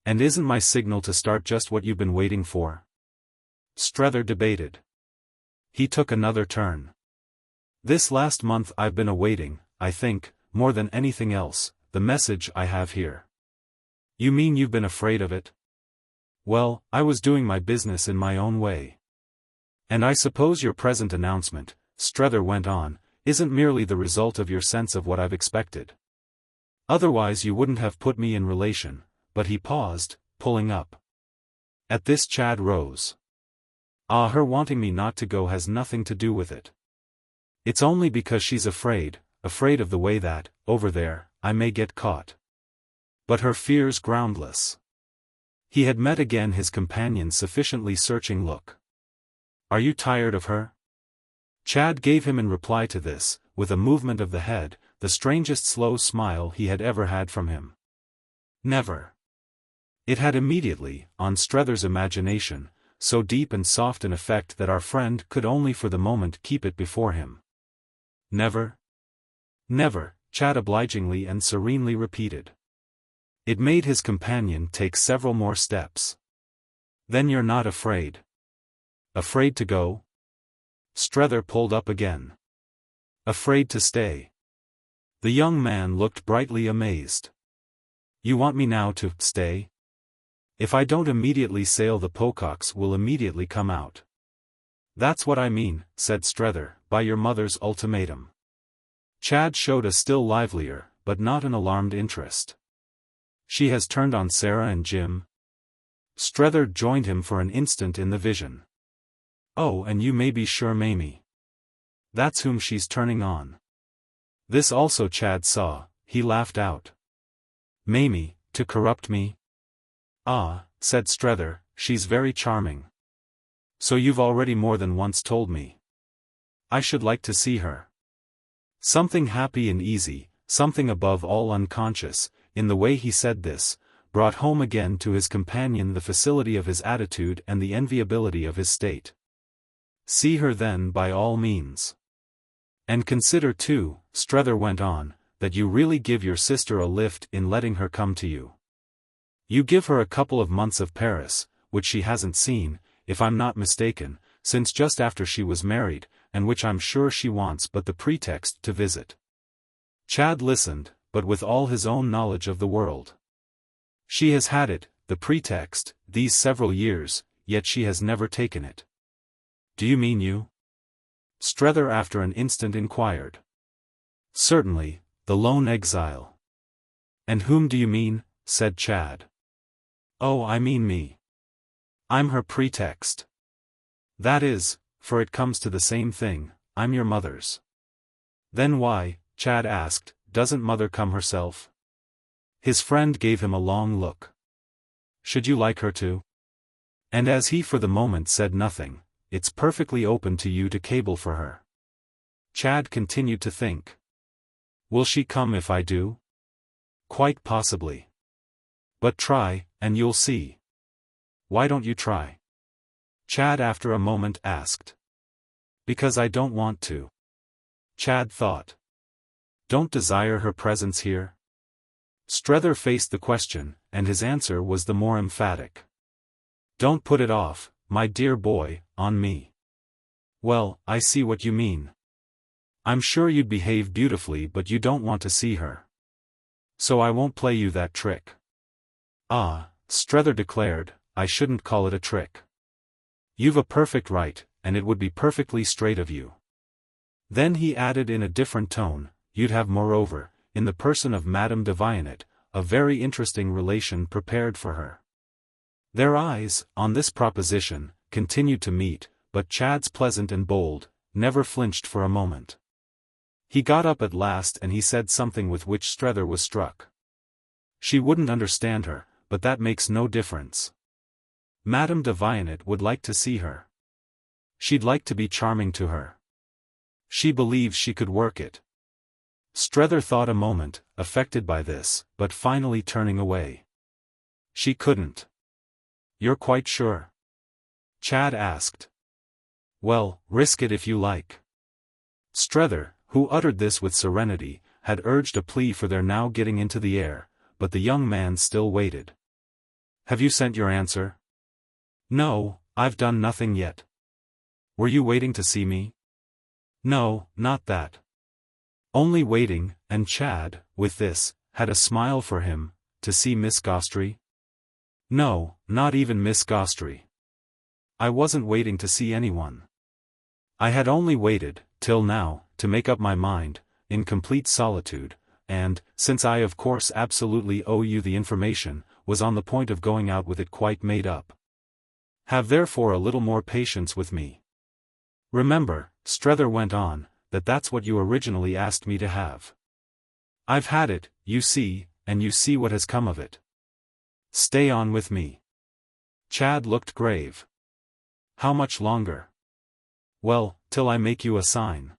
And isn't my signal to start just what you've been waiting for? Strether debated. He took another turn. This last month I've been awaiting, I think, more than anything else, the message I have here. You mean you've been afraid of it? Well, I was doing my business in my own way. And I suppose your present announcement, Strether went on, isn't merely the result of your sense of what I've expected. Otherwise you wouldn't have put me in relation, but he paused, pulling up. At this Chad rose. Ah, her wanting me not to go has nothing to do with it. It's only because she's afraid of the way that, over there, I may get caught. But her fear's groundless. He had met again his companion's sufficiently searching look. Are you tired of her? Chad gave him in reply to this, with a movement of the head, the strangest slow smile he had ever had from him. Never. It had immediately, on Strether's imagination, so deep and soft an effect that our friend could only for the moment keep it before him. Never? Never, Chad obligingly and serenely repeated. It made his companion take several more steps. Then you're not afraid? Afraid to go? Strether pulled up again. Afraid to stay? The young man looked brightly amazed. You want me now to stay? If I don't immediately sail, the pococs will immediately come out. That's what I mean, said Strether, by your mother's ultimatum. Chad showed a still livelier, but not an alarmed interest. She has turned on Sarah and Jim? Strether joined him for an instant in the vision. Oh, and you may be sure Mamie. That's whom she's turning on. This also Chad saw, he laughed out. Mamie, to corrupt me? Ah, said Strether, she's very charming. So you've already more than once told me. I should like to see her. Something happy and easy, something above all unconscious, in the way he said this, brought home again to his companion the facility of his attitude and the enviability of his state. See her then by all means. And consider too, Strether went on, that you really give your sister a lift in letting her come to you. You give her a couple of months of Paris, which she hasn't seen, if I'm not mistaken, since just after she was married, and which I'm sure she wants but the pretext to visit. Chad listened, but with all his own knowledge of the world. She has had it, the pretext, these several years, yet she has never taken it. Do you mean you? Strether after an instant inquired. Certainly, the lone exile. And whom do you mean? Said Chad. Oh, I mean me. I'm her pretext. That is, for it comes to the same thing, I'm your mother's. Then why, Chad asked, doesn't mother come herself? His friend gave him a long look. Should you like her to? And as he for the moment said nothing, it's perfectly open to you to cable for her. Chad continued to think. Will she come if I do? Quite possibly. But try, and you'll see. Why don't you try? Chad after a moment asked. Because I don't want to. Chad thought. Don't desire her presence here? Strether faced the question, and his answer was the more emphatic. Don't put it off, my dear boy, on me. Well, I see what you mean. I'm sure you'd behave beautifully, but you don't want to see her. So I won't play you that trick. Ah, Strether declared, I shouldn't call it a trick. You've a perfect right, and it would be perfectly straight of you. Then he added in a different tone, you'd have moreover, in the person of Madame de Vionnet, a very interesting relation prepared for her. Their eyes, on this proposition, continued to meet, but Chad's pleasant and bold, never flinched for a moment. He got up at last and he said something with which Strether was struck. She wouldn't understand her, but that makes no difference. Madame de Vionnet would like to see her. She'd like to be charming to her. She believes she could work it. Strether thought a moment, affected by this, but finally turning away. She couldn't. You're quite sure? Chad asked. Well, risk it if you like. Strether, who uttered this with serenity, had urged a plea for their now getting into the air, but the young man still waited. Have you sent your answer? No, I've done nothing yet. Were you waiting to see me? No, not that. Only waiting, and Chad, with this, had a smile for him, to see Miss Gostrey? No, not even Miss Gostrey. I wasn't waiting to see anyone. I had only waited, till now, to make up my mind, in complete solitude, and, since I of course absolutely owe you the information, was on the point of going out with it quite made up. Have therefore a little more patience with me. Remember, Strether went on, that's what you originally asked me to have. I've had it, you see, and you see what has come of it. Stay on with me. Chad looked grave. How much longer? Well, till I make you a sign.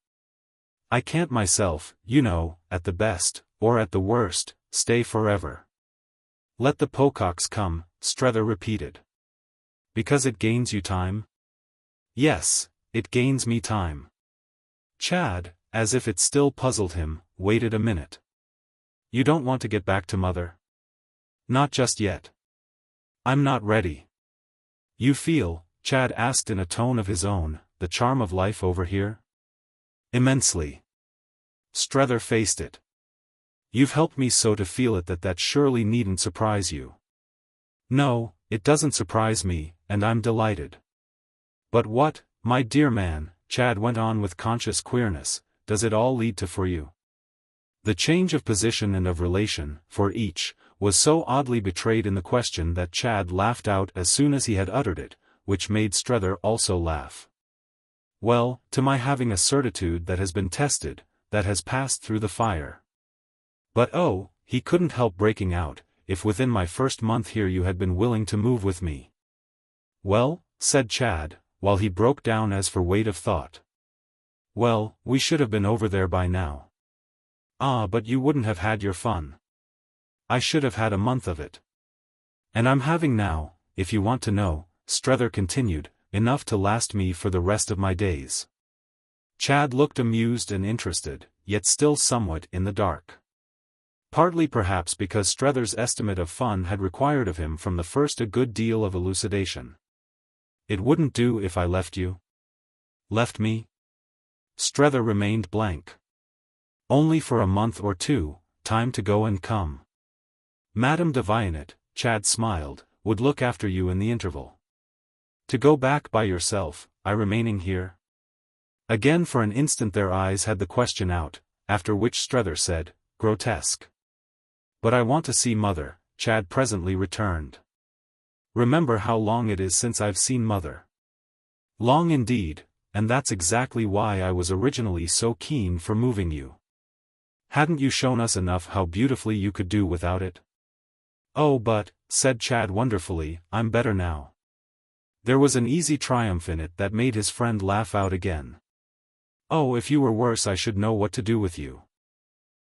I can't myself, you know, at the best, or at the worst, stay forever. Let the Pococks come, Strether repeated. Because it gains you time? Yes, it gains me time. Chad, as if it still puzzled him, waited a minute. You don't want to get back to Mother? Not just yet. I'm not ready. You feel, Chad asked in a tone of his own, the charm of life over here? Immensely. Strether faced it. You've helped me so to feel it that surely needn't surprise you. No, it doesn't surprise me, and I'm delighted. But what, my dear man, Chad went on with conscious queerness, does it all lead to for you? The change of position and of relation, for each, was so oddly betrayed in the question that Chad laughed out as soon as he had uttered it, which made Strether also laugh. Well, to my having a certitude that has been tested, that has passed through the fire. But oh, he couldn't help breaking out, if within my first month here you had been willing to move with me. Well, said Chad, while he broke down as for weight of thought. Well, we should have been over there by now. Ah, but you wouldn't have had your fun. I should have had a month of it. And I'm having now, if you want to know, Strether continued, enough to last me for the rest of my days. Chad looked amused and interested, yet still somewhat in the dark. Partly perhaps because Strether's estimate of fun had required of him from the first a good deal of elucidation. It wouldn't do if I left you? Left me? Strether remained blank. Only for a month or two, time to go and come. Madame de Vionnet, Chad smiled, would look after you in the interval. To go back by yourself, I remaining here? Again for an instant their eyes had the question out, after which Strether said, grotesque. But I want to see Mother, Chad presently returned. Remember how long it is since I've seen Mother. Long indeed, and that's exactly why I was originally so keen for moving you. Hadn't you shown us enough how beautifully you could do without it? Oh but, said Chad wonderfully, I'm better now. There was an easy triumph in it that made his friend laugh out again. Oh, if you were worse I should know what to do with you.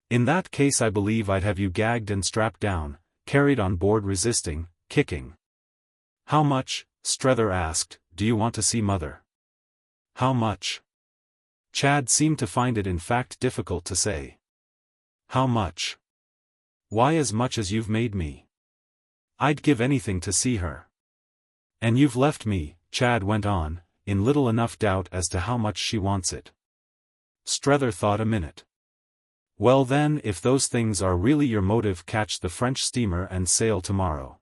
In that case I believe I'd have you gagged and strapped down, carried on board resisting, kicking. How much, Strether asked, do you want to see Mother? How much? Chad seemed to find it in fact difficult to say. How much? Why as much as you've made me? I'd give anything to see her. And you've left me, Chad went on, in little enough doubt as to how much she wants it. Strether thought a minute. Well then, if those things are really your motive, catch the French steamer and sail tomorrow.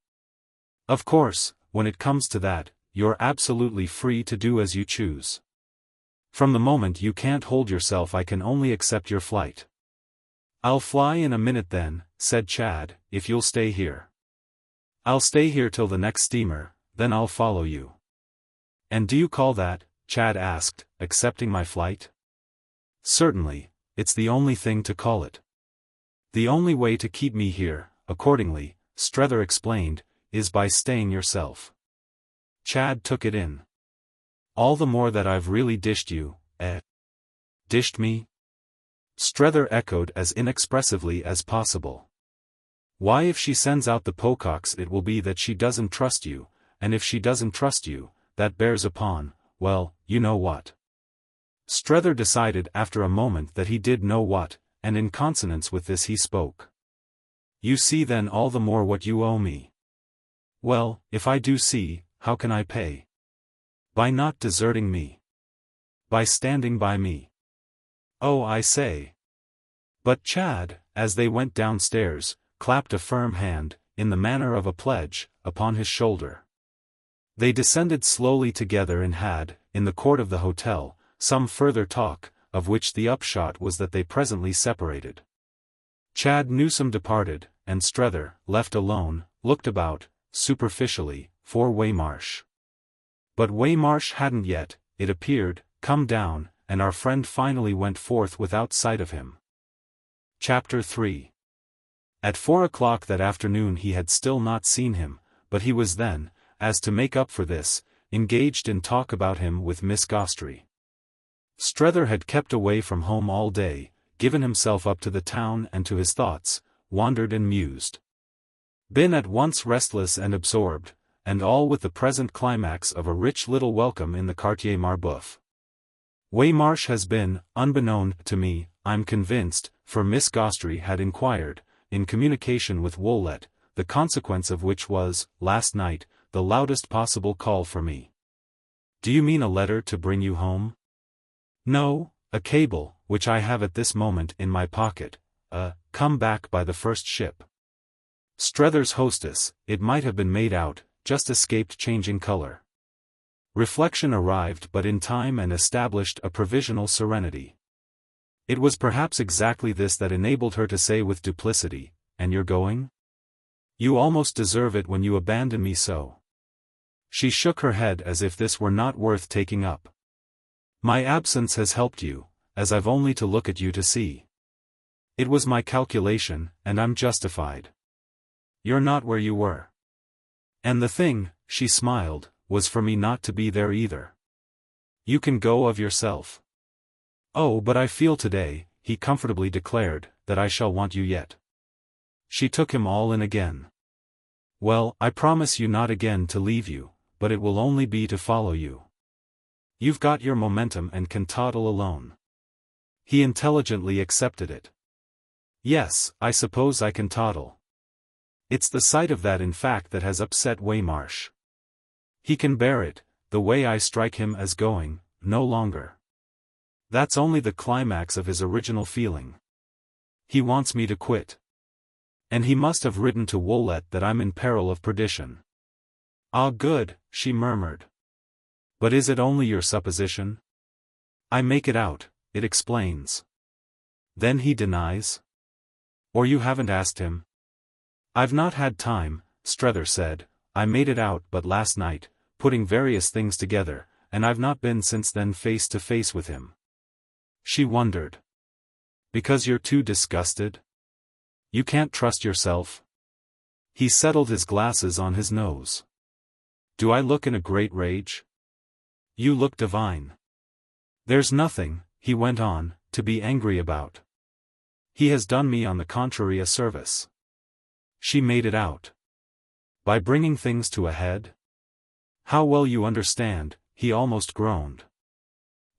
Of course, when it comes to that, you're absolutely free to do as you choose. From the moment you can't hold yourself, I can only accept your flight. I'll fly in a minute then, said Chad, if you'll stay here. I'll stay here till the next steamer, then I'll follow you. And do you call that, Chad asked, accepting my flight? Certainly, it's the only thing to call it. The only way to keep me here, accordingly, Strether explained, is by staying yourself. Chad took it in. All the more that I've really dished you, eh? Dished me? Strether echoed as inexpressively as possible. Why, if she sends out the pococs, it will be that she doesn't trust you, and if she doesn't trust you, that bears upon, well, you know what. Strether decided after a moment that he did know what, and in consonance with this he spoke. You see then all the more what you owe me. Well, if I do see, how can I pay? By not deserting me. By standing by me. Oh, I say. But Chad, as they went downstairs, clapped a firm hand, in the manner of a pledge, upon his shoulder. They descended slowly together and had, in the court of the hotel, some further talk, of which the upshot was that they presently separated. Chad Newsome departed, and Strether, left alone, looked about, superficially, for Waymarsh. But Waymarsh hadn't yet, it appeared, come down, and our friend finally went forth without sight of him. Chapter 3. At 4 o'clock that afternoon he had still not seen him, but he was then, as to make up for this, engaged in talk about him with Miss Gostrey. Strether had kept away from home all day, given himself up to the town and to his thoughts, wandered and mused. Been at once restless and absorbed, and all with the present climax of a rich little welcome in the Quartier Marboeuf. Waymarsh has been, unbeknown to me, I'm convinced, for Miss Gostrey had inquired, in communication with Woollett, the consequence of which was, last night, the loudest possible call for me. Do you mean a letter to bring you home? No, a cable, which I have at this moment in my pocket, come back by the first ship. Strether's hostess, it might have been made out, just escaped changing color. Reflection arrived but in time and established a provisional serenity. It was perhaps exactly this that enabled her to say with duplicity, and you're going? You almost deserve it when you abandon me so. She shook her head as if this were not worth taking up. My absence has helped you, as I've only to look at you to see. It was my calculation, and I'm justified. You're not where you were. And the thing, she smiled, was for me not to be there either. You can go of yourself. Oh, but I feel today, he comfortably declared, that I shall want you yet. She took him all in again. Well, I promise you not again to leave you, but it will only be to follow you. You've got your momentum and can toddle alone. He intelligently accepted it. Yes, I suppose I can toddle. It's the sight of that in fact that has upset Waymarsh. He can bear it, the way I strike him as going, no longer. That's only the climax of his original feeling. He wants me to quit. And he must have written to Woollett that I'm in peril of perdition. Ah, good, she murmured. But is it only your supposition? I make it out, it explains. Then he denies? Or you haven't asked him? I've not had time, Strether said, I made it out but last night, putting various things together, and I've not been since then face to face with him. She wondered. Because you're too disgusted? You can't trust yourself? He settled his glasses on his nose. Do I look in a great rage? You look divine. There's nothing, he went on, to be angry about. He has done me on the contrary a service. She made it out. By bringing things to a head? How well you understand, he almost groaned.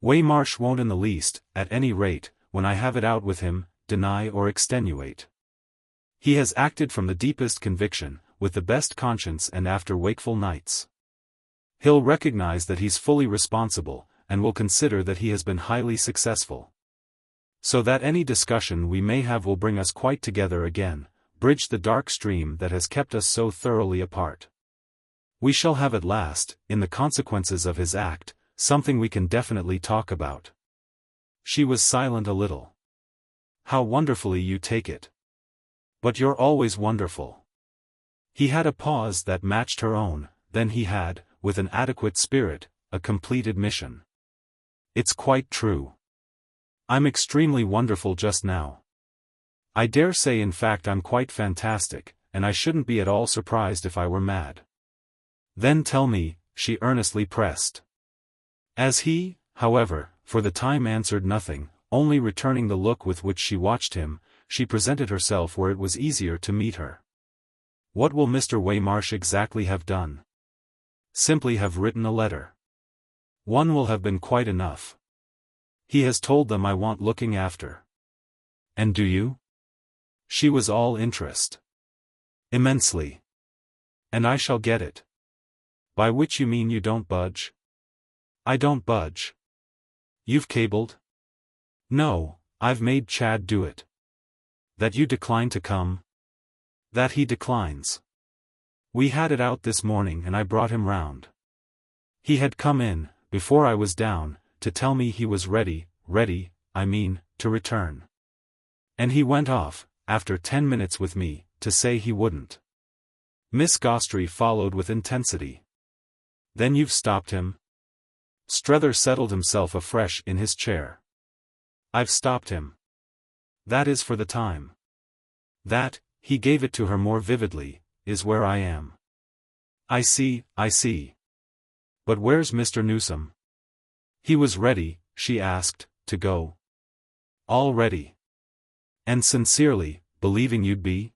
Waymarsh won't in the least, at any rate, when I have it out with him, deny or extenuate. He has acted from the deepest conviction, with the best conscience and after wakeful nights. He'll recognize that he's fully responsible, and will consider that he has been highly successful. So that any discussion we may have will bring us quite together again, bridge the dark stream that has kept us so thoroughly apart. We shall have at last, in the consequences of his act, something we can definitely talk about. She was silent a little. How wonderfully you take it. But you're always wonderful. He had a pause that matched her own, then he had, with an adequate spirit, a complete admission. It's quite true. I'm extremely wonderful just now. I dare say in fact I'm quite fantastic, and I shouldn't be at all surprised if I were mad. Then tell me, she earnestly pressed. As he, however, for the time answered nothing, only returning the look with which she watched him, she presented herself where it was easier to meet her. What will Mr. Waymarsh exactly have done? Simply have written a letter. One will have been quite enough. He has told them I want looking after. And do you? She was all interest. Immensely. And I shall get it. By which you mean you don't budge? I don't budge. You've cabled? No, I've made Chad do it. That you decline to come? That he declines. We had it out this morning and I brought him round. He had come in, before I was down, to tell me he was ready, to return. And he went off, after 10 minutes with me, to say he wouldn't. Miss Gostrey followed with intensity. Then you've stopped him? Strether settled himself afresh in his chair. I've stopped him. That is for the time. That, he gave it to her more vividly, is where I am. I see. But where's Mr. Newsome? He was ready, she asked, to go. All ready. And sincerely, believing you'd be?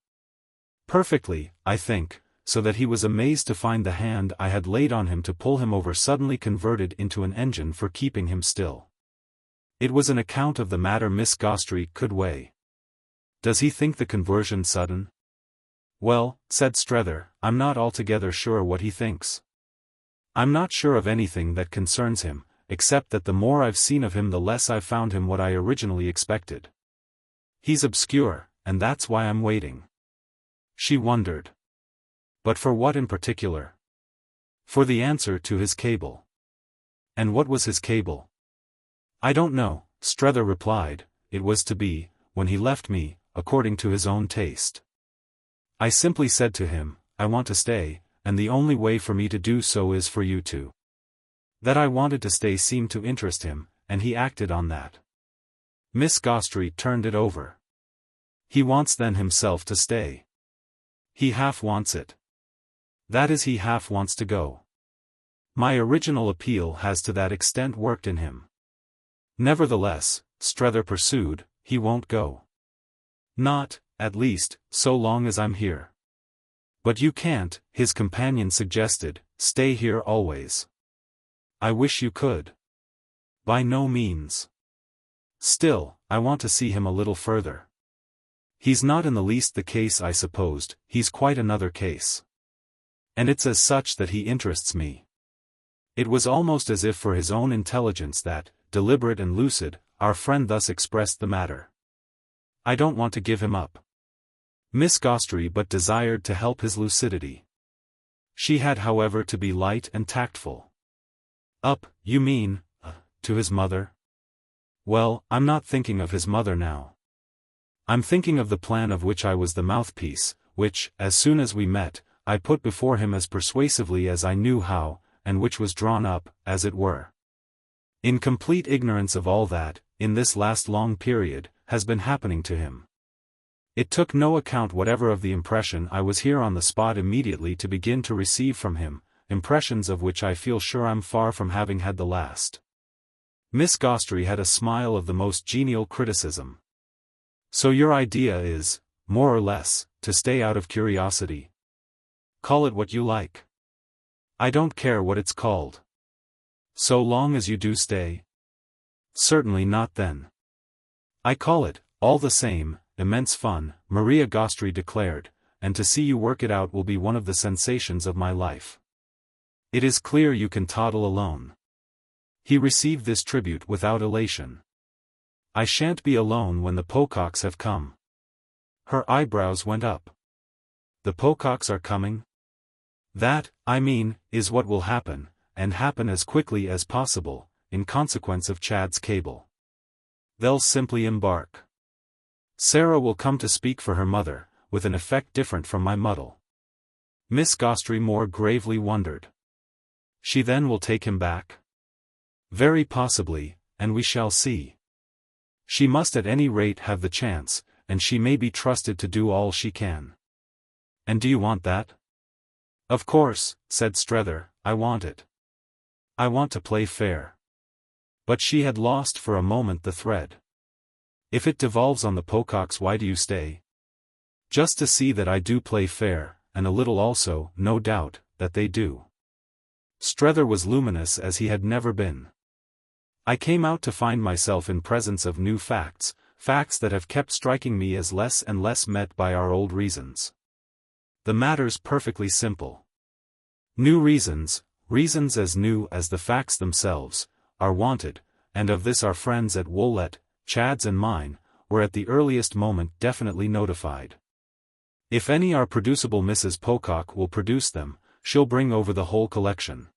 Perfectly, I think, so that he was amazed to find the hand I had laid on him to pull him over suddenly converted into an engine for keeping him still. It was an account of the matter Miss Gostrey could weigh. Does he think the conversion sudden? Well, said Strether, I'm not altogether sure what he thinks. I'm not sure of anything that concerns him, except that the more I've seen of him the less I've found him what I originally expected. He's obscure, and that's why I'm waiting. She wondered. But for what in particular? For the answer to his cable. And what was his cable? I don't know, Strether replied, it was to be, when he left me, according to his own taste. I simply said to him, I want to stay, and the only way for me to do so is for you to. That I wanted to stay seemed to interest him, and he acted on that. Miss Gostrey turned it over. He wants then himself to stay. He half wants it. That is, he half wants to go. My original appeal has to that extent worked in him. Nevertheless, Strether pursued, he won't go. Not, at least, so long as I'm here. But you can't, his companion suggested, stay here always. I wish you could. By no means. Still, I want to see him a little further. He's not in the least the case I supposed, he's quite another case. And it's as such that he interests me. It was almost as if for his own intelligence that, deliberate and lucid, our friend thus expressed the matter. I don't want to give him up. Miss Gostrey but desired to help his lucidity. She had however to be light and tactful. Up, you mean, to his mother? Well, I'm not thinking of his mother now. I'm thinking of the plan of which I was the mouthpiece, which, as soon as we met, I put before him as persuasively as I knew how, and which was drawn up, as it were, in complete ignorance of all that, in this last long period, has been happening to him. It took no account whatever of the impression I was here on the spot immediately to begin to receive from him, impressions of which I feel sure I'm far from having had the last. Miss Gostrey had a smile of the most genial criticism. So your idea is, more or less, to stay out of curiosity. Call it what you like. I don't care what it's called. So long as you do stay. Certainly not then. I call it, all the same, immense fun, Maria Gostrey declared, and to see you work it out will be one of the sensations of my life. It is clear you can toddle alone. He received this tribute without elation. I shan't be alone when the Pococks have come. Her eyebrows went up. The Pococks are coming? That, I mean, is what will happen, and happen as quickly as possible, in consequence of Chad's cable. They'll simply embark. Sarah will come to speak for her mother, with an effect different from my muddle. Miss Gostrey more gravely wondered. She then will take him back? Very possibly, and we shall see. She must at any rate have the chance, and she may be trusted to do all she can. And do you want that? Of course, said Strether, I want it. I want to play fair. But she had lost for a moment the thread. If it devolves on the Pococks, why do you stay? Just to see that I do play fair, and a little also, no doubt, that they do. Strether was luminous as he had never been. I came out to find myself in presence of new facts, facts that have kept striking me as less and less met by our old reasons. The matter's perfectly simple. New reasons, reasons as new as the facts themselves, are wanted, and of this our friends at Woollett, Chad's and mine, were at the earliest moment definitely notified. If any are producible, Mrs. Pocock will produce them, she'll bring over the whole collection.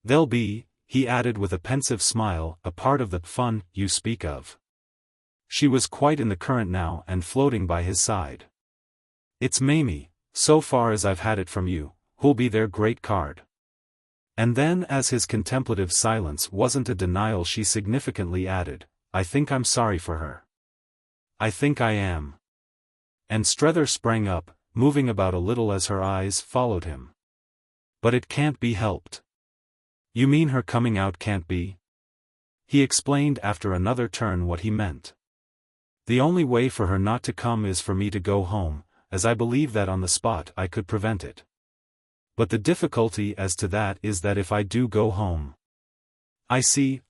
They'll be, he added with a pensive smile, a part of the fun you speak of. She was quite in the current now and floating by his side. It's Mamie, so far as I've had it from you, who'll be their great card. And then, as his contemplative silence wasn't a denial, she significantly added, I think I'm sorry for her. I think I am. And Strether sprang up, moving about a little as her eyes followed him. But it can't be helped. You mean her coming out can't be? He explained after another turn what he meant. The only way for her not to come is for me to go home, as I believe that on the spot I could prevent it. But the difficulty as to that is that if I do go home. I see,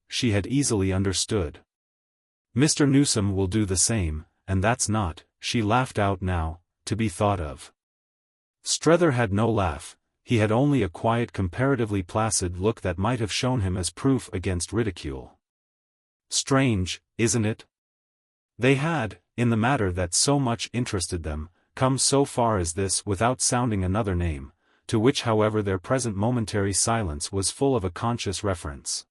she had easily understood. Mr. Newsome will do the same, and that's not, she laughed out now, to be thought of. Strether had no laugh, he had only a quiet, comparatively placid look that might have shown him as proof against ridicule. Strange, isn't it? They had, in the matter that so much interested them, come so far as this without sounding another name, to which however their present momentary silence was full of a conscious reference.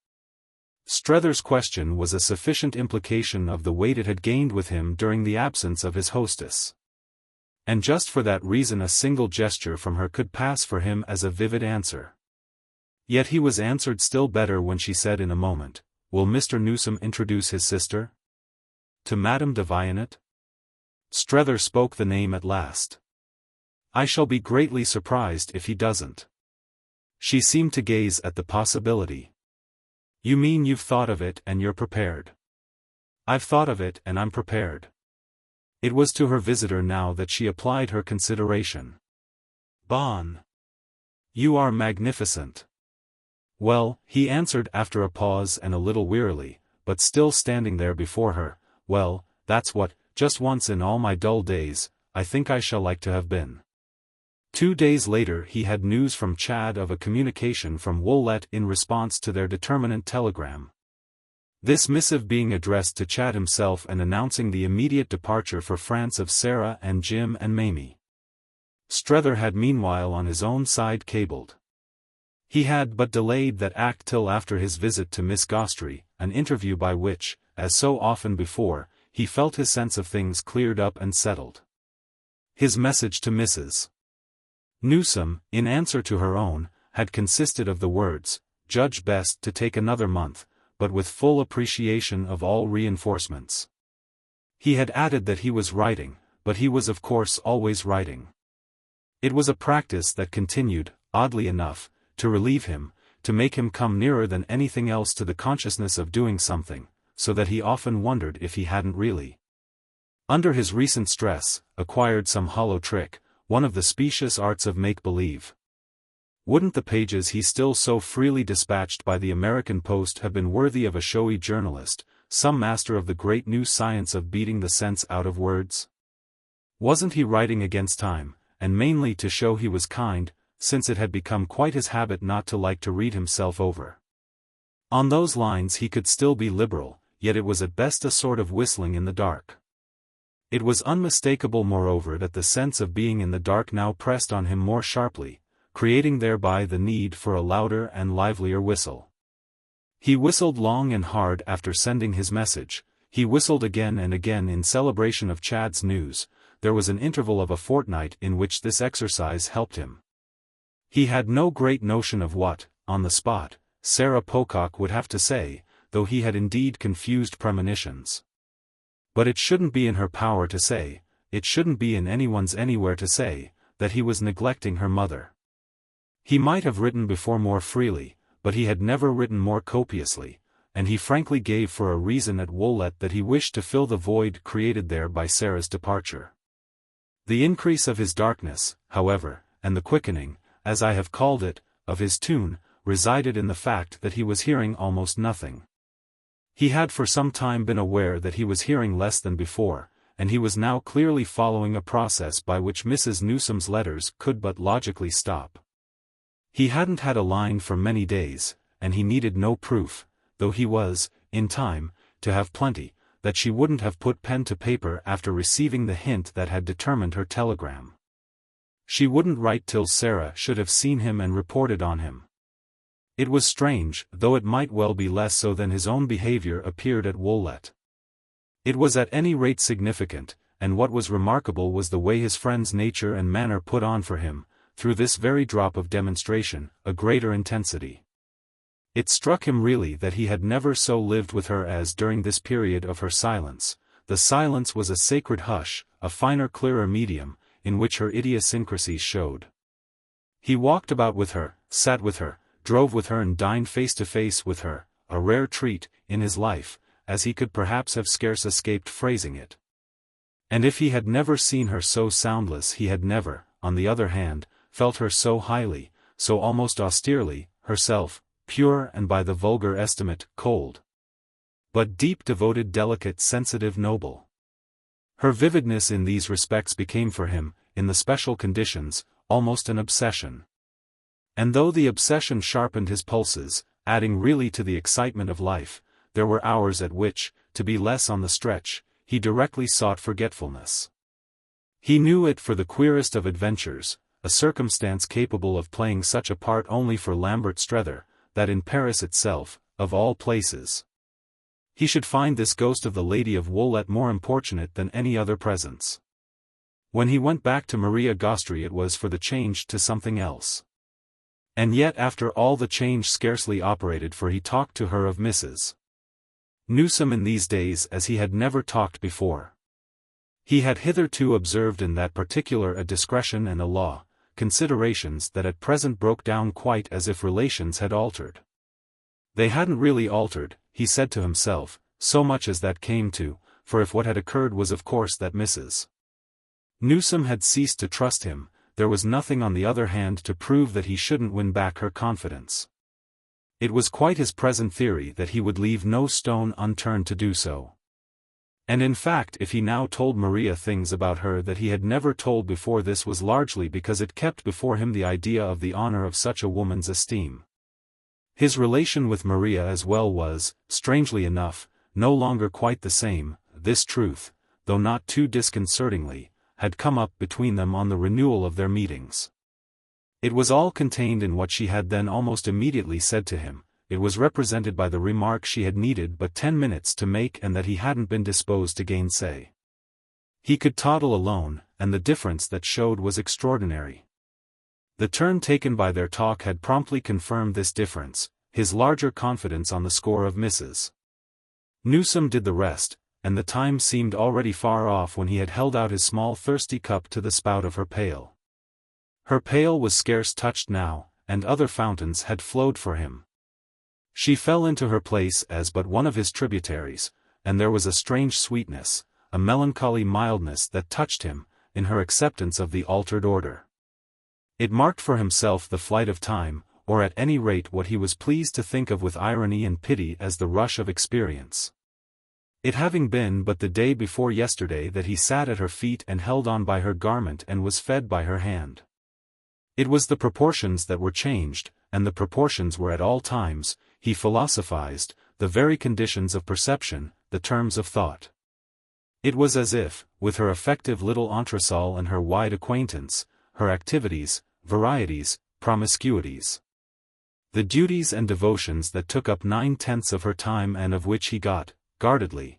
Strether's question was a sufficient implication of the weight it had gained with him during the absence of his hostess. And just for that reason a single gesture from her could pass for him as a vivid answer. Yet he was answered still better when she said in a moment, Will Mr. Newsome introduce his sister? To Madame de Vionnet? Strether spoke the name at last. I shall be greatly surprised if he doesn't. She seemed to gaze at the possibility. You mean you've thought of it and you're prepared? I've thought of it and I'm prepared. It was to her visitor now that she applied her consideration. Bon. You are magnificent. Well, he answered after a pause and a little wearily, but still standing there before her, well, that's what, just once in all my dull days, I think I shall like to have been. 2 days later he had news from Chad of a communication from Woollett in response to their determinant telegram. This missive being addressed to Chad himself and announcing the immediate departure for France of Sarah and Jim and Mamie. Strether had meanwhile on his own side cabled. He had but delayed that act till after his visit to Miss Gostrey, an interview by which, as so often before, he felt his sense of things cleared up and settled. His message to Mrs. Newsome, in answer to her own, had consisted of the words, "Judge best to take another month," but with full appreciation of all reinforcements. He had added that he was writing, but he was of course always writing. It was a practice that continued, oddly enough, to relieve him, to make him come nearer than anything else to the consciousness of doing something, so that he often wondered if he hadn't really, under his recent stress, acquired some hollow trick, one of the specious arts of make-believe. Wouldn't the pages he still so freely dispatched by the American post have been worthy of a showy journalist, some master of the great new science of beating the sense out of words? Wasn't he writing against time, and mainly to show he was kind, since it had become quite his habit not to like to read himself over? On those lines he could still be liberal, yet it was at best a sort of whistling in the dark. It was unmistakable moreover that the sense of being in the dark now pressed on him more sharply, creating thereby the need for a louder and livelier whistle. He whistled long and hard after sending his message, he whistled again and again in celebration of Chad's news. There was an interval of a fortnight in which this exercise helped him. He had no great notion of what, on the spot, Sarah Pocock would have to say, though he had indeed confused premonitions. But it shouldn't be in her power to say, it shouldn't be in anyone's anywhere to say, that he was neglecting her mother. He might have written before more freely, but he had never written more copiously, and he frankly gave for a reason at Woollett that he wished to fill the void created there by Sarah's departure. The increase of his darkness, however, and the quickening, as I have called it, of his tune, resided in the fact that he was hearing almost nothing. He had for some time been aware that he was hearing less than before, and he was now clearly following a process by which Mrs. Newsome's letters could but logically stop. He hadn't had a line for many days, and he needed no proof, though he was, in time, to have plenty, that she wouldn't have put pen to paper after receiving the hint that had determined her telegram. She wouldn't write till Sarah should have seen him and reported on him. It was strange, though it might well be less so than his own behavior appeared at Woollett. It was at any rate significant, and what was remarkable was the way his friend's nature and manner put on for him, through this very drop of demonstration, a greater intensity. It struck him really that he had never so lived with her as during this period of her silence. The silence was a sacred hush, a finer clearer medium, in which her idiosyncrasies showed. He walked about with her, sat with her, drove with her and dined face to face with her, a rare treat, in his life, as he could perhaps have scarce escaped phrasing it. And if he had never seen her so soundless he had never, on the other hand, felt her so highly, so almost austerely, herself, pure and by the vulgar estimate, cold. But deep, devoted, delicate, sensitive, noble. Her vividness in these respects became for him, in the special conditions, almost an obsession. And though the obsession sharpened his pulses, adding really to the excitement of life, there were hours at which, to be less on the stretch, he directly sought forgetfulness. He knew it for the queerest of adventures, a circumstance capable of playing such a part only for Lambert Strether, that in Paris itself, of all places, he should find this ghost of the Lady of Woollett more importunate than any other presence. When he went back to Maria Gostrey it was for the change to something else. And yet after all the change scarcely operated, for he talked to her of Mrs. Newsome in these days as he had never talked before. He had hitherto observed in that particular a discretion and a law, considerations that at present broke down quite as if relations had altered. They hadn't really altered, he said to himself, so much as that came to, for if what had occurred was of course that Mrs. Newsome had ceased to trust him, there was nothing on the other hand to prove that he shouldn't win back her confidence. It was quite his present theory that he would leave no stone unturned to do so. And in fact if he now told Maria things about her that he had never told before, this was largely because it kept before him the idea of the honor of such a woman's esteem. His relation with Maria as well was, strangely enough, no longer quite the same. This truth, though not too disconcertingly, had come up between them on the renewal of their meetings. It was all contained in what she had then almost immediately said to him. It was represented by the remark she had needed but 10 minutes to make and that he hadn't been disposed to gainsay. He could toddle alone, and the difference that showed was extraordinary. The turn taken by their talk had promptly confirmed this difference, his larger confidence on the score of Mrs. Newsome did the rest, and the time seemed already far off when he had held out his small thirsty cup to the spout of her pail. Her pail was scarce touched now, and other fountains had flowed for him. She fell into her place as but one of his tributaries, and there was a strange sweetness, a melancholy mildness that touched him, in her acceptance of the altered order. It marked for himself the flight of time, or at any rate what he was pleased to think of with irony and pity as the rush of experience. It having been but the day before yesterday that he sat at her feet and held on by her garment and was fed by her hand. It was the proportions that were changed, and the proportions were at all times, he philosophized, the very conditions of perception, the terms of thought. It was as if, with her effective little entresol and her wide acquaintance, her activities, varieties, promiscuities, the duties and devotions that took up 9/10 of her time and of which he got, guardedly.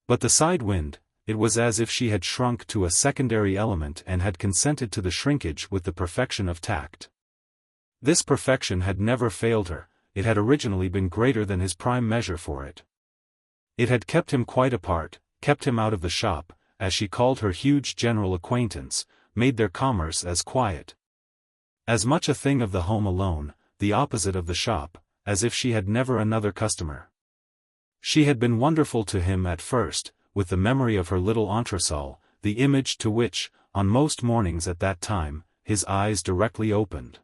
But the side wind, it was as if she had shrunk to a secondary element and had consented to the shrinkage with the perfection of tact. This perfection had never failed her, it had originally been greater than his prime measure for it. It had kept him quite apart, kept him out of the shop, as she called her huge general acquaintance, made their commerce as quiet. As much a thing of the home alone, the opposite of the shop, as if she had never another customer. She had been wonderful to him at first, with the memory of her little entresol, the image to which, on most mornings at that time, his eyes directly opened.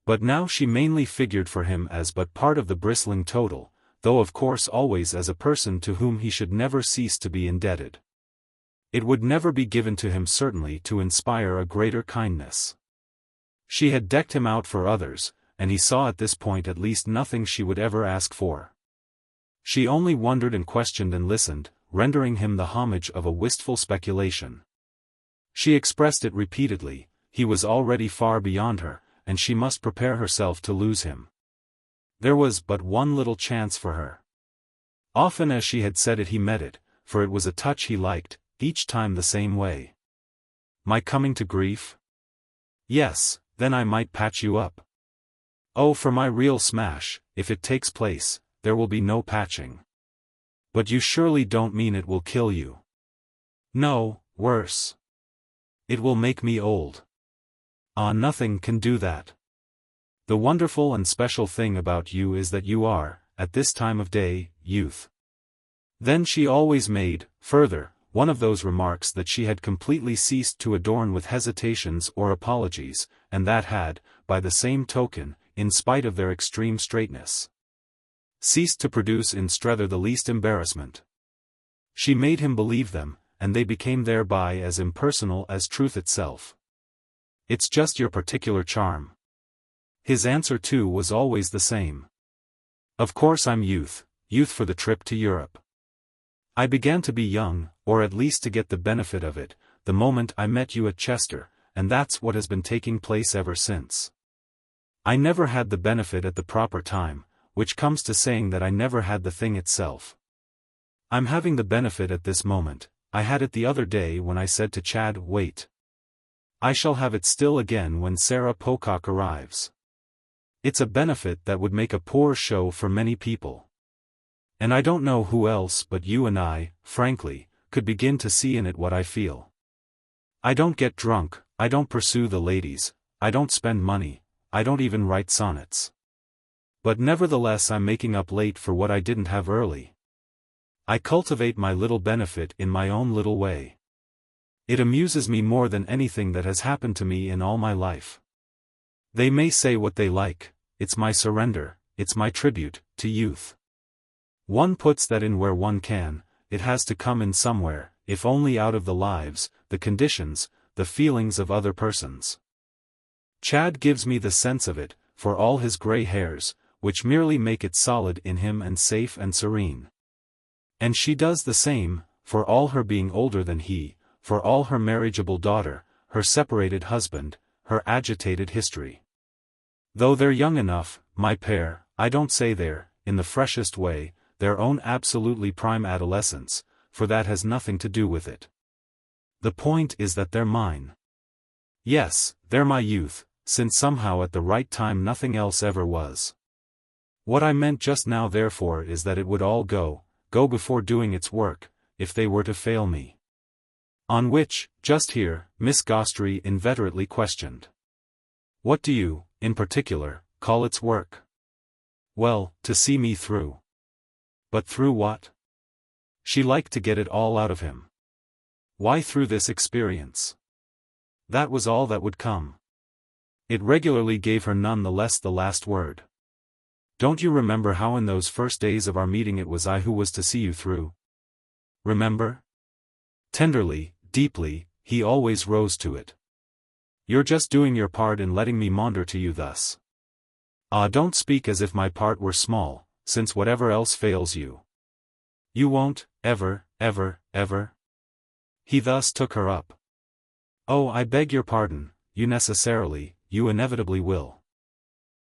But now she mainly figured for him as but part of the bristling total, though of course always as a person to whom he should never cease to be indebted. It would never be given to him certainly to inspire a greater kindness. She had decked him out for others, and he saw at this point at least nothing she would ever ask for. She only wondered and questioned and listened, rendering him the homage of a wistful speculation. She expressed it repeatedly, he was already far beyond her, and she must prepare herself to lose him. There was but one little chance for her. Often as she had said it he met it, for it was a touch he liked, each time the same way. My coming to grief? Yes, then I might patch you up. Oh, for my real smash, if it takes place, there will be no patching. But you surely don't mean it will kill you? No, worse. It will make me old. Ah, nothing can do that. The wonderful and special thing about you is that you are, at this time of day, youth. Then she always made, further, one of those remarks that she had completely ceased to adorn with hesitations or apologies, and that had, by the same token, in spite of their extreme straightness, ceased to produce in Strether the least embarrassment. She made him believe them, and they became thereby as impersonal as truth itself. It's just your particular charm. His answer too was always the same. Of course I'm youth for the trip to Europe. I began to be young, or at least to get the benefit of it, the moment I met you at Chester, and that's what has been taking place ever since. I never had the benefit at the proper time, which comes to saying that I never had the thing itself. I'm having the benefit at this moment. I had it the other day when I said to Chad, wait. I shall have it still again when Sarah Pocock arrives. It's a benefit that would make a poor show for many people. And I don't know who else but you and I, frankly, could begin to see in it what I feel. I don't get drunk, I don't pursue the ladies, I don't spend money, I don't even write sonnets. But nevertheless I'm making up late for what I didn't have early. I cultivate my little benefit in my own little way. It amuses me more than anything that has happened to me in all my life. They may say what they like, it's my surrender, it's my tribute, to youth. One puts that in where one can, it has to come in somewhere, if only out of the lives, the conditions, the feelings of other persons. Chad gives me the sense of it, for all his grey hairs, which merely make it solid in him and safe and serene. And she does the same, for all her being older than he, for all her marriageable daughter, her separated husband, her agitated history. Though they're young enough, my pair, I don't say they're, in the freshest way, their own absolutely prime adolescence, for that has nothing to do with it. The point is that they're mine. Yes, they're my youth, since somehow at the right time nothing else ever was. What I meant just now therefore is that it would all go before doing its work, if they were to fail me. On which, just here, Miss Gostrey inveterately questioned. What do you, in particular, call its work? Well, to see me through. But through what? She liked to get it all out of him. Why through this experience? That was all that would come. It regularly gave her none the less the last word. "Don't you remember how in those first days of our meeting it was I who was to see you through? Remember?" Tenderly, deeply, he always rose to it. "You're just doing your part in letting me maunder to you thus. Ah, don't speak as if my part were small, since whatever else fails you. You won't, ever, ever, ever?" He thus took her up. "Oh, I beg your pardon, you inevitably will.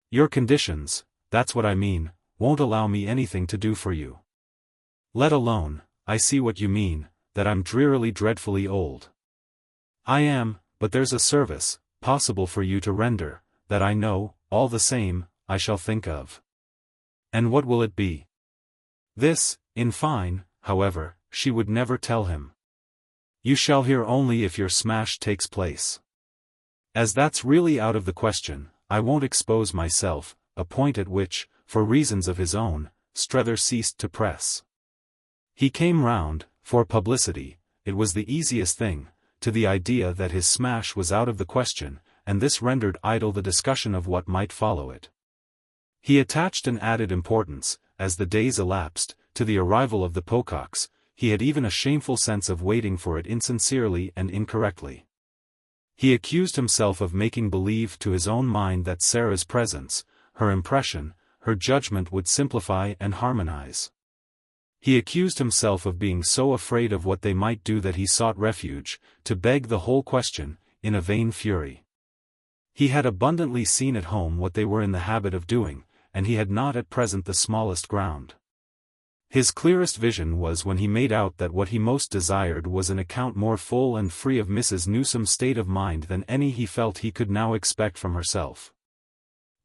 Your conditions, that's what I mean, won't allow me anything to do for you. Let alone, I see what you mean, that I'm dreadfully old. I am, but there's a service, possible for you to render, that I know, all the same, I shall think of." "And what will it be?" This, in fine, however, she would never tell him. "You shall hear only if your smash takes place. As that's really out of the question, I won't expose myself," a point at which, for reasons of his own, Strether ceased to press. He came round, for publicity, it was the easiest thing, to the idea that his smash was out of the question, and this rendered idle the discussion of what might follow it. He attached an added importance, as the days elapsed, to the arrival of the Pococks. He had even a shameful sense of waiting for it insincerely and incorrectly. He accused himself of making believe to his own mind that Sarah's presence, her impression, her judgment would simplify and harmonize. He accused himself of being so afraid of what they might do that he sought refuge, to beg the whole question, in a vain fury. He had abundantly seen at home what they were in the habit of doing, and he had not at present the smallest ground. His clearest vision was when he made out that what he most desired was an account more full and free of Mrs. Newsome's state of mind than any he felt he could now expect from herself.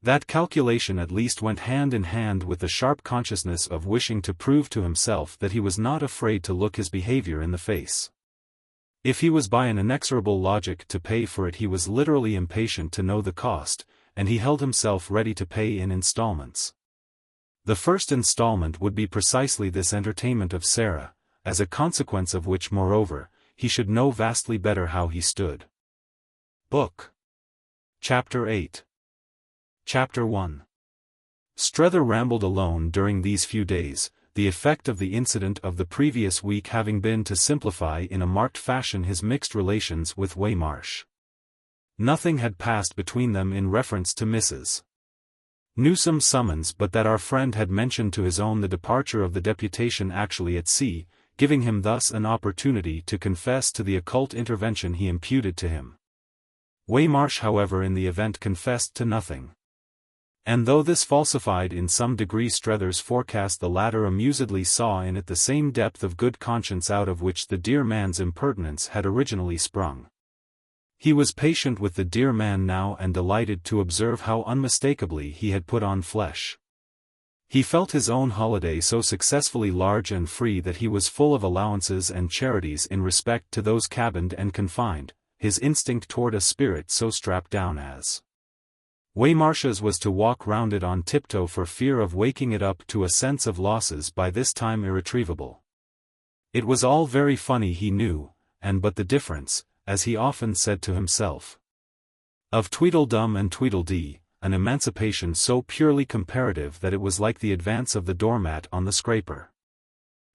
That calculation at least went hand in hand with the sharp consciousness of wishing to prove to himself that he was not afraid to look his behavior in the face. If he was by an inexorable logic to pay for it, he was literally impatient to know the cost, and he held himself ready to pay in installments. The first installment would be precisely this entertainment of Sarah, as a consequence of which, moreover, he should know vastly better how he stood. Book. Chapter 8. Chapter 1. Strether rambled alone during these few days, the effect of the incident of the previous week having been to simplify in a marked fashion his mixed relations with Waymarsh. Nothing had passed between them in reference to Mrs. Newsome's summons, but that our friend had mentioned to his own the departure of the deputation actually at sea, giving him thus an opportunity to confess to the occult intervention he imputed to him. Waymarsh, however, in the event confessed to nothing. And though this falsified in some degree Strether's forecast, the latter amusedly saw in it the same depth of good conscience out of which the dear man's impertinence had originally sprung. He was patient with the dear man now and delighted to observe how unmistakably he had put on flesh. He felt his own holiday so successfully large and free that he was full of allowances and charities in respect to those cabined and confined, his instinct toward a spirit so strapped down as Waymarsh's was to walk round it on tiptoe for fear of waking it up to a sense of losses by this time irretrievable. It was all very funny, he knew, and but the difference, as he often said to himself, of Tweedledum and Tweedledee, an emancipation so purely comparative that it was like the advance of the doormat on the scraper.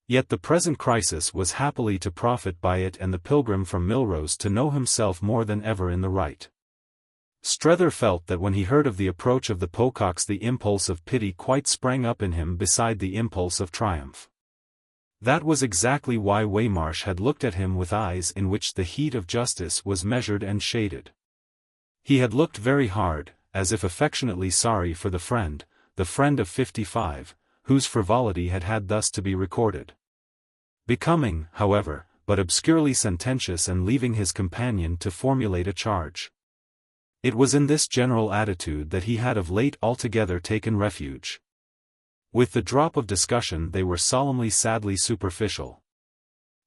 Yet the present crisis was happily to profit by it, and the pilgrim from Millrose to know himself more than ever in the right. Strether felt that when he heard of the approach of the Pococks the impulse of pity quite sprang up in him beside the impulse of triumph. That was exactly why Waymarsh had looked at him with eyes in which the heat of justice was measured and shaded. He had looked very hard, as if affectionately sorry for the friend of 55, whose frivolity had thus to be recorded. Becoming, however, but obscurely sententious and leaving his companion to formulate a charge. It was in this general attitude that he had of late altogether taken refuge. With the drop of discussion they were solemnly sadly superficial.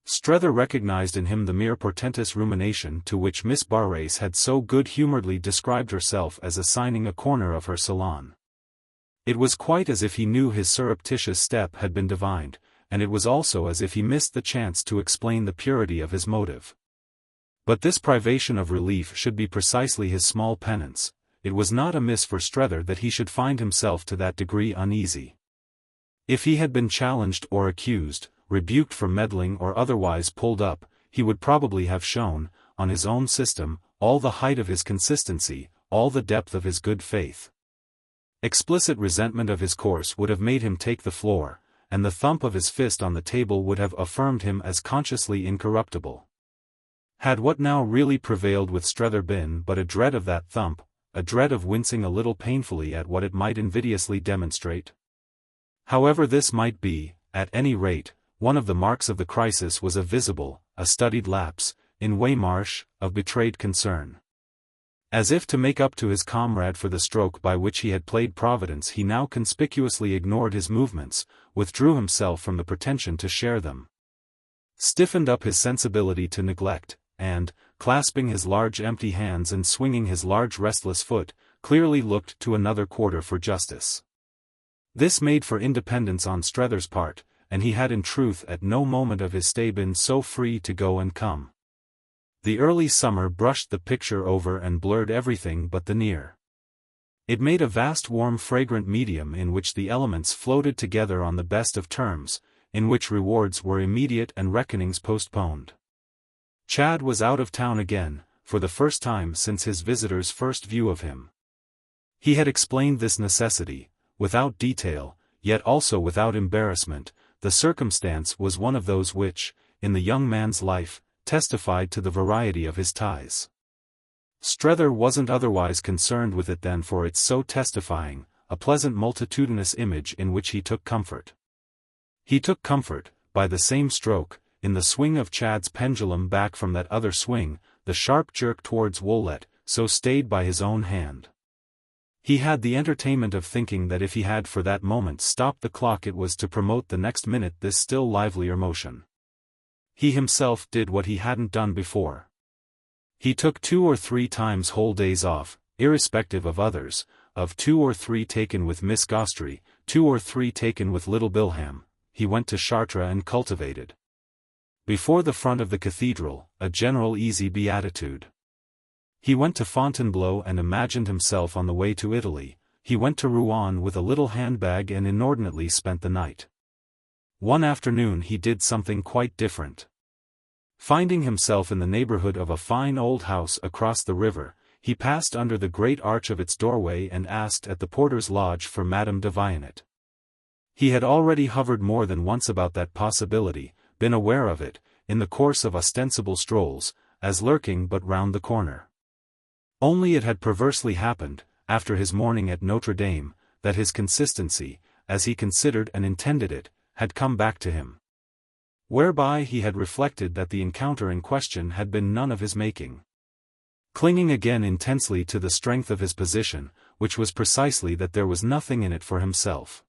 Strether recognized in him the mere portentous rumination to which Miss Barrace had so good-humouredly described herself as assigning a corner of her salon. It was quite as if he knew his surreptitious step had been divined, and it was also as if he missed the chance to explain the purity of his motive. But this privation of relief should be precisely his small penance. it was not amiss for Strether that he should find himself to that degree uneasy. If he had been challenged or accused, rebuked for meddling or otherwise pulled up, he would probably have shown, on his own system, all the height of his consistency, all the depth of his good faith. Explicit resentment of his course would have made him take the floor, and the thump of his fist on the table would have affirmed him as consciously incorruptible. Had what now really prevailed with Strether been but a dread of that thump, a dread of wincing a little painfully at what it might invidiously demonstrate? However this might be, at any rate, one of the marks of the crisis was a visible, a studied lapse, in Waymarsh, of betrayed concern. As if to make up to his comrade for the stroke by which he had played Providence, he now conspicuously ignored his movements, withdrew himself from the pretension to share them, stiffened up his sensibility to neglect, and, clasping his large empty hands and swinging his large restless foot, clearly looked to another quarter for justice. This made for independence on Strether's part, and he had in truth at no moment of his stay been so free to go and come. The early summer brushed the picture over and blurred everything but the near. It made a vast warm fragrant medium in which the elements floated together on the best of terms, in which rewards were immediate and reckonings postponed. Chad was out of town again, for the first time since his visitor's first view of him. He had explained this necessity, without detail, yet also without embarrassment. The circumstance was one of those which, in the young man's life, testified to the variety of his ties. Strether wasn't otherwise concerned with it than for its so testifying, a pleasant multitudinous image in which he took comfort. He took comfort, by the same stroke, in the swing of Chad's pendulum back from that other swing, the sharp jerk towards Woollett, so stayed by his own hand. He had the entertainment of thinking that if he had for that moment stopped the clock it was to promote the next minute this still livelier motion. He himself did what he hadn't done before. He took 2 or 3 times whole days off, irrespective of others, of 2 or 3 taken with Miss Gostrey, 2 or 3 taken with little Bilham. He went to Chartres and cultivated, before the front of the cathedral, a general easy beatitude. He went to Fontainebleau and imagined himself on the way to Italy. He went to Rouen with a little handbag and inordinately spent the night. One afternoon he did something quite different. Finding himself in the neighborhood of a fine old house across the river, he passed under the great arch of its doorway and asked at the porter's lodge for Madame de Vionnet. He had already hovered more than once about that possibility, been aware of it, in the course of ostensible strolls, as lurking but round the corner. Only it had perversely happened, after his morning at Notre Dame, that his consistency, as he considered and intended it, had come back to him. Whereby he had reflected that the encounter in question had been none of his making. Clinging again intensely to the strength of his position, which was precisely that there was nothing in it for himself.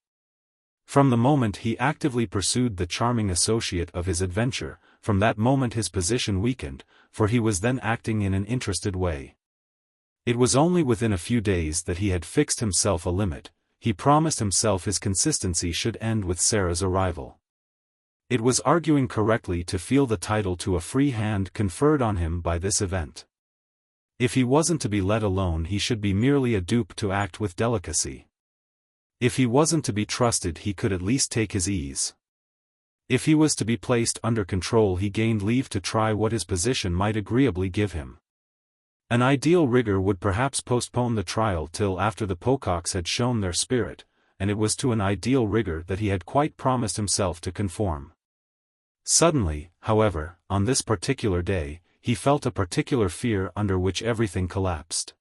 From the moment he actively pursued the charming associate of his adventure, from that moment his position weakened, for he was then acting in an interested way. It was only within a few days that he had fixed himself a limit. He promised himself his consistency should end with Sarah's arrival. It was arguing correctly to feel the title to a free hand conferred on him by this event. If he wasn't to be let alone he should be merely a dupe to act with delicacy. If he wasn't to be trusted he could at least take his ease. If he was to be placed under control he gained leave to try what his position might agreeably give him. An ideal rigor would perhaps postpone the trial till after the Pococks had shown their spirit, and it was to an ideal rigor that he had quite promised himself to conform. Suddenly, however, on this particular day, he felt a particular fear under which everything collapsed.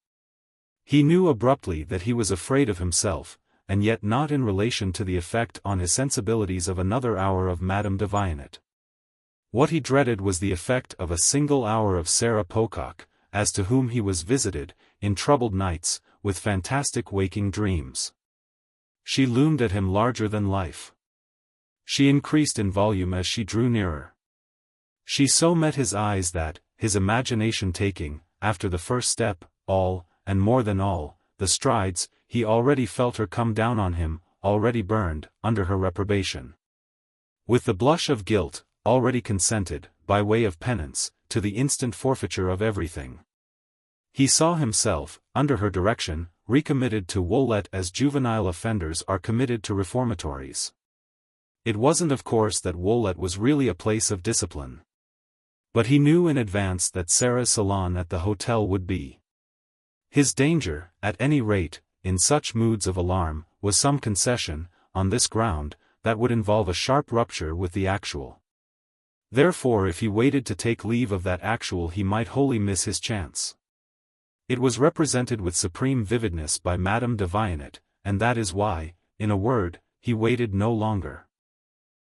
He knew abruptly that he was afraid of himself, and yet not in relation to the effect on his sensibilities of another hour of Madame de Vionnet. What he dreaded was the effect of a single hour of Sarah Pocock, as to whom he was visited, in troubled nights, with fantastic waking dreams. She loomed at him larger than life. She increased in volume as she drew nearer. She so met his eyes that, his imagination taking, after the first step, all, and more than all, the strides, he already felt her come down on him, already burned, under her reprobation. With the blush of guilt, already consented, by way of penance, to the instant forfeiture of everything. He saw himself, under her direction, recommitted to Woollett as juvenile offenders are committed to reformatories. It wasn't of course that Woollett was really a place of discipline. But he knew in advance that Sarah's salon at the hotel would be. His danger, at any rate, in such moods of alarm, was some concession, on this ground, that would involve a sharp rupture with the actual. Therefore if he waited to take leave of that actual he might wholly miss his chance. It was represented with supreme vividness by Madame de Vionnet, and that is why, in a word, he waited no longer.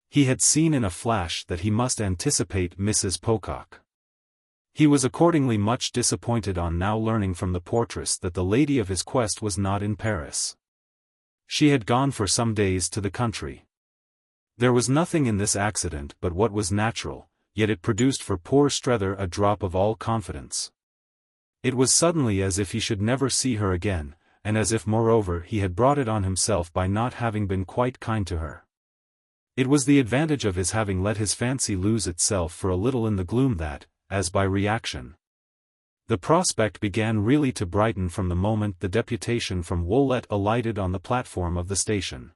He had seen in a flash that he must anticipate Mrs. Pocock. He was accordingly much disappointed on now learning from the portress that the lady of his quest was not in Paris. She had gone for some days to the country. There was nothing in this accident but what was natural, yet it produced for poor Strether a drop of all confidence. It was suddenly as if he should never see her again, and as if moreover he had brought it on himself by not having been quite kind to her. It was the advantage of his having let his fancy lose itself for a little in the gloom that, as by reaction, the prospect began really to brighten from the moment the deputation from Woollett alighted on the platform of the station.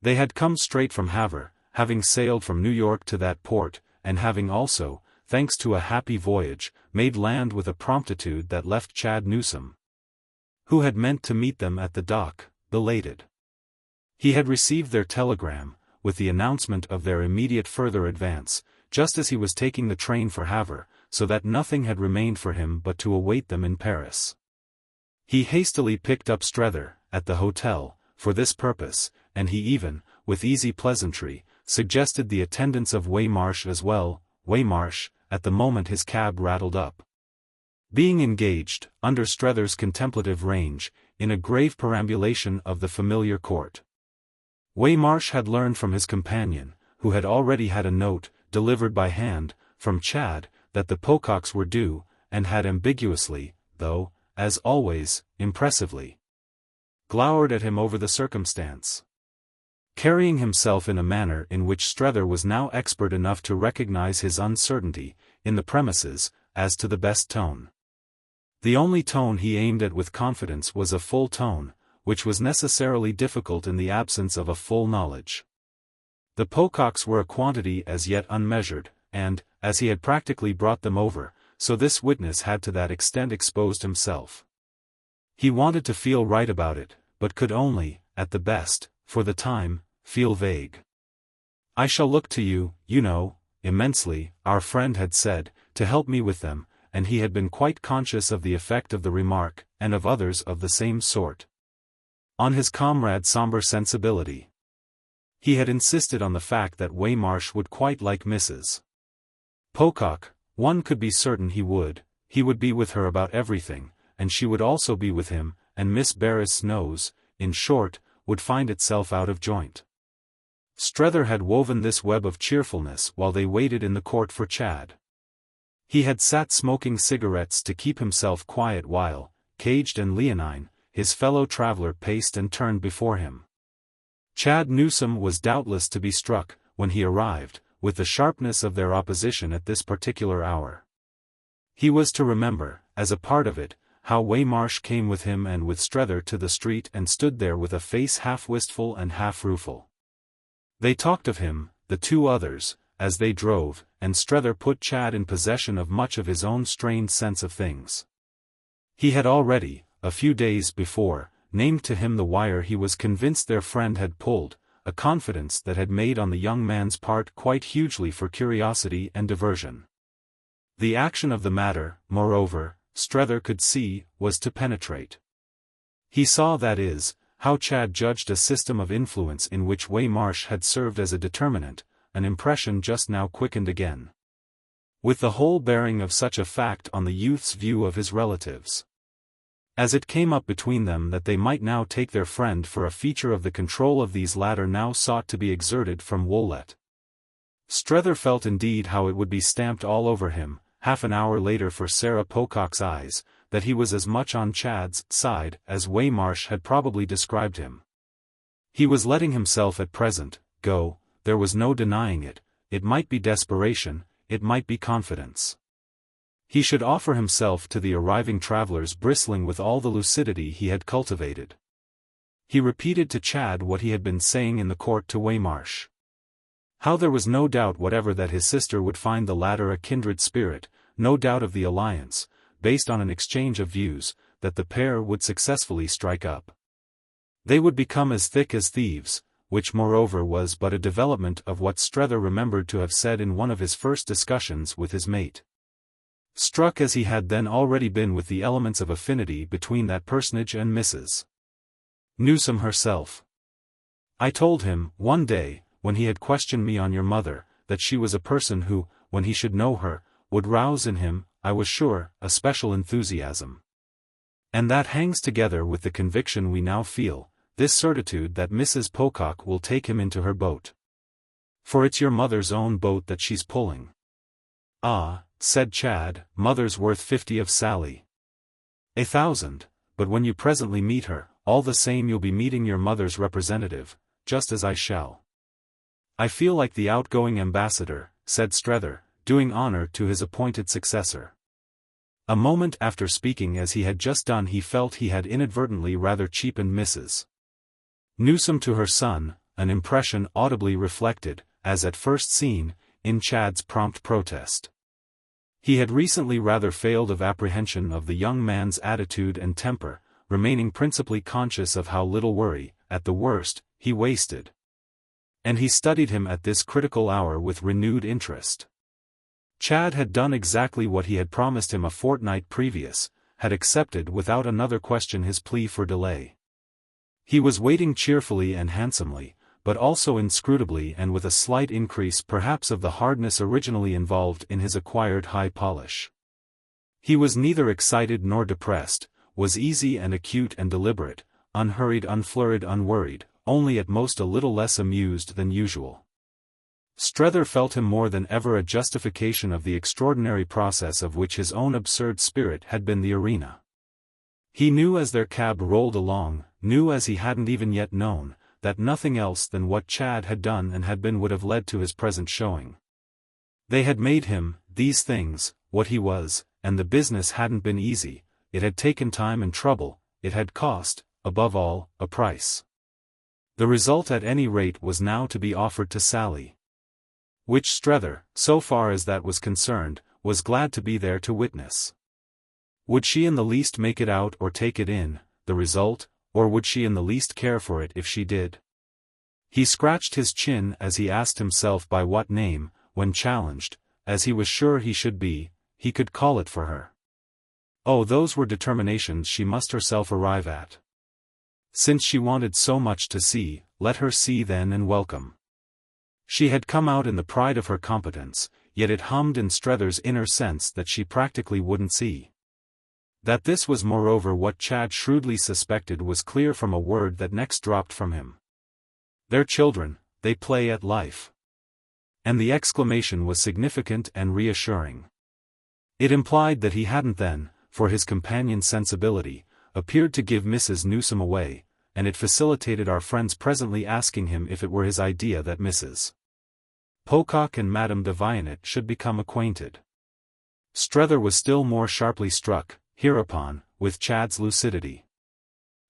They had come straight from Havre, having sailed from New York to that port, and having also, thanks to a happy voyage, made land with a promptitude that left Chad Newsome, who had meant to meet them at the dock, belated. He had received their telegram, with the announcement of their immediate further advance, just as he was taking the train for Havre, so that nothing had remained for him but to await them in Paris. He hastily picked up Strether, at the hotel, for this purpose, and he even, with easy pleasantry, suggested the attendance of Waymarsh as well, Waymarsh, at the moment his cab rattled up. Being engaged, under Strether's contemplative range, in a grave perambulation of the familiar court. Waymarsh had learned from his companion, who had already had a note, delivered by hand, from Chad, that the Pococks were due, and had ambiguously, though, as always, impressively, glowered at him over the circumstance. Carrying himself in a manner in which Strether was now expert enough to recognize his uncertainty, in the premises, as to the best tone. The only tone he aimed at with confidence was a full tone, which was necessarily difficult in the absence of a full knowledge. The Pococks were a quantity as yet unmeasured, and, as he had practically brought them over, so this witness had to that extent exposed himself. He wanted to feel right about it, but could only, at the best, for the time, feel vague. "I shall look to you, you know, immensely," our friend had said, "to help me with them," and he had been quite conscious of the effect of the remark, and of others of the same sort, on his comrade's sombre sensibility. He had insisted on the fact that Waymarsh would quite like Mrs. Pocock, one could be certain he would be with her about everything, and she would also be with him, and Miss Barris' nose, in short, would find itself out of joint. Strether had woven this web of cheerfulness while they waited in the court for Chad. He had sat smoking cigarettes to keep himself quiet while, caged and leonine, his fellow traveller paced and turned before him. Chad Newsome was doubtless to be struck, when he arrived, with the sharpness of their opposition at this particular hour. He was to remember, as a part of it, how Waymarsh came with him and with Strether to the street and stood there with a face half wistful and half rueful. They talked of him, the two others, as they drove, and Strether put Chad in possession of much of his own strained sense of things. He had already, a few days before, named to him the wire he was convinced their friend had pulled, a confidence that had made on the young man's part quite hugely for curiosity and diversion. The action of the matter, moreover, Strether could see, was to penetrate. He saw, that is, how Chad judged a system of influence in which Waymarsh had served as a determinant, an impression just now quickened again, with the whole bearing of such a fact on the youth's view of his relatives. As it came up between them that they might now take their friend for a feature of the control of these latter now sought to be exerted from Woollett. Strether felt indeed how it would be stamped all over him, half an hour later for Sarah Pocock's eyes, that he was as much on Chad's side as Waymarsh had probably described him. He was letting himself at present go, there was no denying it, it might be desperation, it might be confidence. He should offer himself to the arriving travelers bristling with all the lucidity he had cultivated. He repeated to Chad what he had been saying in the court to Waymarsh. How there was no doubt whatever that his sister would find the latter a kindred spirit, no doubt of the alliance, based on an exchange of views, that the pair would successfully strike up. They would become as thick as thieves, which moreover was but a development of what Strether remembered to have said in one of his first discussions with his mate. Struck as he had then already been with the elements of affinity between that personage and Mrs. Newsome herself. I told him, one day, when he had questioned me on your mother, that she was a person who, when he should know her, would rouse in him, I was sure, a special enthusiasm. And that hangs together with the conviction we now feel, this certitude that Mrs. Pocock will take him into her boat. For it's your mother's own boat that she's pulling. Ah, said Chad, mother's worth 50 of Sally. 1,000, but when you presently meet her, all the same you'll be meeting your mother's representative, just as I shall. I feel like the outgoing ambassador, said Strether, doing honor to his appointed successor. A moment after speaking as he had just done he felt he had inadvertently rather cheapened Mrs. Newsome to her son, an impression audibly reflected, as at first seen, in Chad's prompt protest. He had recently rather failed of apprehension of the young man's attitude and temper, remaining principally conscious of how little worry, at the worst, he wasted. And he studied him at this critical hour with renewed interest. Chad had done exactly what he had promised him a fortnight previous, had accepted without another question his plea for delay. He was waiting cheerfully and handsomely, but also inscrutably and with a slight increase perhaps of the hardness originally involved in his acquired high polish. He was neither excited nor depressed, was easy and acute and deliberate, unhurried, unflurried, unworried, only at most a little less amused than usual. Strether felt him more than ever a justification of the extraordinary process of which his own absurd spirit had been the arena. He knew as their cab rolled along, knew as he hadn't even yet known, that nothing else than what Chad had done and had been would have led to his present showing. They had made him, these things, what he was, and the business hadn't been easy, it had taken time and trouble, it had cost, above all, a price. The result at any rate was now to be offered to Sally. Which Strether, so far as that was concerned, was glad to be there to witness. Would she in the least make it out or take it in, the result, or would she in the least care for it if she did? He scratched his chin as he asked himself by what name, when challenged, as he was sure he should be, he could call it for her. Oh, those were determinations she must herself arrive at. Since she wanted so much to see, let her see then and welcome. She had come out in the pride of her competence, yet it hummed in Strether's inner sense that she practically wouldn't see. That this was moreover what Chad shrewdly suspected was clear from a word that next dropped from him. They're children, they play at life. And the exclamation was significant and reassuring. It implied that he hadn't then, for his companion's sensibility, appeared to give Mrs. Newsome away, and it facilitated our friend's presently asking him if it were his idea that Mrs. Pocock and Madame de Vianet should become acquainted. Strether was still more sharply struck, hereupon, with Chad's lucidity.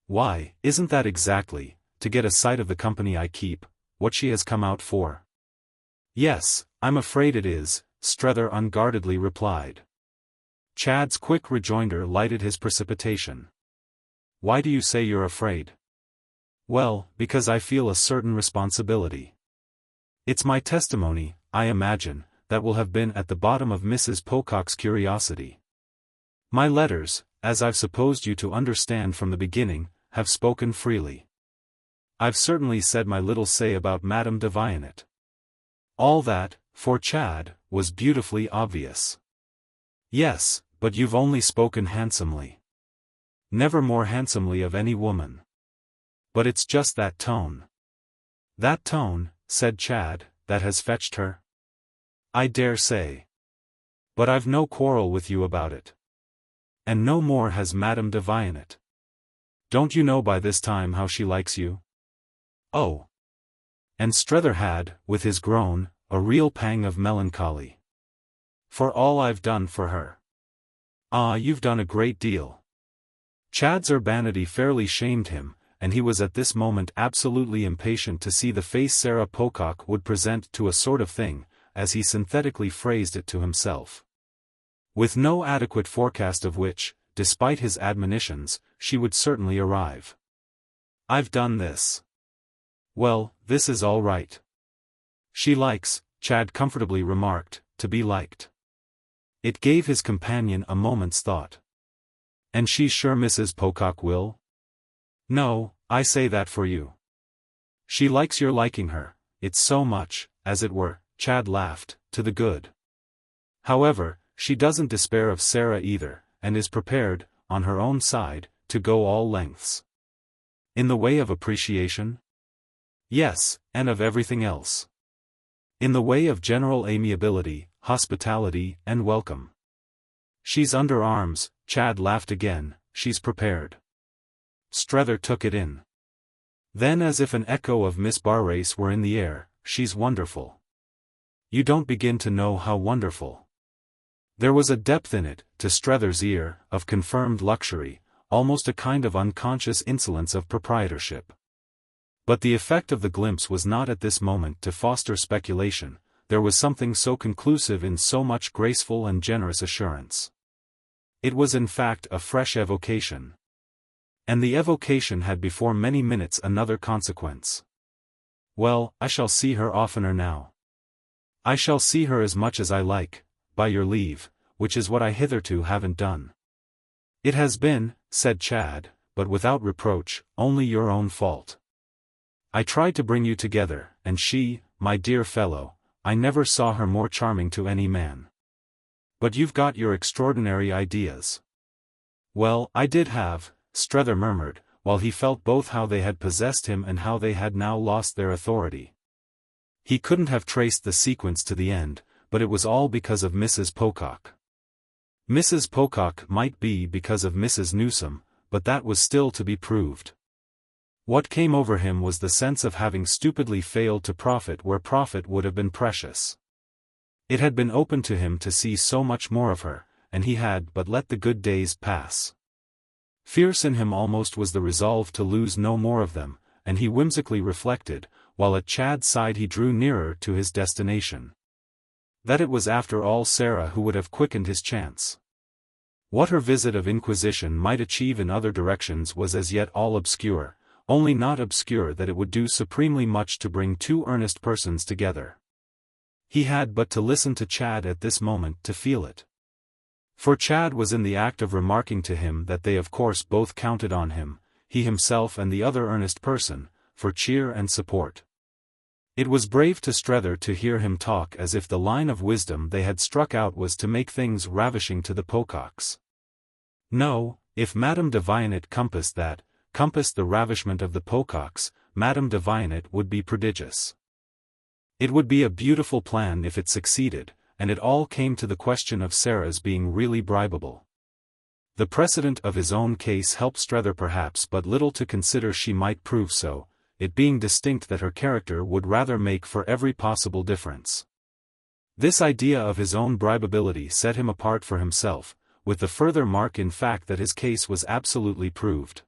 Why, isn't that exactly, to get a sight of the company I keep, what she has come out for? Yes, I'm afraid it is, Strether unguardedly replied. Chad's quick rejoinder lighted his precipitation. Why do you say you're afraid? Well, because I feel a certain responsibility. It's my testimony, I imagine, that will have been at the bottom of Mrs. Pocock's curiosity. My letters, as I've supposed you to understand from the beginning, have spoken freely. I've certainly said my little say about Madame de Vianet. All that, for Chad, was beautifully obvious. Yes, but you've only spoken handsomely. Never more handsomely of any woman. But it's just that tone. That tone, said Chad, that has fetched her? I dare say. But I've no quarrel with you about it. And no more has Madame de Vianet. Don't you know by this time how she likes you? Oh. And Strether had, with his groan, a real pang of melancholy. For all I've done for her. Ah, you've done a great deal. Chad's urbanity fairly shamed him, and he was at this moment absolutely impatient to see the face Sarah Pocock would present to a sort of thing, as he synthetically phrased it to himself. With no adequate forecast of which, despite his admonitions, she would certainly arrive. I've done this. Well, this is all right. She likes, Chad comfortably remarked, to be liked. It gave his companion a moment's thought. And she's sure Mrs. Pocock will? No, I say that for you. She likes your liking her, it's so much, as it were, Chad laughed, to the good. However, she doesn't despair of Sarah either, and is prepared, on her own side, to go all lengths. In the way of appreciation? Yes, and of everything else. In the way of general amiability, hospitality, and welcome. She's under arms, Chad laughed again, she's prepared. Strether took it in. Then, as if an echo of Miss Barrace were in the air, she's wonderful. You don't begin to know how wonderful. There was a depth in it, to Strether's ear, of confirmed luxury, almost a kind of unconscious insolence of proprietorship. But the effect of the glimpse was not at this moment to foster speculation, there was something so conclusive in so much graceful and generous assurance. It was in fact a fresh evocation. And the evocation had before many minutes another consequence. Well, I shall see her oftener now. I shall see her as much as I like, by your leave, which is what I hitherto haven't done. It has been, said Chad, but without reproach, only your own fault. I tried to bring you together, and she, my dear fellow, I never saw her more charming to any man. But you've got your extraordinary ideas. Well, I did have, Strether murmured, while he felt both how they had possessed him and how they had now lost their authority. He couldn't have traced the sequence to the end, but it was all because of Mrs. Pocock. Mrs. Pocock might be because of Mrs. Newsome, but that was still to be proved. What came over him was the sense of having stupidly failed to profit where profit would have been precious. It had been open to him to see so much more of her, and he had but let the good days pass. Fierce in him almost was the resolve to lose no more of them, and he whimsically reflected, while at Chad's side he drew nearer to his destination, that it was after all Sarah who would have quickened his chance. What her visit of inquisition might achieve in other directions was as yet all obscure, only not obscure that it would do supremely much to bring two earnest persons together. He had but to listen to Chad at this moment to feel it. For Chad was in the act of remarking to him that they of course both counted on him, he himself and the other earnest person, for cheer and support. It was brave to Strether to hear him talk as if the line of wisdom they had struck out was to make things ravishing to the Pococks. No, if Madame de Viollet compassed the ravishment of the Pococks, Madame de Viollet would be prodigious. It would be a beautiful plan if it succeeded, and it all came to the question of Sarah's being really bribable. The precedent of his own case helped Strether perhaps but little to consider she might prove so, it being distinct that her character would rather make for every possible difference. This idea of his own bribability set him apart for himself, with the further mark in fact that his case was absolutely proved.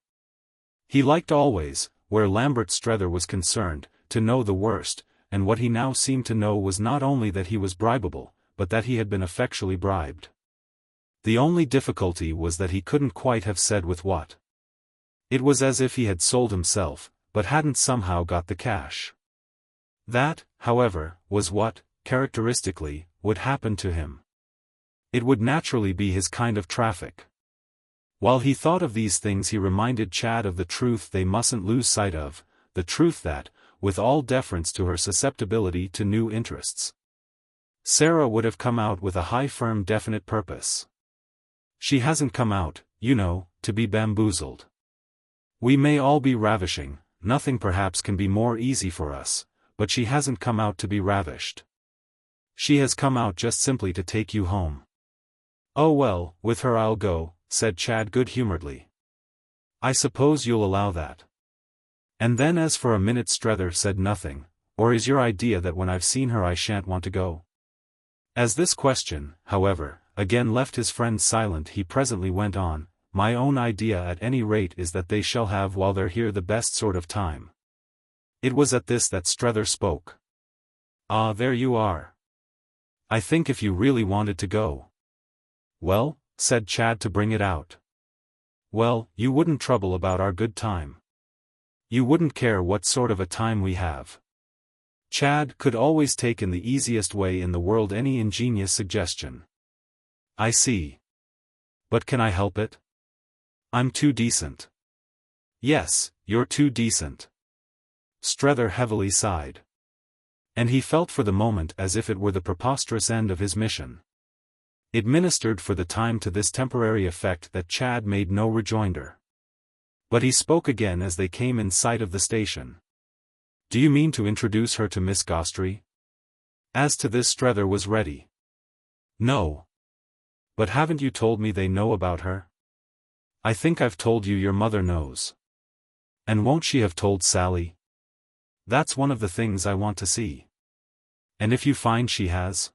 He liked always, where Lambert Strether was concerned, to know the worst, and what he now seemed to know was not only that he was bribable, but that he had been effectually bribed. The only difficulty was that he couldn't quite have said with what. It was as if he had sold himself, but hadn't somehow got the cash. That, however, was what, characteristically, would happen to him. It would naturally be his kind of traffic. While he thought of these things he reminded Chad of the truth they mustn't lose sight of, the truth that, with all deference to her susceptibility to new interests, Sarah would have come out with a high firm definite purpose. She hasn't come out, you know, to be bamboozled. We may all be ravishing, nothing perhaps can be more easy for us, but she hasn't come out to be ravished. She has come out just simply to take you home. Oh well, with her I'll go, said Chad good-humoredly. I suppose you'll allow that. And then as for a minute Strether said nothing, or is your idea that when I've seen her I shan't want to go? As this question, however, again left his friend silent. He presently went on, "My own idea at any rate is that they shall have while they're here the best sort of time." It was at this that Strether spoke. "Ah, there you are. I think if you really wanted to go." "Well," said Chad to bring it out. "Well, you wouldn't trouble about our good time. You wouldn't care what sort of a time we have." Chad could always take in the easiest way in the world any ingenious suggestion. "I see. But can I help it? I'm too decent." "Yes, you're too decent." Strether heavily sighed. And he felt for the moment as if it were the preposterous end of his mission. It ministered for the time to this temporary effect that Chad made no rejoinder. But he spoke again as they came in sight of the station. "Do you mean to introduce her to Miss Gostrey?" As to this Strether was ready. "No. But haven't you told me they know about her?" "I think I've told you your mother knows." "And won't she have told Sally?" "That's one of the things I want to see." "And if you find she has?"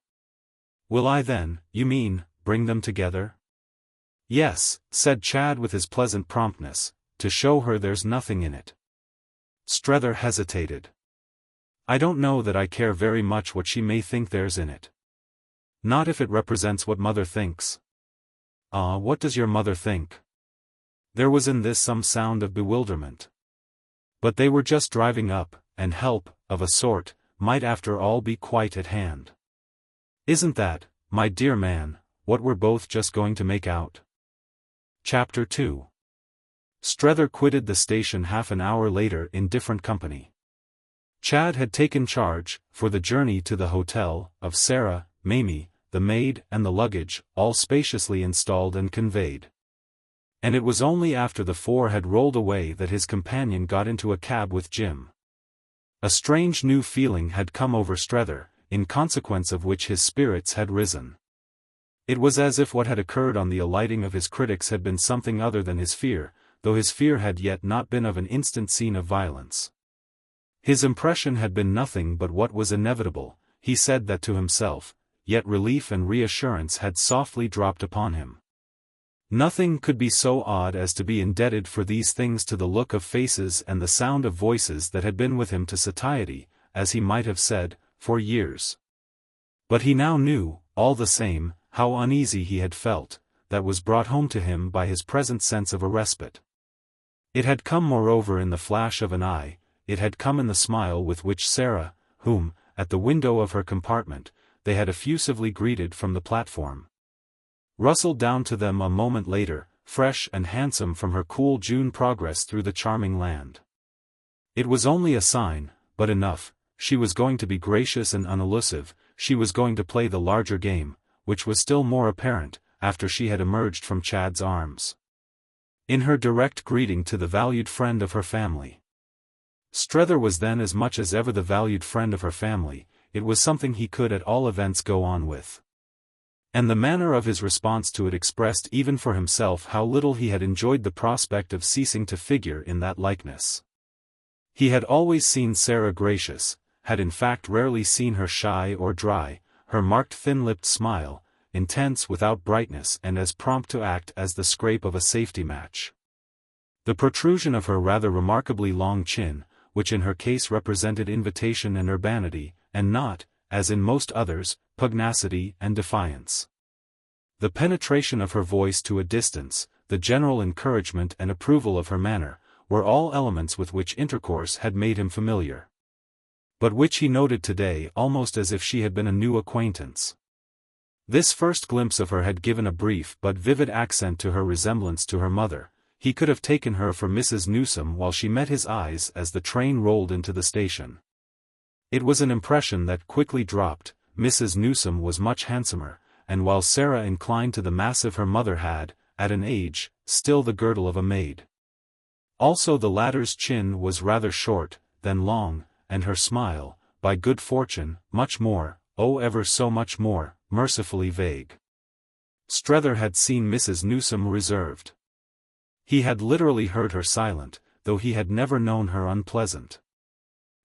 "Will I then, you mean, bring them together?" "Yes," said Chad with his pleasant promptness, "to show her there's nothing in it." Strether hesitated. "I don't know that I care very much what she may think there's in it. Not if it represents what mother thinks." "Ah, what does your mother think?" There was in this some sound of bewilderment. But they were just driving up, and help, of a sort, might after all be quite at hand. "Isn't that, my dear man, what we're both just going to make out?" Chapter 2. Strether quitted the station half an hour later in different company. Chad had taken charge, for the journey to the hotel, of Sarah, Mamie, the maid and the luggage, all spaciously installed and conveyed. And it was only after the four had rolled away that his companion got into a cab with Jim. A strange new feeling had come over Strether, in consequence of which his spirits had risen. It was as if what had occurred on the alighting of his critics had been something other than his fear, though his fear had yet not been of an instant scene of violence. His impression had been nothing but what was inevitable, he said that to himself, yet relief and reassurance had softly dropped upon him. Nothing could be so odd as to be indebted for these things to the look of faces and the sound of voices that had been with him to satiety, as he might have said, for years. But he now knew, all the same, how uneasy he had felt, that was brought home to him by his present sense of a respite. It had come moreover in the flash of an eye, it had come in the smile with which Sarah, whom, at the window of her compartment, they had effusively greeted from the platform, rustled down to them a moment later, fresh and handsome from her cool June progress through the charming land. It was only a sign, but enough. She was going to be gracious and unelusive, she was going to play the larger game, which was still more apparent, after she had emerged from Chad's arms. In her direct greeting to the valued friend of her family. Strether was then as much as ever the valued friend of her family, it was something he could at all events go on with. And the manner of his response to it expressed even for himself how little he had enjoyed the prospect of ceasing to figure in that likeness. He had always seen Sarah gracious, had in fact rarely seen her shy or dry, her marked thin-lipped smile, intense without brightness and as prompt to act as the scrape of a safety match. The protrusion of her rather remarkably long chin, which in her case represented invitation and urbanity, and not, as in most others, pugnacity and defiance. The penetration of her voice to a distance, the general encouragement and approval of her manner, were all elements with which intercourse had made him familiar. But which he noted today almost as if she had been a new acquaintance. This first glimpse of her had given a brief but vivid accent to her resemblance to her mother. He could have taken her for Mrs. Newsome while she met his eyes as the train rolled into the station. It was an impression that quickly dropped. Mrs. Newsome was much handsomer, and while Sarah inclined to the massive her mother had, at an age, still the girdle of a maid. Also the latter's chin was rather short, than long, and her smile, by good fortune, much more, oh ever so much more, mercifully vague. Strether had seen Mrs. Newsome reserved. He had literally heard her silent, though he had never known her unpleasant.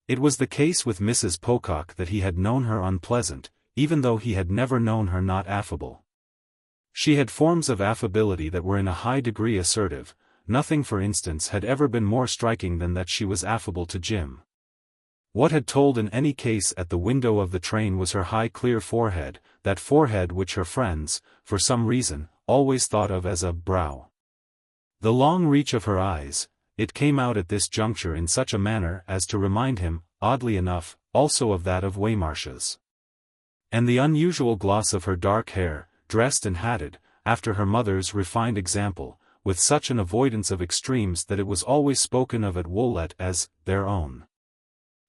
It was the case with Mrs. Pocock that he had known her unpleasant, even though he had never known her not affable. She had forms of affability that were in a high degree assertive. Nothing, for instance, had ever been more striking than that she was affable to Jim. What had told in any case at the window of the train was her high clear forehead, that forehead which her friends, for some reason, always thought of as a brow. The long reach of her eyes, it came out at this juncture in such a manner as to remind him, oddly enough, also of that of Waymarsh's. And the unusual gloss of her dark hair, dressed and hatted, after her mother's refined example, with such an avoidance of extremes that it was always spoken of at Woollett as their own.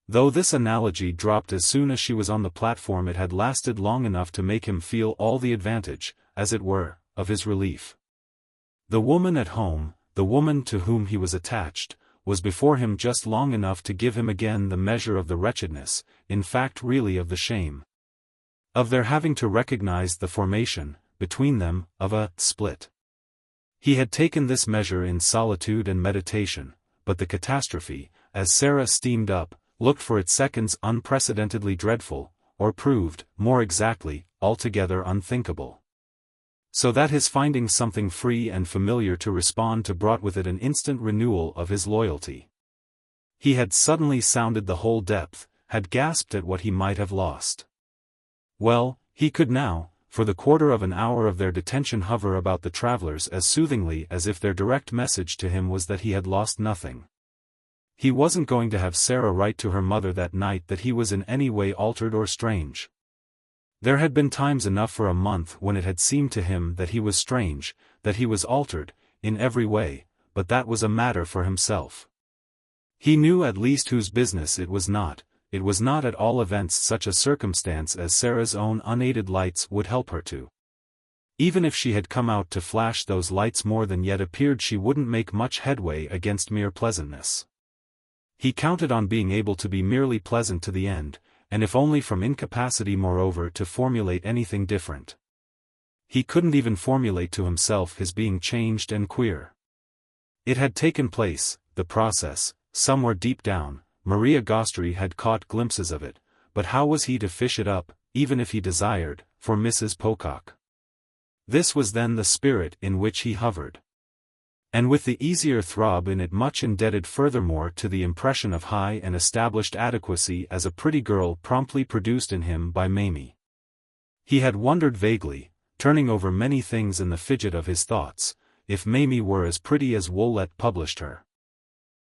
Though this analogy dropped as soon as she was on the platform, it had lasted long enough to make him feel all the advantage, as it were, of his relief. The woman at home, the woman to whom he was attached, was before him just long enough to give him again the measure of the wretchedness, in fact really of the shame, of their having to recognize the formation, between them, of a split. He had taken this measure in solitude and meditation, but the catastrophe, as Sarah steamed up, looked for its seconds unprecedentedly dreadful, or proved, more exactly, altogether unthinkable. So that his finding something free and familiar to respond to brought with it an instant renewal of his loyalty. He had suddenly sounded the whole depth, had gasped at what he might have lost. Well, he could now, for the quarter of an hour of their detention, hover about the travelers as soothingly as if their direct message to him was that he had lost nothing. He wasn't going to have Sarah write to her mother that night that he was in any way altered or strange. There had been times enough for a month when it had seemed to him that he was strange, that he was altered, in every way, but that was a matter for himself. He knew at least whose business it was not at all events such a circumstance as Sarah's own unaided lights would help her to. Even if she had come out to flash those lights more than yet appeared, she wouldn't make much headway against mere pleasantness. He counted on being able to be merely pleasant to the end, and if only from incapacity moreover to formulate anything different. He couldn't even formulate to himself his being changed and queer. It had taken place, the process, somewhere deep down. Maria Gostrey had caught glimpses of it, but how was he to fish it up, even if he desired, for Mrs. Pocock? This was then the spirit in which he hovered. And with the easier throb in it, much indebted furthermore to the impression of high and established adequacy as a pretty girl promptly produced in him by Mamie. He had wondered vaguely, turning over many things in the fidget of his thoughts, if Mamie were as pretty as Woollett published her.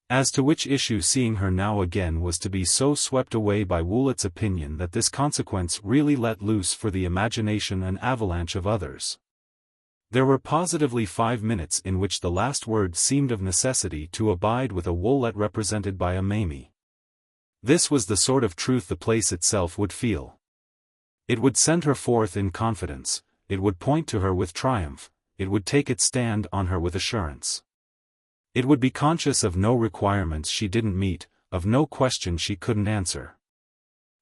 As to which issue seeing her now again was to be so swept away by Woollett's opinion that this consequence really let loose for the imagination an avalanche of others. There were positively 5 minutes in which the last word seemed of necessity to abide with a Woollett represented by a Mamie. This was the sort of truth the place itself would feel. It would send her forth in confidence, it would point to her with triumph, it would take its stand on her with assurance. It would be conscious of no requirements she didn't meet, of no question she couldn't answer.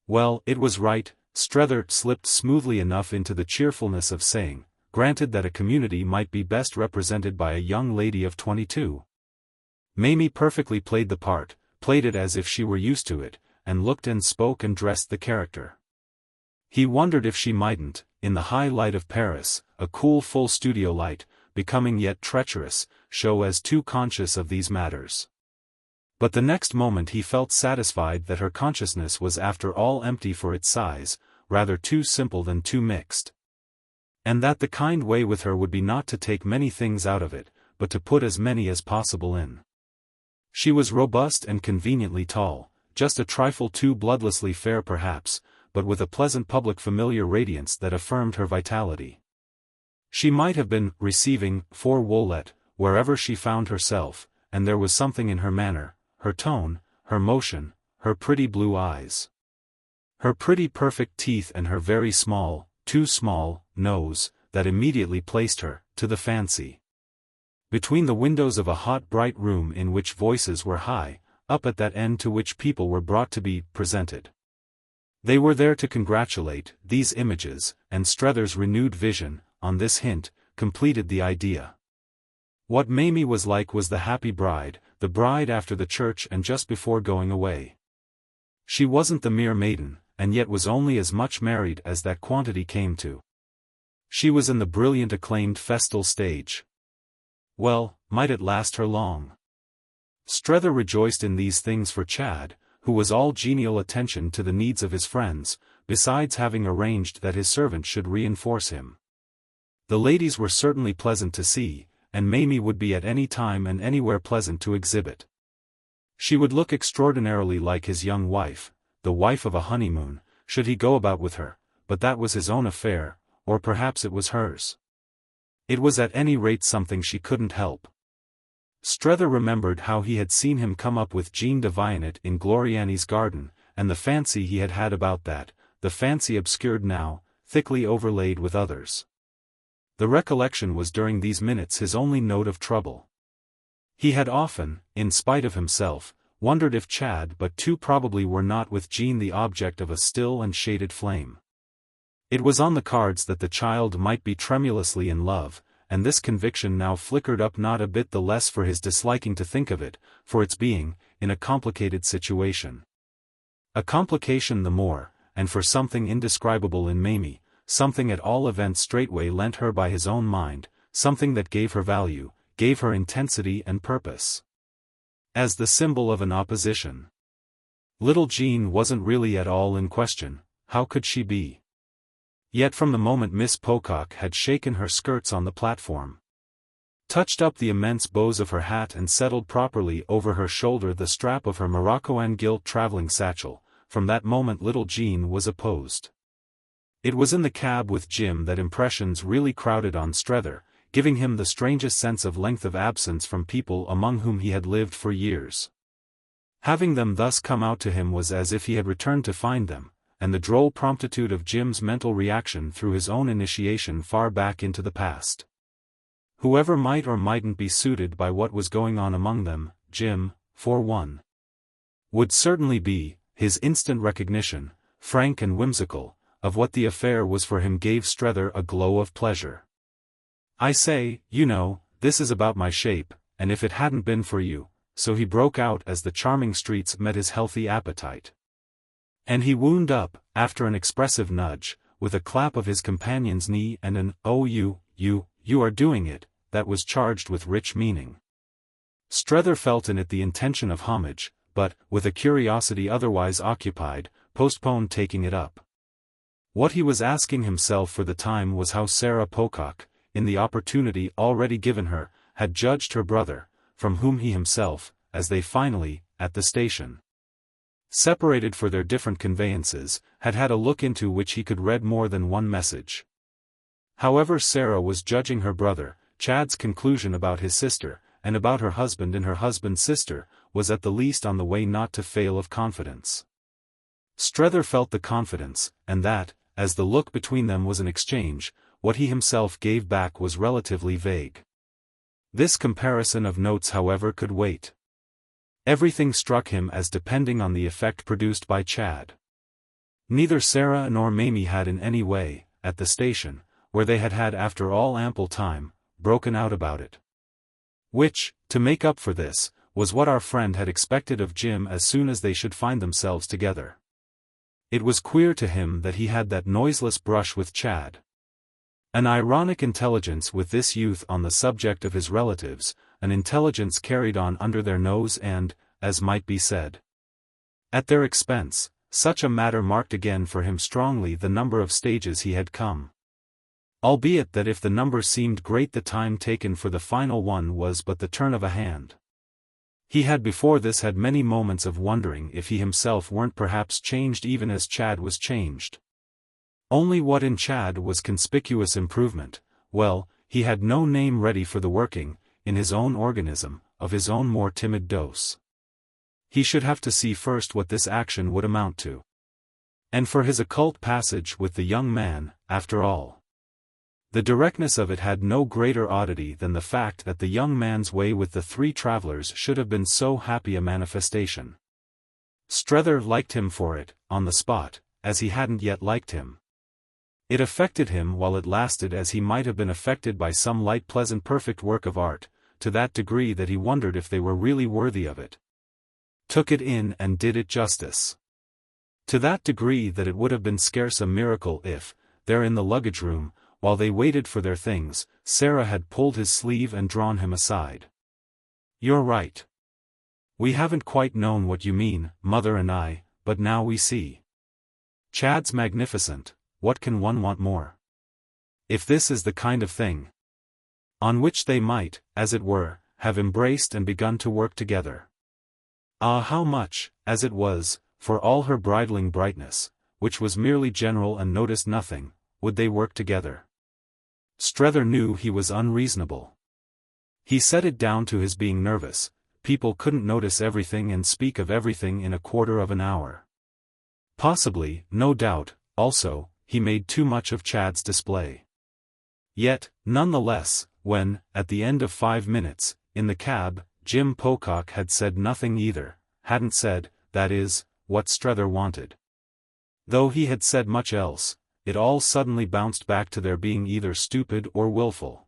Well, it was right, Strether slipped smoothly enough into the cheerfulness of saying, granted that a community might be best represented by a young lady of 22. Mamie perfectly played the part, played it as if she were used to it, and looked and spoke and dressed the character. He wondered if she mightn't, in the high light of Paris, a cool full studio light, becoming yet treacherous, show as too conscious of these matters. But the next moment he felt satisfied that her consciousness was after all empty for its size, rather too simple than too mixed. And that the kind way with her would be not to take many things out of it, but to put as many as possible in. She was robust and conveniently tall, just a trifle too bloodlessly fair perhaps, but with a pleasant public familiar radiance that affirmed her vitality. She might have been receiving for Woollett, wherever she found herself, and there was something in her manner, her tone, her motion, her pretty blue eyes, her pretty perfect teeth and her very small, too small, nose, that immediately placed her, to the fancy, between the windows of a hot bright room in which voices were high, up at that end to which people were brought to be presented. They were there to congratulate, these images, and Strether's renewed vision, on this hint, completed the idea. What Mamie was like was the happy bride, the bride after the church and just before going away. She wasn't the mere maiden, and yet was only as much married as that quantity came to. She was in the brilliant acclaimed festal stage. Well, might it last her long? Strether rejoiced in these things for Chad, who was all genial attention to the needs of his friends, besides having arranged that his servant should reinforce him. The ladies were certainly pleasant to see, and Mamie would be at any time and anywhere pleasant to exhibit. She would look extraordinarily like his young wife, the wife of a honeymoon, should he go about with her, but that was his own affair, or perhaps it was hers. It was at any rate something she couldn't help. Strether remembered how he had seen him come up with Jean de Vianet in Gloriani's garden, and the fancy he had had about that, the fancy obscured now, thickly overlaid with others. The recollection was during these minutes his only note of trouble. He had often, in spite of himself, wondered if Chad but too probably were not with Jean the object of a still and shaded flame. It was on the cards that the child might be tremulously in love, and this conviction now flickered up not a bit the less for his disliking to think of it, for its being, in a complicated situation. A complication the more, and for something indescribable in Mamie, something at all events straightway lent her by his own mind, something that gave her value, gave her intensity and purpose. As the symbol of an opposition. Little Jean wasn't really at all in question, how could she be? Yet from the moment Miss Pocock had shaken her skirts on the platform, touched up the immense bows of her hat and settled properly over her shoulder the strap of her Moroccoan gilt travelling satchel, from that moment little Jean was opposed. It was in the cab with Jim that impressions really crowded on Strether, giving him the strangest sense of length of absence from people among whom he had lived for years. Having them thus come out to him was as if he had returned to find them, and the droll promptitude of Jim's mental reaction through his own initiation far back into the past. Whoever might or mightn't be suited by what was going on among them, Jim, for one, would certainly be. His instant recognition, frank and whimsical, of what the affair was for him gave Strether a glow of pleasure. "I say, you know, this is about my shape, and if it hadn't been for you," so he broke out as the charming streets met his healthy appetite. And he wound up, after an expressive nudge, with a clap of his companion's knee and an, "Oh you are doing it," that was charged with rich meaning. Strether felt in it the intention of homage, but, with a curiosity otherwise occupied, postponed taking it up. What he was asking himself for the time was how Sarah Pocock, in the opportunity already given her, had judged her brother, from whom he himself, as they finally, at the station, separated for their different conveyances, had had a look into which he could read more than one message. However Sarah was judging her brother, Chad's conclusion about his sister, and about her husband and her husband's sister, was at the least on the way not to fail of confidence. Strether felt the confidence, and that, as the look between them was an exchange, what he himself gave back was relatively vague. This comparison of notes however could wait. Everything struck him as depending on the effect produced by Chad. Neither Sarah nor Mamie had in any way, at the station, where they had had after all ample time, broken out about it. Which, to make up for this, was what our friend had expected of Jim as soon as they should find themselves together. It was queer to him that he had that noiseless brush with Chad. An ironic intelligence with this youth on the subject of his relatives, an intelligence carried on under their nose and, as might be said, at their expense. Such a matter marked again for him strongly the number of stages he had come. Albeit that if the number seemed great the time taken for the final one was but the turn of a hand. He had before this had many moments of wondering if he himself weren't perhaps changed even as Chad was changed. Only what in Chad was conspicuous improvement, well, he had no name ready for the working, in his own organism, of his own more timid dose. He should have to see first what this action would amount to. And for his occult passage with the young man, after all, the directness of it had no greater oddity than the fact that the young man's way with the three travelers should have been so happy a manifestation. Strether liked him for it, on the spot, as he hadn't yet liked him. It affected him while it lasted as he might have been affected by some light pleasant perfect work of art, to that degree that he wondered if they were really worthy of it. Took it in and did it justice. To that degree that it would have been scarce a miracle if, there in the luggage room, while they waited for their things, Sarah had pulled his sleeve and drawn him aside. "You're right. We haven't quite known what you mean, Mother and I, but now we see. Chad's magnificent, what can one want more? If this is the kind of thing on which they might, as it were, have embraced and begun to work together. Ah, how much, as it was, for all her bridling brightness, which was merely general and noticed nothing, would they work together?" Strether knew he was unreasonable. He set it down to his being nervous. People couldn't notice everything and speak of everything in a quarter of an hour. Possibly, no doubt, also, he made too much of Chad's display. Yet, nonetheless, when, at the end of 5 minutes, in the cab, Jim Pocock had said nothing either, hadn't said, that is, what Strether wanted. Though he had said much else, it all suddenly bounced back to their being either stupid or willful.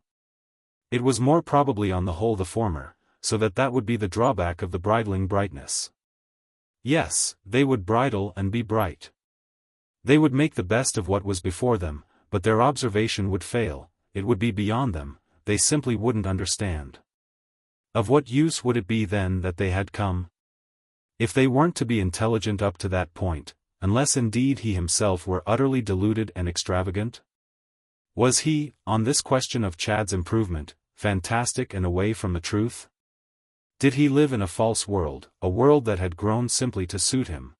It was more probably on the whole the former, so that would be the drawback of the bridling brightness. Yes, they would bridle and be bright. They would make the best of what was before them, but their observation would fail, it would be beyond them, they simply wouldn't understand. Of what use would it be then that they had come? If they weren't to be intelligent up to that point, unless indeed he himself were utterly deluded and extravagant? Was he, on this question of Chad's improvement, fantastic and away from the truth? Did he live in a false world, a world that had grown simply to suit him?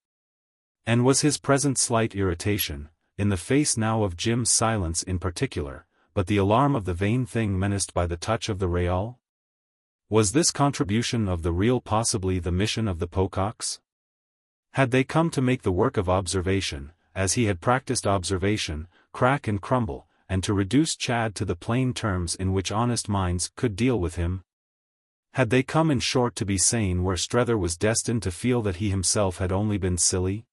And was his present slight irritation, in the face now of Jim's silence in particular, but the alarm of the vain thing menaced by the touch of the real? Was this contribution of the real possibly the mission of the Pococks? Had they come to make the work of observation, as he had practiced observation, crack and crumble, and to reduce Chad to the plain terms in which honest minds could deal with him? Had they come in short to be sane where Strether was destined to feel that he himself had only been silly?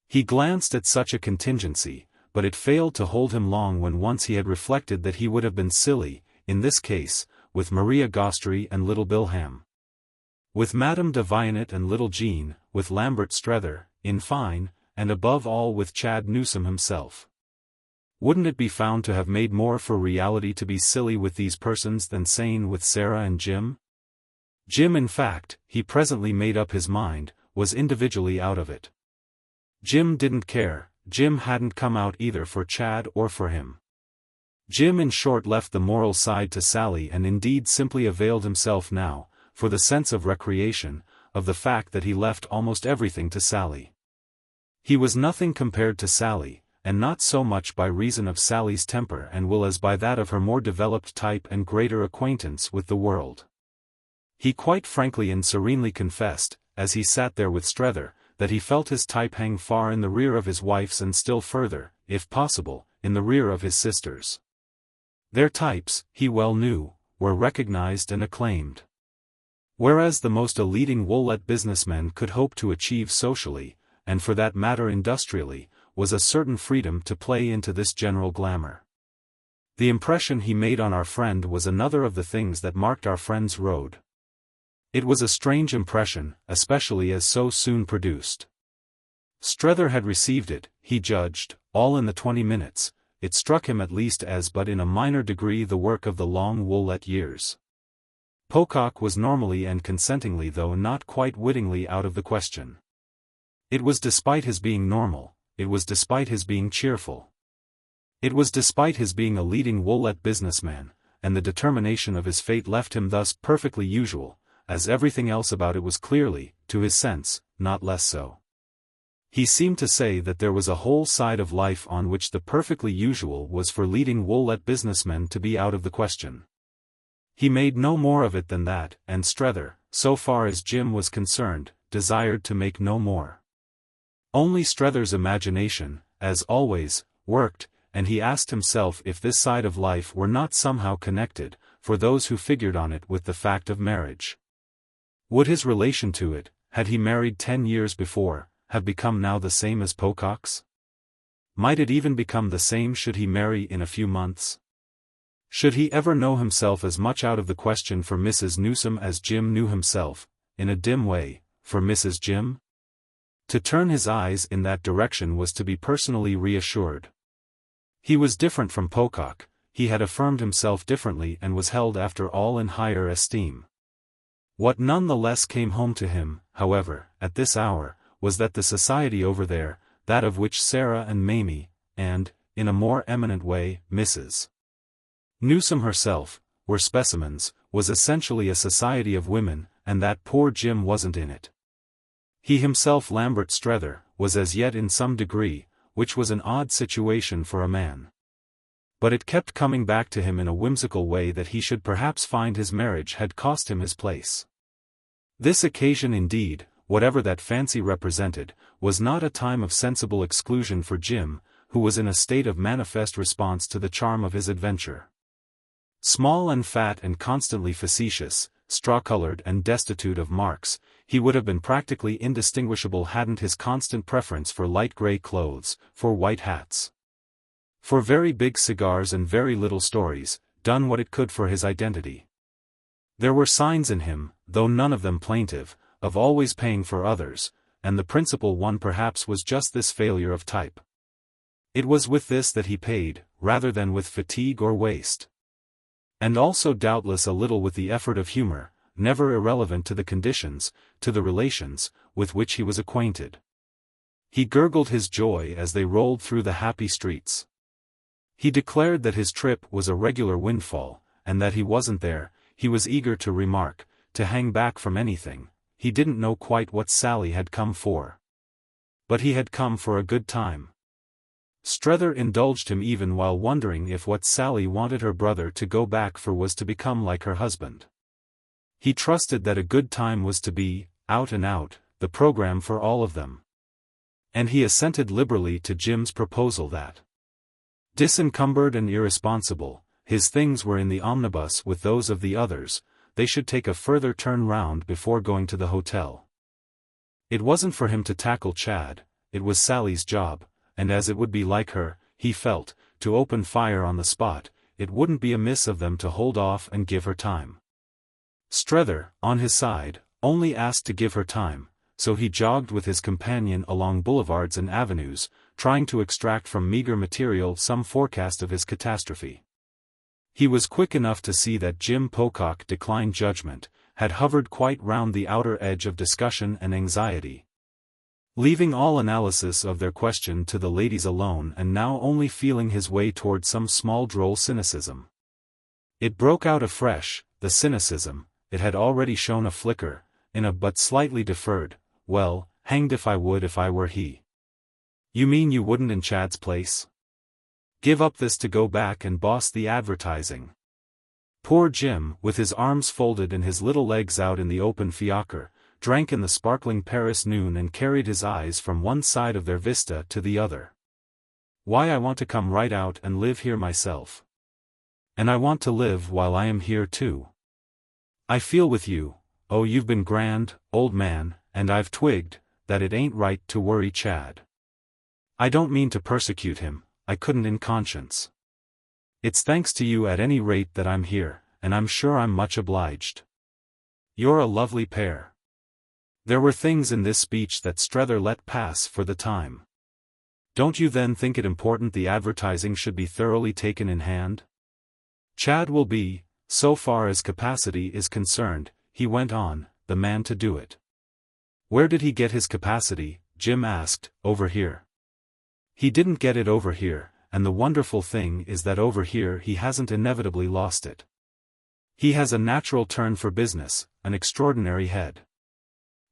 He glanced at such a contingency, but it failed to hold him long when once he had reflected that he would have been silly, in this case, with Maria Gostrey and little Bilham. With Madame de Vionnet and little Jean, with Lambert Strether, in fine, and above all with Chad Newsome himself. Wouldn't it be found to have made more for reality to be silly with these persons than sane with Sarah and Jim? Jim, in fact, he presently made up his mind, was individually out of it. Jim didn't care, Jim hadn't come out either for Chad or for him. Jim in short left the moral side to Sally and indeed simply availed himself now, for the sense of recreation, of the fact that he left almost everything to Sally. He was nothing compared to Sally, and not so much by reason of Sally's temper and will as by that of her more developed type and greater acquaintance with the world. He quite frankly and serenely confessed, as he sat there with Strether, that he felt his type hang far in the rear of his wife's and still further, if possible, in the rear of his sister's. Their types, he well knew, were recognized and acclaimed. Whereas the most leading Woollett businessmen could hope to achieve socially, and for that matter industrially, was a certain freedom to play into this general glamour. The impression he made on our friend was another of the things that marked our friend's road. It was a strange impression, especially as so soon produced. Strether had received it, he judged, all in the 20 minutes, it struck him at least as but in a minor degree the work of the long Woollett years. Pocock was normally and consentingly though not quite wittingly out of the question. It was despite his being normal, it was despite his being cheerful. It was despite his being a leading Woollett businessman, and the determination of his fate left him thus perfectly usual, as everything else about it was clearly, to his sense, not less so. He seemed to say that there was a whole side of life on which the perfectly usual was for leading Woollett businessmen to be out of the question. He made no more of it than that, and Strether, so far as Jim was concerned, desired to make no more. Only Strether's imagination, as always, worked, and he asked himself if this side of life were not somehow connected, for those who figured on it with the fact of marriage. Would his relation to it, had he married 10 years before, have become now the same as Pocock's? Might it even become the same should he marry in a few months? Should he ever know himself as much out of the question for Mrs. Newsome as Jim knew himself, in a dim way, for Mrs. Jim? To turn his eyes in that direction was to be personally reassured. He was different from Pocock, he had affirmed himself differently and was held after all in higher esteem. What none the less came home to him, however, at this hour, was that the society over there, that of which Sarah and Mamie, and, in a more eminent way, Mrs. Newsome herself, were specimens, was essentially a society of women, and that poor Jim wasn't in it. He himself, Lambert Strether, was as yet in some degree, which was an odd situation for a man. But it kept coming back to him in a whimsical way that he should perhaps find his marriage had cost him his place. This occasion indeed, whatever that fancy represented, was not a time of sensible exclusion for Jim, who was in a state of manifest response to the charm of his adventure. Small and fat and constantly facetious, straw-colored and destitute of marks, he would have been practically indistinguishable hadn't his constant preference for light grey clothes, for white hats, for very big cigars and very little stories, done what it could for his identity. There were signs in him, though none of them plaintive, of always paying for others, and the principal one perhaps was just this failure of type. It was with this that he paid, rather than with fatigue or waste. And also doubtless a little with the effort of humor, never irrelevant to the conditions, to the relations, with which he was acquainted. He gurgled his joy as they rolled through the happy streets. He declared that his trip was a regular windfall, and that he wasn't there, he was eager to remark, to hang back from anything, he didn't know quite what Sally had come for. But he had come for a good time. Strether indulged him even while wondering if what Sally wanted her brother to go back for was to become like her husband. He trusted that a good time was to be, out and out, the program for all of them. And he assented liberally to Jim's proposal that, disencumbered and irresponsible, his things were in the omnibus with those of the others, they should take a further turn round before going to the hotel. It wasn't for him to tackle Chad, it was Sally's job, and as it would be like her, he felt, to open fire on the spot, it wouldn't be amiss of them to hold off and give her time. Strether, on his side, only asked to give her time, so he jogged with his companion along boulevards and avenues, trying to extract from meager material some forecast of his catastrophe. He was quick enough to see that Jim Pocock declined judgment, had hovered quite round the outer edge of discussion and anxiety, leaving all analysis of their question to the ladies alone and now only feeling his way toward some small droll cynicism. It broke out afresh, the cynicism. It had already shown a flicker, in a but slightly deferred, well, hanged if I would if I were he. You mean you wouldn't in Chad's place? Give up this to go back and boss the advertising? Poor Jim, with his arms folded and his little legs out in the open fiacre, drank in the sparkling Paris noon and carried his eyes from one side of their vista to the other. Why, I want to come right out and live here myself. And I want to live while I am here too. I feel with you, oh you've been grand, old man, and I've twigged, that it ain't right to worry Chad. I don't mean to persecute him, I couldn't in conscience. It's thanks to you at any rate that I'm here, and I'm sure I'm much obliged. You're a lovely pair. There were things in this speech that Strether let pass for the time. Don't you then think it important the advertising should be thoroughly taken in hand? Chad will be, so far as capacity is concerned, he went on, the man to do it. Where did he get his capacity? Jim asked. Over here. He didn't get it over here, and the wonderful thing is that over here he hasn't inevitably lost it. He has a natural turn for business, an extraordinary head.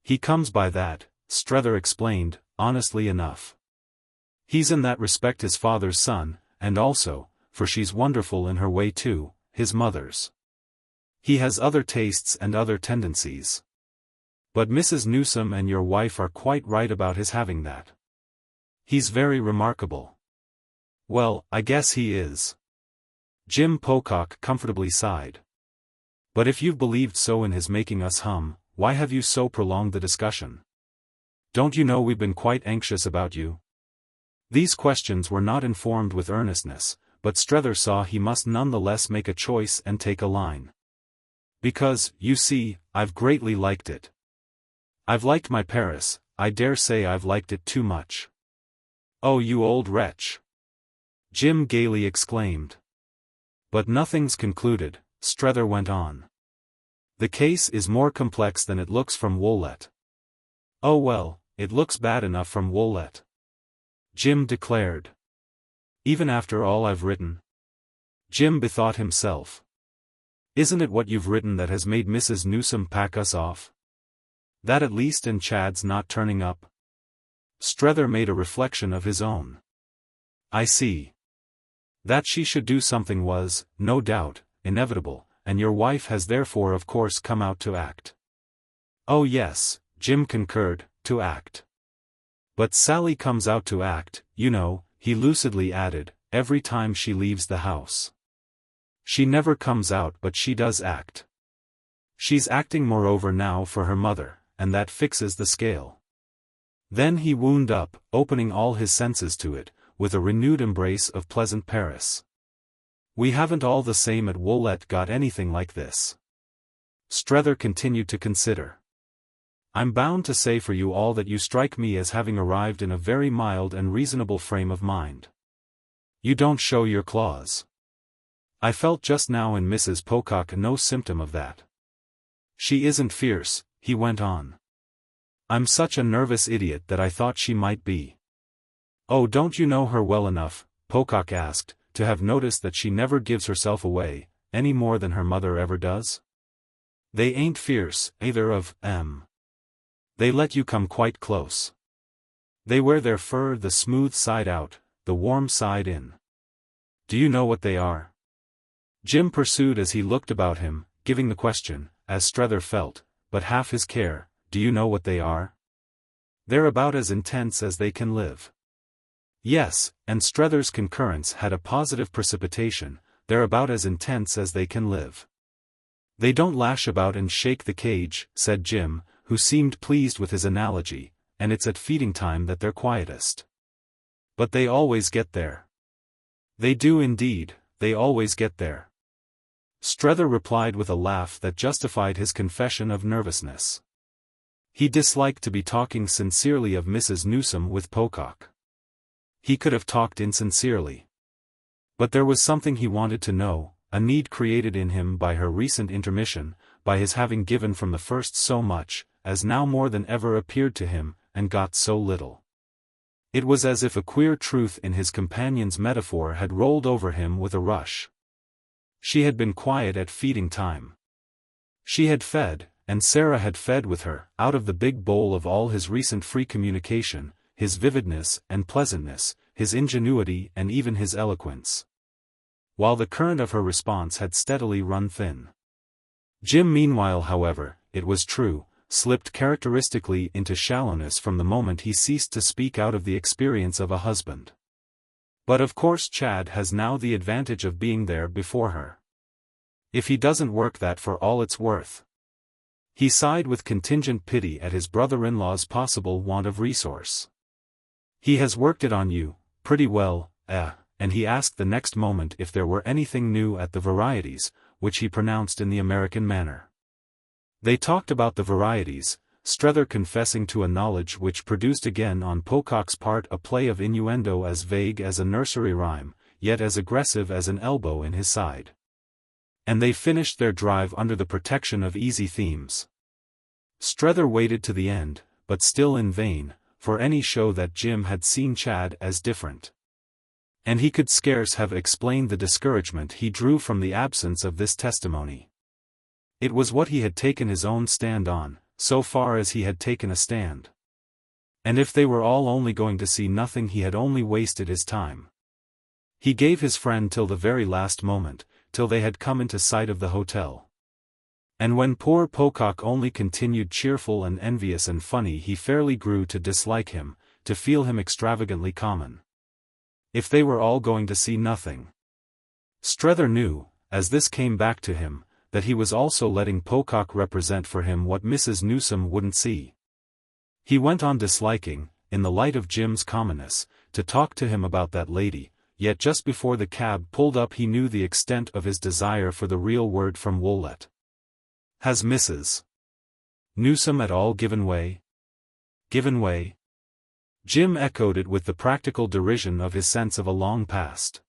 He comes by that, Strether explained, honestly enough. He's in that respect his father's son, and also, for she's wonderful in her way too, his mother's. He has other tastes and other tendencies. But Mrs. Newsome and your wife are quite right about his having that. He's very remarkable. Well, I guess he is. Jim Pocock comfortably sighed. But if you've believed so in his making us hum, why have you so prolonged the discussion? Don't you know we've been quite anxious about you? These questions were not informed with earnestness, but Strether saw he must none the less make a choice and take a line. Because, you see, I've greatly liked it. I've liked my Paris, I dare say I've liked it too much. Oh, you old wretch. Jim gaily exclaimed. But nothing's concluded, Strether went on. The case is more complex than it looks from Woollett. Oh well, it looks bad enough from Woollett, Jim declared. Even after all I've written? Jim bethought himself. Isn't it what you've written that has made Mrs. Newsome pack us off? That at least and Chad's not turning up? Strether made a reflection of his own. I see. That she should do something was, no doubt, inevitable, and your wife has therefore of course come out to act. Oh yes, Jim concurred, to act. But Sally comes out to act, you know, he lucidly added, every time she leaves the house. She never comes out but she does act. She's acting moreover now for her mother, and that fixes the scale. Then he wound up, opening all his senses to it, with a renewed embrace of pleasant Paris. We haven't all the same at Woollett got anything like this. Strether continued to consider. I'm bound to say for you all that you strike me as having arrived in a very mild and reasonable frame of mind. You don't show your claws. I felt just now in Mrs. Pocock no symptom of that. She isn't fierce, he went on. I'm such a nervous idiot that I thought she might be. Oh, don't you know her well enough, Pocock asked, to have noticed that she never gives herself away, any more than her mother ever does? They ain't fierce, either of 'em. They let you come quite close. They wear their fur the smooth side out, the warm side in. Do you know what they are? Jim pursued as he looked about him, giving the question, as Strether felt, but half his care, do you know what they are? They're about as intense as they can live. Yes, and Strether's concurrence had a positive precipitation, they're about as intense as they can live. They don't lash about and shake the cage, said Jim, who seemed pleased with his analogy, and it's at feeding time that they're quietest. But they always get there. They do indeed, they always get there. Strether replied with a laugh that justified his confession of nervousness. He disliked to be talking sincerely of Mrs. Newsome with Pocock. He could have talked insincerely. But there was something he wanted to know, a need created in him by her recent intermission, by his having given from the first so much, as now more than ever appeared to him, and got so little. It was as if a queer truth in his companion's metaphor had rolled over him with a rush. She had been quiet at feeding time. She had fed, and Sarah had fed with her, out of the big bowl of all his recent free communication, his vividness and pleasantness, his ingenuity and even his eloquence. While the current of her response had steadily run thin. Jim meanwhile, however, it was true, slipped characteristically into shallowness from the moment he ceased to speak out of the experience of a husband. But of course Chad has now the advantage of being there before her. If he doesn't work that for all it's worth. He sighed with contingent pity at his brother-in-law's possible want of resource. He has worked it on you, pretty well, and he asked the next moment if there were anything new at the Varieties, which he pronounced in the American manner. They talked about the Varieties, Strether confessing to a knowledge which produced again on Pocock's part a play of innuendo as vague as a nursery rhyme, yet as aggressive as an elbow in his side. And they finished their drive under the protection of easy themes. Strether waited to the end, but still in vain, for any show that Jim had seen Chad as different. And he could scarce have explained the discouragement he drew from the absence of this testimony. It was what he had taken his own stand on, so far as he had taken a stand. And if they were all only going to see nothing, he had only wasted his time. He gave his friend till the very last moment, till they had come into sight of the hotel. And when poor Pocock only continued cheerful and envious and funny, he fairly grew to dislike him, to feel him extravagantly common. If they were all going to see nothing. Strether knew, as this came back to him, that he was also letting Pocock represent for him what Mrs. Newsome wouldn't see. He went on disliking, in the light of Jim's commonness, to talk to him about that lady, yet just before the cab pulled up he knew the extent of his desire for the real word from Woollett. Has Mrs. Newsome at all given way? Given way? Jim echoed it with the practical derision of his sense of a long past.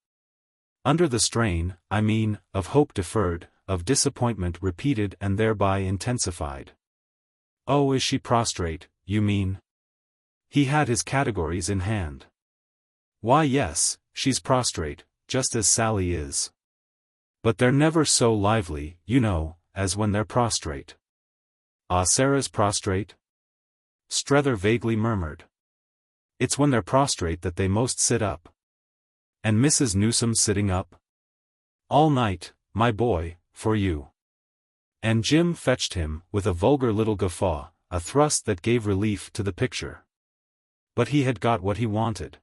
Under the strain, I mean, of hope deferred, of disappointment repeated and thereby intensified. Oh, is she prostrate, you mean? He had his categories in hand. Why yes, she's prostrate, just as Sally is. But they're never so lively, you know, as when they're prostrate. Ah, Sarah's prostrate? Strether vaguely murmured. It's when they're prostrate that they most sit up. And Mrs. Newsome sitting up? All night, my boy, for you. And Jim fetched him, with a vulgar little guffaw, a thrust that gave relief to the picture. But he had got what he wanted.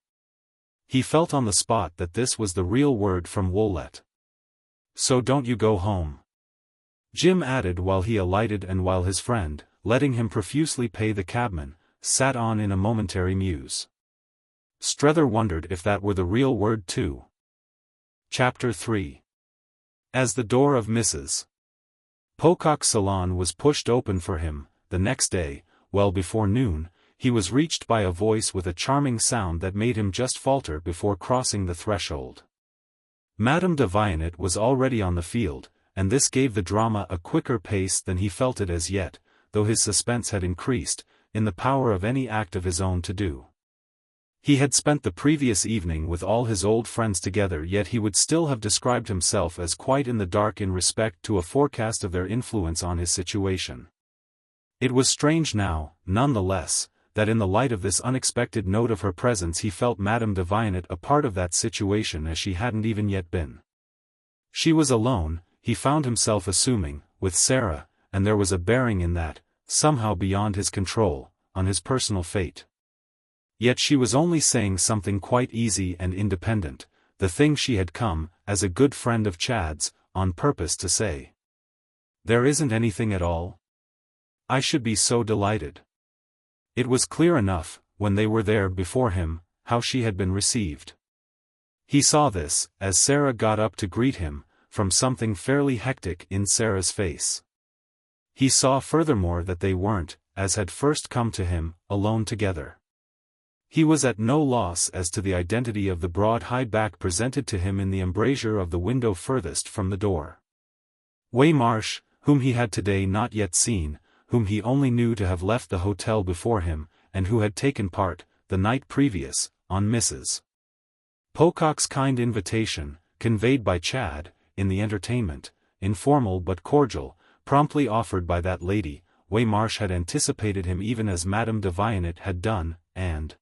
He felt on the spot that this was the real word from Woollett. So don't you go home. Jim added while he alighted and while his friend, letting him profusely pay the cabman, sat on in a momentary muse. Strether wondered if that were the real word too. Chapter 3. As the door of Mrs. Pocock's salon was pushed open for him, the next day, well before noon, he was reached by a voice with a charming sound that made him just falter before crossing the threshold. Madame de Vionnet was already on the field, and this gave the drama a quicker pace than he felt it as yet, though his suspense had increased, in the power of any act of his own to do. He had spent the previous evening with all his old friends together, yet he would still have described himself as quite in the dark in respect to a forecast of their influence on his situation. It was strange now, none the less, that in the light of this unexpected note of her presence he felt Madame de Vionnet a part of that situation as she hadn't even yet been. She was alone, he found himself assuming, with Sarah, and there was a bearing in that, somehow beyond his control, on his personal fate. Yet she was only saying something quite easy and independent, the thing she had come, as a good friend of Chad's, on purpose to say. There isn't anything at all? I should be so delighted. It was clear enough, when they were there before him, how she had been received. He saw this, as Sarah got up to greet him, from something fairly hectic in Sarah's face. He saw furthermore that they weren't, as had first come to him, alone together. He was at no loss as to the identity of the broad high back presented to him in the embrasure of the window furthest from the door. Waymarsh, whom he had today not yet seen, whom he only knew to have left the hotel before him, and who had taken part, the night previous, on Mrs. Pocock's kind invitation, conveyed by Chad, in the entertainment, informal but cordial, promptly offered by that lady. Waymarsh had anticipated him even as Madame de Vionnet had done, and,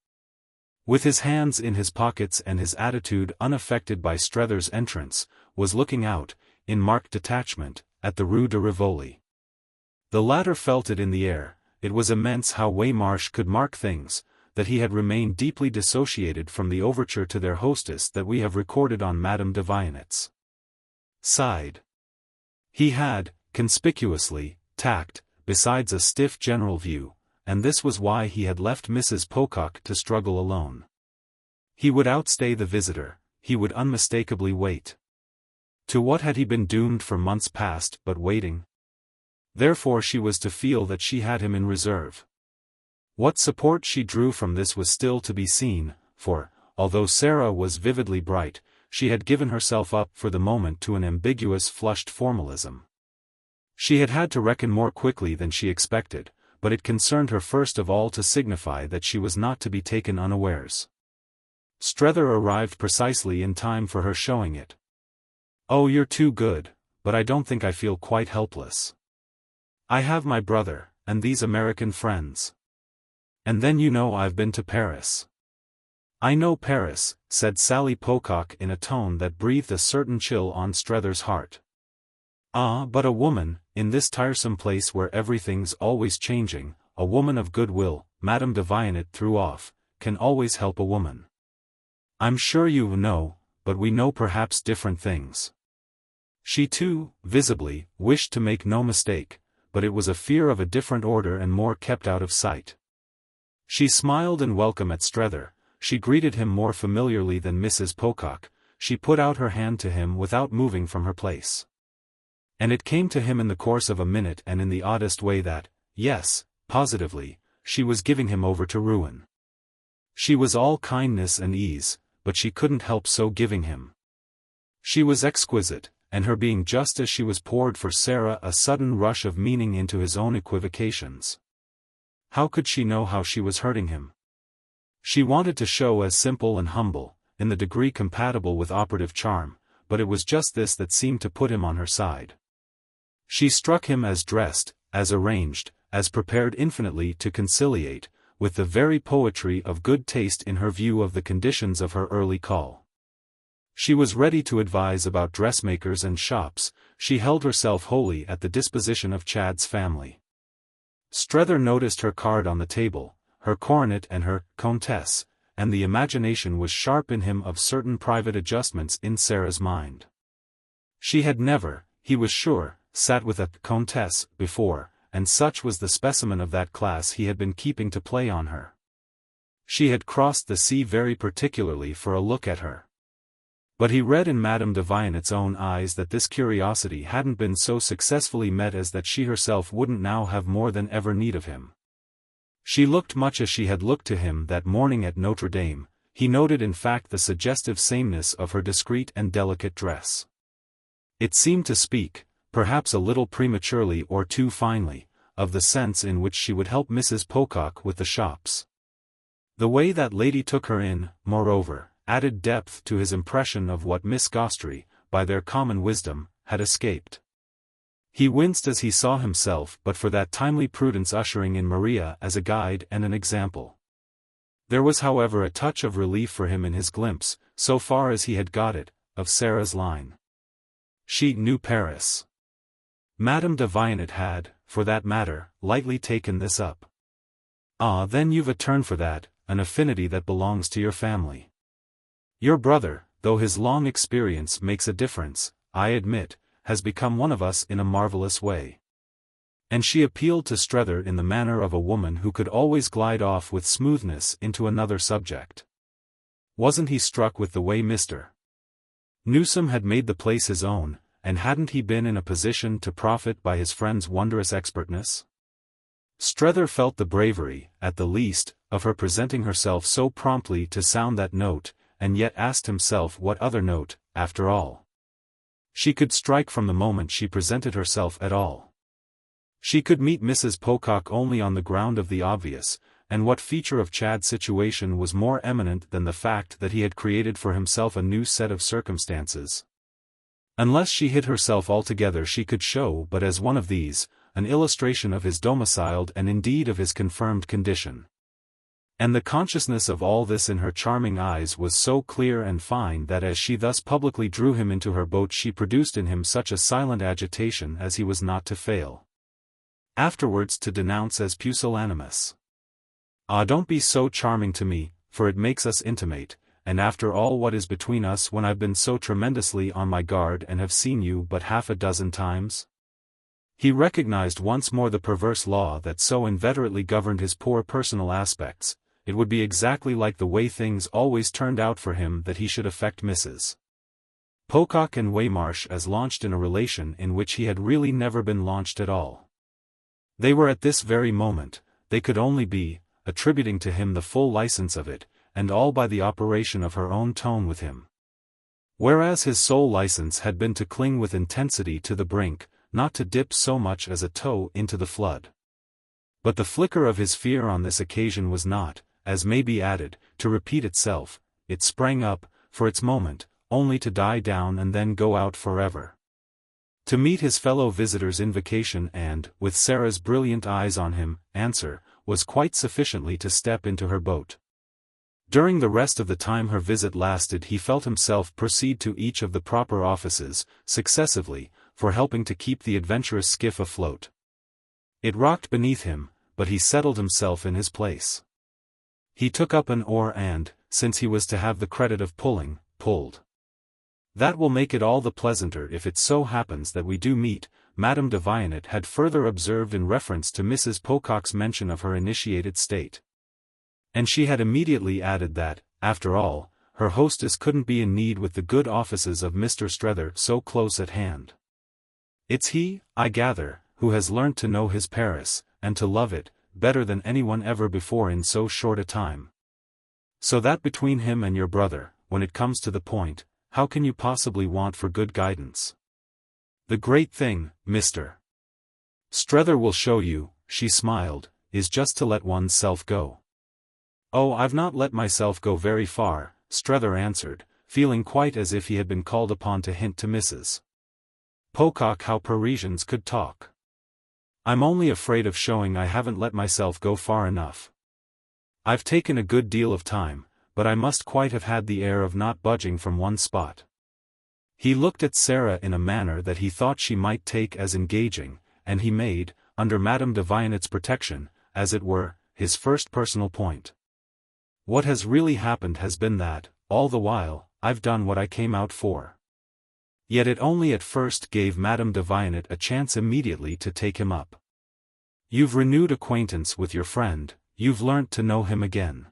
with his hands in his pockets and his attitude unaffected by Strether's entrance, was looking out, in marked detachment, at the Rue de Rivoli. The latter felt it in the air. It was immense how Waymarsh could mark things, that he had remained deeply dissociated from the overture to their hostess that we have recorded on Madame de Vionet's side. He had, conspicuously, tact, besides a stiff general view, and this was why he had left Mrs. Pocock to struggle alone. He would outstay the visitor, he would unmistakably wait. To what had he been doomed for months past but waiting? Therefore she was to feel that she had him in reserve. What support she drew from this was still to be seen, for, although Sarah was vividly bright, she had given herself up for the moment to an ambiguous flushed formalism. She had had to reckon more quickly than she expected, but it concerned her first of all to signify that she was not to be taken unawares. Strether arrived precisely in time for her showing it. "Oh, you're too good, but I don't think I feel quite helpless. I have my brother, and these American friends. And then you know I've been to Paris." "I know Paris," said Sally Pocock in a tone that breathed a certain chill on Strether's heart. "Ah, but a woman, in this tiresome place where everything's always changing, a woman of goodwill," Madame de Vionnet threw off, "can always help a woman. I'm sure you know, but we know perhaps different things." She too, visibly, wished to make no mistake, but it was a fear of a different order and more kept out of sight. She smiled in welcome at Strether, she greeted him more familiarly than Mrs. Pocock, she put out her hand to him without moving from her place. And it came to him in the course of a minute and in the oddest way that, yes, positively, she was giving him over to ruin. She was all kindness and ease, but she couldn't help so giving him. She was exquisite, and her being just as she was poured for Sarah a sudden rush of meaning into his own equivocations. How could she know how she was hurting him? She wanted to show as simple and humble, in the degree compatible with operative charm, but it was just this that seemed to put him on her side. She struck him as dressed, as arranged, as prepared infinitely to conciliate, with the very poetry of good taste in her view of the conditions of her early call. She was ready to advise about dressmakers and shops. She held herself wholly at the disposition of Chad's family. Strether noticed her card on the table, her coronet and her countess, and the imagination was sharp in him of certain private adjustments in Sarah's mind. She had never, he was sure, sat with a countess before, and such was the specimen of that class he had been keeping to play on her. She had crossed the sea very particularly for a look at her. But he read in Madame de Vionnet's own eyes that this curiosity hadn't been so successfully met as that she herself wouldn't now have more than ever need of him. She looked much as she had looked to him that morning at Notre Dame. He noted in fact the suggestive sameness of her discreet and delicate dress. It seemed to speak, perhaps a little prematurely or too finely, of the sense in which she would help Mrs. Pocock with the shops. The way that lady took her in, moreover, added depth to his impression of what Miss Gostrey, by their common wisdom, had escaped. He winced as he saw himself but for that timely prudence ushering in Maria as a guide and an example. There was however a touch of relief for him in his glimpse, so far as he had got it, of Sarah's line. She knew Paris. Madame de Vionnet had, for that matter, lightly taken this up. Ah, then you've a turn for that, an affinity that belongs to your family. Your brother, though his long experience makes a difference, I admit, has become one of us in a marvelous way. And she appealed to Strether in the manner of a woman who could always glide off with smoothness into another subject. Wasn't he struck with the way Mr. Newsome had made the place his own, and hadn't he been in a position to profit by his friend's wondrous expertness? Strether felt the bravery, at the least, of her presenting herself so promptly to sound that note, and yet asked himself what other note, after all, she could strike from the moment she presented herself at all. She could meet Mrs. Pocock only on the ground of the obvious, and what feature of Chad's situation was more eminent than the fact that he had created for himself a new set of circumstances? Unless she hid herself altogether she could show but as one of these, an illustration of his domiciled and indeed of his confirmed condition. And the consciousness of all this in her charming eyes was so clear and fine that as she thus publicly drew him into her boat she produced in him such a silent agitation as he was not to fail afterwards to denounce as pusillanimous. Ah, don't be so charming to me, for it makes us intimate, and after all what is between us when I've been so tremendously on my guard and have seen you but half a dozen times? He recognized once more the perverse law that so inveterately governed his poor personal aspects. It would be exactly like the way things always turned out for him that he should affect Mrs. Pocock and Waymarsh as launched in a relation in which he had really never been launched at all. They were at this very moment, they could only be, attributing to him the full license of it, and all by the operation of her own tone with him. Whereas his sole license had been to cling with intensity to the brink, not to dip so much as a toe into the flood. But the flicker of his fear on this occasion was not, as may be added, to repeat itself. It sprang up, for its moment, only to die down and then go out forever. To meet his fellow visitor's invocation and, with Sarah's brilliant eyes on him, answer, was quite sufficiently to step into her boat. During the rest of the time her visit lasted he felt himself proceed to each of the proper offices, successively, for helping to keep the adventurous skiff afloat. It rocked beneath him, but he settled himself in his place. He took up an oar and, since he was to have the credit of pulling, pulled. That will make it all the pleasanter if it so happens that we do meet, Madame de Vionnet had further observed in reference to Mrs. Pocock's mention of her initiated state. And she had immediately added that, after all, her hostess couldn't be in need with the good offices of Mr. Strether so close at hand. It's he, I gather, who has learnt to know his Paris, and to love it, better than anyone ever before in so short a time. So that between him and your brother, when it comes to the point, how can you possibly want for good guidance? The great thing, Mr. Strether will show you, she smiled, is just to let one's self go. Oh, I've not let myself go very far, Strether answered, feeling quite as if he had been called upon to hint to Mrs. Pocock how Parisians could talk. I'm only afraid of showing I haven't let myself go far enough. I've taken a good deal of time, but I must quite have had the air of not budging from one spot. He looked at Sarah in a manner that he thought she might take as engaging, and he made, under Madame de Vionnet's protection, as it were, his first personal point. What has really happened has been that, all the while, I've done what I came out for. Yet it only at first gave Madame de Vionnet a chance immediately to take him up. You've renewed acquaintance with your friend, you've learnt to know him again.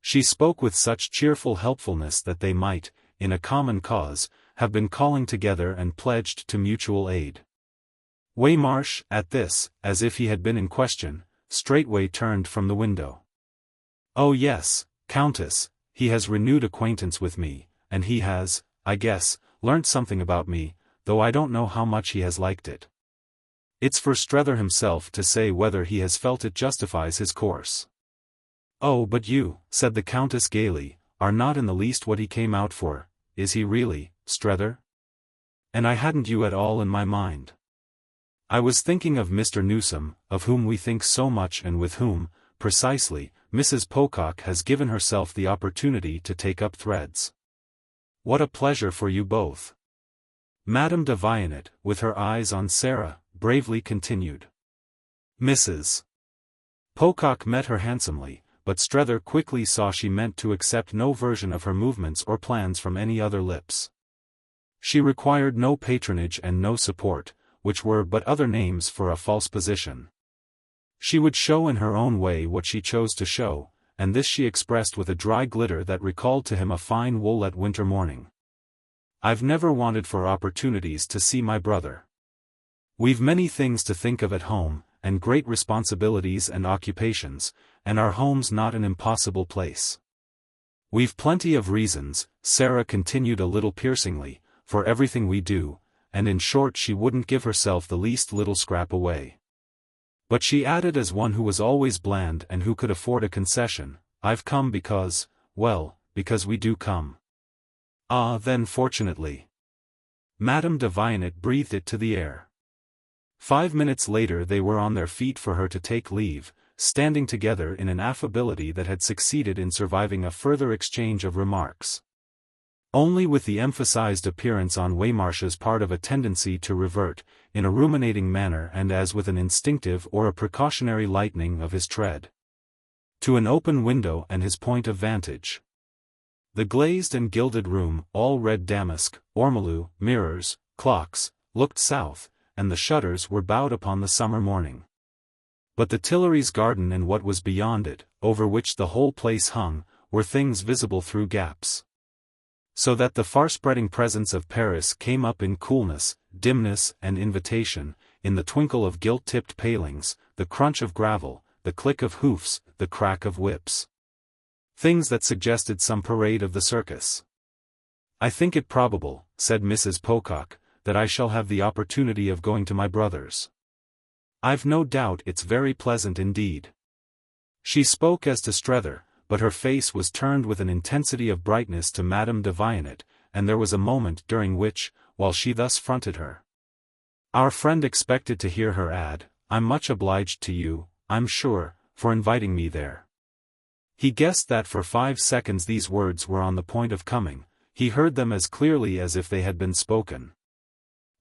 She spoke with such cheerful helpfulness that they might, in a common cause, have been calling together and pledged to mutual aid. Waymarsh, at this, as if he had been in question, straightway turned from the window. Oh yes, Countess, he has renewed acquaintance with me, and he has, I guess, learnt something about me, though I don't know how much he has liked it. It's for Strether himself to say whether he has felt it justifies his course. Oh, but you, said the Countess gaily, are not in the least what he came out for, is he really, Strether? And I hadn't you at all in my mind. I was thinking of Mr. Newsome, of whom we think so much and with whom, precisely, Mrs. Pocock has given herself the opportunity to take up threads. What a pleasure for you both. Madame de Vionnet, with her eyes on Sarah, bravely continued. Mrs. Pocock met her handsomely, but Strether quickly saw she meant to accept no version of her movements or plans from any other lips. She required no patronage and no support, which were but other names for a false position. She would show in her own way what she chose to show, and this she expressed with a dry glitter that recalled to him a fine Woollett winter morning. I've never wanted for opportunities to see my brother. We've many things to think of at home, and great responsibilities and occupations, and our home's not an impossible place. We've plenty of reasons, Sarah continued a little piercingly, for everything we do, and in short she wouldn't give herself the least little scrap away. But she added as one who was always bland and who could afford a concession, I've come because, well, because we do come. Ah, then fortunately. Madame de Vionnet breathed it to the air. 5 minutes later they were on their feet for her to take leave, standing together in an affability that had succeeded in surviving a further exchange of remarks. Only with the emphasized appearance on Waymarsh's part of a tendency to revert, in a ruminating manner and as with an instinctive or a precautionary lightening of his tread, to an open window and his point of vantage. The glazed and gilded room, all red damask, ormolu, mirrors, clocks, looked south, and the shutters were bowed upon the summer morning. But the Tuileries garden and what was beyond it, over which the whole place hung, were things visible through gaps. So that the far-spreading presence of Paris came up in coolness, dimness and invitation, in the twinkle of gilt-tipped palings, the crunch of gravel, the click of hoofs, the crack of whips. Things that suggested some parade of the circus. I think it probable, said Mrs. Pocock, that I shall have the opportunity of going to my brother's. I've no doubt it's very pleasant indeed. She spoke as to Strether, but her face was turned with an intensity of brightness to Madame de Vionnet, and there was a moment during which, while she thus fronted her, our friend expected to hear her add, I'm much obliged to you, I'm sure, for inviting me there. He guessed that for 5 seconds these words were on the point of coming, he heard them as clearly as if they had been spoken.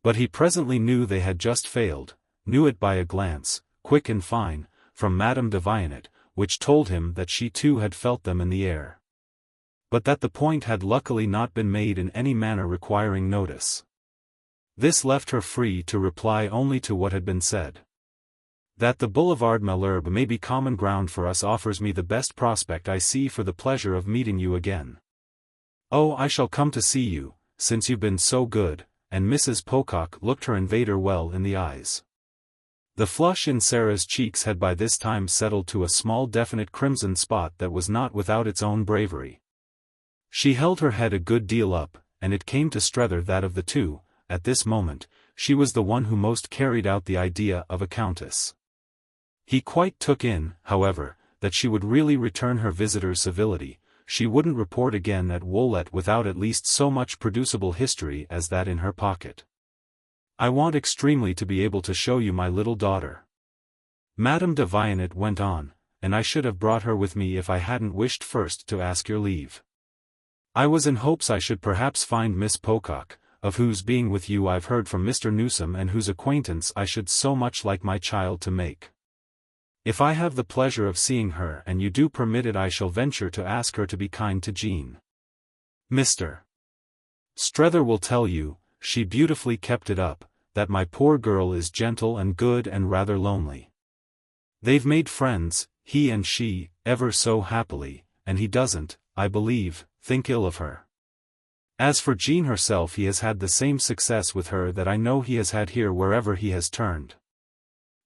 But he presently knew they had just failed, knew it by a glance, quick and fine, from Madame de Vionnet, which told him that she too had felt them in the air. But that the point had luckily not been made in any manner requiring notice. This left her free to reply only to what had been said. That the Boulevard Malherbe may be common ground for us offers me the best prospect I see for the pleasure of meeting you again. Oh, I shall come to see you, since you've been so good, and Mrs. Pocock looked her invader well in the eyes. The flush in Sarah's cheeks had by this time settled to a small definite crimson spot that was not without its own bravery. She held her head a good deal up, and it came to Strether that of the two, at this moment, she was the one who most carried out the idea of a countess. He quite took in, however, that she would really return her visitor's civility. She wouldn't report again at Woollett without at least so much producible history as that in her pocket. "I want extremely to be able to show you my little daughter," Madame de Vionnet went on, "and I should have brought her with me if I hadn't wished first to ask your leave. I was in hopes I should perhaps find Miss Pocock, of whose being with you I've heard from Mr. Newsome and whose acquaintance I should so much like my child to make. If I have the pleasure of seeing her and you do permit it, I shall venture to ask her to be kind to Jean. Mr. Strether will tell you," she beautifully kept it up, "that my poor girl is gentle and good and rather lonely. They've made friends, he and she, ever so happily, and he doesn't, I believe, think ill of her. As for Jean herself, he has had the same success with her that I know he has had here wherever he has turned."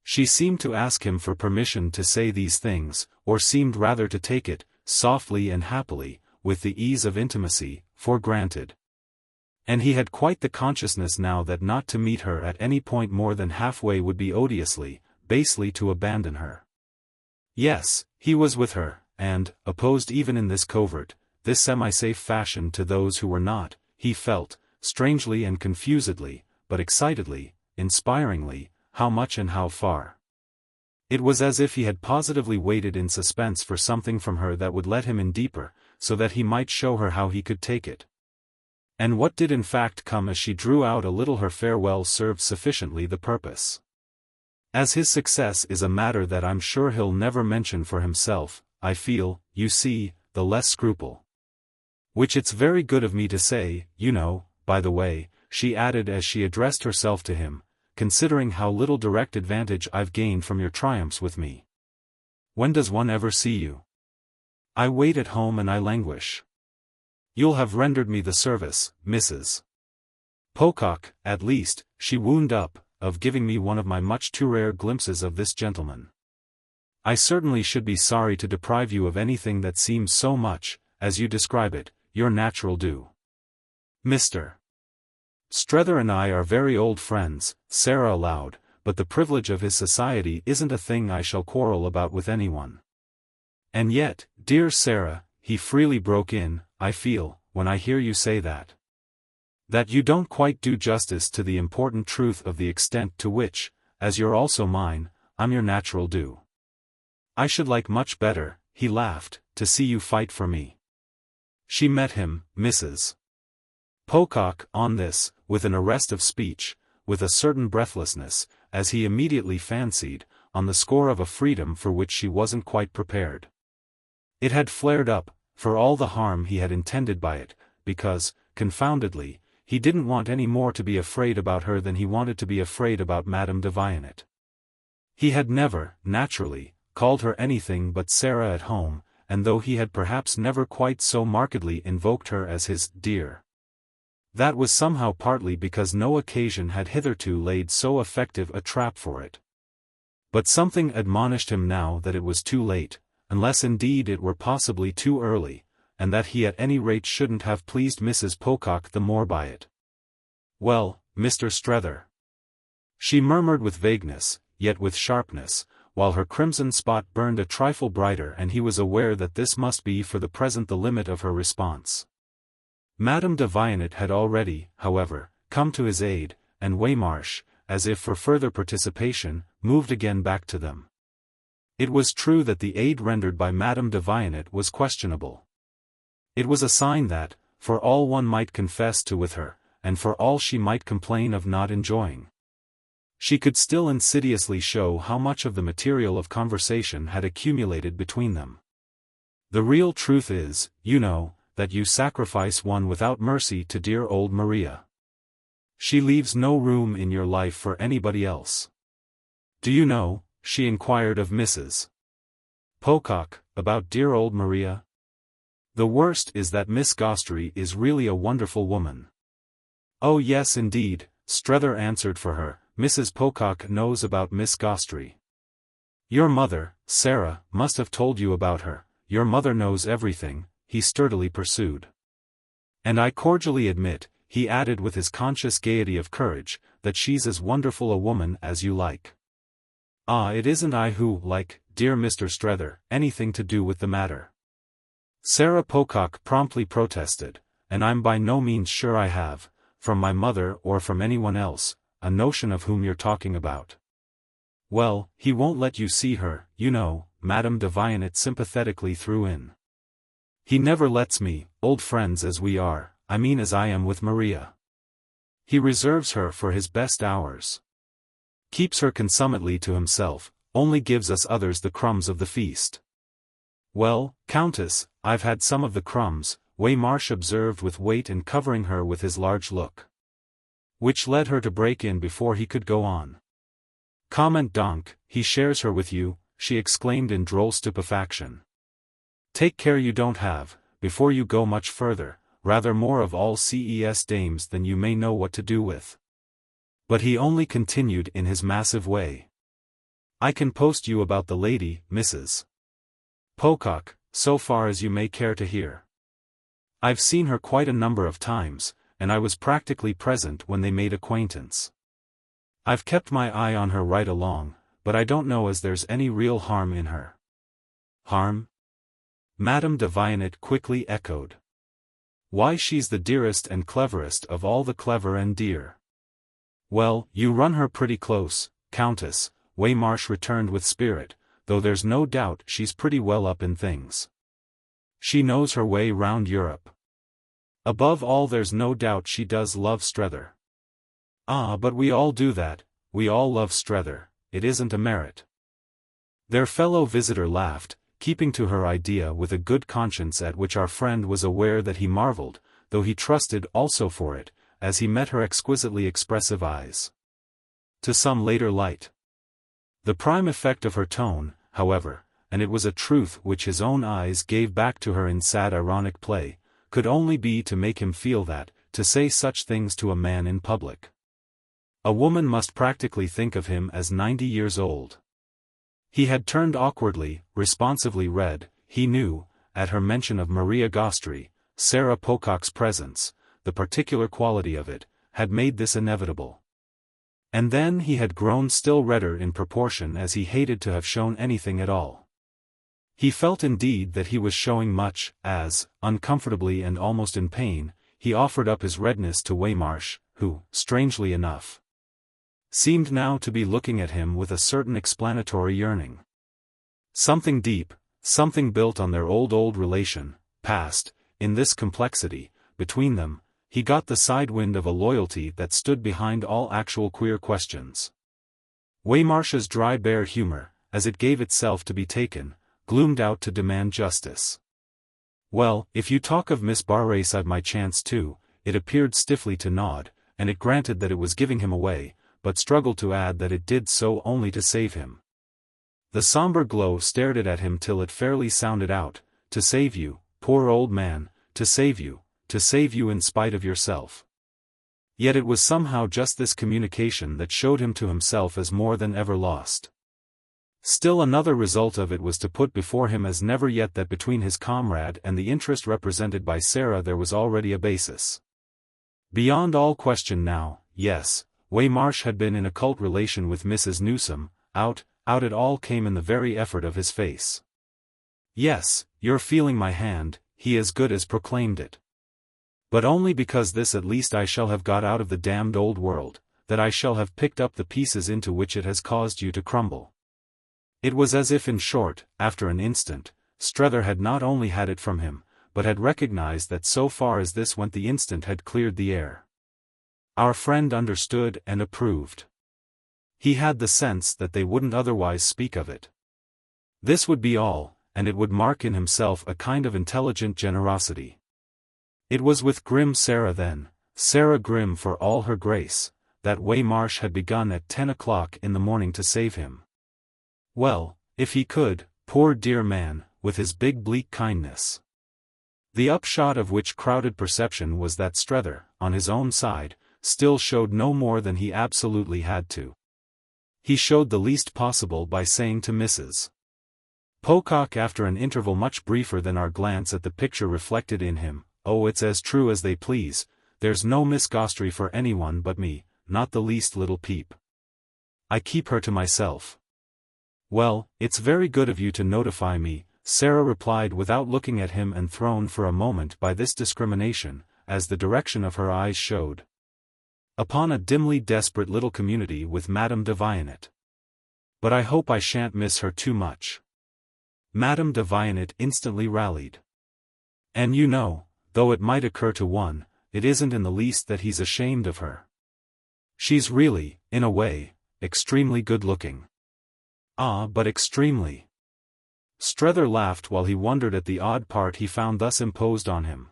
She seemed to ask him for permission to say these things, or seemed rather to take it, softly and happily, with the ease of intimacy, for granted. And he had quite the consciousness now that not to meet her at any point more than halfway would be odiously, basely to abandon her. Yes, he was with her, and, opposed even in this covert, this semi-safe fashion to those who were not, he felt, strangely and confusedly, but excitedly, inspiringly, how much and how far. It was as if he had positively waited in suspense for something from her that would let him in deeper, so that he might show her how he could take it. And what did in fact come as she drew out a little her farewell served sufficiently the purpose. "As his success is a matter that I'm sure he'll never mention for himself, I feel, you see, the less scruple. Which it's very good of me to say, you know, by the way," she added as she addressed herself to him, "considering how little direct advantage I've gained from your triumphs with me. When does one ever see you? I wait at home and I languish. You'll have rendered me the service, Mrs. Pocock, at least," she wound up, "of giving me one of my much too rare glimpses of this gentleman. I certainly should be sorry to deprive you of anything that seems so much, as you describe it, your natural due. Mr. Strether and I are very old friends," Sarah allowed, "but the privilege of his society isn't a thing I shall quarrel about with anyone. And yet, dear Sarah," he freely broke in, "I feel, when I hear you say that you don't quite do justice to the important truth of the extent to which, as you're also mine, I'm your natural due. I should like much better," he laughed, "to see you fight for me." She met him, Mrs. Pocock, on this, with an arrest of speech, with a certain breathlessness, as he immediately fancied, on the score of a freedom for which she wasn't quite prepared. It had flared up, for all the harm he had intended by it, because, confoundedly, he didn't want any more to be afraid about her than he wanted to be afraid about Madame de Vionnet. He had never, naturally, called her anything but Sarah at home, and though he had perhaps never quite so markedly invoked her as his dear, that was somehow partly because no occasion had hitherto laid so effective a trap for it. But something admonished him now that it was too late, unless indeed it were possibly too early, and that he at any rate shouldn't have pleased Mrs. Pocock the more by it. "Well, Mr. Strether," she murmured with vagueness, yet with sharpness, while her crimson spot burned a trifle brighter, and he was aware that this must be for the present the limit of her response. Madame de Vionnet had already, however, come to his aid, and Waymarsh, as if for further participation, moved again back to them. It was true that the aid rendered by Madame de Vionnet was questionable. It was a sign that, for all one might confess to with her, and for all she might complain of not enjoying, she could still insidiously show how much of the material of conversation had accumulated between them. "The real truth is, you know, that you sacrifice one without mercy to dear old Maria. She leaves no room in your life for anybody else. Do you know," she inquired of Mrs. Pocock, "about dear old Maria? The worst is that Miss Gostrey is really a wonderful woman." "Oh yes indeed," Strether answered for her, "Mrs. Pocock knows about Miss Gostrey. Your mother, Sarah, must have told you about her. Your mother knows everything," he sturdily pursued. And I cordially admit," he added with his conscious gaiety of courage, "that she's as wonderful a woman as you like." "Ah, it isn't I who like, dear Mr. Strether, anything to do with the matter," Sarah Pocock promptly protested, "and I'm by no means sure I have, from my mother or from anyone else, a notion of whom you're talking about." "Well, he won't let you see her, you know," Madame de Vionnet sympathetically threw in. "He never lets me, old friends as we are, I mean as I am with Maria. He reserves her for his best hours. Keeps her consummately to himself, only gives us others the crumbs of the feast." "Well, Countess, I've had some of the crumbs," Waymarsh observed with weight and covering her with his large look. Which led her to break in before he could go on. "Comment donc, he shares her with you," she exclaimed in droll stupefaction. "Take care you don't have, before you go much further, rather more of all ces dames than you may know what to do with." But he only continued in his massive way. "I can post you about the lady, Mrs. Pocock, so far as you may care to hear. I've seen her quite a number of times, and I was practically present when they made acquaintance. I've kept my eye on her right along, but I don't know as there's any real harm in her." "Harm?" Madame de Vionnet quickly echoed. "Why, she's the dearest and cleverest of all the clever and dear." "Well, you run her pretty close, Countess," Waymarsh returned with spirit, "though there's no doubt she's pretty well up in things. She knows her way round Europe. Above all, there's no doubt she does love Strether." "Ah, but we all do that, we all love Strether, it isn't a merit." Their fellow visitor laughed, keeping to her idea with a good conscience at which our friend was aware that he marvelled, though he trusted also for it, as he met her exquisitely expressive eyes. To some later light. The prime effect of her tone, however, and it was a truth which his own eyes gave back to her in sad ironic play, could only be to make him feel that, to say such things to a man in public, a woman must practically think of him as 90 years old. He had turned awkwardly, responsively red, he knew, at her mention of Maria Gostrey, Sarah Pocock's presence, the particular quality of it, had made this inevitable. And then he had grown still redder in proportion as he hated to have shown anything at all. He felt indeed that he was showing much, as, uncomfortably and almost in pain, he offered up his redness to Waymarsh, who, strangely enough, seemed now to be looking at him with a certain explanatory yearning. Something deep, something built on their old relation, passed, in this complexity, between them. He got the side wind of a loyalty that stood behind all actual queer questions. Waymarsh's dry bare humor, as it gave itself to be taken, gloomed out to demand justice. "Well, if you talk of Miss Barrace, I've my chance too," it appeared stiffly to nod, and it granted that it was giving him away, but struggled to add that it did so only to save him. The somber glow stared it at him till it fairly sounded out, "To save you, poor old man, to save you in spite of yourself." Yet it was somehow just this communication that showed him to himself as more than ever lost. Still another result of it was to put before him as never yet that between his comrade and the interest represented by Sarah there was already a basis. Beyond all question now, yes, Waymarsh had been in occult relation with Mrs. Newsome, out it all came in the very effort of his face. "Yes, you're feeling my hand," he as good as proclaimed it. "But only because this at least I shall have got out of the damned old world, that I shall have picked up the pieces into which it has caused you to crumble." It was as if in short, after an instant, Strether had not only had it from him, but had recognized that so far as this went the instant had cleared the air. Our friend understood and approved. He had the sense that they wouldn't otherwise speak of it. This would be all, and it would mark in himself a kind of intelligent generosity. It was with grim Sarah then, Sarah grim for all her grace, that Waymarsh had begun at 10 o'clock in the morning to save him. Well, if he could, poor dear man, with his big bleak kindness. The upshot of which crowded perception was that Strether, on his own side, still showed no more than he absolutely had to. He showed the least possible by saying to Mrs. Pocock after an interval much briefer than our glance at the picture reflected in him, oh, it's as true as they please, there's no Miss Gostrey for anyone but me, not the least little peep. I keep her to myself. Well, it's very good of you to notify me, Sarah replied without looking at him, and thrown for a moment by this discrimination, as the direction of her eyes showed. Upon a dimly desperate little community with Madame de Vionnet. But I hope I shan't miss her too much. Madame de Vionnet instantly rallied. And you know, though it might occur to one, it isn't in the least that he's ashamed of her. She's really, in a way, extremely good-looking. Ah, but extremely. Strether laughed while he wondered at the odd part he found thus imposed on him.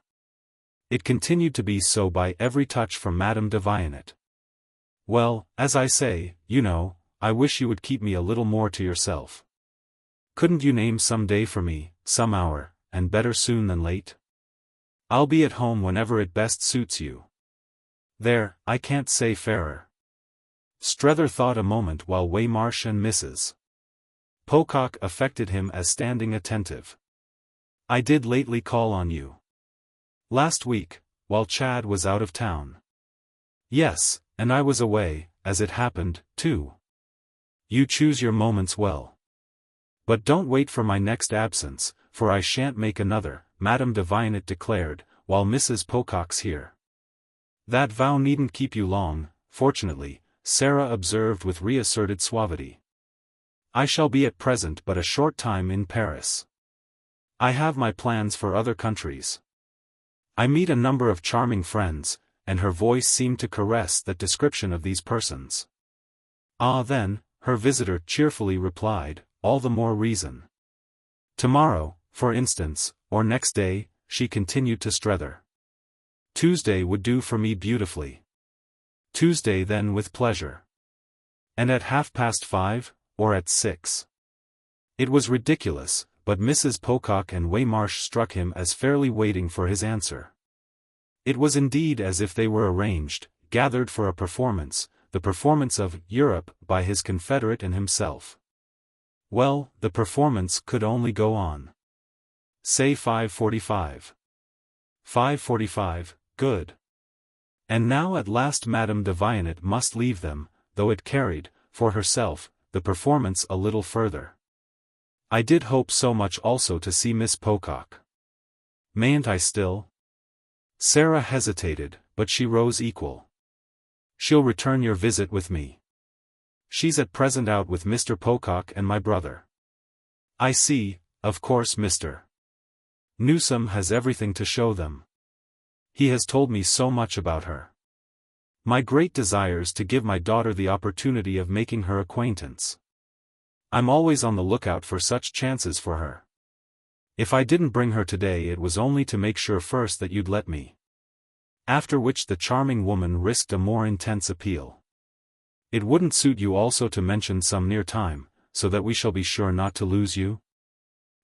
It continued to be so by every touch from Madame de Vionnet. Well, as I say, you know, I wish you would keep me a little more to yourself. Couldn't you name some day for me, some hour, and better soon than late? I'll be at home whenever it best suits you. There, I can't say fairer. Strether thought a moment while Waymarsh and Mrs. Pocock affected him as standing attentive. I did lately call on you. Last week, while Chad was out of town. Yes, and I was away, as it happened, too. You choose your moments well. But don't wait for my next absence, for I shan't make another, Madame de Vionnet declared, while Mrs. Pocock's here. That vow needn't keep you long, fortunately, Sarah observed with reasserted suavity. I shall be at present but a short time in Paris. I have my plans for other countries. I meet a number of charming friends, and her voice seemed to caress that description of these persons. Ah then, her visitor cheerfully replied, all the more reason. Tomorrow, for instance, or next day, she continued to Strether. Tuesday would do for me beautifully. Tuesday then with pleasure. And at 5:30, or at 6. It was ridiculous, but Mrs. Pocock and Waymarsh struck him as fairly waiting for his answer. It was indeed as if they were arranged, gathered for a performance, the performance of Europe by his confederate and himself. Well, the performance could only go on. Say 5:45. 5:45, good. And now at last Madame de Vionnet must leave them, though it carried, for herself, the performance a little further. I did hope so much also to see Miss Pocock. Mayn't I still? Sarah hesitated, but she rose equal. She'll return your visit with me. She's at present out with Mr. Pocock and my brother. I see, of course Mr. Newsome has everything to show them. He has told me so much about her. My great desires to give my daughter the opportunity of making her acquaintance. I'm always on the lookout for such chances for her. If I didn't bring her today it was only to make sure first that you'd let me. After which the charming woman risked a more intense appeal. It wouldn't suit you also to mention some near time, so that we shall be sure not to lose you?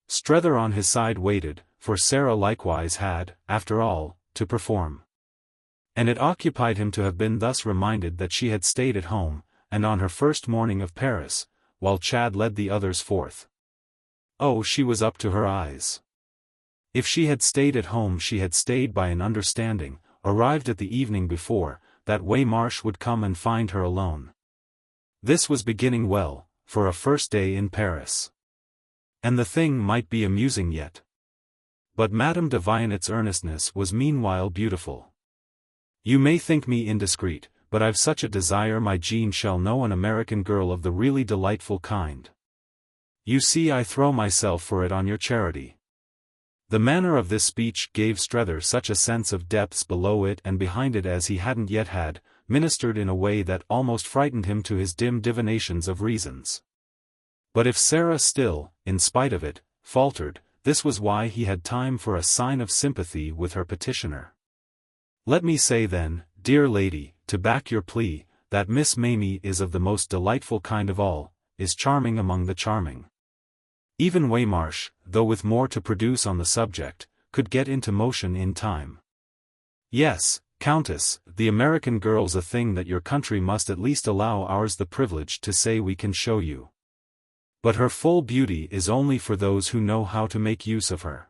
Strether on his side waited, for Sarah likewise had, after all, to perform. And it occupied him to have been thus reminded that she had stayed at home, and on her first morning of Paris, while Chad led the others forth. Oh, she was up to her eyes. If she had stayed at home she had stayed by an understanding, arrived at the evening before, that Waymarsh would come and find her alone. This was beginning well, for a first day in Paris. And the thing might be amusing yet. But Madame de Vionet's earnestness was meanwhile beautiful. You may think me indiscreet, but I've such a desire my Jean shall know an American girl of the really delightful kind. You see I throw myself for it on your charity. The manner of this speech gave Strether such a sense of depths below it and behind it as he hadn't yet had, ministered in a way that almost frightened him to his dim divinations of reasons. But if Sarah still, in spite of it, faltered, this was why he had time for a sign of sympathy with her petitioner. Let me say then, dear lady, to back your plea, that Miss Mamie is of the most delightful kind of all, is charming among the charming. Even Waymarsh, though with more to produce on the subject, could get into motion in time. Yes, Countess, the American girl's a thing that your country must at least allow ours the privilege to say we can show you. But her full beauty is only for those who know how to make use of her.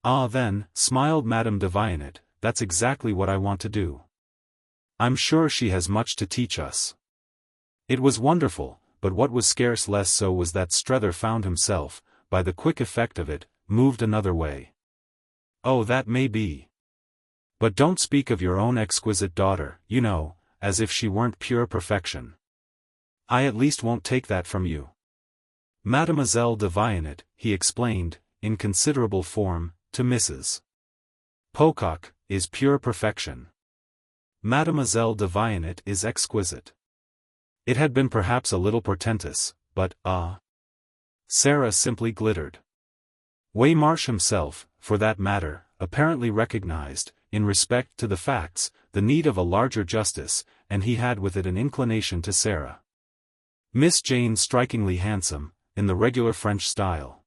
Ah then, smiled Madame de Vionnet, that's exactly what I want to do. I'm sure she has much to teach us. It was wonderful, but what was scarce less so was that Strether found himself, by the quick effect of it, moved another way. Oh, that may be. But don't speak of your own exquisite daughter, you know, as if she weren't pure perfection. I at least won't take that from you. Mademoiselle de Vionnet, he explained, in considerable form, to Mrs. Pocock, is pure perfection. Mademoiselle de Vionnet is exquisite. It had been perhaps a little portentous, but, Sarah simply glittered. Waymarsh himself, for that matter, apparently recognized, in respect to the facts, the need of a larger justice, and he had with it an inclination to Sarah. Miss Jane strikingly handsome, in the regular French style.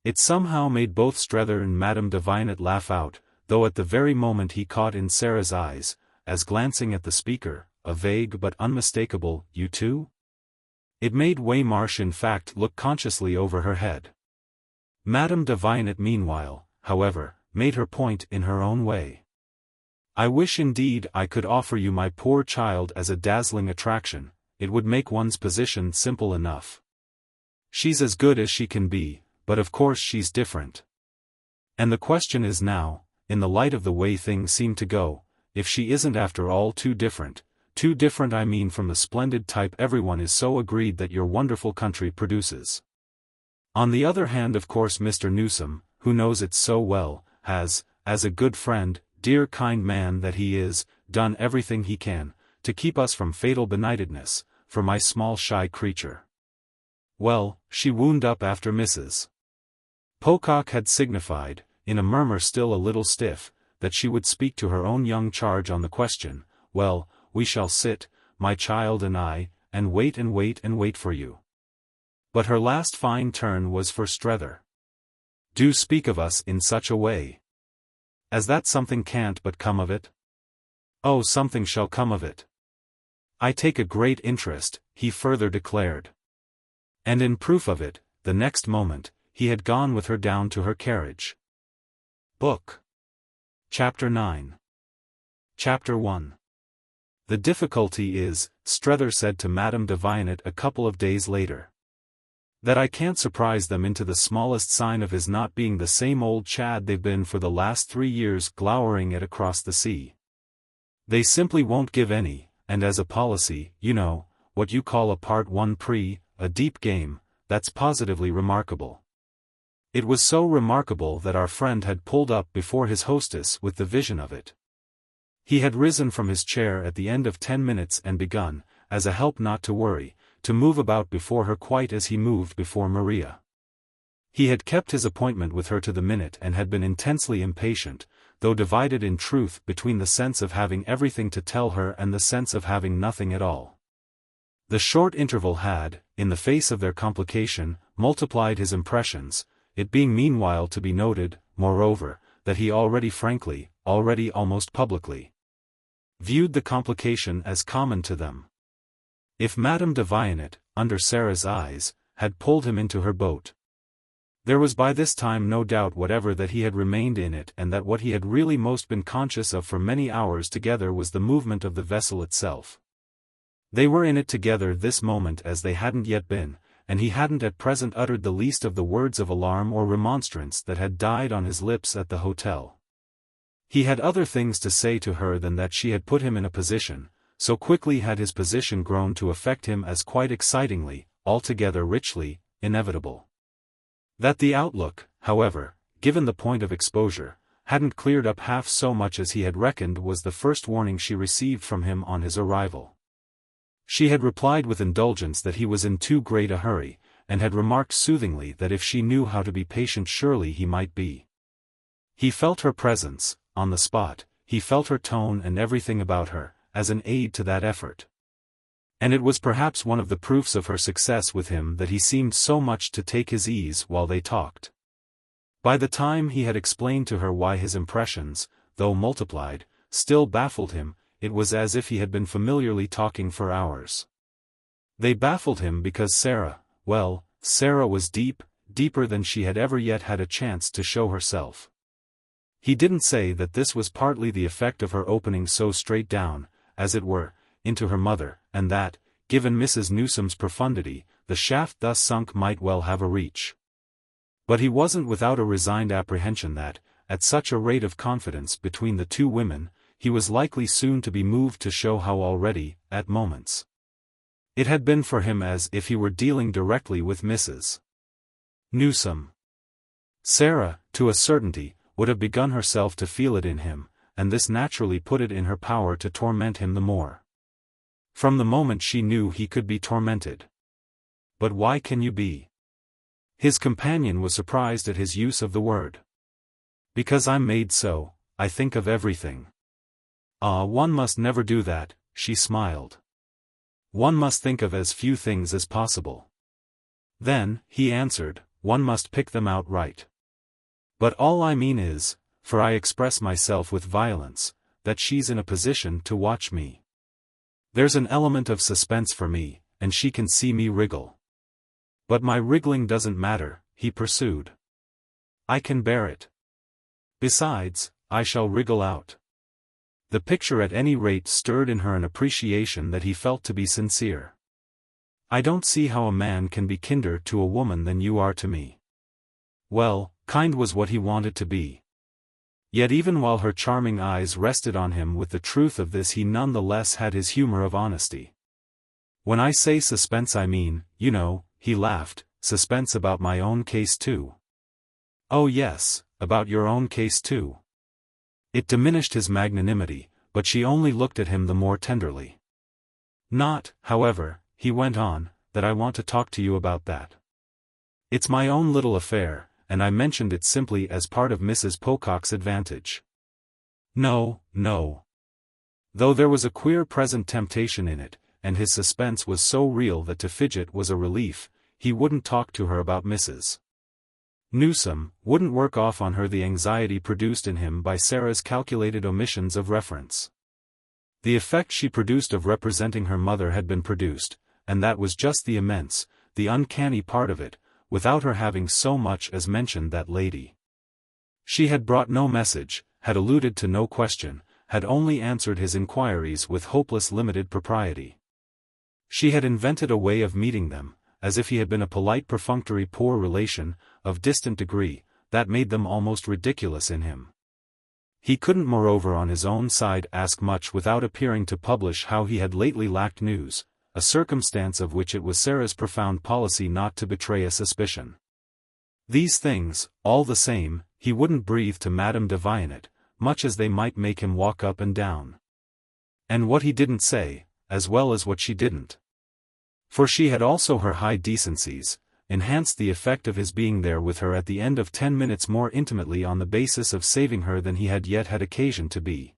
It somehow made both Strether and Madame de Vionnet laugh out, though at the very moment he caught in Sarah's eyes, as glancing at the speaker, a vague but unmistakable, "You too?" It made Waymarsh in fact look consciously over her head. Madame de Vionnet meanwhile, however, made her point in her own way. "I wish indeed I could offer you my poor child as a dazzling attraction, it would make one's position simple enough. She's as good as she can be, but of course she's different. And the question is now, in the light of the way things seem to go, if she isn't after all too different I mean from the splendid type everyone is so agreed that your wonderful country produces. On the other hand, of course Mr. Newsome, who knows it so well, has, as a good friend, dear kind man that he is, done everything he can, to keep us from fatal benightedness, for my small shy creature." Well, she wound up after Mrs. Pocock had signified, in a murmur still a little stiff, that she would speak to her own young charge on the question. "Well, we shall sit, my child and I, and wait and wait and wait for you." But her last fine turn was for Strether. "Do speak of us in such a way. As that something can't but come of it?" "Oh, something shall come of it. I take a great interest," he further declared. And in proof of it, the next moment, he had gone with her down to her carriage. Book. Chapter 9. Chapter 1. "The difficulty is," Strether said to Madame de Vionnet a couple of days later, "that I can't surprise them into the smallest sign of his not being the same old Chad they've been for the last 3 years glowering at across the sea. They simply won't give any, and as a policy, you know, what you call a part 1 a deep game, that's positively remarkable." It was so remarkable that our friend had pulled up before his hostess with the vision of it. He had risen from his chair at the end of 10 minutes and begun, as a help not to worry, to move about before her quite as he moved before Maria. He had kept his appointment with her to the minute and had been intensely impatient, though divided in truth between the sense of having everything to tell her and the sense of having nothing at all. The short interval had, in the face of their complication, multiplied his impressions, it being meanwhile to be noted, moreover, that he already frankly, already almost publicly, viewed the complication as common to them. If Madame de Vionnet, under Sarah's eyes, had pulled him into her boat, there was by this time no doubt whatever that he had remained in it and that what he had really most been conscious of for many hours together was the movement of the vessel itself. They were in it together this moment as they hadn't yet been, and he hadn't at present uttered the least of the words of alarm or remonstrance that had died on his lips at the hotel. He had other things to say to her than that she had put him in a position, so quickly had his position grown to affect him as quite excitingly, altogether richly, inevitable. That the outlook, however, given the point of exposure, hadn't cleared up half so much as he had reckoned was the first warning she received from him on his arrival. She had replied with indulgence that he was in too great a hurry, and had remarked soothingly that if she knew how to be patient surely he might be. He felt her presence, on the spot, he felt her tone and everything about her, as an aid to that effort. And it was perhaps one of the proofs of her success with him that he seemed so much to take his ease while they talked. By the time he had explained to her why his impressions, though multiplied, still baffled him, it was as if he had been familiarly talking for hours. They baffled him because Sarah was deeper than she had ever yet had a chance to show herself. He didn't say that this was partly the effect of her opening so straight down, as it were, into her mother, and that, given Mrs. Newsome's profundity, the shaft thus sunk might well have a reach. But he wasn't without a resigned apprehension that, at such a rate of confidence between the two women, he was likely soon to be moved to show how already, at moments, it had been for him as if he were dealing directly with Mrs. Newsome. Sarah, to a certainty, would have begun herself to feel it in him, and this naturally put it in her power to torment him the more. From the moment she knew he could be tormented. But why can you be? His companion was surprised at his use of the word. Because I'm made so, I think of everything. Ah, one must never do that, she smiled. One must think of as few things as possible. Then, he answered, one must pick them out right. But all I mean is, for I express myself with violence, that she's in a position to watch me. There's an element of suspense for me, and she can see me wriggle. But my wriggling doesn't matter, he pursued. I can bear it. Besides, I shall wriggle out. The picture at any rate stirred in her an appreciation that he felt to be sincere. I don't see how a man can be kinder to a woman than you are to me. Well, kind was what he wanted to be. Yet even while her charming eyes rested on him with the truth of this, he none the less had his humor of honesty. When I say suspense I mean, you know, he laughed, suspense about my own case too. Oh yes, about your own case too. It diminished his magnanimity, but she only looked at him the more tenderly. Not, however, he went on, that I want to talk to you about that. It's my own little affair, and I mentioned it simply as part of Mrs. Pocock's advantage. No, no. Though there was a queer present temptation in it, and his suspense was so real that to fidget was a relief, he wouldn't talk to her about Mrs. Newsome, wouldn't work off on her the anxiety produced in him by Sarah's calculated omissions of reference. The effect she produced of representing her mother had been produced, and that was just the immense, the uncanny part of it, without her having so much as mentioned that lady. She had brought no message, had alluded to no question, had only answered his inquiries with hopeless limited propriety. She had invented a way of meeting them, as if he had been a polite perfunctory poor relation, of distant degree, that made them almost ridiculous in him. He couldn't moreover on his own side ask much without appearing to publish how he had lately lacked news, a circumstance of which it was Sarah's profound policy not to betray a suspicion. These things, all the same, he wouldn't breathe to Madame de Vionnet, much as they might make him walk up and down. And what he didn't say, as well as what she didn't. For she had also her high decencies, enhanced the effect of his being there with her at the end of 10 minutes more intimately on the basis of saving her than he had yet had occasion to be.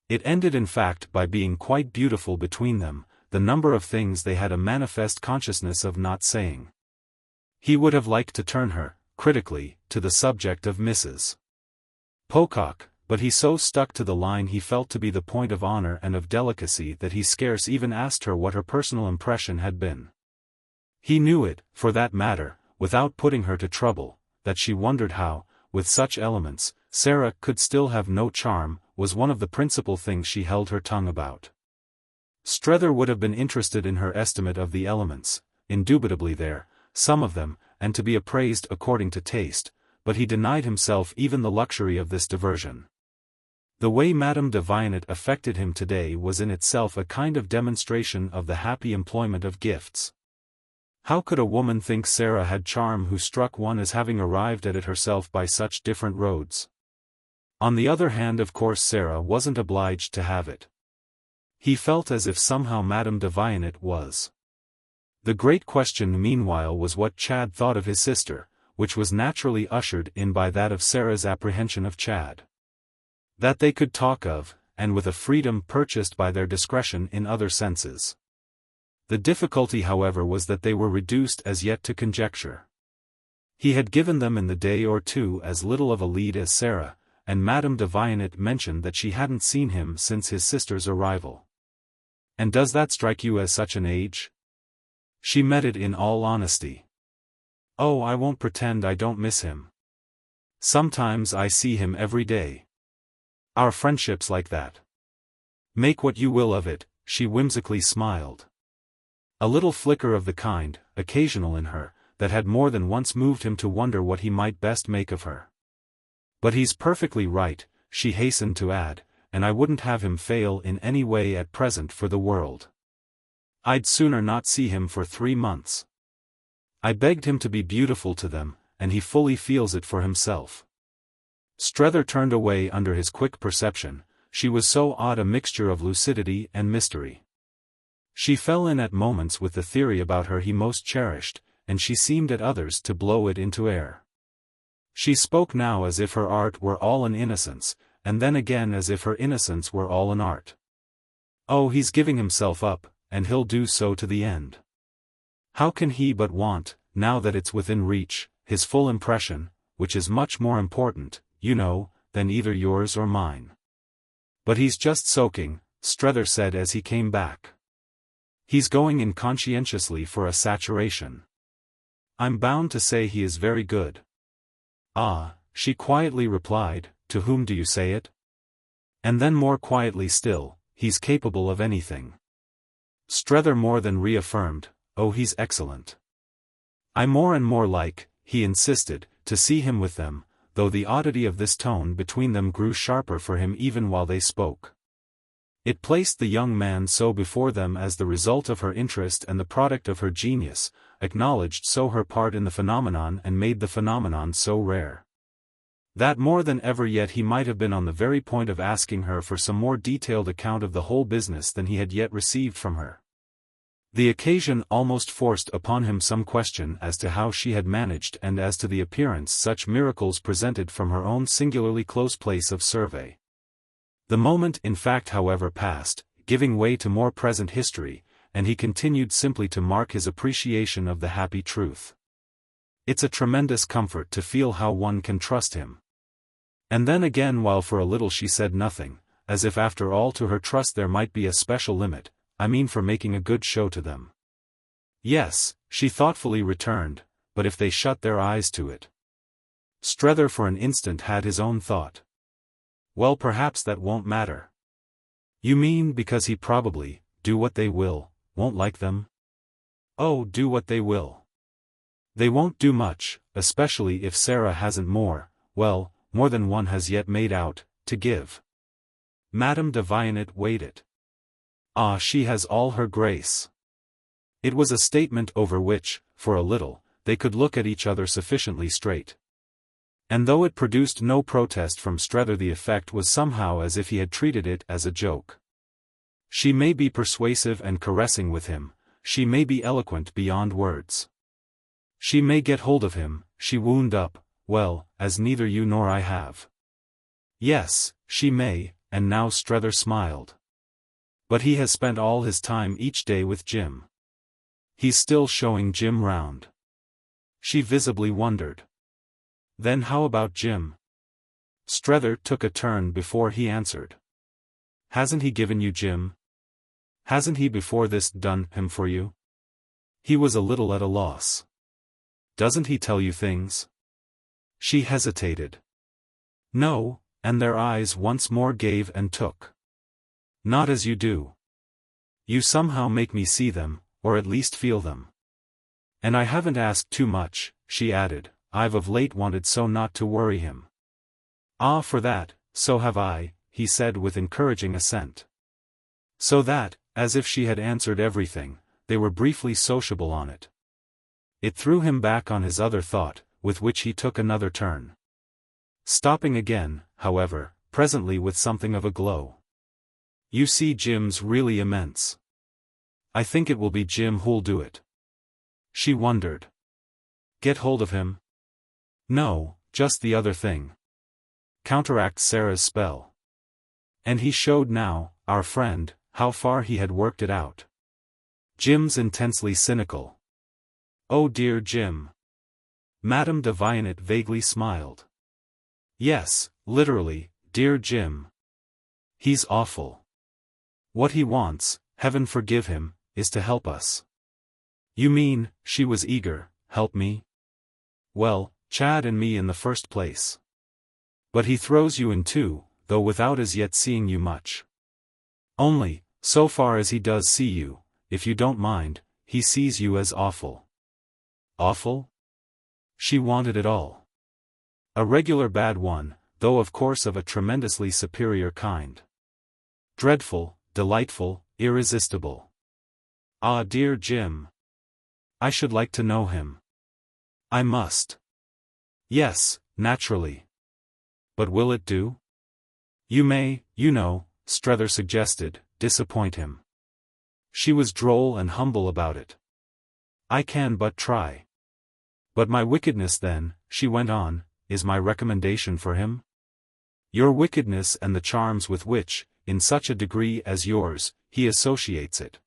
It ended in fact by being quite beautiful between them, the number of things they had a manifest consciousness of not saying. He would have liked to turn her, critically, to the subject of Mrs. Pocock, but he so stuck to the line he felt to be the point of honor and of delicacy that he scarce even asked her what her personal impression had been. He knew it, for that matter, without putting her to trouble, that she wondered how, with such elements, Sarah could still have no charm, was one of the principal things she held her tongue about. Strether would have been interested in her estimate of the elements, indubitably there, some of them, and to be appraised according to taste, but he denied himself even the luxury of this diversion. The way Madame de Vionnet affected him today was in itself a kind of demonstration of the happy employment of gifts. How could a woman think Sarah had charm who struck one as having arrived at it herself by such different roads? On the other hand, of course Sarah wasn't obliged to have it. He felt as if somehow Madame de Vionnet was. The great question meanwhile was what Chad thought of his sister, which was naturally ushered in by that of Sarah's apprehension of Chad. That they could talk of, and with a freedom purchased by their discretion in other senses. The difficulty however was that they were reduced as yet to conjecture. He had given them in the day or two as little of a lead as Sarah, and Madame de Vionnet mentioned that she hadn't seen him since his sister's arrival. And does that strike you as such an age? She met it in all honesty. Oh, I won't pretend I don't miss him. Sometimes I see him every day. Our friendship's like that. Make what you will of it, she whimsically smiled. A little flicker of the kind, occasional in her, that had more than once moved him to wonder what he might best make of her. But he's perfectly right, she hastened to add, and I wouldn't have him fail in any way at present for the world. I'd sooner not see him for 3 months. I begged him to be beautiful to them, and he fully feels it for himself. Strether turned away under his quick perception. She was so odd a mixture of lucidity and mystery. She fell in at moments with the theory about her he most cherished, and she seemed at others to blow it into air. She spoke now as if her art were all an innocence, and then again as if her innocence were all an art. Oh, he's giving himself up, and he'll do so to the end. How can he but want, now that it's within reach, his full impression, which is much more important, you know, than either yours or mine. But he's just soaking, Strether said as he came back. He's going in conscientiously for a saturation. I'm bound to say he is very good. Ah, she quietly replied, to whom do you say it? And then more quietly still, he's capable of anything. Strether more than reaffirmed, oh he's excellent. I more and more like, he insisted, to see him with them, though the oddity of this tone between them grew sharper for him even while they spoke. It placed the young man so before them as the result of her interest and the product of her genius, acknowledged so her part in the phenomenon and made the phenomenon so rare, that more than ever yet he might have been on the very point of asking her for some more detailed account of the whole business than he had yet received from her. The occasion almost forced upon him some question as to how she had managed and as to the appearance such miracles presented from her own singularly close place of survey. The moment in fact however passed, giving way to more present history, and he continued simply to mark his appreciation of the happy truth. It's a tremendous comfort to feel how one can trust him. And then again while for a little she said nothing, as if after all to her trust there might be a special limit, I mean for making a good show to them. Yes, she thoughtfully returned, but if they shut their eyes to it. Strether for an instant had his own thought. Well, perhaps that won't matter. You mean because he probably, do what they will, won't like them? Oh, do what they will. They won't do much, especially if Sarah hasn't more, well, more than one has yet made out, to give. Madame de Vionnet weighed it. Ah, she has all her grace. It was a statement over which, for a little, they could look at each other sufficiently straight. And though it produced no protest from Strether, the effect was somehow as if he had treated it as a joke. She may be persuasive and caressing with him, she may be eloquent beyond words. She may get hold of him, she wound up, well, as neither you nor I have. Yes, she may, and now Strether smiled. But he has spent all his time each day with Jim. He's still showing Jim round. She visibly wondered. Then how about Jim? Strether took a turn before he answered. Hasn't he given you Jim? Hasn't he before this done him for you? He was a little at a loss. Doesn't he tell you things? She hesitated. No, and their eyes once more gave and took. Not as you do. You somehow make me see them, or at least feel them. And I haven't asked too much, she added, I've of late wanted so not to worry him. Ah, for that, so have I, he said with encouraging assent. So that, as if she had answered everything, they were briefly sociable on it. It threw him back on his other thought, with which he took another turn. Stopping again, however, presently with something of a glow. You see, Jim's really immense. I think it will be Jim who'll do it. She wondered. Get hold of him? No, just the other thing. Counteract Sarah's spell. And he showed now, our friend, how far he had worked it out. Jim's intensely cynical. Oh dear Jim. Madame de Vionnet vaguely smiled. Yes, literally, dear Jim. He's awful. What he wants, heaven forgive him, is to help us. You mean, she was eager, help me? Well, Chad and me in the first place. But he throws you in too, though without as yet seeing you much. Only, so far as he does see you, if you don't mind, he sees you as awful. Awful? She wanted it all. A regular bad one, though of course of a tremendously superior kind. Dreadful, delightful, irresistible. Ah, dear Jim. I should like to know him. I must. Yes, naturally. But will it do? You may, you know, Strether suggested, disappoint him. She was droll and humble about it. I can but try. But my wickedness then, she went on, is my recommendation for him? Your wickedness and the charms with which, in such a degree as yours, he associates it.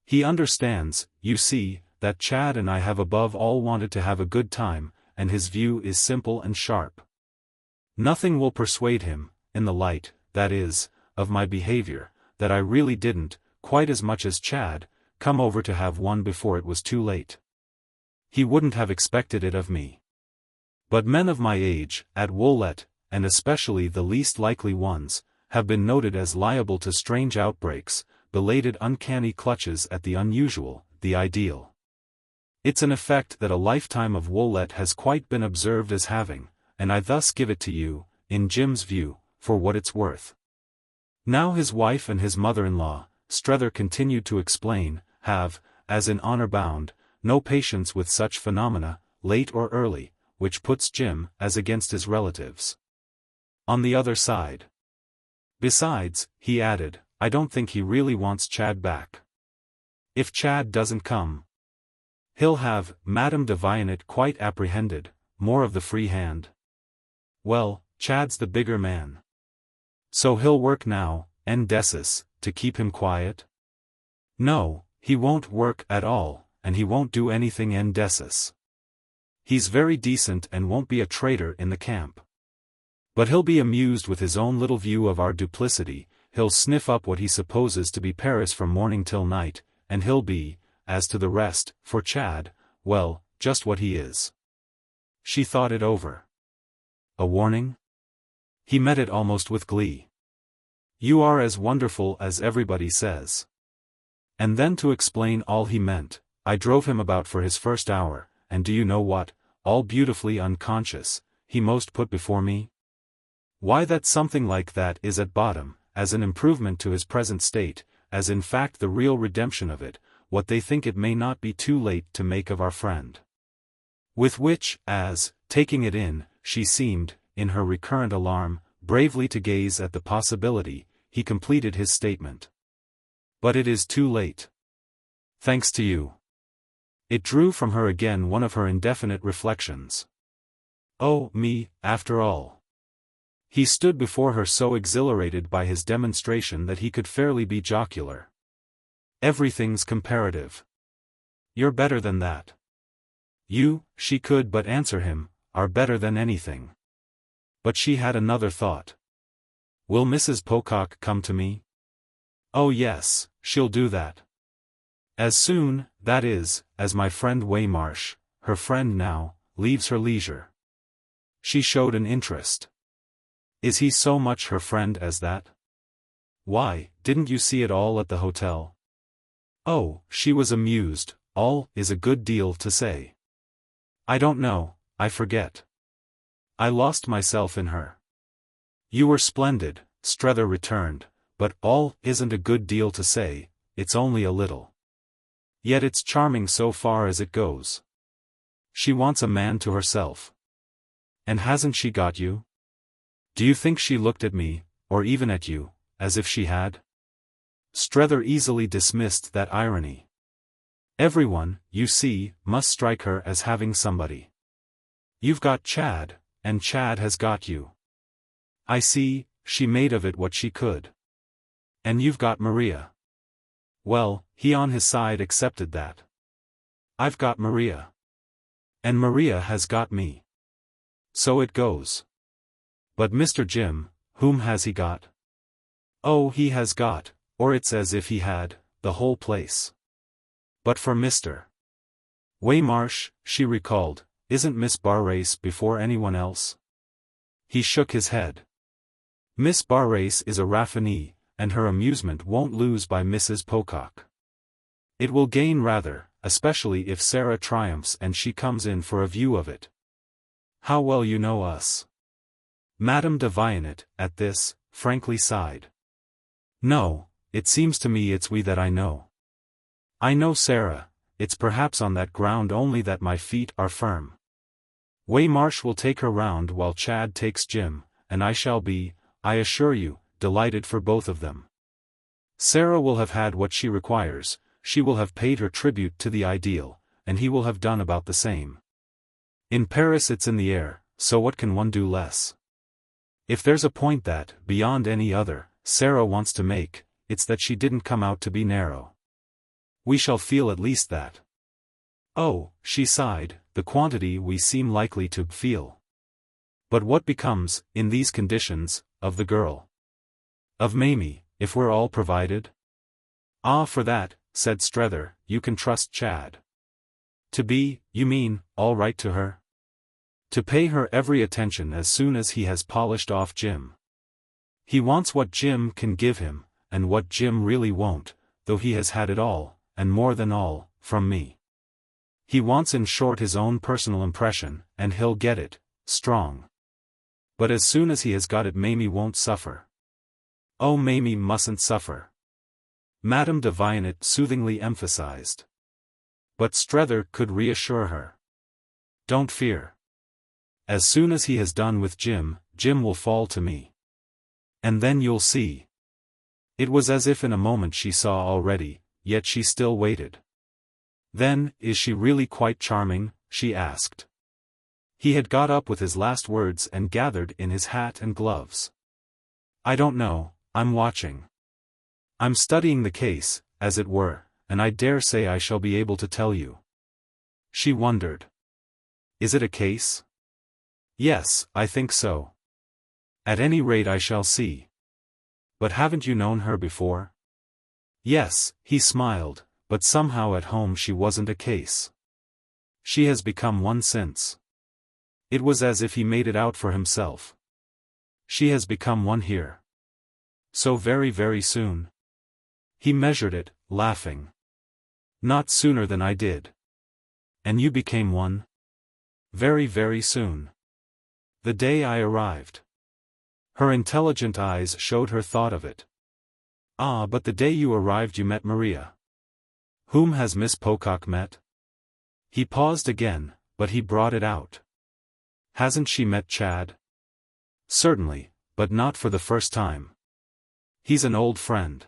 He understands, you see, that Chad and I have above all wanted to have a good time, and his view is simple and sharp. Nothing will persuade him, in the light, that is, of my behavior, that I really didn't, quite as much as Chad, come over to have one before it was too late. He wouldn't have expected it of me. But men of my age, at Woollett, and especially the least likely ones, have been noted as liable to strange outbreaks, belated uncanny clutches at the unusual, the ideal. It's an effect that a lifetime of Woollett has quite been observed as having, and I thus give it to you, in Jim's view, for what it's worth. Now his wife and his mother-in-law, Strether continued to explain, have, as in honor bound, no patience with such phenomena, late or early, which puts Jim as against his relatives. On the other side. Besides, he added, I don't think he really wants Chad back. If Chad doesn't come, he'll have, Madame de Vionnet quite apprehended, more of the free hand. Well, Chad's the bigger man. So he'll work now, en decis, to keep him quiet? No, he won't work at all, and he won't do anything en decis. He's very decent and won't be a traitor in the camp. But he'll be amused with his own little view of our duplicity, he'll sniff up what he supposes to be Paris from morning till night, and he'll be, as to the rest, for Chad, well, just what he is. She thought it over. A warning? He met it almost with glee. You are as wonderful as everybody says. And then to explain all he meant, I drove him about for his first hour, and do you know what, all beautifully unconscious, he most put before me? Why, that something like that is at bottom, as an improvement to his present state, as in fact the real redemption of it, what they think it may not be too late to make of our friend. With which, as, taking it in, she seemed, in her recurrent alarm, bravely to gaze at the possibility, he completed his statement. But it is too late. Thanks to you. It drew from her again one of her indefinite reflections. Oh, me, after all. He stood before her so exhilarated by his demonstration that he could fairly be jocular. Everything's comparative. You're better than that. You, she could but answer him, are better than anything. But she had another thought. Will Mrs. Pocock come to me? Oh yes, she'll do that. As soon, that is, as my friend Waymarsh, her friend now, leaves her leisure. She showed an interest. Is he so much her friend as that? Why, didn't you see it all at the hotel? Oh, she was amused, all is a good deal to say. I don't know, I forget. I lost myself in her. You were splendid, Strether returned, but all isn't a good deal to say, it's only a little. Yet it's charming so far as it goes. She wants a man to herself. And hasn't she got you? Do you think she looked at me, or even at you, as if she had? Strether easily dismissed that irony. Everyone, you see, must strike her as having somebody. You've got Chad, and Chad has got you. I see, she made of it what she could. And you've got Maria. Well, he on his side accepted that. I've got Maria. And Maria has got me. So it goes. But Mr. Jim, whom has he got? Oh, he has got, or it's as if he had, the whole place. But for Mr. Waymarsh, she recalled, isn't Miss Barrace before anyone else? He shook his head. Miss Barrace is a raffinée, and her amusement won't lose by Mrs. Pocock. It will gain rather, especially if Sarah triumphs and she comes in for a view of it. How well you know us. Madame de Vionnet, at this, frankly sighed. No, it seems to me it's we that I know. I know Sarah, it's perhaps on that ground only that my feet are firm. Waymarsh will take her round while Chad takes Jim, and I shall be, I assure you, delighted for both of them. Sarah will have had what she requires, she will have paid her tribute to the ideal, and he will have done about the same. In Paris it's in the air, so what can one do less? If there's a point that, beyond any other, Sarah wants to make, it's that she didn't come out to be narrow. We shall feel at least that. Oh, she sighed, the quantity we seem likely to feel. But what becomes, in these conditions, of the girl? Of Mamie, if we're all provided? Ah, for that, said Strether, you can trust Chad. To be, you mean, all right to her? To pay her every attention as soon as he has polished off Jim. He wants what Jim can give him, and what Jim really won't, though he has had it all, and more than all, from me. He wants in short his own personal impression, and he'll get it, strong. But as soon as he has got it Mamie won't suffer. Oh, Mamie mustn't suffer. Madame de Vionnet soothingly emphasized. But Strether could reassure her. Don't fear. As soon as he has done with Jim, Jim will fall to me. And then you'll see. It was as if in a moment she saw already, yet she still waited. Then, is she really quite charming? She asked. He had got up with his last words and gathered in his hat and gloves. I don't know, I'm watching. I'm studying the case, as it were, and I dare say I shall be able to tell you. She wondered. Is it a case? Yes, I think so. At any rate I shall see. But haven't you known her before? Yes, he smiled, but somehow at home she wasn't a case. She has become one since. It was as if he made it out for himself. She has become one here. So very, very soon. He measured it, laughing. Not sooner than I did. And you became one? Very, very soon. The day I arrived. Her intelligent eyes showed her thought of it. Ah, but the day you arrived you met Maria. Whom has Miss Pocock met? He paused again, but he brought it out. Hasn't she met Chad? Certainly, but not for the first time. He's an old friend.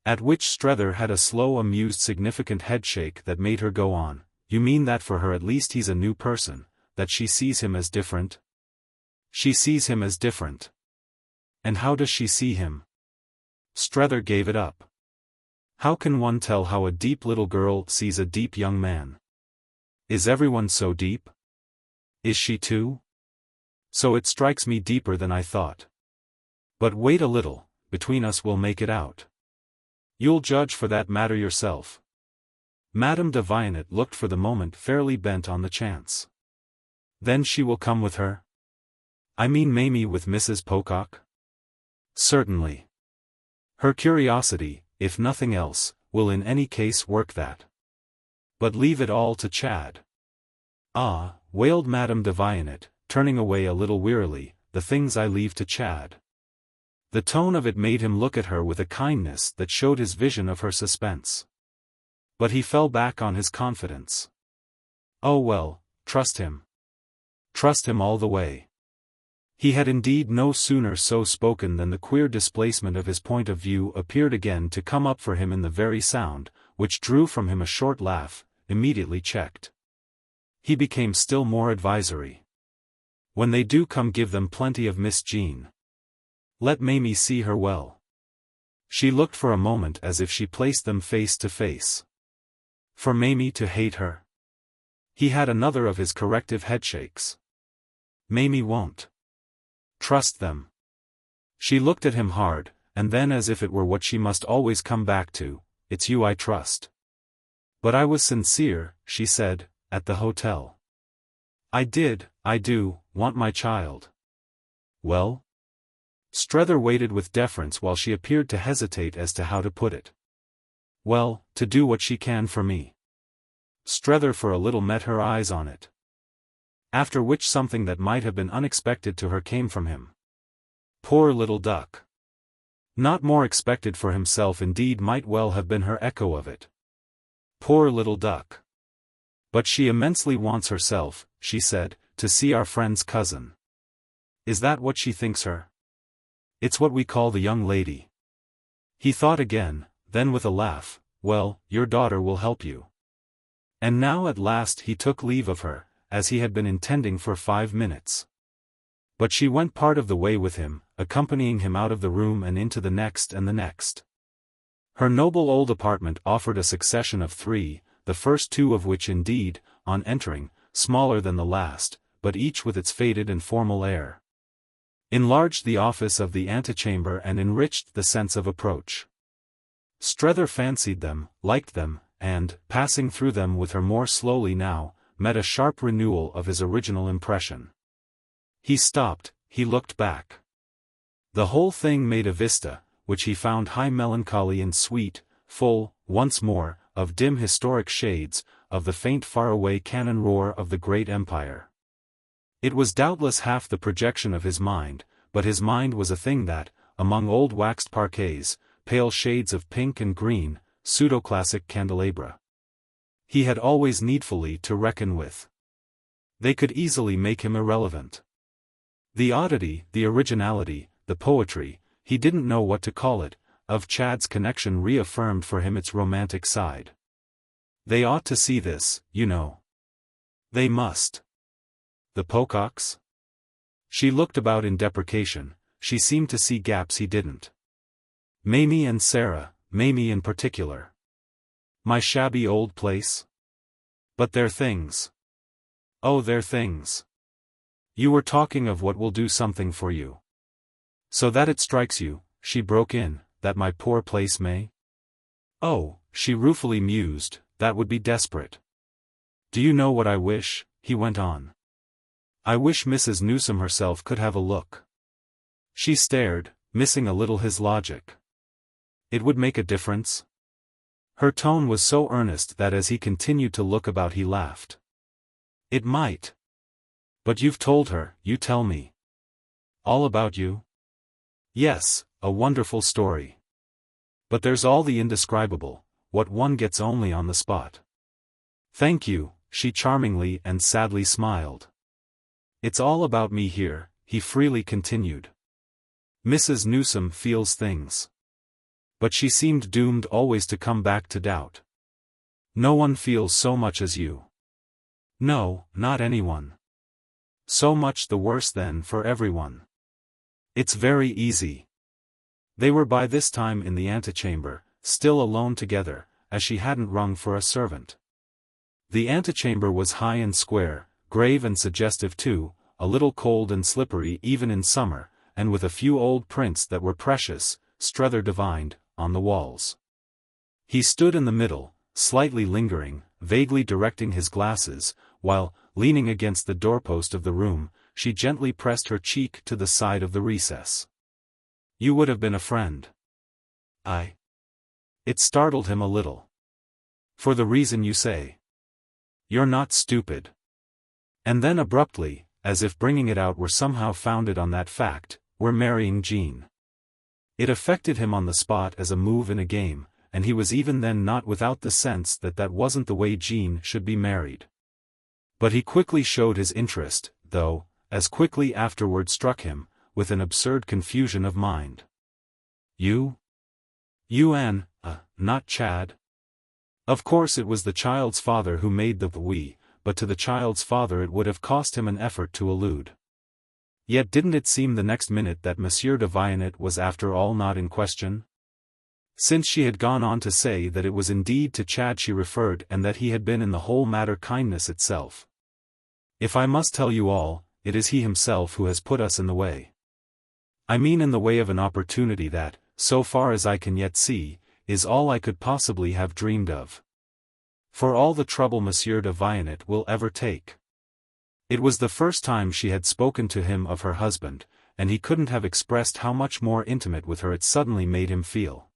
At which Strether had a slow amused significant headshake that made her go on. You mean that for her at least he's a new person, that she sees him as different? She sees him as different. And how does she see him? Strether gave it up. How can one tell how a deep little girl sees a deep young man? Is everyone so deep? Is she too? So it strikes me deeper than I thought. But wait a little, between us we'll make it out. You'll judge for that matter yourself. Madame de Vionnet looked for the moment fairly bent on the chance. Then she will come with her? I mean Mamie with Mrs. Pocock? Certainly. Her curiosity, if nothing else, will in any case work that. But leave it all to Chad. Ah, wailed Madame de Vionnet, turning away a little wearily, the things I leave to Chad. The tone of it made him look at her with a kindness that showed his vision of her suspense. But he fell back on his confidence. Oh well, trust him. Trust him all the way. He had indeed no sooner so spoken than the queer displacement of his point of view appeared again to come up for him in the very sound, which drew from him a short laugh, immediately checked. He became still more advisory. When they do come give them plenty of Miss Jean. Let Mamie see her well. She looked for a moment as if she placed them face to face. For Mamie to hate her? He had another of his corrective headshakes. Mamie won't. Trust them. She looked at him hard, and then as if it were what she must always come back to, it's you I trust. But I was sincere, she said, at the hotel. I do, want my child. Well? Strether waited with deference while she appeared to hesitate as to how to put it. Well, to do what she can for me. Strether for a little met her eyes on it. After which something that might have been unexpected to her came from him. Poor little duck. Not more expected for himself indeed might well have been her echo of it. Poor little duck. But she immensely wants herself, she said, to see our friend's cousin. Is that what she thinks her? It's what we call the young lady. He thought again, then with a laugh, well, your daughter will help you. And now at last he took leave of her, as he had been intending for 5 minutes. But she went part of the way with him, accompanying him out of the room and into the next and the next. Her noble old apartment offered a succession of 3, the first 2 of which indeed, on entering, smaller than the last, but each with its faded and formal air, enlarged the office of the antechamber and enriched the sense of approach. Strether fancied them, liked them, and, passing through them with her more slowly now, met a sharp renewal of his original impression. He stopped, he looked back. The whole thing made a vista, which he found high melancholy and sweet, full, once more, of dim historic shades, of the faint faraway cannon roar of the great empire. It was doubtless half the projection of his mind, but his mind was a thing that, among old waxed parquets, pale shades of pink and green, pseudo-classic candelabra, he had always needfully to reckon with. They could easily make him irrelevant. The oddity, the originality, the poetry, he didn't know what to call it, of Chad's connection reaffirmed for him its romantic side. They ought to see this, you know. They must. The Pococks? She looked about in deprecation, she seemed to see gaps he didn't. Mamie and Sarah, Mamie in particular. My shabby old place? But they're things. Oh, they're things. You were talking of what will do something for you. So that it strikes you, she broke in, that my poor place may? Oh, she ruefully mused, that would be desperate. Do you know what I wish? He went on. I wish Mrs. Newsome herself could have a look. She stared, missing a little his logic. It would make a difference? Her tone was so earnest that as he continued to look about he laughed. It might. But you've told her, you tell me. All about you? Yes, a wonderful story. But there's all the indescribable, what one gets only on the spot. Thank you, she charmingly and sadly smiled. It's all about me here, he freely continued. Mrs. Newsome feels things. But she seemed doomed always to come back to doubt. No one feels so much as you. No, not anyone. So much the worse then for everyone. It's very easy. They were by this time in the antechamber, still alone together, as she hadn't rung for a servant. The antechamber was high and square, grave and suggestive too, a little cold and slippery even in summer, and with a few old prints that were precious, Strether divined, on the walls. He stood in the middle, slightly lingering, vaguely directing his glasses, while, leaning against the doorpost of the room, she gently pressed her cheek to the side of the recess. You would have been a friend. It startled him a little. For the reason you say. You're not stupid. And then abruptly, as if bringing it out were somehow founded on that fact, we're marrying Jean. It affected him on the spot as a move in a game, and he was even then not without the sense that that wasn't the way Jean should be married. But he quickly showed his interest, though, as quickly afterward struck him, with an absurd confusion of mind. You and, not Chad? Of course it was the child's father who made the we, but to the child's father it would have cost him an effort to allude. Yet didn't it seem the next minute that Monsieur de Vionnet was after all not in question? Since she had gone on to say that it was indeed to Chad she referred and that he had been in the whole matter kindness itself. If I must tell you all, it is he himself who has put us in the way. I mean in the way of an opportunity that, so far as I can yet see, is all I could possibly have dreamed of. For all the trouble Monsieur de Vionnet will ever take. It was the first time she had spoken to him of her husband, and he couldn't have expressed how much more intimate with her it suddenly made him feel.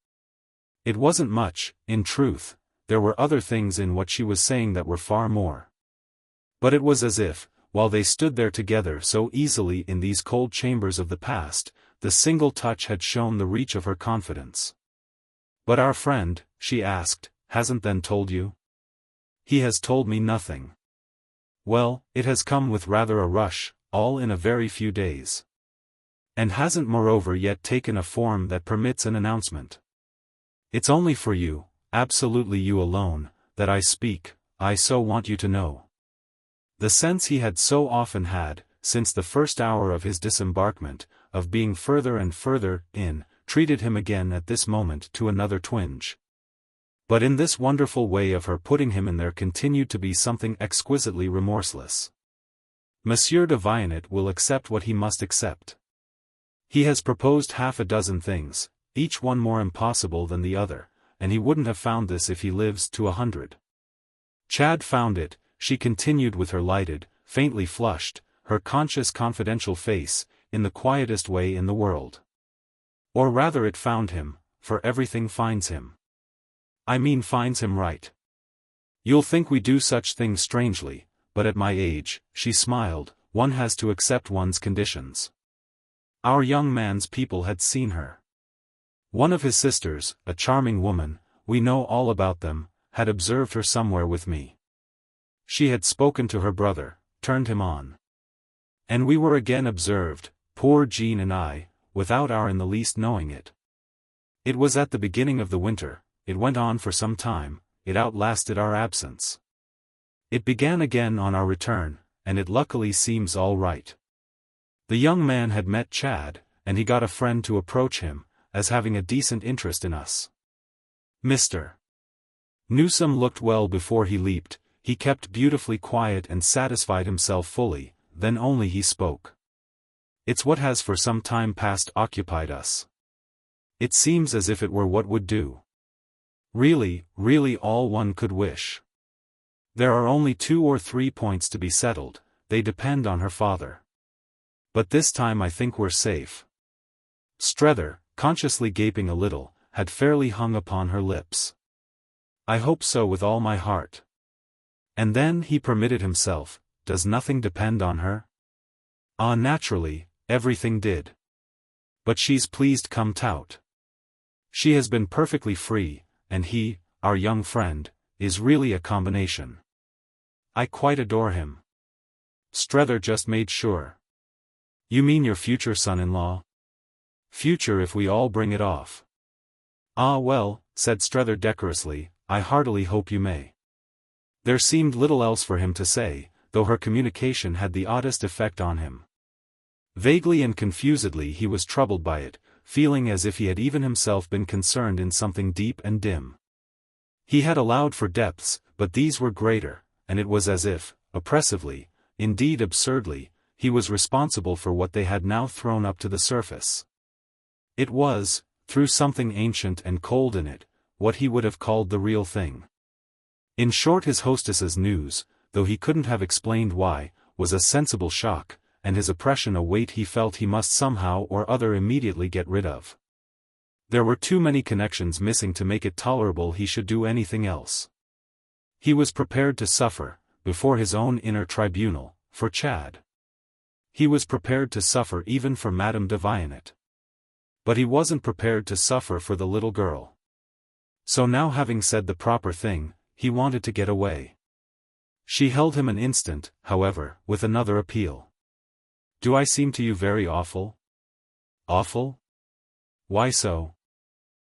It wasn't much, in truth, there were other things in what she was saying that were far more. But it was as if, while they stood there together so easily in these cold chambers of the past, the single touch had shown the reach of her confidence. "But our friend," she asked, "hasn't then told you?" "He has told me nothing." "Well, it has come with rather a rush, all in a very few days. And hasn't moreover yet taken a form that permits an announcement. It's only for you, absolutely you alone, that I speak. I so want you to know." The sense he had so often had, since the first hour of his disembarkment, of being further and further in, treated him again at this moment to another twinge. But in this wonderful way of her putting him in there continued to be something exquisitely remorseless. Monsieur de Vionnet will accept what he must accept. He has proposed half a dozen things, each one more impossible than the other, and he wouldn't have found this if he lives to 100. Chad found it, she continued with her lighted, faintly flushed, her conscious confidential face, in the quietest way in the world. Or rather it found him, for everything finds him. I mean finds him right. You'll think we do such things strangely, but at my age, she smiled, one has to accept one's conditions. Our young man's people had seen her. One of his sisters, a charming woman, we know all about them, had observed her somewhere with me. She had spoken to her brother, turned him on. And we were again observed, poor Jean and I, without our in the least knowing it. It was at the beginning of the winter, it went on for some time, it outlasted our absence. It began again on our return, and it luckily seems all right. The young man had met Chad, and he got a friend to approach him, as having a decent interest in us. Mr. Newsome looked well before he leaped. He kept beautifully quiet and satisfied himself fully, then only he spoke. "It's what has for some time past occupied us. It seems as if it were what would do. Really, really all one could wish. There are only 2 or 3 points to be settled, they depend on her father. But this time I think we're safe." Strether, consciously gaping a little, had fairly hung upon her lips. "I hope so with all my heart." And then he permitted himself, "Does nothing depend on her?" "Ah, naturally, everything did. But she's pleased come tout. She has been perfectly free, and he, our young friend, is really a combination. I quite adore him." Strether just made sure. "You mean your future son-in-law?" "Future if we all bring it off." "Ah well," said Strether decorously, "I heartily hope you may." There seemed little else for him to say, though her communication had the oddest effect on him. Vaguely and confusedly he was troubled by it, feeling as if he had even himself been concerned in something deep and dim. He had allowed for depths, but these were greater, and it was as if, oppressively, indeed absurdly, he was responsible for what they had now thrown up to the surface. It was, through something ancient and cold in it, what he would have called the real thing. In short, his hostess's news, though he couldn't have explained why, was a sensible shock, and his oppression a weight he felt he must somehow or other immediately get rid of. There were too many connections missing to make it tolerable he should do anything else. He was prepared to suffer, before his own inner tribunal, for Chad. He was prepared to suffer even for Madame de Vionnet. But he wasn't prepared to suffer for the little girl. So now, having said the proper thing, he wanted to get away. She held him an instant, however, with another appeal. "Do I seem to you very awful?" "Awful? Why so?"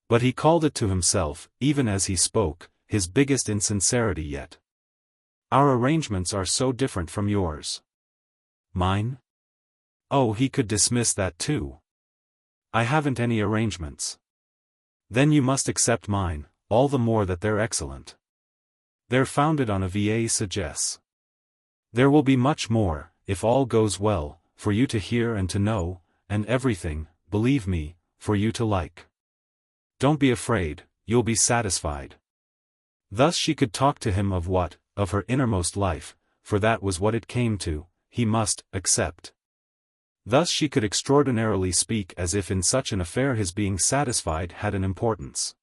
But he called it to himself, even as he spoke, his biggest insincerity yet. "Our arrangements are so different from yours." "Mine?" Oh, he could dismiss that too. "I haven't any arrangements." "Then you must accept mine, all the more that they're excellent. They're founded on a VIII sagesse. There will be much more, if all goes well, for you to hear and to know, and everything, believe me, for you to like. Don't be afraid, you'll be satisfied." Thus she could talk to him of what, of her innermost life, for that was what it came to, he must accept. Thus she could extraordinarily speak as if in such an affair his being satisfied had an importance.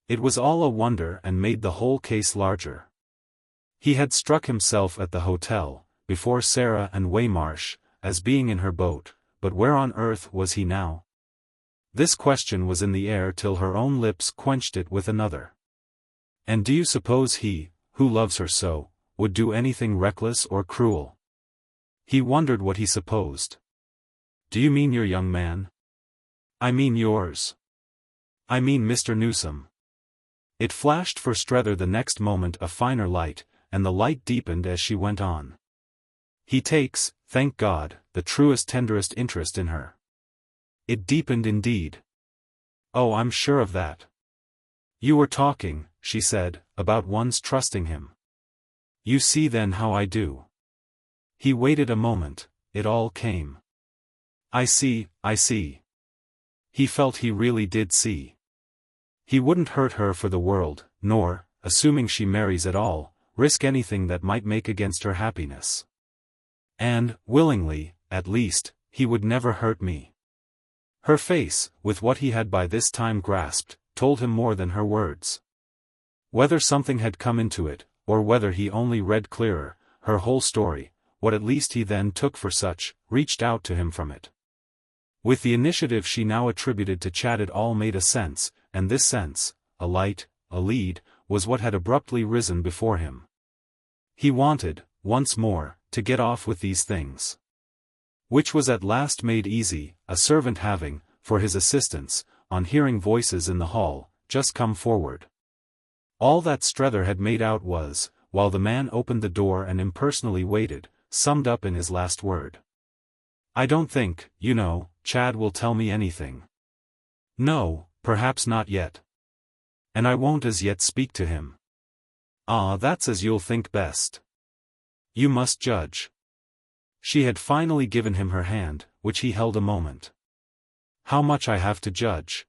It was all a wonder and made the whole case larger. He had struck himself at the hotel, before Sarah and Waymarsh, as being in her boat, but where on earth was he now? This question was in the air till her own lips quenched it with another. And do you suppose he, who loves her so, would do anything reckless or cruel? He wondered what he supposed. Do you mean your young man? I mean yours. I mean Mr. Newsome. It flashed for Strether the next moment a finer light, and the light deepened as she went on. He takes, thank God, the truest tenderest interest in her. It deepened indeed. Oh, I'm sure of that. You were talking, she said, about one's trusting him. You see then how I do. He waited a moment, it all came. I see, I see. He felt he really did see. He wouldn't hurt her for the world, nor, assuming she marries at all, risk anything that might make against her happiness. And, willingly, at least, he would never hurt me. Her face, with what he had by this time grasped, told him more than her words. Whether something had come into it, or whether he only read clearer, her whole story, what at least he then took for such, reached out to him from it. With the initiative she now attributed to Chad it all made a sense, and this sense, a light, a lead, was what had abruptly risen before him. He wanted, once more, to get off with these things. Which was at last made easy, a servant having, for his assistance, on hearing voices in the hall, just come forward. All that Strether had made out was, while the man opened the door and impersonally waited, summed up in his last word. I don't think, you know, Chad will tell me anything. No, perhaps not yet. And I won't as yet speak to him. Ah, that's as you'll think best. You must judge. She had finally given him her hand, which he held a moment. How much I have to judge?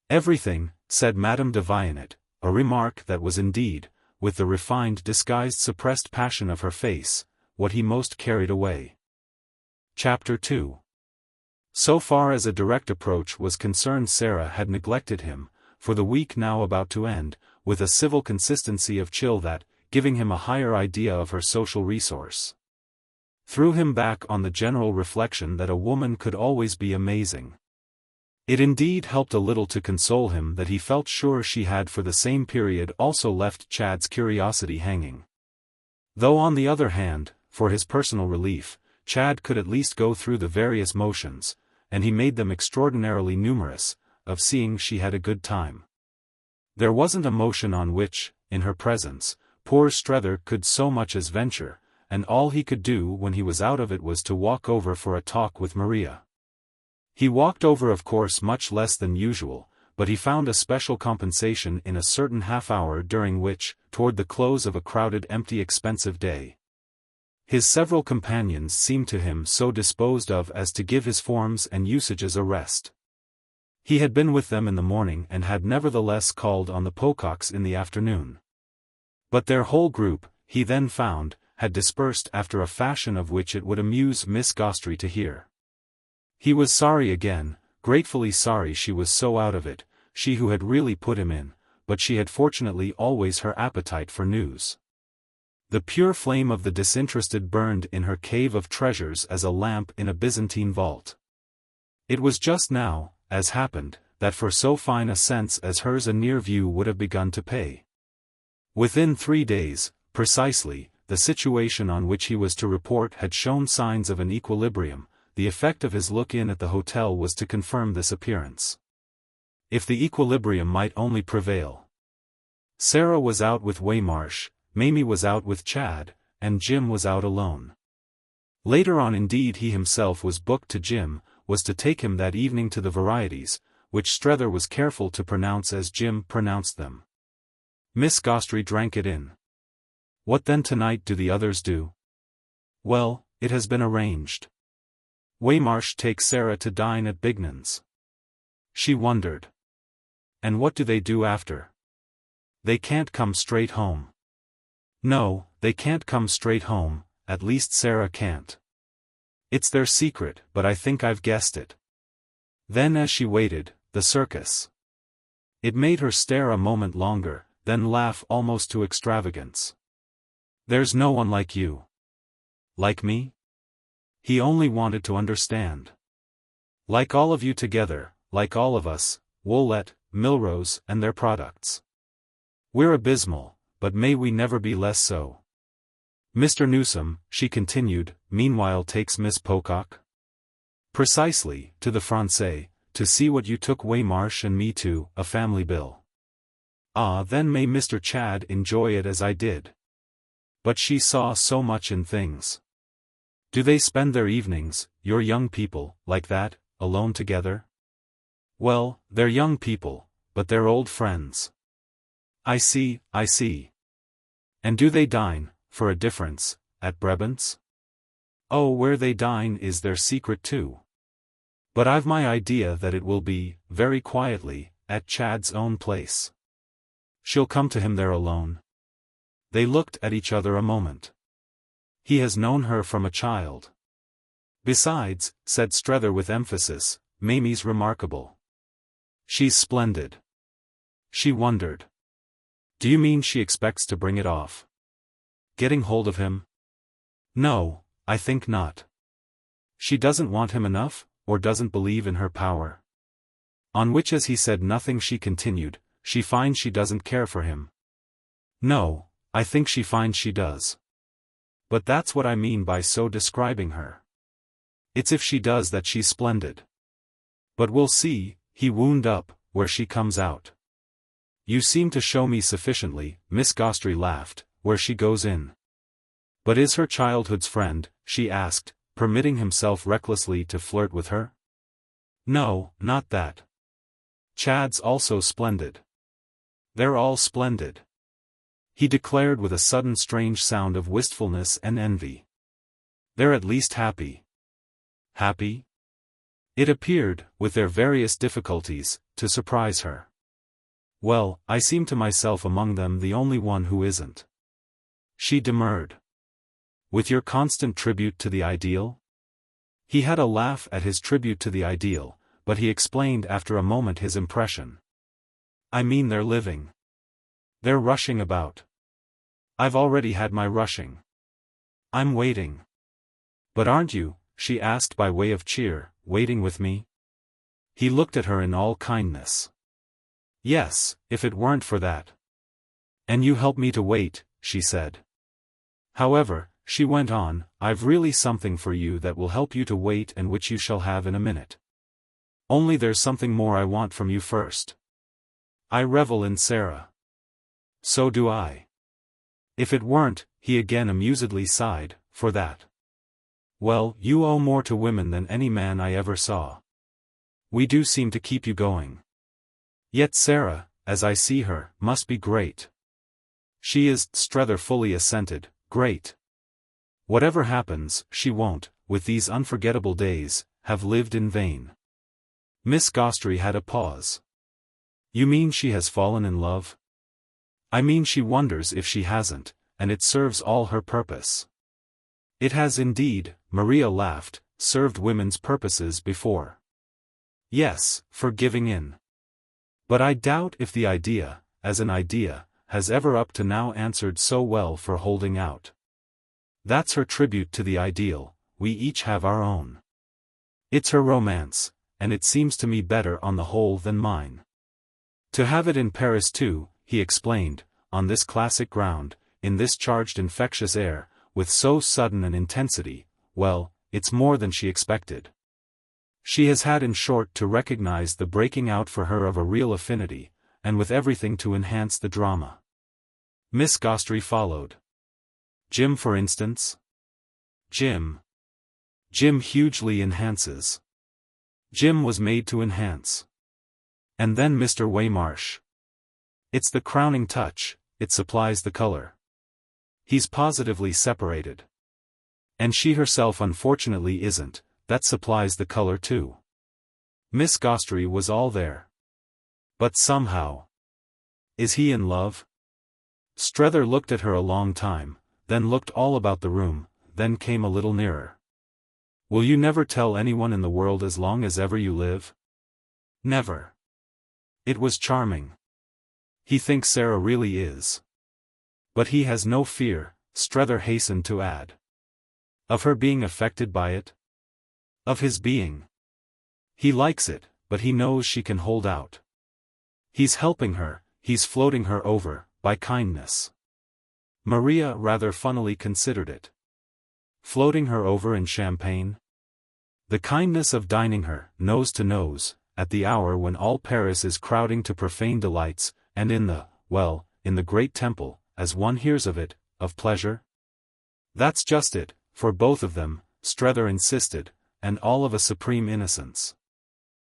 Everything, said Madame de Vionnet, a remark that was indeed, with the refined disguised suppressed passion of her face, what he most carried away. Chapter 2. So far as a direct approach was concerned Sarah had neglected him, for the week now about to end, with a civil consistency of chill that, giving him a higher idea of her social resource, threw him back on the general reflection that a woman could always be amazing. It indeed helped a little to console him that he felt sure she had for the same period also left Chad's curiosity hanging. Though on the other hand, for his personal relief, Chad could at least go through the various motions, and he made them extraordinarily numerous, of seeing she had a good time. There wasn't a motion on which, in her presence, poor Strether could so much as venture, and all he could do when he was out of it was to walk over for a talk with Maria. He walked over of course much less than usual, but he found a special compensation in a certain half-hour during which, toward the close of a crowded empty expensive day, his several companions seemed to him so disposed of as to give his forms and usages a rest. He had been with them in the morning and had nevertheless called on the Pococks in the afternoon. But their whole group, he then found, had dispersed after a fashion of which it would amuse Miss Gostrey to hear. He was sorry again, gratefully sorry she was so out of it, she who had really put him in, but she had fortunately always her appetite for news. The pure flame of the disinterested burned in her cave of treasures as a lamp in a Byzantine vault. It was just now, as happened, that for so fine a sense as hers a near view would have begun to pay. Within 3 days, precisely, the situation on which he was to report had shown signs of an equilibrium. The effect of his look-in at the hotel was to confirm this appearance. If the equilibrium might only prevail. Sarah was out with Waymarsh, Mamie was out with Chad, and Jim was out alone. Later on indeed he himself was booked to Jim, was to take him that evening to the varieties, which Strether was careful to pronounce as Jim pronounced them. Miss Gostrey drank it in. What then tonight do the others do? Well, it has been arranged. Waymarsh takes Sarah to dine at Bignon's. She wondered. And what do they do after? They can't come straight home. No, they can't come straight home, at least Sarah can't. It's their secret, but I think I've guessed it. Then as she waited, the circus. It made her stare a moment longer, then laugh almost to extravagance. There's no one like you. Like me? He only wanted to understand. Like all of you together, like all of us, Woollett, Milrose, and their products. We're abysmal, but may we never be less so. Mr. Newsome, she continued, meanwhile takes Miss Pocock? Precisely, to the fiancée, to see what you took Waymarsh and me to, a family bill. Ah, then may Mr. Chad enjoy it as I did. But she saw so much in things. Do they spend their evenings, your young people, like that, alone together? Well, they're young people, but they're old friends. I see, I see. And do they dine, for a difference, at Brabant's? Oh, where they dine is their secret too. But I've my idea that it will be, very quietly, at Chad's own place. She'll come to him there alone. They looked at each other a moment. He has known her from a child. Besides, said Strether with emphasis, Mamie's remarkable. She's splendid. She wondered. Do you mean she expects to bring it off? Getting hold of him? No, I think not. She doesn't want him enough, or doesn't believe in her power. On which as he said nothing she continued, she finds she doesn't care for him. No, I think she finds she does. But that's what I mean by so describing her. It's if she does that she's splendid. But we'll see, he wound up, where she comes out. You seem to show me sufficiently, Miss Gostrey laughed, where she goes in. But is her childhood's friend, she asked, permitting himself recklessly to flirt with her? No, not that. Chad's also splendid. They're all splendid. He declared with a sudden strange sound of wistfulness and envy. They're at least happy. Happy? It appeared, with their various difficulties, to surprise her. Well, I seem to myself among them the only one who isn't. She demurred. With your constant tribute to the ideal? He had a laugh at his tribute to the ideal, but he explained after a moment his impression. I mean they're living. They're rushing about. I've already had my rushing. I'm waiting. But aren't you, she asked by way of cheer, waiting with me? He looked at her in all kindness. Yes, if it weren't for that. And you help me to wait, she said. However, she went on, I've really something for you that will help you to wait and which you shall have in a minute. Only there's something more I want from you first. I revel in Sarah. So do I. If it weren't, he again amusedly sighed, for that. Well, you owe more to women than any man I ever saw. We do seem to keep you going. Yet Sarah, as I see her, must be great. She is, Strether fully assented, great. Whatever happens, she won't, with these unforgettable days, have lived in vain. Miss Gostrey had a pause. You mean she has fallen in love? I mean she wonders if she hasn't, and it serves all her purpose. It has indeed, Maria laughed, served women's purposes before. Yes, for giving in. But I doubt if the idea, as an idea, has ever up to now answered so well for holding out. That's her tribute to the ideal, we each have our own. It's her romance, and it seems to me better on the whole than mine. To have it in Paris too, he explained, on this classic ground, in this charged infectious air, with so sudden an intensity, well, it's more than she expected. She has had in short to recognize the breaking out for her of a real affinity, and with everything to enhance the drama. Miss Gostrey followed. Jim for instance? Jim hugely enhances. Jim was made to enhance. And then Mr. Waymarsh. It's the crowning touch, it supplies the color. He's positively separated. And she herself unfortunately isn't, that supplies the color too. Miss Gostrey was all there. But somehow. Is he in love? Strether looked at her a long time, then looked all about the room, then came a little nearer. "Will you never tell anyone in the world as long as ever you live?" "Never." It was charming. "He thinks Sarah really is. But he has no fear," Strether hastened to add. "Of her being affected by it? Of his being. He likes it, but he knows she can hold out. He's helping her, he's floating her over, by kindness." Maria rather funnily considered it. Floating her over in champagne? The kindness of dining her, nose to nose, at the hour when all Paris is crowding to profane delights, and in the great temple, as one hears of it, of pleasure? That's just it, for both of them, Strether insisted, and all of a supreme innocence.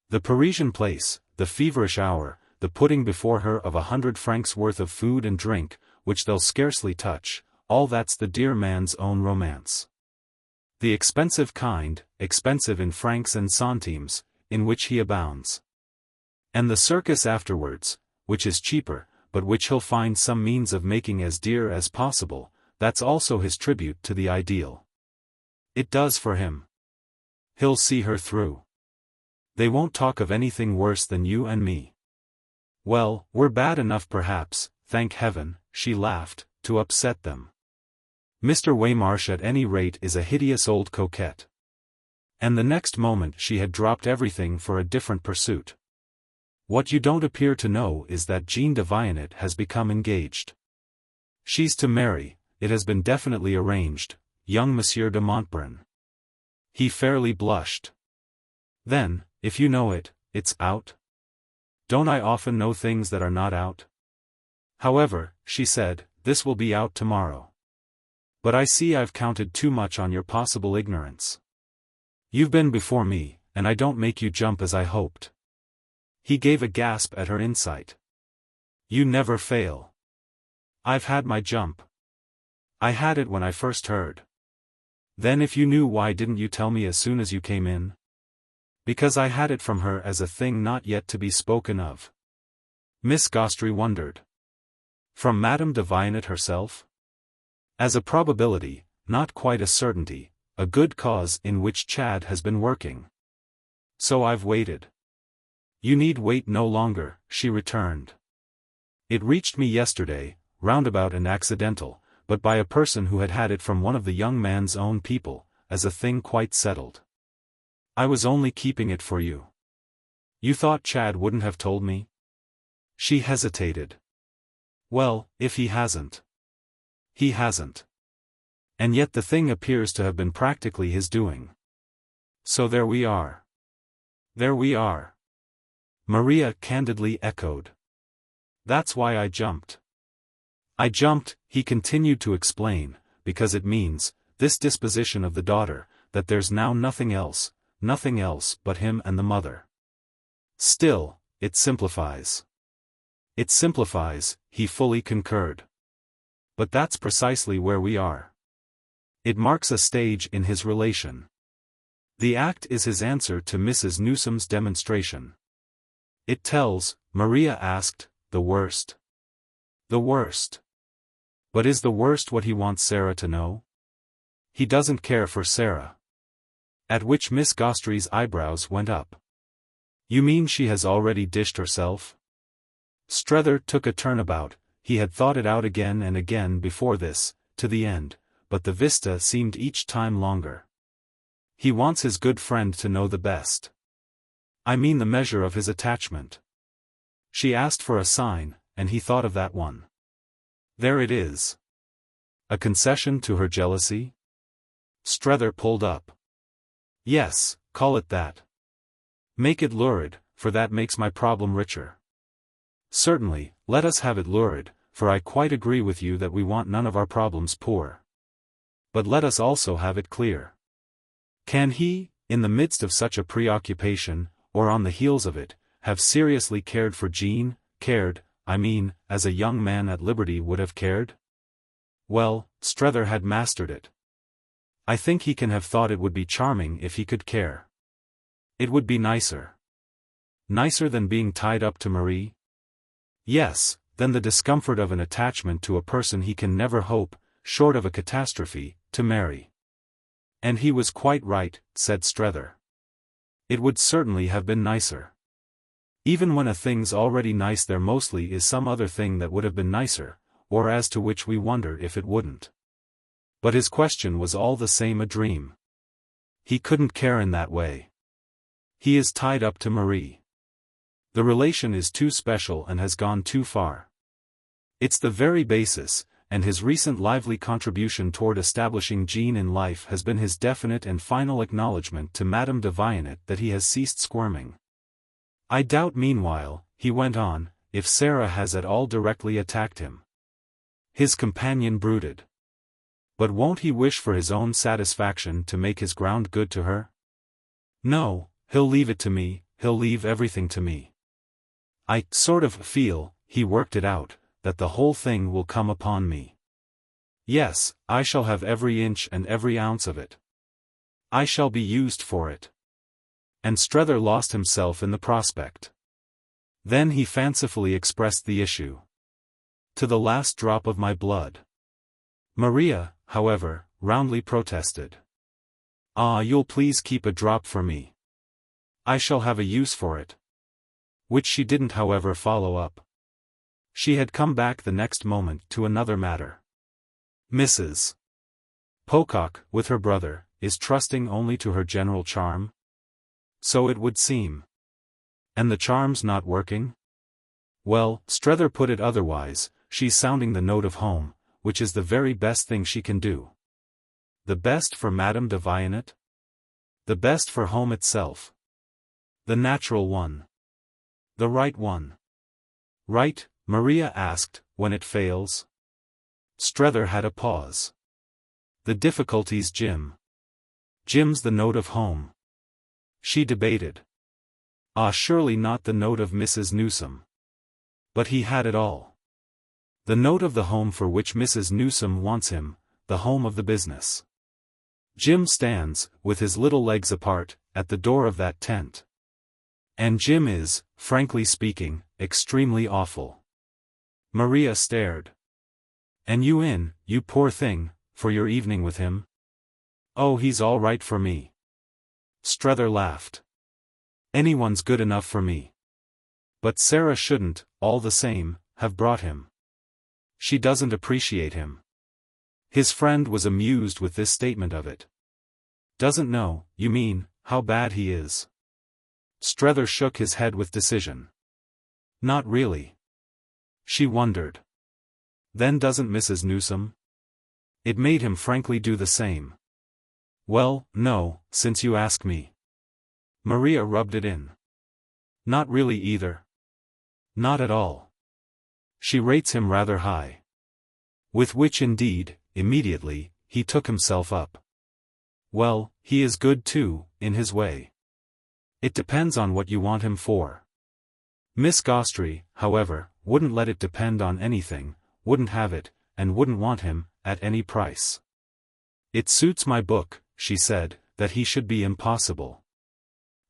The Parisian place, the feverish hour, the putting before her of 100 francs worth of food and drink, which they'll scarcely touch, all that's the dear man's own romance. The expensive kind, expensive in francs and centimes, in which he abounds. And the circus afterwards, which is cheaper, but which he'll find some means of making as dear as possible, that's also his tribute to the ideal. It does for him. He'll see her through. They won't talk of anything worse than you and me. Well, we're bad enough perhaps, thank heaven, she laughed, to upset them. Mr. Waymarsh at any rate is a hideous old coquette. And the next moment she had dropped everything for a different pursuit. What you don't appear to know is that Jean de Vionnette has become engaged. She's to marry, it has been definitely arranged, young Monsieur de Montbrun. He fairly blushed. Then, if you know it, it's out? Don't I often know things that are not out? However, she said, this will be out tomorrow. But I see I've counted too much on your possible ignorance. You've been before me, and I don't make you jump as I hoped. He gave a gasp at her insight. You never fail. I've had my jump. I had it when I first heard. Then if you knew, why didn't you tell me as soon as you came in? Because I had it from her as a thing not yet to be spoken of. Miss Gostrey wondered. From Madame de Vionnette herself? As a probability, not quite a certainty, a good cause in which Chad has been working. So I've waited. You need wait no longer, she returned. It reached me yesterday, roundabout and accidental, but by a person who had had it from one of the young man's own people, as a thing quite settled. I was only keeping it for you. You thought Chad wouldn't have told me? She hesitated. Well, if he hasn't. He hasn't. And yet the thing appears to have been practically his doing. So there we are. There we are. Maria candidly echoed. That's why I jumped. I jumped, he continued to explain, because it means, this disposition of the daughter, that there's now nothing else but him and the mother. Still, it simplifies. It simplifies, he fully concurred. But that's precisely where we are. It marks a stage in his relation. The act is his answer to Mrs. Newsome's demonstration. It tells, Maria asked, the worst. The worst. But is the worst what he wants Sarah to know? He doesn't care for Sarah. At which Miss Gostrey's eyebrows went up. You mean she has already dished herself? Strether took a turnabout. He had thought it out again and again before this, to the end, but the vista seemed each time longer. He wants his good friend to know the best. I mean the measure of his attachment. She asked for a sign, and he thought of that one. There it is. A concession to her jealousy? Strether pulled up. Yes, call it that. Make it lurid, for that makes my problem richer. Certainly, let us have it lurid, for I quite agree with you that we want none of our problems poor. But let us also have it clear. Can he, in the midst of such a preoccupation, or on the heels of it, have seriously cared for Jean, as a young man at liberty would have cared? Well, Strether had mastered it. I think he can have thought it would be charming if he could care. It would be nicer. Nicer than being tied up to Marie? Yes, than the discomfort of an attachment to a person he can never hope, short of a catastrophe, to marry. And he was quite right, said Strether. It would certainly have been nicer. Even when a thing's already nice, there mostly is some other thing that would have been nicer, or as to which we wonder if it wouldn't. But his question was all the same a dream. He couldn't care in that way. He is tied up to Marie. The relation is too special and has gone too far. It's the very basis, and his recent lively contribution toward establishing Jean in life has been his definite and final acknowledgement to Madame de Vionnet that he has ceased squirming. I doubt meanwhile, he went on, if Sarah has at all directly attacked him. His companion brooded. But won't he wish for his own satisfaction to make his ground good to her? No, he'll leave it to me, he'll leave everything to me. I sort of feel, he worked it out, that the whole thing will come upon me. Yes, I shall have every inch and every ounce of it. I shall be used for it. And Strether lost himself in the prospect. Then he fancifully expressed the issue. To the last drop of my blood. Maria, however, roundly protested. Ah, you'll please keep a drop for me. I shall have a use for it. Which she didn't, however, follow up. She had come back the next moment to another matter. Mrs. Pocock, with her brother, is trusting only to her general charm? So it would seem. And the charm's not working? Well, Strether put it otherwise, she's sounding the note of home, which is the very best thing she can do. The best for Madame de Vionnet? The best for home itself. The natural one. The right one. Right? Maria asked, when it fails. Strether had a pause. The difficulty's Jim. Jim's the note of home. She debated. Ah, surely not the note of Mrs. Newsome. But he had it all. The note of the home for which Mrs. Newsome wants him, the home of the business. Jim stands, with his little legs apart, at the door of that tent. And Jim is, frankly speaking, extremely awful. Maria stared. And you in, you poor thing, for your evening with him? Oh, he's all right for me. Strether laughed. Anyone's good enough for me. But Sarah shouldn't, all the same, have brought him. She doesn't appreciate him. His friend was amused with this statement of it. Doesn't know, you mean, how bad he is? Strether shook his head with decision. Not really. She wondered. Then doesn't Mrs. Newsome? It made him frankly do the same. Well, no, since you ask me. Maria rubbed it in. Not really either. Not at all. She rates him rather high. With which indeed, immediately, he took himself up. Well, he is good too, in his way. It depends on what you want him for. Miss Gostrey, however, wouldn't let it depend on anything, wouldn't have it, and wouldn't want him, at any price. It suits my book, she said, that he should be impossible.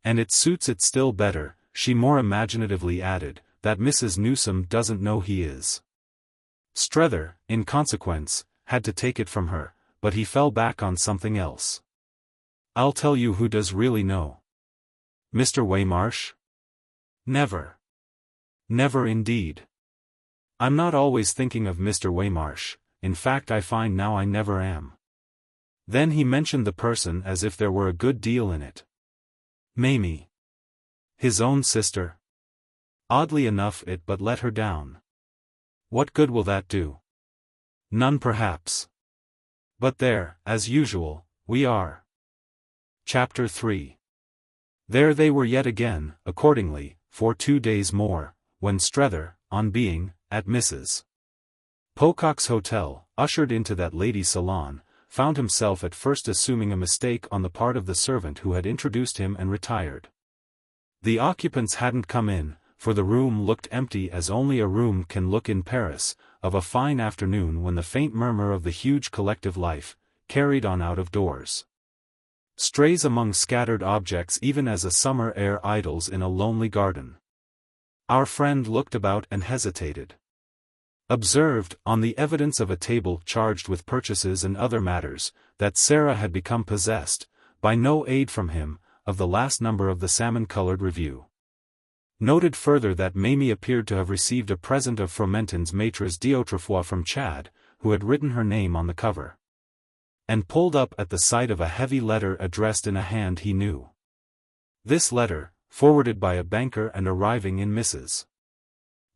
And it suits it still better, she more imaginatively added, that Mrs. Newsome doesn't know he is. Strether, in consequence, had to take it from her, but he fell back on something else. I'll tell you who does really know. Mr. Waymarsh? Never. Never indeed. I'm not always thinking of Mr. Waymarsh, in fact I find now I never am. Then he mentioned the person as if there were a good deal in it. Mamie. His own sister. Oddly enough it but let her down. What good will that do? None perhaps. But there, as usual, we are. Chapter 3. There they were yet again, accordingly, for 2 days more, when Strether, on being, at Mrs. Pocock's hotel, ushered into that lady's salon, found himself at first assuming a mistake on the part of the servant who had introduced him and retired. The occupants hadn't come in, for the room looked empty as only a room can look in Paris, of a fine afternoon when the faint murmur of the huge collective life, carried on out of doors, strays among scattered objects even as a summer air idles in a lonely garden. Our friend looked about and hesitated. Observed, on the evidence of a table charged with purchases and other matters, that Sarah had become possessed, by no aid from him, of the last number of the salmon-colored review. Noted further that Mamie appeared to have received a present of Fromentin's Maîtresse d'Autrefois from Chad, who had written her name on the cover. And pulled up at the sight of a heavy letter addressed in a hand he knew. This letter, forwarded by a banker and arriving in Mrs.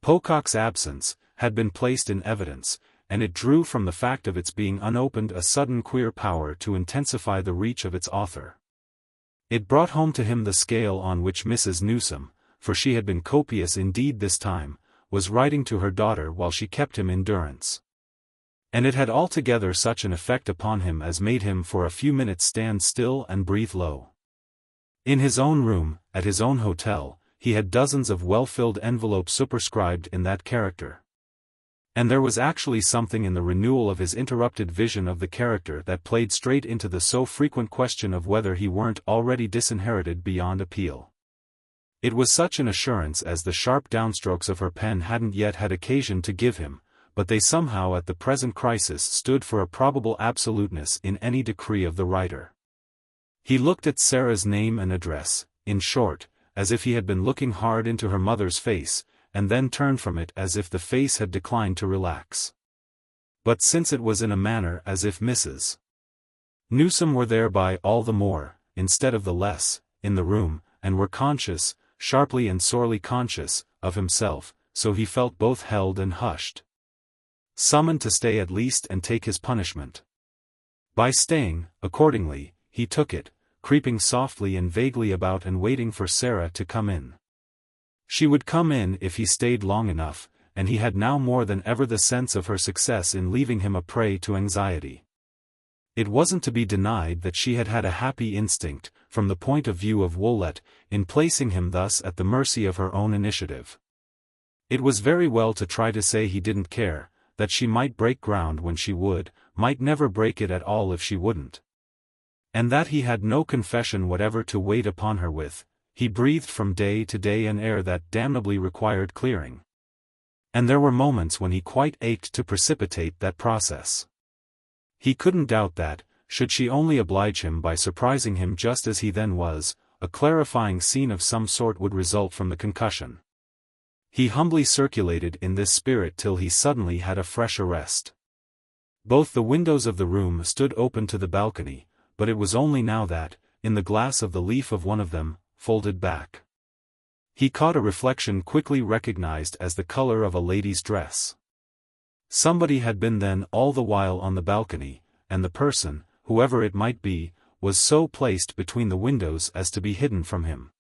Pocock's absence, had been placed in evidence, and it drew from the fact of its being unopened a sudden queer power to intensify the reach of its author. It brought home to him the scale on which Mrs. Newsome, for she had been copious indeed this time, was writing to her daughter while she kept him in durance. And it had altogether such an effect upon him as made him for a few minutes stand still and breathe low. In his own room, at his own hotel, he had dozens of well-filled envelopes superscribed in that character. And there was actually something in the renewal of his interrupted vision of the character that played straight into the so frequent question of whether he weren't already disinherited beyond appeal. It was such an assurance as the sharp downstrokes of her pen hadn't yet had occasion to give him, but they somehow at the present crisis stood for a probable absoluteness in any decree of the writer. He looked at Sarah's name and address, in short, as if he had been looking hard into her mother's face, and then turned from it as if the face had declined to relax. But since it was in a manner as if Mrs. Newsome were thereby all the more, instead of the less, in the room, and were conscious, sharply and sorely conscious, of himself, so he felt both held and hushed. Summoned to stay at least and take his punishment. By staying, accordingly, he took it, creeping softly and vaguely about and waiting for Sarah to come in. She would come in if he stayed long enough, and he had now more than ever the sense of her success in leaving him a prey to anxiety. It wasn't to be denied that she had had a happy instinct, from the point of view of Woollett, in placing him thus at the mercy of her own initiative. It was very well to try to say he didn't care, that she might break ground when she would, might never break it at all if she wouldn't. And that he had no confession whatever to wait upon her with. He breathed from day to day an air that damnably required clearing. And there were moments when he quite ached to precipitate that process. He couldn't doubt that, should she only oblige him by surprising him just as he then was, a clarifying scene of some sort would result from the concussion. He humbly circulated in this spirit till he suddenly had a fresh arrest. Both the windows of the room stood open to the balcony, but it was only now that, in the glass of the leaf of one of them, folded back, he caught a reflection quickly recognized as the color of a lady's dress. Somebody had been then all the while on the balcony, and the person, whoever it might be, was so placed between the windows as to be hidden from him.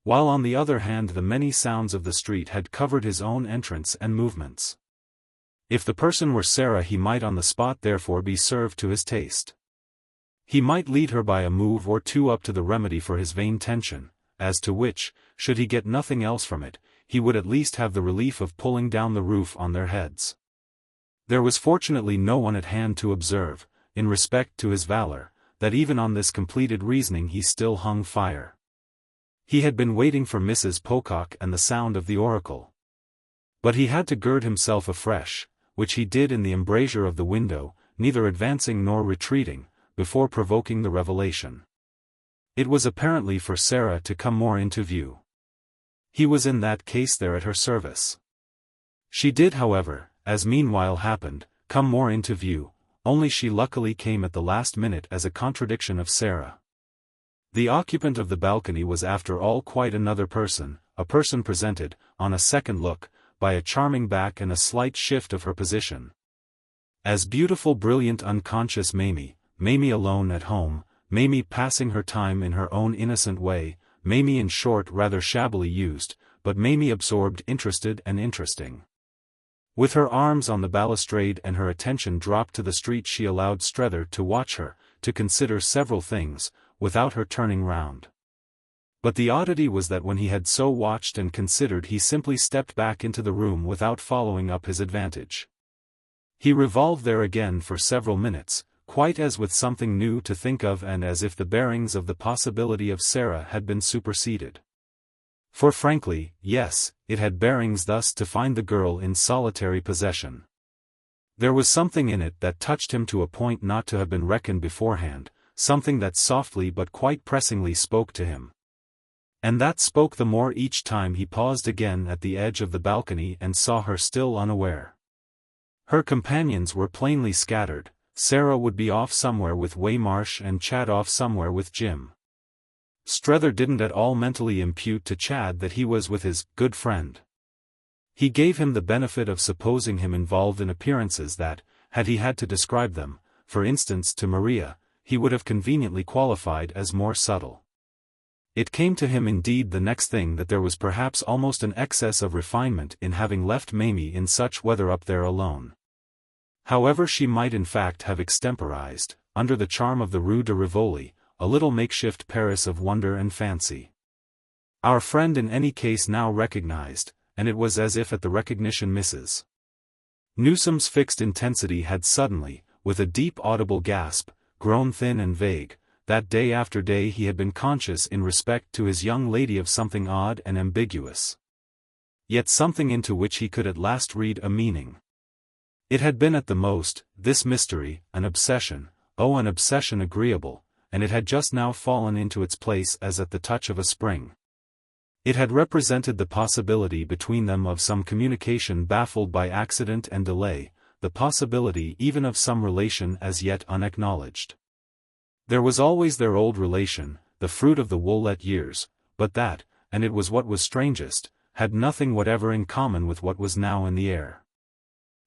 While on the other hand the many sounds of the street had covered his own entrance and movements. If the person were Sarah he might on the spot therefore be served to his taste. He might lead her by a move or two up to the remedy for his vain tension, as to which, should he get nothing else from it, he would at least have the relief of pulling down the roof on their heads. There was fortunately no one at hand to observe, in respect to his valor, that even on this completed reasoning he still hung fire. He had been waiting for Mrs. Pocock and the sound of the oracle. But he had to gird himself afresh, which he did in the embrasure of the window, neither advancing nor retreating, before provoking the revelation. It was apparently for Sarah to come more into view. He was in that case there at her service. She did however, as meanwhile happened, come more into view, only she luckily came at the last minute as a contradiction of Sarah. The occupant of the balcony was after all quite another person, a person presented, on a second look, by a charming back and a slight shift of her position. As beautiful brilliant unconscious Mamie alone at home, Mamie passing her time in her own innocent way, Mamie in short rather shabbily used, but Mamie absorbed, interested and interesting. With her arms on the balustrade and her attention dropped to the street she allowed Strether to watch her, to consider several things, without her turning round. But the oddity was that when he had so watched and considered he simply stepped back into the room without following up his advantage. He revolved there again for several minutes, quite as with something new to think of and as if the bearings of the possibility of Sarah had been superseded. For frankly, yes, it had bearings thus to find the girl in solitary possession. There was something in it that touched him to a point not to have been reckoned beforehand, something that softly but quite pressingly spoke to him. And that spoke the more each time he paused again at the edge of the balcony and saw her still unaware. Her companions were plainly scattered. Sarah would be off somewhere with Waymarsh and Chad off somewhere with Jim. Strether didn't at all mentally impute to Chad that he was with his good friend. He gave him the benefit of supposing him involved in appearances that, had he had to describe them, for instance to Maria, he would have conveniently qualified as more subtle. It came to him indeed the next thing that there was perhaps almost an excess of refinement in having left Mamie in such weather up there alone. However she might in fact have extemporized, under the charm of the Rue de Rivoli, a little makeshift Paris of wonder and fancy. Our friend in any case now recognized, and it was as if at the recognition Mrs. Newsome's fixed intensity had suddenly, with a deep audible gasp, grown thin and vague. That day after day he had been conscious in respect to his young lady of something odd and ambiguous. Yet something into which he could at last read a meaning. It had been at the most, this mystery, an obsession, an obsession agreeable, and it had just now fallen into its place as at the touch of a spring. It had represented the possibility between them of some communication baffled by accident and delay, the possibility even of some relation as yet unacknowledged. There was always their old relation, the fruit of the Woollett years, but that, and it was what was strangest, had nothing whatever in common with what was now in the air.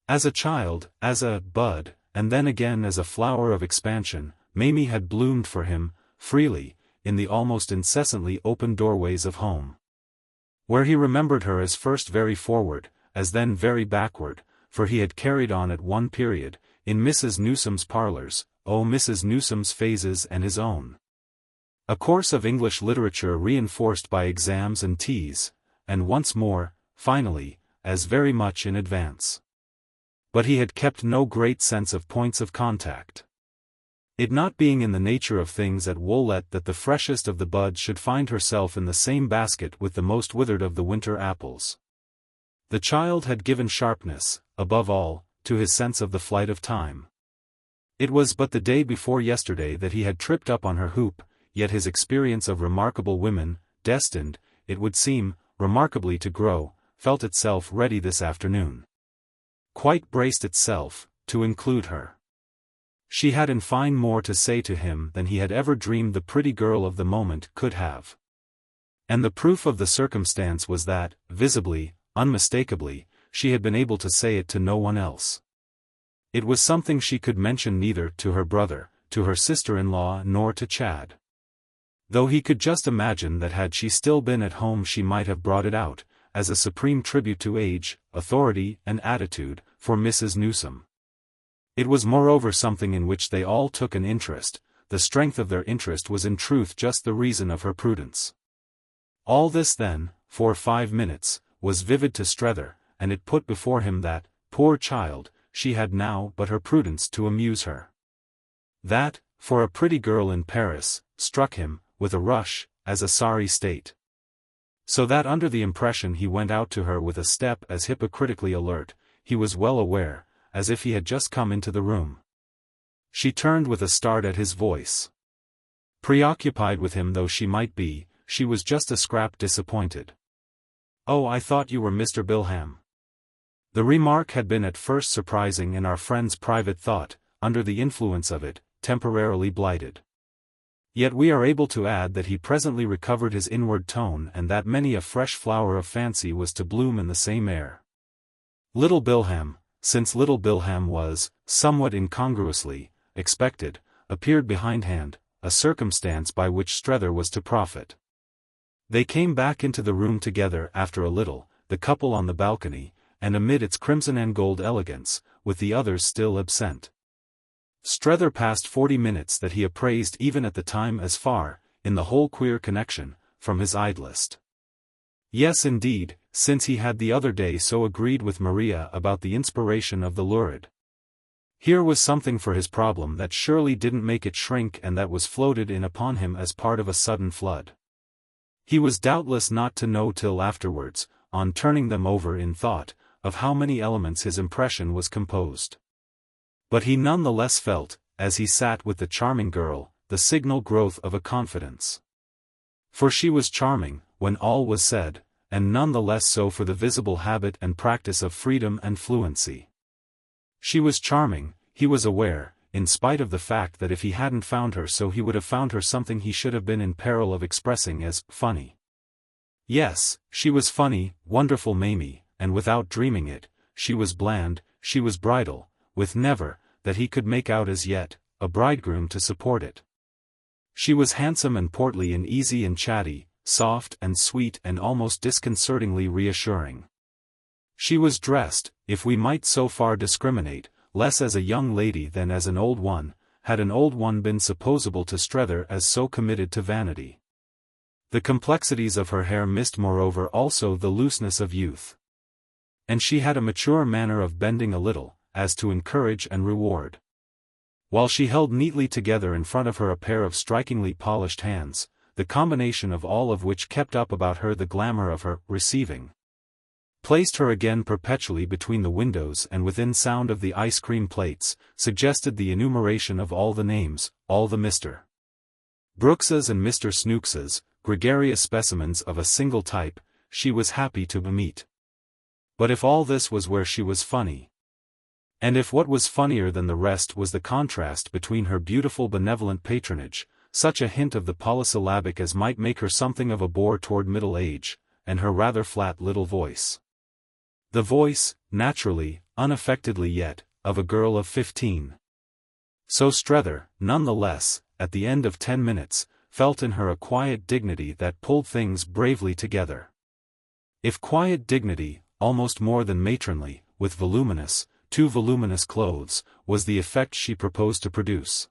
As a child, as a bud, and then again as a flower of expansion, Mamie had bloomed for him, freely, in the almost incessantly open doorways of home. Where he remembered her as first very forward, as then very backward, for he had carried on at one period, in Mrs. Newsome's parlors, Mrs. Newsome's phases and his own. A course of English literature reinforced by exams and teas, and once more, finally, as very much in advance. But he had kept no great sense of points of contact. It not being in the nature of things at Woollett that the freshest of the buds should find herself in the same basket with the most withered of the winter apples. The child had given sharpness, above all, to his sense of the flight of time. It was but the day before yesterday that he had tripped up on her hoop, yet his experience of remarkable women, destined, it would seem, remarkably to grow, felt itself ready this afternoon. Quite braced itself, to include her. She had in fine more to say to him than he had ever dreamed the pretty girl of the moment could have. And the proof of the circumstance was that, visibly, unmistakably, she had been able to say it to no one else. It was something she could mention neither to her brother, to her sister-in-law nor to Chad. Though he could just imagine that had she still been at home she might have brought it out, as a supreme tribute to age, authority and attitude, for Mrs. Newsome. It was moreover something in which they all took an interest. The strength of their interest was in truth just the reason of her prudence. All this then, for 5 minutes, was vivid to Strether, and it put before him that, poor child, she had now but her prudence to amuse her. That, for a pretty girl in Paris, struck him, with a rush, as a sorry state. So that under the impression he went out to her with a step as hypocritically alert, he was well aware, as if he had just come into the room. She turned with a start at his voice. Preoccupied with him though she might be, she was just a scrap disappointed. "Oh, I thought you were Mr. Bilham." The remark had been at first surprising and our friend's private thought, under the influence of it, temporarily blighted. Yet we are able to add that he presently recovered his inward tone and that many a fresh flower of fancy was to bloom in the same air. Little Bilham, since little Bilham was, somewhat incongruously, expected, appeared behindhand, a circumstance by which Strether was to profit. They came back into the room together after a little, the couple on the balcony, and amid its crimson and gold elegance, with the others still absent. Strether passed 40 minutes that he appraised even at the time as far, in the whole queer connection, from his idlest. Yes indeed, since he had the other day so agreed with Maria about the inspiration of the lurid. Here was something for his problem that surely didn't make it shrink and that was floated in upon him as part of a sudden flood. He was doubtless not to know till afterwards, on turning them over in thought, of how many elements his impression was composed. But he none the less felt, as he sat with the charming girl, the signal growth of a confidence. For she was charming, when all was said, and none the less so for the visible habit and practice of freedom and fluency. She was charming, he was aware, in spite of the fact that if he hadn't found her so he would have found her something he should have been in peril of expressing as funny. Yes, she was funny, wonderful Mamie, and without dreaming it, she was bland, she was bridal, with never, that he could make out as yet, a bridegroom to support it. She was handsome and portly and easy and chatty, soft and sweet and almost disconcertingly reassuring. She was dressed, if we might so far discriminate, less as a young lady than as an old one, had an old one been supposable to Strether as so committed to vanity. The complexities of her hair missed moreover also the looseness of youth. And she had a mature manner of bending a little, as to encourage and reward. While she held neatly together in front of her a pair of strikingly polished hands, the combination of all of which kept up about her the glamour of her receiving. Placed her again perpetually between the windows and within sound of the ice cream plates, suggested the enumeration of all the names, all the Mr. Brookses and Mr. Snookses, gregarious specimens of a single type, she was happy to meet. But if all this was where she was funny, and if what was funnier than the rest was the contrast between her beautiful benevolent patronage, such a hint of the polysyllabic as might make her something of a bore toward middle age, and her rather flat little voice. The voice, naturally, unaffectedly yet, of a girl of 15. So Strether, none the less, at the end of 10 minutes, felt in her a quiet dignity that pulled things bravely together. If quiet dignity, almost more than matronly, with too voluminous clothes, was the effect she proposed to produce.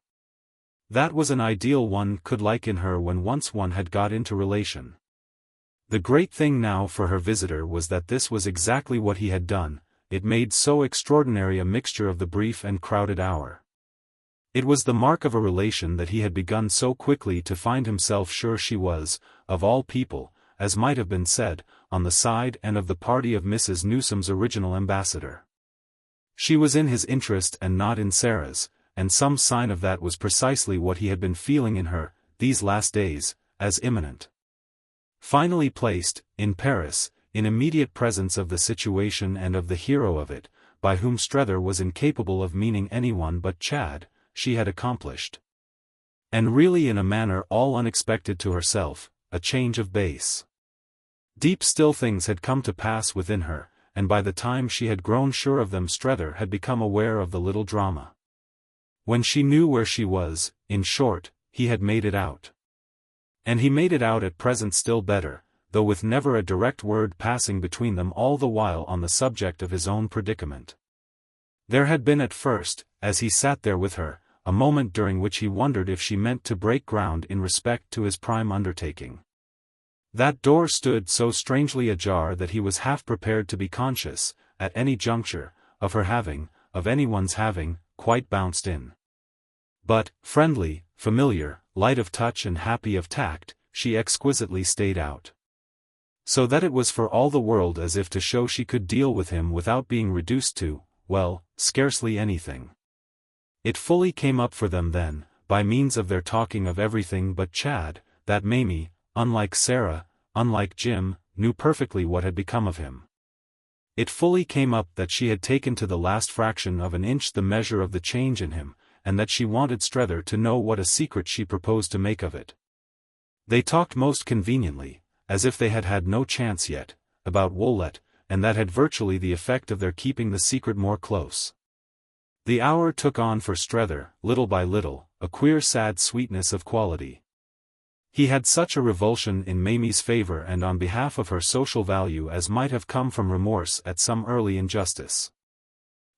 That was an ideal one could like in her when once one had got into relation. The great thing now for her visitor was that this was exactly what he had done, it made so extraordinary a mixture of the brief and crowded hour. It was the mark of a relation that he had begun so quickly to find himself sure she was, of all people, as might have been said, on the side and of the party of Mrs. Newsome's original ambassador. She was in his interest and not in Sarah's, and some sign of that was precisely what he had been feeling in her, these last days, as imminent. Finally placed, in Paris, in immediate presence of the situation and of the hero of it, by whom Strether was incapable of meaning anyone but Chad, she had accomplished. And really in a manner all unexpected to herself, a change of base. Deep still things had come to pass within her, and by the time she had grown sure of them Strether had become aware of the little drama. When she knew where she was, in short, he had made it out. And he made it out at present still better, though with never a direct word passing between them all the while on the subject of his own predicament. There had been at first, as he sat there with her, a moment during which he wondered if she meant to break ground in respect to his prime undertaking. That door stood so strangely ajar that he was half prepared to be conscious, at any juncture, of her having, of anyone's having, quite bounced in. But, friendly, familiar, light of touch and happy of tact, she exquisitely stayed out. So that it was for all the world as if to show she could deal with him without being reduced to, well, scarcely anything. It fully came up for them then, by means of their talking of everything but Chad, that Mamie, unlike Sarah, unlike Jim, knew perfectly what had become of him. It fully came up that she had taken to the last fraction of an inch the measure of the change in him, and that she wanted Strether to know what a secret she proposed to make of it. They talked most conveniently, as if they had had no chance yet, about Woollett, and that had virtually the effect of their keeping the secret more close. The hour took on for Strether, little by little, a queer sad sweetness of quality. He had such a revulsion in Mamie's favor and on behalf of her social value as might have come from remorse at some early injustice.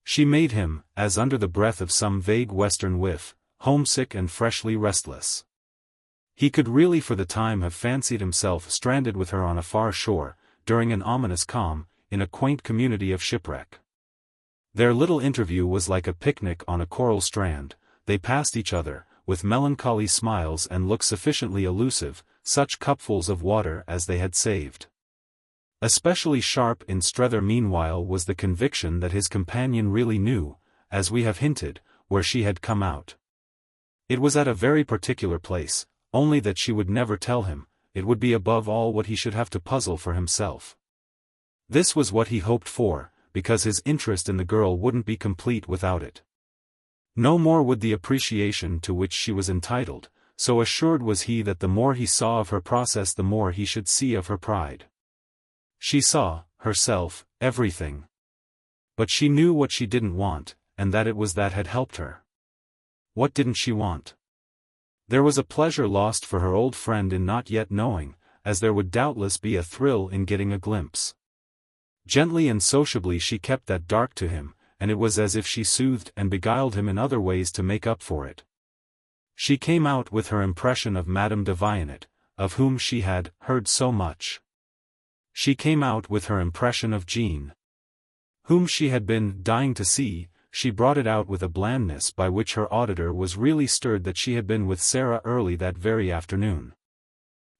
She made him, as under the breath of some vague western whiff, homesick and freshly restless. He could really for the time have fancied himself stranded with her on a far shore, during an ominous calm, in a quaint community of shipwreck. Their little interview was like a picnic on a coral strand. They passed each other, with melancholy smiles and looks sufficiently elusive, such cupfuls of water as they had saved. Especially sharp in Strether meanwhile was the conviction that his companion really knew, as we have hinted, where she had come out. It was at a very particular place, only that she would never tell him. It would be above all what he should have to puzzle for himself. This was what he hoped for, because his interest in the girl wouldn't be complete without it. No more would the appreciation to which she was entitled, so assured was he that the more he saw of her process the more he should see of her pride. She saw, herself, everything. But she knew what she didn't want, and that it was that had helped her. What didn't she want? There was a pleasure lost for her old friend in not yet knowing, as there would doubtless be a thrill in getting a glimpse. Gently and sociably she kept that dark to him, and it was as if she soothed and beguiled him in other ways to make up for it. She came out with her impression of Madame de Vionnet, of whom she had heard so much. She came out with her impression of Jean, whom she had been dying to see. She brought it out with a blandness by which her auditor was really stirred that she had been with Sarah early that very afternoon.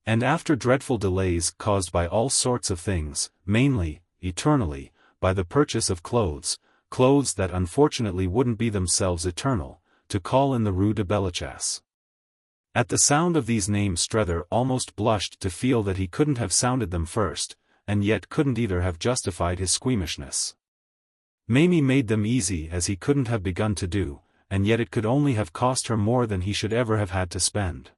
And after dreadful delays caused by all sorts of things, mainly, eternally, by the purchase of clothes that unfortunately wouldn't be themselves eternal, to call in the Rue de Bellechasse. At the sound of these names Strether almost blushed to feel that he couldn't have sounded them first, and yet couldn't either have justified his squeamishness. Mamie made them easy as he couldn't have begun to do, and yet it could only have cost her more than he should ever have had to spend.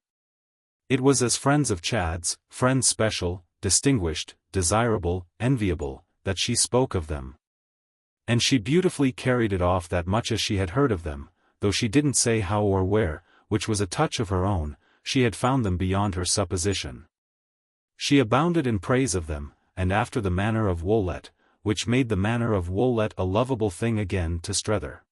It was as friends of Chad's, friends special, distinguished, desirable, enviable, that she spoke of them. And she beautifully carried it off that much as she had heard of them, though she didn't say how or where, which was a touch of her own. She had found them beyond her supposition. She abounded in praise of them, and after the manner of Woollett, which made the manner of Woollett a lovable thing again to Strether.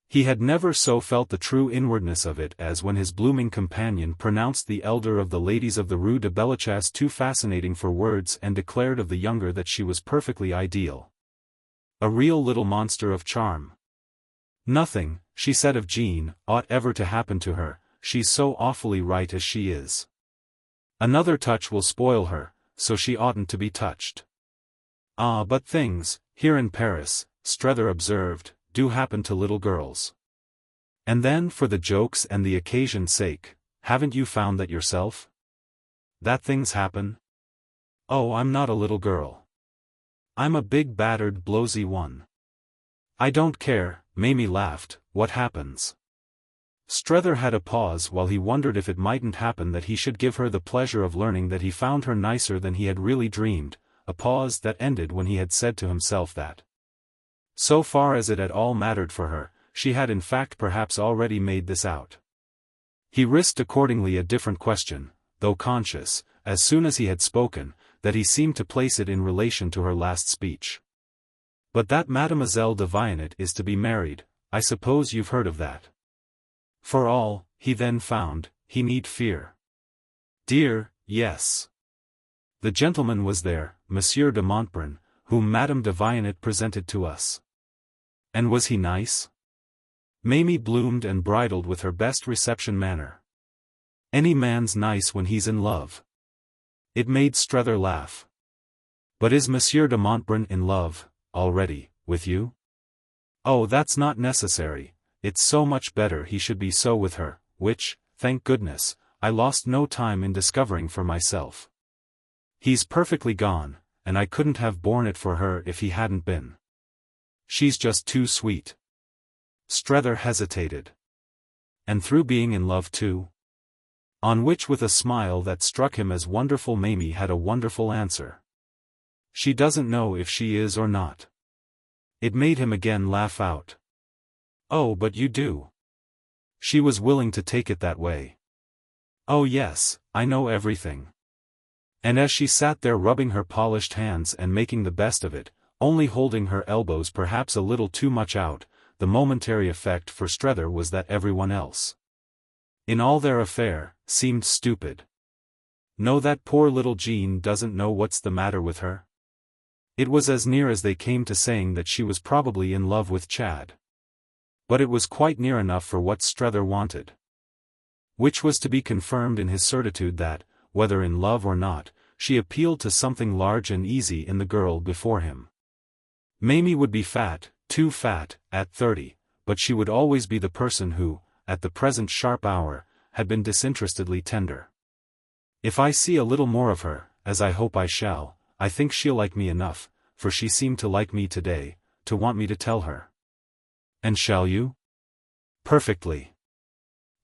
He had never so felt the true inwardness of it as when his blooming companion pronounced the elder of the ladies of the Rue de Bellechasse too fascinating for words and declared of the younger that she was perfectly ideal. A real little monster of charm. Nothing, she said of Jean, ought ever to happen to her, she's so awfully right as she is. Another touch will spoil her, so she oughtn't to be touched. Ah, but things, here in Paris, Strether observed, do happen to little girls. And then for the joke's and the occasion's sake, haven't you found that yourself? That things happen? Oh, I'm not a little girl. I'm a big battered blowsy one. I don't care, Mamie laughed, what happens. Strether had a pause while he wondered if it mightn't happen that he should give her the pleasure of learning that he found her nicer than he had really dreamed, a pause that ended when he had said to himself that, so far as it at all mattered for her, she had in fact perhaps already made this out. He risked accordingly a different question, though conscious, as soon as he had spoken, that he seemed to place it in relation to her last speech. But that Mademoiselle de Vionnet is to be married, I suppose you've heard of that. For all, he then found, he need fear. Dear, yes. The gentleman was there, Monsieur de Montbrun, whom Madame de Vionnet presented to us. And was he nice? Mamie bloomed and bridled with her best reception manner. Any man's nice when he's in love. It made Strether laugh. But is Monsieur de Montbrun in love, already, with you? Oh, that's not necessary, it's so much better he should be so with her, which, thank goodness, I lost no time in discovering for myself. He's perfectly gone, and I couldn't have borne it for her if he hadn't been. She's just too sweet. Strether hesitated. And through being in love too? On which with a smile that struck him as wonderful Mamie had a wonderful answer. She doesn't know if she is or not. It made him again laugh out. Oh, but you do. She was willing to take it that way. Oh yes, I know everything. And as she sat there rubbing her polished hands and making the best of it, only holding her elbows perhaps a little too much out, the momentary effect for Strether was that everyone else, in all their affair, seemed stupid. No, that poor little Jean doesn't know what's the matter with her. It was as near as they came to saying that she was probably in love with Chad. But it was quite near enough for what Strether wanted. Which was to be confirmed in his certitude that, whether in love or not, she appealed to something large and easy in the girl before him. Mamie would be fat, too fat, at 30, but she would always be the person who, at the present sharp hour, had been disinterestedly tender. If I see a little more of her, as I hope I shall, I think she'll like me enough, for she seemed to like me today, to want me to tell her. And shall you? Perfectly.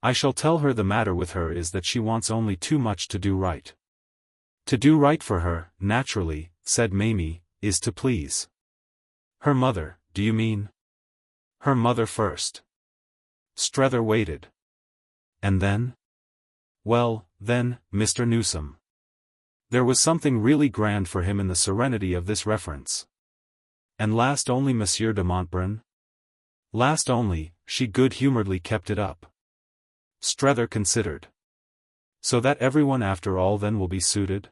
I shall tell her the matter with her is that she wants only too much to do right. To do right for her, naturally, said Mamie, is to please. Her mother, do you mean? Her mother first. Strether waited. And then? Well, then, Mr. Newsome. There was something really grand for him in the serenity of this reference. And last only Monsieur de Montbrun? Last only, she good-humouredly kept it up. Strether considered. So that everyone after all then will be suited?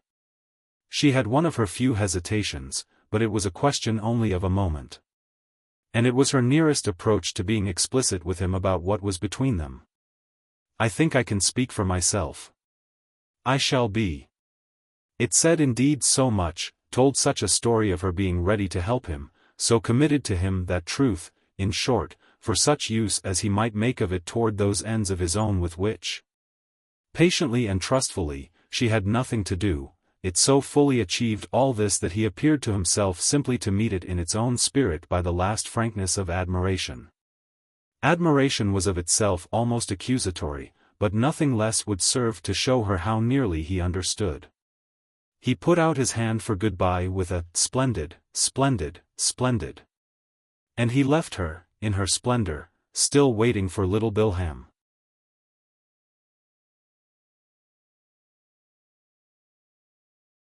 She had one of her few hesitations, but it was a question only of a moment. And it was her nearest approach to being explicit with him about what was between them. I think I can speak for myself. I shall be. It said indeed so much, told such a story of her being ready to help him, so committed to him that truth, in short, for such use as he might make of it toward those ends of his own with which, patiently and trustfully, she had nothing to do, it so fully achieved all this that he appeared to himself simply to meet it in its own spirit by the last frankness of admiration. Admiration was of itself almost accusatory, but nothing less would serve to show her how nearly he understood. He put out his hand for goodbye with a "Splendid, splendid, splendid." And he left her, in her splendor, still waiting for little Bilham.